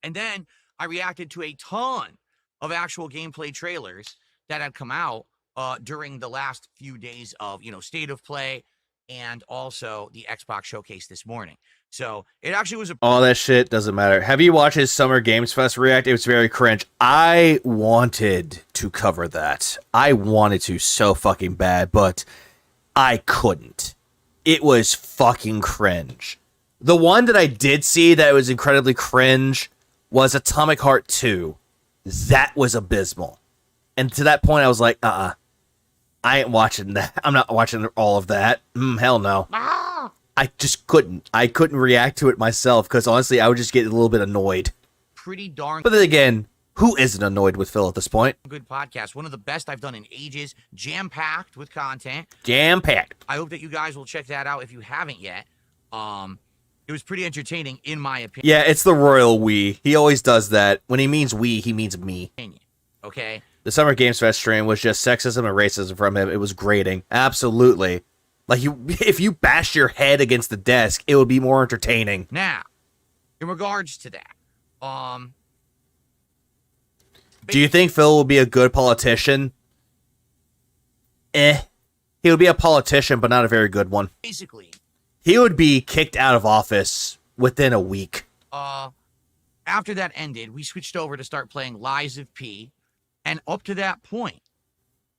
And then I reacted to a ton of actual gameplay trailers that had come out during the last few days of, State of Play and also the Xbox Showcase this morning. So it actually was all that shit doesn't matter. Have you watched his Summer Games Fest react? It was very cringe. I wanted to cover that. I wanted to so fucking bad, but I couldn't. It was fucking cringe. The one that I did see that was incredibly cringe was Atomic Heart 2. That was abysmal. And to that point, I was like, I ain't watching that. I'm not watching all of that. Hell no. I just couldn't. I couldn't react to it myself because honestly, I would just get a little bit annoyed. Pretty darn. But then again, who isn't annoyed with Phil at this point? Good podcast. One of the best I've done in ages. Jam-packed with content. Jam-packed. I hope that you guys will check that out if you haven't yet. It was pretty entertaining, in my opinion. Yeah, it's the royal we. He always does that. When he means we, he means me. Okay? The Summer Games Fest stream was just sexism and racism from him. It was grating. Absolutely. Like, if you bashed your head against the desk, it would be more entertaining. Now, in regards to that, do you think Phil will be a good politician? He would be a politician, but not a very good one. Basically, he would be kicked out of office within a week. After that ended, we switched over to start playing Lies of P, and up to that point,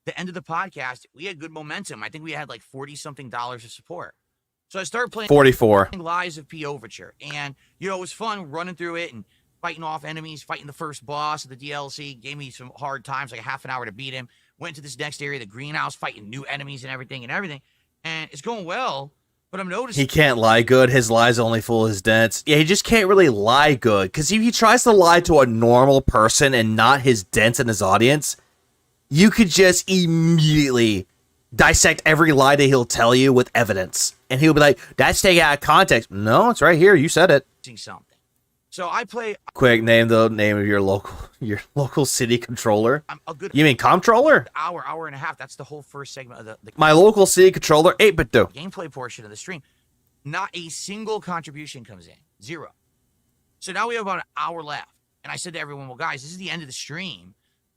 the end of the podcast, we had good momentum. I think we had like $40-something of support. So I started playing 44 Lies of P Overture, and it was fun running through it and fighting off enemies, fighting the first boss of the DLC. Gave me some hard times, like a half an hour to beat him. Went to this next area, the greenhouse, fighting new enemies and everything. And it's going well, but I'm noticing he can't lie good. His lies only fool his dents. Yeah, he just can't really lie good, because if he tries to lie to a normal person and not his dents and his audience, you could just immediately dissect every lie that he'll tell you with evidence. And he'll be like, that's taken out of context. No, it's right here. You said it. Something. So I play. Quick, name the name of your local city controller. A good. You mean comptroller? Hour and a half. That's the whole first segment of the my local city controller, 8-bit do. Gameplay portion of the stream. Not a single contribution comes in. Zero. So now we have about an hour left. And I said to everyone, well, guys, this is the end of the stream.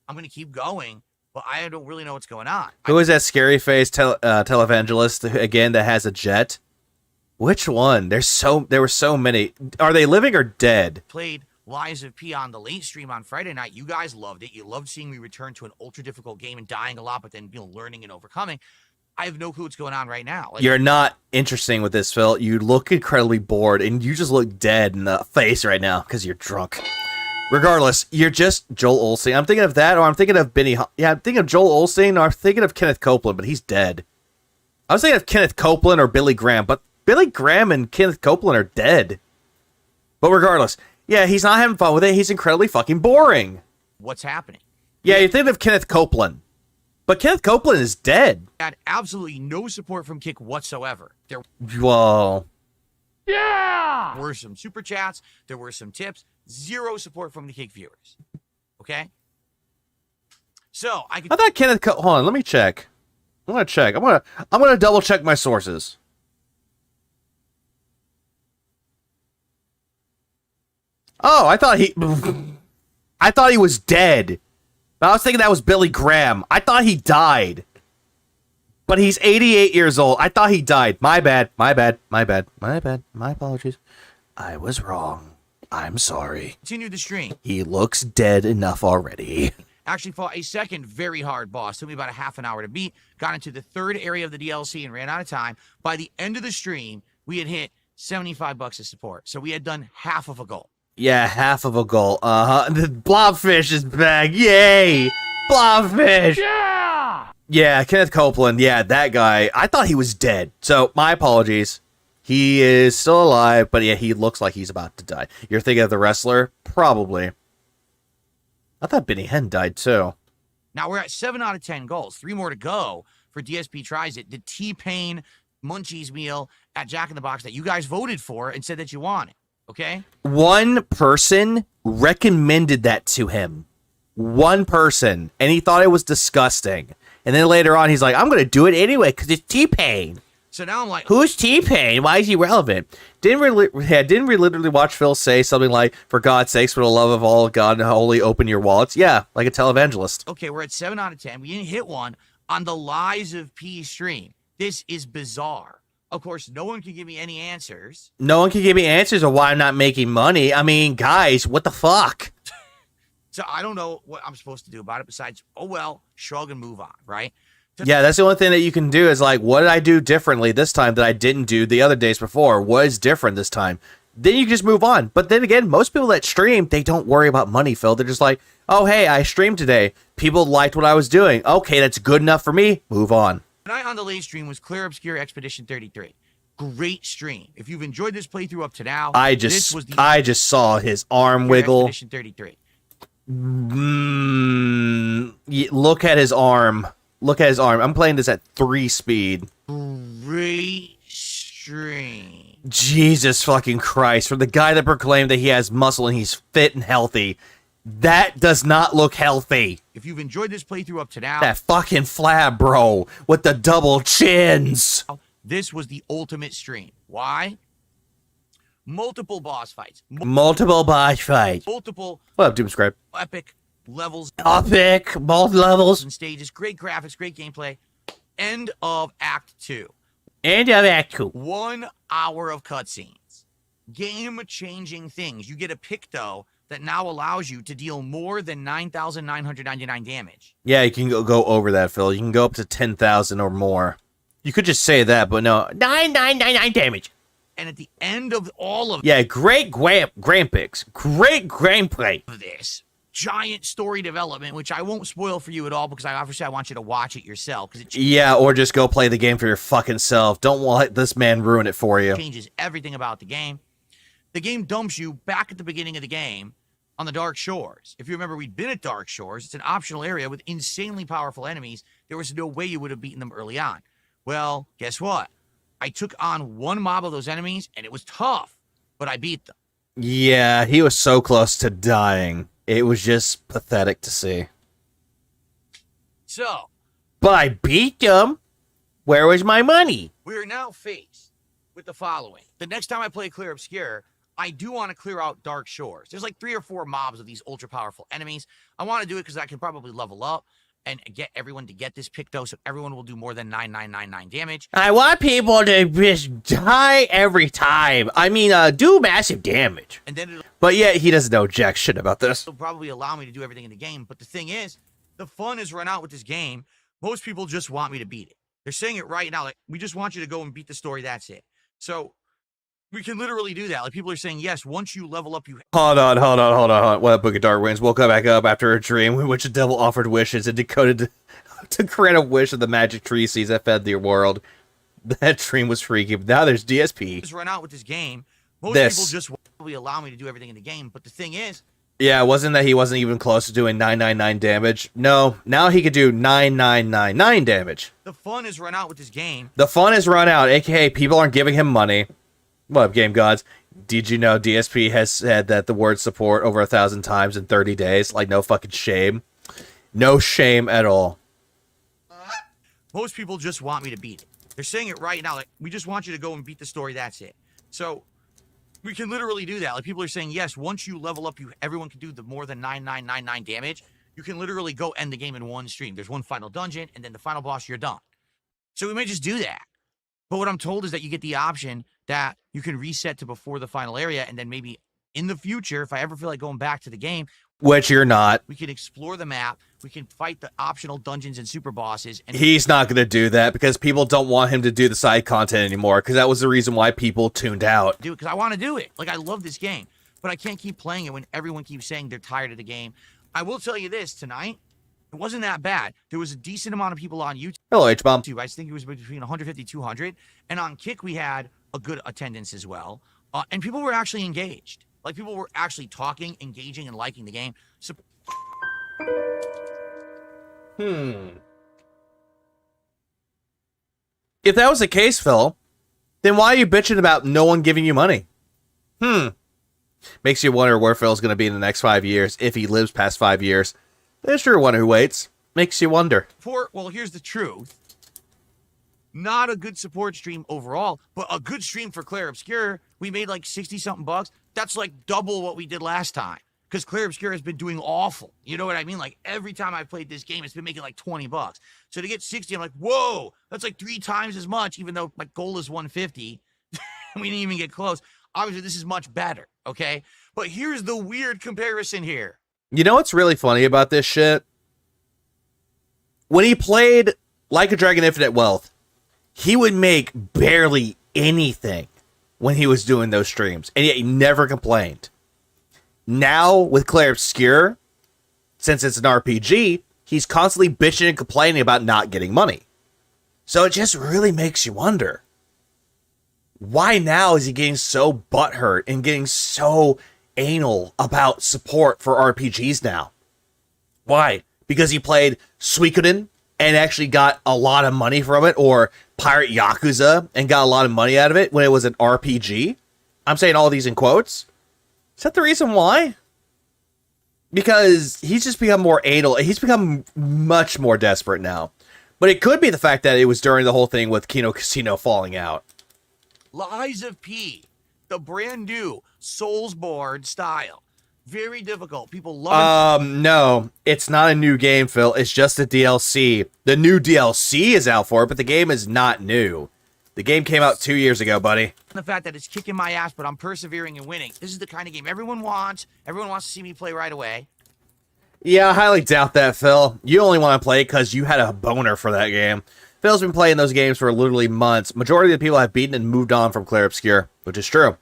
I'm going to keep going, but I don't really know what's going on. Who is that scary face televangelist again that has a jet? Which one? There were so many. Are they living or dead? Played Lies of P on the late stream on Friday night. You guys loved it. You loved seeing me return to an ultra difficult game and dying a lot, but then learning and overcoming. I have no clue what's going on right now. You're not interesting with this, Phil. You look incredibly bored, and you just look dead in the face right now because you're drunk. Regardless, you're just Joel Osteen. I'm thinking of that, or I'm thinking of Benny. Yeah, I'm thinking of Joel Osteen, or I'm thinking of Kenneth Copeland, but he's dead. I was thinking of Kenneth Copeland or Billy Graham, but Billy Graham and Kenneth Copeland are dead. But regardless, yeah, he's not having fun with it. He's incredibly fucking boring. What's happening? Yeah, you think of Kenneth Copeland, but Kenneth Copeland is dead. Had absolutely no support from Kick whatsoever. Whoa. Yeah! There were some super chats. There were some tips. Zero support from the Kick viewers. Okay? So, I thought Kenneth hold on, let me check. I'm gonna check. I'm gonna double check my sources. Oh, I thought he was dead. I was thinking that was Billy Graham. I thought he died. But he's 88 years old. I thought he died. My bad. My apologies. I was wrong. I'm sorry. Continue the stream. He looks dead enough already. Actually fought a second very hard boss. Took me about a half an hour to beat. Got into the third area of the DLC and ran out of time. By the end of the stream, we had hit $75 of support. So we had done half of a goal. Yeah, half of a goal. The Blobfish is back. Yay! Blobfish! Yeah! Yeah, Kenneth Copeland. Yeah, that guy. I thought he was dead. So, my apologies. He is still alive, but yeah, he looks like he's about to die. You're thinking of the wrestler? Probably. I thought Benny Hinn died too. Now we're at 7 out of 10 goals. 3 more to go for DSP Tries It. The T-Pain Munchies meal at Jack in the Box that you guys voted for and said that you wanted. Okay? One person recommended that to him. One person. And he thought it was disgusting. And then later on, he's like, I'm going to do it anyway because it's T-Pain. So now I'm like, who's T-Pain? Why is he relevant? Didn't we literally watch Phil say something like, for God's sakes, for the love of all God and holy, open your wallets? Yeah, like a televangelist. Okay, we're at 7 out of 10. We didn't hit one on the Lies of P stream. This is bizarre. Of course, no one can give me any answers. No one can give me answers of why I'm not making money. I mean, guys, what the fuck? So I don't know what I'm supposed to do about it besides, oh, well, shrug and move on, right? Yeah, that's the only thing that you can do is like, what did I do differently this time that I didn't do the other days before? What is different this time? Then you just move on. But then again, most people that stream, they don't worry about money, Phil. They're just like, oh, hey, I streamed today. People liked what I was doing. Okay, that's good enough for me. Move on. Tonight on the late stream was Clear Obscure Expedition 33. great stream. If you've enjoyed this playthrough up to now, I just saw his arm wiggle. Expedition 33. Look at his arm. Look at his arm. I'm playing this at 3 speed. Great stream. Jesus fucking Christ. For the guy that proclaimed that he has muscle and he's fit and healthy, that does not look healthy. If you've enjoyed this playthrough up to now, that fucking flab, bro, with the double chins. This was the ultimate stream. Why? Multiple boss fights. Multiple boss fights. Multiple. What up, Doomscribe? Epic levels. Epic, both levels. And stages. Great graphics, great gameplay. End of Act 2. End of Act 2. 1 hour of cutscenes. Game-changing things. You get a Picto that now allows you to deal more than 9,999 damage. Yeah, you can go over that, Phil. You can go up to 10,000 or more. You could just say that, but no. 9,999 damage. And at the end of all of great graphics. Great gameplay. This giant story development, which I won't spoil for you at all because I want you to watch it yourself. Yeah, or just go play the game for your fucking self. Don't let this man ruin it for you. Changes everything about the game. The game dumps you back at the beginning of the game on the Dark Shores. If you remember, we'd been at Dark Shores. It's an optional area with insanely powerful enemies. There was no way you would have beaten them early on. Well, guess what? I took on 1 mob of those enemies, and it was tough, but I beat them. Yeah, he was so close to dying. It was just pathetic to see. So. But I beat them. Where was my money? We are now faced with the following. The next time I play Clear Obscure, I do want to clear out Dark Shores. There's like 3 or 4 mobs of these ultra-powerful enemies. I want to do it because I can probably level up and get everyone to get this Picto, so everyone will do more than 9,999 damage. I want people to just die every time. I mean, do massive damage. And then but yeah, he doesn't know jack shit about this. It'll probably allow me to do everything in the game. But the thing is, the fun is run out with this game. Most people just want me to beat it. They're saying it right now. Like, we just want you to go and beat the story. That's it. So we can literally do that. Like, people are saying, yes, once you level up, you... Hold on. What up, Book of Dark Winds? Woke back up after a dream in which the devil offered wishes and decoded to grant a wish of the magic tree seeds that fed the world. That dream was freaky, but now there's DSP. Just run out with this game. Most people just probably allow me to do everything in the game. But the thing is... Yeah, it wasn't that he wasn't even close to doing 999 damage. No, now he could do 9999 damage. The fun is run out with this game. The fun is run out, aka people aren't giving him money. What up, Game Gods? Did you know DSP has said that the word support over 1,000 times in 30 days? Like, no fucking shame. No shame at all. Most people just want me to beat it. They're saying it right now. Like, we just want you to go and beat the story. That's it. So we can literally do that. Like, people are saying, yes, once you level up, everyone can do the more than 9,999 damage. You can literally go end the game in 1 stream. There's 1 final dungeon, and then the final boss, you're done. So we may just do that. But what I'm told is that you get the option that you can reset to before the final area, and then maybe in the future, if I ever feel like going back to the game, which you're not, we can explore the map, we can fight the optional dungeons and super bosses. And he's not going to do that because people don't want him to do the side content anymore, because that was the reason why people tuned out. Do it because I want to do it. Like, I love this game, but I can't keep playing it when everyone keeps saying they're tired of the game. I will tell you this, tonight, it wasn't that bad. There was a decent amount of people on YouTube. Hello, H-Bomb. I think it was between 150, 200. And on Kick, we had a good attendance as well. And people were actually engaged. Like, people were actually talking, engaging, and liking the game. So If that was the case, Phil, then why are you bitching about no one giving you money? Makes you wonder where Phil's going to be in the next 5 years, if he lives past 5 years. There's sure one who waits. Makes you wonder. Well, here's the truth. Not a good support stream overall, but a good stream for Claire Obscure. We made like 60-something bucks. That's like double what we did last time. Because Claire Obscure has been doing awful. You know what I mean? Like, every time I've played this game, it's been making like 20 bucks. So to get 60, I'm like, whoa, that's like 3 times as much, even though my goal is 150. We didn't even get close. Obviously, this is much better, okay? But here's the weird comparison here. You know what's really funny about this shit? When he played Like a Dragon Infinite Wealth, he would make barely anything when he was doing those streams, and yet he never complained. Now, with Claire Obscure, since it's an RPG, he's constantly bitching and complaining about not getting money. So it just really makes you wonder, why now is he getting so butthurt and getting so anal about support for RPGs now? Why? Because he played Suikoden and actually got a lot of money from it, or Pirate Yakuza and got a lot of money out of it when it was an RPG? I'm saying all these in quotes. Is that the reason why? Because he's just become more anal. He's become much more desperate now. But it could be the fact that it was during the whole thing with Kino Casino falling out. Lies of P, the brand new Soulsborne style. Very difficult. People love it. No, it's not a new game, Phil. It's just a DLC. The new DLC is out for it, but the game is not new. The game came out 2 years ago, buddy. The fact that it's kicking my ass, but I'm persevering and winning. This is the kind of game everyone wants. Everyone wants to see me play right away. Yeah, I highly doubt that, Phil. You only want to play it because you had a boner for that game. Phil's been playing those games for literally months. Majority of the people have beaten and moved on from Clair Obscur, which is true.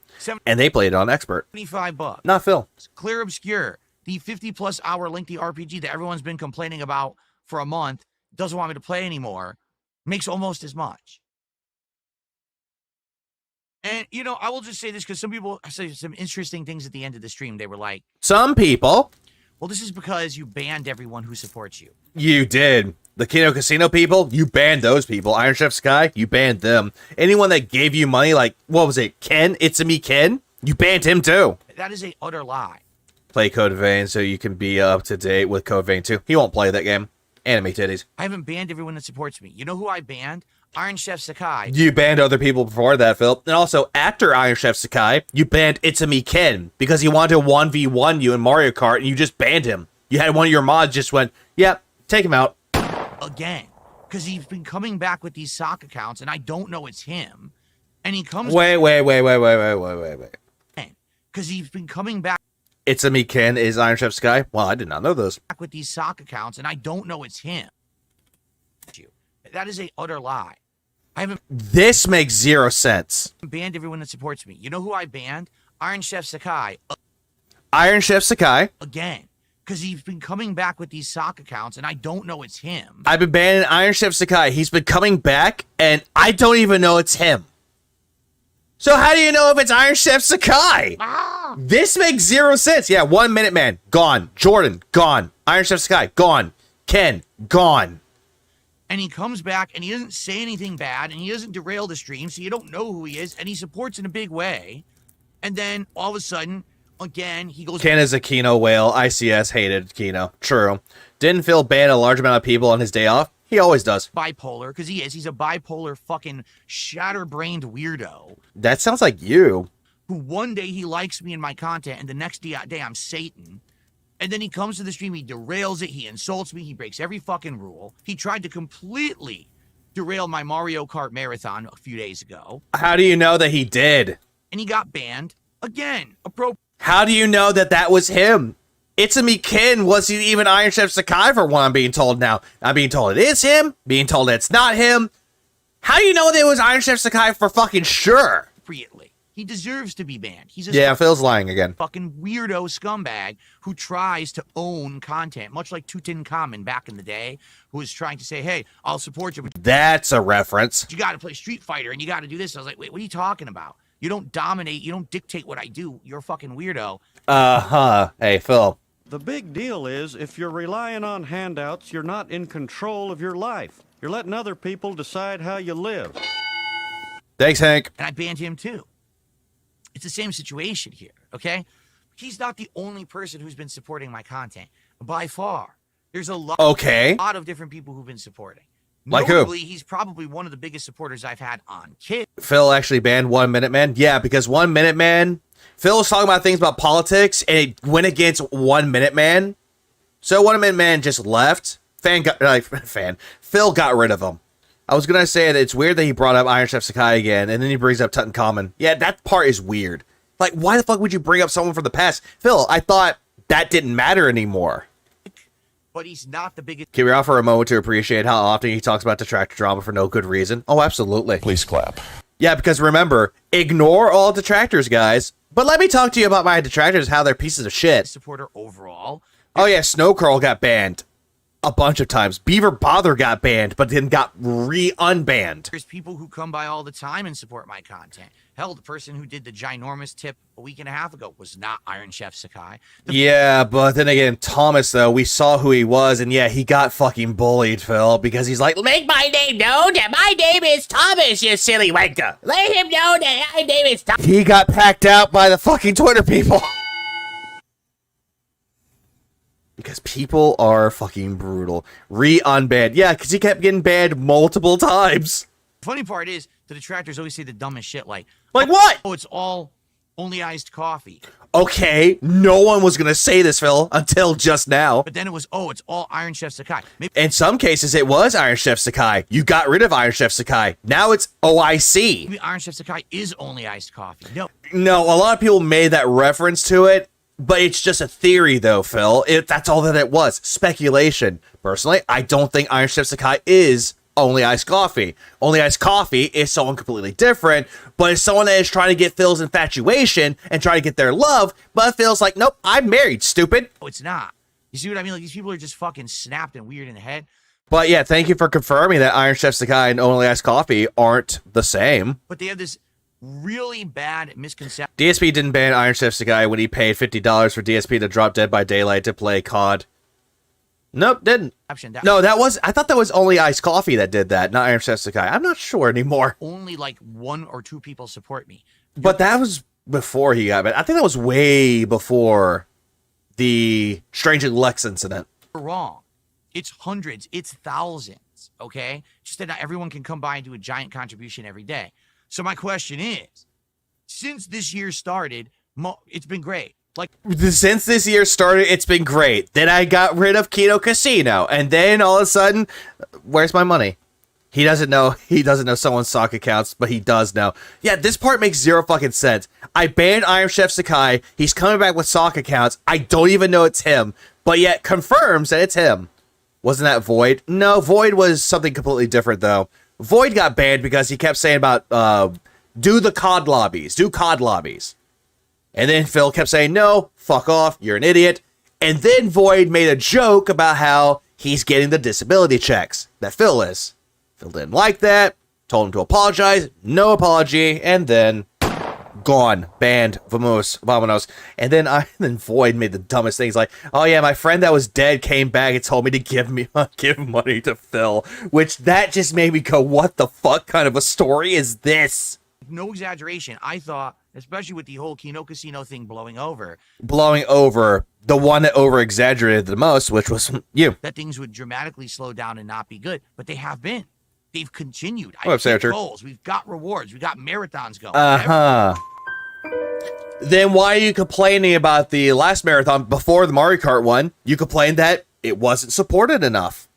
And they played it on Expert. $25. Not Phil. Clair Obscur, the 50-plus hour lengthy RPG that everyone's been complaining about for a month, doesn't want me to play anymore, makes almost as much. And, you know, I will just say this because some people say some interesting things at the end of the stream. They were like, some people. Well, this is because you banned everyone who supports you. You did. The Kino Casino people, you banned those people. Iron Chef Sky, you banned them. Anyone that gave you money, like, what was it, Ken? It's-a-me Ken? You banned him too. That is a utter lie. Play Code Vein so you can be up to date with Code Vein 2. He won't play that game. Anime titties. I haven't banned everyone that supports me. You know who I banned? Iron Chef Sakai. You banned other people before that, Phil. And also, after Iron Chef Sakai, you banned It's-a-me Ken because he wanted to 1v1 you in Mario Kart and you just banned him. You had one of your mods just went, yep, take him out. Again. Because he's been coming back with these sock accounts and I don't know it's him. And he comes... Wait. Because he's been coming back... It's-a-me Ken is Iron Chef Sky? Well, I did not know those. ...with these sock accounts and I don't know it's him. That is a utter lie. I haven't... This makes zero sense. Banned everyone that supports me. You know who I banned? Iron Chef Sakai. Iron Chef Sakai. Again. Because he's been coming back with these sock accounts and I don't know it's him. I've been banning Iron Chef Sakai. He's been coming back and I don't even know it's him. So how do you know if it's Iron Chef Sakai? This makes zero sense. Yeah, 1 Minute Man, gone. Jordan, gone. Iron Chef Sakai, gone. Ken, gone. And he comes back and he doesn't say anything bad and he doesn't derail the stream, so you don't know who he is, and he supports in a big way. And then all of a sudden, again, he goes... Ken is a Kino whale. ICS hated Kino. True. Didn't Phil ban a large amount of people on his day off? He always does. Bipolar, because he is. He's a bipolar fucking shatterbrained weirdo. That sounds like you. Who one day he likes me and my content, and the next day I'm Satan. And then he comes to the stream, he derails it, he insults me, he breaks every fucking rule. He tried to completely derail my Mario Kart marathon a few days ago. How do you know that he did? And he got banned. Again, How do you know that that was him? It's-a-me Ken wasn't even Iron Chef Sakai for what I'm being told now. I'm being told it is him, being told it's not him. How do you know that it was Iron Chef Sakai for fucking sure? Appropriately. He deserves to be banned. He's a Phil's lying again. Fucking weirdo scumbag who tries to own content, much like Tutankhamun back in the day, who was trying to say, hey, I'll support you. But that's a reference. You got to play Street Fighter and you got to do this. I was like, wait, what are you talking about? You don't dominate. You don't dictate what I do. You're a fucking weirdo. Hey, Phil. The big deal is if you're relying on handouts, you're not in control of your life. You're letting other people decide how you live. Thanks, Hank. And I banned him too. It's the same situation here, okay? He's not the only person who's been supporting my content. By far. There's a lot of different people who've been supporting. Like Notably, who? He's probably one of the biggest supporters I've had on Kid. Phil actually banned 1 Minute Man? Yeah, because 1 Minute Man... Phil was talking about things about politics, and it went against 1 Minute Man. So 1 Minute Man just left. Phil got rid of him. I was going to say that it's weird that he brought up Iron Chef Sakai again, and then he brings up Tutankhamun. Yeah, that part is weird. Like, why the fuck would you bring up someone from the past? Phil, I thought that didn't matter anymore. But he's not the biggest... Can we offer a moment to appreciate how often he talks about detractor drama for no good reason? Oh, absolutely. Please clap. Yeah, because remember, ignore all detractors, guys. But let me talk to you about my detractors, how they're pieces of shit. Supporter overall. Oh yeah, Snow Curl got banned. a bunch of times. Beaver Bother got banned, but then got unbanned. There's people who come by all the time and support my content. Hell, the person who did the ginormous tip a week and a half ago was not Iron Chef Sakai. Yeah, but then again, Thomas, though, we saw who he was, and yeah, he got fucking bullied, Phil, because he's like, make my name known that my name is Thomas, you silly wanker. Let him know that my name is Thomas. He got packed out by the fucking Twitter people. Because people are fucking brutal. Unbanned. Yeah, because he kept getting banned multiple times. Funny part is, the detractors always say the dumbest shit like what? Oh, it's all only iced coffee. Okay, no one was going to say this, Phil, until just now. But then it was, oh, it's all Iron Chef Sakai. Maybe in some cases, it was Iron Chef Sakai. You got rid of Iron Chef Sakai. Now it's OIC. maybe Iron Chef Sakai is only iced coffee. No. No, a lot of people made that reference to it, but it's just a theory, though, Phil. That's all that it was. Speculation. Personally, I don't think Iron Chef Sakai is only iced coffee. Only iced coffee is someone completely different, but it's someone that is trying to get Phil's infatuation and try to get their love, but Phil's like, nope, I'm married, stupid. No, it's not. You see what I mean? Like, these people are just fucking snapped and weird in the head. But yeah, thank you for confirming that Iron Chef Sakai and only iced coffee aren't the same. But they have this really bad misconception. DSP didn't ban Iron Chef Sakai when he paid $50 for DSP to drop Dead by Daylight to play COD. Nope, didn't. No, I thought that was only iced coffee that did that, not Iron Chef Sakai. I'm not sure anymore. Only like 1 or 2 people support me. But that was before he got banned. I think that was way before the Strange Lex incident. You're wrong. It's hundreds, it's thousands, okay? Just that not everyone can come by and do a giant contribution every day. So my question is, since this year started, it's been great. Like, since this year started, it's been great. Then I got rid of Kino Casino, and then all of a sudden, where's my money? He doesn't know someone's sock accounts, but he does know. Yeah, this part makes zero fucking sense. I banned Iron Chef Sakai. He's coming back with sock accounts. I don't even know it's him, but yet confirms that it's him. Wasn't that Void? No, Void was something completely different, though. Void got banned because he kept saying about, do COD lobbies. And then Phil kept saying, no, fuck off, you're an idiot. And then Void made a joke about how he's getting the disability checks that Phil is. Phil didn't like that, told him to apologize, no apology, and then gone, banned, vamonos. And then Void made the dumbest things like, oh yeah, my friend that was dead came back and told me to give money to Phil, which that just made me go, what the fuck kind of a story is this? No exaggeration. I thought, especially with the whole Kino Casino thing blowing over, the one that over-exaggerated the most, which was you. That things would dramatically slow down and not be good, but they have been. They've continued. What's up, Sarah? Goals. We've got rewards. We've got marathons going. Then why are you complaining about the last marathon before the Mario Kart one? You complained that it wasn't supported enough.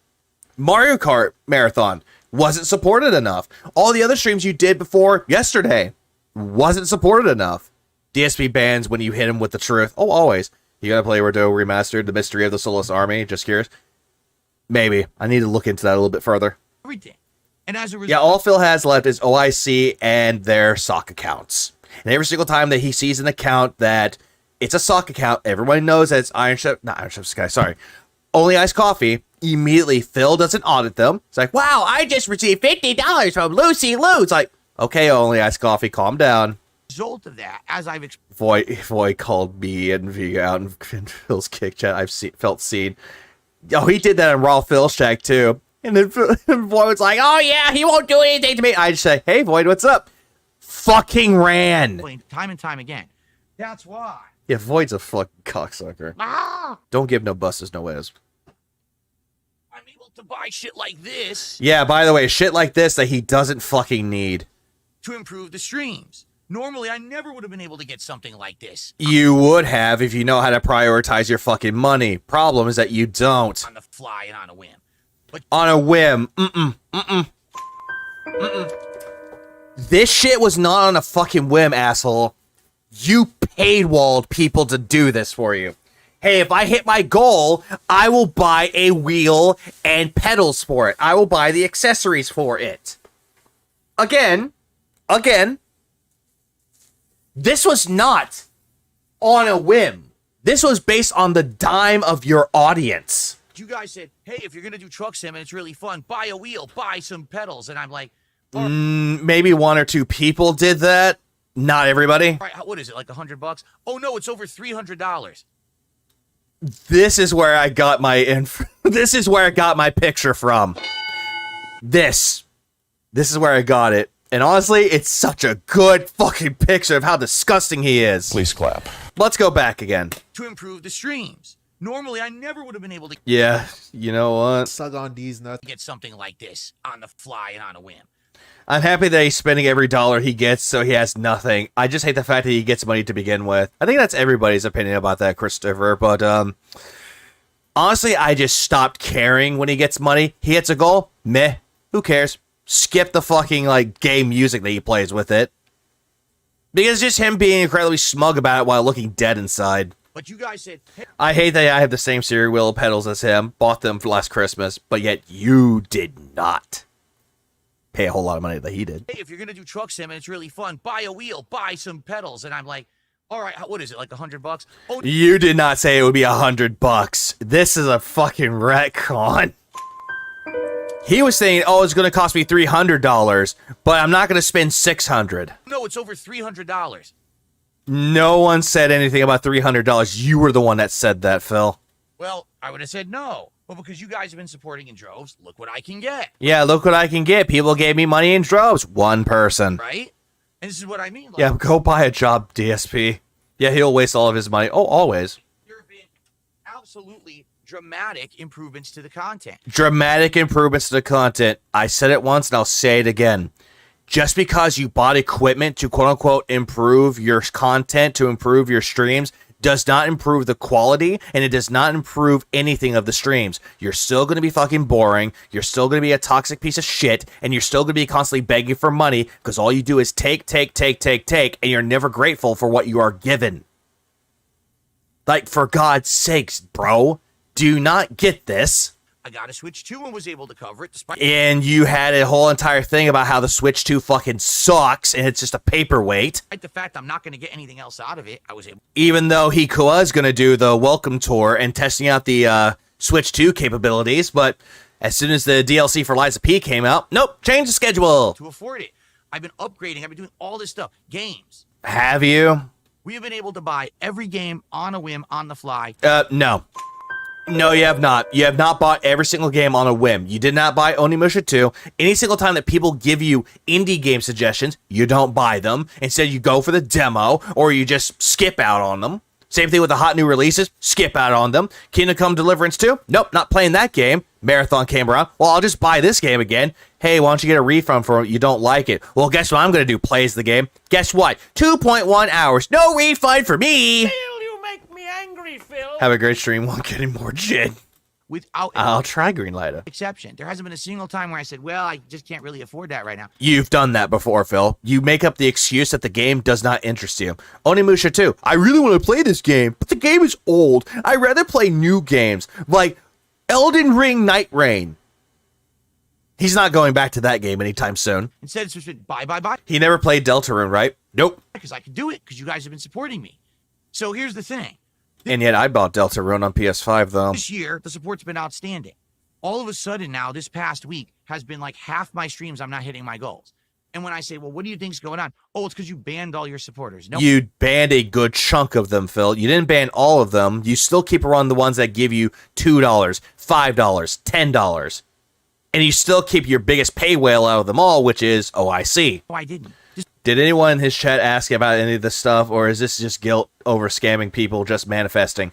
Mario Kart marathon wasn't supported enough. All the other streams you did before yesterday wasn't supported enough. DSP bans when you hit him with the truth. Oh, always. You gotta play Rodo Remastered, The Mystery of the Soulless Army. Just curious. Maybe. I need to look into that a little bit further. Everything. And as a result, yeah, all Phil has left is OIC and their sock accounts. And every single time that he sees an account that it's a sock account, everyone knows that it's Only Iced Coffee. Immediately, Phil doesn't audit them. It's like, wow, I just received $50 from Lucy Lou. It's like, okay, Only Iced Coffee, calm down. Result of that, as I've Void called me and Vega out in Phil's kick chat. I've felt seen. Oh, he did that in Raw Phil's chat too. And then Void was like, oh yeah, he won't do anything to me. I just say, hey Void, what's up? Fucking ran. Time and time again. That's why. Yeah, Void's a fucking cocksucker. Don't give no busters no ways. I'm able to buy shit like this. Yeah, by the way, shit like this that he doesn't fucking need. To improve the streams. Normally, I never would have been able to get something like this. You would have if you know how to prioritize your fucking money. Problem is that you don't. On the fly and on a whim. But on a whim. This shit was not on a fucking whim, asshole. You paywalled people to do this for you. Hey, if I hit my goal, I will buy a wheel and pedals for it. I will buy the accessories for it. Again, this was not on a whim. This was based on the dime of your audience. You guys said, hey, if you're going to do truck sim and it's really fun, buy a wheel, buy some pedals. And I'm like, maybe 1 or 2 people did that. Not everybody. all right, what is it, like $100? Oh, no, it's over $300. This is where I got my this is where I got my picture from. This is where I got it. And honestly, it's such a good fucking picture of how disgusting he is. Please clap. Let's go back again. To improve the streams. Normally, I never would have been able to Yeah, you know what? Suck on these nuts. get something like this on the fly and on a whim. I'm happy that he's spending every dollar he gets so he has nothing. I just hate the fact that he gets money to begin with. I think that's everybody's opinion about that, Christopher. But honestly, I just stopped caring when he gets money. He hits a goal, meh, who cares? Skip the fucking like gay music that he plays with it. Because just him being incredibly smug about it while looking dead inside. But you guys said, hey, I hate that I have the same steering wheel pedals as him. Bought them for last Christmas, but yet you did not pay a whole lot of money that he did. if you're going to do truck sim and it's really fun, buy a wheel, buy some pedals. And I'm like, all right, what is it, like $100? Oh, You did not say it would be $100. This is a fucking retcon. He was saying, oh, it's going to cost me $300, but I'm not going to spend $600. no, it's over $300. No one said anything about $300. You were the one that said that, Phil. Well, I would have said no. Well, because you guys have been supporting in droves, look what I can get. Yeah, look what I can get. People gave me money in droves. One person. Right? And this is what I mean. Like, Yeah, go buy a job, DSP. Yeah, he'll waste all of his money. Oh, always. there have been absolutely dramatic improvements to the content. Dramatic improvements to the content. I said it once and I'll say it again. Just because you bought equipment to quote-unquote improve your content, to improve your streams, does not improve the quality, and it does not improve anything of the streams. You're still going to be fucking boring, you're still going to be a toxic piece of shit, and you're still going to be constantly begging for money, because all you do is take, and you're never grateful for what you are given. Like, for God's sakes, bro, do you not get this? I got a Switch 2 and was able to cover it despite... And you had a whole entire thing about how the Switch 2 fucking sucks and it's just a paperweight. Despite the fact I'm not going to get anything else out of it, I was able... Even though he was going to do the welcome tour and testing out the Switch 2 capabilities, but as soon as the DLC for Liza P came out, nope, change the schedule. to afford it. I've been upgrading. I've been doing all this stuff. Games. Have you? We have been able to buy every game on a whim, on the fly. No. No, you have not. You have not bought every single game on a whim. You did not buy Onimusha 2. Any single time that people give you indie game suggestions, you don't buy them. Instead, you go for the demo, or you just skip out on them. Same thing with the hot new releases. Skip out on them. Kingdom Come Deliverance 2. Nope, not playing that game. Marathon came around. Well, I'll just buy this game again. Hey, why don't you get a refund for it? You don't like it. Well, guess what I'm going to do? Plays the game. Guess what? 2.1 hours. No refund for me. You make me angry, Phil. Have a great stream while getting more gin. Without I'll try Greenlighter. exception. There hasn't been a single time where I said, well, I just can't really afford that right now. You've done that before, Phil. You make up the excuse that the game does not interest you. Onimusha 2. I really want to play this game, but the game is old. I'd rather play new games, like Elden Ring Night Rain. He's not going back to that game anytime soon. Instead, it's just been buy. He never played Deltarune, right? Nope. Because I could do it, because you guys have been supporting me. So here's the thing. And yet I bought Deltarune on PS5, though. This year, the support's been outstanding. All of a sudden now, this past week, has been like half my streams, I'm not hitting my goals. And when I say, well, what do you think's going on? Oh, it's because you banned all your supporters. No. You banned a good chunk of them, Phil. You didn't ban all of them. You still keep around the ones that give you $2, $5, $10. And you still keep your biggest pay whale out of them all, which is OIC. No, I didn't. Did anyone in his chat ask about any of this stuff, or is this just guilt over scamming people just manifesting?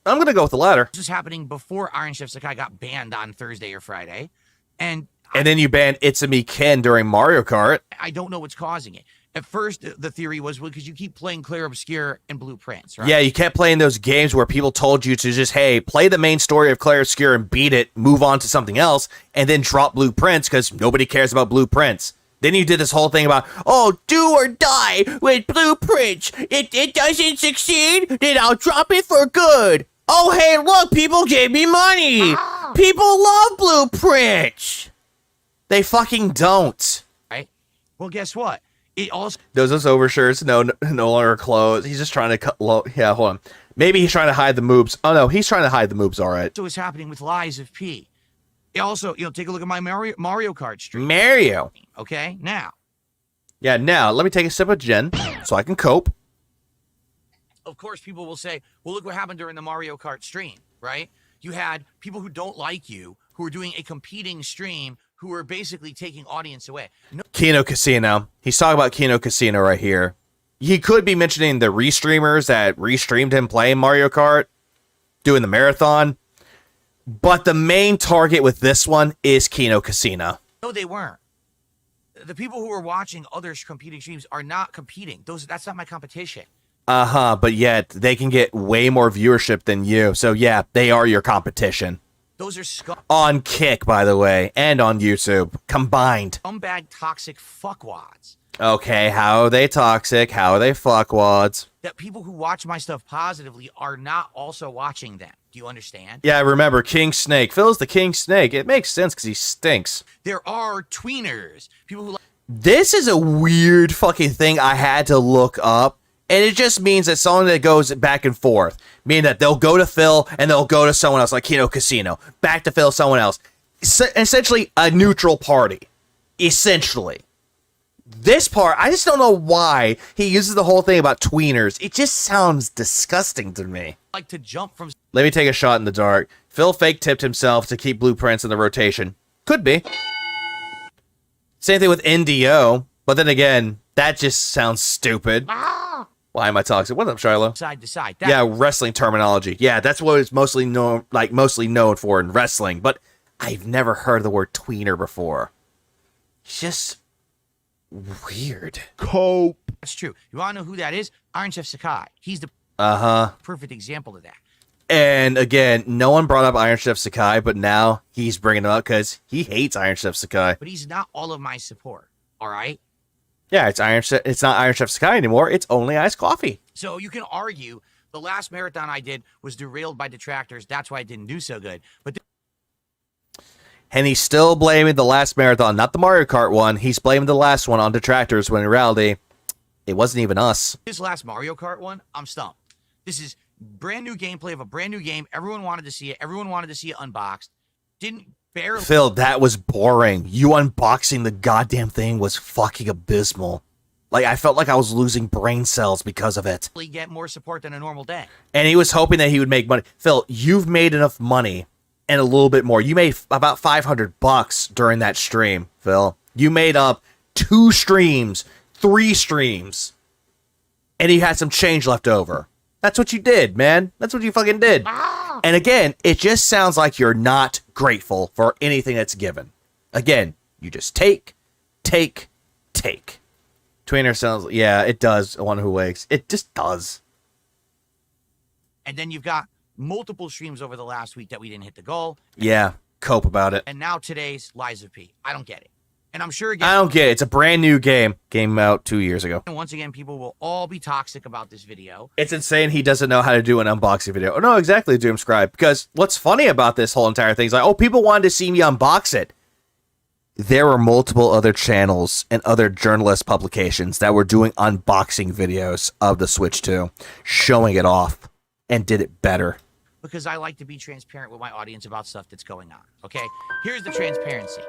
I'm going to go with the latter. This is happening before Iron Chef Sakai got banned on Thursday or Friday. And then you banned It's-A-Me Ken during Mario Kart. I don't know what's causing it. At first, the theory was, well, because you keep playing Clair Obscure and Blueprints, right? Yeah, you kept playing those games where people told you to just, hey, play the main story of Clair Obscure and beat it, move on to something else, and then drop Blueprints because nobody cares about Blueprints. Then you did this whole thing about, oh, do or die with Blueprints. It doesn't succeed, then I'll drop it for good. Oh, hey, look, people gave me money. People love Blueprints. They fucking don't. Right? Well, guess what? It also... Those overshirts no longer clothes. He's just trying to cut low. Yeah, hold on. Maybe he's trying to hide the moves. Oh no, he's trying to hide the moves. All right. So is happening with Lies of P. Also, take a look at my Mario Kart stream. Mario. Okay, now. Yeah, now let me take a sip of gin so I can cope. Of course, people will say, well, look what happened during the Mario Kart stream, right? You had people who don't like you, who are doing a competing stream, who are basically taking audience away. No. Kino Casino. He's talking about Kino Casino right here. He could be mentioning the restreamers that restreamed him playing Mario Kart, doing the marathon. But the main target with this one is Kino Casino. No, they weren't. The people who are watching other competing streams are not competing. That's not my competition. But yet they can get way more viewership than you. So yeah, they are your competition. Those are on Kick, by the way, and on YouTube combined. Scumbag toxic fuckwads. Okay, how are they toxic? How are they fuckwads? That people who watch my stuff positively are not also watching them. Do you understand? Yeah, remember, King Snake. Phil's the King Snake. It makes sense because he stinks. There are tweeners. People who This is a weird fucking thing I had to look up. And it just means that someone that goes back and forth. Meaning that they'll go to Phil and they'll go to someone else, like Kino Casino. Back to Phil, someone else. Essentially a neutral party. Essentially. This part, I just don't know why he uses the whole thing about tweeners. It just sounds disgusting to me. like to jump from... Let me take a shot in the dark. Phil fake tipped himself to keep blueprints in the rotation. Could be. Same thing with NDO. But then again, that just sounds stupid. Why am I toxic? What's up, Shiloh? Side to side. Yeah, wrestling terminology. Yeah, that's what it's mostly known for in wrestling. But I've never heard the word tweener before. It's just weird. Cope. That's true. You want to know who that is? Iron Chef Sakai. He's the perfect example of that. And again, no one brought up Iron Chef Sakai, but now he's bringing it up because he hates Iron Chef Sakai. But he's not all of my support. All right? Yeah, it's not Iron Chef Sakai anymore. It's only iced coffee. So you can argue the last marathon I did was derailed by detractors. That's why I didn't do so good. But and he's still blaming the last marathon, not the Mario Kart one. He's blaming the last one on detractors when in reality, it wasn't even us. This last Mario Kart one, I'm stumped. This is brand new gameplay of a brand new game. Everyone wanted to see it. Everyone wanted to see it unboxed. Didn't barely... Phil, that was boring. You unboxing the goddamn thing was fucking abysmal. Like, I felt like I was losing brain cells because of it. Get more support than a normal day. And he was hoping that he would make money. Phil, you've made enough money and a little bit more. You made about $500 during that stream, Phil. You made up 2 streams, 3 streams, and you had some change left over. That's what you did, man. That's what you fucking did. And again, it just sounds like you're not grateful for anything that's given. Again, you just take. Tweener sounds, yeah, it does. One who wakes. It just does. And then you've got multiple streams over the last week that we didn't hit the goal. Yeah, cope about it. And now today's Lies of P. I don't get it. And I'm sure again... I don't get it. It's a brand new game. Came out 2 years ago. And once again, people will all be toxic about this video. It's insane he doesn't know how to do an unboxing video. Oh, no, exactly, Doomscribe. Because what's funny about this whole entire thing is like, oh, people wanted to see me unbox it. There were multiple other channels and other journalist publications that were doing unboxing videos of the Switch 2, showing it off, and did it better. Because I like to be transparent with my audience about stuff that's going on, okay? Here's the transparency.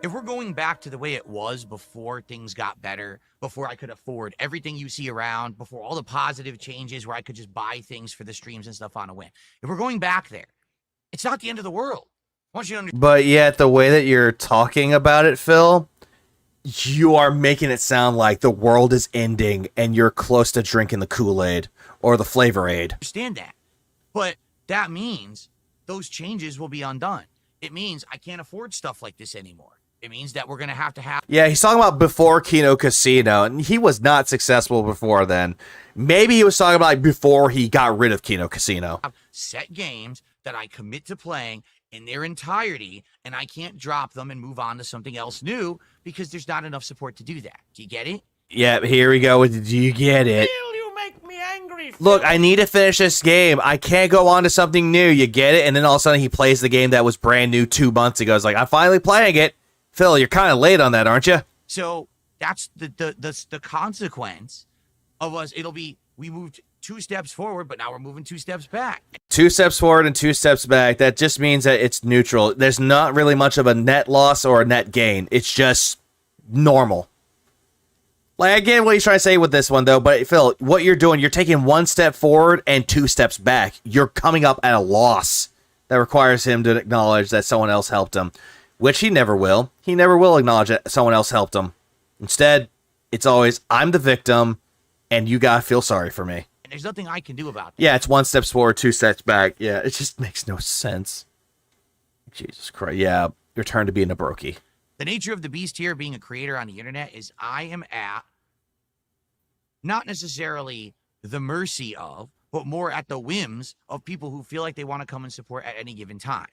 If we're going back to the way it was before things got better, before I could afford everything you see around, before all the positive changes where I could just buy things for the streams and stuff on a whim. If we're going back there, it's not the end of the world. I want you to understand. But yet, the way that you're talking about it, Phil, you are making it sound like the world is ending and you're close to drinking the Kool-Aid or the Flavor Aid. Understand that. But that means those changes will be undone. It means I can't afford stuff like this anymore. It means that we're going to have... Yeah, he's talking about before Kino Casino, and he was not successful before then. Maybe he was talking about like before he got rid of Kino Casino. Set games that I commit to playing in their entirety, and I can't drop them and move on to something else new because there's not enough support to do that. Do you get it? Yeah, here we go with do you get it? You make me angry, Phil. Look, I need to finish this game. I can't go on to something new. You get it? And then all of a sudden he plays the game that was brand new 2 months ago. It's like, I'm finally playing it. Phil, you're kind of late on that, aren't you? So that's the consequence of us. It'll be, we moved 2 steps forward, but now we're moving 2 steps back. 2 steps forward and 2 steps back. That just means that it's neutral. There's not really much of a net loss or a net gain. It's just normal. Like, I get what he's trying to say with this one, though, but Phil, what you're doing, you're taking 1 step forward and 2 steps back. You're coming up at a loss that requires him to acknowledge that someone else helped him, which he never will. He never will acknowledge that someone else helped him. Instead, it's always, I'm the victim, and you gotta feel sorry for me. And there's nothing I can do about that. Yeah, it's 1 step forward, 2 steps back. Yeah, it just makes no sense. Jesus Christ. Yeah, your turn to being a brokey. The nature of the beast here, being a creator on the internet, is I am at not necessarily the mercy of, but more at the whims of people who feel like they want to come and support at any given time.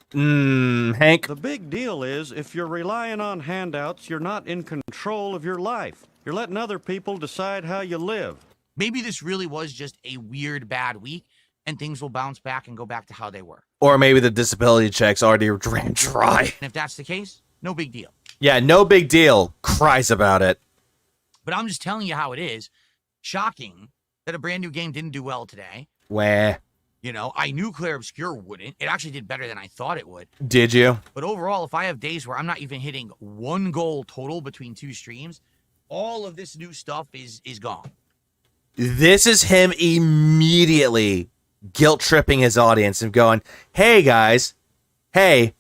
Hank? The big deal is if you're relying on handouts, you're not in control of your life. You're letting other people decide how you live. Maybe this really was just a weird, bad week, and things will bounce back and go back to how they were. Or maybe the disability checks already ran dry. And if that's the case, no big deal. Yeah, no big deal. Cries about it. But I'm just telling you how it is. Shocking that a brand new game didn't do well today. Wah. You know, I knew Claire Obscure wouldn't. It actually did better than I thought it would. Did you? But overall, if I have days where I'm not even hitting 1 goal total between 2 streams, all of this new stuff is gone. This is him immediately guilt-tripping his audience and going, hey, guys, hey.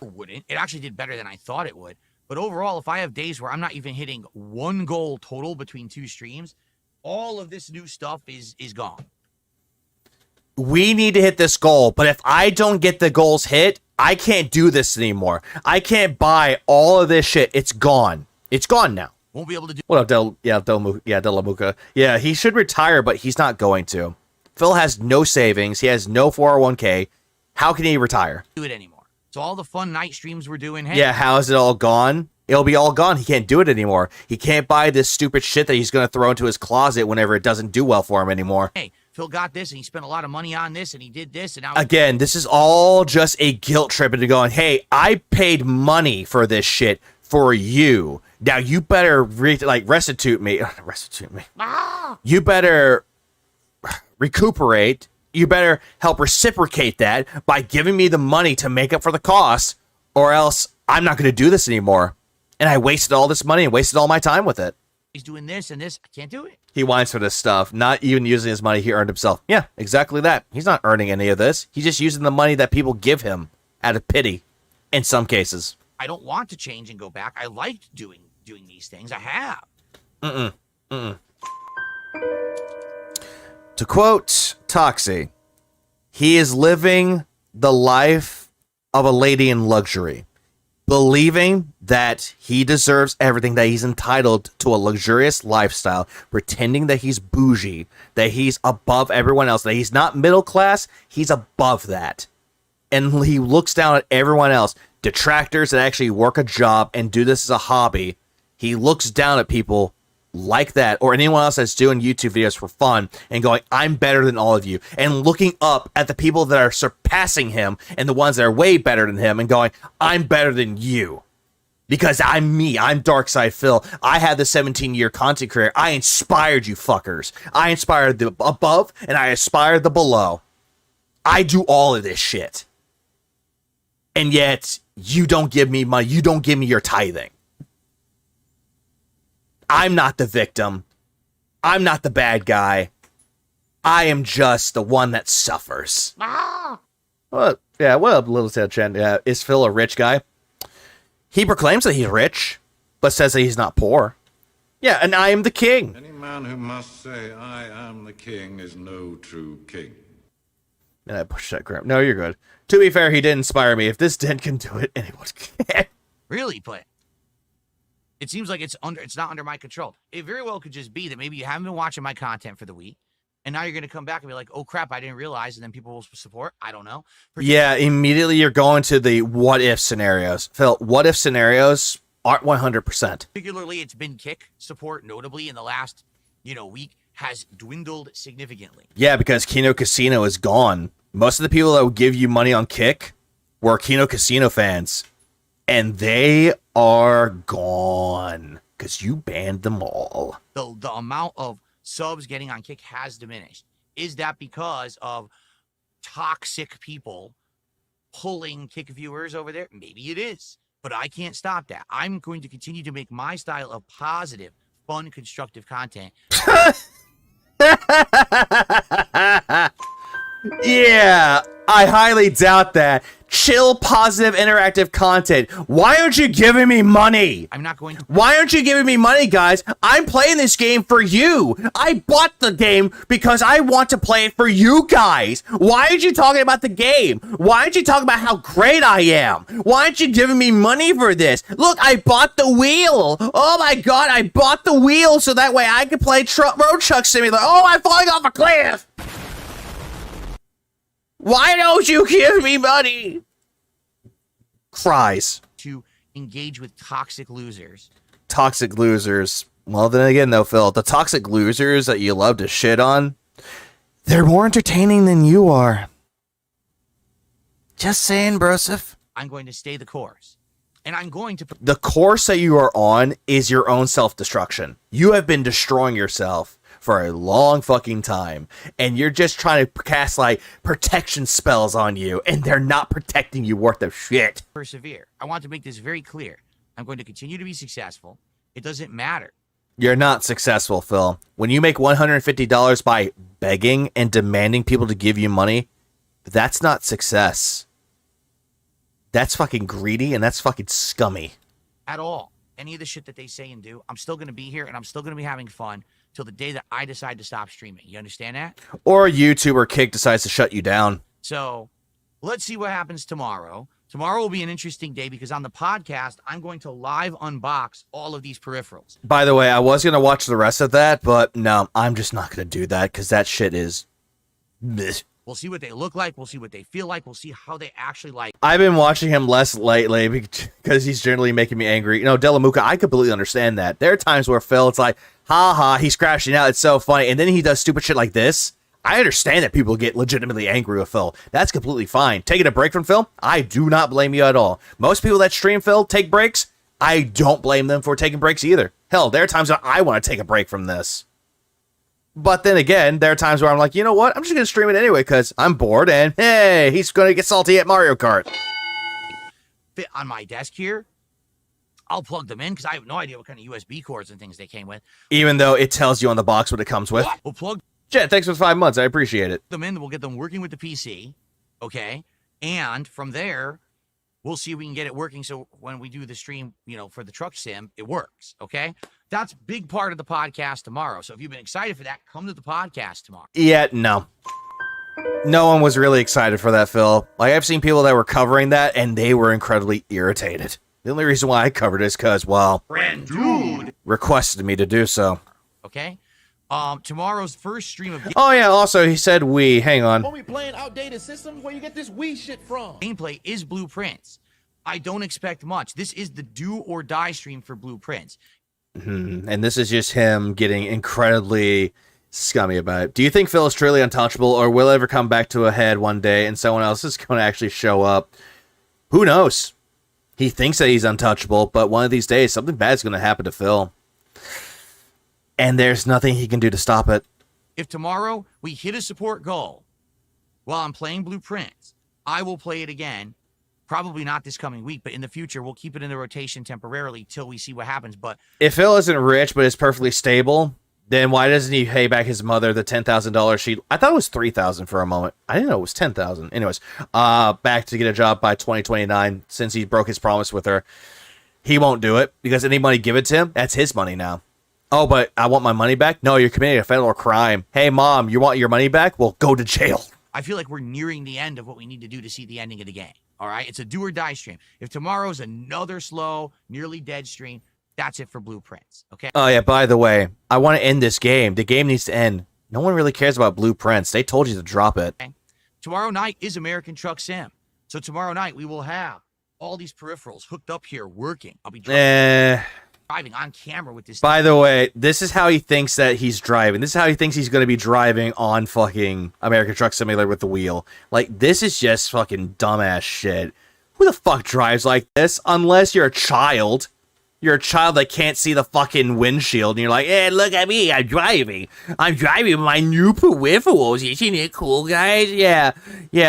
Wouldn't. It actually did better than I thought it would. But overall, if I have days where I'm not even hitting 1 goal total between 2 streams, all of this new stuff is gone. We need to hit this goal, but if I don't get the goals hit, I can't do this anymore. I can't buy all of this shit. It's gone. It's gone now. Won't be able to do. What up, Delamuka? Yeah, he should retire, but he's not going to. Phil has no savings. He has no 401k. How can he retire? Do it anymore. So all the fun night streams we're doing. Hey, yeah, how is it all gone? It'll be all gone. He can't do it anymore. He can't buy this stupid shit that he's going to throw into his closet whenever it doesn't do well for him anymore. Hey, Phil got this, and he spent a lot of money on this, and he did this, and now... Again, this is all just a guilt trip into going, hey, I paid money for this shit for you. Now you better restitute me. You better recuperate. You better help reciprocate that by giving me the money to make up for the cost, or else I'm not going to do this anymore. And I wasted all this money and wasted all my time with it. He's doing this and this. I can't do it. He whines for this stuff, not even using his money he earned himself. Yeah, exactly that. He's not earning any of this. He's just using the money that people give him out of pity in some cases. I don't want to change and go back. I liked doing these things. I have. To quote Toxie, he is living the life of a lady in luxury, believing that he deserves everything, that he's entitled to a luxurious lifestyle, pretending that he's bougie, that he's above everyone else, that he's not middle class, he's above that. And he looks down at everyone else, detractors that actually work a job and do this as a hobby. He looks down at people like that, or anyone else that's doing YouTube videos for fun and going, I'm better than all of you, and looking up at the people that are surpassing him and the ones that are way better than him and going, I'm better than you because I'm me. I'm Darkside Phil. I had the 17-year content career. I inspired you fuckers. I inspired the above and I inspired the below. I do all of this shit. And yet you don't give me money. You don't give me your tithing. I'm not the victim. I'm not the bad guy. I am just the one that suffers. Well, yeah, what up, Little Tail Chen? Yeah, is Phil a rich guy? He proclaims that he's rich, but says that he's not poor. Yeah, and I am the king. Any man who must say, I am the king, is no true king. And I pushed that grip. No, you're good. To be fair, he did inspire me. If this den can do it, anyone can. Really, but it seems like it's not under my control. It very well could just be that maybe you haven't been watching my content for the week, and now you're going to come back and be like, oh crap, I didn't realize, and then people will support. I don't know. Yeah, immediately you're going to the what if scenarios. Phil, what if scenarios aren't 100%. Particularly, it's been kick support, notably in the last, week, has dwindled significantly. Yeah, because Kino Casino is gone. Most of the people that would give you money on Kick were Kino Casino fans. And they are gone because you banned them all. The amount of subs getting on Kick has diminished. Is that because of toxic people pulling Kick viewers over there? Maybe it is, but I can't stop that. I'm going to continue to make my style of positive, fun, constructive content. Yeah, I highly doubt that. Chill, positive, interactive content. Why aren't you giving me money? I'm not going to. Why aren't you giving me money, guys? I'm playing this game for you. I bought the game because I want to play it for you guys. Why aren't you talking about the game? Why aren't you talking about how great I am? Why aren't you giving me money for this? Look, I bought the wheel. Oh my god, I bought the wheel so that way I could play Road Truck Simulator. Oh, I'm falling off a cliff. Why don't you give me money? Cries. To engage with toxic losers. Toxic losers. Well, then again, though, Phil, the toxic losers that you love to shit on, they're more entertaining than you are. Just saying, Broseph. I'm going to stay the course. And I'm going to... The course that you are on is your own self-destruction. You have been destroying yourself for a long fucking time, and you're just trying to cast like protection spells on you, and they're not protecting you worth of shit. Persevere. I want to make this very clear. I'm going to continue to be successful. It doesn't matter. You're not successful, Phil. When you make $150 by begging and demanding people to give you money, that's not success. That's fucking greedy, and that's fucking scummy. At all. Any of the shit that they say and do, I'm still going to be here, and I'm still going to be having fun till the day that I decide to stop streaming. You understand that? Or YouTube or Kick decides to shut you down. So let's see what happens tomorrow. Tomorrow will be an interesting day because on the podcast, I'm going to live unbox all of these peripherals. By the way, I was going to watch the rest of that, but no, I'm just not going to do that because that shit is... bleh. We'll see what they look like. We'll see what they feel like. We'll see how they actually like. I've been watching him less lately because he's generally making me angry. You know, Delamuka, I completely understand that. There are times where Phil, it's like, ha, he's crashing out. It's so funny. And then he does stupid shit like this. I understand that people get legitimately angry with Phil. That's completely fine. Taking a break from Phil, I do not blame you at all. Most people that stream Phil take breaks. I don't blame them for taking breaks either. Hell, there are times that I want to take a break from this. But then again, there are times where I'm like, you know what? I'm just going to stream it anyway because I'm bored and, hey, he's going to get salty at Mario Kart. Fit on my desk here. I'll plug them in because I have no idea what kind of USB cords and things they came with. Even though it tells you on the box what it comes with. We'll plug Jet, thanks for 5 months. I appreciate it. them in. We'll get them working with the PC. Okay. And from there, we'll see if we can get it working so when we do the stream, you know, for the truck sim, it works. Okay. That's a big part of the podcast tomorrow. So if you've been excited for that, come to the podcast tomorrow. Yeah, no. No one was really excited for that, Phil. Like, I've seen people that were covering that, and they were incredibly irritated. The only reason why I covered it is because, well, Friend dude requested me to do so. Okay. Tomorrow's first stream of Oh, yeah, also, he said we. Hang on. When we playing outdated systems, where you get this Wii shit from? gameplay is Blueprints. I don't expect much. This is the do or die stream for Blueprints. And this is just him getting incredibly scummy about it. Do you think Phil is truly untouchable, or will it ever come back to a head one day and someone else is going to actually show up? Who knows? He thinks that he's untouchable, but one of these days, something bad's going to happen to Phil. And there's nothing he can do to stop it. If tomorrow we hit a support goal while I'm playing Blueprints, I will play it again. Probably not this coming week, but in the future, we'll keep it in the rotation temporarily till we see what happens. But if Phil isn't rich but is perfectly stable, then why doesn't he pay back his mother the $10,000 sheet? I thought it was $3,000 for a moment. I didn't know it was $10,000. Anyways, back to get a job by 2029 since he broke his promise with her. He won't do it because any money given to him, that's his money now. Oh, but I want my money back? No, you're committing a federal crime. Hey, Mom, you want your money back? Well, go to jail. I feel like we're nearing the end of what we need to do to see the ending of the game. All right? It's a do or die stream. If tomorrow's another slow, nearly dead stream, that's it for Blueprints. Okay? Oh, yeah, by the way, I want to end this game. The game needs to end. No one really cares about Blueprints. They told you to drop it. Okay. Tomorrow night is American Truck Sim. So tomorrow night we will have all these peripherals hooked up here working. I'll be driving on camera with this. By the way, this is how he thinks that he's driving. This is how he thinks he's going to be driving on fucking American Truck Simulator with the wheel. Like, this is just fucking dumbass shit. Who the fuck drives like this? Unless you're a child. You're a child that can't see the fucking windshield, and you're like, hey, look at me, I'm driving my new peripherals. Isn't it cool, guys? Yeah,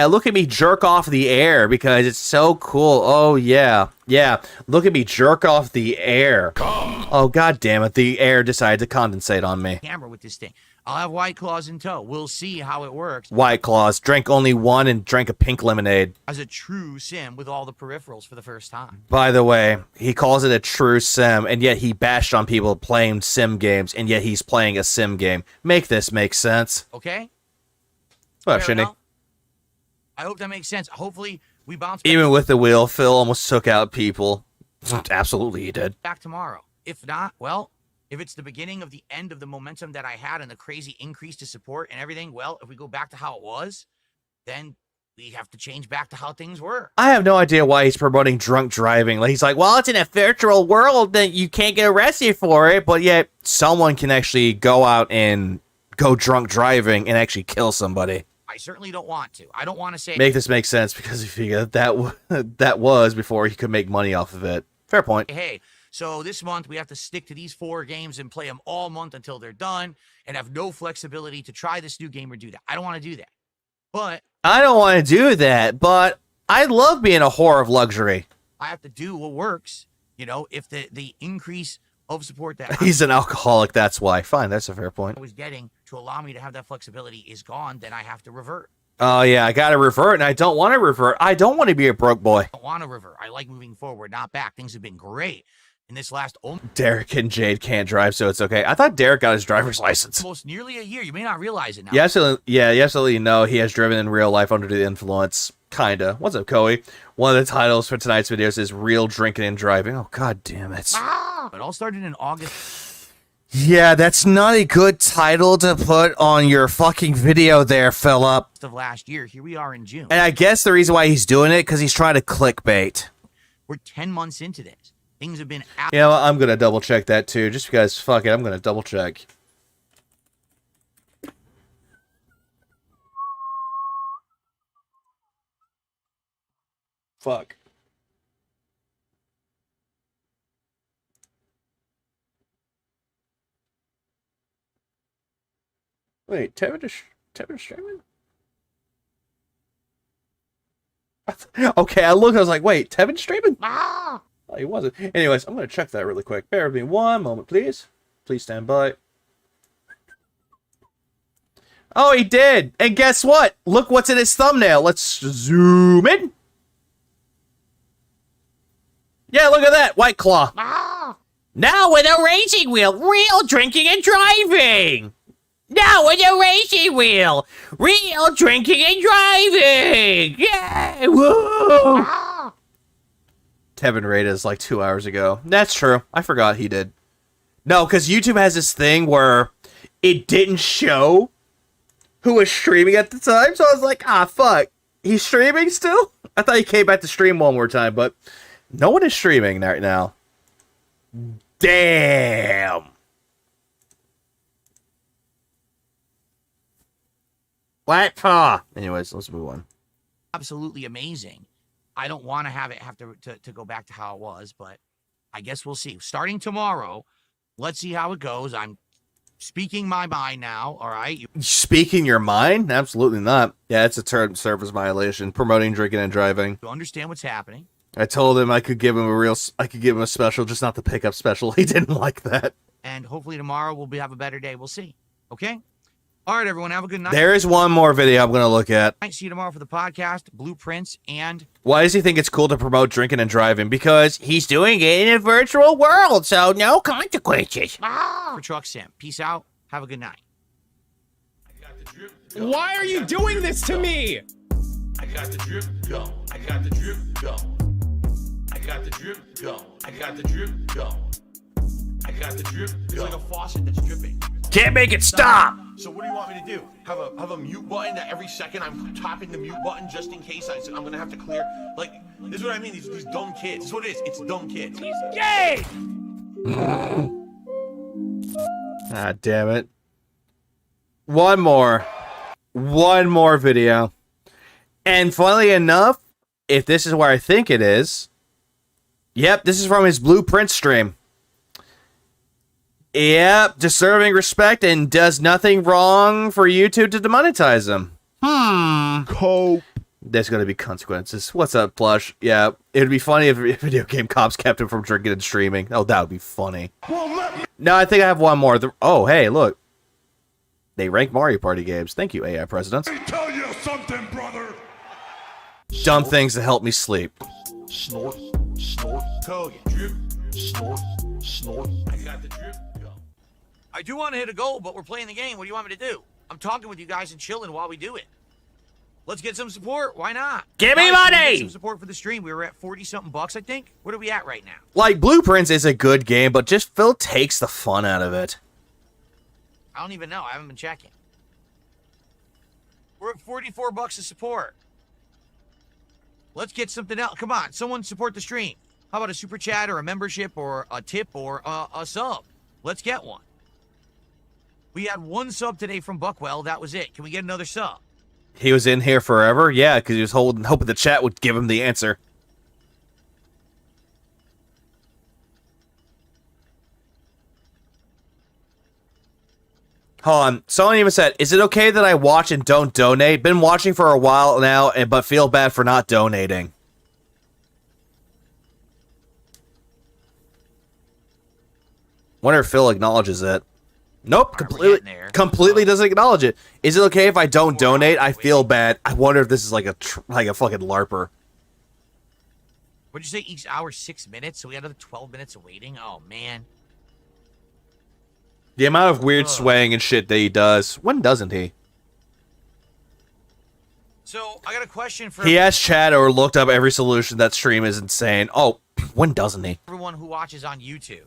look at me jerk off the air because it's so cool. Oh, yeah, look at me jerk off the air. Oh, god damn it, the air decided to condensate on me. Camera with this thing. I'll have White Claws in tow. We'll see how it works. White Claws, drank only one and drank a pink lemonade. As a true sim with all the peripherals for the first time. By the way, he calls it a true sim, and yet he bashed on people playing sim games, and yet he's playing a sim game. Make this make sense. Okay? Well, shouldn't he? I hope that makes sense. Hopefully, we bounce back. Even with the wheel, Phil almost took out people. Absolutely, he did. Back tomorrow. If not, well, if it's the beginning of the end of the momentum that I had and the crazy increase to support and everything, well, if we go back to how it was, then we have to change back to how things were. I have no idea why he's promoting drunk driving. Like, he's like, well, it's in a virtual world that you can't get arrested for it, but yet someone can actually go out and go drunk driving and actually kill somebody. I certainly don't want to. I don't want to say... Make this make sense, because if you that was before he could make money off of it. Fair point. Hey, so this month we have to stick to these 4 games and play them all month until they're done and have no flexibility to try this new game or do that. I don't want to do that. But... I don't want to do that, but I love being a whore of luxury. I have to do what works. You know, if the increase of support that... He's an alcoholic, that's why. Fine, that's a fair point. I was getting to allow me to have that flexibility is gone, then I have to revert. Oh, yeah, I got to revert, and I don't want to revert. I don't want to be a broke boy. I don't want to revert. I like moving forward, not back. Things have been great. In this last... Derek and Jade can't drive, so it's okay. I thought Derek got his driver's license. Almost nearly a year. You may not realize it now. You absolutely know he has driven in real life under the influence. Kinda. What's up, Coey? One of the titles for tonight's videos is Real Drinking and Driving. Oh, god damn it. It all started in August. Yeah, that's not a good title to put on your fucking video there, Philip. Of last year. Here we are in June. And I guess the reason why he's doing it, because he's trying to clickbait. We're 10 months into this. Things have been... You know, I'm going to double check that too, just because, fuck it, I'm going to double check. Fuck. Wait, Tevin streaming? Okay, I looked, I was like, wait, Tevin streaming? Oh, he wasn't. Anyways, I'm going to check that really quick. Bear with me one moment, please. Please stand by. Oh, he did. And guess what? Look what's in his thumbnail. Let's zoom in. Yeah, look at that. White Claw. Now with a racing wheel. Real drinking and driving. Now with a racing wheel. Real drinking and driving. Yeah. Whoa. Tevin rated us like 2 hours ago. That's true. I forgot he did. No, because YouTube has this thing where it didn't show who was streaming at the time. So I was like, ah, fuck. He's streaming still? I thought he came back to stream one more time, but no one is streaming right now. Damn. What? Anyways, let's move on. Absolutely amazing. I don't want to have to go back to how it was, but I guess we'll see. Starting tomorrow, let's see how it goes. I'm speaking my mind now, all right? Speaking your mind? Absolutely not. Yeah, it's a term service violation. Promoting drinking and driving. You understand what's happening. I told him I could give him a special, just not the pickup special. He didn't like that. And hopefully tomorrow we'll have a better day. We'll see. Okay? All right, everyone. Have a good night. There is one more video I'm going to look at. See you tomorrow for the podcast, blueprints, and... Why does he think it's cool to promote drinking and driving? Because he's doing it in a virtual world, so no consequences. For Truck Sim. Peace out. Have a good night. Why are you doing this to me? I got the drip, go. I got the drip, go. I got the drip, go. I got the drip, go. I got the drip, go. It's like a faucet that's dripping. Can't make it stop! So what do you want me to do? Have a mute button that every second I'm tapping the mute button just in case I'm gonna have to clear? Like, this is what I mean, these dumb kids. This is what it is, it's dumb kids. He's gay! Ah, damn it. One more video. And funnily enough, if this is where I think it is, yep, this is from his Blueprint stream. Yep, deserving respect and does nothing wrong for YouTube to demonetize him. Cope. There's going to be consequences. What's up, Plush? Yeah, it would be funny if video game cops kept him from drinking and streaming. Oh, that would be funny. No, I think I have one more. Oh, hey, look. They rank Mario Party games. Thank you, AI presidents. Let me tell you something, brother. Dumb things to help me sleep. Snort, snort, Kogan, drip, snort, snort. I got the drip. Go. I do want to hit a goal, but we're playing the game. What do you want me to do? I'm talking with you guys and chilling while we do it. Let's get some support. Why not? Give me Guys, can we money! get some support for the stream. We were at 40-something bucks, I think. What are we at right now? Like, Blueprints is a good game, but just Phil takes the fun out of it. I don't even know. I haven't been checking. We're at 44 bucks of support. Let's get something else. Come on, someone support the stream. How about a super chat or a membership or a tip or a sub? Let's get one. We had one sub today from Buckwell. That was it. Can we get another sub? He was in here forever? Yeah, because he was hoping the chat would give him the answer. Hold on. Someone even said, is it okay that I watch and don't donate? Been watching for a while now, but feel bad for not donating. Wonder if Phil acknowledges it. Nope, completely doesn't acknowledge it. Is it okay if I don't donate? I feel bad. I wonder if this is like a fucking LARPer. What'd you say? Each hour 6 minutes, so we had another 12 minutes of waiting. Oh man. The amount of weird swaying and shit that he does. When doesn't he? So I got a question for. He has chat or looked up every solution that stream is insane. Oh, when doesn't he? Everyone who watches on YouTube.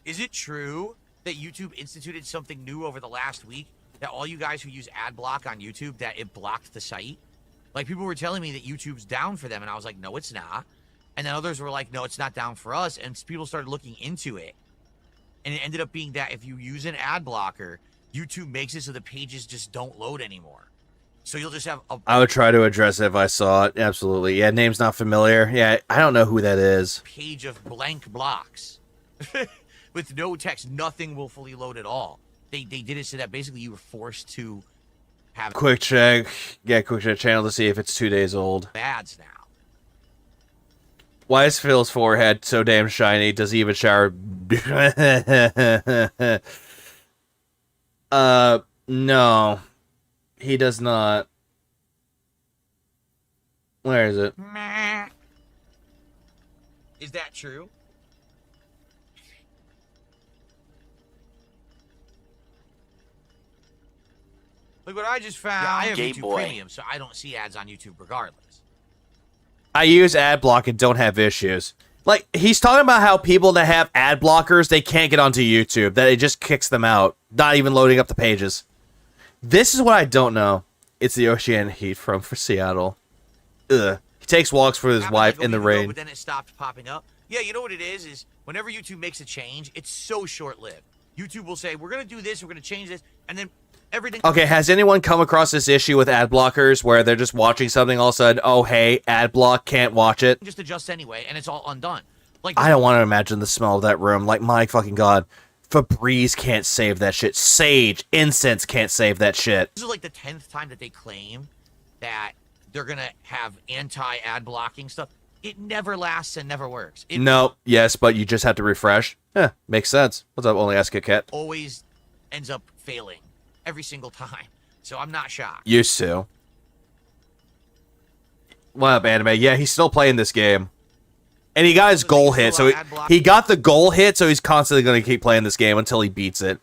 Is it true that YouTube instituted something new over the last week? That all you guys who use ad block on YouTube, that it blocked the site? Like, people were telling me that YouTube's down for them, and I was like, no, it's not. And then others were like, no, it's not down for us. And people started looking into it. And it ended up being that if you use an ad blocker, YouTube makes it so the pages just don't load anymore. So you'll just have a I would try to address it if I saw it. Absolutely. Yeah, name's not familiar. Yeah, I don't know who that is. page of blank blocks. With no text, nothing will fully load at all. They did it so that basically you were forced to have Quick check. Yeah, quick check channel to see if it's 2 days old. ads now. Why is Phil's forehead so damn shiny? Does he even shower? No. He does not. Where is it? Meh. Is that true? Look what I just found. I have YouTube Premium, so I don't see ads on YouTube regardless. I use ad block and don't have issues. Like, he's talking about how people that have ad blockers, they can't get onto YouTube, that it just kicks them out, not even loading up the pages. This is what I don't know. It's the oceanic heat for Seattle. Ugh. He takes walks with his wife in the rain. But then it stopped popping up. Yeah, you know what it is whenever YouTube makes a change, it's so short-lived. YouTube will say, we're going to do this, we're going to change this, and then everything. Okay, has anyone come across this issue with ad blockers where they're just watching something, all of a sudden, oh, hey, ad block, can't watch it? Just adjusts anyway, and it's all undone. Like, I don't want to imagine the smell of that room. Like, my fucking God. Febreze can't save that shit. Sage, incense can't save that shit. This is like the 10th time that they claim that they're going to have anti-ad blocking stuff. It never lasts and never works. It No, yes, but you just have to refresh. Yeah, makes sense. What's up, Only Ask a Cat? always ends up failing every single time. So I'm not shocked. Used to. What up, Anime? Yeah, he's still playing this game. And he got his goal hit, so he got the goal hit, so he's constantly going to keep playing this game until he beats it.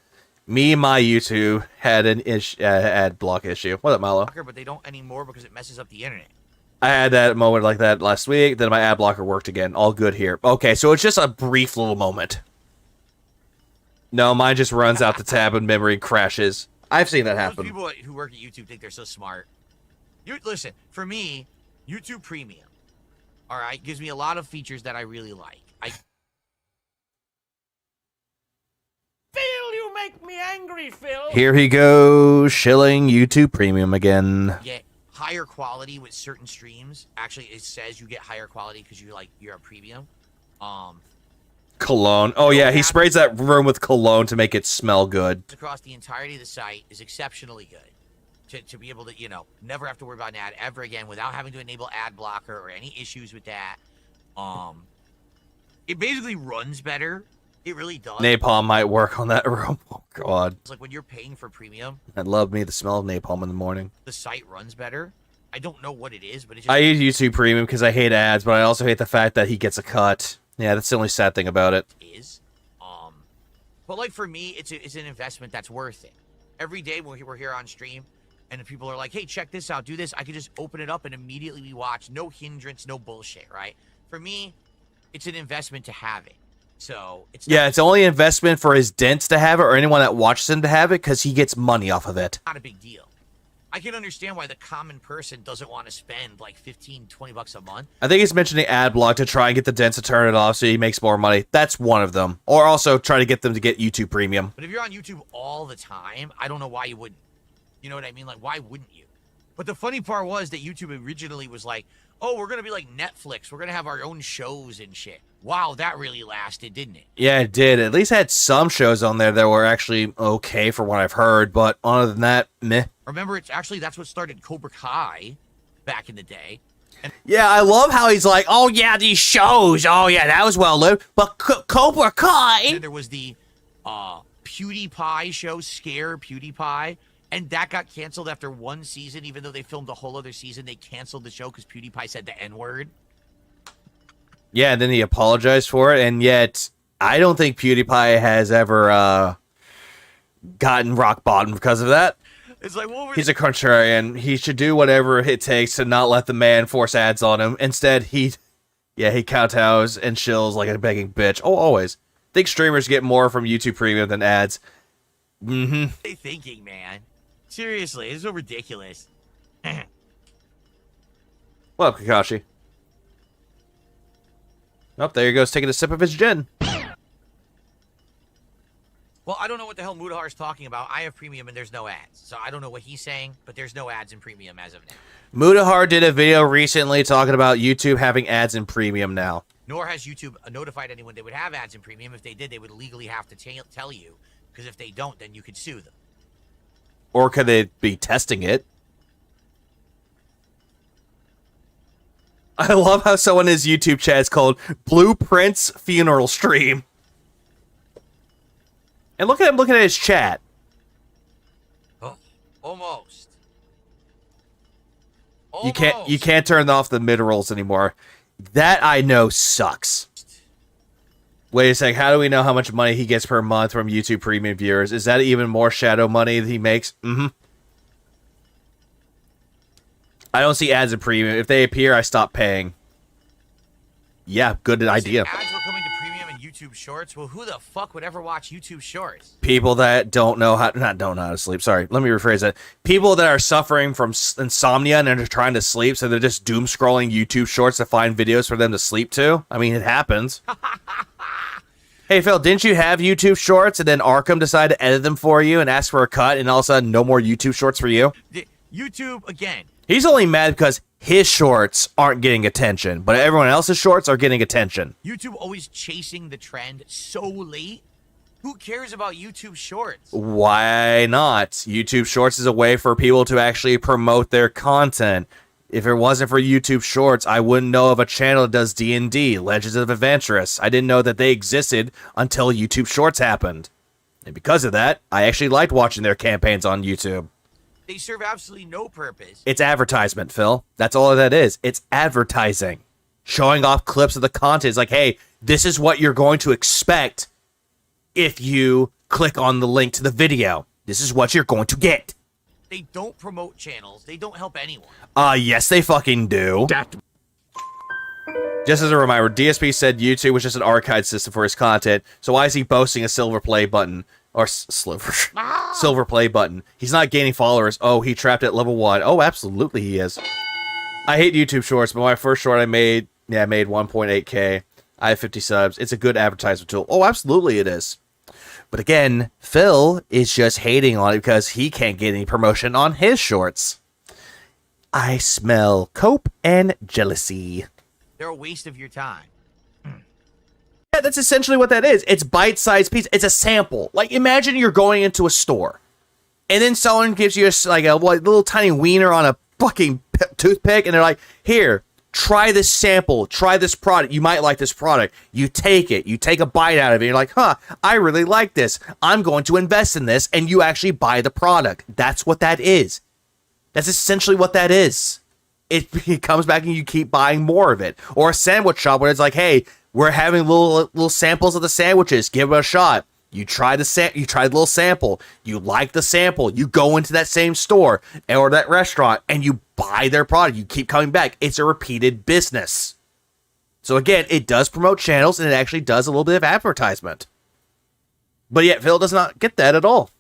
Me and my YouTube had an ad block issue. What up, Milo? But they don't anymore because it messes up the internet. I had that moment like that last week, then my ad blocker worked again. All good here. Okay, so it's just a brief little moment. No, mine just runs out the tab and memory crashes. I've seen that happen. Those people who work at YouTube think they're so smart. Listen, for me, YouTube Premium, all right, gives me a lot of features that I really like. Phil, you make me angry, Phil. Here he goes, shilling YouTube Premium again. Get higher quality with certain streams. Actually, it says you get higher quality because you're a premium. Cologne. Oh yeah, he sprays that room with cologne to make it smell good. Across the entirety of the site is exceptionally good. To be able to, you know, never have to worry about an ad ever again without having to enable ad blocker or any issues with that. It basically runs better. It really does. Napalm might work on that room. Oh god. It's like when you're paying for premium, I love me the smell of napalm in the morning. the site runs better. I don't know what it is, but it just I use YouTube Premium because I hate ads, but I also hate the fact that he gets a cut. Yeah, that's the only sad thing about it. is. But like for me, it's an investment that's worth it. Every day when we're here on stream, and if people are like, "Hey, check this out, do this," I can just open it up and immediately we watch. No hindrance, no bullshit, right? For me, it's an investment to have it. So it's Yeah, it's only investment for his dents to have it or anyone that watches him to have it because he gets money off of it. not a big deal. I can understand why the common person doesn't want to spend like 15, 20 bucks a month. I think he's mentioning ad block to try and get the dents to turn it off so he makes more money. That's one of them. Or also try to get them to get YouTube Premium. But if you're on YouTube all the time, I don't know why you wouldn't. You know what I mean? Like, why wouldn't you? But the funny part was that YouTube originally was like, oh, we're going to be like Netflix. We're going to have our own shows and shit. Wow, that really lasted, didn't it? Yeah, it did. At least had some shows on there that were actually okay for what I've heard, but other than that, meh. Remember, that's what started Cobra Kai back in the day. And yeah, I love how he's like, oh yeah, these shows. Oh yeah, that was well lived. But Cobra Kai. then there was the PewDiePie show, Scare PewDiePie. And that got canceled after one season, even though they filmed a whole other season. They canceled the show because PewDiePie said the N-word. Yeah, and then he apologized for it, and yet I don't think PewDiePie has ever gotten rock bottom because of that. It's like, he's a contrarian. He should do whatever it takes to not let the man force ads on him. Instead, he kowtows and chills like a begging bitch. Oh, always. Think streamers get more from YouTube Premium than ads. Mm-hmm. What are they thinking, man? Seriously, it's so ridiculous. What up, Kakashi? Oh, there he goes, taking a sip of his gin. Well, I don't know what the hell Mudahar's talking about. I have premium and there's no ads. So I don't know what he's saying, but there's no ads in premium as of now. Mudahar did a video recently talking about YouTube having ads in premium now. Nor has YouTube notified anyone they would have ads in premium. If they did, they would legally have to tell you. Because if they don't, then you could sue them. Or could they be testing it? I love how someone in his YouTube chat is called Blueprint's Funeral Stream. And look at him looking at his chat. Oh, almost. You can't turn off the mid-rolls anymore. That I know sucks. Wait a sec, how do we know how much money he gets per month from YouTube Premium viewers? Is that even more shadow money that he makes? Mm-hmm. I don't see ads in Premium. If they appear, I stop paying. Yeah, good idea. Ads were coming to Premium and YouTube Shorts? Well, who the fuck would ever watch YouTube Shorts? People that don't know how to sleep. Sorry, let me rephrase that. People that are suffering from insomnia and are trying to sleep, so they're just doom scrolling YouTube Shorts to find videos for them to sleep to. I mean, it happens. Hey, Phil, didn't you have YouTube Shorts and then Arkham decided to edit them for you and ask for a cut and all of a sudden no more YouTube Shorts for you? YouTube, again. He's only mad because his shorts aren't getting attention, but everyone else's shorts are getting attention. YouTube always chasing the trend so late. Who cares about YouTube Shorts? Why not? YouTube Shorts is a way for people to actually promote their content. If it wasn't for YouTube Shorts, I wouldn't know of a channel that does D&D, Legends of Adventurous. I didn't know that they existed until YouTube Shorts happened. And because of that, I actually liked watching their campaigns on YouTube. They serve absolutely no purpose. It's advertisement, Phil. That's all that is. It's advertising. Showing off clips of the content. It's like, hey, this is what you're going to expect if you click on the link to the video. This is what you're going to get. They don't promote channels. They don't help anyone. Yes, they fucking do. Just as a reminder, DSP said YouTube was just an archive system for his content, so why is he boasting a silver play button? Or silver play button. He's not gaining followers. Oh, he trapped at level 1. Oh, absolutely he is. I hate YouTube Shorts, but my first short I made 1.8K. I have 50 subs. It's a good advertisement tool. Oh, absolutely it is. But again, Phil is just hating on it because he can't get any promotion on his shorts. I smell cope and jealousy. They're a waste of your time. Yeah, that's essentially what that is. It's bite-sized piece. It's a sample. Like, imagine you're going into a store, and then someone gives you a little tiny wiener on a fucking toothpick, and they're like, here, try this sample, try this product. You might like this product. You take it. You take a bite out of it. And you're like, huh, I really like this. I'm going to invest in this. And you actually buy the product. That's what that is. That's essentially what that is. It comes back and you keep buying more of it. Or a sandwich shop where it's like, hey, we're having little samples of the sandwiches. Give it a shot. You try the little sample. You like the sample. You go into that same store or that restaurant and you buy their product. You keep coming back. It's a repeated business. So again, it does promote channels and it actually does a little bit of advertisement. But yet Phil does not get that at all.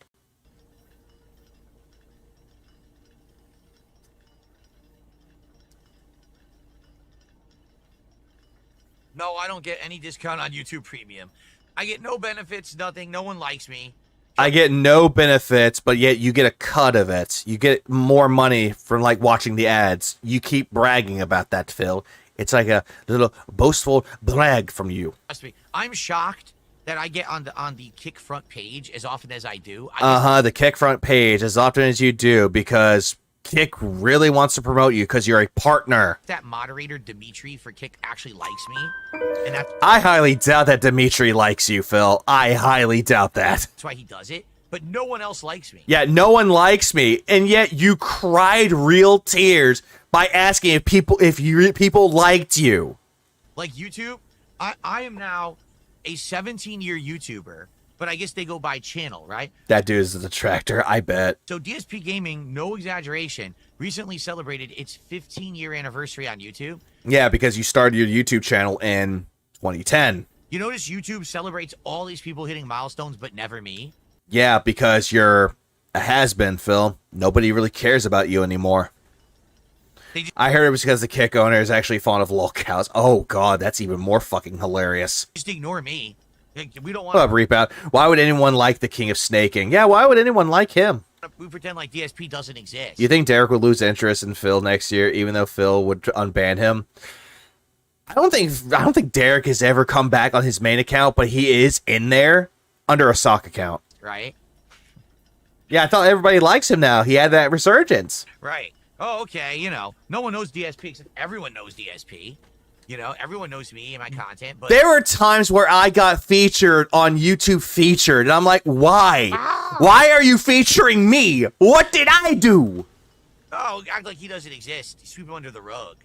No, I don't get any discount on YouTube Premium. I get no benefits, nothing. No one likes me. I get no benefits, but yet you get a cut of it. You get more money from like watching the ads. You keep bragging about that, Phil. It's like a little boastful brag from you. Trust me, I'm shocked that I get on the Kick front page as often as I do. The Kick front page as often as you do because Kick really wants to promote you because you're a partner. That moderator Dimitri for Kick actually likes me, and I highly doubt that Dimitri likes you, Phil. I highly doubt that. That's why he does it. But no one else likes me. Yeah, no one likes me, and yet you cried real tears by asking if people liked you. Like YouTube, I am now a 17-year YouTuber. But I guess they go by channel, right? That dude is a detractor, I bet. So DSP Gaming, no exaggeration, recently celebrated its 15-year anniversary on YouTube. Yeah, because you started your YouTube channel in 2010. You notice YouTube celebrates all these people hitting milestones, but never me? Yeah, because you're a has-been, Phil. Nobody really cares about you anymore. I heard it was because the Kick owner is actually fond of lol cows. Oh, God, that's even more fucking hilarious. Just ignore me. We don't want to reap out. Why would anyone like the king of snaking? Yeah, why would anyone like him? We pretend like DSP doesn't exist. You think Derek would lose interest in Phil next year, even though Phil would unban him? I don't think Derek has ever come back on his main account, but he is in there under a sock account. Right. Yeah, I thought everybody likes him now. He had that resurgence. Right. Oh, okay. You know, no one knows DSP except everyone knows DSP. You know, everyone knows me and my content, but there were times where I got featured on YouTube featured, and I'm like, why? Why are you featuring me? What did I do? Oh, act like he doesn't exist. You sweep him under the rug.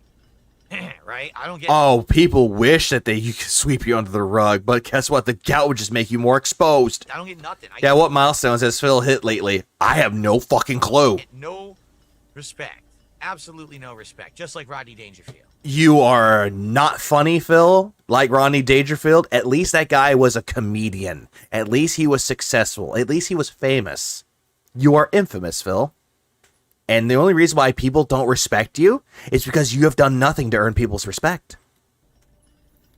Right? I don't get Oh, people wish that you could sweep you under the rug, but guess what? The gout would just make you more exposed. I don't get nothing. Yeah, what milestones has Phil hit lately? I have no fucking clue. No respect. Absolutely no respect. Just like Rodney Dangerfield. You are not funny, Phil, like Rodney Dangerfield. At least that guy was a comedian. At least he was successful. At least he was famous. You are infamous, Phil. And the only reason why people don't respect you is because you have done nothing to earn people's respect.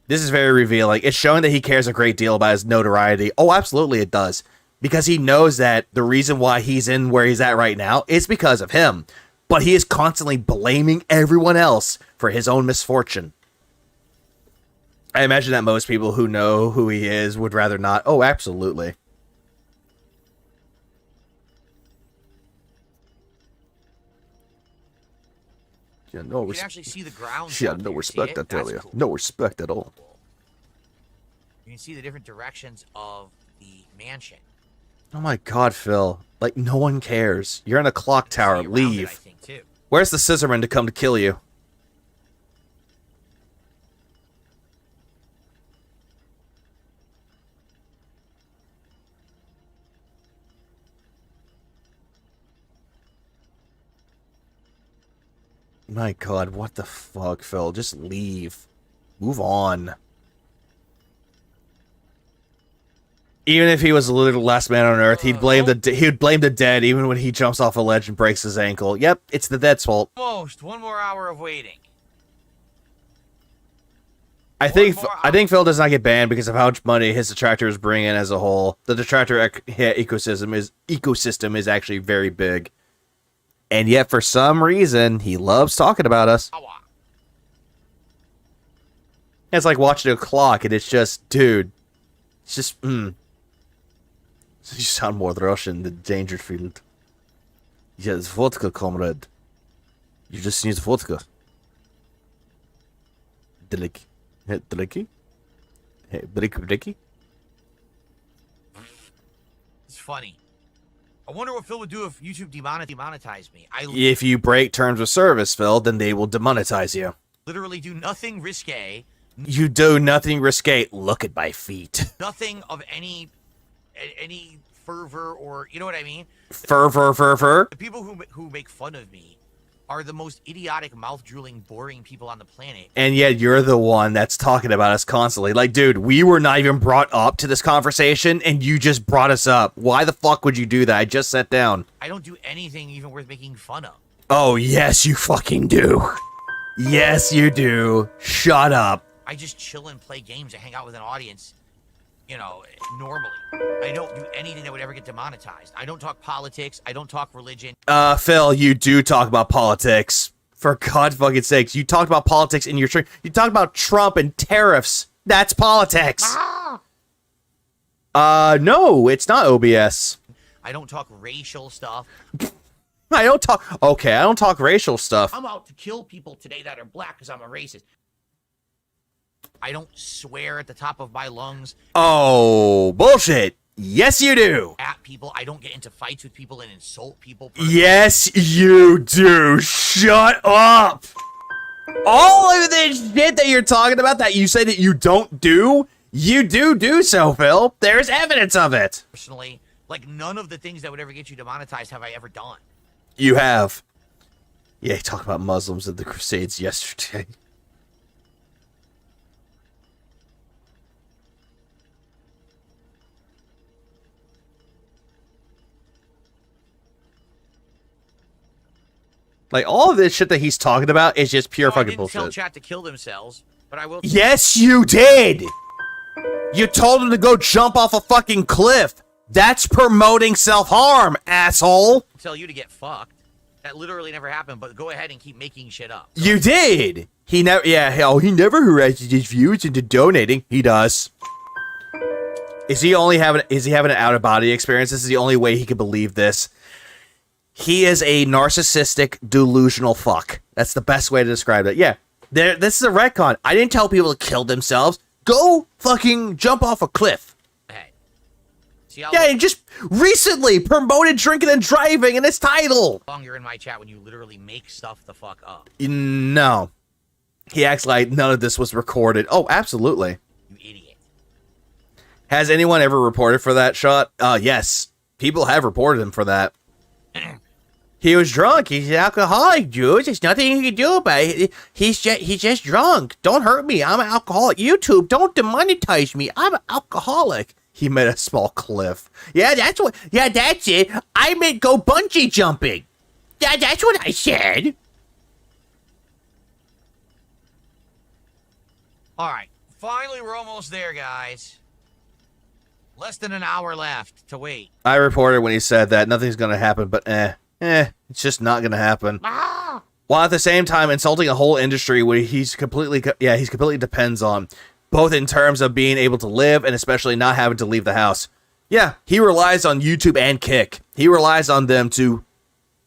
This is very revealing. It's showing that he cares a great deal about his notoriety. Oh, absolutely it does. Because he knows that the reason why he's in where he's at right now is because of him. But he is constantly blaming everyone else for his own misfortune. I imagine that most people who know who he is would rather not. Oh, absolutely. Yeah, no you can actually see the ground. Yeah, no respect, I tell you. Cool. No respect at all. You can see the different directions of the mansion. Oh my God, Phil. Like, no one cares. You're in a clock tower. Leave. I think, too. Where's the scissorman to come to kill you? My God, what the fuck, Phil? Just leave. Move on. Even if he was the little last man on Earth, he'd blame the dead even when he jumps off a ledge and breaks his ankle. Yep, it's the dead's fault. Almost. One more hour of waiting. I think Phil does not get banned because of how much money his detractors bring in as a whole. The detractor ecosystem is actually very big. And yet, for some reason, he loves talking about us. It's like watching a clock, and it's just, dude. It's just, You sound more Russian than Dangerfield. Yeah, it's vodka, comrade. You just need vodka. Dricky. Hey, dricky? Hey, dricky? It's funny. I wonder what Phil would do if YouTube demonetized me. If you break terms of service, Phil, then they will demonetize you. Literally do nothing risque. You do nothing risque. Look at my feet. Nothing of any fervor, or you know what I mean? Fervor. The people who make fun of me are the most idiotic, mouth-drooling, boring people on the planet. And yet you're the one that's talking about us constantly. Like, dude, we were not even brought up to this conversation, and you just brought us up. Why the fuck would you do that? I just sat down. I don't do anything even worth making fun of. Oh, yes, you fucking do. Yes, you do. Shut up. I just chill and play games and hang out with an audience, normally. I don't do anything that would ever get demonetized. I don't talk politics. I don't talk religion. Phil, you do talk about politics. For God fucking sakes, you talked about politics in your stream. You talked about Trump and tariffs. That's politics. No, it's not OBS. I don't talk racial stuff. I don't talk racial stuff. I'm out to kill people today that are black because I'm a racist. I don't swear at the top of my lungs. Oh, bullshit. Yes, you do. At people. I don't get into fights with people and insult people. Yes, you do. Shut up. All of this shit that you're talking about that you say that you don't do, you do so, Phil. There's evidence of it. Personally, like none of the things that would ever get you demonetized have I ever done. You have. Yeah, you talked about Muslims and the Crusades yesterday. Like, all of this shit that he's talking about is just pure fucking bullshit. I didn't tell chat to kill themselves, but I will. Yes, you did! You told them to go jump off a fucking cliff. That's promoting self-harm, asshole. Tell you to get fucked. That literally never happened, but go ahead and keep making shit up. You did! He never, he never harasses his views into donating. He does. Is he having an out-of-body experience? This is the only way he could believe this. He is a narcissistic, delusional fuck. That's the best way to describe it. Yeah, this is a retcon. I didn't tell people to kill themselves. Go fucking jump off a cliff. Hey. He just recently promoted drinking and driving in his title. How long you're in my chat when you literally make stuff the fuck up? No. He acts like none of this was recorded. Oh, absolutely. You idiot. Has anyone ever reported for that shot? Yes. People have reported him for that. He was drunk. He's an alcoholic, Jules. There's nothing you can do about it. He's just drunk. Don't hurt me. I'm an alcoholic. YouTube, don't demonetize me. I'm an alcoholic. He made a small cliff. Yeah, that's it. I meant go bungee jumping. Yeah, that's what I said. All right. Finally, we're almost there, guys. Less than an hour left to wait. I reported when he said that nothing's going to happen, but it's just not going to happen. While at the same time insulting a whole industry where he's completely depends on, both in terms of being able to live and especially not having to leave the house. Yeah, he relies on YouTube and Kick. He relies on them to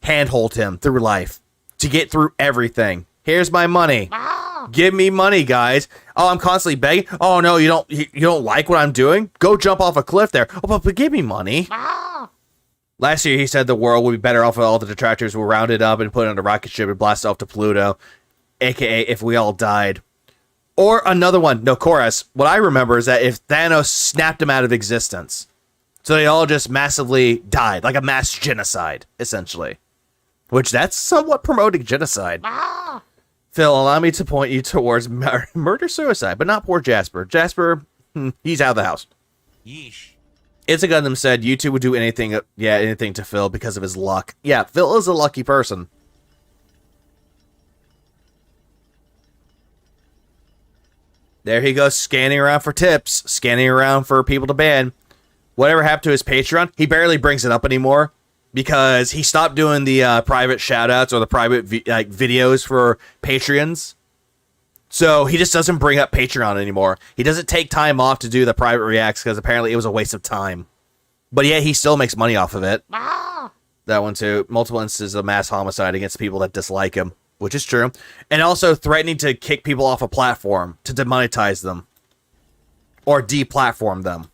handhold him through life, to get through everything. Here's my money. Give me money, guys. Oh, I'm constantly begging. Oh no, you don't like what I'm doing? Go jump off a cliff there. Oh, but give me money. Last year, he said the world would be better off if all the detractors were rounded up and put on a rocket ship and blasted off to Pluto, aka if we all died. Or another one, no, chorus. What I remember is that if Thanos snapped them out of existence, so they all just massively died, like a mass genocide, essentially. Which that's somewhat promoting genocide. Phil, allow me to point you towards murder-suicide, but not poor Jasper. Jasper, he's out of the house. Yeesh. It's a Gundam said YouTube would do anything to Phil because of his luck. Yeah, Phil is a lucky person. There he goes, scanning around for tips, scanning around for people to ban. Whatever happened to his Patreon? He barely brings it up anymore because he stopped doing the private shoutouts or the private videos for Patreons. So he just doesn't bring up Patreon anymore. He doesn't take time off to do the private reacts because apparently it was a waste of time. But yeah, he still makes money off of it. That one too. Multiple instances of mass homicide against people that dislike him, which is true. And also threatening to kick people off a platform to demonetize them. Or deplatform them.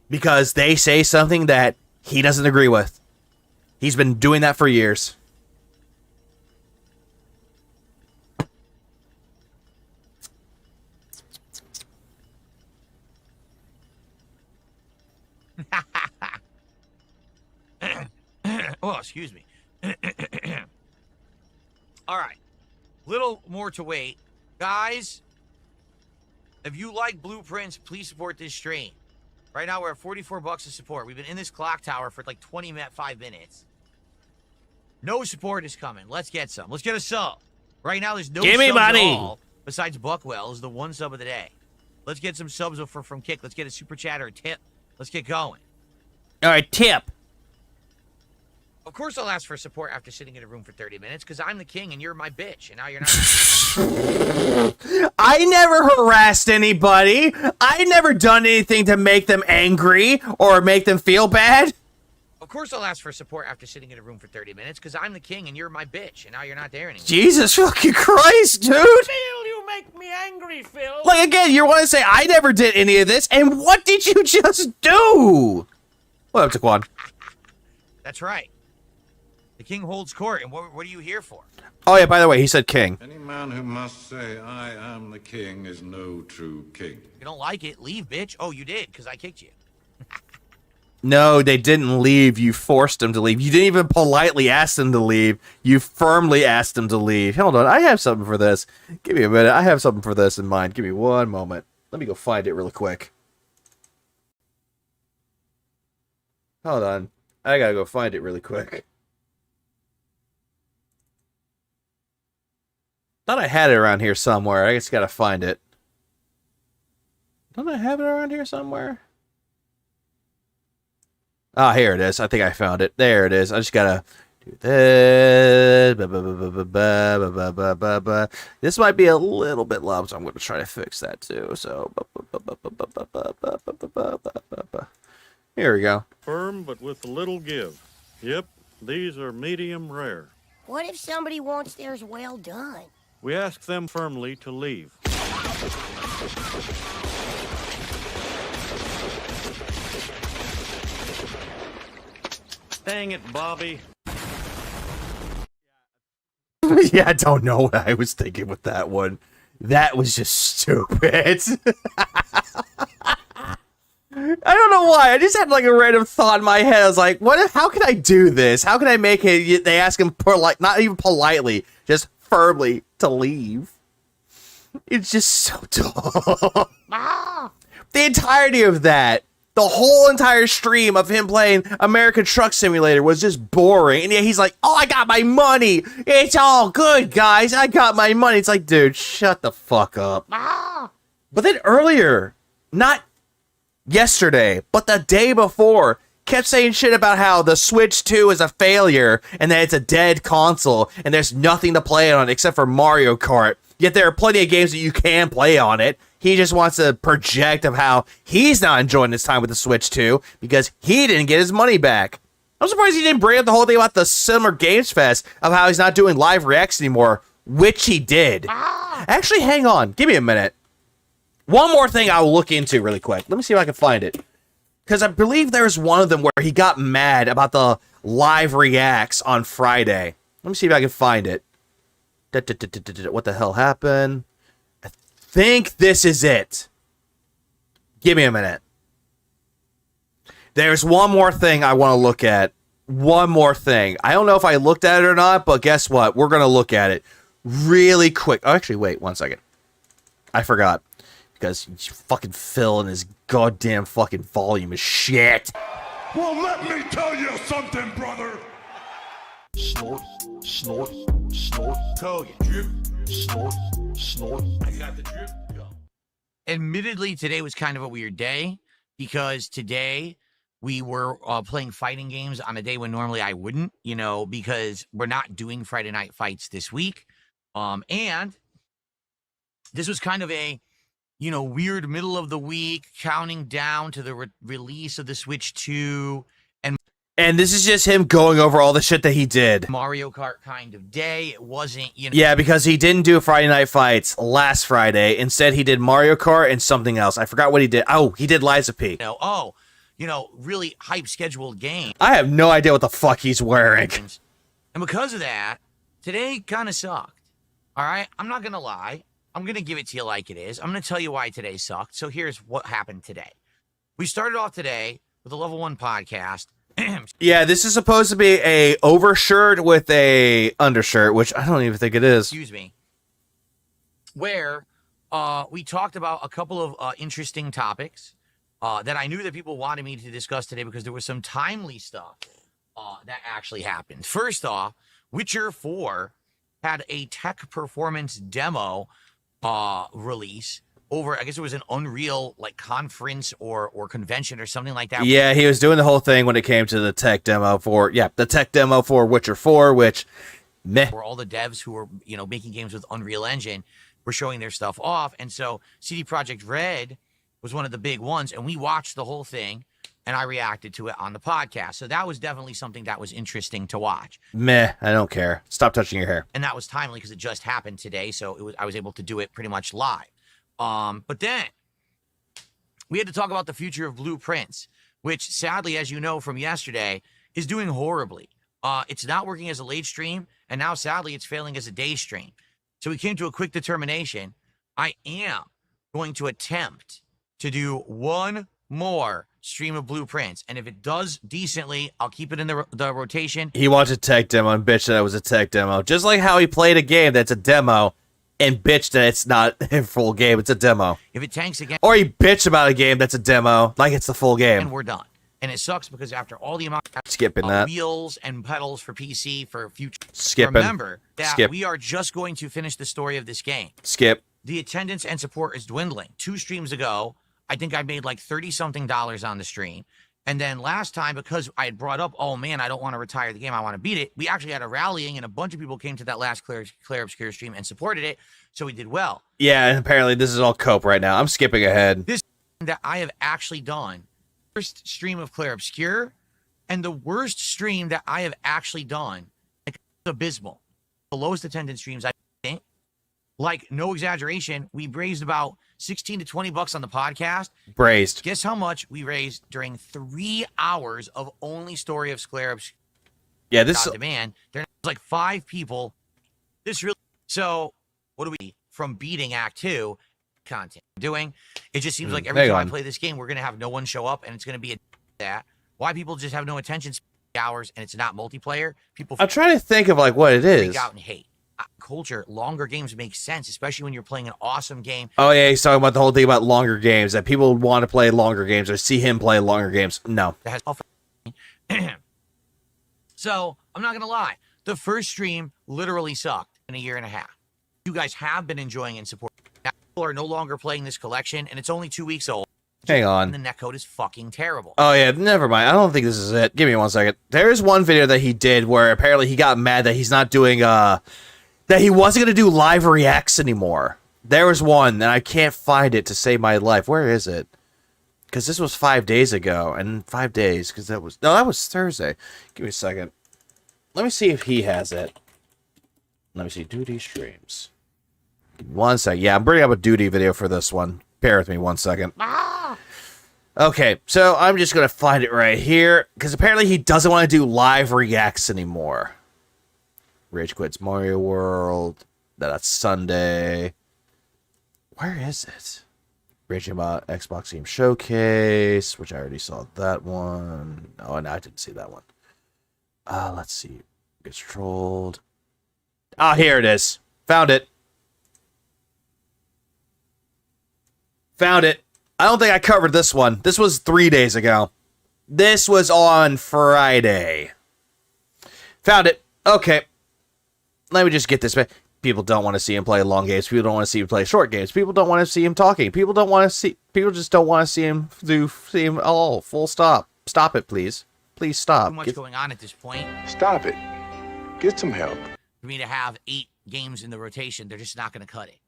Because they say something that he doesn't agree with. He's been doing that for years. Oh, excuse me. All right. Little more to wait. Guys, if you like blueprints, please support this stream. Right now, we're at 44 bucks of support. We've been in this clock tower for like 5 minutes. No support is coming. Let's get some. Let's get a sub. Right now, there's no Give me subs money. at all, besides Buckwell is the one sub of the day. Let's get some subs from Kick. Let's get a super chat or a tip. Let's get going. All right, tip. Of course I'll ask for support after sitting in a room for 30 minutes, because I'm the king and you're my bitch, and now you're not. I never harassed anybody. I never done anything to make them angry or make them feel bad. Of course I'll ask for support after sitting in a room for 30 minutes, because I'm the king and you're my bitch, and now you're not there anymore. Jesus fucking Christ, dude. Phil, you make me angry, Phil. Like, again, you want to say I never did any of this, and what did you just do? What up, Taquan? That's right. The king holds court, and what are you here for? Oh, yeah, by the way, he said king. Any man who must say, I am the king, is no true king. If you don't like it, leave, bitch. Oh, you did, because I kicked you. No, they didn't leave. You forced them to leave. You didn't even politely ask them to leave. You firmly asked them to leave. Hold on, I have something for this. Give me a minute. I have something for this in mind. Give me one moment. Let me go find it really quick. Hold on. I gotta go find it really quick. Thought I had it around here somewhere. I just gotta find it. Don't I have it around here somewhere? Ah, here it is. I think I found it. There it is. I just gotta do this. This might be a little bit loud, so I'm gonna try to fix that too. So here we go. Firm, but with a little give. Yep, these are medium rare. What if somebody wants theirs well done? We ask them firmly to leave. Dang it, Bobby. Yeah, I don't know what I was thinking with that one. That was just stupid. I don't know why. I just had like a random thought in my head. I was like, "What? How can I do this? How can I make it?" They ask him not even politely, just firmly to leave. It's just so dumb. The entirety of that, the whole entire stream of him playing American Truck Simulator was just boring. And yet he's like, "Oh, I got my money. It's all good, guys. I got my money." It's like, dude, shut the fuck up. But then earlier, not yesterday, but the day before, kept saying shit about how the Switch 2 is a failure and that it's a dead console and there's nothing to play on except for Mario Kart. Yet there are plenty of games that you can play on it. He just wants to project of how he's not enjoying his time with the Switch 2 because he didn't get his money back. I'm surprised he didn't bring up the whole thing about the Summer Games Fest of how he's not doing live reacts anymore, which he did. Actually, hang on. Give me a minute. One more thing I will look into really quick. Let me see if I can find it. Because I believe there's one of them where he got mad about the live reacts on Friday. Let me see if I can find it. What the hell happened? I think this is it. Give me a minute. There's one more thing I want to look at. One more thing. I don't know if I looked at it or not, but guess what? We're going to look at it really quick. Oh, actually, wait 1 second. I forgot. Because fucking Phil and his goddamn fucking volume is shit. Well, let me tell you something, brother. Snort, snort, snort. Kogan, drip. Snort, snort. I got the drip. Go. Admittedly, today was kind of a weird day because today we were playing fighting games on a day when normally I wouldn't, because we're not doing Friday night fights this week. And this was kind of a, you know, weird middle of the week, counting down to the release of the Switch 2 and this is just him going over all the shit that he did. Mario Kart kind of day. It wasn't, you know. Yeah, because he didn't do Friday Night Fights last Friday. Instead, he did Mario Kart and something else. I forgot what he did. Oh, he did Liza P. Really hype scheduled game. I have no idea what the fuck he's wearing. And because of that, today kind of sucked. All right? I'm not going to lie. I'm going to give it to you like it is. I'm going to tell you why today sucked. So here's what happened today. We started off today with a Level 1 podcast. Yeah, this is supposed to be a overshirt with a undershirt, which I don't even think it is. Excuse me. Where we talked about a couple of interesting topics that I knew that people wanted me to discuss today because there was some timely stuff that actually happened. First off, Witcher 4 had a tech performance demo release over, I guess it was an Unreal like conference or convention or something like that. Yeah, he was doing the whole thing when it came to the tech demo for Witcher 4, which meh. Where all the devs who were, you know, making games with Unreal Engine were showing their stuff off. And so CD Projekt Red was one of the big ones, and we watched the whole thing and I reacted to it on the podcast. So that was definitely something that was interesting to watch. Meh, I don't care. Stop touching your hair. And that was timely because it just happened today, so I was able to do it pretty much live. But then we had to talk about the future of Blueprints, which sadly, as you know from yesterday, is doing horribly. It's not working as a late stream, and now sadly it's failing as a day stream. So we came to a quick determination. I am going to attempt to do one more stream of Blueprints, and if it does decently, I'll keep it in the rotation. He wants a tech demo and bitch that it was a tech demo, just like how he played a game that's a demo and bitched that it's not a full game, it's a demo. If it tanks again, or he bitched about a game that's a demo like it's the full game, and we're done. And it sucks because after all the amount of skipping that wheels and pedals for PC for future, skipping. Remember that we are just going to finish the story of this game. Skip. The attendance and support is dwindling. 2 streams ago, I think I made like $30-something on the stream. And then last time, because I had brought up, oh man, I don't want to retire the game, I want to beat it, we actually had a rallying and a bunch of people came to that last Claire Obscure stream and supported it. So we did well. Yeah, and apparently this is all cope right now. I'm skipping ahead. This that I have actually done, first stream of Claire Obscure, and the worst stream that I have actually done, like abysmal. The lowest attendance streams I think. Like, no exaggeration, we raised about $16 to $20 on the podcast. Braised. Guess how much we raised during 3 hours of only Story of Claire Obscure? Yeah, this on demand. There's like 5 people. This really. So, what do we from beating Act 2 content doing? It just seems like every time I play this game, we're gonna have no one show up, and it's gonna be that. Why people just have no attention hours, and it's not multiplayer? People. I'm trying to think of like what it is. Freak out and hate. Culture, longer games make sense, especially when you're playing an awesome game. Oh yeah, he's talking about the whole thing about longer games, that people want to play longer games or see him play longer games. No. So I'm not gonna lie, the first stream literally sucked in a year and a half. You guys have been enjoying and supporting. Now, people are no longer playing this collection, and it's only 2 weeks old. Hang on. And the netcode is fucking terrible. Oh yeah, never mind. I don't think this is it. Give me 1 second. There is one video that he did where apparently he got mad that he's not doing that he wasn't going to do live reacts anymore. There was one, and I can't find it to save my life. Where is it? Because this was 5 days ago, and 5 days, because that was Thursday. Give me a second. Let me see if he has it. Let me see, Duty streams. 1 second. Yeah, I'm bringing up a Duty video for this one. Bear with me 1 second. Okay, so I'm just going to find it right here, because apparently he doesn't want to do live reacts anymore. Rage Quits Mario World. That's Sunday. Where is it? Raging about Xbox Game Showcase, which I already saw that one. Oh, and I didn't see that one. Let's see. Gets trolled. Ah, here it is. Found it. Found it. I don't think I covered this one. This was 3 days ago. This was on Friday. Found it. Okay. Let me just get this back. People don't want to see him play long games. People don't want to see him play short games. People don't want to see him talking. People just don't want to see him all. Full stop. Stop it, please. Please stop. Too much going on at this point. Stop it. Get some help. For me to have 8 games in the rotation, they're just not going to cut it.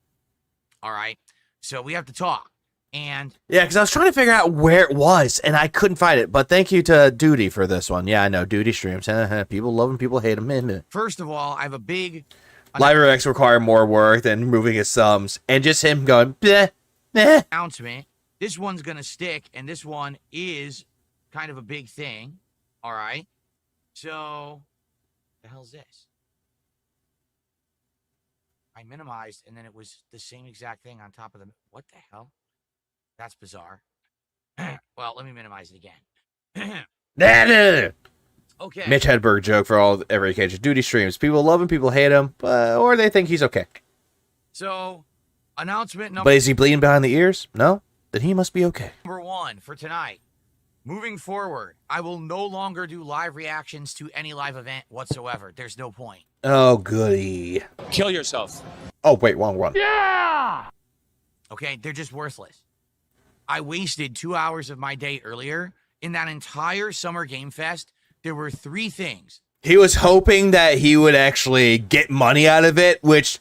All right. So we have to talk. And yeah, because I was trying to figure out where it was, and I couldn't find it. But thank you to Duty for this one. Yeah, I know. Duty streams. People love him, people hate him. First of all, I have a big... Live reacts require more work than moving his thumbs. And just him going, bleh, bleh. Announcement. This one's going to stick, and this one is kind of a big thing. All right. So, the hell's this? I minimized, and then it was the same exact thing on top of the... What the hell? That's bizarre. Well, let me minimize it again. Okay. Mitch Hedberg joke for every occasion. Duty streams. People love him, people hate him, or they think he's okay. So, announcement number... But is he bleeding behind the ears? No? Then he must be okay. Number 1 for tonight. Moving forward, I will no longer do live reactions to any live event whatsoever. There's no point. Oh, goody. Kill yourself. Oh, wait, wrong one. Yeah! Okay, they're just worthless. I wasted 2 hours of my day earlier. In that entire Summer Game Fest, there were 3 things. He was hoping that he would actually get money out of it, which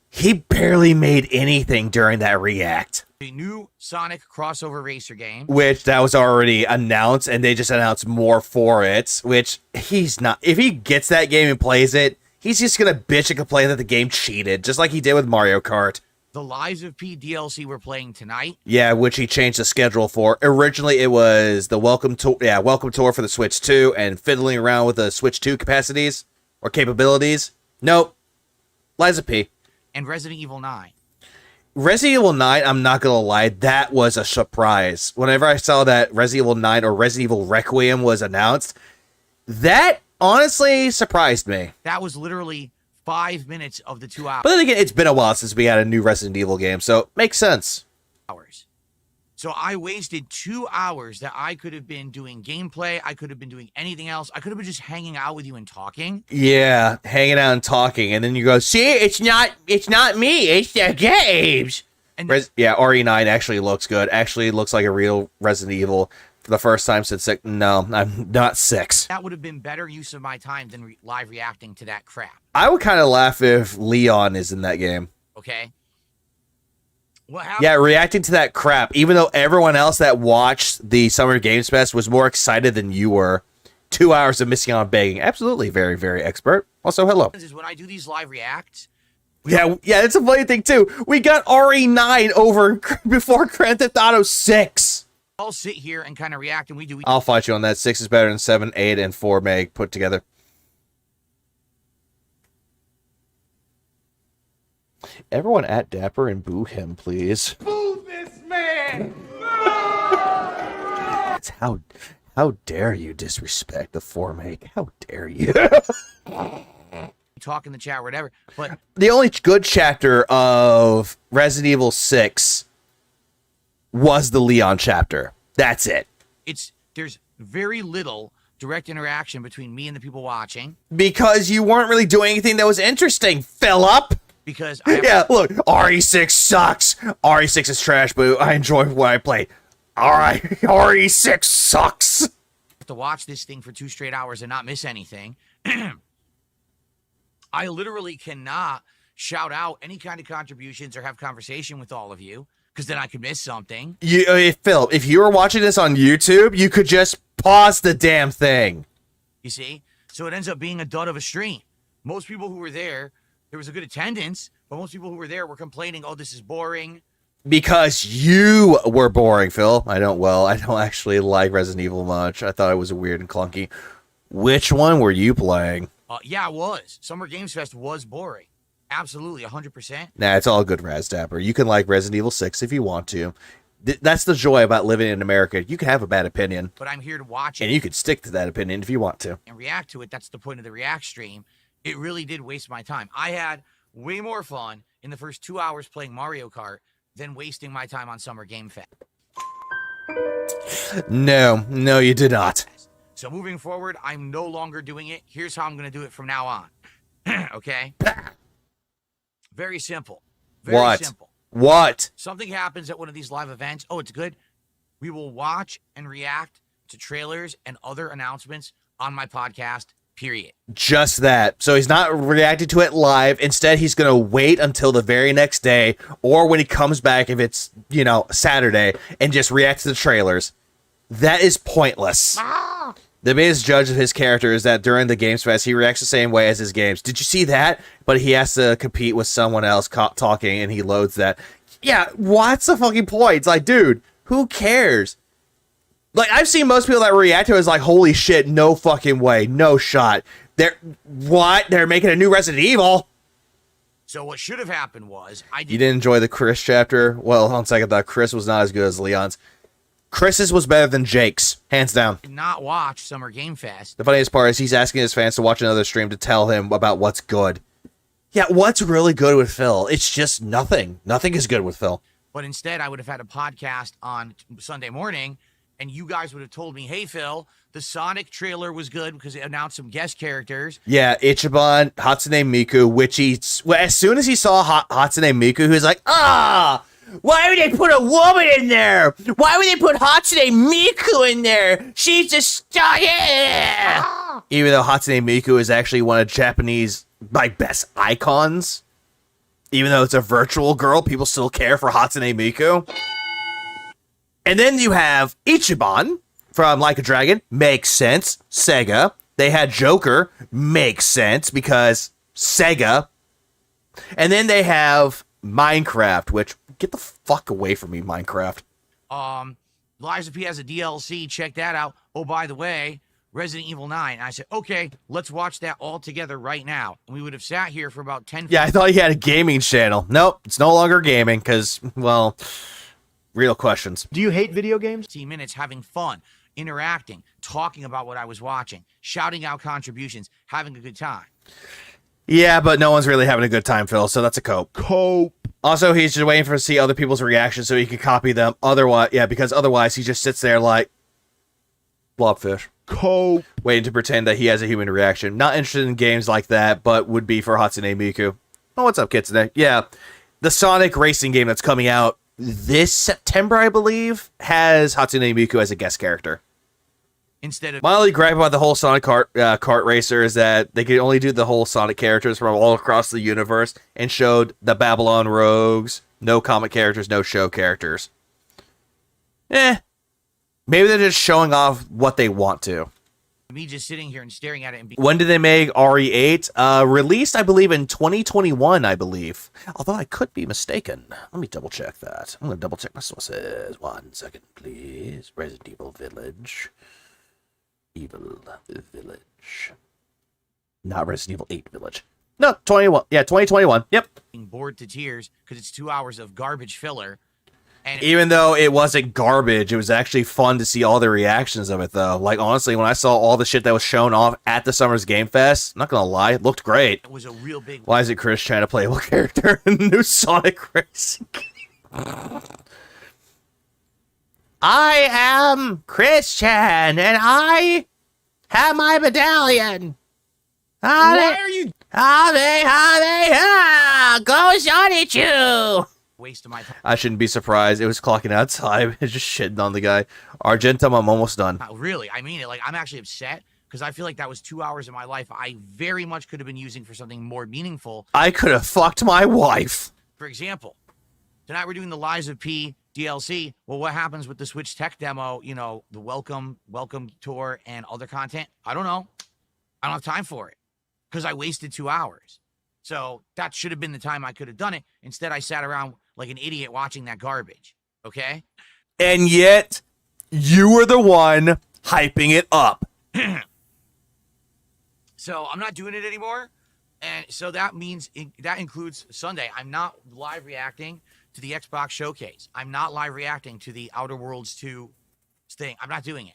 he barely made anything during that react. The new Sonic crossover racer game. Which that was already announced, and they just announced more for it, which he's not. If he gets that game and plays it, he's just going to bitch and complain that the game cheated, just like he did with Mario Kart. The Lives of P DLC we're playing tonight. Yeah, which he changed the schedule for. Originally, it was the welcome tour for the Switch 2 and fiddling around with the Switch 2 capacities or capabilities. Nope. Lives of P. And Resident Evil 9. Resident Evil 9, I'm not going to lie, that was a surprise. Whenever I saw that Resident Evil 9 or Resident Evil Requiem was announced, that honestly surprised me. That was literally 5 minutes of the 2 hours. But then again, it's been a while since we had a new Resident Evil game, so makes sense. So I wasted 2 hours that I could have been doing gameplay. I could have been doing anything else. I could have been just hanging out with you and talking. Yeah, hanging out and talking, and then you go, see, it's not me, it's the games. And yeah, RE9 actually looks good. Actually looks like a real Resident Evil for the first time since 6. No, I'm not 6. That would have been better use of my time than live reacting to that crap. I would kind of laugh if Leon is in that game. Okay. What happened? Yeah, reacting to that crap, even though everyone else that watched the Summer Games Fest was more excited than you were. 2 hours of missing out on begging. Absolutely, very, very expert. Also, hello. Is when I do these live reacts. Yeah, that's a funny thing, too. We got RE9 over before Grand Theft Auto 6. I'll sit here and kind of react, and we do... I'll fight you on that. 6 is better than 7, 8, and 4 meg put together. Everyone at Dapper and boo him, please. Boo this man! It's how dare you disrespect the 4 meg? How dare you? Talk in the chat, whatever. But the only good chapter of Resident Evil 6 was the Leon chapter. That's it. There's very little direct interaction between me and the people watching. Because you weren't really doing anything that was interesting, Philip. Because look, RE6 sucks. RE6 is trash, but I enjoy what I play. Alright, RE6 sucks. To watch this thing for 2 straight hours and not miss anything. I literally cannot shout out any kind of contributions or have conversation with all of you, because then I could miss something. Phil, if you were watching this on YouTube, you could just pause the damn thing. You see? So it ends up being a dud of a stream. Most people who were there was a good attendance, but most people who were there were complaining, oh, this is boring. Because you were boring, Phil. I don't actually like Resident Evil much. I thought it was weird and clunky. Which one were you playing? Yeah, it was. Summer Games Fest was boring. Absolutely, 100%. Nah, it's all good, Raz Dapper. You can like Resident Evil 6 if you want to. That's the joy about living in America. You can have a bad opinion. But I'm here to watch it. And you can stick to that opinion if you want to. And react to it. That's the point of the react stream. It really did waste my time. I had way more fun in the first 2 hours playing Mario Kart than wasting my time on Summer Game Fest. No, you did not. So moving forward, I'm no longer doing it. Here's how I'm going to do it from now on. Okay? Very simple. Very simple. What? Something happens at one of these live events. Oh, it's good. We will watch and react to trailers and other announcements on my podcast, Period. Just that. So he's not reacting to it live. Instead, he's going to wait until the very next day or when he comes back, if it's, Saturday, and just react to the trailers. That is pointless. The biggest judge of his character is that during the Games Fest, he reacts the same way as his games. Did you see that? But he has to compete with someone else talking, and he loads that. Yeah, what's the fucking point? It's like, dude, who cares? Like, I've seen most people that react to it as like, holy shit, no fucking way, no shot. They're making a new Resident Evil. So what should have happened was You didn't enjoy the Chris chapter? Well, on second thought, Chris was not as good as Leon's. Chris's was better than Jake's, hands down. did not watch Summer Game Fest. The funniest part is he's asking his fans to watch another stream to tell him about what's good. Yeah, what's really good with Phil? It's just nothing. Nothing is good with Phil. But instead, I would have had a podcast on Sunday morning, and you guys would have told me, hey, Phil, the Sonic trailer was good because it announced some guest characters. Yeah, Ichiban, Hatsune Miku, which as soon as he saw Hatsune Miku, he was like, why would they put a woman in there? Why would they put Hatsune Miku in there? She's a star. Yeah. Even though Hatsune Miku is actually one of Japanese best icons, even though it's a virtual girl, people still care for Hatsune Miku. And then you have Ichiban from Like a Dragon. Makes sense. Sega. They had Joker. Makes sense because Sega. And then they have Minecraft, which, get the fuck away from me, Minecraft. Liza P has a DLC. Check that out. Oh, by the way, Resident Evil 9. And I said, okay, let's watch that all together right now. And we would have sat here for about 10 Yeah, I thought you had a gaming channel. Nope, it's no longer gaming because, well, real questions. Do you hate video games? 15 minutes having fun, interacting, talking about what I was watching, shouting out contributions, having a good time. Yeah, but no one's really having a good time, Phil, so that's a cope. Also, he's just waiting to see other people's reactions so he can copy them. Because otherwise he just sits there like blobfish. Waiting to pretend that he has a human reaction. Not interested in games like that, but would be for Hatsune Miku. Oh, what's up, Kitsune? Yeah, the Sonic racing game that's coming out this September, I believe, has Hatsune Miku as a guest character. Instead of my only gripe about the whole Sonic kart racer is that they could only do the whole Sonic characters from all across the universe and showed the Babylon Rogues, no comic characters, no show characters. Maybe they're just showing off what they want to. me just sitting here and staring at it and when did they make RE8? Released, I believe, in 2021, I believe. Although I could be mistaken. Let me double check that. I'm going to double check my sources. 1 second, please. Resident Evil Village. Evil Village. Not Resident Evil 8 Village. No, 21. Yeah, 2021. Yep. Bored to tears because it's 2 hours of garbage filler. And even though it wasn't garbage, it was actually fun to see all the reactions of it, though. Like, honestly, when I saw all the shit that was shown off at the Summer's Game Fest, I'm not gonna lie, it looked great. It was a real big... Why is it Chris trying to play a character in the new Sonic Racing game? I am Christian, and I have my medallion. Why are you... Go Sonic you! Waste of my time. I shouldn't be surprised. It was clocking out time. It's just shitting on the guy. Argentum, I'm almost done. Really, I mean it. Like, I'm actually upset because I feel like that was 2 hours of my life I very much could have been using for something more meaningful. I could have fucked my wife. For example, tonight we're doing the Liza P DLC. Well, what happens with the Switch Tech demo, you know, the welcome tour and other content? I don't know. I don't have time for it because I wasted 2 hours. So that should have been the time I could have done it. Instead, I sat around like an idiot watching that garbage. Okay? And yet, you were the one hyping it up. So I'm not doing it anymore. And so that means that includes Sunday. I'm not live reacting to the Xbox Showcase. I'm not live reacting to the Outer Worlds 2 thing. I'm not doing it.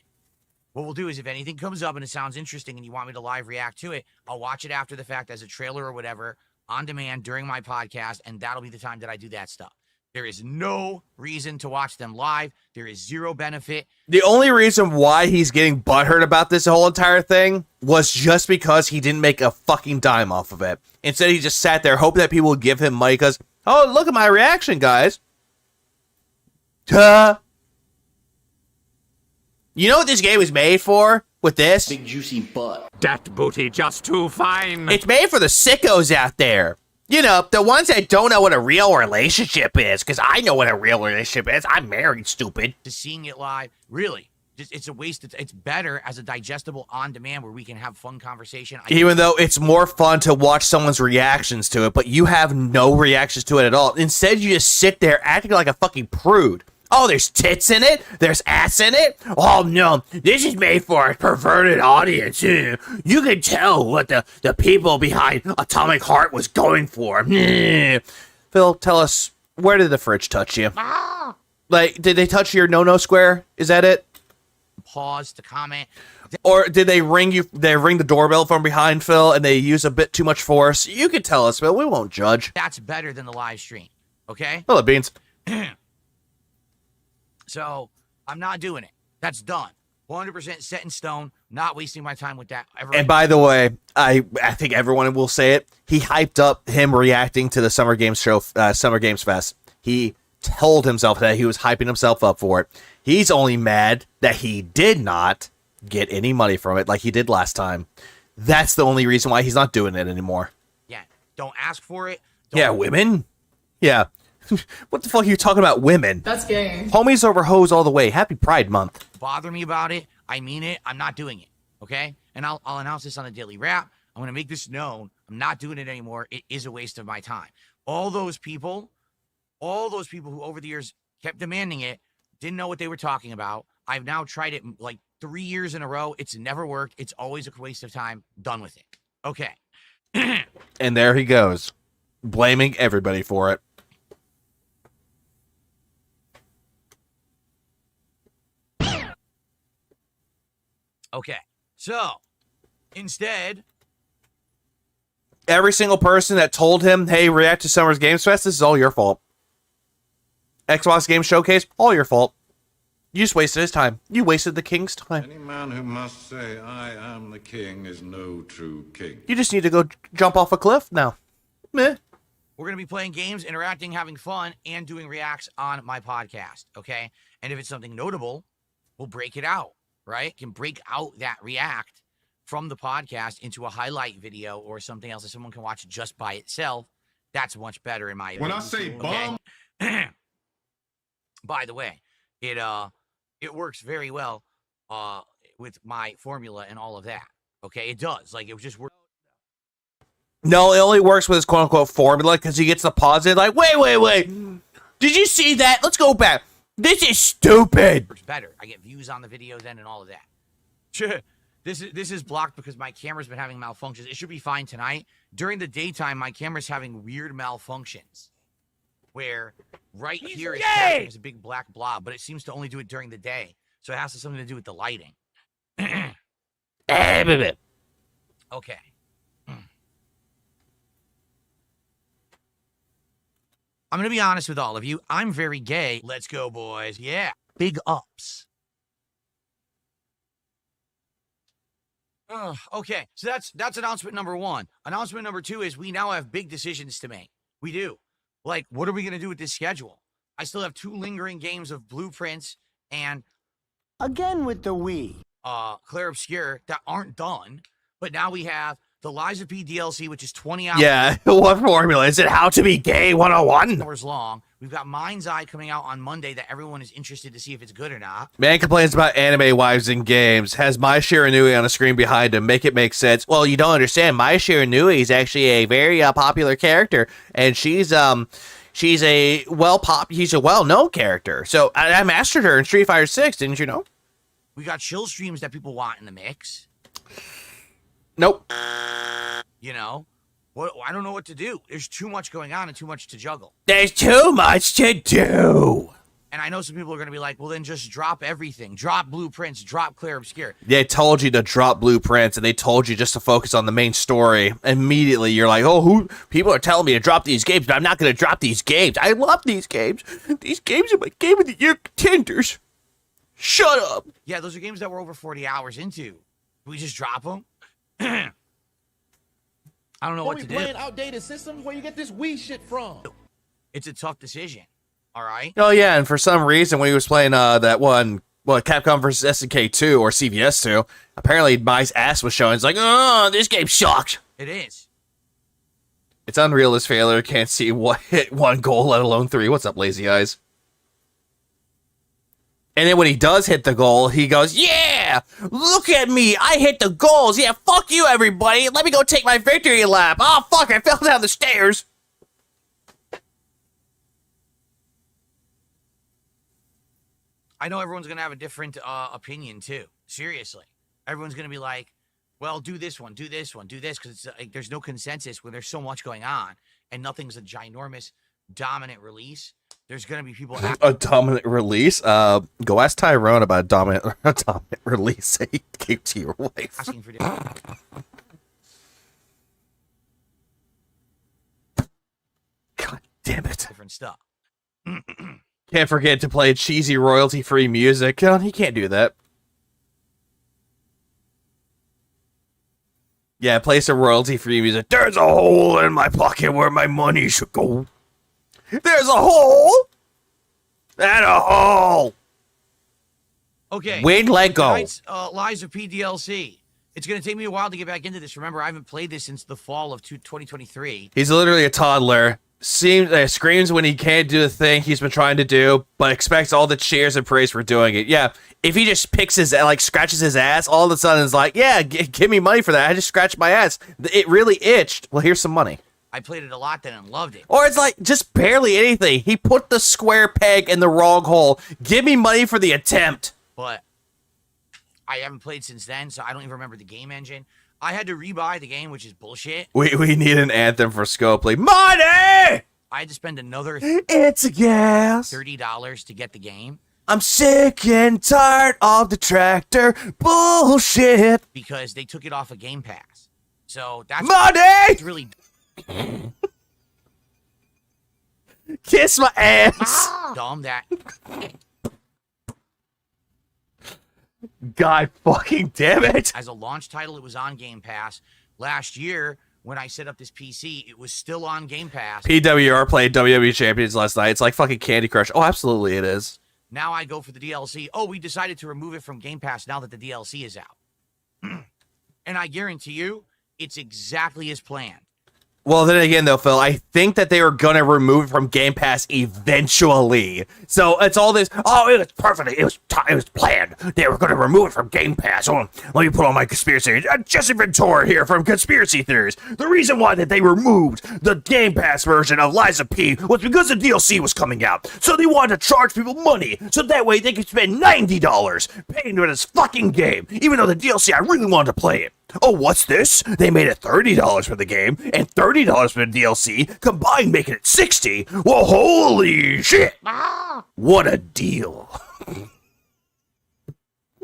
What we'll do is if anything comes up and it sounds interesting and you want me to live react to it, I'll watch it after the fact as a trailer or whatever on demand during my podcast, and that'll be the time that I do that stuff. There is no reason to watch them live. There is zero benefit. The only reason why he's getting butthurt about this whole entire thing was just because he didn't make a fucking dime off of it. Instead, he just sat there hoping that people would give him money because, oh, look at my reaction, guys. You know what this game was made for with this? Big juicy butt. That booty just too fine. It's made for the sickos out there. You know, the ones that don't know what a real relationship is, because I know what a real relationship is. I'm married, stupid. To seeing it live, really, it's a waste. It's better as a digestible on-demand where we can have fun conversation. Even though it's more fun to watch someone's reactions to it, but you have no reactions to it at all. Instead, you just sit there acting like a fucking prude. Oh, there's tits in it? There's ass in it? Oh, no. This is made for a perverted audience. You can tell what the people behind Atomic Heart was going for. Phil, tell us, where did the fridge touch you? Like, did they touch your no-no square? Is that it? Pause to comment. Or did they ring the doorbell from behind, Phil, and they use a bit too much force? You can tell us, Phil. We won't judge. That's better than the live stream, okay? Hello, Beans. So, I'm not doing it. That's done. 100% set in stone. Not wasting my time with that ever. And by the way, I think everyone will say it. He hyped up him reacting to the Summer Games show, Summer Games Fest. He told himself that he was hyping himself up for it. He's only mad that he did not get any money from it like he did last time. That's the only reason why he's not doing it anymore. Yeah, don't ask for it. Yeah, women? Yeah. What the fuck are you talking about, women? That's gay. Homies over hoes all the way. Happy Pride Month. Bother me about it. I mean it. I'm not doing it, okay? And I'll announce this on the Daily Wrap. I'm going to make this known. I'm not doing it anymore. It is a waste of my time. All those people who over the years kept demanding it, didn't know what they were talking about. I've now tried it like 3 years in a row. It's never worked. It's always a waste of time. Done with it. Okay. And there he goes, blaming everybody for it. Okay. So, instead, every single person that told him, hey, react to Summer's Games Fest, this is all your fault. Xbox Game Showcase, all your fault. You just wasted his time. You wasted the king's time. Any man who must say, I am the king, is no true king. You just need to go jump off a cliff now. Meh. We're going to be playing games, interacting, having fun, and doing reacts on my podcast, okay? And if it's something notable, we'll break it out, right? Can break out that react from the podcast into a highlight video or something else that someone can watch just by itself. That's much better in my opinion. When I say bomb... Okay? By the way, it works very well with my formula and all of that. Okay, it does. Like, it just works. No, it only works with his quote-unquote formula because he gets the pause in like, wait. Did you see that? Let's go back. This is stupid. Works better. I get views on the videos then and all of that. This is blocked because my camera's been having malfunctions. It should be fine tonight. During the daytime, my camera's having weird malfunctions. Where right here is a big black blob, but it seems to only do it during the day. So it has something to do with the lighting. Okay. I'm going to be honest with all of you. I'm very gay. Let's go, boys. Yeah. Big ups. Okay. So that's announcement number one. Announcement number two is we now have big decisions to make. We do. Like, what are we going to do with this schedule? I still have 2 lingering games of Blueprints and... Again with the Wii. Claire Obscure that aren't done. But now we have the Liza P DLC, which is 20 hours. Yeah, what formula? Is it How to Be Gay 101? Hours long. We've got Mind's Eye coming out on Monday that everyone is interested to see if it's good or not. Man complains about anime wives in games. Has Mai Shiranui on the screen behind him. Make it make sense. Well, you don't understand. Mai Shiranui is actually a very popular character, and she's a well-known character. So I mastered her in Street Fighter 6. Didn't you know? We got chill streams that people want in the mix. Nope. You know, I don't know what to do. There's too much going on and too much to juggle. There's too much to do. And I know some people are going to be like, well, then just drop everything. Drop Blueprints. Drop Claire Obscure. They told you to drop Blueprints, and they told you just to focus on the main story. Immediately, you're like, oh, people are telling me to drop these games, but I'm not going to drop these games. I love these games. These games are my Game of the Year contenders. Shut up. Yeah, those are games that we're over 40 hours into. We just drop them? I don't know what to do. Playing outdated systems? Where you get this Wii shit from? It's a tough decision. All right. Oh yeah, and for some reason when he was playing that one well, Capcom versus SNK 2 or CVS 2. Apparently, my ass was showing. It's like, oh, this game sucks. It is. It's unreal this failure can't see what hit one goal, let alone 3. What's up, lazy eyes? And then when he does hit the goal, he goes, yeah, look at me. I hit the goals. Yeah, fuck you, everybody. Let me go take my victory lap. Oh, fuck, I fell down the stairs. I know everyone's going to have a different opinion, too. Seriously. Everyone's going to be like, well, do this one, do this one, do this, because like, there's no consensus when there's so much going on and nothing's a ginormous, dominant release. There's going to be people... A dominant release? Go ask Tyrone about a dominant release that he gave to your wife. Asking for God damn it. different stuff. Can't forget to play cheesy royalty-free music. Oh, he can't do that. Yeah, play some royalty-free music. There's a hole in my pocket where my money should go. There's a hole! And a hole! Okay. Wait, let go. Tonight's Lies of P DLC. It's going to take me a while to get back into this. Remember, I haven't played this since the fall of 2023. He's literally a toddler. Screams when he can't do the thing he's been trying to do, but expects all the cheers and praise for doing it. Yeah, if he just picks his, like, scratches his ass, all of a sudden it's like, yeah, give me money for that. I just scratched my ass. It really itched. Well, here's some money. I played it a lot then and loved it. Or it's like, just barely anything. He put the square peg in the wrong hole. Give me money for the attempt. But I haven't played since then, so I don't even remember the game engine. I had to rebuy the game, which is bullshit. We need an anthem for Scopely. Money! I had to spend another it's a gas. $30 to get the game. I'm sick and tired of the tractor bullshit. Because they took it off of Game Pass. So that's money! It's really kiss my ass. dumb that God fucking damn it. as a launch title, it was on Game Pass. Last year, when I set up this PC, it was still on Game Pass. PWR played WWE Champions last night. It's like fucking Candy Crush. Oh, absolutely it is. Now I go for the DLC. Oh, we decided to remove it from Game Pass now that the DLC is out. And I guarantee you, it's exactly as planned. Well, then again, though, Phil, I think that they were going to remove it from Game Pass eventually. So it's all this, oh, it was perfect. It was planned. They were going to remove it from Game Pass. Oh, let me put on my conspiracy. Jesse Ventura here from Conspiracy Theories. The reason why that they removed the Game Pass version of Liza P was because the DLC was coming out. So they wanted to charge people money. So that way they could spend $90 paying for this fucking game. Even though the DLC, I really wanted to play it. Oh, what's this? They made it $30 for the game and $30 for the DLC, combined making it $60. Well, holy shit! What a deal!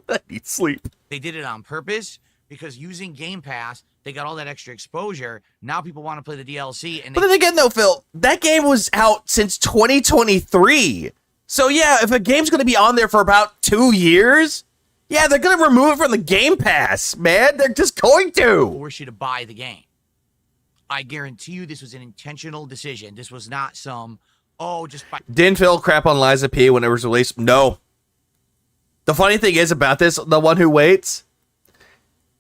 I need sleep. They did it on purpose because using Game Pass, they got all that extra exposure. Now people want to play the DLC. And but then again, though, Phil, that game was out since 2023. So yeah, if a game's going to be on there for about 2 years. Yeah, they're going to remove it from the Game Pass, man. They're just going to. Force you to buy the game. I guarantee you this was an intentional decision. This was not some, oh, just buy. Didn't Phil crap on Liza P when it was released? No. The funny thing is about this, the one who waits,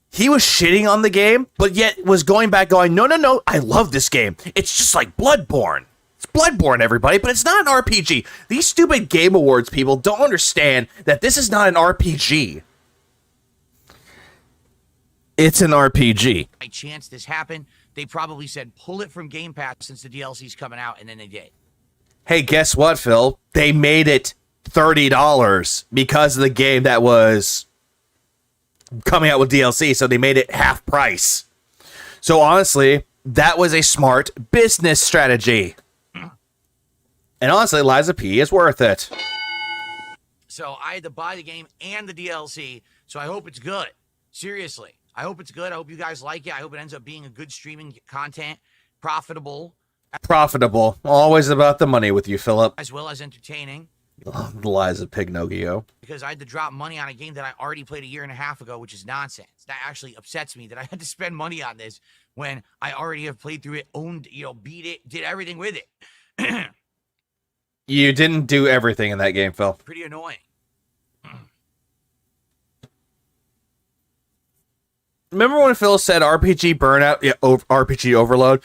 he was shitting on the game, but yet was going back going, no, I love this game. It's just like Bloodborne. It's Bloodborne, everybody, but it's not an RPG. These stupid Game Awards people don't understand that this is not an RPG. It's an RPG. By chance this happened, they probably said, pull it from Game Pass since the DLC's coming out, and then they did. Hey, guess what, Phil? They made it $30 because of the game that was coming out with DLC, so they made it half price. So honestly, that was a smart business strategy. And honestly, Liza P is worth it. So I had to buy the game and the DLC, so I hope it's good. Seriously. I hope it's good. I hope you guys like it. I hope it ends up being a good streaming content, profitable. Profitable. Always about the money with you, Philip. As well as entertaining. Liza Pignogio. Because I had to drop money on a game that I already played a year and a half ago, which is nonsense. That actually upsets me that I had to spend money on this when I already have played through it, owned, beat it, did everything with it. You didn't do everything in that game, Phil. Pretty annoying. Remember when Phil said RPG burnout? Yeah, RPG overload.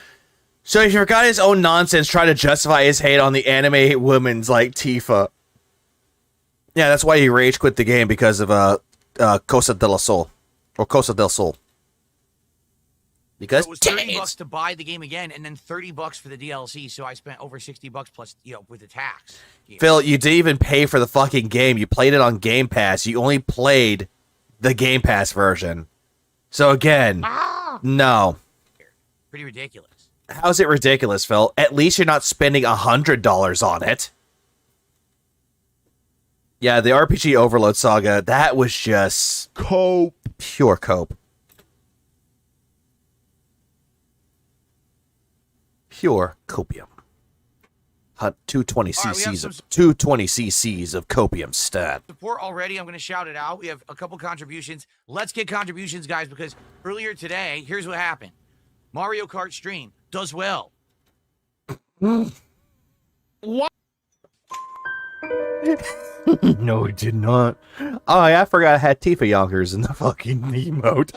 So he forgot his own nonsense trying to justify his hate on the anime women's like Tifa. Yeah, that's why he rage quit the game because of Cosa del Sol. Or Cosa del Sol. Because it was $30 to buy the game again, and then $30 for the DLC. So I spent over $60 plus, with the tax. Yeah. Phil, you didn't even pay for the fucking game. You played it on Game Pass. You only played the Game Pass version. So again, no. Pretty ridiculous. How's it ridiculous, Phil? At least you're not spending $100 on it. Yeah, the RPG Overload Saga, that was just cope. Pure cope. Pure copium. 220 cc's of copium stat. Support already. I'm going to shout it out. We have a couple contributions. Let's get contributions, guys, because earlier today, here's what happened. Mario Kart stream does well. What? No, it did not. Oh, yeah, I forgot I had Tifa Yonkers in the fucking emote.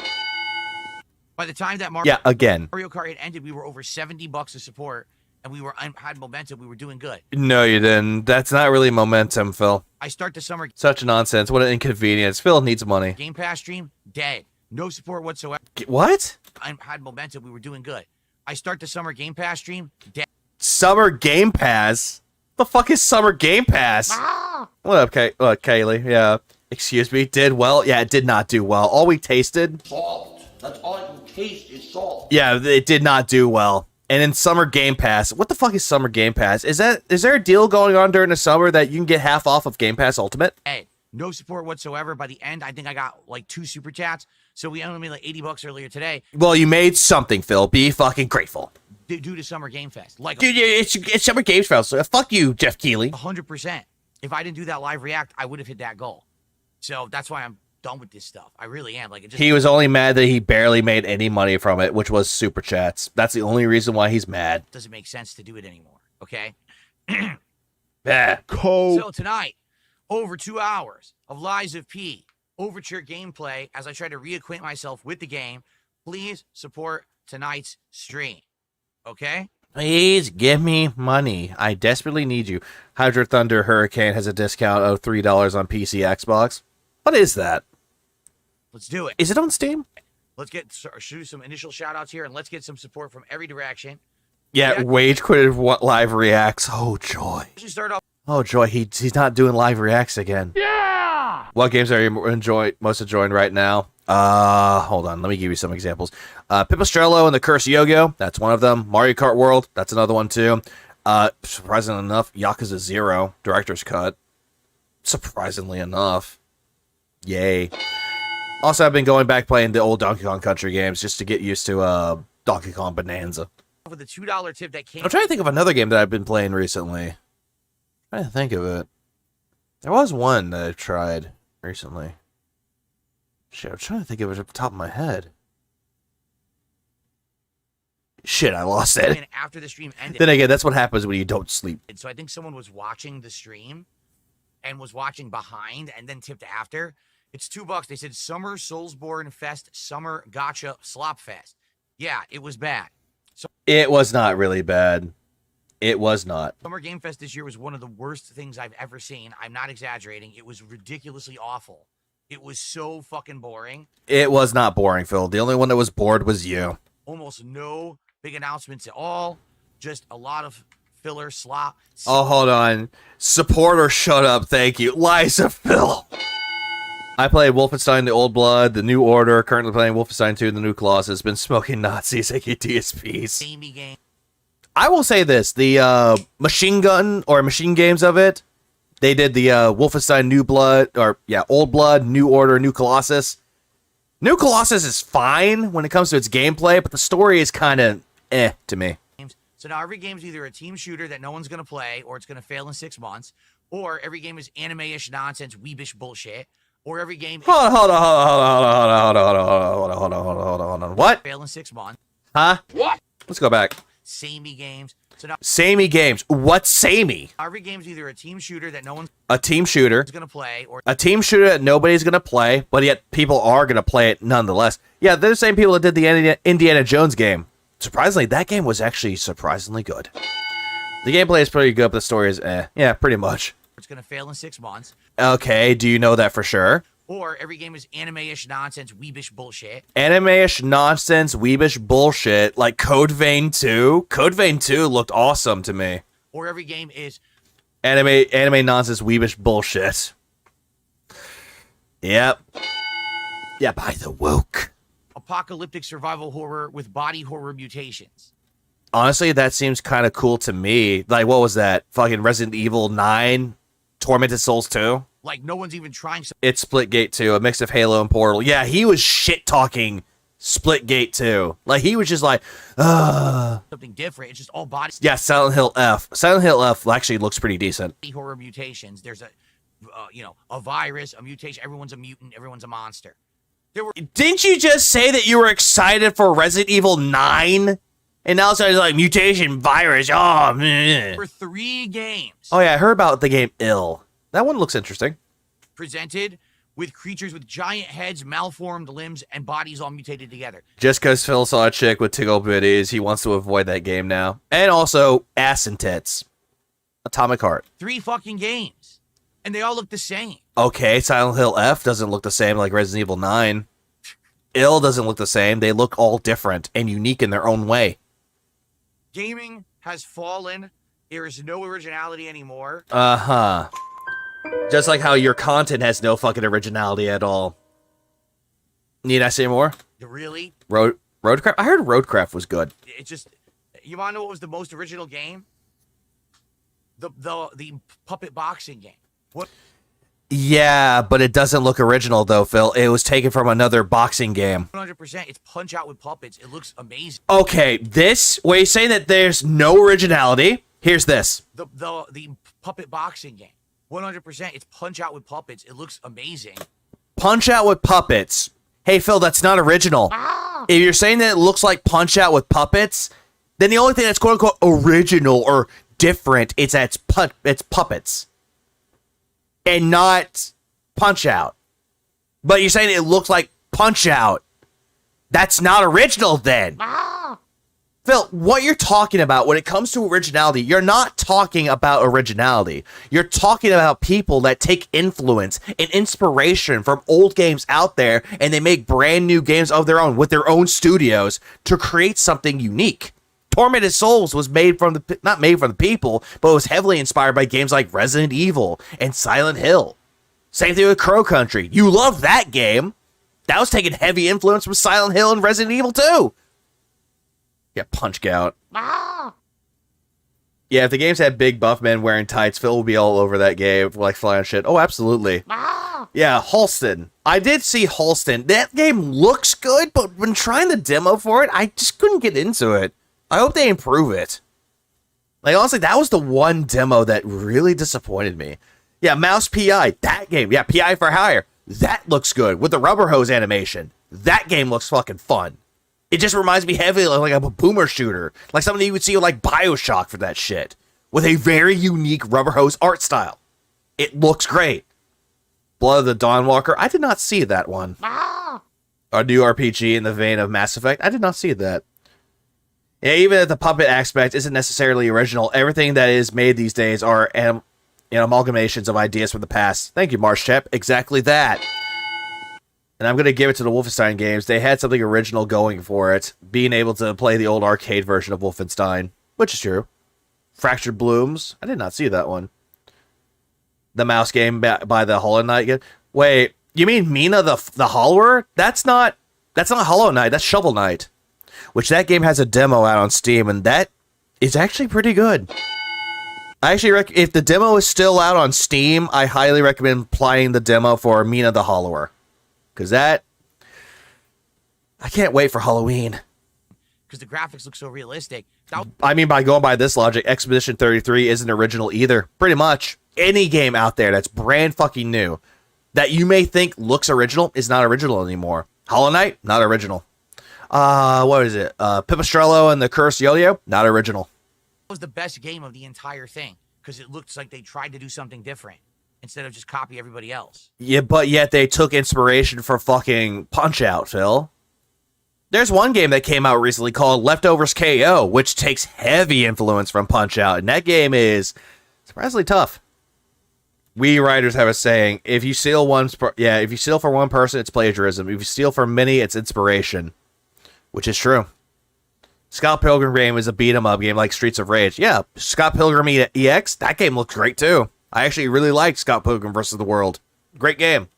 By the time that Mario Kart had ended, we were over $70 of support, and we had momentum. We were doing good. No, you didn't. That's not really momentum, Phil. I start the summer. Such nonsense. What an inconvenience. Phil needs money. Game Pass stream, dead. No support whatsoever. What? I had momentum. We were doing good. I start the summer Game Pass stream, dead. Summer Game Pass? The fuck is Summer Game Pass? What up, Kaylee? Yeah. Excuse me. Did well? Yeah, it did not do well. All we tasted... Salt. That's all I can taste is salt. Yeah, it did not do well. And in Summer Game Pass, what the fuck is Summer Game Pass? Is there a deal going on during the summer that you can get half off of Game Pass Ultimate? Hey, no support whatsoever. By the end, I think I got like 2 super chats. So we only made like $80 earlier today. Well, you made something, Phil. Be fucking grateful. Due to Summer Game Fest. Like, dude, it's Summer Games Fest. So fuck you, Jeff Keighley. 100%. If I didn't do that live react, I would have hit that goal. So that's why I'm done with this stuff. I really am. Like, he was only mad that he barely made any money from it, which was super chats. That's the only reason why he's mad. Doesn't make sense to do it anymore. Okay. So tonight, over 2 hours of Lies of P Overture gameplay as I try to reacquaint myself with the game. Please support tonight's stream. Okay? Please give me money. I desperately need you. Hydro Thunder Hurricane has a discount of $3 on PC, Xbox. What is that? Let's do it. Is it on Steam? Let's shoot some initial shout outs here and let's get some support from every direction. Yeah, Wage quitted live reacts. Oh, joy. Start off. Oh, joy. He's not doing live reacts again. Yeah! What games are you most enjoying right now? Hold on. Let me give you some examples. Pipistrello and the Curse Yo-Yo. That's one of them. Mario Kart World. That's another one, too. Surprisingly enough, Yakuza 0. Director's Cut. Surprisingly enough. Yay. Also, I've been going back playing the old Donkey Kong Country games just to get used to Donkey Kong Bonanza. With a $2 tip that came. I'm trying to think of another game that I've been playing recently. I'm trying to think of it. There was one that I've tried recently. Shit, I'm trying to think of it off the top of my head. Shit, I lost it. After the stream ended. Then again, that's what happens when you don't sleep. And so I think someone was watching the stream and was watching behind and then tipped after. It's $2. They said Summer Soulsborne Fest, Summer Gotcha Slop Fest. Yeah, it was bad. So it was not really bad. It was not. Summer Game Fest this year was one of the worst things I've ever seen. I'm not exaggerating. It was ridiculously awful. It was so fucking boring. It was not boring, Phil. The only one that was bored was you. Almost no big announcements at all. Just a lot of filler slop. Oh, hold on. Support or shut up, thank you. Liza Phil. I played Wolfenstein The Old Blood, The New Order, currently playing Wolfenstein 2, The New Colossus, been smoking Nazis, aka DSPs. Game. I will say this, the machine gun, or machine games of it, they did the Wolfenstein New Blood, or yeah, Old Blood, New Order, New Colossus. New Colossus is fine when it comes to its gameplay, but the story is kind of to me. So now every game's either a team shooter that no one's going to play, or it's going to fail in 6 months, or every game is anime-ish nonsense, weebish bullshit. Or every game. Hold on. What? Fail in 6 months. Huh? What? Let's go back. Samey games. So now Samey games. What's samey? every game's either a team shooter that no one's A team shooter. gonna play, or A team shooter that nobody's going to play, but yet people are going to play it nonetheless. Yeah, they're the same people that did the Indiana Jones game. Surprisingly, that game was actually surprisingly good. The gameplay is pretty good, but the story is Yeah, pretty much. it's gonna fail in 6 months. Okay, do you know that for sure? Or every game is anime-ish nonsense, weebish bullshit. Anime-ish nonsense, weebish bullshit, like Code Vein 2. Code Vein 2 looked awesome to me. Or every game is Anime nonsense, weebish bullshit. Yep. Yeah, by the woke. apocalyptic survival horror with body horror mutations. Honestly, that seems kind of cool to me. Like, what was that? Fucking Resident Evil 9? Tormented Souls 2? Like, no one's even trying It's Splitgate 2, a mix of Halo and Portal. Yeah, he was shit-talking Splitgate 2. Like, he was just like, something different. It's just all body Yeah, Silent Hill F. Silent Hill F actually looks pretty decent. horror mutations. There's a virus, a mutation. Everyone's a mutant. Everyone's a monster. Didn't you just say that you were excited for Resident Evil 9? And now it's like mutation, virus, oh, man. For 3 games Oh, yeah, I heard about the game Ill. That one looks interesting. presented with creatures with giant heads, malformed limbs, and bodies all mutated together. Just because Phil saw a chick with tickle bitties, he wants to avoid that game now. And also, ass and tits. Atomic Heart. 3 fucking games. And they all look the same. Okay, Silent Hill F doesn't look the same like Resident Evil 9. Ill doesn't look the same. They look all different and unique in their own way. Gaming has fallen. There is no originality anymore. Uh-huh. Just like how your content has no fucking originality at all. Need I say more? Really? Roadcraft? I heard Roadcraft was good. It's just, you want to know what was the most original game? The puppet boxing game. What? Yeah, but it doesn't look original though, Phil. It was taken from another boxing game. 100%. It's Punch Out with puppets. It looks amazing. Okay, where you say that there's no originality, here's this. The puppet boxing game. 100%. It's Punch Out with puppets. It looks amazing. Punch Out with puppets. Hey, Phil, that's not original. If you're saying that it looks like Punch Out with puppets, then the only thing that's quote-unquote original or different is that it's puppets. And not Punch Out. But you're saying it looks like Punch Out. That's not original then. Phil, what you're talking about when it comes to originality, you're not talking about originality. You're talking about people that take influence and inspiration from old games out there and they make brand new games of their own with their own studios to create something unique. Tormented Souls was not made from the people, but was heavily inspired by games like Resident Evil and Silent Hill. Same thing with Crow Country. You love that game. That was taking heavy influence from Silent Hill and Resident Evil 2. Yeah, Punch Out. Yeah, if the games had big buff men wearing tights, Phil would be all over that game, like flying shit. Oh, absolutely. Yeah, Halston. I did see Halston. That game looks good, but when trying the demo for it, I just couldn't get into it. I hope they improve it. Like, honestly, that was the one demo that really disappointed me. Yeah, Mouse PI, that game. Yeah, PI for Hire. That looks good with the rubber hose animation. That game looks fucking fun. It just reminds me heavily of like a boomer shooter. Like something you would see with like Bioshock for that shit. With a very unique rubber hose art style. It looks great. Blood of the Dawnwalker. I did not see that one. A new RPG in the vein of Mass Effect. I did not see that. Yeah, even if the puppet aspect isn't necessarily original, everything that is made these days are amalgamations of ideas from the past. Thank you, Marshep. Exactly that. And I'm going to give it to the Wolfenstein games. They had something original going for it, being able to play the old arcade version of Wolfenstein, which is true. Fractured Blooms. I did not see that one. The mouse game by the Hollow Knight. Wait, you mean Mina the Hollower? That's not Hollow Knight. That's Shovel Knight. Which that game has a demo out on Steam, and that is actually pretty good. I actually if the demo is still out on Steam, I highly recommend playing the demo for Mina the Hollower. Because I can't wait for Halloween. Because the graphics look so realistic. I mean, by going by this logic, Expedition 33 isn't original either. Pretty much. Any game out there that's brand fucking new that you may think looks original is not original anymore. Hollow Knight, not original. What is it? Pipistrello and the Cursed Yo-Yo, not original. was the best game of the entire thing because it looks like they tried to do something different instead of just copy everybody else. Yeah, but yet they took inspiration from fucking Punch-Out, Phil. There's one game that came out recently called Leftovers KO, which takes heavy influence from Punch-Out, and that game is surprisingly tough. We writers have a saying: if you steal for one person, it's plagiarism. If you steal from many, it's inspiration, which is true. Scott Pilgrim game is a beat 'em up game like Streets of Rage. Yeah, Scott Pilgrim EX, that game looks great too. I actually really liked Scott Pilgrim vs. the World. Great game.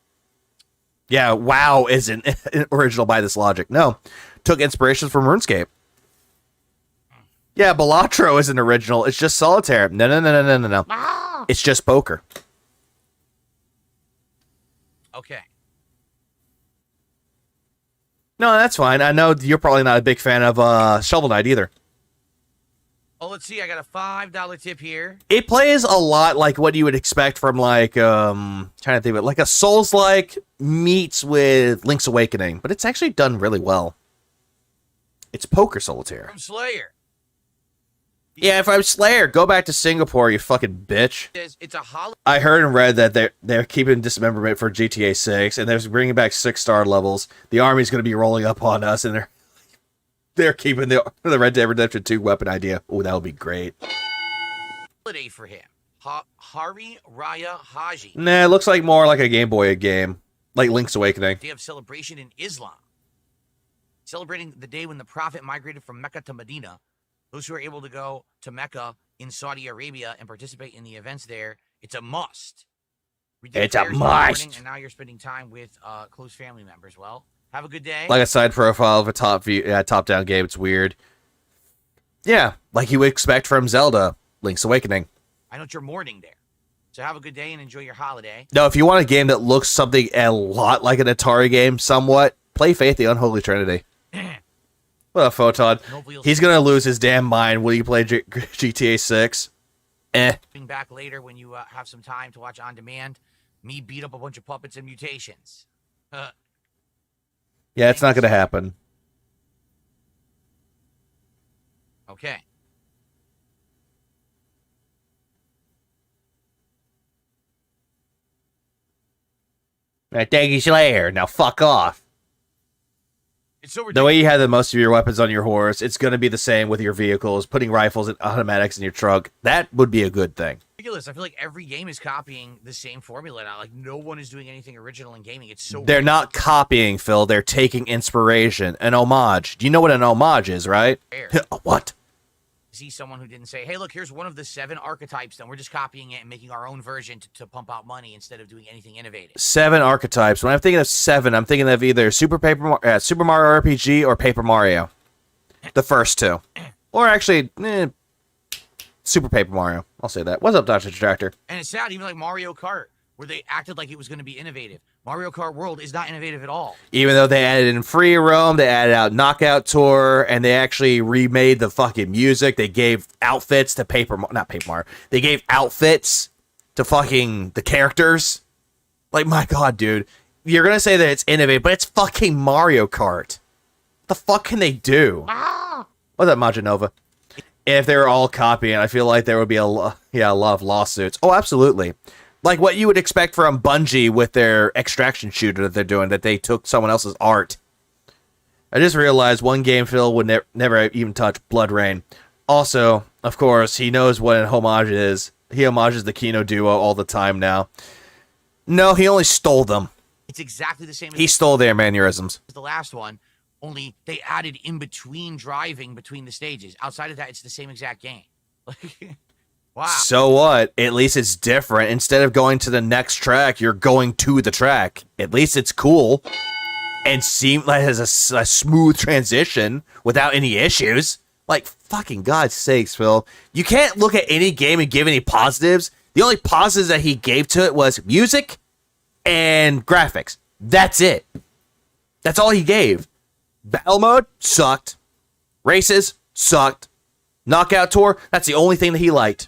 Yeah, WoW isn't original by this logic. No, took inspirations from RuneScape. Yeah, Balatro isn't original. It's just solitaire. No. It's just poker. Okay. No, that's fine. I know you're probably not a big fan of Shovel Knight either. Oh, let's see. I got a $5 tip here. It plays a lot like what you would expect from like trying to think of it, like a Souls-like meets with Link's Awakening, but it's actually done really well. It's poker solitaire. From Slayer. Yeah, if I'm Slayer, go back to Singapore, you fucking bitch. It's a holiday. I heard and read that they're keeping dismemberment for GTA 6, and they're bringing back 6-star levels. The army's going to be rolling up on us, and they're keeping the Red Dead Redemption 2 weapon idea. Oh, that would be great. Holiday for him. Hari Raya Haji. Nah, it looks like more like a Game Boy game, like Link's Awakening. Day of celebration in Islam. Celebrating the day when the Prophet migrated from Mecca to Medina. Those who are able to go to Mecca in Saudi Arabia and participate in the events there, it's a must. It's a must. And now you're spending time with close family members. Well, have a good day. Like a side profile of a top-down game. It's weird. Yeah, like you would expect from Zelda, Link's Awakening. I know it's your morning there. So have a good day and enjoy your holiday. No, if you want a game that looks something a lot like an Atari game, somewhat, play Faith the Unholy Trinity. What up, Photon? He's going to lose his damn mind when you play GTA 6. Being back later when you have some time to watch on demand, me beat up a bunch of puppets and mutations. Yeah, it's not going to happen. Okay. Thank you, Slayer. Now fuck off. It's so ridiculous. The way you have the most of your weapons on your horse, it's going to be the same with your vehicles. Putting rifles and automatics in your trunk, that would be a good thing. Ridiculous. I feel like every game is copying the same formula now. Like no one is doing anything original in gaming. It's so. They're not copying, Phil. They're taking inspiration, an homage. Do you know what an homage is, right? What? See someone who didn't say, "Hey, look, here's one of the 7 archetypes. Then we're just copying it and making our own version to pump out money instead of doing anything innovative." 7 archetypes. When I'm thinking of 7, I'm thinking of either Super Mario RPG or Paper Mario. The first 2, or actually, Super Paper Mario. I'll say that. What's up, Dr. Detractor? And it's sad, even like Mario Kart, where they acted like it was going to be innovative. Mario Kart World is not innovative at all. Even though they added in Free Roam, they added out Knockout Tour, and they actually remade the fucking music. They gave outfits to not Paper Mario. They gave outfits to fucking the characters. Like, my God, dude. You're going to say that it's innovative, but it's fucking Mario Kart. What the fuck can they do? What's up, Majanova? If they were all copying, I feel like there would be a lot of lawsuits. Oh, absolutely. Like what you would expect from Bungie with their extraction shooter that they're doing, that they took someone else's art. I just realized one game Phil would never even touch, Blood Rain. Also, of course, he knows what an homage is. He homages the Kino duo all the time now. No, he only stole them. It's exactly the same. He stole their mannerisms. The last one, only they added in between driving between the stages. Outside of that, it's the same exact game. Wow. So what? At least it's different. Instead of going to the next track, you're going to the track. At least it's cool. And seem like it has a smooth transition without any issues. Like, fucking God's sakes, Phil. You can't look at any game and give any positives. The only positives that he gave to it was music and graphics. That's it. That's all he gave. Battle mode sucked. Races sucked. Knockout Tour, that's the only thing that he liked.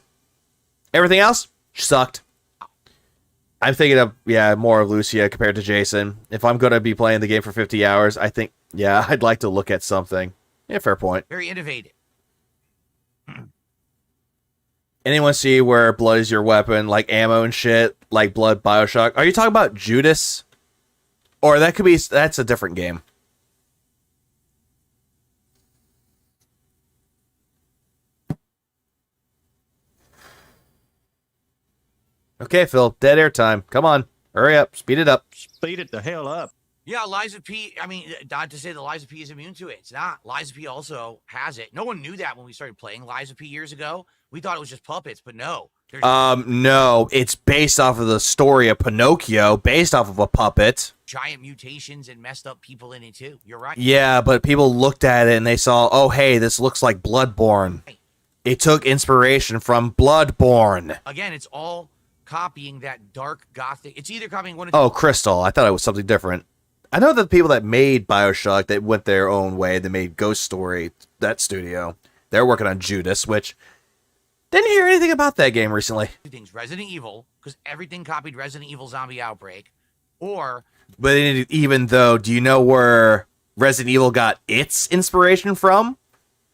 Everything else sucked. I'm thinking of, more of Lucia compared to Jason. If I'm going to be playing the game for 50 hours, I think, I'd like to look at something. Yeah, fair point. Very innovative. Anyone see where blood is your weapon, like ammo and shit, like Blood Bioshock? Are you talking about Judas? Or that's a different game. Okay, Phil, dead air time. Come on, hurry up, speed it up. Speed it the hell up. Yeah, Liza P. I mean, not to say that Liza P is immune to it. It's not. Liza P also has it. No one knew that when we started playing Liza P years ago. We thought it was just puppets, but no. No, it's based off of the story of Pinocchio, based off of a puppet. Giant mutations and messed up people in it too. You're right. Yeah, but people looked at it and they saw, oh, hey, this looks like Bloodborne. It took inspiration from Bloodborne. Again, it's all copying that dark gothic. It's either copying one of Oh, Crystal. I thought it was something different. I know that the people that made Bioshock, that went their own way, they made Ghost Story, that studio. They're working on Judas, which didn't hear anything about that game recently. two things. Resident Evil, because everything copied Resident Evil Zombie Outbreak, or... But even though, do you know where Resident Evil got its inspiration from?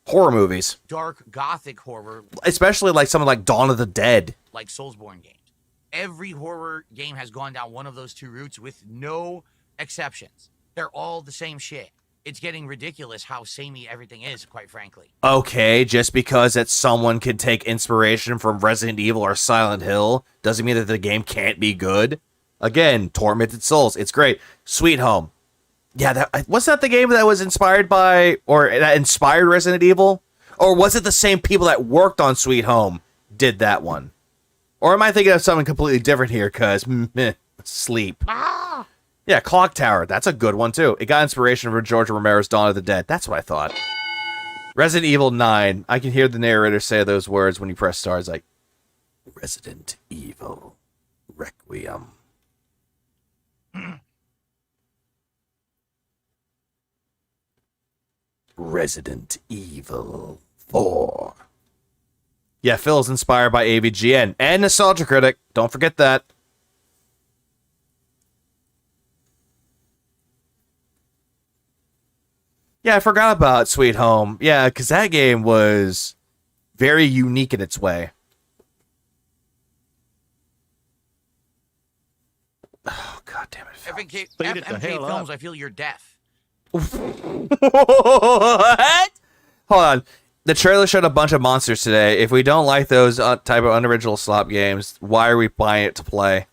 Horror movies. Dark gothic horror. Especially like something like Dawn of the Dead. Like Soulsborne games. Every horror game has gone down one of those two routes with no exceptions. They're all the same shit. It's getting ridiculous how samey everything is, quite frankly. Okay, just because that someone can take inspiration from Resident Evil or Silent Hill doesn't mean that the game can't be good. Again, Tormented Souls, it's great. Sweet Home. Yeah, was that the game that was inspired by, or that inspired Resident Evil? Or was it the same people that worked on Sweet Home did that one? Or am I thinking of something completely different here, because, sleep. Yeah, Clock Tower. That's a good one, too. It got inspiration from George Romero's Dawn of the Dead. That's what I thought. Resident Evil 9. I can hear the narrator say those words when you press stars, like, Resident Evil Requiem. Resident Evil 4. Yeah, Phil's inspired by AVGN and Nostalgia Critic. Don't forget that. Yeah, I forgot about Sweet Home. Yeah, because that game was very unique in its way. Oh, God damn it. FMK Films, I feel you're deaf. What? Hold on. The trailer showed a bunch of monsters today. If we don't like those type of unoriginal slop games, why are we buying it to play?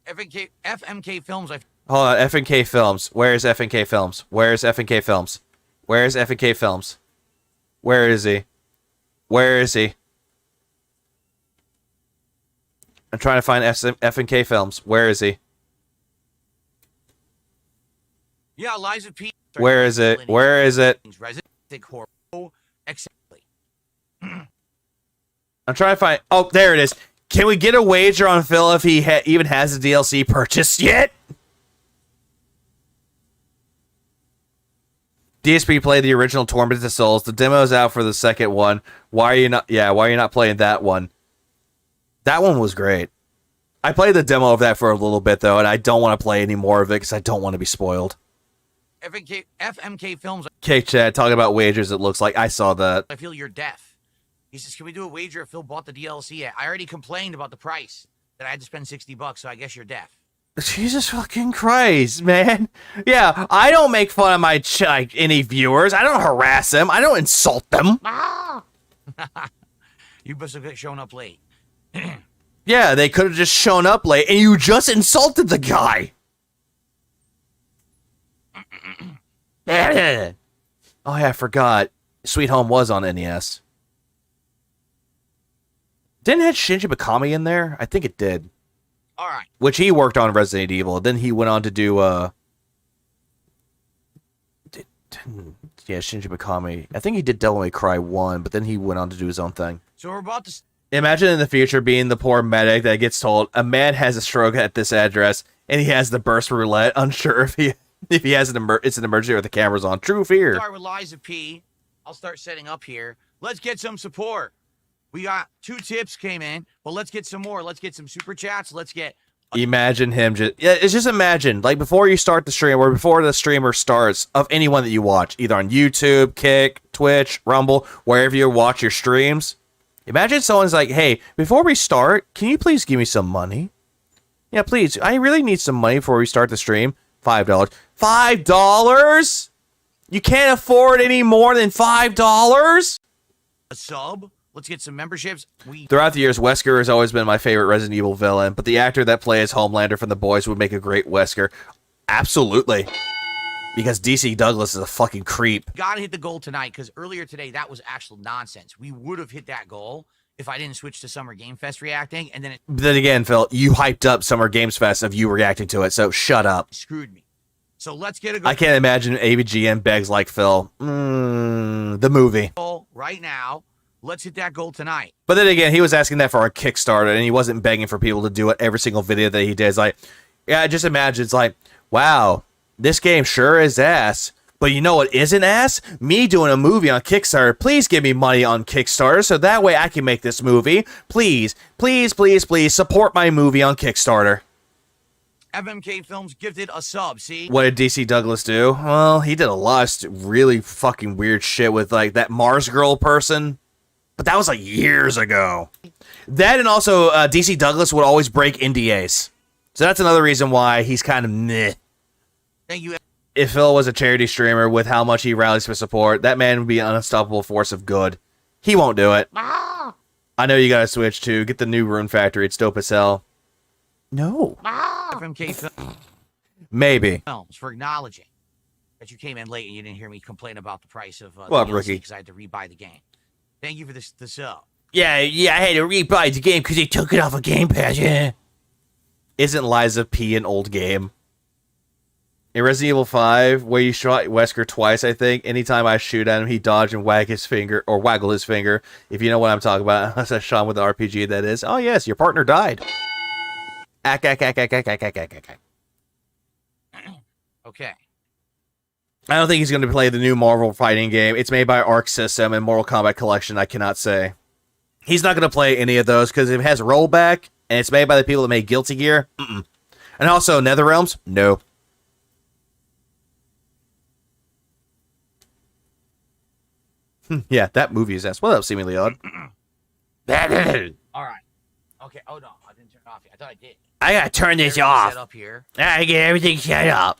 FMK Films, Hold on, FNK Films. Where's FNK Films? Where's FNK Films? Where's FNK Films? Where is he? Where is he? I'm trying to find FNK Films. Where is he? Yeah, Liza P. Where is it? Where is it? Exactly. I'm trying to find... Oh, there it is. Can we get a wager on Phil if he even has a DLC purchased yet? DSP played the original Tormented Souls. The demo's out for the second one. Why are you not... Yeah, why are you not playing that one? That one was great. I played the demo of that for a little bit, though, and I don't want to play any more of it because I don't want to be spoiled. FMK Films. Okay, Chad, talking about wagers, it looks like I saw that. I feel you're deaf. He says, can we do a wager if Phil bought the DLC? I already complained about the price, that I had to spend $60, so I guess you're deaf. Jesus fucking Christ, man. Yeah, I don't make fun of my any viewers. I don't harass them. I don't insult them. You must have shown up late. Yeah, they could have just shown up late, and you just insulted the guy. Oh, yeah, I forgot. Sweet Home was on NES. Didn't it have Shinji Mikami in there? I think it did. All right. Which he worked on Resident Evil. Then he went on to do, yeah, Shinji Mikami. I think he did Devil May Cry 1, but then he went on to do his own thing. So we're about to... Imagine in the future being the poor medic that gets told, a man has a stroke at this address, and he has the burst roulette, unsure if he has it's an emergency or the camera's on. True fear. Start with Liza P. I'll start setting up here. Let's get some support. We got 2 tips came in, but let's get some more. Let's get some super chats. Let's get... Imagine him it's just imagine, like before you start the stream or before the streamer starts of anyone that you watch, either on YouTube, Kick, Twitch, Rumble, wherever you watch your streams, Imagine someone's like, hey, before we start, can you please give me some money? Yeah, please. I really need some money before we start the stream. $5. $5? You can't afford any more than $5? A sub. Let's get some memberships. Throughout the years, Wesker has always been my favorite Resident Evil villain, but the actor that plays Homelander from The Boys would make a great Wesker. Absolutely. Because DC Douglas is a fucking creep. Gotta hit the goal tonight, because earlier today, that was actual nonsense. We would have hit that goal if I didn't switch to Summer Game Fest reacting, and then it Then again, Phil, you hyped up Summer Games Fest of you reacting to it, so shut up. screwed me. So let's get a goal I can't imagine AVGN begs like Phil. The movie. right now. Let's hit that goal tonight. But then again, he was asking that for a Kickstarter, and he wasn't begging for people to do it every single video that he did. It's like, yeah, just imagine, it's like, wow, this game sure is ass. But you know what isn't ass? Me doing a movie on Kickstarter. Please give me money on Kickstarter so that way I can make this movie. Please, please, please, please support my movie on Kickstarter. FMK Films gifted a sub, see? What did DC Douglas do? Well, he did a lot of really fucking weird shit with like that Mars Girl person. But that was like years ago. That and also DC Douglas would always break NDAs. So that's another reason why he's kind of meh. Thank you. If Phil was a charity streamer with how much he rallies for support, that man would be an unstoppable force of good. He won't do it. I know you gotta switch to get the new Rune Factory. It's dope as hell. No. FMK Maybe. Films for acknowledging that you came in late and you didn't hear me complain about the price of What up, DLC rookie? because I had to rebuy the game. Thank you for this the sub. Yeah, I had to rebuy the game because they took it off of Game Pass, yeah. Isn't Liza P an old game? In Resident Evil 5, where you shot Wesker twice, I think, anytime I shoot at him, he dodge and wag his finger, or waggle his finger, if you know what I'm talking about. I shot him with the RPG, that is. Oh, yes, your partner died. Okay. I don't think he's going to play the new Marvel fighting game. It's made by Arc System and Mortal Kombat Collection, I cannot say. He's not going to play any of those, because if it has rollback, and it's made by the people that made Guilty Gear, And also, NetherRealms, no. Yeah, that movie is ass. What up, seemingly odd? All right. Okay. Oh no, I didn't turn it off yet. I thought I did. I gotta turn this Everything's off. set up here. I get everything set up.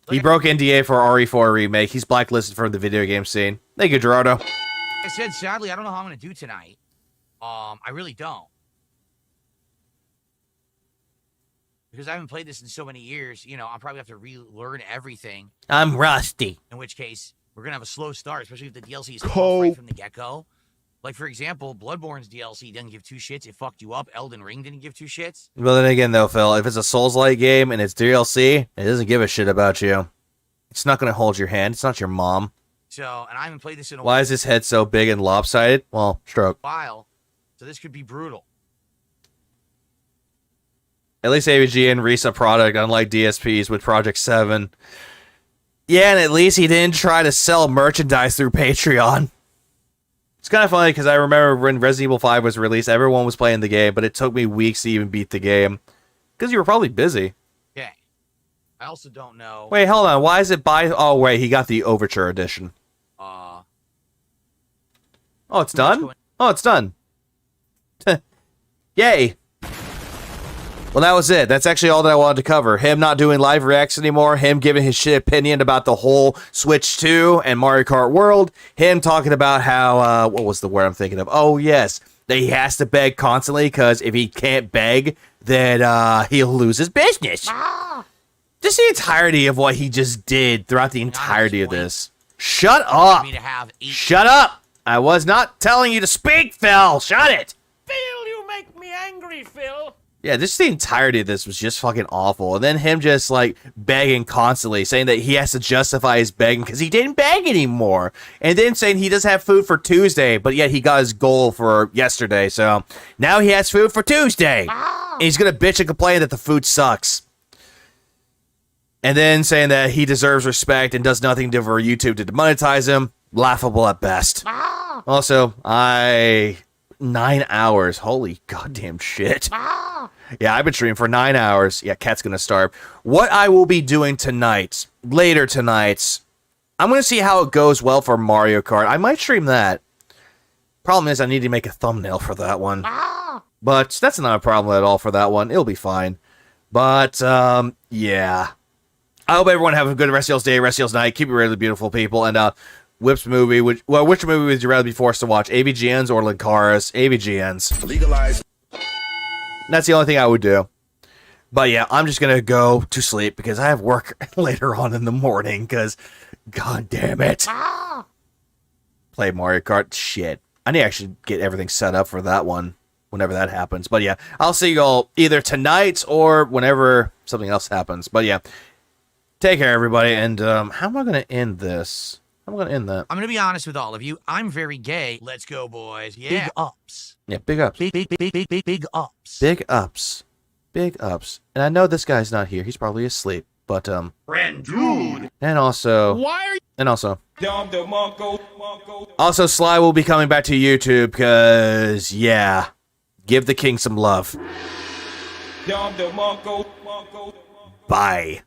He broke NDA for RE4 remake. He's blacklisted from the video game scene. Thank you, Gerardo. Like I said, sadly, I don't know how I'm gonna do tonight. I really don't. Because I haven't played this in so many years, you know, I'll probably have to relearn everything. I'm rusty. In which case, we're gonna have a slow start, especially if the DLC is tough Cope. right from the get-go. Like, for example, Bloodborne's DLC didn't give two shits. It fucked you up. Elden Ring didn't give two shits. Well, then again, though, Phil, if it's a Souls-like game and it's DLC, it doesn't give a shit about you. It's not going to hold your hand. It's not your mom. So, and I haven't played this in a Why is his head so big and lopsided? Well, stroke. while. So this could be brutal. At least AVGN released a product, unlike DSPs with Project 7. Yeah, and at least he didn't try to sell merchandise through Patreon. It's kind of funny because I remember when Resident Evil 5 was released, everyone was playing the game, but it took me weeks to even beat the game. Because you were probably busy. Okay. I also don't know. Wait, hold on. Why is it by... Oh, wait, he got the Overture edition. Oh, it's done? Oh, it's done. Yay. Well, that was it. That's actually all that I wanted to cover. Him not doing live reacts anymore. Him giving his shit opinion about the whole Switch 2 and Mario Kart World. Him talking about how, what was the word I'm thinking of? Oh, yes. That he has to beg constantly because if he can't beg, then he'll lose his business. Just the entirety of what he just did throughout the entirety of this. Shut up. Shut up. I was not telling you to speak, Phil. Shut it. Phil, you make me angry, Phil. Yeah, just the entirety of this was just fucking awful. And then him just, like, begging constantly, saying that he has to justify his begging because he didn't beg anymore. And then saying he doesn't have food for Tuesday, but yet he got his goal for yesterday. So now he has food for Tuesday. And he's going to bitch and complain that the food sucks. And then saying that he deserves respect and does nothing to for YouTube to demonetize him. Laughable at best. Also, 9 hours. Holy goddamn shit. Yeah, I've been streaming for 9 hours. Yeah, Cat's gonna starve. What I will be doing tonight, later tonight, I'm gonna see how it goes well for Mario Kart. I might stream that. Problem is, I need to make a thumbnail for that one. But that's not a problem at all for that one. It'll be fine. But, yeah. I hope everyone have a good rest of y'all's day, rest of y'all's night. Keep it really beautiful, people. And, Whip's movie, which movie would you rather be forced to watch? AVGNs or Linkaris? AVGNs. Legalize. That's the only thing I would do. But yeah, I'm just gonna go to sleep because I have work later on in the morning, because, god damn it. Play Mario Kart. Shit. I need to actually get everything set up for that one, whenever that happens. But yeah, I'll see y'all either tonight or whenever something else happens. But yeah, take care, everybody. And how am I gonna end this? How am I gonna end that? I'm gonna be honest with all of you. I'm very gay. Let's go, boys. Yeah. Big ups. Yeah, big ups. Big ups. Big ups. Big ups. And I know this guy's not here. He's probably asleep. But Friend, dude. and also Why are you? and also Sly will be coming back to YouTube because yeah, give the king some love. Bye.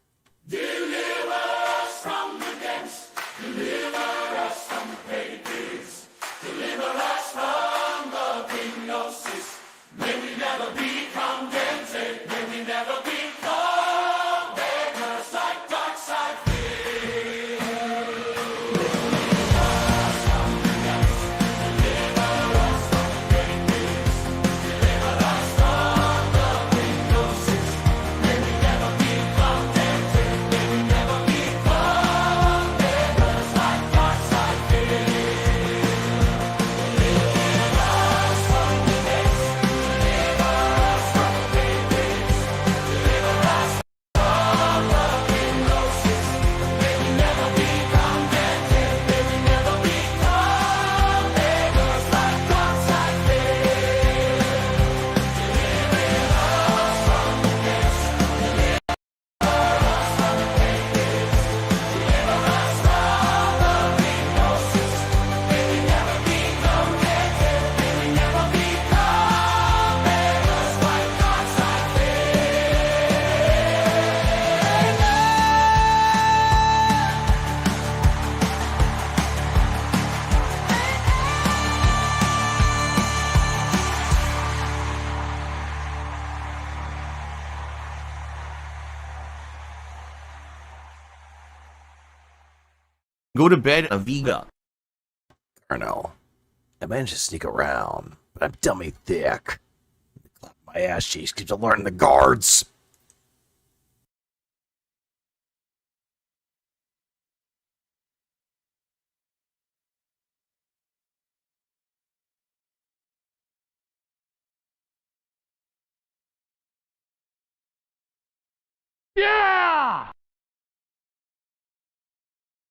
Go to bed, Aviga. Or no. I managed to sneak around, but I'm dummy thick. Clap my ass cheeks keeps alerting the guards. Yeah!